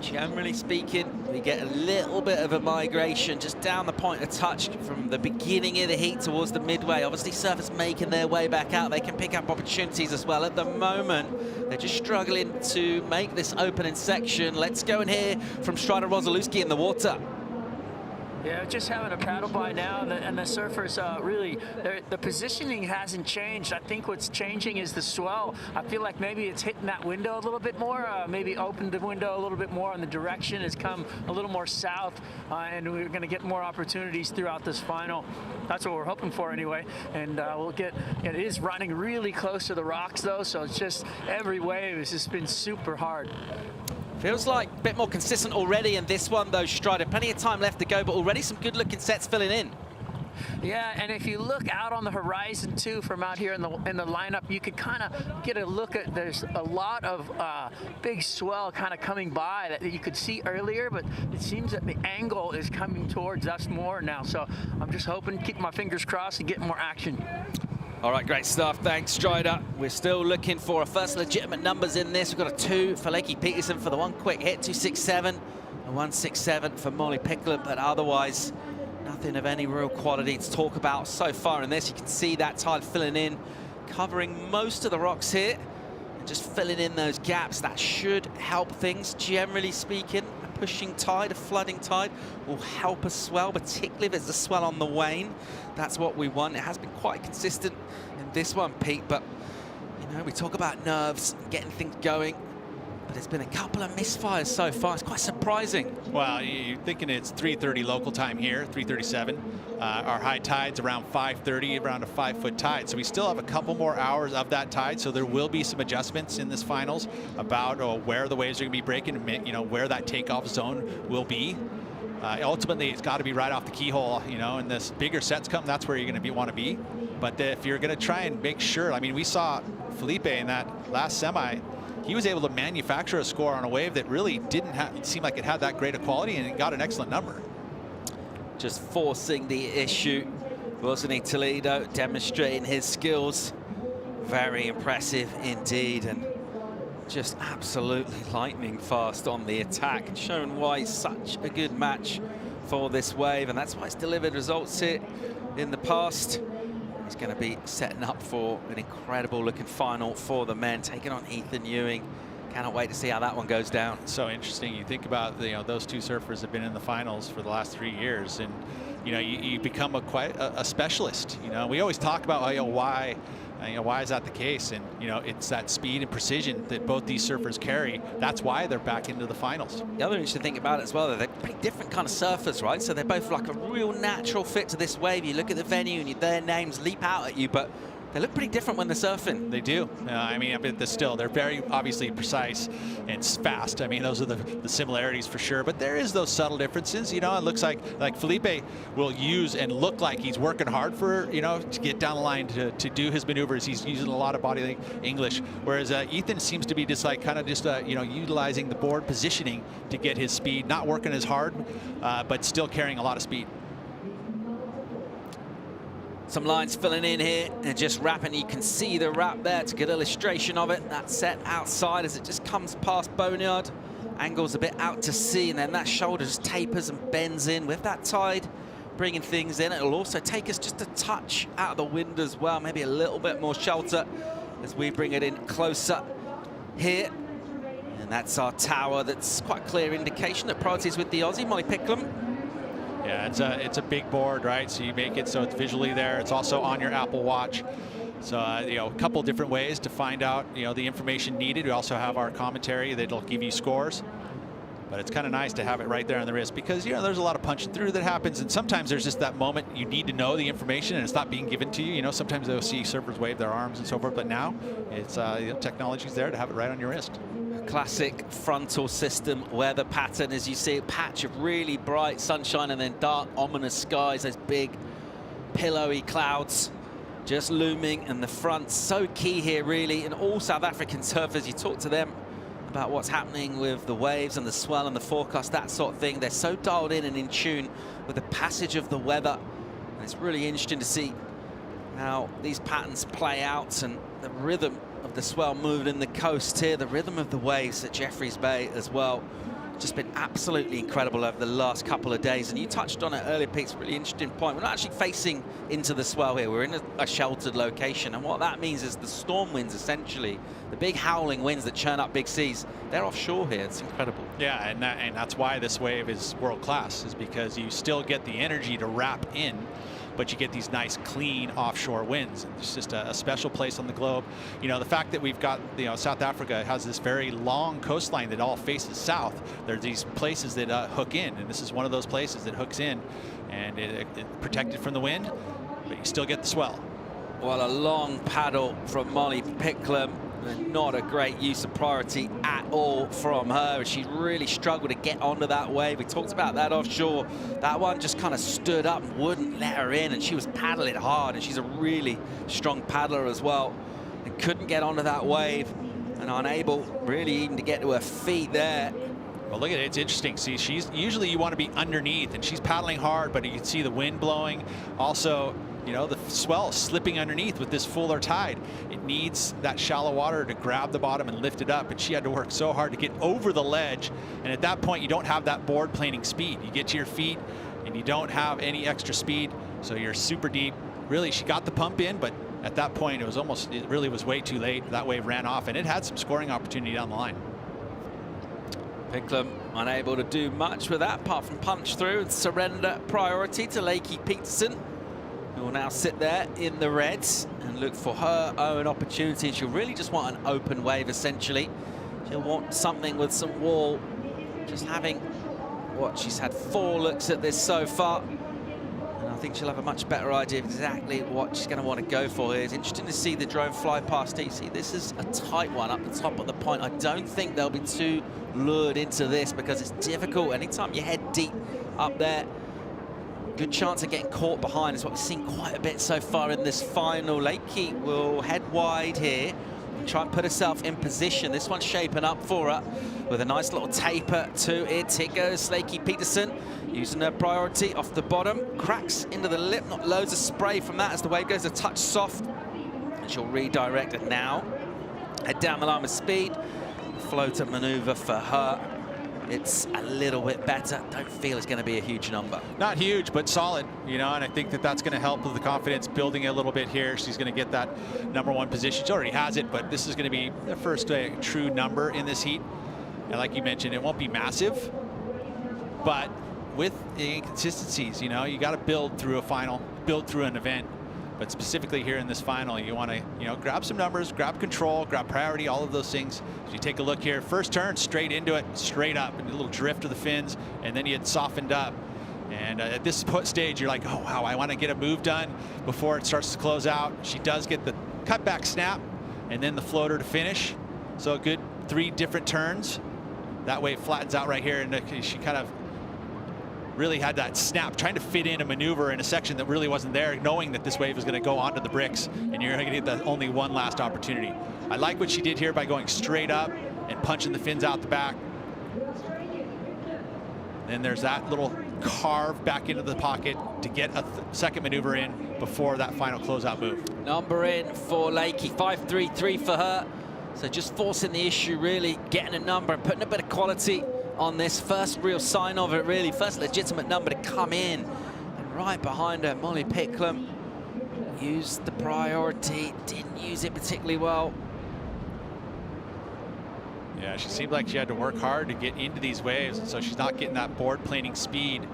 Generally speaking, we get a little bit of a migration just down the point of touch from the beginning of the heat towards the midway. Obviously, surfers making their way back out. They can pick up opportunities as well. At the moment, they're just struggling to make this opening section. Let's go and hear from Strider Rosalewski in the water. Yeah, just having a paddle by now, and the surfers really, the positioning hasn't changed. I think what's changing is the swell. I feel like maybe it's hitting that window a little bit more, maybe opened the window a little bit more, and the direction has come a little more south, and we're going to get more opportunities throughout this final. That's what we're hoping for anyway, and we'll get, it is running really close to the rocks though, so it's just every wave has just been super hard. Feels like a bit more consistent already in this one, though, Strider. Plenty of time left to go, but already some good-looking sets filling in. Yeah, and if you look out on the horizon, too, from out here in the lineup, you could kind of get a look at, there's a lot of big swell kind of coming by that you could see earlier, but it seems that the angle is coming towards us more now. So I'm just hoping, keep my fingers crossed, and get more action. All right, great stuff. Thanks, Strider. We're still looking for a first legitimate numbers in this. We've got a 2 for Lakey Peterson for the one quick hit, 2.67, and 1.67 for Molly Pickler, but otherwise nothing of any real quality to talk about so far in this. You can see that tide filling in, covering most of the rocks here, and just filling in those gaps. That should help things, generally speaking. A pushing tide, a flooding tide will help us swell, particularly if there's a swell on the wane. That's what we want. It has been quite consistent in this one, Pete, but you know, we talk about nerves, getting things going, but there's been a couple of misfires so far. It's quite surprising. Well, you're thinking it's 3:30 local time here, 3:37. Our high tide's around 5:30, around a 5-foot tide. So we still have a couple more hours of that tide. So there will be some adjustments in this finals about where the waves are going to be breaking, you know, where that takeoff zone will be. Ultimately, it's got to be right off the keyhole, you know, and this bigger sets come, that's where you're going to want to be. But if you're going to try and make sure, I mean, we saw Felipe in that last semi, he was able to manufacture a score on a wave that really didn't seem like it had that great a quality, and it got an excellent number. Just forcing the issue. Rosany Toledo demonstrating his skills. Very impressive indeed, and just absolutely lightning fast on the attack, showing why it's such a good match for this wave, and that's why it's delivered results here in the past. He's going to be setting up for an incredible looking final for the men, taking on Ethan Ewing. Cannot wait to see how that one goes down. So interesting. You think about, you know, those two surfers have been in the finals for the last 3 years, and you know, you become quite a specialist. You know, we always talk about, you know, why is that the case? And you know, it's that speed and precision that both these surfers carry. That's why they're back into the finals. The other interesting thing about it as well, they're pretty different kind of surfers, right? So they're both like a real natural fit to this wave. You look at the venue and their names leap out at you, but they look pretty different when they're surfing. They do. I mean, they're very obviously precise and fast. I mean, those are the similarities for sure. But there is those subtle differences. You know, it looks like Felipe will use and look like he's working hard for, you know, to get down the line to do his maneuvers. He's using a lot of body English, whereas Ethan seems to be just like you know, utilizing the board positioning to get his speed, not working as hard, but still carrying a lot of speed. Some lines filling in here and just wrapping. You can see the wrap there. It's a good illustration of it. That set outside as it just comes past Boneyard. Angles a bit out to sea, and then that shoulder just tapers and bends in with that tide, bringing things in. It'll also take us just a touch out of the wind as well, maybe a little bit more shelter as we bring it in closer here. And that's our tower. That's quite a clear indication that priority is with the Aussie, Molly Pickler. Yeah, it's a big board, right? So you make it so it's visually there. It's also on your Apple Watch. So, you know, a couple different ways to find out, you know, the information needed. We also have our commentary that'll give you scores. But it's kind of nice to have it right there on the wrist because, you know, there's a lot of punching through that happens. And sometimes there's just that moment you need to know the information and it's not being given to you. You know, sometimes they'll see surfers wave their arms and so forth. But now it's, you know, technology's there to have it right on your wrist. Classic frontal system weather pattern, as you see, a patch of really bright sunshine and then dark, ominous skies, those big pillowy clouds just looming in the front. So key here, really, and all South African surfers, you talk to them about what's happening with the waves and the swell and the forecast, that sort of thing. They're so dialed in and in tune with the passage of the weather. And it's really interesting to see how these patterns play out and the rhythm of the swell moving in the coast here, the rhythm of the waves at Jeffreys Bay as well. Just been absolutely incredible over the last couple of days. And you touched on it earlier, Pete. It's a really interesting point. We're not actually facing into the swell here. We're in a sheltered location. And what that means is the storm winds, essentially, the big howling winds that churn up big seas, they're offshore here. It's incredible. Yeah, and that's why this wave is world class, is because you still get the energy to wrap in, but you get these nice, clean offshore winds. It's just a special place on the globe. You know, the fact that we've got, you know, South Africa has this very long coastline that all faces south. There's these places that hook in, and this is one of those places that hooks in, and it's protected from the wind, but you still get the swell. Well, a long paddle from Molly Picklum, and not a great use of priority at all from her. She really struggled to get onto that wave. We talked about that offshore. That one just kind of stood up and wouldn't let her in, and she was paddling hard, and she's a really strong paddler as well, and couldn't get onto that wave, and unable really even to get to her feet there. Well, look at it. It's interesting. See, she's usually you want to be underneath, and she's paddling hard, but you can see the wind blowing. Also, you know, the swell slipping underneath with this fuller tide. It needs that shallow water to grab the bottom and lift it up, and she had to work so hard to get over the ledge. And at that point, you don't have that board planing speed. You get to your feet, and you don't have any extra speed, so you're super deep. Really, she got the pump in, but at that point, it really was way too late. That wave ran off, and it had some scoring opportunity down the line. Picklum unable to do much with that, apart from punch through and surrender priority to Lakey Peterson, who will now sit there in the reds and look for her own opportunity. She'll really just want an open wave, essentially. She'll want something with some wall. Just having what she's had 4 looks at this so far. And I think she'll have a much better idea of exactly what she's going to want to go for here. It's interesting to see the drone fly past here. You see, this is a tight one up the top of the point. I don't think they'll be too lured into this because it's difficult. Anytime you head deep up there, good chance of getting caught behind is what we've seen quite a bit so far in this final. Lakey will head wide here and try and put herself in position. This one's shaping up for her with a nice little taper to it. Here goes Lakey Peterson, using her priority off the bottom. Cracks into the lip, not loads of spray from that as the wave goes a touch soft. And she'll redirect it now. Head down the line with speed. Floater maneuver for her. It's a little bit better. Don't feel it's going to be a huge number. Not huge, but solid, you know, and I think that that's going to help with the confidence building a little bit here. She's going to get that #1 position. She already has it, but this is going to be the first true number in this heat. And like you mentioned, it won't be massive, but with the inconsistencies, you know, you got to build through a final, build through an event. But specifically here in this final, you want to, you know, grab some numbers, grab control, grab priority, all of those things. As you take a look here, first turn, straight into it, straight up, and a little drift of the fins, and then you had softened up. And at this stage, you're like, oh, wow, I want to get a move done before it starts to close out. She does get the cutback snap, and then the floater to finish. So a good 3 different turns. That way it flattens out right here, and she kind of really had that snap, trying to fit in a maneuver in a section that really wasn't there, knowing that this wave was going to go onto the bricks, and you're going to get the only one last opportunity. I like what she did here by going straight up and punching the fins out the back. Then there's that little carve back into the pocket to get a second maneuver in before that final closeout move. Number in for Lakey, 5.33 for her. So just forcing the issue, really getting a number and putting a bit of quality on this first real sign of it, really. First legitimate number to come in. And right behind her, Molly Picklum used the priority, didn't use it particularly well. Yeah, she seemed like she had to work hard to get into these waves, and so she's not getting that board planing speed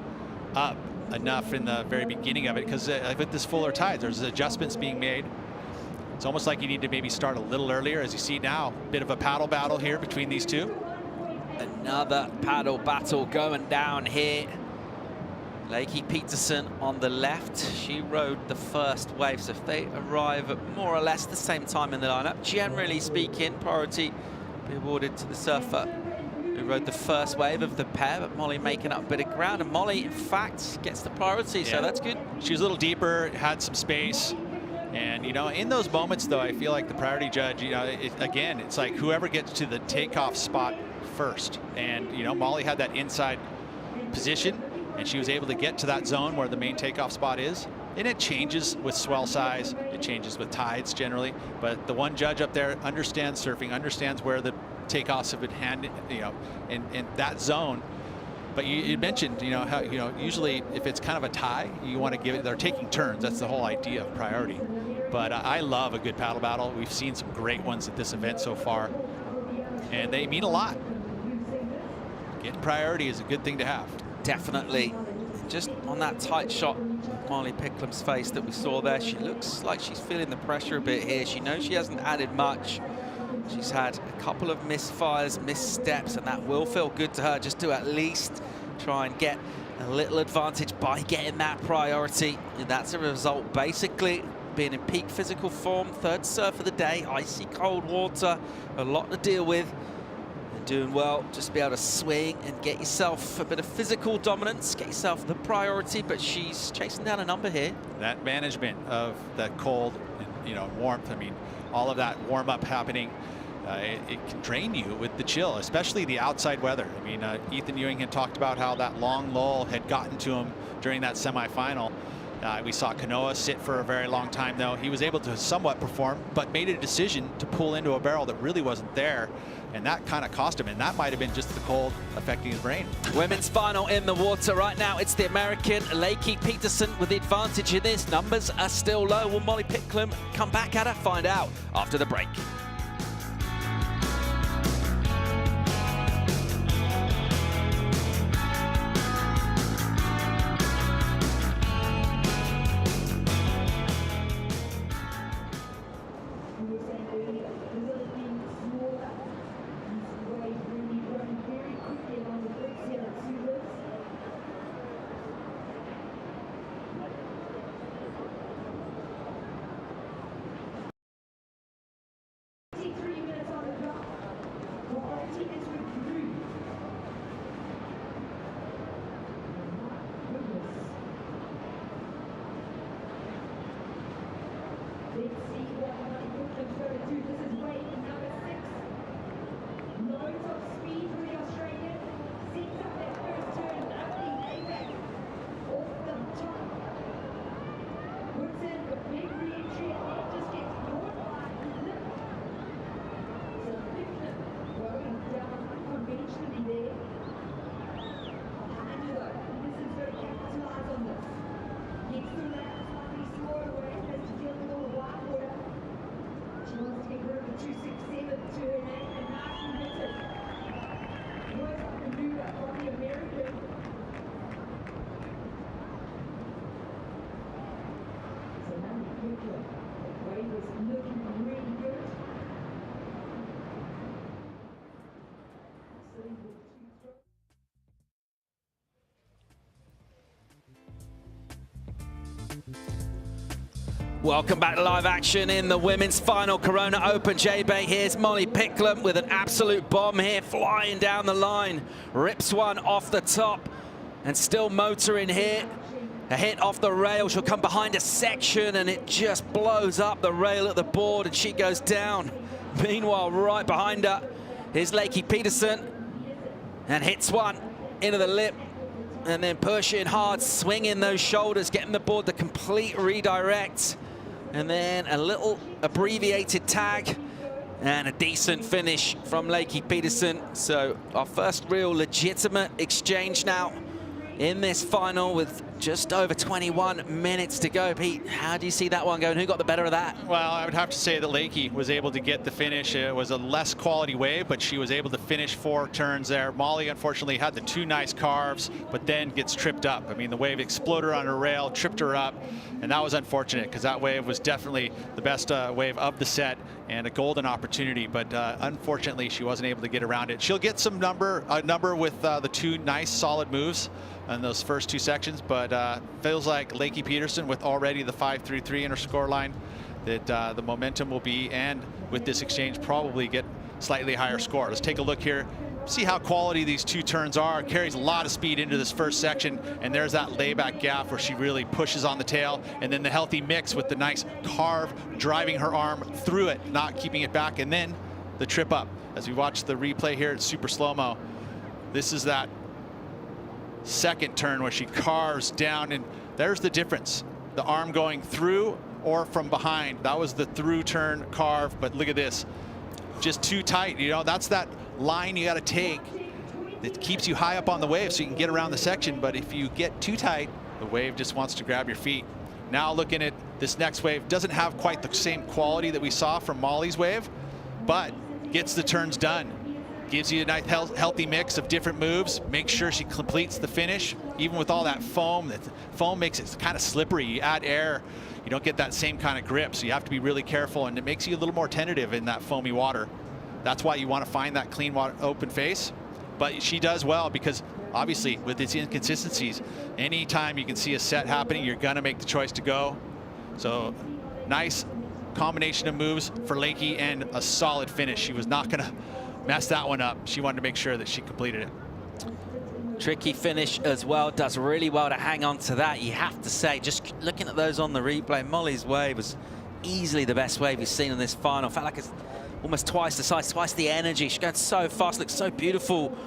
up enough in the very beginning of it, because with this fuller tide, there's adjustments being made. It's almost like you need to maybe start a little earlier. As you see now, bit of a paddle battle here between these two. Another paddle battle going down here. Lakey Peterson on the left. She rode the first wave, so if they arrive at more or less the same time in the lineup, generally speaking, priority be awarded to the surfer who rode the first wave of the pair, but Molly making up a bit of ground, and Molly, in fact, gets the priority, so that's good. She was a little deeper, had some space, and, you know, in those moments, though, I feel like the priority judge, you know, again, it's like whoever gets to the takeoff spot first, and, you know, Molly had that inside position, and she was able to get to that zone where the main takeoff spot is. And it changes with swell size, it changes with tides generally, but the one judge up there understands surfing, understands where the takeoffs have been handed, you know, in that zone. But you mentioned, you know, how, you know, usually if it's kind of a tie, you want to give it, they're taking turns. That's the whole idea of priority. But I love a good paddle battle. We've seen some great ones at this event so far, and they mean a lot. Getting priority is a good thing to have. Definitely. Just on that tight shot, Molly Picklam's face that we saw there, she looks like she's feeling the pressure a bit here. She knows she hasn't added much. She's had a couple of misfires, missteps, and that will feel good to her, just to at least try and get a little advantage by getting that priority. And that's a result, basically, being in peak physical form, third surf of the day, icy cold water, a lot to deal with. Doing well, just be able to swing and get yourself a bit of physical dominance, get yourself the priority, but she's chasing down a number here. That management of that cold and, you know, warmth, I mean, all of that warm up happening, it can drain you with the chill, especially the outside weather. I mean, Ethan Ewing had talked about how that long lull had gotten to him during that semifinal. We saw Kanoa sit for a very long time, though. He was able to somewhat perform, but made a decision to pull into a barrel that really wasn't there, and that kind of cost him, and that might have been just the cold affecting his brain. Women's final in the water right now. It's the American Lakey Peterson with the advantage in this. Numbers are still low. Will Molly Picklam come back at her? Find out after the break. Welcome back to live action in the women's final Corona Open J-Bay. Here's Molly Picklam with an absolute bomb here, flying down the line. Rips one off the top and still motoring here. A hit off the rail. She'll come behind a section and it just blows up the rail at the board and she goes down. Meanwhile, right behind her, here's Lakey Peterson and hits one into the lip. And then pushing hard, swinging those shoulders, getting the board the complete redirect. And then a little abbreviated tag and a decent finish from Lakey Peterson. So our first real legitimate exchange now in this final with just over 21 minutes to go. Pete, how do you see that one going? Who got the better of that? Well, I would have to say that Lakey was able to get the finish. It was a less quality wave, but she was able to finish 4 turns there. Molly, unfortunately, had the 2 nice carves, but then gets tripped up. I mean, the wave exploded on her rail, tripped her up, and that was unfortunate because that wave was definitely the best wave of the set and a golden opportunity, but unfortunately, she wasn't able to get around it. She'll get some number with the 2 nice solid moves in those first 2 sections, but feels like Lakey Peterson with already the 5-3-3 in her score line, that the momentum will be, and with this exchange, probably get slightly higher score. Let's take a look here, see how quality these 2 turns are. Carries a lot of speed into this first section, and there's that layback gaff where she really pushes on the tail, and then the healthy mix with the nice carve, driving her arm through it, not keeping it back, and then the trip up. As we watch the replay here, it's super slow-mo. This is that second turn where she carves down, and there's the difference. The arm going through or from behind. That was the through turn carve, but look at this. Just too tight, you know, that's that line you got to take that keeps you high up on the wave so you can get around the section, but if you get too tight, the wave just wants to grab your feet. Now looking at this next wave, doesn't have quite the same quality that we saw from Molly's wave, but gets the turns done. Gives you a nice healthy mix of different moves. Make sure she completes the finish, even with all that foam. That foam makes it kind of slippery. You add air, you don't get that same kind of grip, so you have to be really careful, and it makes you a little more tentative in that foamy water. That's why you want to find that clean water, open face. But she does well because obviously with its inconsistencies, anytime you can see a set happening, you're gonna make the choice to go. So nice combination of moves for Lakey and a solid finish. She was not gonna mess that one up. She wanted to make sure that she completed it. Tricky finish as well. Does really well to hang on to that. You have to say, just looking at those on the replay, Molly's wave was easily the best wave you've seen in this final. Felt like it's almost twice the size, twice the energy. She's going so fast, looks so beautiful,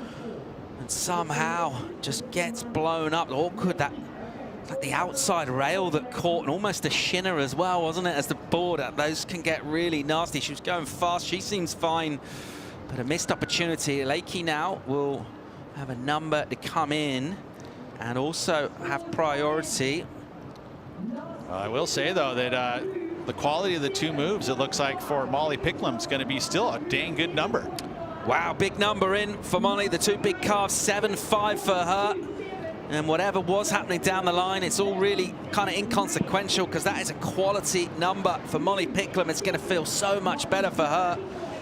and somehow just gets blown up. Awkward, that like the outside rail that caught, and almost a shinner as well, wasn't it? As the board, those can get really nasty. She was going fast. She seems fine, but a missed opportunity. Lakey now will have a number to come in and also have priority. I will say though that the quality of the 2 moves, it looks like for Molly Picklum is going to be still a dang good number. Wow, big number in for Molly. The 2 big carves, 7-5 for her. And whatever was happening down the line, it's all really kind of inconsequential because that is a quality number for Molly Picklum. It's going to feel so much better for her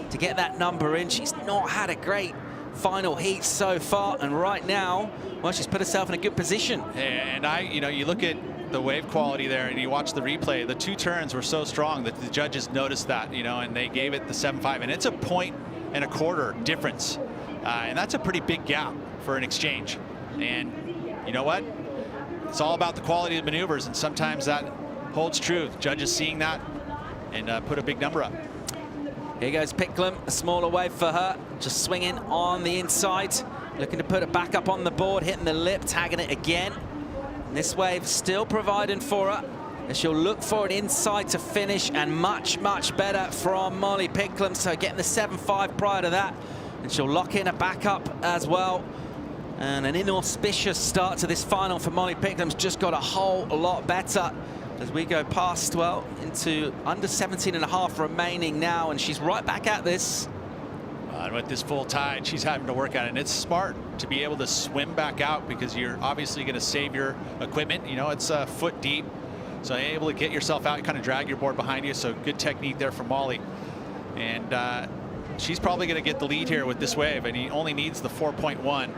to get that number in. She's not had a great final heat so far, and right now, well, she's put herself in a good position. And you look at the wave quality there and you watch the replay, the 2 turns were so strong that the judges noticed that, and they gave it the 7-5, and it's a 1.25 difference. And that's a pretty big gap for an exchange. And you know what? It's all about the quality of the maneuvers, and sometimes that holds true. Judges seeing that and put a big number up. Here goes Picklum, a smaller wave for her, just swinging on the inside, looking to put it back up on the board, hitting the lip, tagging it again. And this wave still providing for her, and she'll look for it inside to finish, and much, much better from Molly Picklum. So getting the 7-5 prior to that, and she'll lock in a backup as well. And an inauspicious start to this final for Molly Picklum's just got a whole lot better as we go past, well, into under 17.5 remaining now, and she's right back at this. And with this full tide, she's having to work at it, and it's smart to be able to swim back out because you're obviously going to save your equipment. It's a foot deep, so you're able to get yourself out, kind of drag your board behind you. So good technique there from Molly, and she's probably going to get the lead here with this wave, and he only needs the 4.1.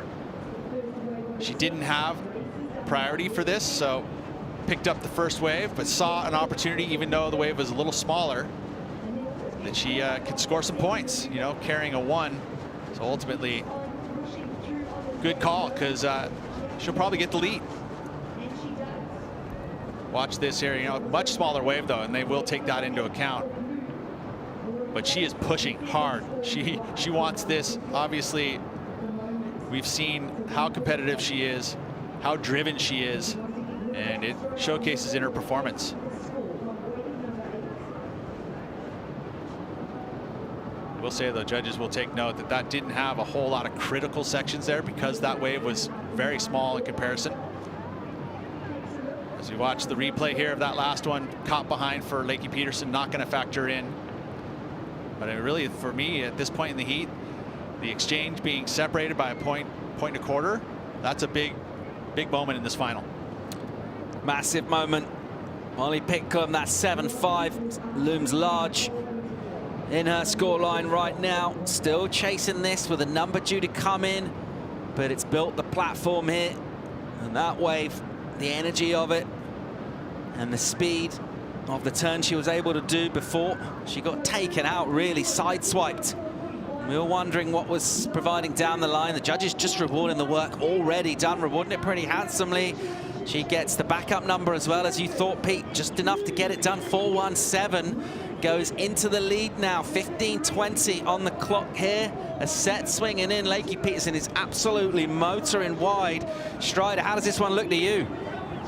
She didn't have priority for this, so picked up the first wave, but saw an opportunity, even though the wave was a little smaller, that she could score some points, carrying a 1. So ultimately, good call, because she'll probably get the lead. Watch this here, much smaller wave though, and they will take that into account. But she is pushing hard. She wants this. Obviously, we've seen how competitive she is, how driven she is, and it showcases in her performance. will say, though, judges will take note that that didn't have a whole lot of critical sections there because that wave was very small in comparison. As you watch the replay here of that last one, caught behind for Lakey Peterson, not going to factor in. But it really, for me, at this point in the heat, the exchange being separated by a point and a quarter, that's a big moment in this final. Massive moment. Molly Picklum, that 7-5 looms large in her scoreline right now. Still chasing this with a number due to come in, but it's built the platform here. And that wave, the energy of it, and the speed of the turn she was able to do before she got taken out, really sideswiped. We were wondering what was providing down the line. The judges just rewarding the work already done, rewarding it pretty handsomely. She gets the backup number as well, as you thought, Pete, just enough to get it done. 4-1-7 goes into the lead now. 15:20 on the clock here. A set swinging in. Lakey Peterson is absolutely motoring wide. Strider, how does this one look to you?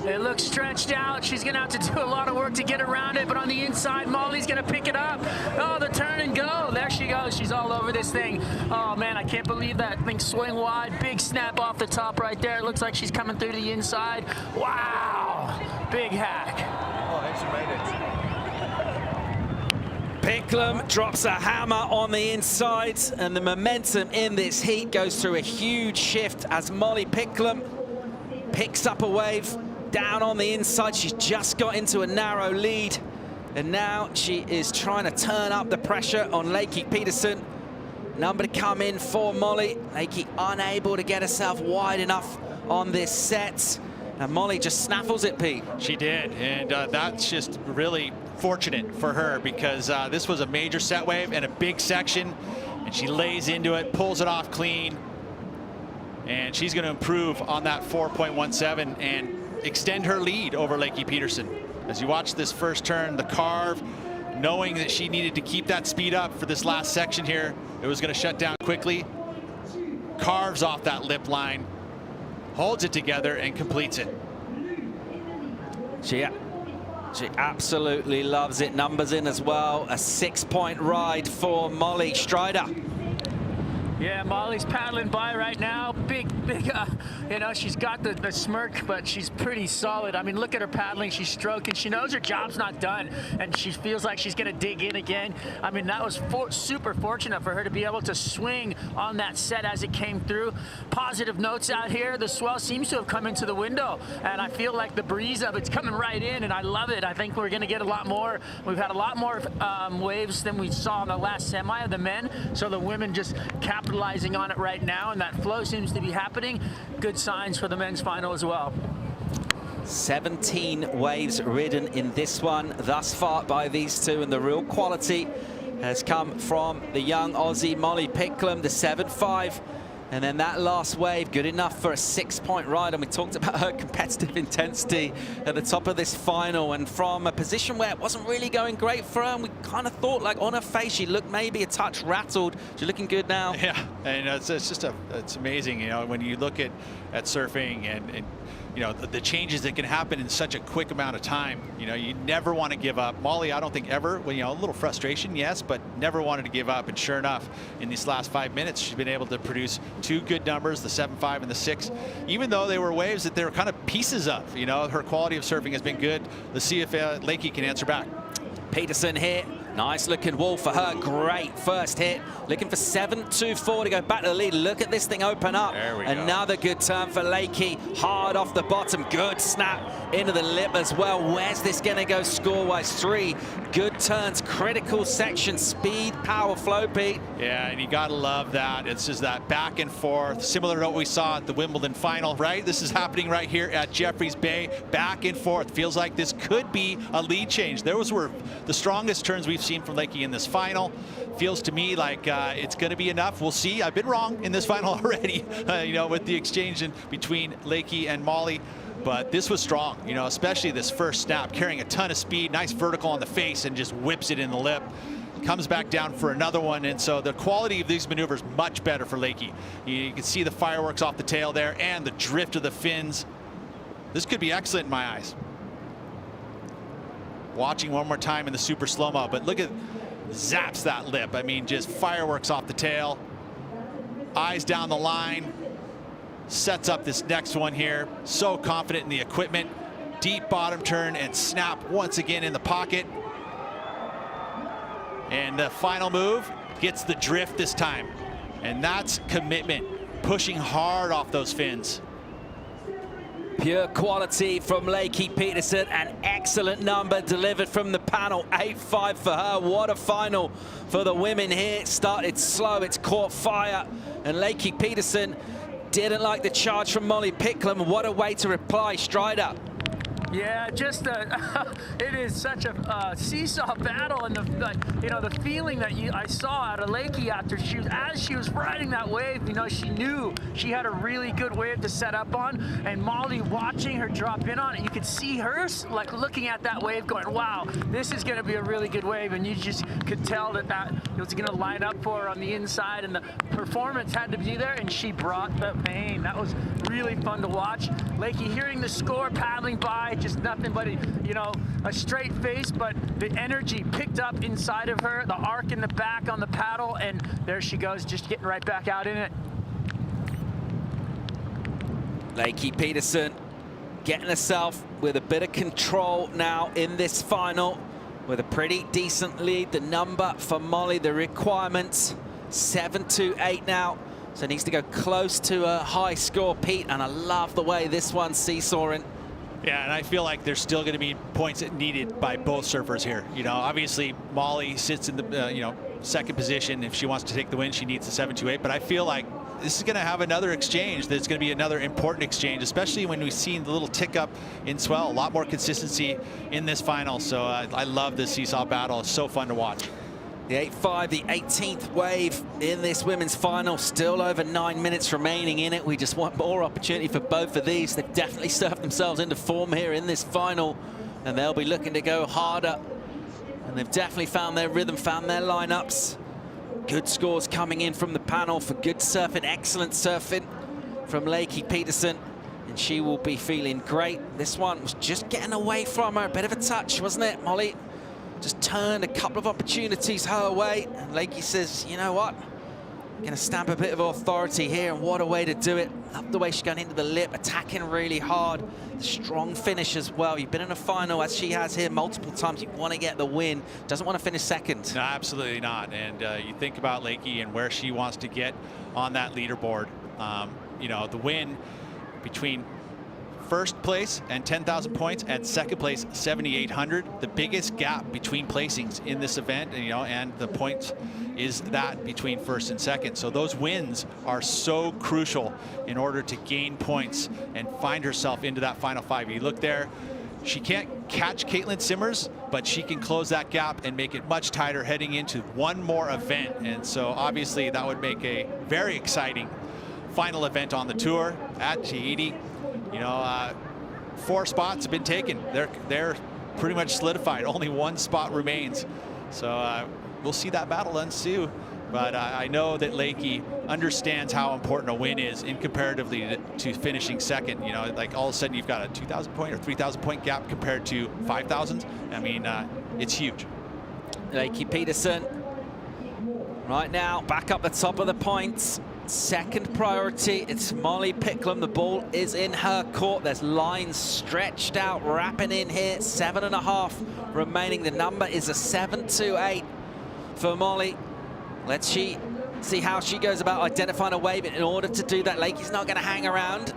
It looks stretched out. She's going to have to do a lot of work to get around it, but on the inside, Molly's going to pick it up. Oh, the turn and go. There she goes. She's all over this thing. Oh, man, I can't believe that thing swing wide. Big snap off the top right there. It looks like she's coming through to the inside. Wow. Big hack. Oh, Picklum drops a hammer on the inside, and the momentum in this heat goes through a huge shift as Molly Picklum picks up a wave. Down on the inside, she's just got into a narrow lead, and now she is trying to turn up the pressure on Lakey Peterson. Number to come in for Molly. Lakey unable to get herself wide enough on this set, and Molly just snaffles it, Pete. She did, and that's just really fortunate for her because this was a major set wave and a big section, and she lays into it, pulls it off clean, and she's going to improve on that 4.17 and extend her lead over Lakey Peterson. As you watch this first turn, the carve, knowing that she needed to keep that speed up for this last section here, it was going to shut down quickly, carves off that lip line, holds it together and completes it. She absolutely loves it. Numbers in as well. A 6-point ride for Molly. Strider. Yeah, Molly's paddling by right now. Big, you know, she's got the smirk, but she's pretty solid. I mean, look at her paddling. She's stroking. She knows her job's not done, and she feels like she's going to dig in again. I mean, that was super fortunate for her to be able to swing on that set as it came through. Positive notes out here. The swell seems to have come into the window, and I feel like the breeze of it's coming right in, and I love it. I think we're going to get a lot more. We've had a lot more waves than we saw in the last semi of the men, so the women just capitalizing on it right now, and that flow seems to be happening. Good signs for the men's final as well. 17 waves ridden in this one thus far by these two, and the real quality has come from the young Aussie Molly Picklum, the 7-5. And then that last wave, good enough for a 6-point ride. And we talked about her competitive intensity at the top of this final. And from a position where it wasn't really going great for her, and we kind of thought, like, on her face, she looked maybe a touch rattled. She's looking good now. Yeah, and it's amazing, you know, when you look at surfing and you know, the changes that can happen in such a quick amount of time. You know, you never want to give up. Molly, I don't think ever, well, you know, a little frustration, yes, but never wanted to give up. And sure enough, in these last 5 minutes, she's been able to produce 2 good numbers, the 7-5 and the 6, even though they were waves that they were kind of pieces of. You know, her quality of surfing has been good. Let's see if Lakey can answer back. Peterson here. Nice looking wall for her. Great first hit. Looking for 7-2-4 to go back to the lead. Look at this thing open up. There we Another go. Good turn for Lakey. Hard off the bottom. Good snap into the lip as well. Where's this going to go score-wise? 3 good turns. Critical section. Speed, power, flow, Pete. Yeah, and you got to love that. It's just that back and forth, similar to what we saw at the Wimbledon final, right? This is happening right here at Jeffreys Bay. Back and forth. Feels like this could be a lead change. Those were the strongest turns we've seen from Lakey in this final. Feels to me like it's going to be enough. We'll see. I've been wrong in this final already, you know, with the exchange between Lakey and Molly. But this was strong, you know, especially this first snap, carrying a ton of speed, nice vertical on the face, and just whips it in the lip. Comes back down for another one, and so the quality of these maneuvers much better for Lakey. You can see the fireworks off the tail there and the drift of the fins. This could be excellent in my eyes. Watching one more time in the super slow-mo, but look at zaps that lip. I mean, just fireworks off the tail. Eyes down the line. Sets up this next one here. So confident in the equipment. Deep bottom turn and snap once again in the pocket. And the final move gets the drift this time. And that's commitment. Pushing hard off those fins. Pure quality from Lakey Peterson. An excellent number delivered from the panel. 8-5 for her. What a final for the women here. It started slow. It's caught fire. And Lakey Peterson didn't like the charge from Molly Picklum. What a way to reply. Strider. Yeah, just it is such a seesaw battle, and the feeling that I saw out of Lakey after as she was riding that wave, she knew she had a really good wave to set up on, and Molly watching her drop in on it, you could see her like looking at that wave going, wow, this is going to be a really good wave, and you just could tell that it was going to line up for her on the inside, and the performance had to be there, and she brought the pain. That was really fun to watch. Lakey hearing the score, paddling by, just nothing but a straight face, but the energy picked up inside of her, the arc in the back on the paddle, and there she goes, just getting right back out in it. Lakey Peterson getting herself with a bit of control now in this final with a pretty decent lead. The number for Molly, the requirements, 7-8 now. So needs to go close to a high score, Pete, and I love the way this one's seesawing. Yeah, and I feel like there's still going to be points needed by both surfers here. Obviously Molly sits in the second position. If she wants to take the win, she needs the 7-8. But I feel like this is going to have another exchange. There's going to be another important exchange, especially when we've seen the little tick up in swell. A lot more consistency in this final. So I love this seesaw battle. It's so fun to watch. The 8-5, the 18th wave in this women's final. Still over 9 minutes remaining in it. We just want more opportunity for both of these. They've definitely surfed themselves into form here in this final, and they'll be looking to go harder. And they've definitely found their rhythm, found their lineups. Good scores coming in from the panel for good surfing, excellent surfing from Lakey Peterson. And she will be feeling great. This one was just getting away from her. A bit of a touch, wasn't it, Molly? Just turned a couple of opportunities her way. And Lakey says, you know what? I'm going to stamp a bit of authority here, and what a way to do it. Love the way she's going into the lip, attacking really hard. Strong finish as well. You've been in a final, as she has here, multiple times. You want to get the win. Doesn't want to finish second. No, absolutely not. And you think about Lakey and where she wants to get on that leaderboard. The win between first place and 10,000 points, and second place 7,800. The biggest gap between placings in this event, and the points is that between first and second. So those wins are so crucial in order to gain points and find herself into that final five. You look there, she can't catch Caitlin Simmers, but she can close that gap and make it much tighter heading into one more event. And so obviously that would make a very exciting final event on the tour at Tahiti. 4 spots have been taken. They're pretty much solidified. Only 1 spot remains. So we'll see that battle ensue. But I know that Lakey understands how important a win is in comparatively to finishing second. Like all of a sudden you've got a 2,000 point or 3,000 point gap compared to 5,000. I mean, it's huge. Lakey Peterson right now back up the top of the points. Second priority, it's Molly Picklum. The ball is in her court. There's lines stretched out, wrapping in here. 7.5 remaining. The number is a 7-8 for Molly. Let's see how she goes about identifying a wave. In order to do that, Lakey's not going to hang around.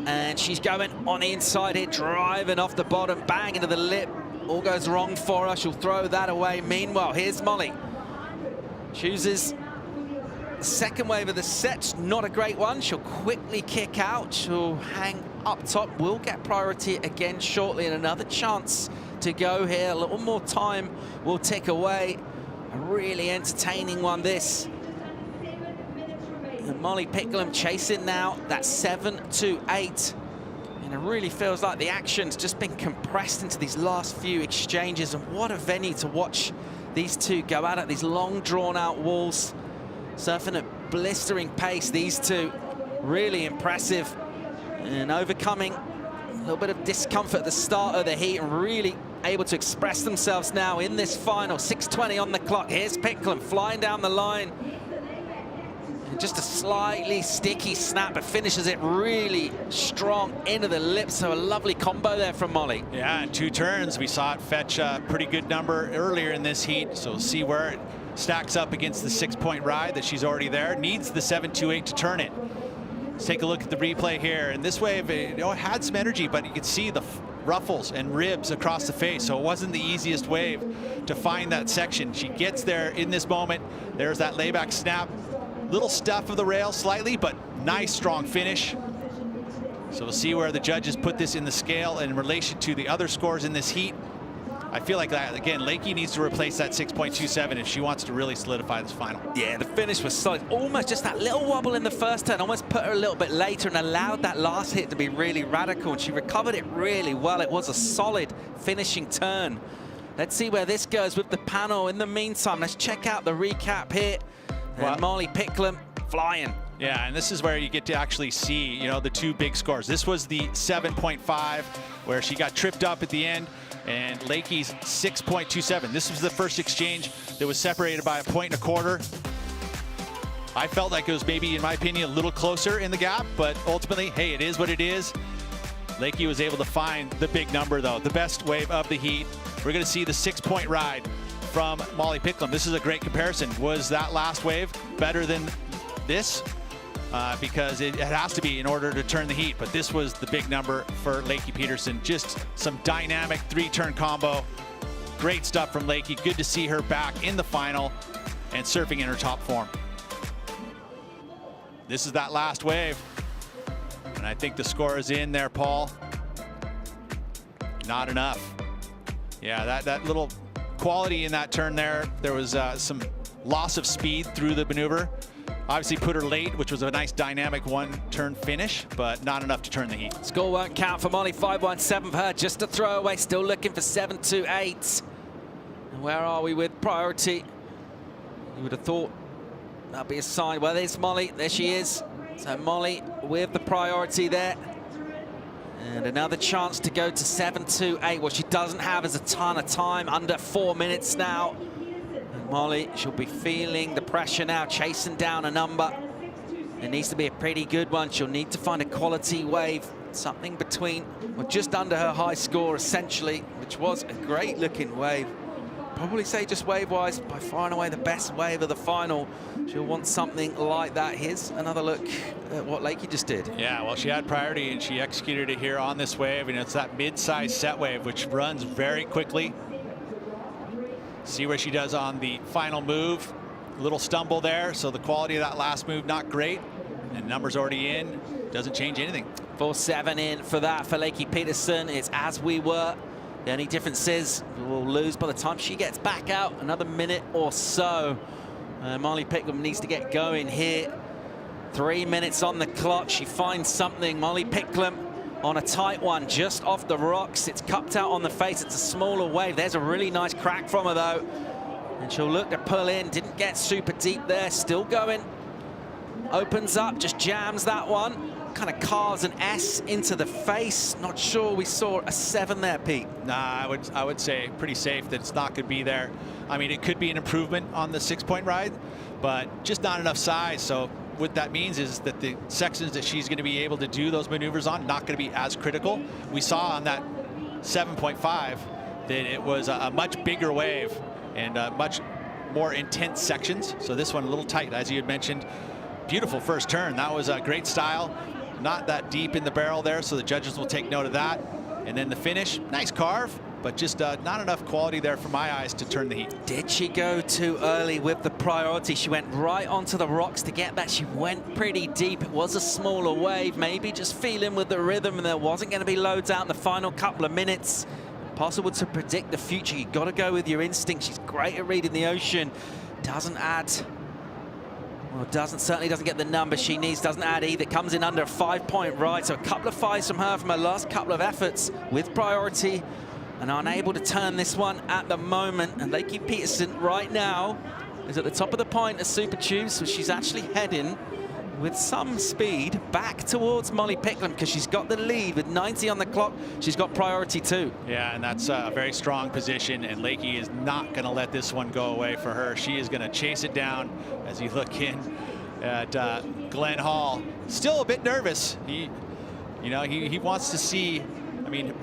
And she's going on the inside here, driving off the bottom, bang into the lip. All goes wrong for her. She'll throw that away. Meanwhile, here's Molly. Chooses the second wave of the set's not a great one. She'll quickly kick out. She'll hang up top. Will get priority again shortly, and another chance to go here. A little more time will tick away. A really entertaining one, this. And Molly Picklum chasing now that 7-8. And it really feels like the action's just been compressed into these last few exchanges. And what a venue to watch these two go at it. These long drawn-out walls. Surfing at blistering pace, these two. Really impressive. And overcoming a little bit of discomfort at the start of the heat and really able to express themselves now in this final. 6:20 on the clock. Here's Picklum flying down the line. And just a slightly sticky snap, but finishes it really strong into the lips. So a lovely combo there from Molly. Yeah, in 2 turns, we saw it fetch a pretty good number earlier in this heat. So we'll see where it stacks up against the 6-point ride that she's already there. Needs the 7.28 to turn it. Let's take a look at the replay here. And this wave, it had some energy, but you could see the ruffles and ribs across the face. So it wasn't the easiest wave to find that section. She gets there in this moment. There's that layback snap. Little stuff of the rail slightly, but nice strong finish. So we'll see where the judges put this in the scale in relation to the other scores in this heat. I feel like that, again, Lakey needs to replace that 6.27 if she wants to really solidify this final. Yeah, the finish was solid. Almost just that little wobble in the first turn, almost put her a little bit later and allowed that last hit to be really radical. And she recovered it really well. It was a solid finishing turn. Let's see where this goes with the panel. In the meantime, let's check out the recap here. And Molly Picklum flying. Yeah, and this is where you get to actually see, you know, the 2 big scores. This was the 7.5 where she got tripped up at the end, and Lakey's 6.27. This was the first exchange that was separated by 1.25 points. I felt like it was maybe, in my opinion, a little closer in the gap, but ultimately, hey, it is what it is. Lakey was able to find the big number, though, the best wave of the heat. We're going to see the 6-point ride from Molly Picklum. This is a great comparison. Was that last wave better than this? Because it has to be in order to turn the heat, but this was the big number for Lakey Peterson. Just some dynamic 3-turn combo. Great stuff from Lakey. Good to see her back in the final and surfing in her top form. This is that last wave, and I think the score is in there, Paul. Not enough. Yeah, that little quality in that turn there. There was some loss of speed through the maneuver. Obviously put her late, which was a nice dynamic 1-turn finish, but not enough to turn the heat. Score won't count for Molly. 5.17 for her. Just a throwaway. Still looking for 7.28. And where are we with priority? You would have thought that'd be a sign. Well, there's Molly. There she is. So Molly with the priority there. And another chance to go to 7.28. What she doesn't have is a ton of time. Under 4 minutes now. Molly, she'll be feeling the pressure now, chasing down a number. It needs to be a pretty good one. She'll need to find a quality wave, something between, or just under her high score, essentially, which was a great-looking wave. Probably say just wave-wise, by far and away the best wave of the final. She'll want something like that. Here's another look at what Lakey just did. Yeah, well, she had priority, and she executed it here on this wave, and it's that mid-size set wave, which runs very quickly. See where she does on the final move. A little stumble there, so the quality of that last move not great. And numbers already in, doesn't change anything. 4.7 in for that for Lakey Peterson. It's as we were. The only difference is we'll lose by the time she gets back out. Another minute or so. Molly Picklum needs to get going here. 3 minutes on the clock. She finds something. Molly Picklum on a tight one just off the rocks. It's cupped out on the face. It's a smaller wave. There's a really nice crack from her though, and she'll look to pull in. Didn't get super deep there. Still going. Opens up, just jams that one. Kind of carves an S into the face. Not sure we saw a 7 there, Pete. Nah, I would say pretty safe that it's not going to be there. I mean, it could be an improvement on the 6-point ride, but just not enough size. So what that means is that the sections that she's going to be able to do those maneuvers on, not going to be as critical. We saw on that 7.5 that it was a much bigger wave and much more intense sections. So this one a little tight, as you had mentioned. Beautiful first turn. That was a great style. Not that deep in the barrel there, so the judges will take note of that. And then the finish, nice carve, but just not enough quality there for my eyes to turn the heat. Did she go too early with the priority? She went right onto the rocks to get that. She went pretty deep. It was a smaller wave, maybe just feeling with the rhythm, and there wasn't going to be loads out in the final couple of minutes. Impossible to predict the future. You've got to go with your instinct. She's great at reading the ocean. Doesn't add, well, certainly doesn't get the number she needs. Doesn't add either. Comes in under a 5-point ride. So a couple of 5s from her from her last couple of efforts with priority, and unable to turn this one at the moment. And Lakey Peterson right now is at the top of the point of Super Tubes, so she's actually heading with some speed back towards Molly Picklum because she's got the lead with 90 on the clock. She's got priority too. Yeah, and that's a very strong position, and Lakey is not going to let this one go away for her. She is going to chase it down as you look in at Glenn Hall. Still a bit nervous. He wants to see, I mean,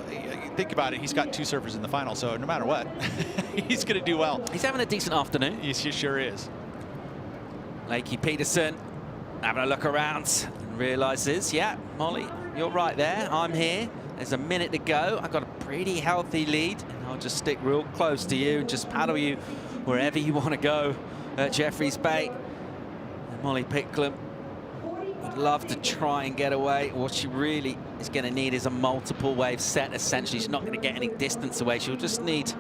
think about it. He's got 2 surfers in the final, so no matter what, he's going to do well. He's having a decent afternoon. He sure is. Lakey Peterson having a look around and realizes, yeah, Molly, you're right there. I'm here. There's a minute to go. I've got a pretty healthy lead, and I'll just stick real close to you and just paddle you wherever you want to go at Jeffreys Bay. And Molly Picklum would love to try and get away. What she really is going to need is a multiple wave set, essentially. She's not going to get any distance away. She'll just need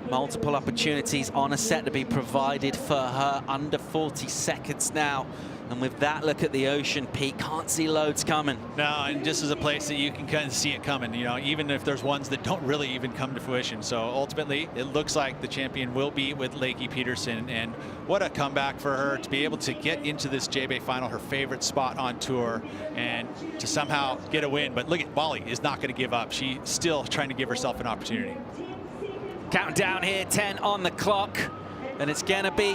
multiple opportunities on a set to be provided for her. Under 40 seconds now. And with that look at the ocean, Pete, can't see loads coming. No, and this is a place that you can kind of see it coming, you know, even if there's ones that don't really even come to fruition. So ultimately, it looks like the champion will be with Lakey Peterson, and what a comeback for her to be able to get into this J-Bay final, her favorite spot on tour, and to somehow get a win. But look at Molly is not going to give up. She's still trying to give herself an opportunity. Countdown here, 10 on the clock. And it's going to be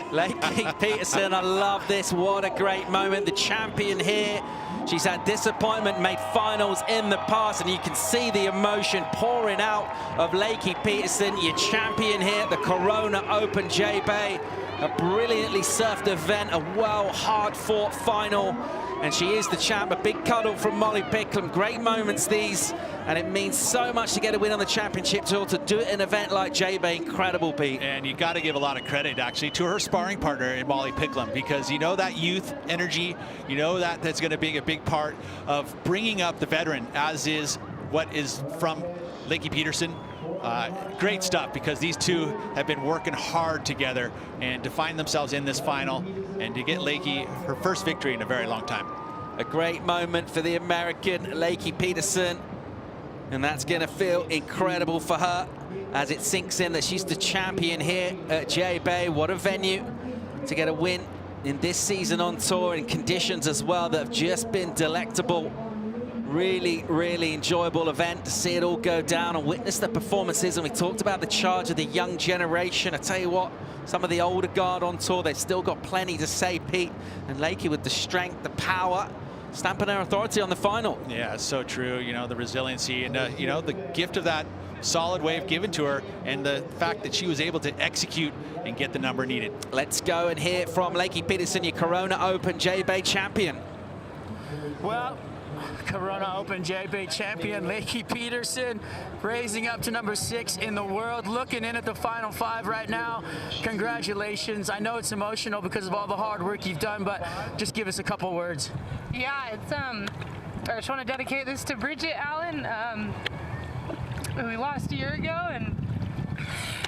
Lakey Peterson. I love this. What a great moment. The champion here. She's had disappointment, made finals in the past, and you can see the emotion pouring out of Lakey Peterson, your champion here at the Corona Open J-Bay. A brilliantly surfed event, a hard-fought final. And she is the champ. A big cuddle from Molly Picklum. Great moments these. And it means so much to get a win on the championship tour, to do it in an event like J-Bay. Incredible, Pete. And you got to give a lot of credit, actually, to her sparring partner in Molly Picklum, because you know that youth energy, you know that's going to be a big part of bringing up the veteran, as is what is from Lakey Peterson. Great stuff, because these two have been working hard together, and to find themselves in this final and to get Lakey her first victory in a very long time. A great moment for the American Lakey Peterson, and that's going to feel incredible for her as it sinks in that she's the champion here at J-Bay. What a venue to get a win in this season on tour, in conditions as well that have just been delectable. Really, really enjoyable event to see it all go down and witness the performances. And we talked about the charge of the young generation. I tell you what, some of the older guard on tour, they've still got plenty to say, Pete. And Lakey with the strength, the power, stamping her authority on the final. Yeah, it's so true. You know, the resiliency and, you know, the gift of that solid wave given to her, and the fact that she was able to execute and get the number needed. Let's go and hear from Lakey Peterson, your Corona Open J-Bay champion. Well, Corona Open J-Bay champion Lakey Peterson, raising up to number 6 in the world, looking in at the final 5 right now. Congratulations. I know it's emotional because of all the hard work you've done, but just give us a couple words. Yeah, it's I just want to dedicate this to Bridget Allen, who we lost a year ago, and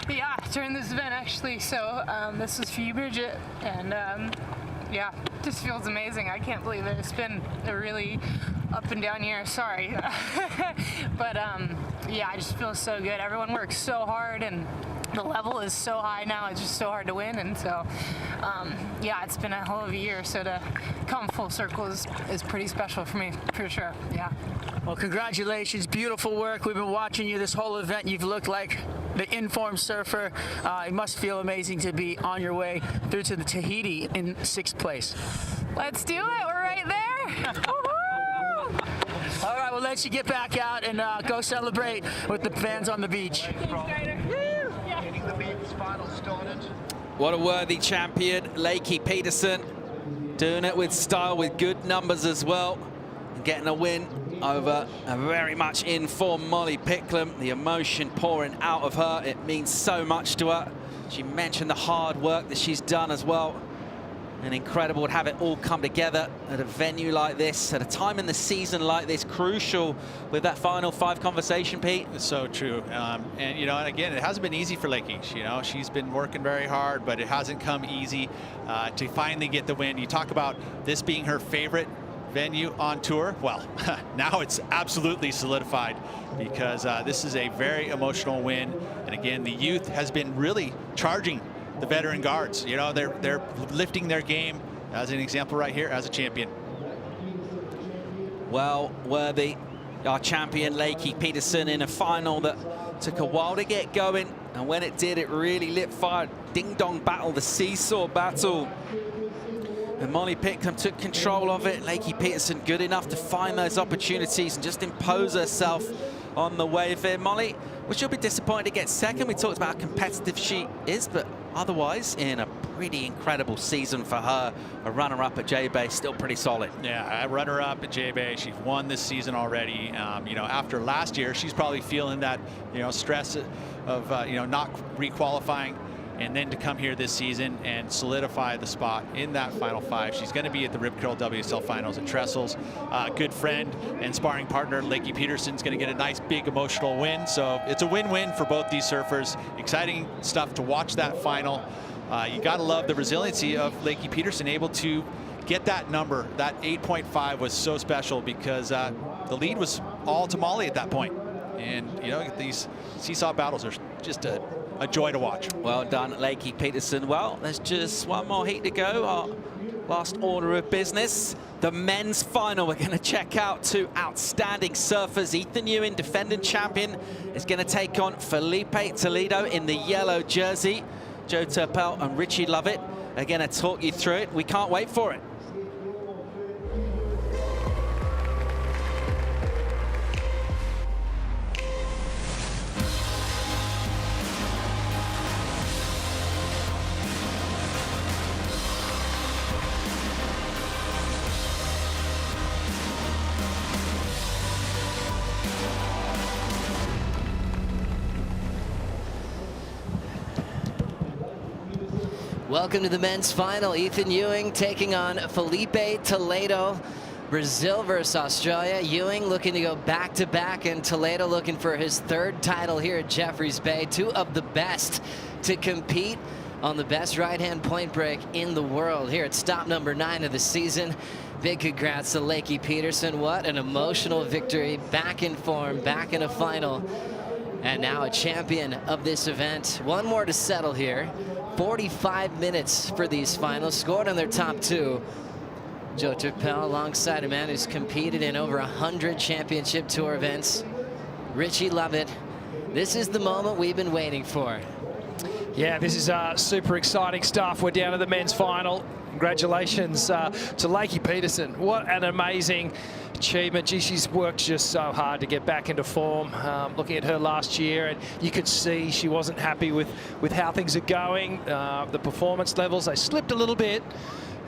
yeah, during this event actually. So this is for you, Bridget, and yeah, just feels amazing. I can't believe it. It's been a really up and down year. Sorry, but yeah, I just feel so good. Everyone works so hard, and the level is so high now. It's just so hard to win, and so yeah, it's been a hell of a year. So to come full circle is pretty special for me, for sure. Yeah. Well, congratulations, beautiful work. We've been watching you this whole event. You've looked like the informed surfer. It must feel amazing to be on your way through to the Tahiti in 6th place. Let's do it. We're right there. All right, we'll let you get back out and go celebrate with the fans on the beach. What a worthy champion, Lakey Peterson, doing it with style, with good numbers as well, and getting a win over a very much in form Molly Picklum. The emotion pouring out of her, it means so much to her. She mentioned the hard work that she's done as well. And incredible to have it all come together at a venue like this, at a time in the season like this, crucial with that final 5 conversation, Pete. It's so true. And, you know, and again, it hasn't been easy for Lakey. You know, she's been working very hard, but it hasn't come easy to finally get the win. You talk about this being her favorite venue on tour. Well, now it's absolutely solidified, because this is a very emotional win. And again, the youth has been really charging the veteran guards. You know, they're lifting their game as an example right here as a champion. Well worthy. Our champion, Lakey Peterson, in a final that took a while to get going. And when it did, it really lit fire. Ding-dong battle, the seesaw battle. And Molly Pickham took control of it. Lakey Peterson good enough to find those opportunities and just impose herself on the wave here. Molly, well, she'll be disappointed to get second. We talked about how competitive she is, but otherwise, in a pretty incredible season for her. A runner-up at J-Bay, still pretty solid. Yeah, a runner-up at J-Bay. She's won this season already. You know, after last year, she's probably feeling that, you know, stress of, you know, not re-qualifying, and then to come here this season and solidify the spot in that Final 5. She's going to be at the Rip Curl WSL Finals at Trestles. Good friend and sparring partner, Lakey Peterson's going to get a nice, big, emotional win. So it's a win-win for both these surfers. Exciting stuff to watch that final. You got to love the resiliency of Lakey Peterson, able to get that number. That 8.5 was so special because the lead was all to Molly at that point. And, you know, these seesaw battles are just a joy to watch. Well done, Lakey Peterson. Well, there's just one more heat to go. Our last order of business, the men's final. We're going to check out two outstanding surfers. Ethan Ewing, defending champion, is going to take on Felipe Toledo in the yellow jersey. Joe Turpel and Richie Lovett are going to talk you through it. We can't wait for it. Welcome to the men's final. Ethan Ewing taking on Felipe Toledo. Brazil versus Australia. Ewing looking to go back-to-back, and Toledo looking for his third title here at Jeffreys Bay. Two of the best to compete on the best right-hand point break in the world here at stop number 9 of the season. Big congrats to Lakey Peterson. What an emotional victory. Back in form, back in a final, and now a champion of this event. One more to settle here. 45 minutes for these finals, scored on their top 2. Joe Turpel alongside a man who's competed in over 100 championship tour events. Richie Lovett. This is the moment we've been waiting for. Yeah, this is super exciting stuff. We're down to the men's final. Congratulations to Lakey Peterson. What an amazing achievement. Gee, she's worked just so hard to get back into form. Looking at her last year, and you could see she wasn't happy with how things are going. The performance levels, they slipped a little bit,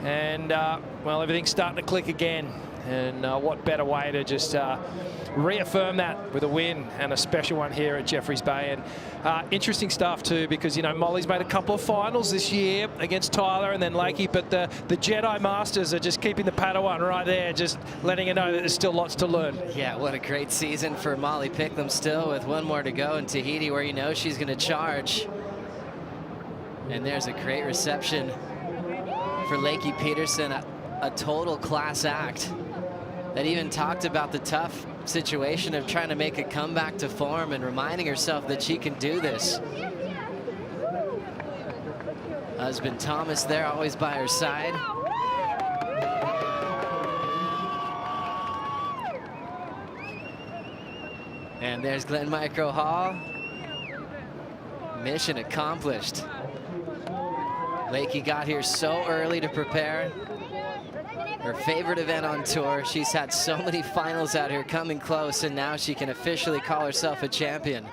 and well, everything's starting to click again. And what better way to just reaffirm that with a win, and a special one here at Jeffreys Bay. And interesting stuff too, because, you know, Molly's made a couple of finals this year against Tyler and then Lakey, but the Jedi Masters are just keeping the Padawan right there, just letting her know that there's still lots to learn. Yeah, what a great season for Molly Pickham still, with one more to go in Tahiti, where you know she's going to charge. And there's a great reception for Lakey Peterson, a total class act that even talked about the tough situation of trying to make a comeback to form and reminding herself that she can do this. Husband Thomas there, always by her side. And there's Glenn Micro Hall. Mission accomplished. Lakey got here so early to prepare. Her favorite event on tour. She's had so many finals out here coming close, and now she can officially call herself a champion.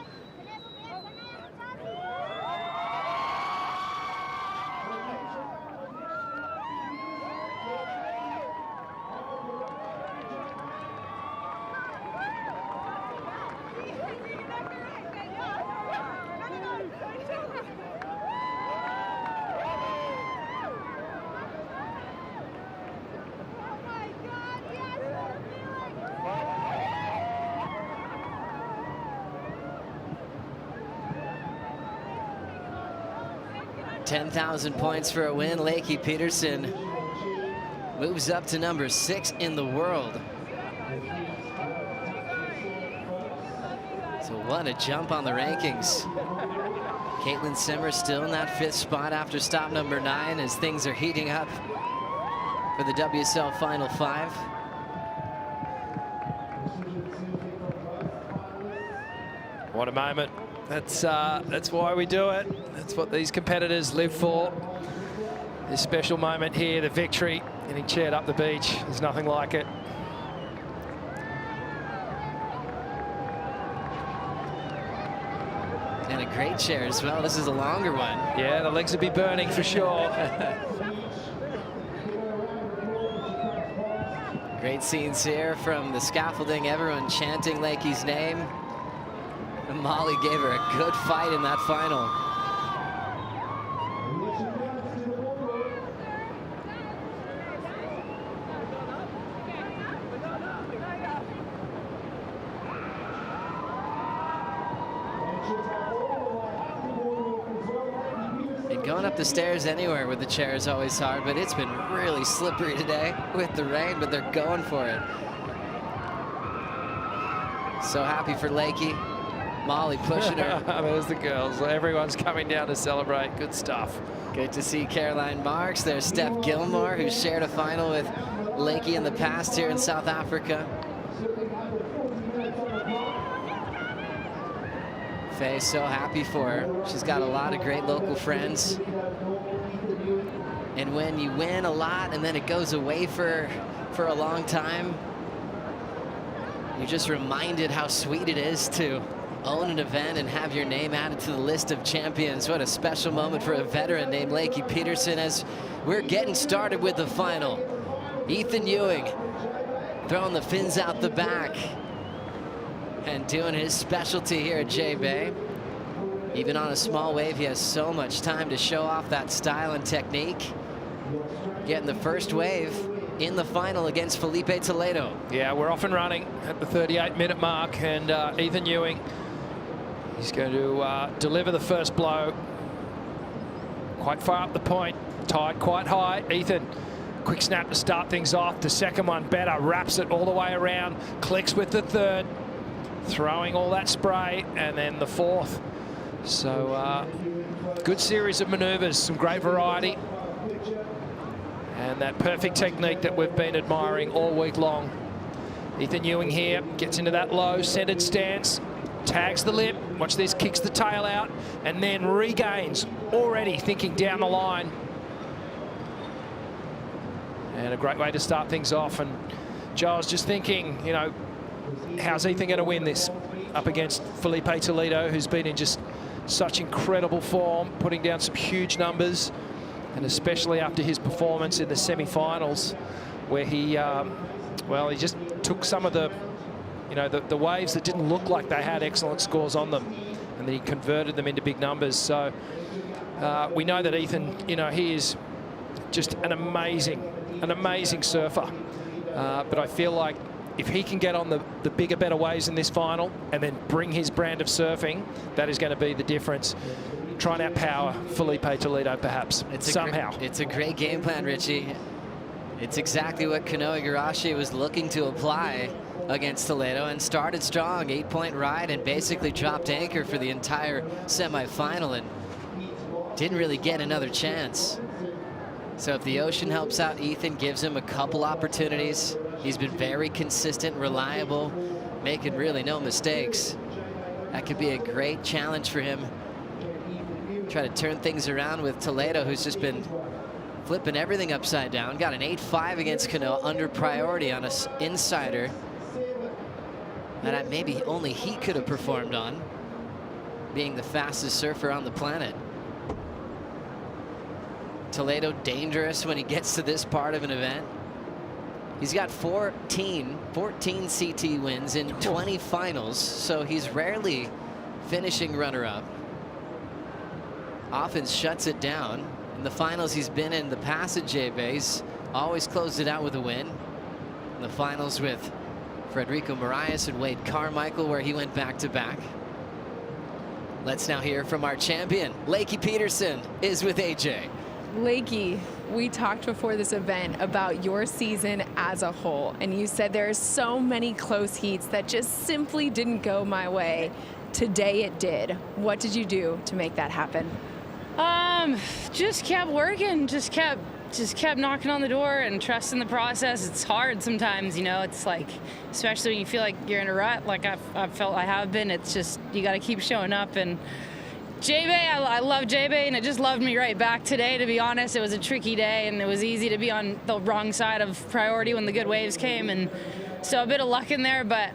$10,000 points for a win. Lakey Peterson moves up to number 6 in the world. So what a jump on the rankings. Caitlin Simmer still in that 5th spot after stop number 9, as things are heating up for the WSL Final 5. What a moment. That's why we do it. That's what these competitors live for. This special moment here, the victory, getting cheered up the beach. There's nothing like it. And a great chair as well. This is a longer one. Yeah, the legs would be burning for sure. Great scenes here from the scaffolding, everyone chanting Lakey's name. And Molly gave her a good fight in that final. And going up the stairs anywhere with the chair is always hard, but it's been really slippery today with the rain, but they're going for it. So happy for Lakey. Molly pushing her. There's the girls. Everyone's coming down to celebrate. Good stuff. Good to see Caroline Marks. There's Steph Gilmore, who shared a final with Lakey in the past here in South Africa. Faye's so happy for her. She's got a lot of great local friends. And when you win a lot and then it goes away for a long time, you're just reminded how sweet it is to own an event and have your name added to the list of champions. What a special moment for a veteran named Lakey Peterson as we're getting started with the final. Ethan Ewing throwing the fins out the back and doing his specialty here at J-Bay. Even on a small wave, he has so much time to show off that style and technique. Getting the first wave in the final against Felipe Toledo. Yeah, we're off and running at the 38-minute mark, and Ethan Ewing, he's going to deliver the first blow. Quite far up the point, tied quite high. Ethan, quick snap to start things off. The second one better, wraps it all the way around, clicks with the third, throwing all that spray, and then the fourth. So good series of maneuvers, some great variety. And that perfect technique that we've been admiring all week long. Ethan Ewing here gets into that low centered stance, tags the lip, watch this, kicks the tail out, and then regains, already thinking down the line. And a great way to start things off. And Giles just thinking, you know, how's Ethan going to win this up against Felipe Toledo, who's been in just such incredible form, putting down some huge numbers. And especially after his performance in the semi-finals, where he, well, he just took some of the, you know, the waves that didn't look like they had excellent scores on them, and then he converted them into big numbers. So we know that Ethan, you know, he is just an amazing surfer. But I feel like if he can get on the bigger, better waves in this final and then bring his brand of surfing, that is going to be the difference. Try and outpower Felipe Toledo, perhaps, somehow. It's a great game plan, Richie. It's exactly what Kanoa Igarashi was looking to apply against Toledo, and started strong, 8-point ride, and basically dropped anchor for the entire semifinal and didn't really get another chance. So if the ocean helps out Ethan, gives him a couple opportunities, he's been very consistent, reliable, making really no mistakes. That could be a great challenge for him. Try to turn things around with Toledo, who's just been flipping everything upside down. Got an 8-5 against Kanoa under priority on an insider that maybe only he could have performed on, being the fastest surfer on the planet. Toledo dangerous when he gets to this part of an event. He's got 14 CT wins in 20 finals, so he's rarely finishing runner-up. Often shuts it down. In the finals he's been in the past at J-Bay, he's always closed it out with a win. In the finals with Frederico Moraes and Wade Carmichael, where he went back-to-back. Let's now hear from our champion. Lakey Peterson is with AJ. Lakey, we talked before this event about your season as a whole, and you said there are so many close heats that just simply didn't go my way. Today it did. What did you do to make that happen? Just kept working, just kept just kept knocking on the door and trusting the process. It's hard sometimes, you know. It's like, especially when you feel like you're in a rut, like I've felt I have been. It's just, you got to keep showing up. And J-Bay, I love J-Bay, and it just loved me right back today, to be honest. It was a tricky day, and it was easy to be on the wrong side of priority when the good waves came. And so a bit of luck in there, but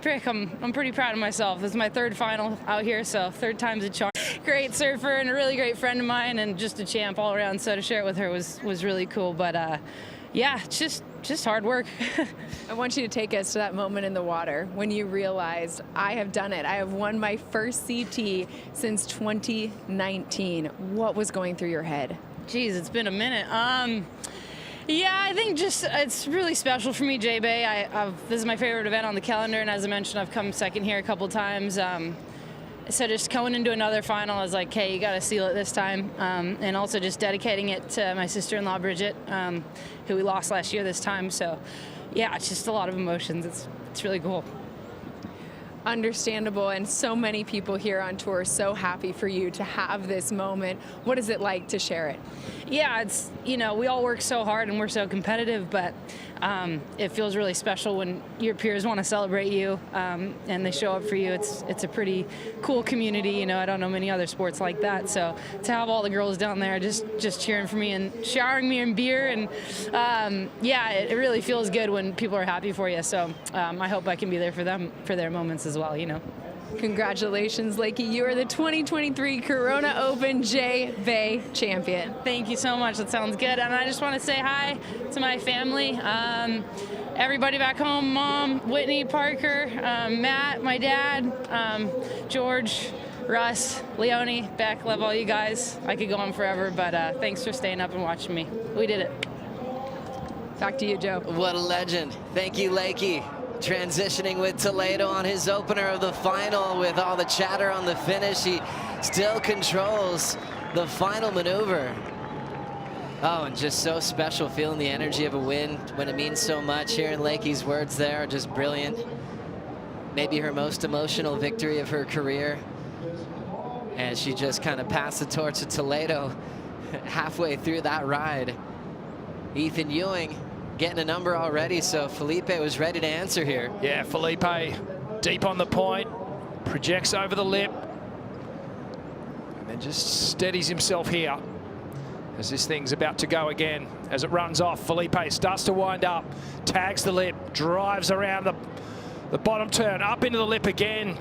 Frick, I'm pretty proud of myself. This is my third final out here, so third time's a charm. Great surfer and a really great friend of mine, and just a champ all around. So to share it with her was really cool. But yeah, it's just hard work. I want you to take us to that moment in the water when you realized, I have done it. I have won my first CT since 2019. What was going through your head? Geez, it's been a minute. Yeah, I think just it's really special for me, J-Bay. This is my favorite event on the calendar, and as I mentioned, I've come second here a couple times. So just going into another final, I was like, hey, you got to seal it this time. And also just dedicating it to my sister-in-law, Bridget, who we lost last year this time. So yeah, it's just a lot of emotions. It's really cool. Understandable, and so many people here on tour are so happy for you to have this moment. What is it like to share it? Yeah, it's, you know, we all work so hard and we're so competitive, but it feels really special when your peers want to celebrate you and they show up for you. It's a pretty cool community. You know, I don't know many other sports like that. So to have all the girls down there just cheering for me and showering me in beer, and yeah, it really feels good when people are happy for you. So I hope I can be there for them for their moments as well, you know. Congratulations, Lakey. You are the 2023 Corona Open J-Bay champion. Thank you so much. That sounds good. And I just want to say hi to my family, everybody back home, Mom, Whitney, Parker, Matt, my dad, George, Russ, Leonie, Beck. Love all you guys. I could go on forever, but thanks for staying up and watching me. We did it. Back to you, Joe. What a legend. Thank you, Lakey. Transitioning with Toledo on his opener of the final. With all the chatter on the finish, he still controls the final maneuver. Oh, and just so special, feeling the energy of a win when it means so much. Hearing Lakey's words there are just brilliant. Maybe her most emotional victory of her career. And she just kind of passed the torch to Toledo halfway through that ride. Ethan Ewing getting a number already, so Felipe was ready to answer here. Yeah, Felipe deep on the point, projects over the lip, and then just steadies himself here as this thing's about to go again. As it runs off, Felipe starts to wind up, tags the lip, drives around the bottom turn, up into the lip again.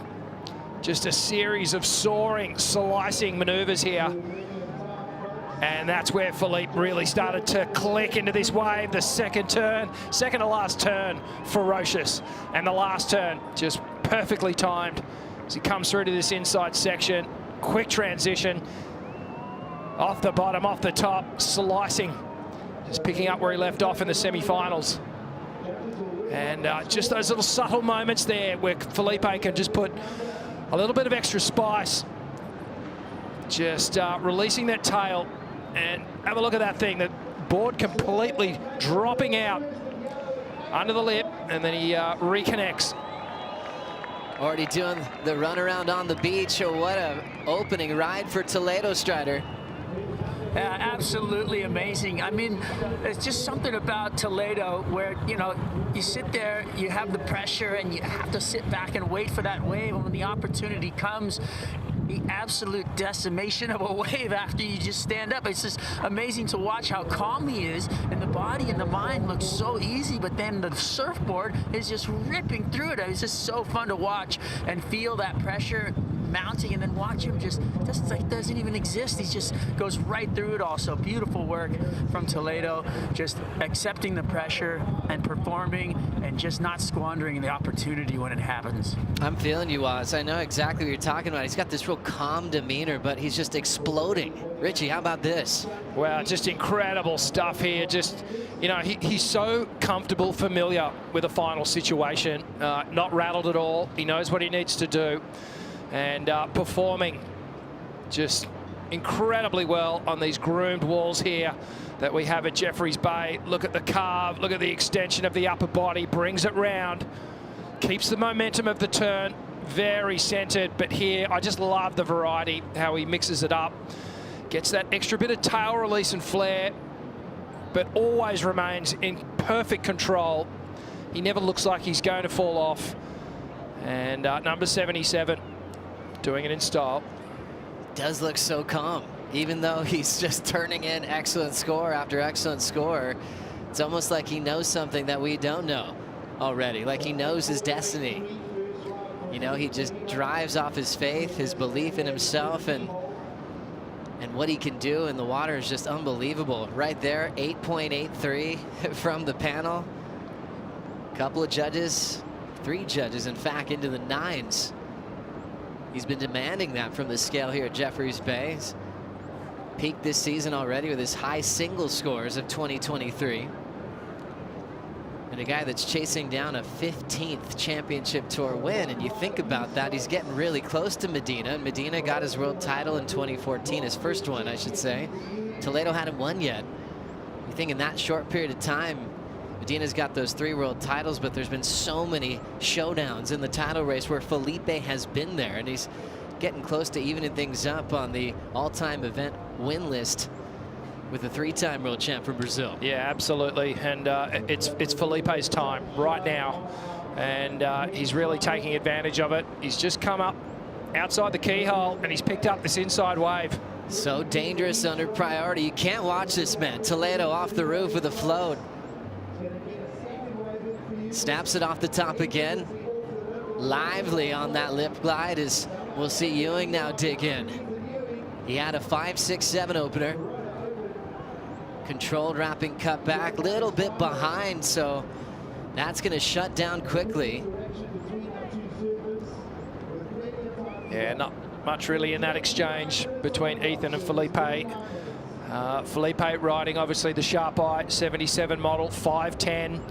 Just a series of soaring, slicing maneuvers here. And that's where Felipe really started to click into this wave. The second turn, second to last turn, ferocious. And the last turn, just perfectly timed as he comes through to this inside section. Quick transition. Off the bottom, off the top, slicing. Just picking up where he left off in the semi-finals. And just those little subtle moments there where Felipe can just put a little bit of extra spice. Just releasing that tail. And have a look at that thing, the board completely dropping out under the lip, and then he reconnects. Already doing the run around on the beach. Oh, what a opening ride for Toledo Strider. Yeah, absolutely amazing. I mean, it's just something about Toledo where, you know, you sit there, you have the pressure, and you have to sit back and wait for that wave. And when the opportunity comes, the absolute decimation of a wave after you just stand up. It's just amazing to watch how calm he is, and the body and the mind looks so easy, but then the surfboard is just ripping through it. It's just so fun to watch and feel that pressure mounting, and then watch him just like doesn't even exist. He just goes right through it all. So beautiful work from Toledo, just accepting the pressure and performing and just not squandering the opportunity when it happens. I'm feeling you, Oz. I know exactly what you're talking about. He's got this real calm demeanor, but he's just exploding. Richie, how about this? Wow, just incredible stuff here. Just, you know, he's so comfortable, familiar with a final situation, not rattled at all. He knows what he needs to do. And performing just incredibly well on these groomed walls here that we have at Jeffreys Bay. Look at the carve, look at the extension of the upper body, brings it round, keeps the momentum of the turn, very centered. But here, I just love the variety, how he mixes it up, gets that extra bit of tail release and flare, but always remains in perfect control. He never looks like he's going to fall off. And number 77, doing it in style. Does look so calm, even though he's just turning in excellent score after excellent score. It's almost like he knows something that we don't know already, like he knows his destiny. You know, he just drives off his faith, his belief in himself, and what he can do in the water is just unbelievable. Right there, 8.83 from the panel. A couple of judges, 3 judges, in fact, into the 9s. He's been demanding that from the scale here at Jeffreys Bay. He's peaked this season already with his high single scores of 2023. And a guy that's chasing down a 15th championship tour win. And you think about that, he's getting really close to Medina. Medina got his world title in 2014, his first one, I should say. Toledo hadn't won yet. You think in that short period of time, Medina's got those 3 world titles, but there's been so many showdowns in the title race where Felipe has been there, and he's getting close to evening things up on the all-time event win list with a 3-time world champ from Brazil. Yeah, absolutely. And it's Felipe's time right now. And he's really taking advantage of it. He's just come up outside the keyhole and he's picked up this inside wave. So dangerous under priority. You can't watch this, man. Toledo off the roof with a float. Snaps it off the top again. Lively on that lip glide as we'll see Ewing now dig in. He had a 5-6-7 opener. Controlled wrapping cut back, little bit behind, so that's going to shut down quickly. Yeah, not much really in that exchange between Ethan and Felipe. Felipe riding obviously the sharp eye 77 model, 5'10",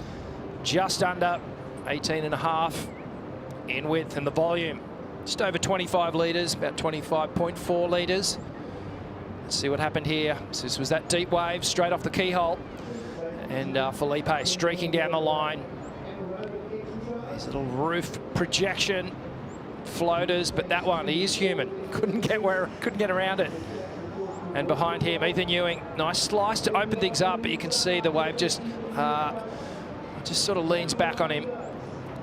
just under 18.5 in width, and the volume just over 25 litres, about 25.4 litres. Let's see what happened here. So this was that deep wave straight off the keyhole, and Felipe streaking down the line. These little roof projection floaters, but that one, he is human. Couldn't get around it. And behind him, Ethan Ewing, nice slice to open things up, but you can see the wave just sort of leans back on him,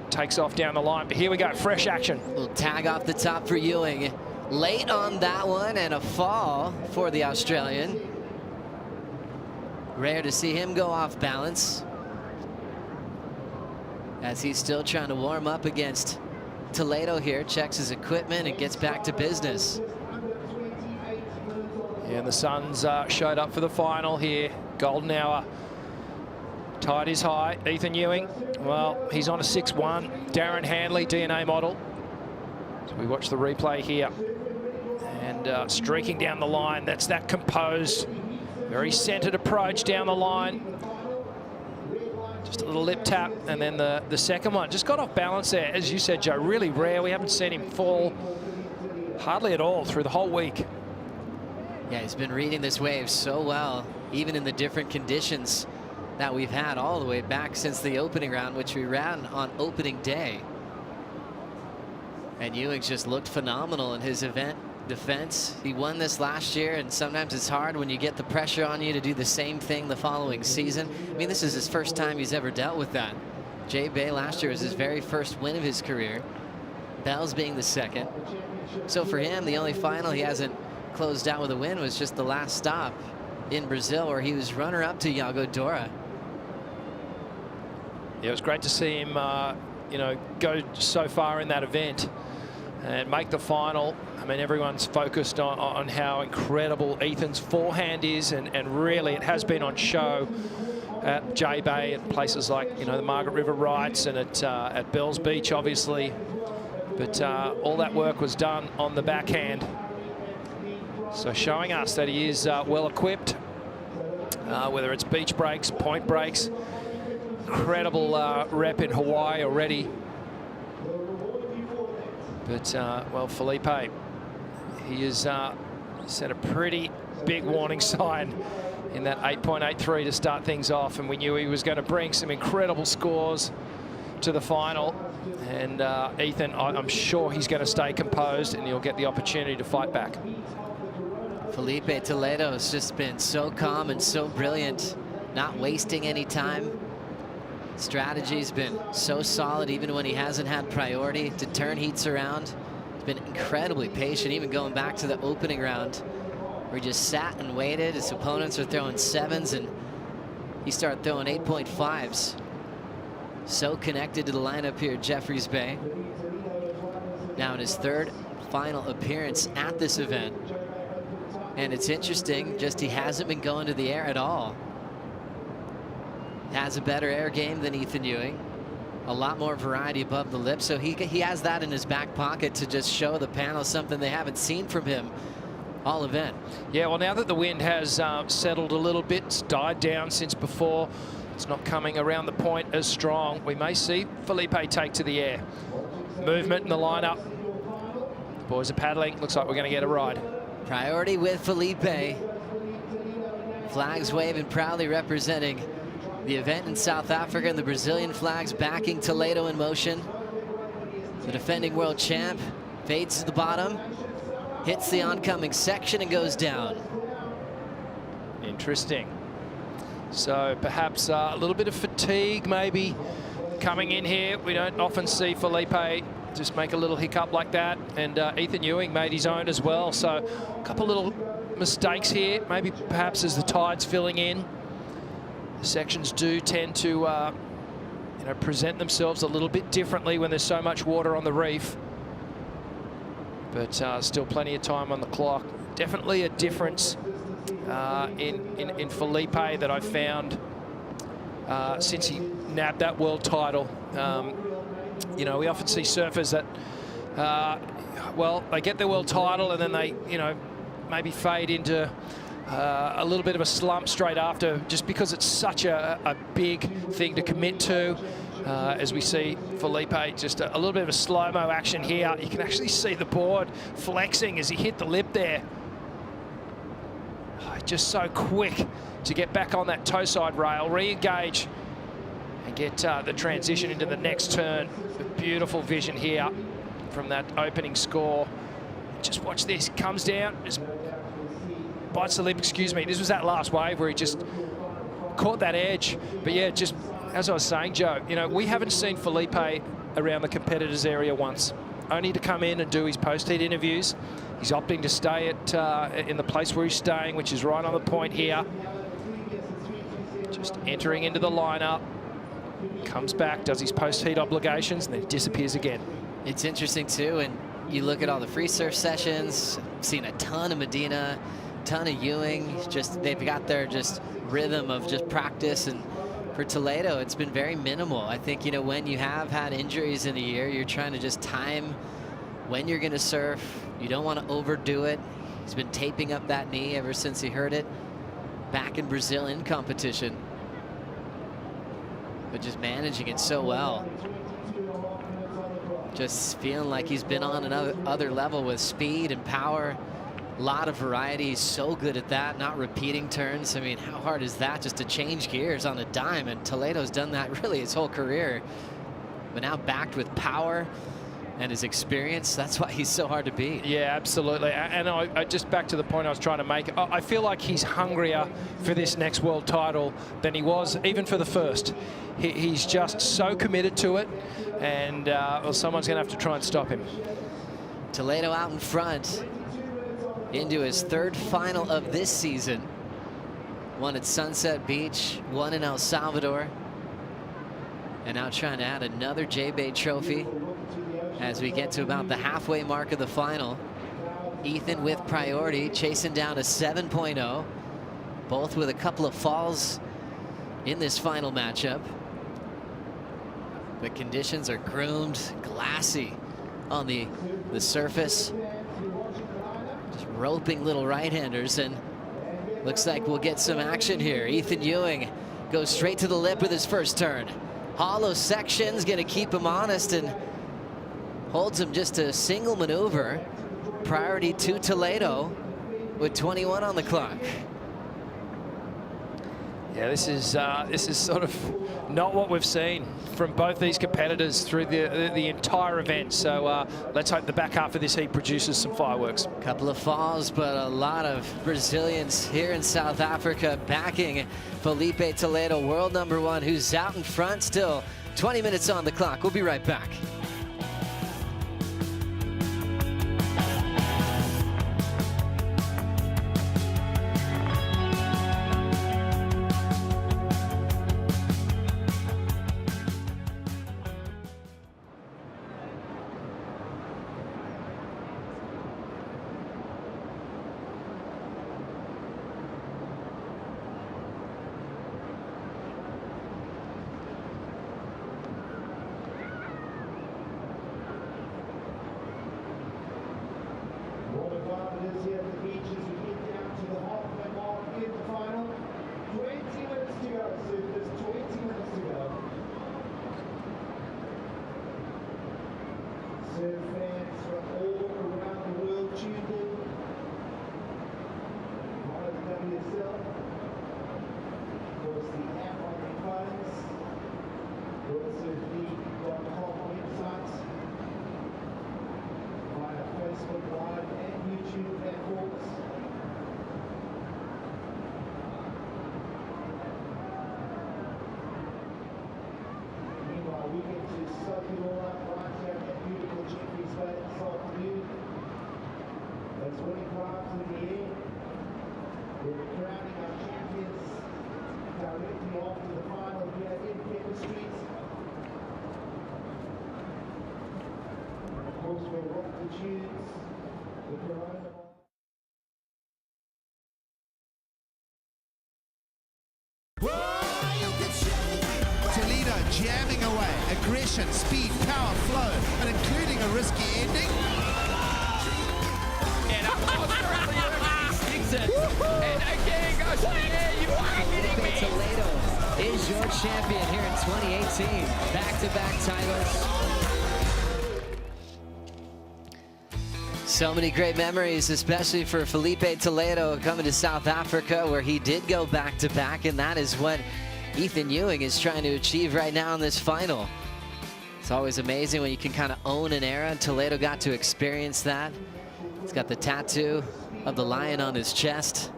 takes off down the line. But here we go, fresh action. Little tag off the top for Ewing. Late on that one, and a fall for the Australian. Rare to see him go off balance, as he's still trying to warm up against Toledo here. Checks his equipment and gets back to business. Yeah, and the Suns showed up for the final here. Golden hour. Tide is high. Ethan Ewing, well, he's on a 6-1. Darren Hanley, DNA model. So we watch the replay here. And streaking down the line, that's that composed, very centered approach down the line. Just a little lip tap, and then the second one just got off balance there. As you said, Joe, really rare. We haven't seen him fall hardly at all through the whole week. Yeah, he's been reading this wave so well, even in the different conditions that we've had all the way back since the opening round, which we ran on opening day. And Ewing just looked phenomenal in his event defense. He won this last year, and sometimes it's hard when you get the pressure on you to do the same thing the following season. I mean, this is his first time he's ever dealt with that. Jay Bay last year was his very first win of his career. Bell's being the second. So for him, the only final he hasn't closed out with a win was just the last stop in Brazil, where he was runner-up to Yago Dora. Yeah, it was great to see him, you know, go so far in that event and make the final. I mean, everyone's focused on how incredible Ethan's forehand is, and really it has been on show at J Bay and places like, you know, the Margaret River Rights and at Bells Beach, obviously. But all that work was done on the backhand. So showing us that he is well equipped, whether it's beach breaks, point breaks. Incredible rep in Hawaii already. But, well, Felipe, he has set a pretty big warning sign in that 8.83 to start things off, and we knew he was going to bring some incredible scores to the final. And Ethan, I'm sure he's going to stay composed and he'll get the opportunity to fight back. Felipe Toledo has just been so calm and so brilliant not wasting any time. Strategy's been so solid even when he hasn't had priority to turn heats around. He's been incredibly patient, even going back to the opening round where he just sat and waited. His opponents are throwing 7s and he started throwing 8.5s. So connected to the lineup here at Jeffreys Bay. Now in his 3rd final appearance at this event. And it's interesting, just he hasn't been going to the air at all. Has a better air game than Ethan Ewing. A lot more variety above the lip, so he has that in his back pocket to just show the panel something they haven't seen from him all event. Yeah, well, now that the wind has settled a little bit, it's died down since before. It's not coming around the point as strong. We may see Felipe take to the air. Movement in the lineup. The boys are paddling. Looks like we're going to get a ride. Priority with Felipe. Flags waving proudly representing the event in South Africa, and the Brazilian flags backing Toledo in motion. The defending world champ fades to the bottom, hits the oncoming section and goes down. Interesting. So perhaps a little bit of fatigue maybe coming in here. We don't often see Felipe just make a little hiccup like that, and Ethan Ewing made his own as well. So a couple little mistakes here, maybe perhaps as the tide's filling in. The sections do tend to you know, present themselves a little bit differently when there's so much water on the reef. But still plenty of time on the clock. Definitely a difference in Felipe that I've found since he nabbed that world title. You know, we often see surfers that, well, they get their world title and then they, you know, maybe fade into a little bit of a slump straight after, just because it's such a big thing to commit to. As we see Felipe, just a little bit of a slow-mo action here. You can actually see the board flexing as he hit the lip there. Just so quick to get back on that toe side rail, re-engage and get the transition into the next turn. Beautiful vision here from that opening score. Just watch this, comes down, just bites the lip, excuse me. This was that last wave where he just caught that edge. But yeah, just as I was saying, Joe, you know, we haven't seen Felipe around the competitors area once, only to come in and do his post-heat interviews. He's opting to stay at in the place where he's staying, which is right on the point here. Just entering into the lineup, comes back, does his post-heat obligations, and then disappears again. It's interesting too, and you look at all the free surf sessions, seen a ton of Medina, ton of Ewing. Just they've got their just rhythm of just practice, and for Toledo, it's been very minimal. I think, you know, when you have had injuries in a year, you're trying to just time when you're going to surf. You don't want to overdo it. He's been taping up that knee ever since he hurt it back in Brazil in competition, but just managing it so well. Just feeling like he's been on another level with speed and power. A lot of variety. He's so good at that, not repeating turns. I mean, how hard is that just to change gears on a dime? And Toledo's done that really his whole career. But now backed with power and his experience, that's why he's so hard to beat. Yeah, absolutely. And I just back to the point I was trying to make. I feel like he's hungrier for this next world title than he was even for the first. He's just so committed to it, and well, someone's going to have to try and stop him. Toledo out in front into his 3rd final of this season. One at Sunset Beach, one in El Salvador, and now trying to add another J-Bay trophy as we get to about the halfway mark of the final. Ethan with priority, chasing down a 7.0, both with a couple of falls in this final matchup. The conditions are groomed, glassy on the surface. Just roping little right-handers, and looks like we'll get some action here. Ethan Ewing goes straight to the lip with his first turn. Hollow section's gonna keep him honest and holds him just a single maneuver. Priority to Toledo with 21 on the clock. Yeah, this is sort of not what we've seen from both these competitors through the entire event. So let's hope the back half of this heat produces some fireworks. Couple of falls, but a lot of Brazilians here in South Africa backing Felipe Toledo, world #1, who's out in front still. 20 minutes on the clock. We'll be right back. Fans from all around the world tuned in. Part of WSL. Of course, the app on your phones. WSLFeed.com website. Via Facebook Live and YouTube platforms. Meanwhile, we get to soak it all up right here at that beautiful Jeffrey's Bay this afternoon. Those winning crowds in the air. We're crowning our champions directly after the final here in Pepper Street. And of course, we'll rock the tunes, the Corona. Toledo jamming away, aggression, speed, power, flow, and including a risky ending. And of course, and again goes in the air. You are kidding me. Toledo is your champion here in 2018. Back-to-back titles. So many great memories, especially for Felipe Toledo coming to South Africa, where he did go back-to-back, and that is what Ethan Ewing is trying to achieve right now in this final. It's always amazing when you can kind of own an era, and Toledo got to experience that. He's got the tattoo of the lion on his chest.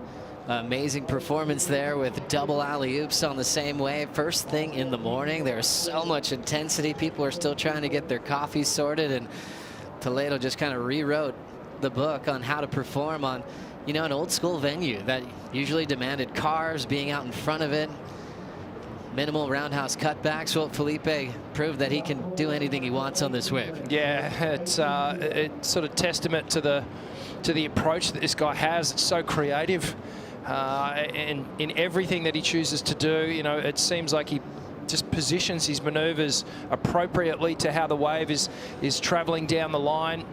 Amazing performance there with double alley-oops on the same wave. First thing in the morning, there's so much intensity. People are still trying to get their coffee sorted, and Toledo just kind of rewrote the book on how to perform on, you know, an old school venue that usually demanded cars, being out in front of it. Minimal roundhouse cutbacks. Well, Felipe proved that he can do anything he wants on this wave. Yeah, it's sort of testament to the approach that this guy has. It's so creative, and in everything that he chooses to do. You know, it seems like he just positions his maneuvers appropriately to how the wave is traveling down the line.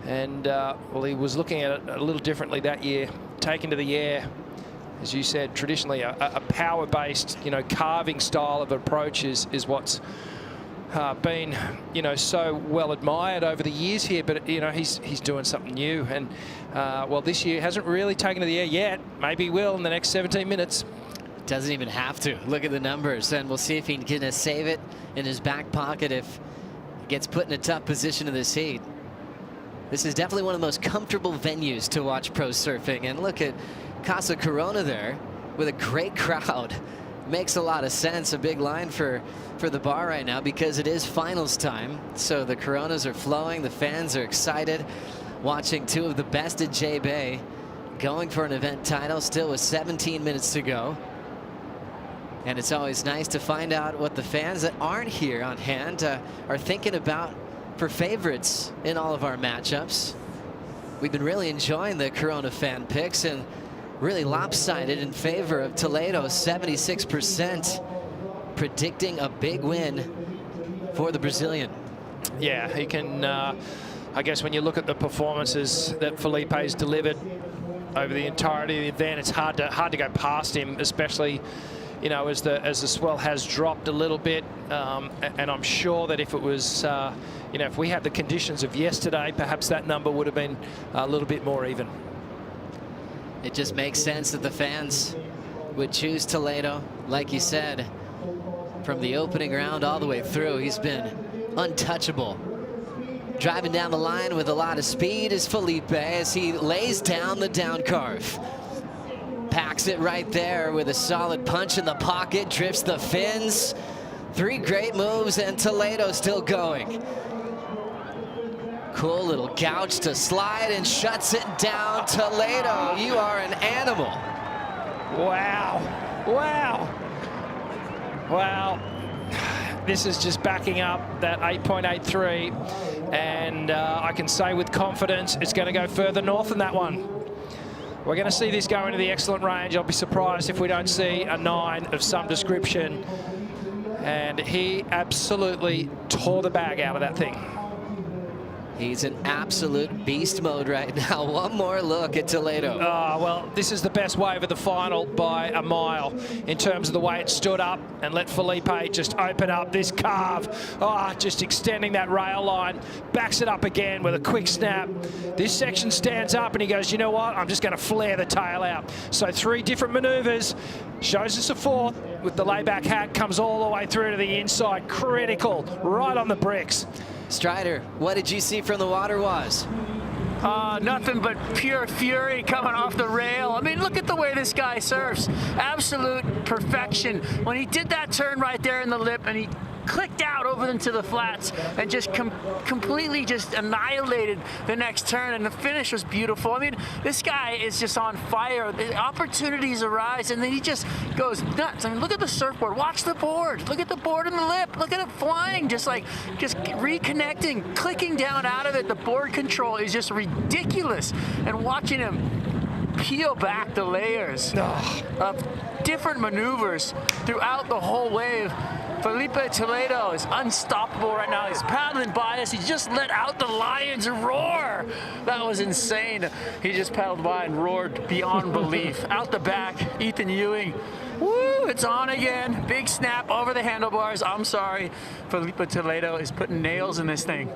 And well, he was looking at it a little differently that year, taken to the air. As you said, traditionally a power-based, you know, carving style of approach is what's been, you know, so well admired over the years here. But you know, he's doing something new, and well, this year hasn't really taken to the air yet. Maybe he will in the next 17 minutes. Doesn't even have to. Look at the numbers, and we'll see if he can save it in his back pocket if he gets put in a tough position in this heat. This is definitely one of the most comfortable venues to watch pro surfing, and look at Casa Corona there with a great crowd. Makes a lot of sense. A big line for the bar right now because it is finals time. So the Coronas are flowing. The fans are excited. Watching two of the best at J-Bay going for an event title still with 17 minutes to go. And it's always nice to find out what the fans that aren't here on hand are thinking about for favorites in all of our matchups. We've been really enjoying the Corona fan picks, and really lopsided in favor of Toledo. 76% predicting a big win for the Brazilian. Yeah, he can, I guess when you look at the performances that Felipe's delivered over the entirety of the event, it's hard to go past him, especially, you know, as the swell has dropped a little bit. And I'm sure that if it was, you know, if we had the conditions of yesterday, perhaps that number would have been a little bit more even. It just makes sense that the fans would choose Toledo. Like you said, from the opening round all the way through, he's been untouchable. Driving down the line with a lot of speed is Felipe as he lays down the down carve. Packs it right there with a solid punch in the pocket, drifts the fins. 3 great moves, and Toledo still going. Cool little gouge to slide and shuts it down. Toledo, you are an animal. Wow. Wow. Wow. This is just backing up that 8.83. And I can say with confidence it's going to go further north than that one. We're going to see this go into the excellent range. I'll be surprised if we don't see a 9 of some description. And he absolutely tore the bag out of that thing. He's in absolute beast mode right now. One more look at Toledo. Oh, well, this is the best wave of the final by a mile in terms of the way it stood up and let Felipe just open up this carve. Oh, just extending that rail line. Backs it up again with a quick snap. This section stands up and he goes, you know what? I'm just going to flare the tail out. So 3 different maneuvers. Shows us a 4th with the layback hack. Comes all the way through to the inside. Critical. Right on the bricks. Strider, what did you see from the water was? Nothing but pure fury coming off the rail. I mean, look at the way this guy surfs. Absolute perfection. When he did that turn right there in the lip and he clicked out over into the flats and just completely just annihilated the next turn, and the finish was beautiful. I mean, this guy is just on fire. The opportunities arise and then he just goes nuts. I mean, look at the surfboard. Watch the board. Look at the board in the lip. Look at it flying, just reconnecting, clicking down out of it. The board control is just ridiculous. And watching him peel back the layers of different maneuvers throughout the whole wave. Felipe Toledo is unstoppable right now. He's paddling by us. He just let out the lions roar. That was insane. He just paddled by and roared beyond belief. Out the back, Ethan Ewing. Woo, it's on again. Big snap over the handlebars. I'm sorry. Felipe Toledo is putting nails in this thing.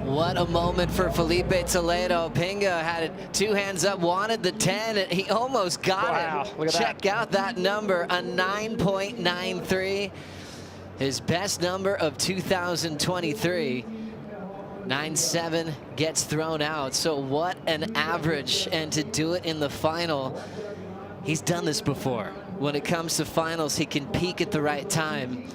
What a moment for Felipe Toledo. Pinga had it 2 hands up, wanted the 10, and he almost got it. Look at Check out that number, a 9.93. His best number of 2023. 9.7 gets thrown out. So what an average, and to do it in the final, he's done this before. When it comes to finals, he can peak at the right time.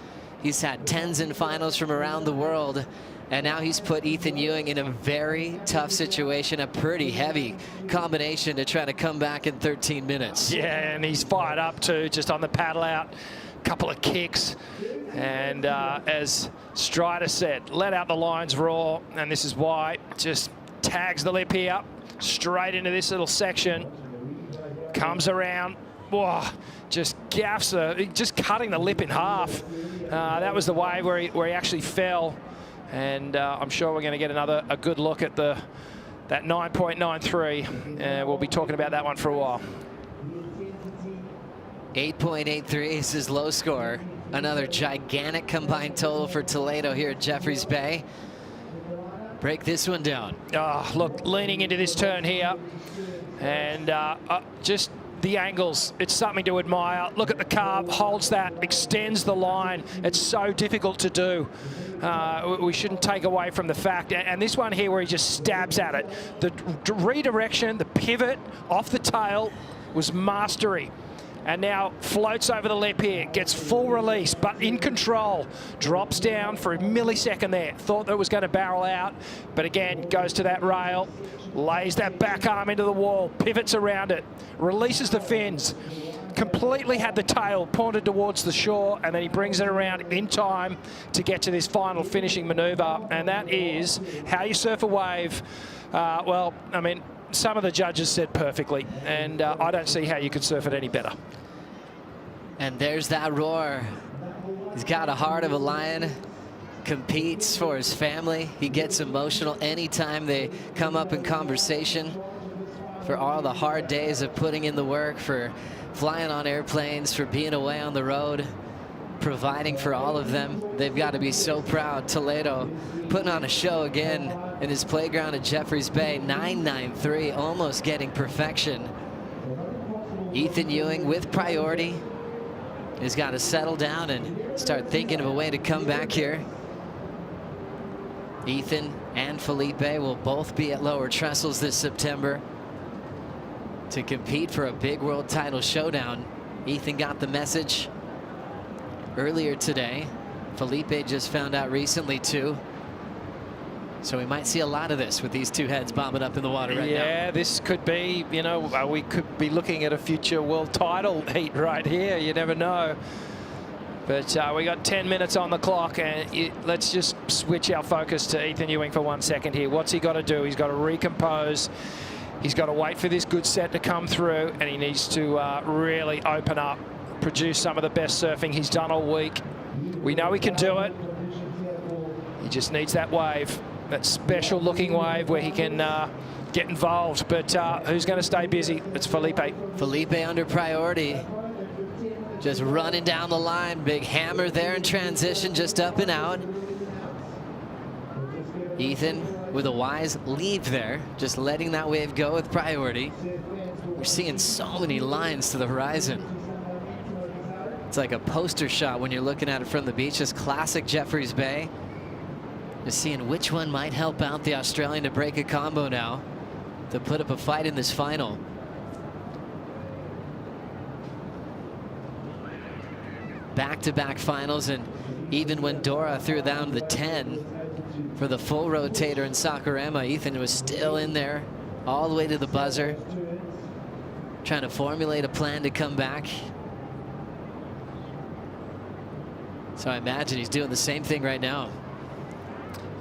He's had 10s in finals from around the world. And now he's put Ethan Ewing in a very tough situation, a pretty heavy combination to try to come back in 13 minutes. Yeah, and he's fired up too, just on the paddle out, couple of kicks. And as Strider said, let out the lines raw, and this is why. Just tags the lip here, straight into this little section. Comes around, whoa, just gaffs, just cutting the lip in half. That was the wave where he actually fell. And I'm sure we're going to get a good look at that 9.93. We'll be talking about that one for a while. 8.83 is his low score. Another gigantic combined total for Toledo here at Jeffreys Bay. Break this one down. Oh, look, leaning into this turn here. And just the angles, it's something to admire. Look at the carve, holds that, extends the line. It's so difficult to do. We shouldn't take away from the fact. And this one here where he just stabs at it. The redirection, the pivot off the tail was mastery. And now floats over the lip here, gets full release, but in control. Drops down for a millisecond there. Thought that it was going to barrel out, but again, goes to that rail. Lays that back arm into the wall, pivots around it, releases the fins, completely had the tail pointed towards the shore, and then he brings it around in time to get to this final finishing maneuver, and that is how you surf a wave. Well, I mean, some of the judges said perfectly, and I don't see how you could surf it any better. And there's that roar. He's got a heart of a lion. Competes for his family. He gets emotional anytime they come up in conversation, for all the hard days of putting in the work, for flying on airplanes, for being away on the road, providing for all of them. They've got to be so proud. Toledo putting on a show again in his playground at Jeffreys Bay. 9.93, almost getting perfection. Ethan Ewing with priority. has got to settle down and start thinking of a way to come back here. Ethan and Felipe will both be at lower trestles this September to compete for a big world title showdown. Ethan got the message earlier today. Felipe just found out recently too. So we might see a lot of this with these two heads bobbing up in the water right now. Yeah, this could be, you know, we could be looking at a future world title heat right here. You never know. But we got 10 minutes on the clock, and let's just switch our focus to Ethan Ewing for 1 second here. What's he got to do? He's got to recompose. He's got to wait for this good set to come through, and he needs to really open up, produce some of the best surfing he's done all week. We know he can do it. He just needs that wave, that special looking wave where he can get involved. But who's going to stay busy? It's Felipe. Felipe under priority. Just running down the line. Big hammer there in transition, just up and out. Ethan with a wise leave there, just letting that wave go with priority. We're seeing so many lines to the horizon. It's like a poster shot when you're looking at it from the beach. Just classic Jeffreys Bay. Just seeing which one might help out the Australian to break a combo now to put up a fight in this final. Back-to-back finals, and even when Dora threw down the 10 for the full rotator in Sakurama, Ethan was still in there all the way to the buzzer, trying to formulate a plan to come back. So I imagine he's doing the same thing right now.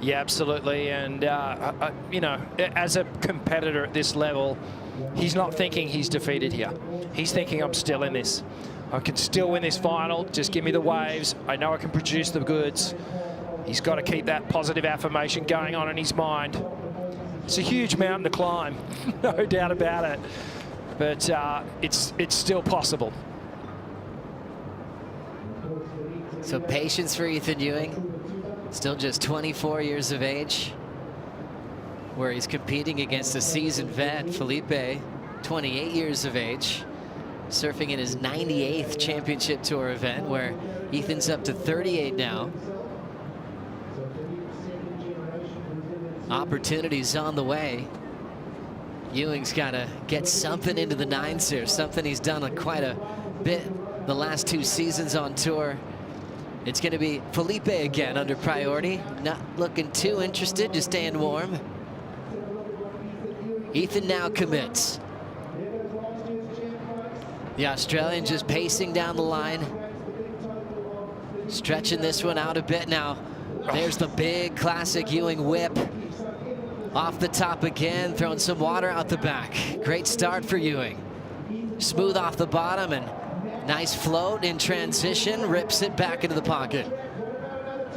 Yeah, absolutely. And, you know, as a competitor at this level, he's not thinking he's defeated here. He's thinking, I'm still in this. I can still win this final. Just give me the waves. I know I can produce the goods. He's got to keep that positive affirmation going on in his mind. It's a huge mountain to climb, no doubt about it. But it's still possible. So patience for Ethan Ewing. Still just 24 years of age, where he's competing against a seasoned vet, Felipe, 28 years of age, surfing in his 98th championship tour event, where Ethan's up to 38 now. Opportunities on the way. Ewing's got to get something into the nines here, something he's done quite a bit the last 2 seasons on tour. It's going to be Felipe again under priority. Not looking too interested, just staying warm. Ethan now commits. The Australian just pacing down the line. Stretching this one out a bit now. There's the big classic Ewing whip. Off the top again, throwing some water out the back. Great start for Ewing. Smooth off the bottom and nice float in transition, rips it back into the pocket.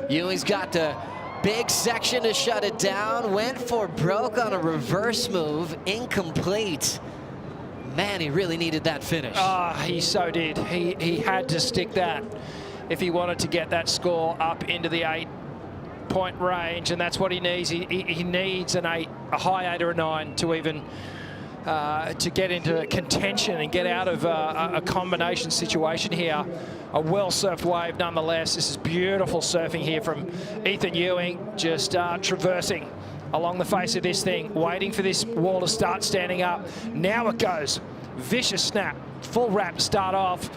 Ewing's got the big section to shut it down. Went for broke on a reverse move, incomplete. Man, he really needed that finish. He so did. He had to stick that if he wanted to get that score up into the 8-point range, and that's what he needs. He needs an 8, a high 8 or a 9 to even to get into contention and get out of a combination situation here. A well-surfed wave nonetheless. This is beautiful surfing here from Ethan Ewing, just traversing along the face of this thing, waiting for this wall to start standing up. Now it goes. Vicious snap, full wrap, start off,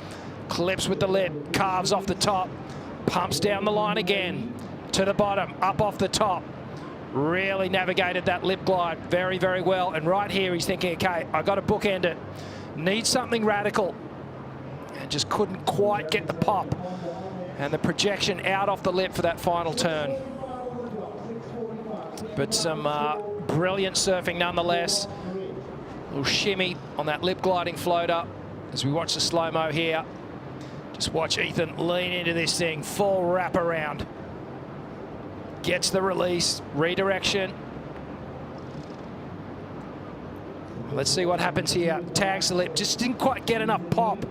clips with the lip, carves off the top, pumps down the line again, to the bottom, up off the top. Really navigated that lip glide very, very well. And right here, he's thinking, okay, I got to bookend it. Need something radical. And just couldn't quite get the pop. And the projection out off the lip for that final turn. But some brilliant surfing nonetheless. A little shimmy on that lip gliding floater as we watch the slow-mo here. Just watch Ethan lean into this thing, full wrap around. Gets the release, redirection. Let's see what happens here. Tags the lip, just didn't quite get enough pop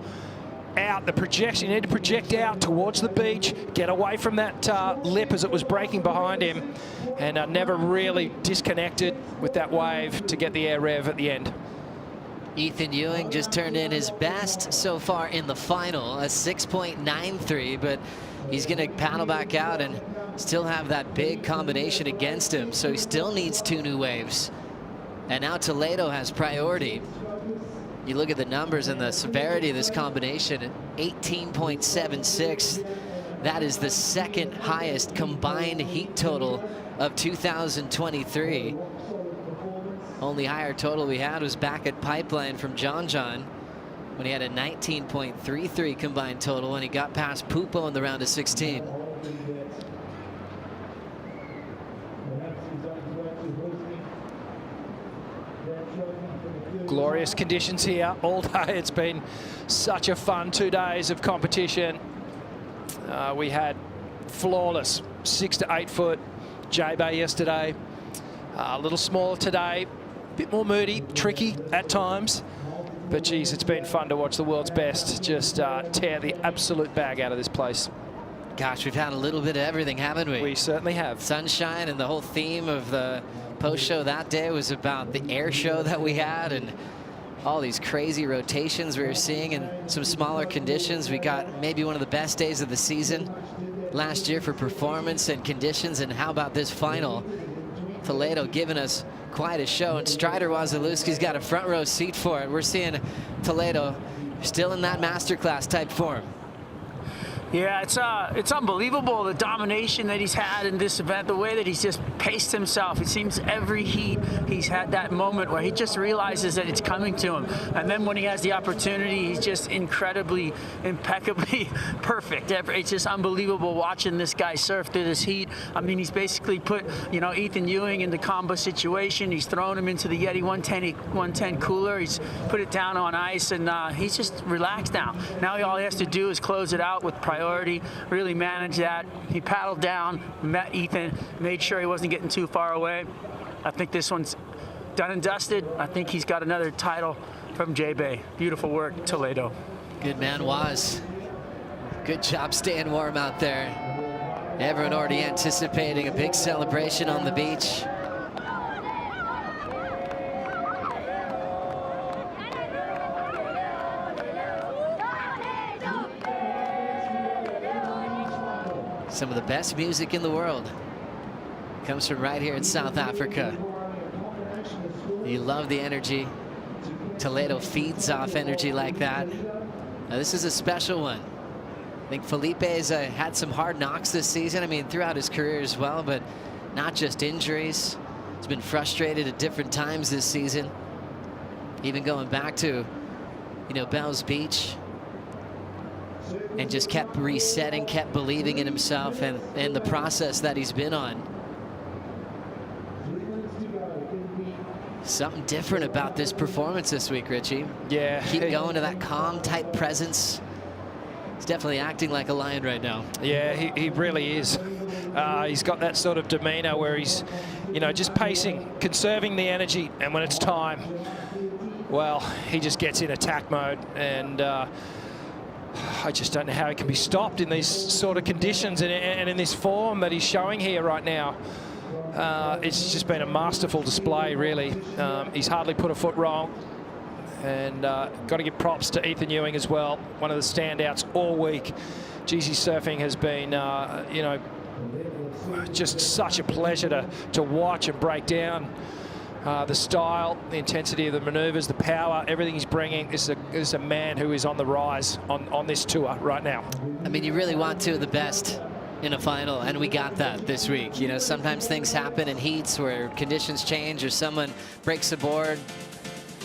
out. The projection, you need to project out towards the beach, get away from that lip as it was breaking behind him, and never really disconnected with that wave to get the air rev at the end. Ethan Ewing just turned in his best so far in the final, a 6.93, but he's going to paddle back out and still have that big combination against him, so he still needs 2 new waves. And now Toledo has priority. You look at the numbers and the severity of this combination, 18.76. That is the second highest combined heat total of 2023. Only higher total we had was back at Pipeline from John when he had a 19.33 combined total when he got past Pupo in the round of 16. Glorious conditions here all day. It's been such a fun 2 days of competition. We had flawless 6 to 8 foot J-Bay yesterday. A little smaller today, a bit more moody, tricky at times. But geez, it's been fun to watch the world's best just tear the absolute bag out of this place. Gosh, we've had a little bit of everything, haven't we? We certainly have. Sunshine, and the whole theme of the post show that day was about the air show that we had and all these crazy rotations we were seeing in some smaller conditions. We got maybe one of the best days of the season last year for performance and conditions. And how about this final? Toledo giving us quite a show, and Strider Wasilewski's got a front row seat for it. We're seeing Toledo still in that masterclass type form. Yeah, it's unbelievable, the domination that he's had in this event, the way that he's just paced himself. It seems every heat he's had that moment where he just realizes that it's coming to him. And then when he has the opportunity, he's just incredibly, impeccably perfect. It's just unbelievable watching this guy surf through this heat. I mean, he's basically put, you know, Ethan Ewing in the combo situation. He's thrown him into the Yeti 110 cooler. He's put it down on ice, and he's just relaxed now. Now all he has to do is close it out with priority, really manage that. He paddled down, met Ethan, made sure he wasn't getting too far away. I think this one's done and dusted. I think he's got another title from J-Bay. Beautiful work, Toledo. Good man, Waz. Good job staying warm out there. Everyone already anticipating a big celebration on the beach. Some of the best music in the world comes from right here in South Africa. You love the energy. Toledo feeds off energy like that. Now, this is a special one. I think Felipe's had some hard knocks this season. I mean, throughout his career as well, but not just injuries. He's been frustrated at different times this season. Even going back to, you know, Bells Beach. And just kept resetting, kept believing in himself and the process that he's been on. Something different about this performance this week, Richie. Yeah. Keep going to that calm type presence. He's definitely acting like a lion right now. Yeah, he really is. He's got that sort of demeanor where he's, you know, just pacing, conserving the energy, and when it's time, well, he just gets in attack mode, and I just don't know how he can be stopped in these sort of conditions and in this form that he's showing here right now. It's just been a masterful display, really. He's hardly put a foot wrong. And got to give props to Ethan Ewing as well, one of the standouts all week. GC surfing has been, you know, just such a pleasure to watch and break down. The style, the intensity of the maneuvers, the power, everything he's bringing. This is a man who is on the rise on this tour right now. I mean, you really want two of the best in a final, and we got that this week. You know, sometimes things happen in heats where conditions change or someone breaks a board,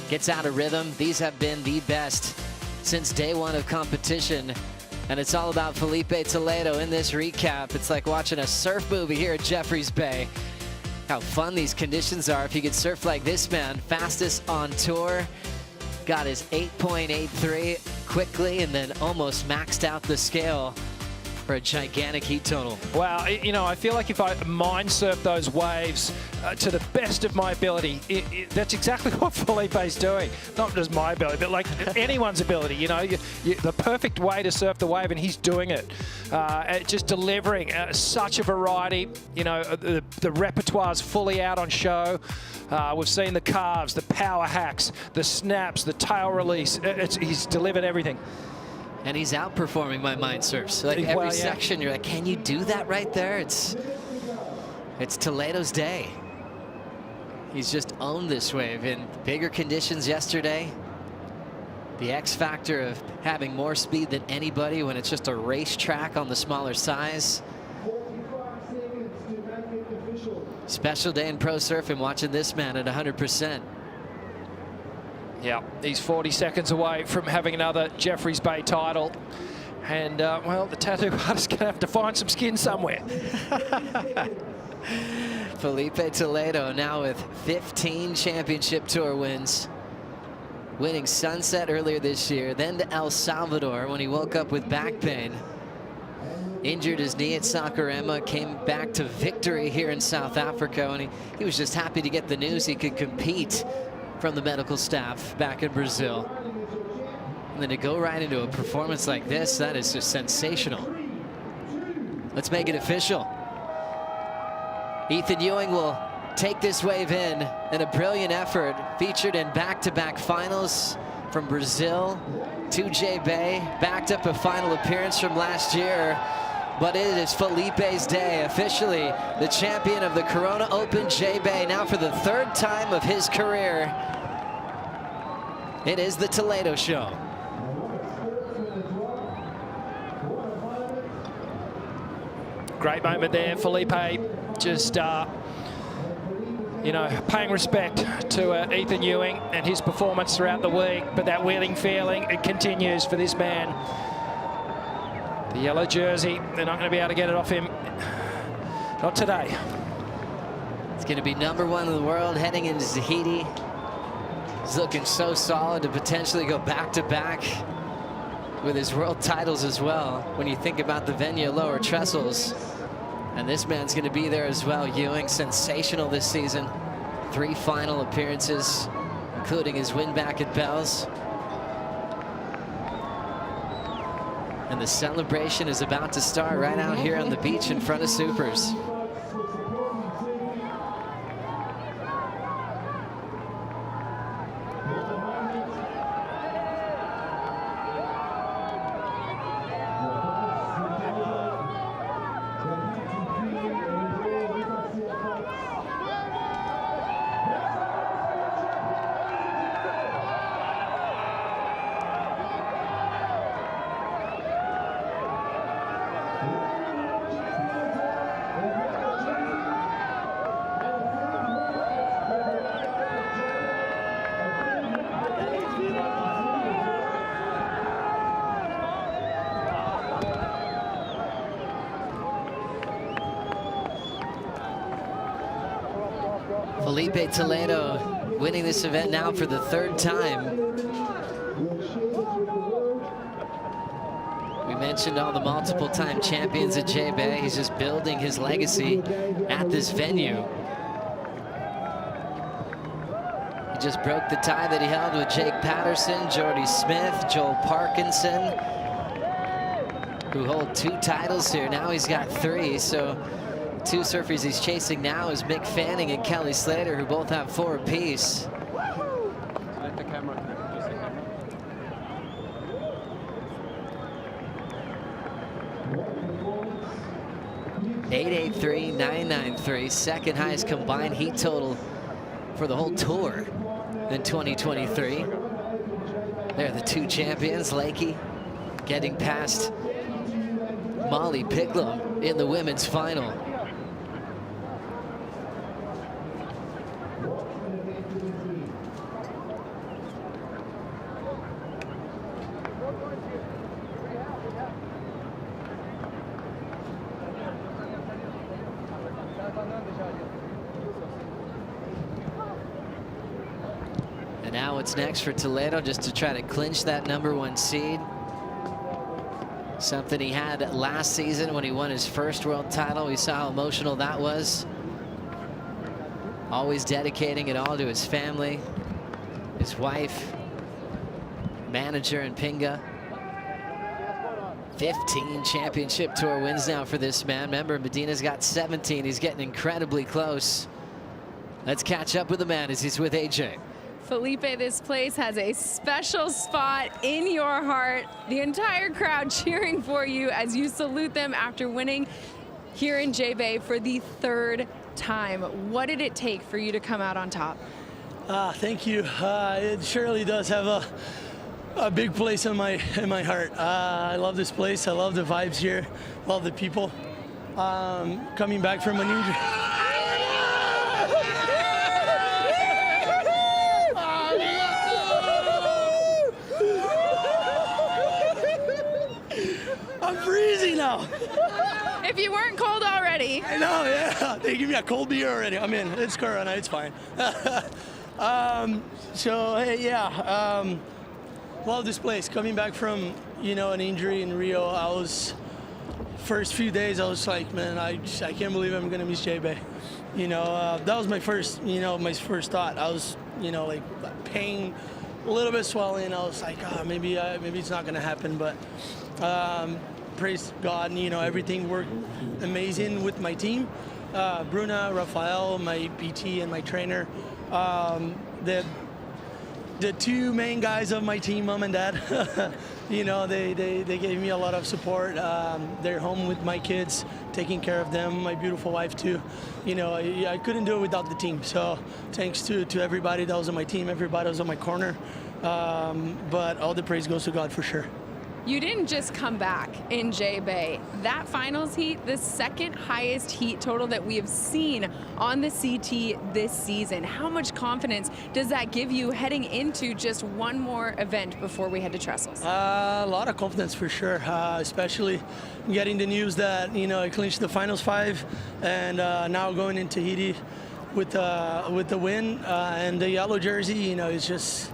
gets out of rhythm. These have been the best since day one of competition. And it's all about Felipe Toledo in this recap. It's like watching a surf movie here at Jeffreys Bay. How fun these conditions are if you could surf like this man. Fastest on tour. Got his 8.83 quickly and then almost maxed out the scale for a gigantic heat total. Wow, you know, I feel like if I mind surf those waves to the best of my ability, that's exactly what Felipe's doing. Not just my ability, but like anyone's ability. You know, the perfect way to surf the wave, and he's doing it. Just delivering such a variety. You know, the repertoire's fully out on show. We've seen the carves, the power hacks, the snaps, the tail release. He's delivered everything. And he's outperforming my mind surfs. Like every section, you're like, can you do that right there? It's Toledo's day. He's just owned this wave in bigger conditions yesterday. The X factor of having more speed than anybody when it's just a racetrack on the smaller size. Special day in pro surfing watching this man at 100%. Yeah, he's 40 seconds away from having another Jeffreys Bay title. And, well, the tattoo artist's going to have to find some skin somewhere. Felipe Toledo now with 15 championship tour wins. Winning Sunset earlier this year, then to El Salvador when he woke up with back pain. Injured his knee at Saquarema, came back to victory here in South Africa, and he was just happy to get the news he could compete from the medical staff back in Brazil. And then to go right into a performance like this, that is just sensational. Let's make it official. Ethan Ewing will take this wave in a brilliant effort, featured in back-to-back finals from Brazil to J Bay, backed up a final appearance from last year. But it is Felipe's day, officially the champion of the Corona Open, J Bay, now for the third time of his career. It is the Toledo Show. Great moment there, Felipe just, you know, paying respect to Ethan Ewing and his performance throughout the week, but that winning feeling, it continues for this man. The yellow jersey, they're not going to be able to get it off him. Not today. It's going to be #1 in the world heading into Tahiti. He's looking so solid to potentially go back-to-back with his world titles as well, when you think about the Venya lower trestles. And this man's going to be there as well. Ewing, sensational this season. 3 final appearances, including his win back at Bells. And the celebration is about to start right out here on the beach in front of Supers. Felipe Toledo winning this event now for the 3rd time. We mentioned all the multiple-time champions at J Bay. He's just building his legacy at this venue. He just broke the tie that he held with Jake Patterson, Jordy Smith, Joel Parkinson, who hold 2 titles here. Now he's got 3, so 2 surfers he's chasing now is Mick Fanning and Kelly Slater, who both have 4 apiece. Let the camera connect. Use the camera. 883.993, second highest combined heat total for the whole tour in 2023. They're the 2 champions, Lakey getting past Molly Picklum in the women's final. And now what's next for Toledo, just to try to clinch that #1 seed. Something he had last season when he won his first world title. We saw how emotional that was. Always dedicating it all to his family, his wife, manager in Pinga. 15 championship tour wins now for this man. Remember, Medina's got 17. He's getting incredibly close. Let's catch up with the man as he's with AJ. Felipe, this place has a special spot in your heart. The entire crowd cheering for you as you salute them after winning here in J-Bay for the third time. What did it take for you to come out on top? Thank you. It surely does have a big place in my heart. I love this place. I love the vibes here. Love the people. Coming back from an injury. I'm freezing now. If you weren't cold already. I know, yeah. They give me a cold beer already. I mean, it's Corona, it's fine. So, hey, yeah. Love this place. Coming back from, an injury in Rio, first few days, I was like, man, I can't believe I'm going to miss J-Bay. That was my first, my first thought. I was, like pain, a little bit swelling. I was like, maybe it's not going to happen, but praise God, everything worked amazing with my team. Bruna, Rafael, my PT, and my trainer. The two main guys of my team, mom and dad, they gave me a lot of support. They're home with my kids, taking care of them, my beautiful wife too. I couldn't do it without the team. So thanks to everybody that was on my team, everybody was on my corner. But all the praise goes to God for sure. You didn't just come back in J-Bay. That finals heat, the second highest heat total that we have seen on the CT this season. How much confidence does that give you heading into just one more event before we head to Trestles? A lot of confidence for sure, especially getting the news that, I clinched the finals 5 and now going into Tahiti with the win and the yellow jersey, it's just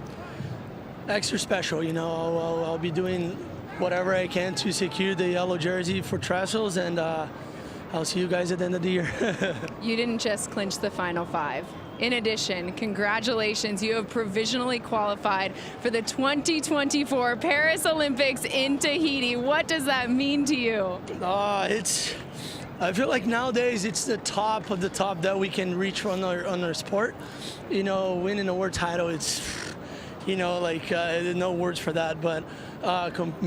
extra special. I'll be doing whatever I can to secure the yellow jersey for Trestles, and I'll see you guys at the end of the year. You didn't just clinch the final 5. In addition, congratulations, you have provisionally qualified for the 2024 Paris Olympics in Tahiti. What does that mean to you? I feel like nowadays it's the top of the top that we can reach on our sport. Winning a world title, it's, no words for that, but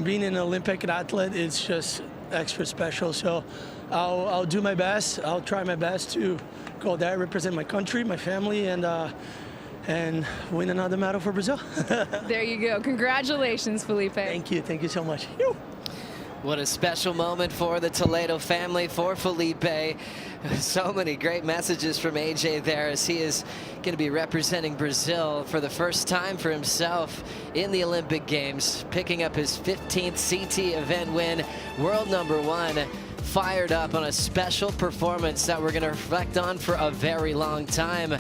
being an Olympic athlete is just extra special. So I'll do my best. I'll try my best to go there, represent my country, my family, and win another medal for Brazil. There you go. Congratulations, Felipe. Thank you. Thank you so much. What a special moment for the Toledo family, for Felipe. So many great messages from AJ there as he is going to be representing Brazil for the first time for himself in the Olympic Games, picking up his 15th CT event win, world #1, fired up on a special performance that we're going to reflect on for a very long time.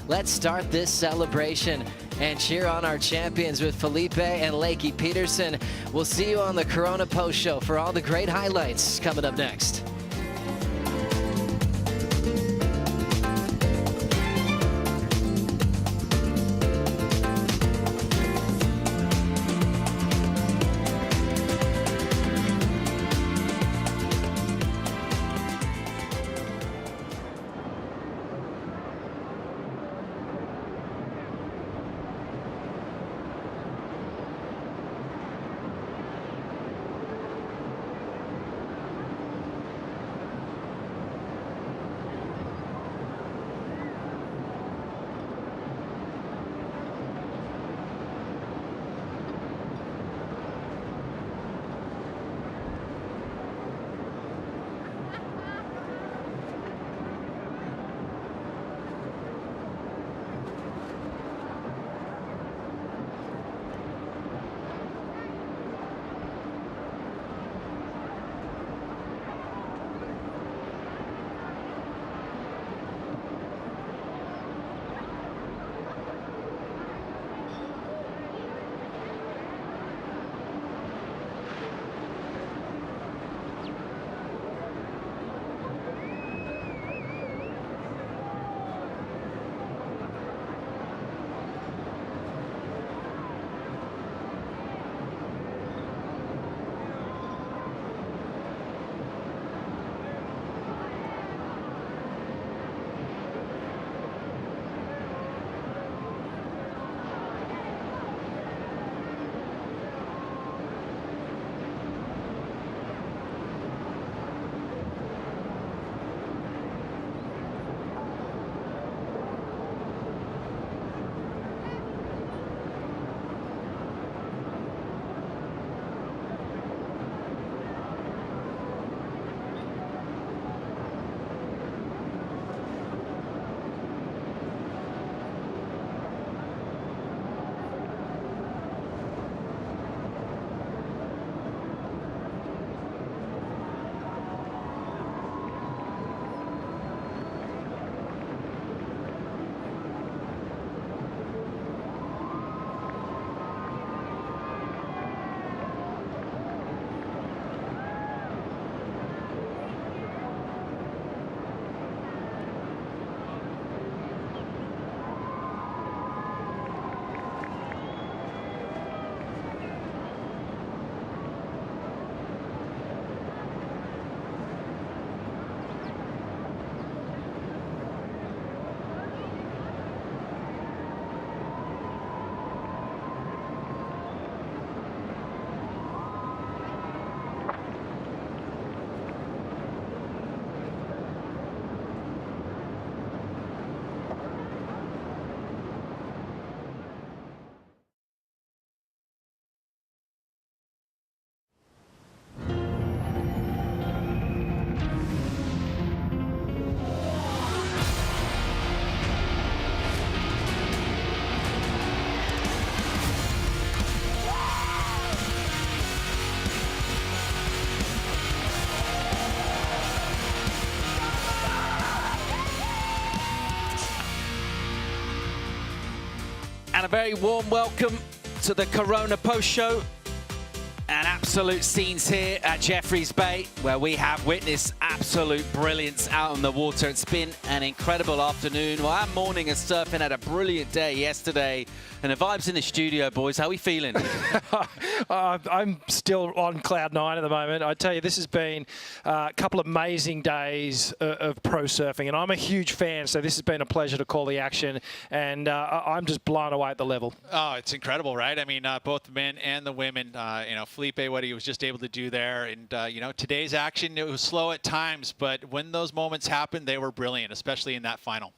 Let's start this celebration and cheer on our champions with Felipe and Lakey Peterson. We'll see you on the Corona Post Show for all the great highlights coming up next. And a very warm welcome to the Corona post show. And absolute scenes here at Jeffreys Bay, where we have witnessed absolute brilliance out on the water. It's been an incredible afternoon. Well, our morning of surfing had a brilliant day yesterday. And the vibes in the studio, boys, how are we feeling? I'm still on cloud nine at the moment. I tell you, this has been a couple of amazing days of pro surfing, and I'm a huge fan, so this has been a pleasure to call the action, and I'm just blown away at the level. Oh, it's incredible, right? I mean, both the men and the women, Felipe, what he was just able to do there, and, today's action, it was slow at times, but when those moments happened, they were brilliant, especially in that final.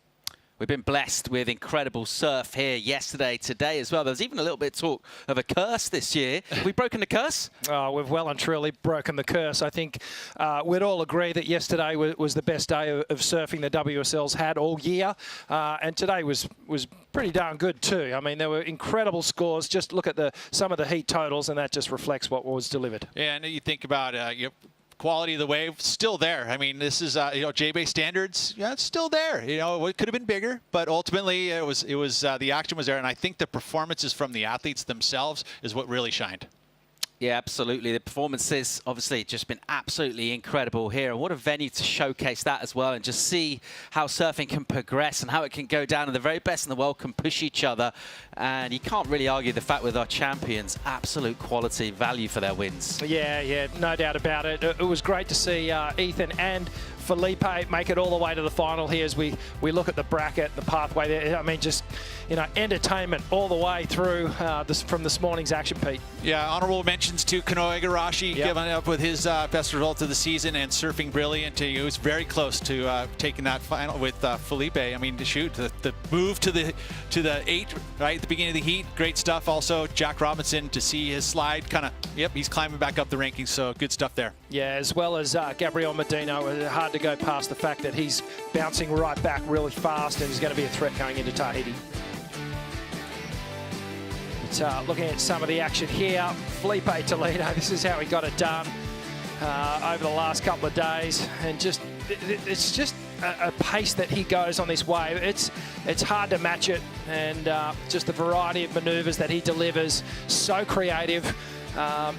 We've been blessed with incredible surf here yesterday, today as well. There's even a little bit of talk of a curse this year. Have we broken the curse? Oh, we've well and truly broken the curse. I think we'd all agree that yesterday was the best day of surfing the WSL's had all year. And today was pretty darn good too. I mean, there were incredible scores. Just look at some of the heat totals, and that just reflects what was delivered. Yeah, and you think about quality of the wave, still there. I mean, this is J-Bay standards. Yeah, it's still there. It could have been bigger, but ultimately it was the action was there, and I think the performances from the athletes themselves is what really shined. Yeah, absolutely. The performances, obviously, just been absolutely incredible here. And what a venue to showcase that as well and just see how surfing can progress and how it can go down. And the very best in the world can push each other. And you can't really argue the fact with our champions, absolute quality value for their wins. Yeah, no doubt about it. It was great to see Ethan and Felipe make it all the way to the final here as we look at the bracket, the pathway there. I mean, just, entertainment all the way through from this morning's action, Pete. Yeah, honorable mentions to Kanoa Igarashi, giving up with his best result of the season and surfing brilliant. He was very close to taking that final with Felipe. I mean, to shoot the move to the 8 right at the beginning of the heat, great stuff. Also, Jack Robinson to see his slide, he's climbing back up the rankings. So good stuff there. Yeah, as well as Gabriel Medina. Hard to go past the fact that he's bouncing right back really fast and is going to be a threat going into Tahiti. But, looking at some of the action here, Felipe Toledo, this is how he got it done over the last couple of days, and it's just a pace that he goes on this wave. It's hard to match it, and just the variety of maneuvers that he delivers, so creative.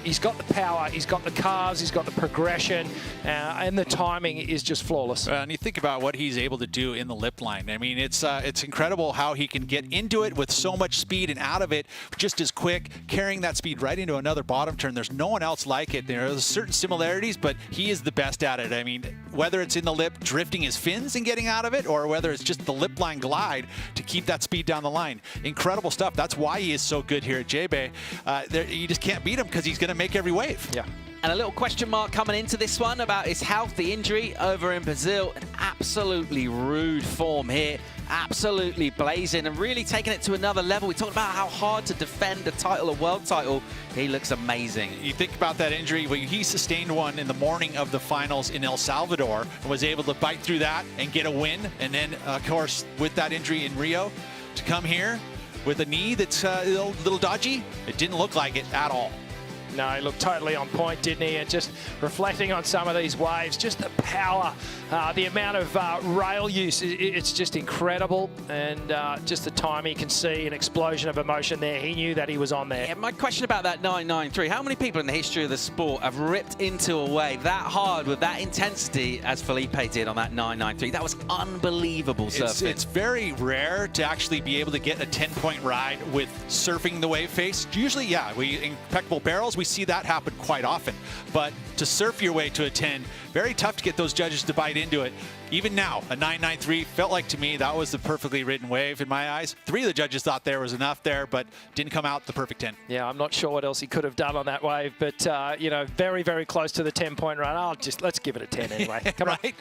He's got the power, he's got the carves, he's got the progression, and the timing is just flawless. And you think about what he's able to do in the lip line. I mean, it's incredible how he can get into it with so much speed and out of it just as quick, carrying that speed right into another bottom turn. There's no one else like it. There's certain similarities, but he is the best at it. I mean, whether it's in the lip, drifting his fins and getting out of it, or whether it's just the lip line glide to keep that speed down the line. Incredible stuff. That's why he is so good here at J-Bay. You just can't beat him because he's going to make every wave. Yeah. And a little question mark coming into this one about his health, the injury over in Brazil. An absolutely rude form here. Absolutely blazing and really taking it to another level. We talked about how hard to defend the title, a world title. He looks amazing. You think about that injury. Well, he sustained one in the morning of the finals in El Salvador and was able to bite through that and get a win. And then, of course, with that injury in Rio, to come here with a knee that's a little dodgy, it didn't look like it at all. No, he looked totally on point, didn't he? And just reflecting on some of these waves, just the power, the amount of rail use, it's just incredible. And just the time he can see an explosion of emotion there. He knew that he was on there. Yeah, my question about that 993, how many people in the history of the sport have ripped into a wave that hard with that intensity as Felipe did on that 993? That was unbelievable surfing. It's very rare to actually be able to get a 10-point ride with surfing the wave face. Usually, yeah, impeccable barrels, we see that happen quite often. But to surf your way to a 10, very tough to get those judges to bite into it. Even now, a 993 felt like to me that was the perfectly ridden wave in my eyes. 3 of the judges thought there was enough there, but didn't come out the perfect 10. Yeah, I'm not sure what else he could have done on that wave, but very, very close to the 10-point run. Let's give it a 10 anyway. Come right?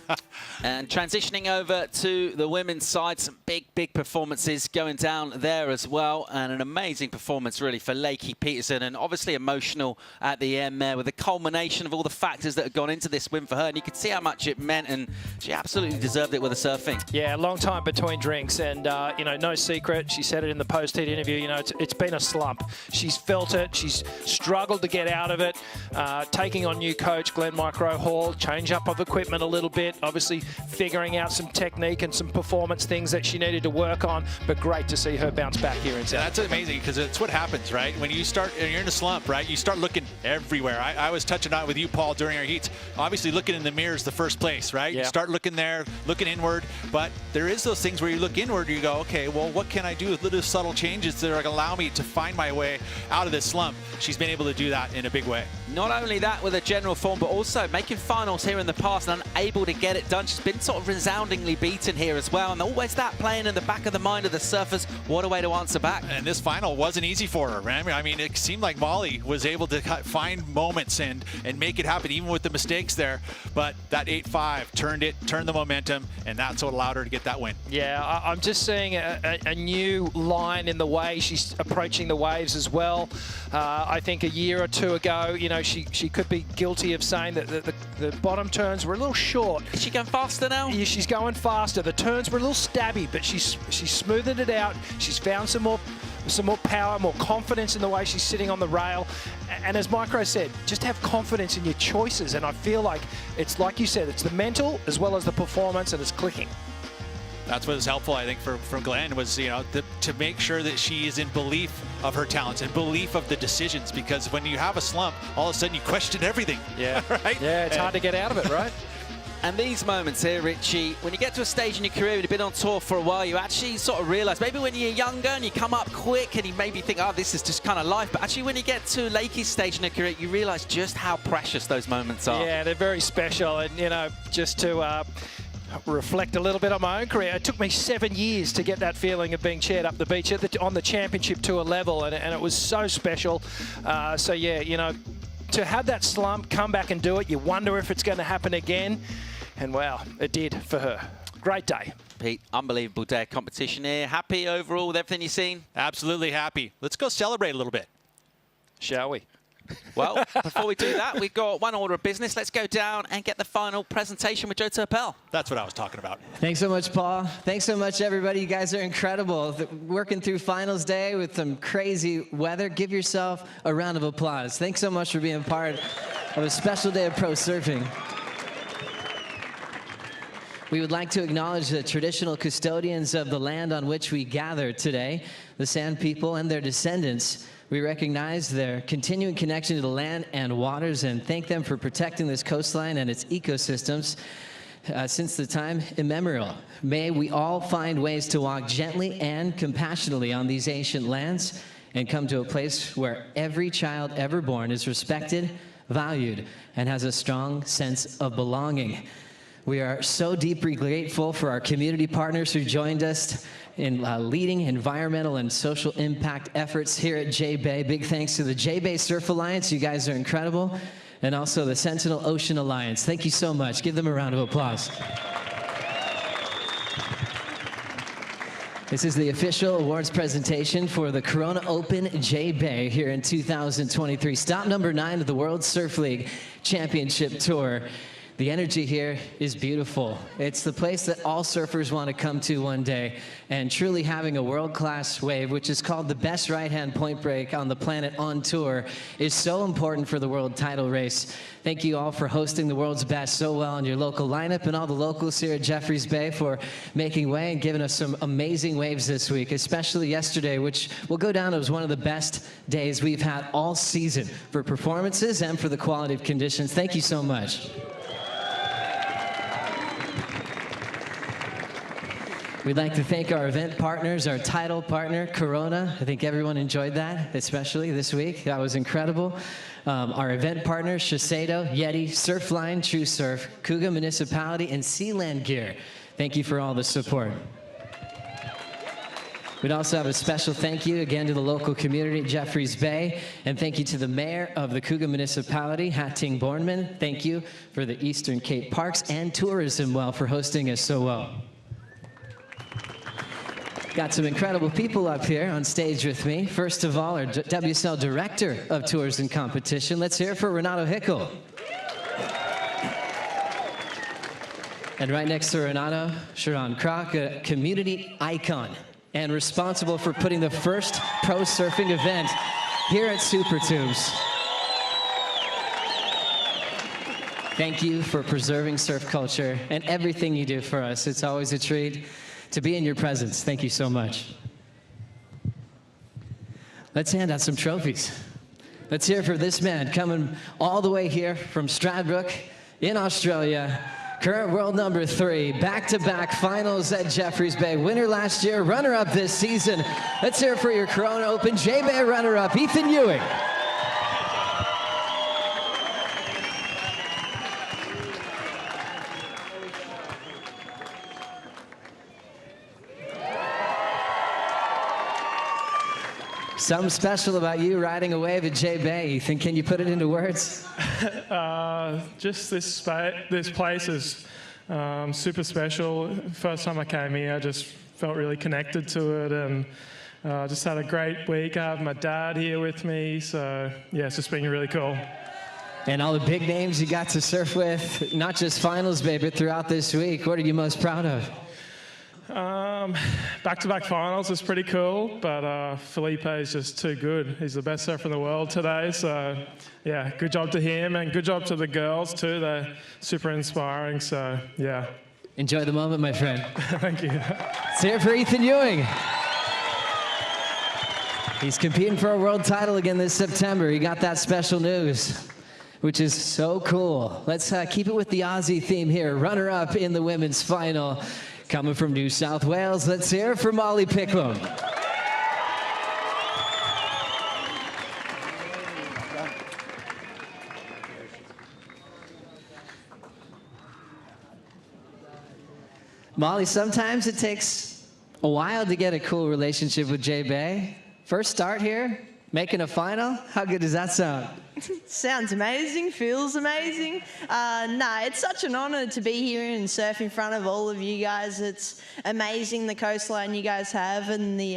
on. And transitioning over to the women's side, some big performances going down there as well, and an amazing performance really for Lakey Peterson, and obviously emotional at the end there with the culmination combination of all the factors that have gone into this win for her, and you could see how much it meant, and she absolutely deserved it with the surfing. Yeah, long time between drinks, and you know, no secret. She said it in the post-heat interview. You know, it's been a slump. She's felt it. She's struggled to get out of it. Taking on new coach Glenn Micro Hall, change up of equipment a little bit. Obviously, figuring out some technique and some performance things that she needed to work on. But great to see her bounce back here in South. Yeah, that's amazing, because it's what happens, right? When you start, and you're in a slump, right? You start looking everywhere. I was touching on it with you, Paul, during our heats. Obviously, looking in the mirror is the first place, right? Yeah. You start looking there, looking inward, but there is those things where you look inward, you go, okay, well, what can I do with little subtle changes that are going to allow me to find my way out of this slump? She's been able to do that in a big way. Not only that with her general form, but also making finals here in the past and unable to get it done. She's been sort of resoundingly beaten here as well, and always that playing in the back of the mind of the surfers. What a way to answer back. And this final wasn't easy for her, right? I mean, it seemed like Molly was able to find moments and make it happen, even with the mistakes there. But that 8-5 turned the momentum, and that's what allowed her to get that win. Yeah, I'm just seeing a new line in the way she's approaching the waves as well. I think a year or two ago, you know, she could be guilty of saying that the bottom turns were a little short. Is she going faster now? Yeah, she's going faster. The turns were a little stabby, but she's smoothed it out. She's found some more power, more confidence in the way she's sitting on the rail. And as Micro said, just have confidence in your choices. And I feel like it's like you said, it's the mental as well as the performance, and it's clicking. That's what was helpful, I think, from Glenn, was, you know, to make sure that she is in belief of her talents and belief of the decisions, because when you have a slump, all of a sudden you question everything. Yeah, right? Yeah, it's hard to get out of it, right? And these moments here, Richie, when you get to a stage in your career, you've been on tour for a while, you actually sort of realise, maybe when you're younger and you come up quick and you maybe think, oh, this is just kind of life. But actually, when you get to Lakey's stage in your career, you realise just how precious those moments are. Yeah, they're very special. And, you know, just to reflect a little bit on my own career, it took me 7 years to get that feeling of being chaired up the beach on the championship tour level. And it was so special. So, yeah, you know, to have that slump, come back and do it, you wonder if it's going to happen again. And wow, it did for her. Great day. Pete, unbelievable day of competition here. Happy overall with everything you've seen? Absolutely happy. Let's go celebrate a little bit. Shall we? Well, before we do that, we've got one order of business. Let's go down and get the final presentation with Joe Turpel. That's what I was talking about. Thanks so much, Paul. Thanks so much, everybody. You guys are incredible. Working through finals day with some crazy weather. Give yourself a round of applause. Thanks so much for being part of a special day of pro surfing. We would like to acknowledge the traditional custodians of the land on which we gather today, the Sand People and their descendants. We recognize their continuing connection to the land and waters and thank them for protecting this coastline and its ecosystems since the time immemorial. May we all find ways to walk gently and compassionately on these ancient lands and come to a place where every child ever born is respected, valued, and has a strong sense of belonging. We are so deeply grateful for our community partners who joined us in leading environmental and social impact efforts here at J-Bay. Big thanks to the J-Bay Surf Alliance. You guys are incredible. And also the Sentinel Ocean Alliance. Thank you so much. Give them a round of applause. This is the official awards presentation for the Corona Open J-Bay here in 2023. Stop number 9 of the World Surf League Championship Tour. The energy here is beautiful. It's the place that all surfers want to come to one day. And truly having a world-class wave, which is called the best right-hand point break on the planet on tour, is so important for the world title race. Thank you all for hosting the world's best so well in your local lineup, and all the locals here at Jeffreys Bay for making way and giving us some amazing waves this week, especially yesterday, which will go down as one of the best days we've had all season for performances and for the quality of conditions. Thank you so much. We'd like to thank our event partners, our title partner, Corona. I think everyone enjoyed that, especially this week. That was incredible. Our event partners, Shiseido, Yeti, Surfline, True Surf, Cougar Municipality, and Sealand Gear. Thank you for all the support. We'd also have a special thank you again to the local community at Jeffreys Bay, and thank you to the mayor of the Cougar Municipality, Hatting Bornman. Thank you for the Eastern Cape Parks and Tourism well for hosting us so well. Got some incredible people up here on stage with me. First of all, our WSL Director of Tours and Competition. Let's hear it for Renato Hickel. And right next to Renato, Sharon Kroc, a community icon and responsible for putting the first pro surfing event here at Super Tubes. Thank you for preserving surf culture and everything you do for us. It's always a treat to be in your presence. Thank you so much. Let's hand out some trophies. Let's hear it for this man coming all the way here from Stradbroke in Australia. Current world number 3, back-to-back finals at Jeffreys Bay. Winner last year, runner-up this season. Let's hear it for your Corona Open J-Bay runner-up, Ethan Ewing. Something special about you riding a wave at J-Bay, Ethan. Can you put it into words? Just this place is super special. First time I came here, I just felt really connected to it, and just had a great week. I have my dad here with me, so yeah, it's just been really cool. And all the big names you got to surf with, not just finals, babe, but throughout this week. What are you most proud of? Back-to-back finals is pretty cool, but Felipe is just too good. He's the best surfer in the world today, so yeah, good job to him, and good job to the girls too. They're super inspiring, so yeah. Enjoy the moment, my friend. Thank you. Let's hear it for Ethan Ewing. He's competing for a world title again this September. He got that special news, which is so cool. Let's keep it with the Aussie theme here. Runner-up in the women's final. Coming from New South Wales, let's hear it for Molly Picklum. Molly, sometimes it takes a while to get a cool relationship with J-Bay. First start here, making a final. How good does that sound? Sounds amazing, feels amazing. It's such an honor to be here and surf in front of all of you guys. It's amazing the coastline you guys have, and the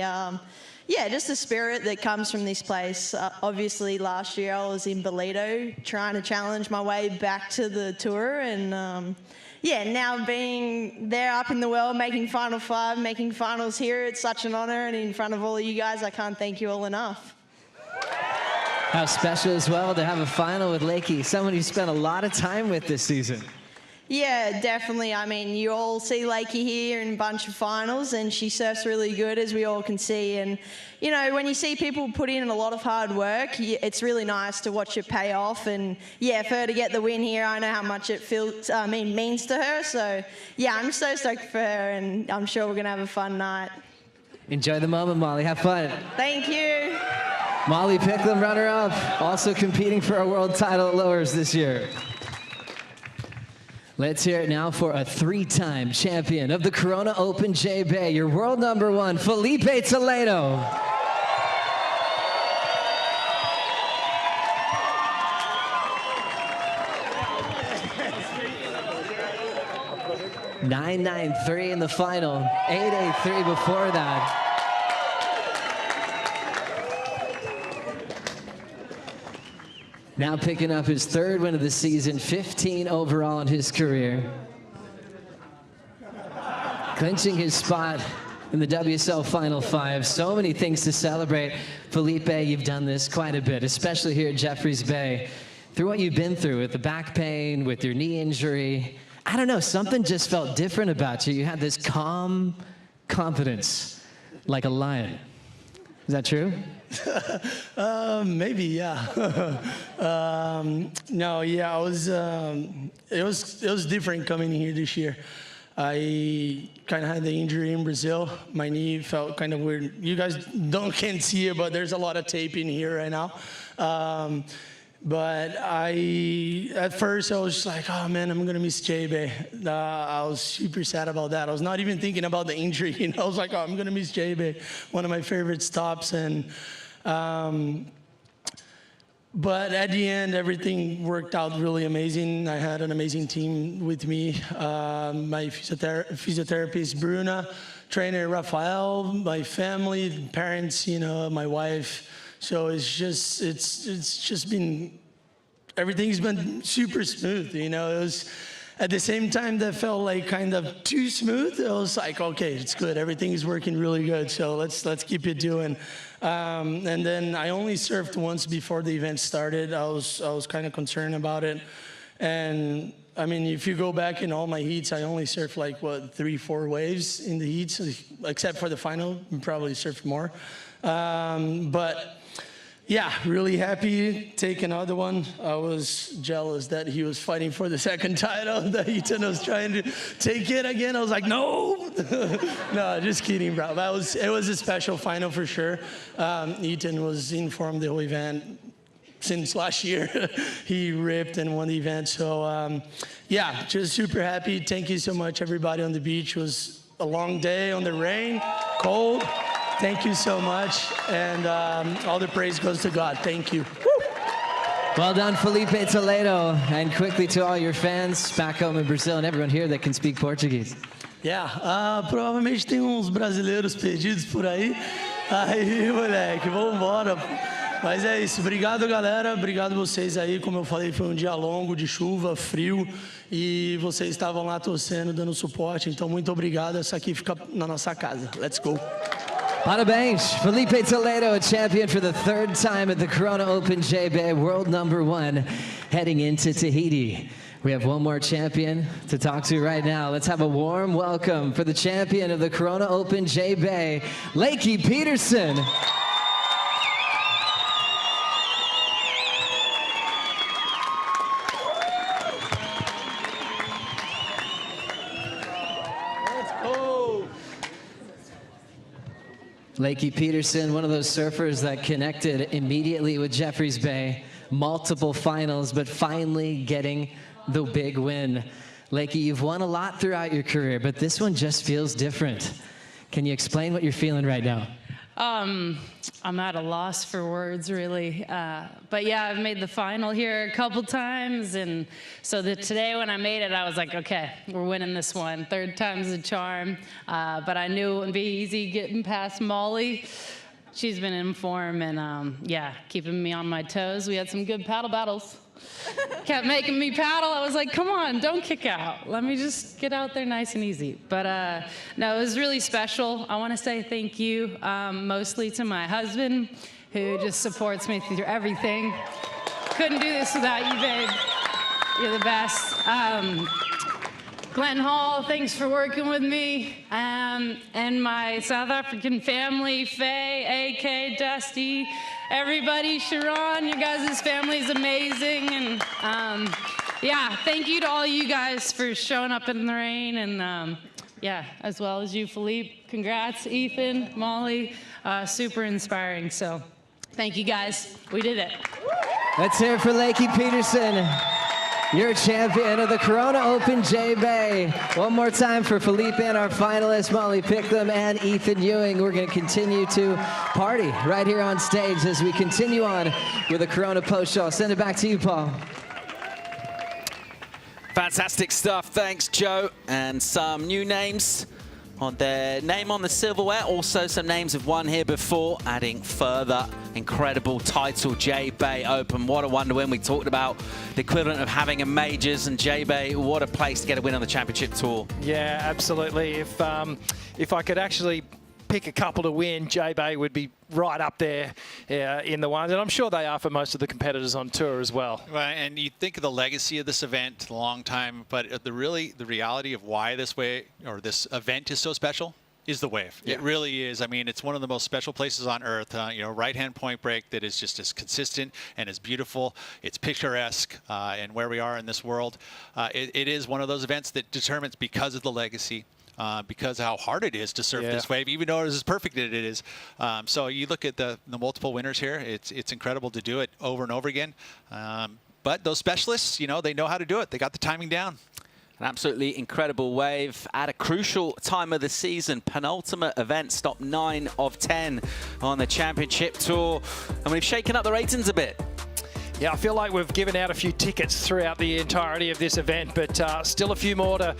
just the spirit that comes from this place. Obviously last year I was in Bolito trying to challenge my way back to the tour, and now being there up in the world, making Final 5, making finals here, it's such an honor, and in front of all of you guys, I can't thank you all enough. How special as well to have a final with Lakey, someone you spent a lot of time with this season. Yeah, definitely. I mean, you all see Lakey here in a bunch of finals, and she surfs really good, as we all can see. And, you know, when you see people put in a lot of hard work, it's really nice to watch it pay off. And, yeah, for her to get the win here, I know how much it means to her. So, yeah, I'm so stoked for her, and I'm sure we're going to have a fun night. Enjoy the moment, Molly. Have fun. Thank you. Molly Picklum, runner-up, also competing for a world title at Lowers this year. Let's hear it now for a 3-time champion of the Corona Open J-Bay, your world number 1, Felipe Toledo. .993 in the final, 883 before that. Now picking up his 3rd win of the season, 15 overall in his career. Clinching his spot in the WSL Final 5. So many things to celebrate. Felipe, you've done this quite a bit, especially here at Jeffreys Bay. Through what you've been through with the back pain, with your knee injury, I don't know, something just felt different about you. You had this calm confidence, like a lion. Is that true? Maybe, yeah. I was. It was different coming here this year. I kind of had the injury in Brazil. My knee felt kind of weird. You guys can't see it, but there's a lot of tape in here right now. But at first I was just like, oh man, I'm gonna miss J-Bay. I was super sad about that. I was not even thinking about the injury. I was like, oh, I'm gonna miss J-Bay, one of my favorite stops. And but at the end, everything worked out really amazing. I had an amazing team with me. My physiotherapist, Bruna, trainer, Rafael, my family, parents, my wife. So it's just been, everything's been super smooth, It was, at the same time that felt like kind of too smooth. I was like, okay, it's good. Everything is working really good. So let's keep it doing. And then I only surfed once before the event started. I was kind of concerned about it. And I mean, if you go back in all my heats, I only surfed like, what, 3-4 waves in the heats, except for the final. Probably surfed more. But yeah, really happy. Take another one. I was jealous that he was fighting for the second title, that Ethan was trying to take it again. I was like, no. No, just kidding, bro. It was a special final for sure. Ethan was in form the whole event. Since last year, he ripped and won the event. So yeah, just super happy. Thank you so much, everybody on the beach. It was a long day on the rain, cold. Thank you so much. And all the praise goes to God. Thank you. Woo! Well done, Felipe Toledo. And quickly to all your fans back home in Brazil and everyone here that can speak Portuguese. Yeah, provavelmente tem uns brasileiros perdidos por aí. Aí, moleque, vamos embora. Mas é isso, obrigado galera, obrigado vocês aí, como eu falei, foi um dia longo, de chuva, frio, e vocês estavam lá torcendo, dando suporte, então muito obrigado, essa aqui fica na nossa casa. Let's go! Parabéns, Felipe Toledo, a champion for the third time at the Corona Open J-Bay, world #1, heading into Tahiti. We have one more champion to talk to right now. Let's have a warm welcome for the champion of the Corona Open J-Bay, Lakey Peterson. Lakey Peterson, one of those surfers that connected immediately with Jeffreys Bay, multiple finals, but finally getting the big win. Lakey, you've won a lot throughout your career, but this one just feels different. Can you explain what you're feeling right now? I'm at a loss for words, really. But yeah, I've made the final here a couple times, and so today when I made it, I was like, okay, we're winning this one. Third time's a charm. But I knew it wouldn't be easy getting past Molly. She's been in form, and yeah, keeping me on my toes. We had some good paddle battles. Kept making me paddle. I was like, come on, don't kick out. Let me just get out there nice and easy. But no, it was really special. I want to say thank you mostly to my husband, who just supports me through everything. Couldn't do this without you, babe. You're the best. Glenn Hall, thanks for working with me. And my South African family, Faye, AK, Dusty, everybody, Sharon, you guys' family is amazing. And yeah, thank you to all you guys for showing up in the rain. And yeah, as well as you, Philippe. Congrats, Ethan, Molly, super inspiring. So thank you guys, we did it. Let's hear it for Lakey Peterson. You're champion of the Corona Open J-Bay. One more time for Felipe and our finalists, Molly Picklum and Ethan Ewing. We're going to continue to party right here on stage as we continue on with the Corona Post Show. I'll send it back to you, Paul. Fantastic stuff. Thanks, Joe. And some new names on their name on the silverware. Also, some names have won here before, adding further incredible title. J-Bay Open, what a wonder win. We talked about the equivalent of having a majors, and J-Bay, what a place to get a win on the championship tour. Yeah, absolutely. If I could actually pick a couple to win, J-Bay would be right up there in the ones, and I'm sure they are for most of the competitors on tour as well. Right, and you think of the legacy of this event, a long time, but the reality of why this event is so special is the wave. Yeah. It really is. I mean, it's one of the most special places on earth. Right-hand point break that is just as consistent and as beautiful. It's picturesque, and where we are in this world, it is one of those events that determines, because of the legacy, because of how hard it is to surf this wave, even though it is as perfect as it is. So you look at the multiple winners here, it's incredible to do it over and over again. But those specialists, they know how to do it. They got the timing down. An absolutely incredible wave at a crucial time of the season. Penultimate event, stop 9 of 10 on the championship tour. And we've shaken up the ratings a bit. Yeah, I feel like we've given out a few tickets throughout the entirety of this event, but still a few more to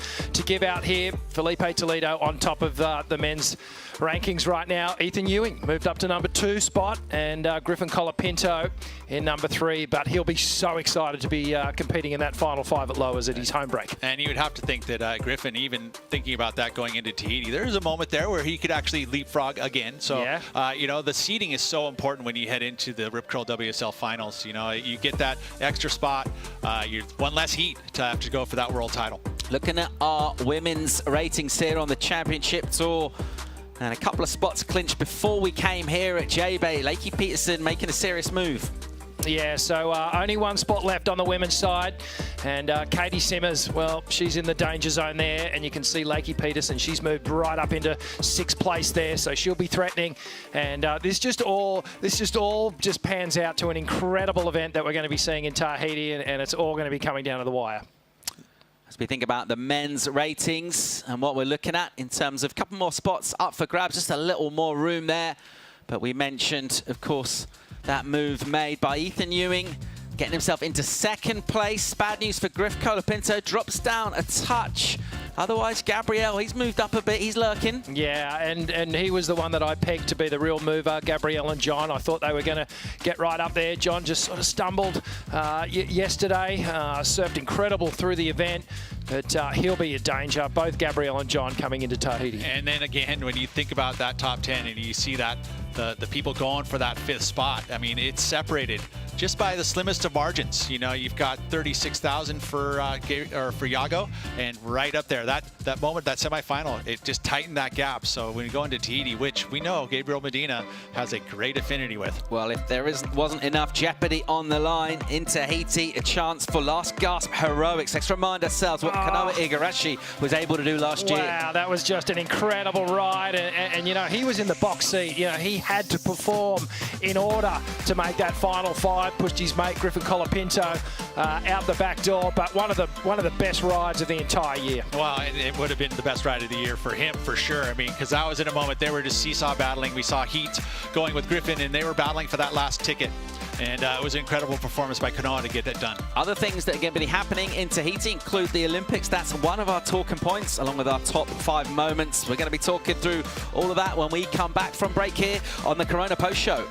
give out here. Felipe Toledo on top of the men's rankings right now. Ethan Ewing moved up to number 2 spot, and Griffin Colapinto in number 3, but he'll be so excited to be competing in that final 5 at lowers at his home break. And you would have to think that Griffin, even thinking about that going into Tahiti, there's a moment there where he could actually leapfrog again. So, yeah. you know, the seeding is so important when you head into the Rip Curl WSL Finals. You know, you get that extra spot, you're one less heat to have to go for that world title. Looking at our women's ratings here on the Championship Tour, and a couple of spots clinched before we came here at J-Bay. Lakey Peterson making a serious move. Yeah, so only 1 spot left on the women's side. And Katie Simmers, well, she's in the danger zone there. And you can see Lakey Peterson, she's moved right up into 6th place there. So she'll be threatening. And this just all pans out to an incredible event that we're going to be seeing in Tahiti. And it's all going to be coming down to the wire. As we think about the men's ratings and what we're looking at in terms of a couple more spots up for grabs, just a little more room there. But we mentioned, of course, that move made by Ethan Ewing, getting himself into 2nd place. Bad news for Griff Colapinto, drops down a touch. Otherwise, Gabriel, he's moved up a bit, he's lurking. Yeah, and he was the one that I pegged to be the real mover, Gabriel and John. I thought they were going to get right up there. John just sort of stumbled yesterday, surfed incredible through the event, but he'll be a danger, both Gabriel and John coming into Tahiti. And then again, when you think about that top 10 and you see that the people going for that 5th spot, I mean, it's separated just by the slimmest of margins. You know, you've got 36,000 for Yago, and right up there, that moment, that semifinal, it just tightened that gap. So when you go into Tahiti, which we know Gabriel Medina has a great affinity with. Well, if there wasn't enough jeopardy on the line in Tahiti, a chance for last gasp heroics. Let's remind ourselves what Kanoa Igarashi was able to do last year. Wow, that was just an incredible ride, and you know, he was in the box seat. You know, he had to perform in order to make that final 5. Pushed his mate Griffin Colapinto out the back door, but one of the best rides of the entire year. Well, it would have been the best ride of the year for him, for sure. I mean, because that was in a moment they were just seesaw battling. We saw Heat going with Griffin, and they were battling for that last ticket. And it was an incredible performance by Kanoa to get that done. Other things that are going to be happening in Tahiti include the Olympics. That's one of our talking points, along with our top 5 moments. We're going to be talking through all of that when we come back from break here on the Corona Post Show.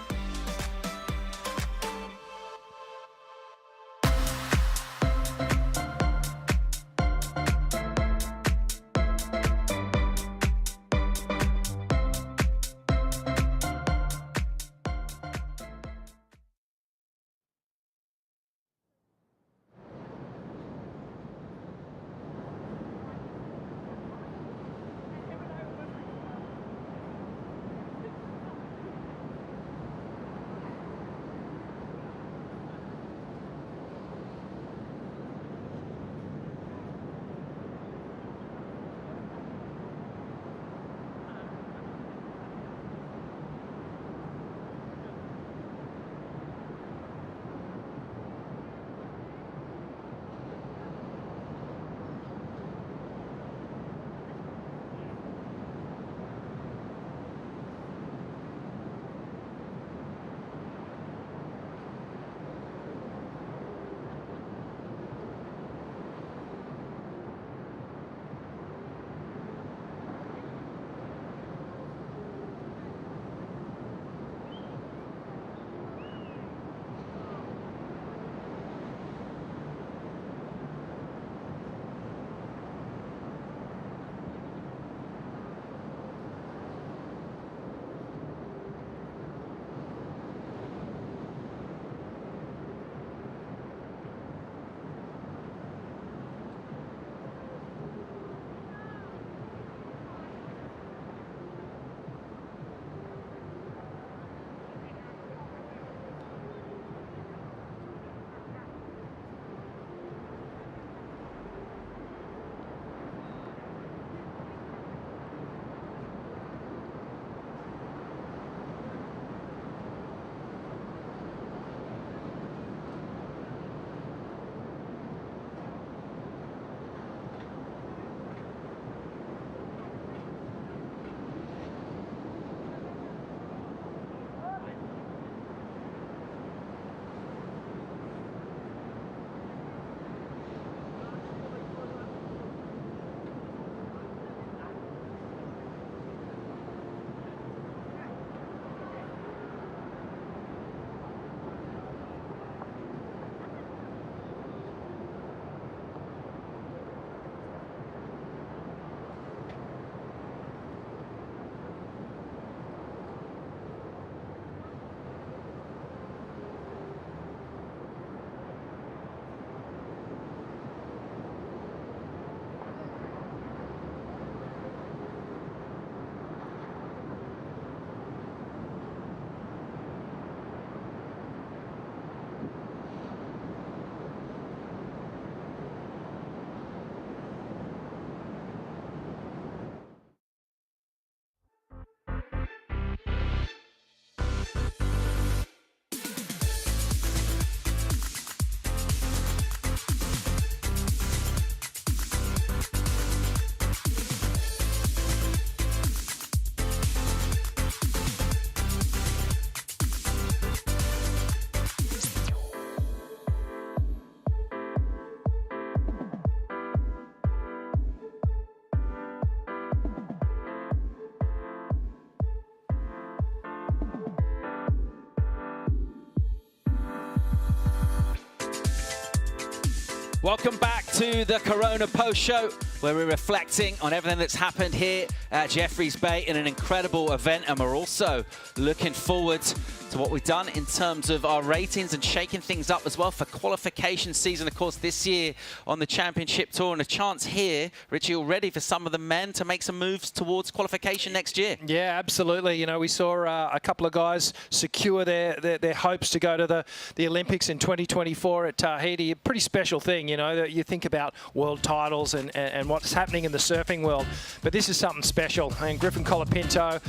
Welcome back to the Corona Post Show, where we're reflecting on everything that's happened here at Jeffreys Bay in an incredible event, and we're also looking forward to what we've done in terms of our ratings and shaking things up as well for qualification season, of course, this year on the Championship Tour, and a chance here, Richie, already for some of the men to make some moves towards qualification next year. Yeah, absolutely. You know, we saw a couple of guys secure their hopes to go to the Olympics in 2024 at Tahiti. A pretty special thing, you know, that you think about world titles and what's happening in the surfing world, but this is something special. And Griffin Colapinto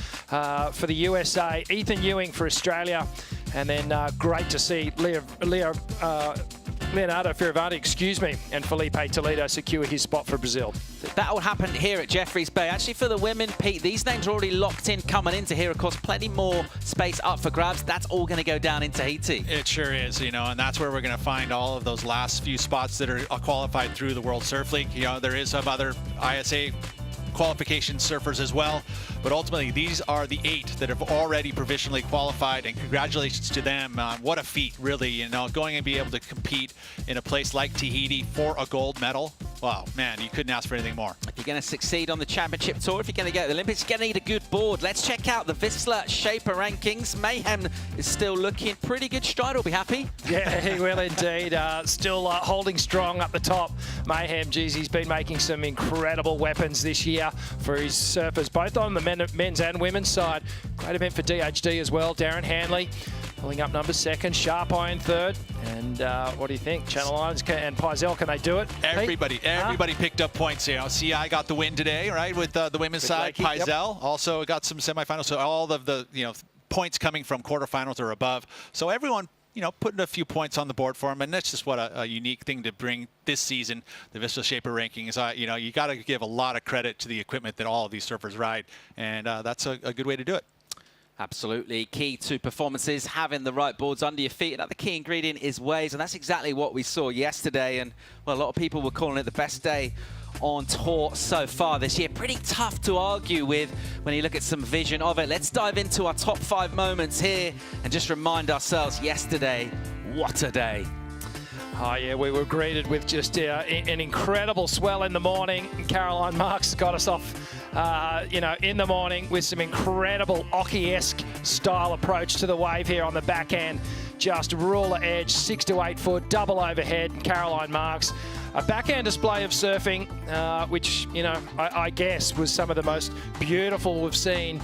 for the USA, Ethan Ewing for Australia, and then great to see Leonardo Fioravanti, and Felipe Toledo secure his spot for Brazil. That will happen here at Jeffreys Bay. Actually, for the women, Pete, these names are already locked in coming into here. Of course, plenty more space up for grabs. That's all going to go down in Tahiti. It sure is, you know, and that's where we're going to find all of those last few spots that are qualified through the World Surf League. You know, there is some other ISA qualification surfers as well, but ultimately these are the 8 that have already provisionally qualified, and congratulations to them. What a feat, really, you know, going and be able to compete in a place like Tahiti for a gold medal. Wow, man, you couldn't ask for anything more. If you're going to succeed on the Championship Tour, if you're going to get to the Olympics, you're going to need a good board. Let's check out the Whistler Shaper rankings. Mayhem is still looking pretty good stride. Will be happy. Yeah, he will indeed. Still holding strong up the top. Mayhem, geez, he's been making some incredible weapons this year for his surfers, both on the men's and women's side. Great event for DHD as well. Darren Hanley pulling up number 2nd, Sharp Iron 3rd. And what do you think? Channel Islands and Pizel, can they do it? Everybody picked up points here. CI got the win today, right, with the women's side. Pizel also got some semifinals. So all of the, you know, points coming from quarterfinals or above. So everyone, you know, putting a few points on the board for him, and that's just what a unique thing to bring this season, the Whistler Shaper rankings. You know, you got to give a lot of credit to the equipment that all of these surfers ride, and that's a good way to do it. Absolutely. Key to performances, having the right boards under your feet. Another key ingredient is waves, and that's exactly what we saw yesterday. And, well, a lot of people were calling it the best day on tour so far this year. Pretty tough to argue with when you look at some vision of it. Let's dive into our top 5 moments here and just remind ourselves yesterday, what a day. Oh, yeah, we were greeted with just an incredible swell in the morning. Caroline Marks got us off, you know, in the morning with some incredible Occy-esque style approach to the wave here on the backhand. Just ruler edge, 6 to 8 foot, double overhead. Caroline Marks. A backhand display of surfing, which, you know, I guess was some of the most beautiful we've seen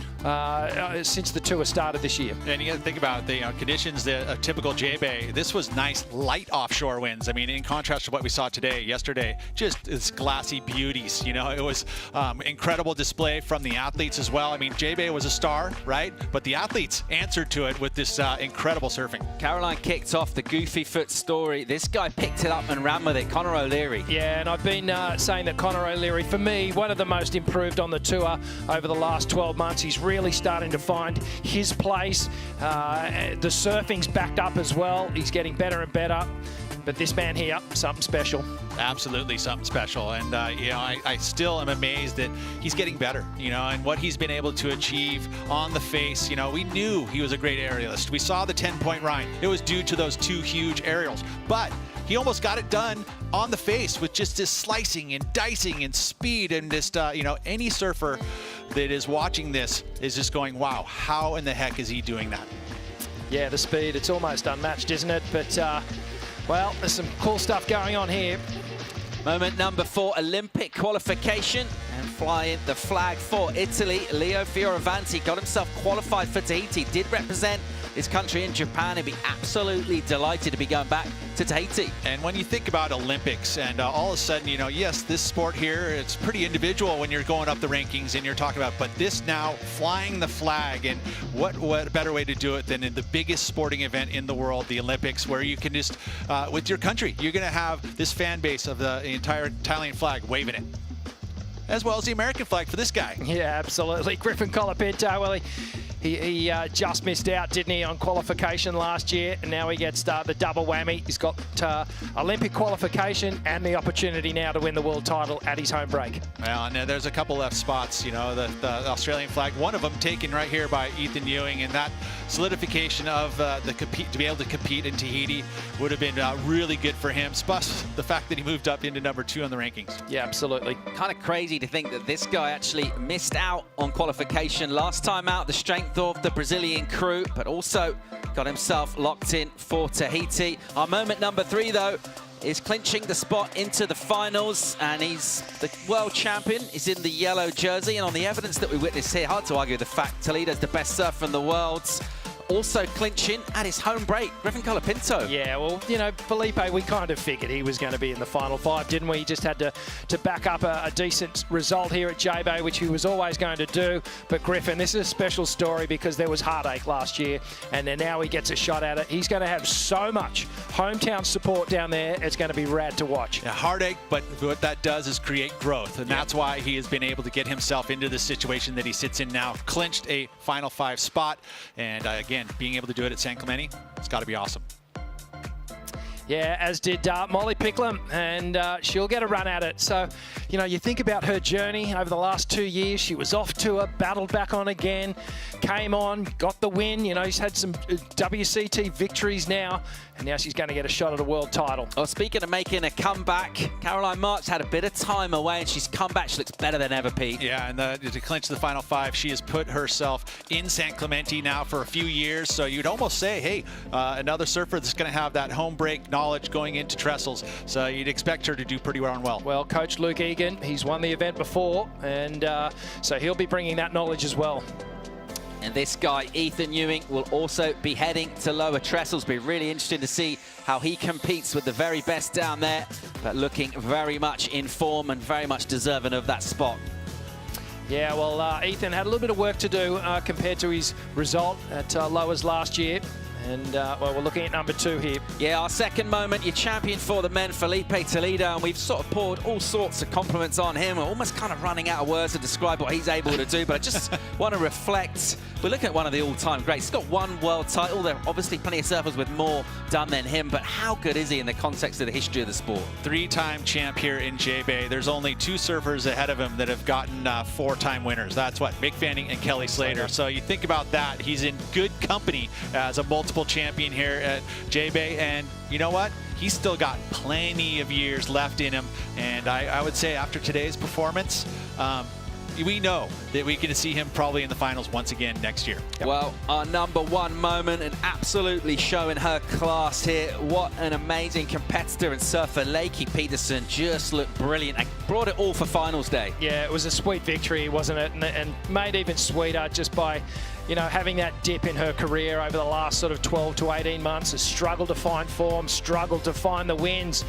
since the tour started this year. And you got to think about the conditions, a typical J-Bay. This was nice, light offshore winds. I mean, in contrast to what we saw yesterday, just this glassy beauties. You know, it was incredible display from the athletes as well. I mean, J-Bay was a star, right? But the athletes answered to it with this incredible surfing. Caroline kicked off the goofy foot story. This guy picked it up and ran with it. Connor O'Leary. Yeah, and I've been saying that Connor O'Leary, for me, one of the most improved on the tour over the last 12 months. He's really starting to find his place. The surfing's backed up as well. He's getting better and better. But this man here, something special. Absolutely something special. And, you know, I still am amazed that he's getting better, you know, and what he's been able to achieve on the face. You know, we knew he was a great aerialist. We saw the 10-point Rhine. It was due to those 2 huge aerials. But he almost got it done on the face with just this slicing and dicing and speed, and just, you know, any surfer that is watching this is just going, wow, how in the heck is he doing that? Yeah, the speed, it's almost unmatched, isn't it? But, well, there's some cool stuff going on here. Moment number 4, Olympic qualification, and flying the flag for Italy. Leo Fioravanti got himself qualified for Tahiti, did represent his country in Japan, and be absolutely delighted to be going back to Tahiti. And when you think about Olympics, and all of a sudden, you know, yes, this sport here, it's pretty individual when you're going up the rankings and you're talking about, but this now, flying the flag, and what better way to do it than in the biggest sporting event in the world, the Olympics, where you can just, with your country, you're going to have this fan base of the entire Italian flag waving it, as well as the American flag for this guy. Yeah, absolutely. Griffin Colapinto, well, he just missed out, didn't he, on qualification last year, and now he gets the double whammy. He's got Olympic qualification and the opportunity now to win the world title at his home break. Well, and there's a couple left spots, you know, the Australian flag, one of them taken right here by Ethan Ewing, and that solidification of to be able to compete in Tahiti would have been really good for him, plus the fact that he moved up into number 2 on the rankings. Yeah, absolutely. Kind of crazy to think that this guy actually missed out on qualification last time out, the strength of the Brazilian crew, but also got himself locked in for Tahiti. Our moment number 3, though, is clinching the spot into the finals, and he's the world champion. He's in the yellow jersey, and on the evidence that we witnessed here, hard to argue the fact Toledo's the best surfer in the world. Also clinching at his home break, Griffin Colapinto. Yeah, well, you know, Felipe, we kind of figured he was going to be in the final 5, didn't we? He just had to back up a decent result here at J-Bay, which he was always going to do. But Griffin, this is a special story because there was heartache last year, and then now he gets a shot at it. He's going to have so much hometown support down there. It's going to be rad to watch. Yeah, heartache, but what that does is create growth, and that's why he has been able to get himself into the situation that he sits in now. Clinched a final 5 spot, and again, being able to do it at San Clemente, it's got to be awesome. Yeah, as did Molly Picklum, and she'll get a run at it. So, you know, you think about her journey over the last 2 years. She was off tour, battled back on again, came on, got the win. You know, she's had some WCT victories now, and now she's going to get a shot at a world title. Well, speaking of making a comeback, Caroline Marks had a bit of time away, and she's come back. She looks better than ever, Pete. Yeah, and to clinch the final 5, she has put herself in San Clemente now for a few years. So you'd almost say, hey, another surfer that's going to have that home break knowledge going into trestles. So you'd expect her to do pretty well. Well, Coach Luke Egan, he's won the event before, and so he'll be bringing that knowledge as well. And this guy, Ethan Ewing, will also be heading to lower trestles. Be really interesting to see how he competes with the very best down there, but looking very much in form and very much deserving of that spot. Yeah, well, Ethan had a little bit of work to do compared to his result at lowers last year. And, well, we're looking at number 2 here. Yeah, our second moment, your champion for the men, Felipe Toledo, and we've sort of poured all sorts of compliments on him. We're almost kind of running out of words to describe what he's able to do, but I just want to reflect. We're looking at one of the all-time greats. He's got 1 world title. There are obviously plenty of surfers with more done than him, but how good is he in the context of the history of the sport? 3-time champ here in J-Bay. There's only 2 surfers ahead of him that have gotten 4-time winners. That's what, Mick Fanning and Kelly Slater. So you think about that. He's in good company as a multiple champion here at J-Bay, and you know what? He's still got plenty of years left in him, and I would say after today's performance, we know that we get to see him probably in the finals once again next year. Well, our number 1 moment, and absolutely showing her class here. What an amazing competitor and surfer. Lakey Peterson just looked brilliant and brought it all for finals day. Yeah, it was a sweet victory, wasn't it? And made even sweeter just by, you know, having that dip in her career over the last sort of 12 to 18 months. Has struggled to find form, struggled to find the wins,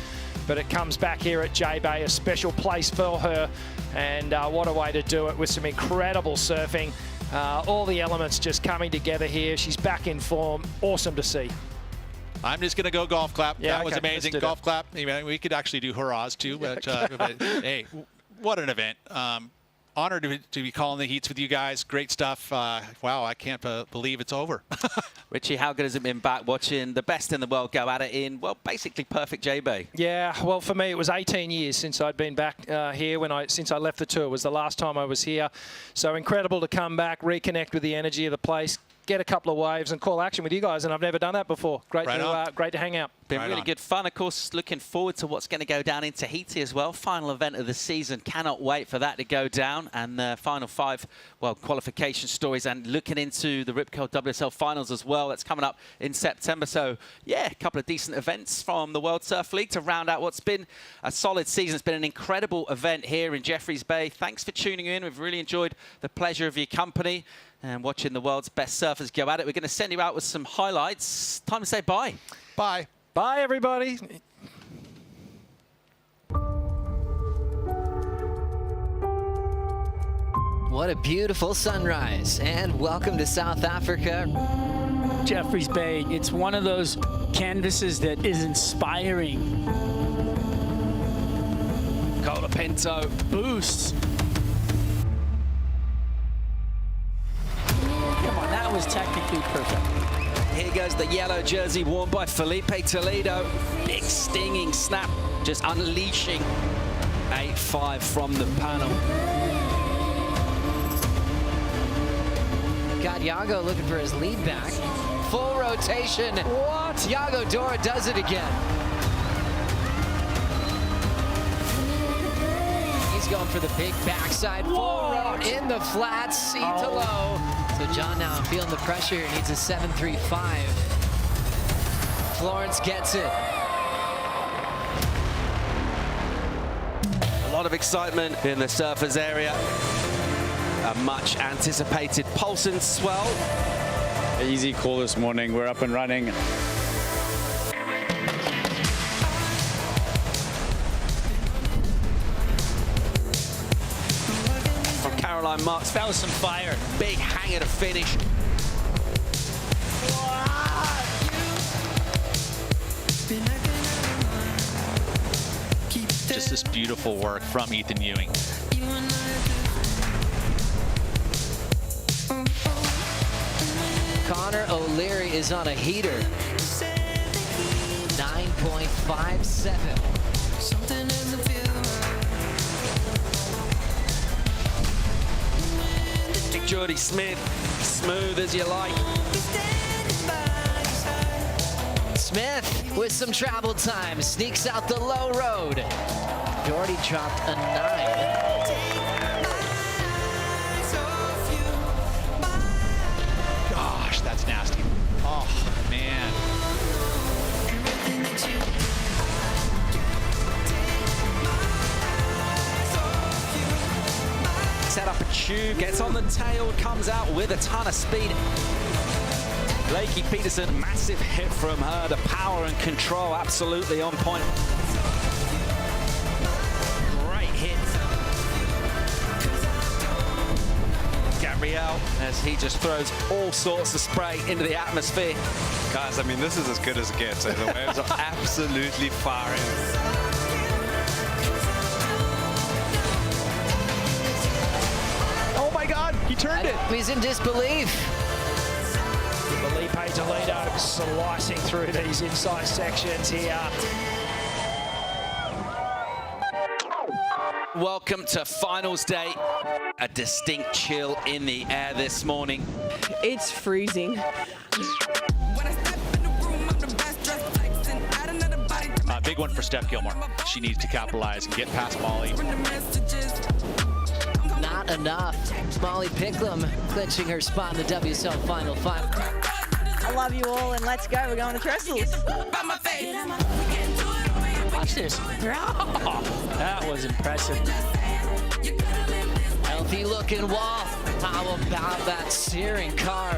but it comes back here at J-Bay, a special place for her. And what a way to do it with some incredible surfing. All the elements just coming together here. She's back in form. Awesome to see. I'm just going to go golf clap. Yeah, that was amazing. Golf clap. I mean, we could actually do hurrahs too, but hey, what an event. Honored to be calling the heats with you guys. Great stuff. Wow, I can't believe it's over. Richie, how good has it been back watching the best in the world go at it in, well, basically perfect J-Bay? Yeah, well, for me, it was 18 years since I'd been back here. Since I left the tour was the last time I was here. So incredible to come back, reconnect with the energy of the place, get a couple of waves and call action with you guys, and I've never done that before. Great to hang out. Been really good fun. Of course, looking forward to what's going to go down in Tahiti as well. Final event of the season. Cannot wait for that to go down. And the final 5, well, qualification stories, and looking into the Rip Curl WSL Finals as well. That's coming up in September. So, yeah, a couple of decent events from the World Surf League to round out what's been a solid season. It's been an incredible event here in Jeffreys Bay. Thanks for tuning in. We've really enjoyed the pleasure of your company and watching the world's best surfers go at it. We're going to send you out with some highlights. Time to say bye. Bye. Bye, everybody. What a beautiful sunrise, and welcome to South Africa. Jeffreys Bay, it's one of those canvases that is inspiring. Colapinto boosts. Come on, that was technically perfect. Here goes the yellow jersey worn by Felipe Toledo. Big stinging snap, just unleashing 8-5 from the panel. Got Yago looking for his lead back. Full rotation. What? Yago Dora does it again. He's going for the big backside. Full road in the flats. C to low. So John now feeling the pressure. Needs a 7.35. Florence gets it. A lot of excitement in the surfers area. A much anticipated pulse and swell. Easy call this morning. We're up and running. From Caroline Marks, that was some fire. Big hanger to finish. Just this beautiful work from Ethan Ewing. Connor O'Leary is on a heater. 9.57. Jordy Smith, smooth as you like. Smith with some travel time, sneaks out the low road. Jordy dropped a 9. Gosh, that's nasty. Oh, man. Set up a tube, gets on the tail, comes out with a ton of speed. Lakey Peterson, massive hit from her. The power and control absolutely on point. Great hit. Gabrielle, as he just throws all sorts of spray into the atmosphere. Guys, I mean, this is as good as it gets. The waves are absolutely firing. Oh my God, he turned it. He's in disbelief. Felipe Toledo slicing through these inside sections here. Welcome to finals day. A distinct chill in the air this morning. It's freezing. Big one for Steph Gilmore. She needs to capitalize and get past Molly. Not enough. Molly Picklum clinching her spot in the WSL Final 5. I love you all, and let's go. We're going to Trestles. Watch this. Oh, that was impressive. Healthy looking wall. How about that searing carve?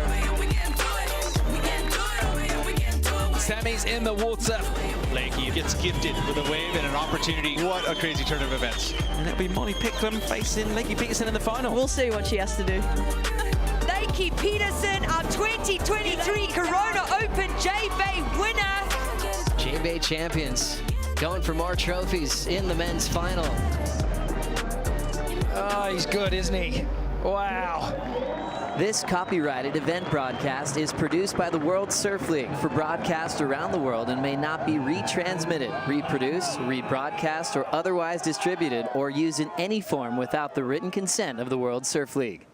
Sammy's in the water. Lakey gets gifted with a wave and an opportunity. What a crazy turn of events. And it'll be Molly Picklum facing Lakey Peterson in the final. We'll see what she has to do. Lakey Peterson, our 2023 Corona Open J-Bay winner. J-Bay champions going for more trophies in the men's final. Oh, he's good, isn't he? Wow. This copyrighted event broadcast is produced by the World Surf League for broadcast around the world and may not be retransmitted, reproduced, rebroadcast, or otherwise distributed or used in any form without the written consent of the World Surf League.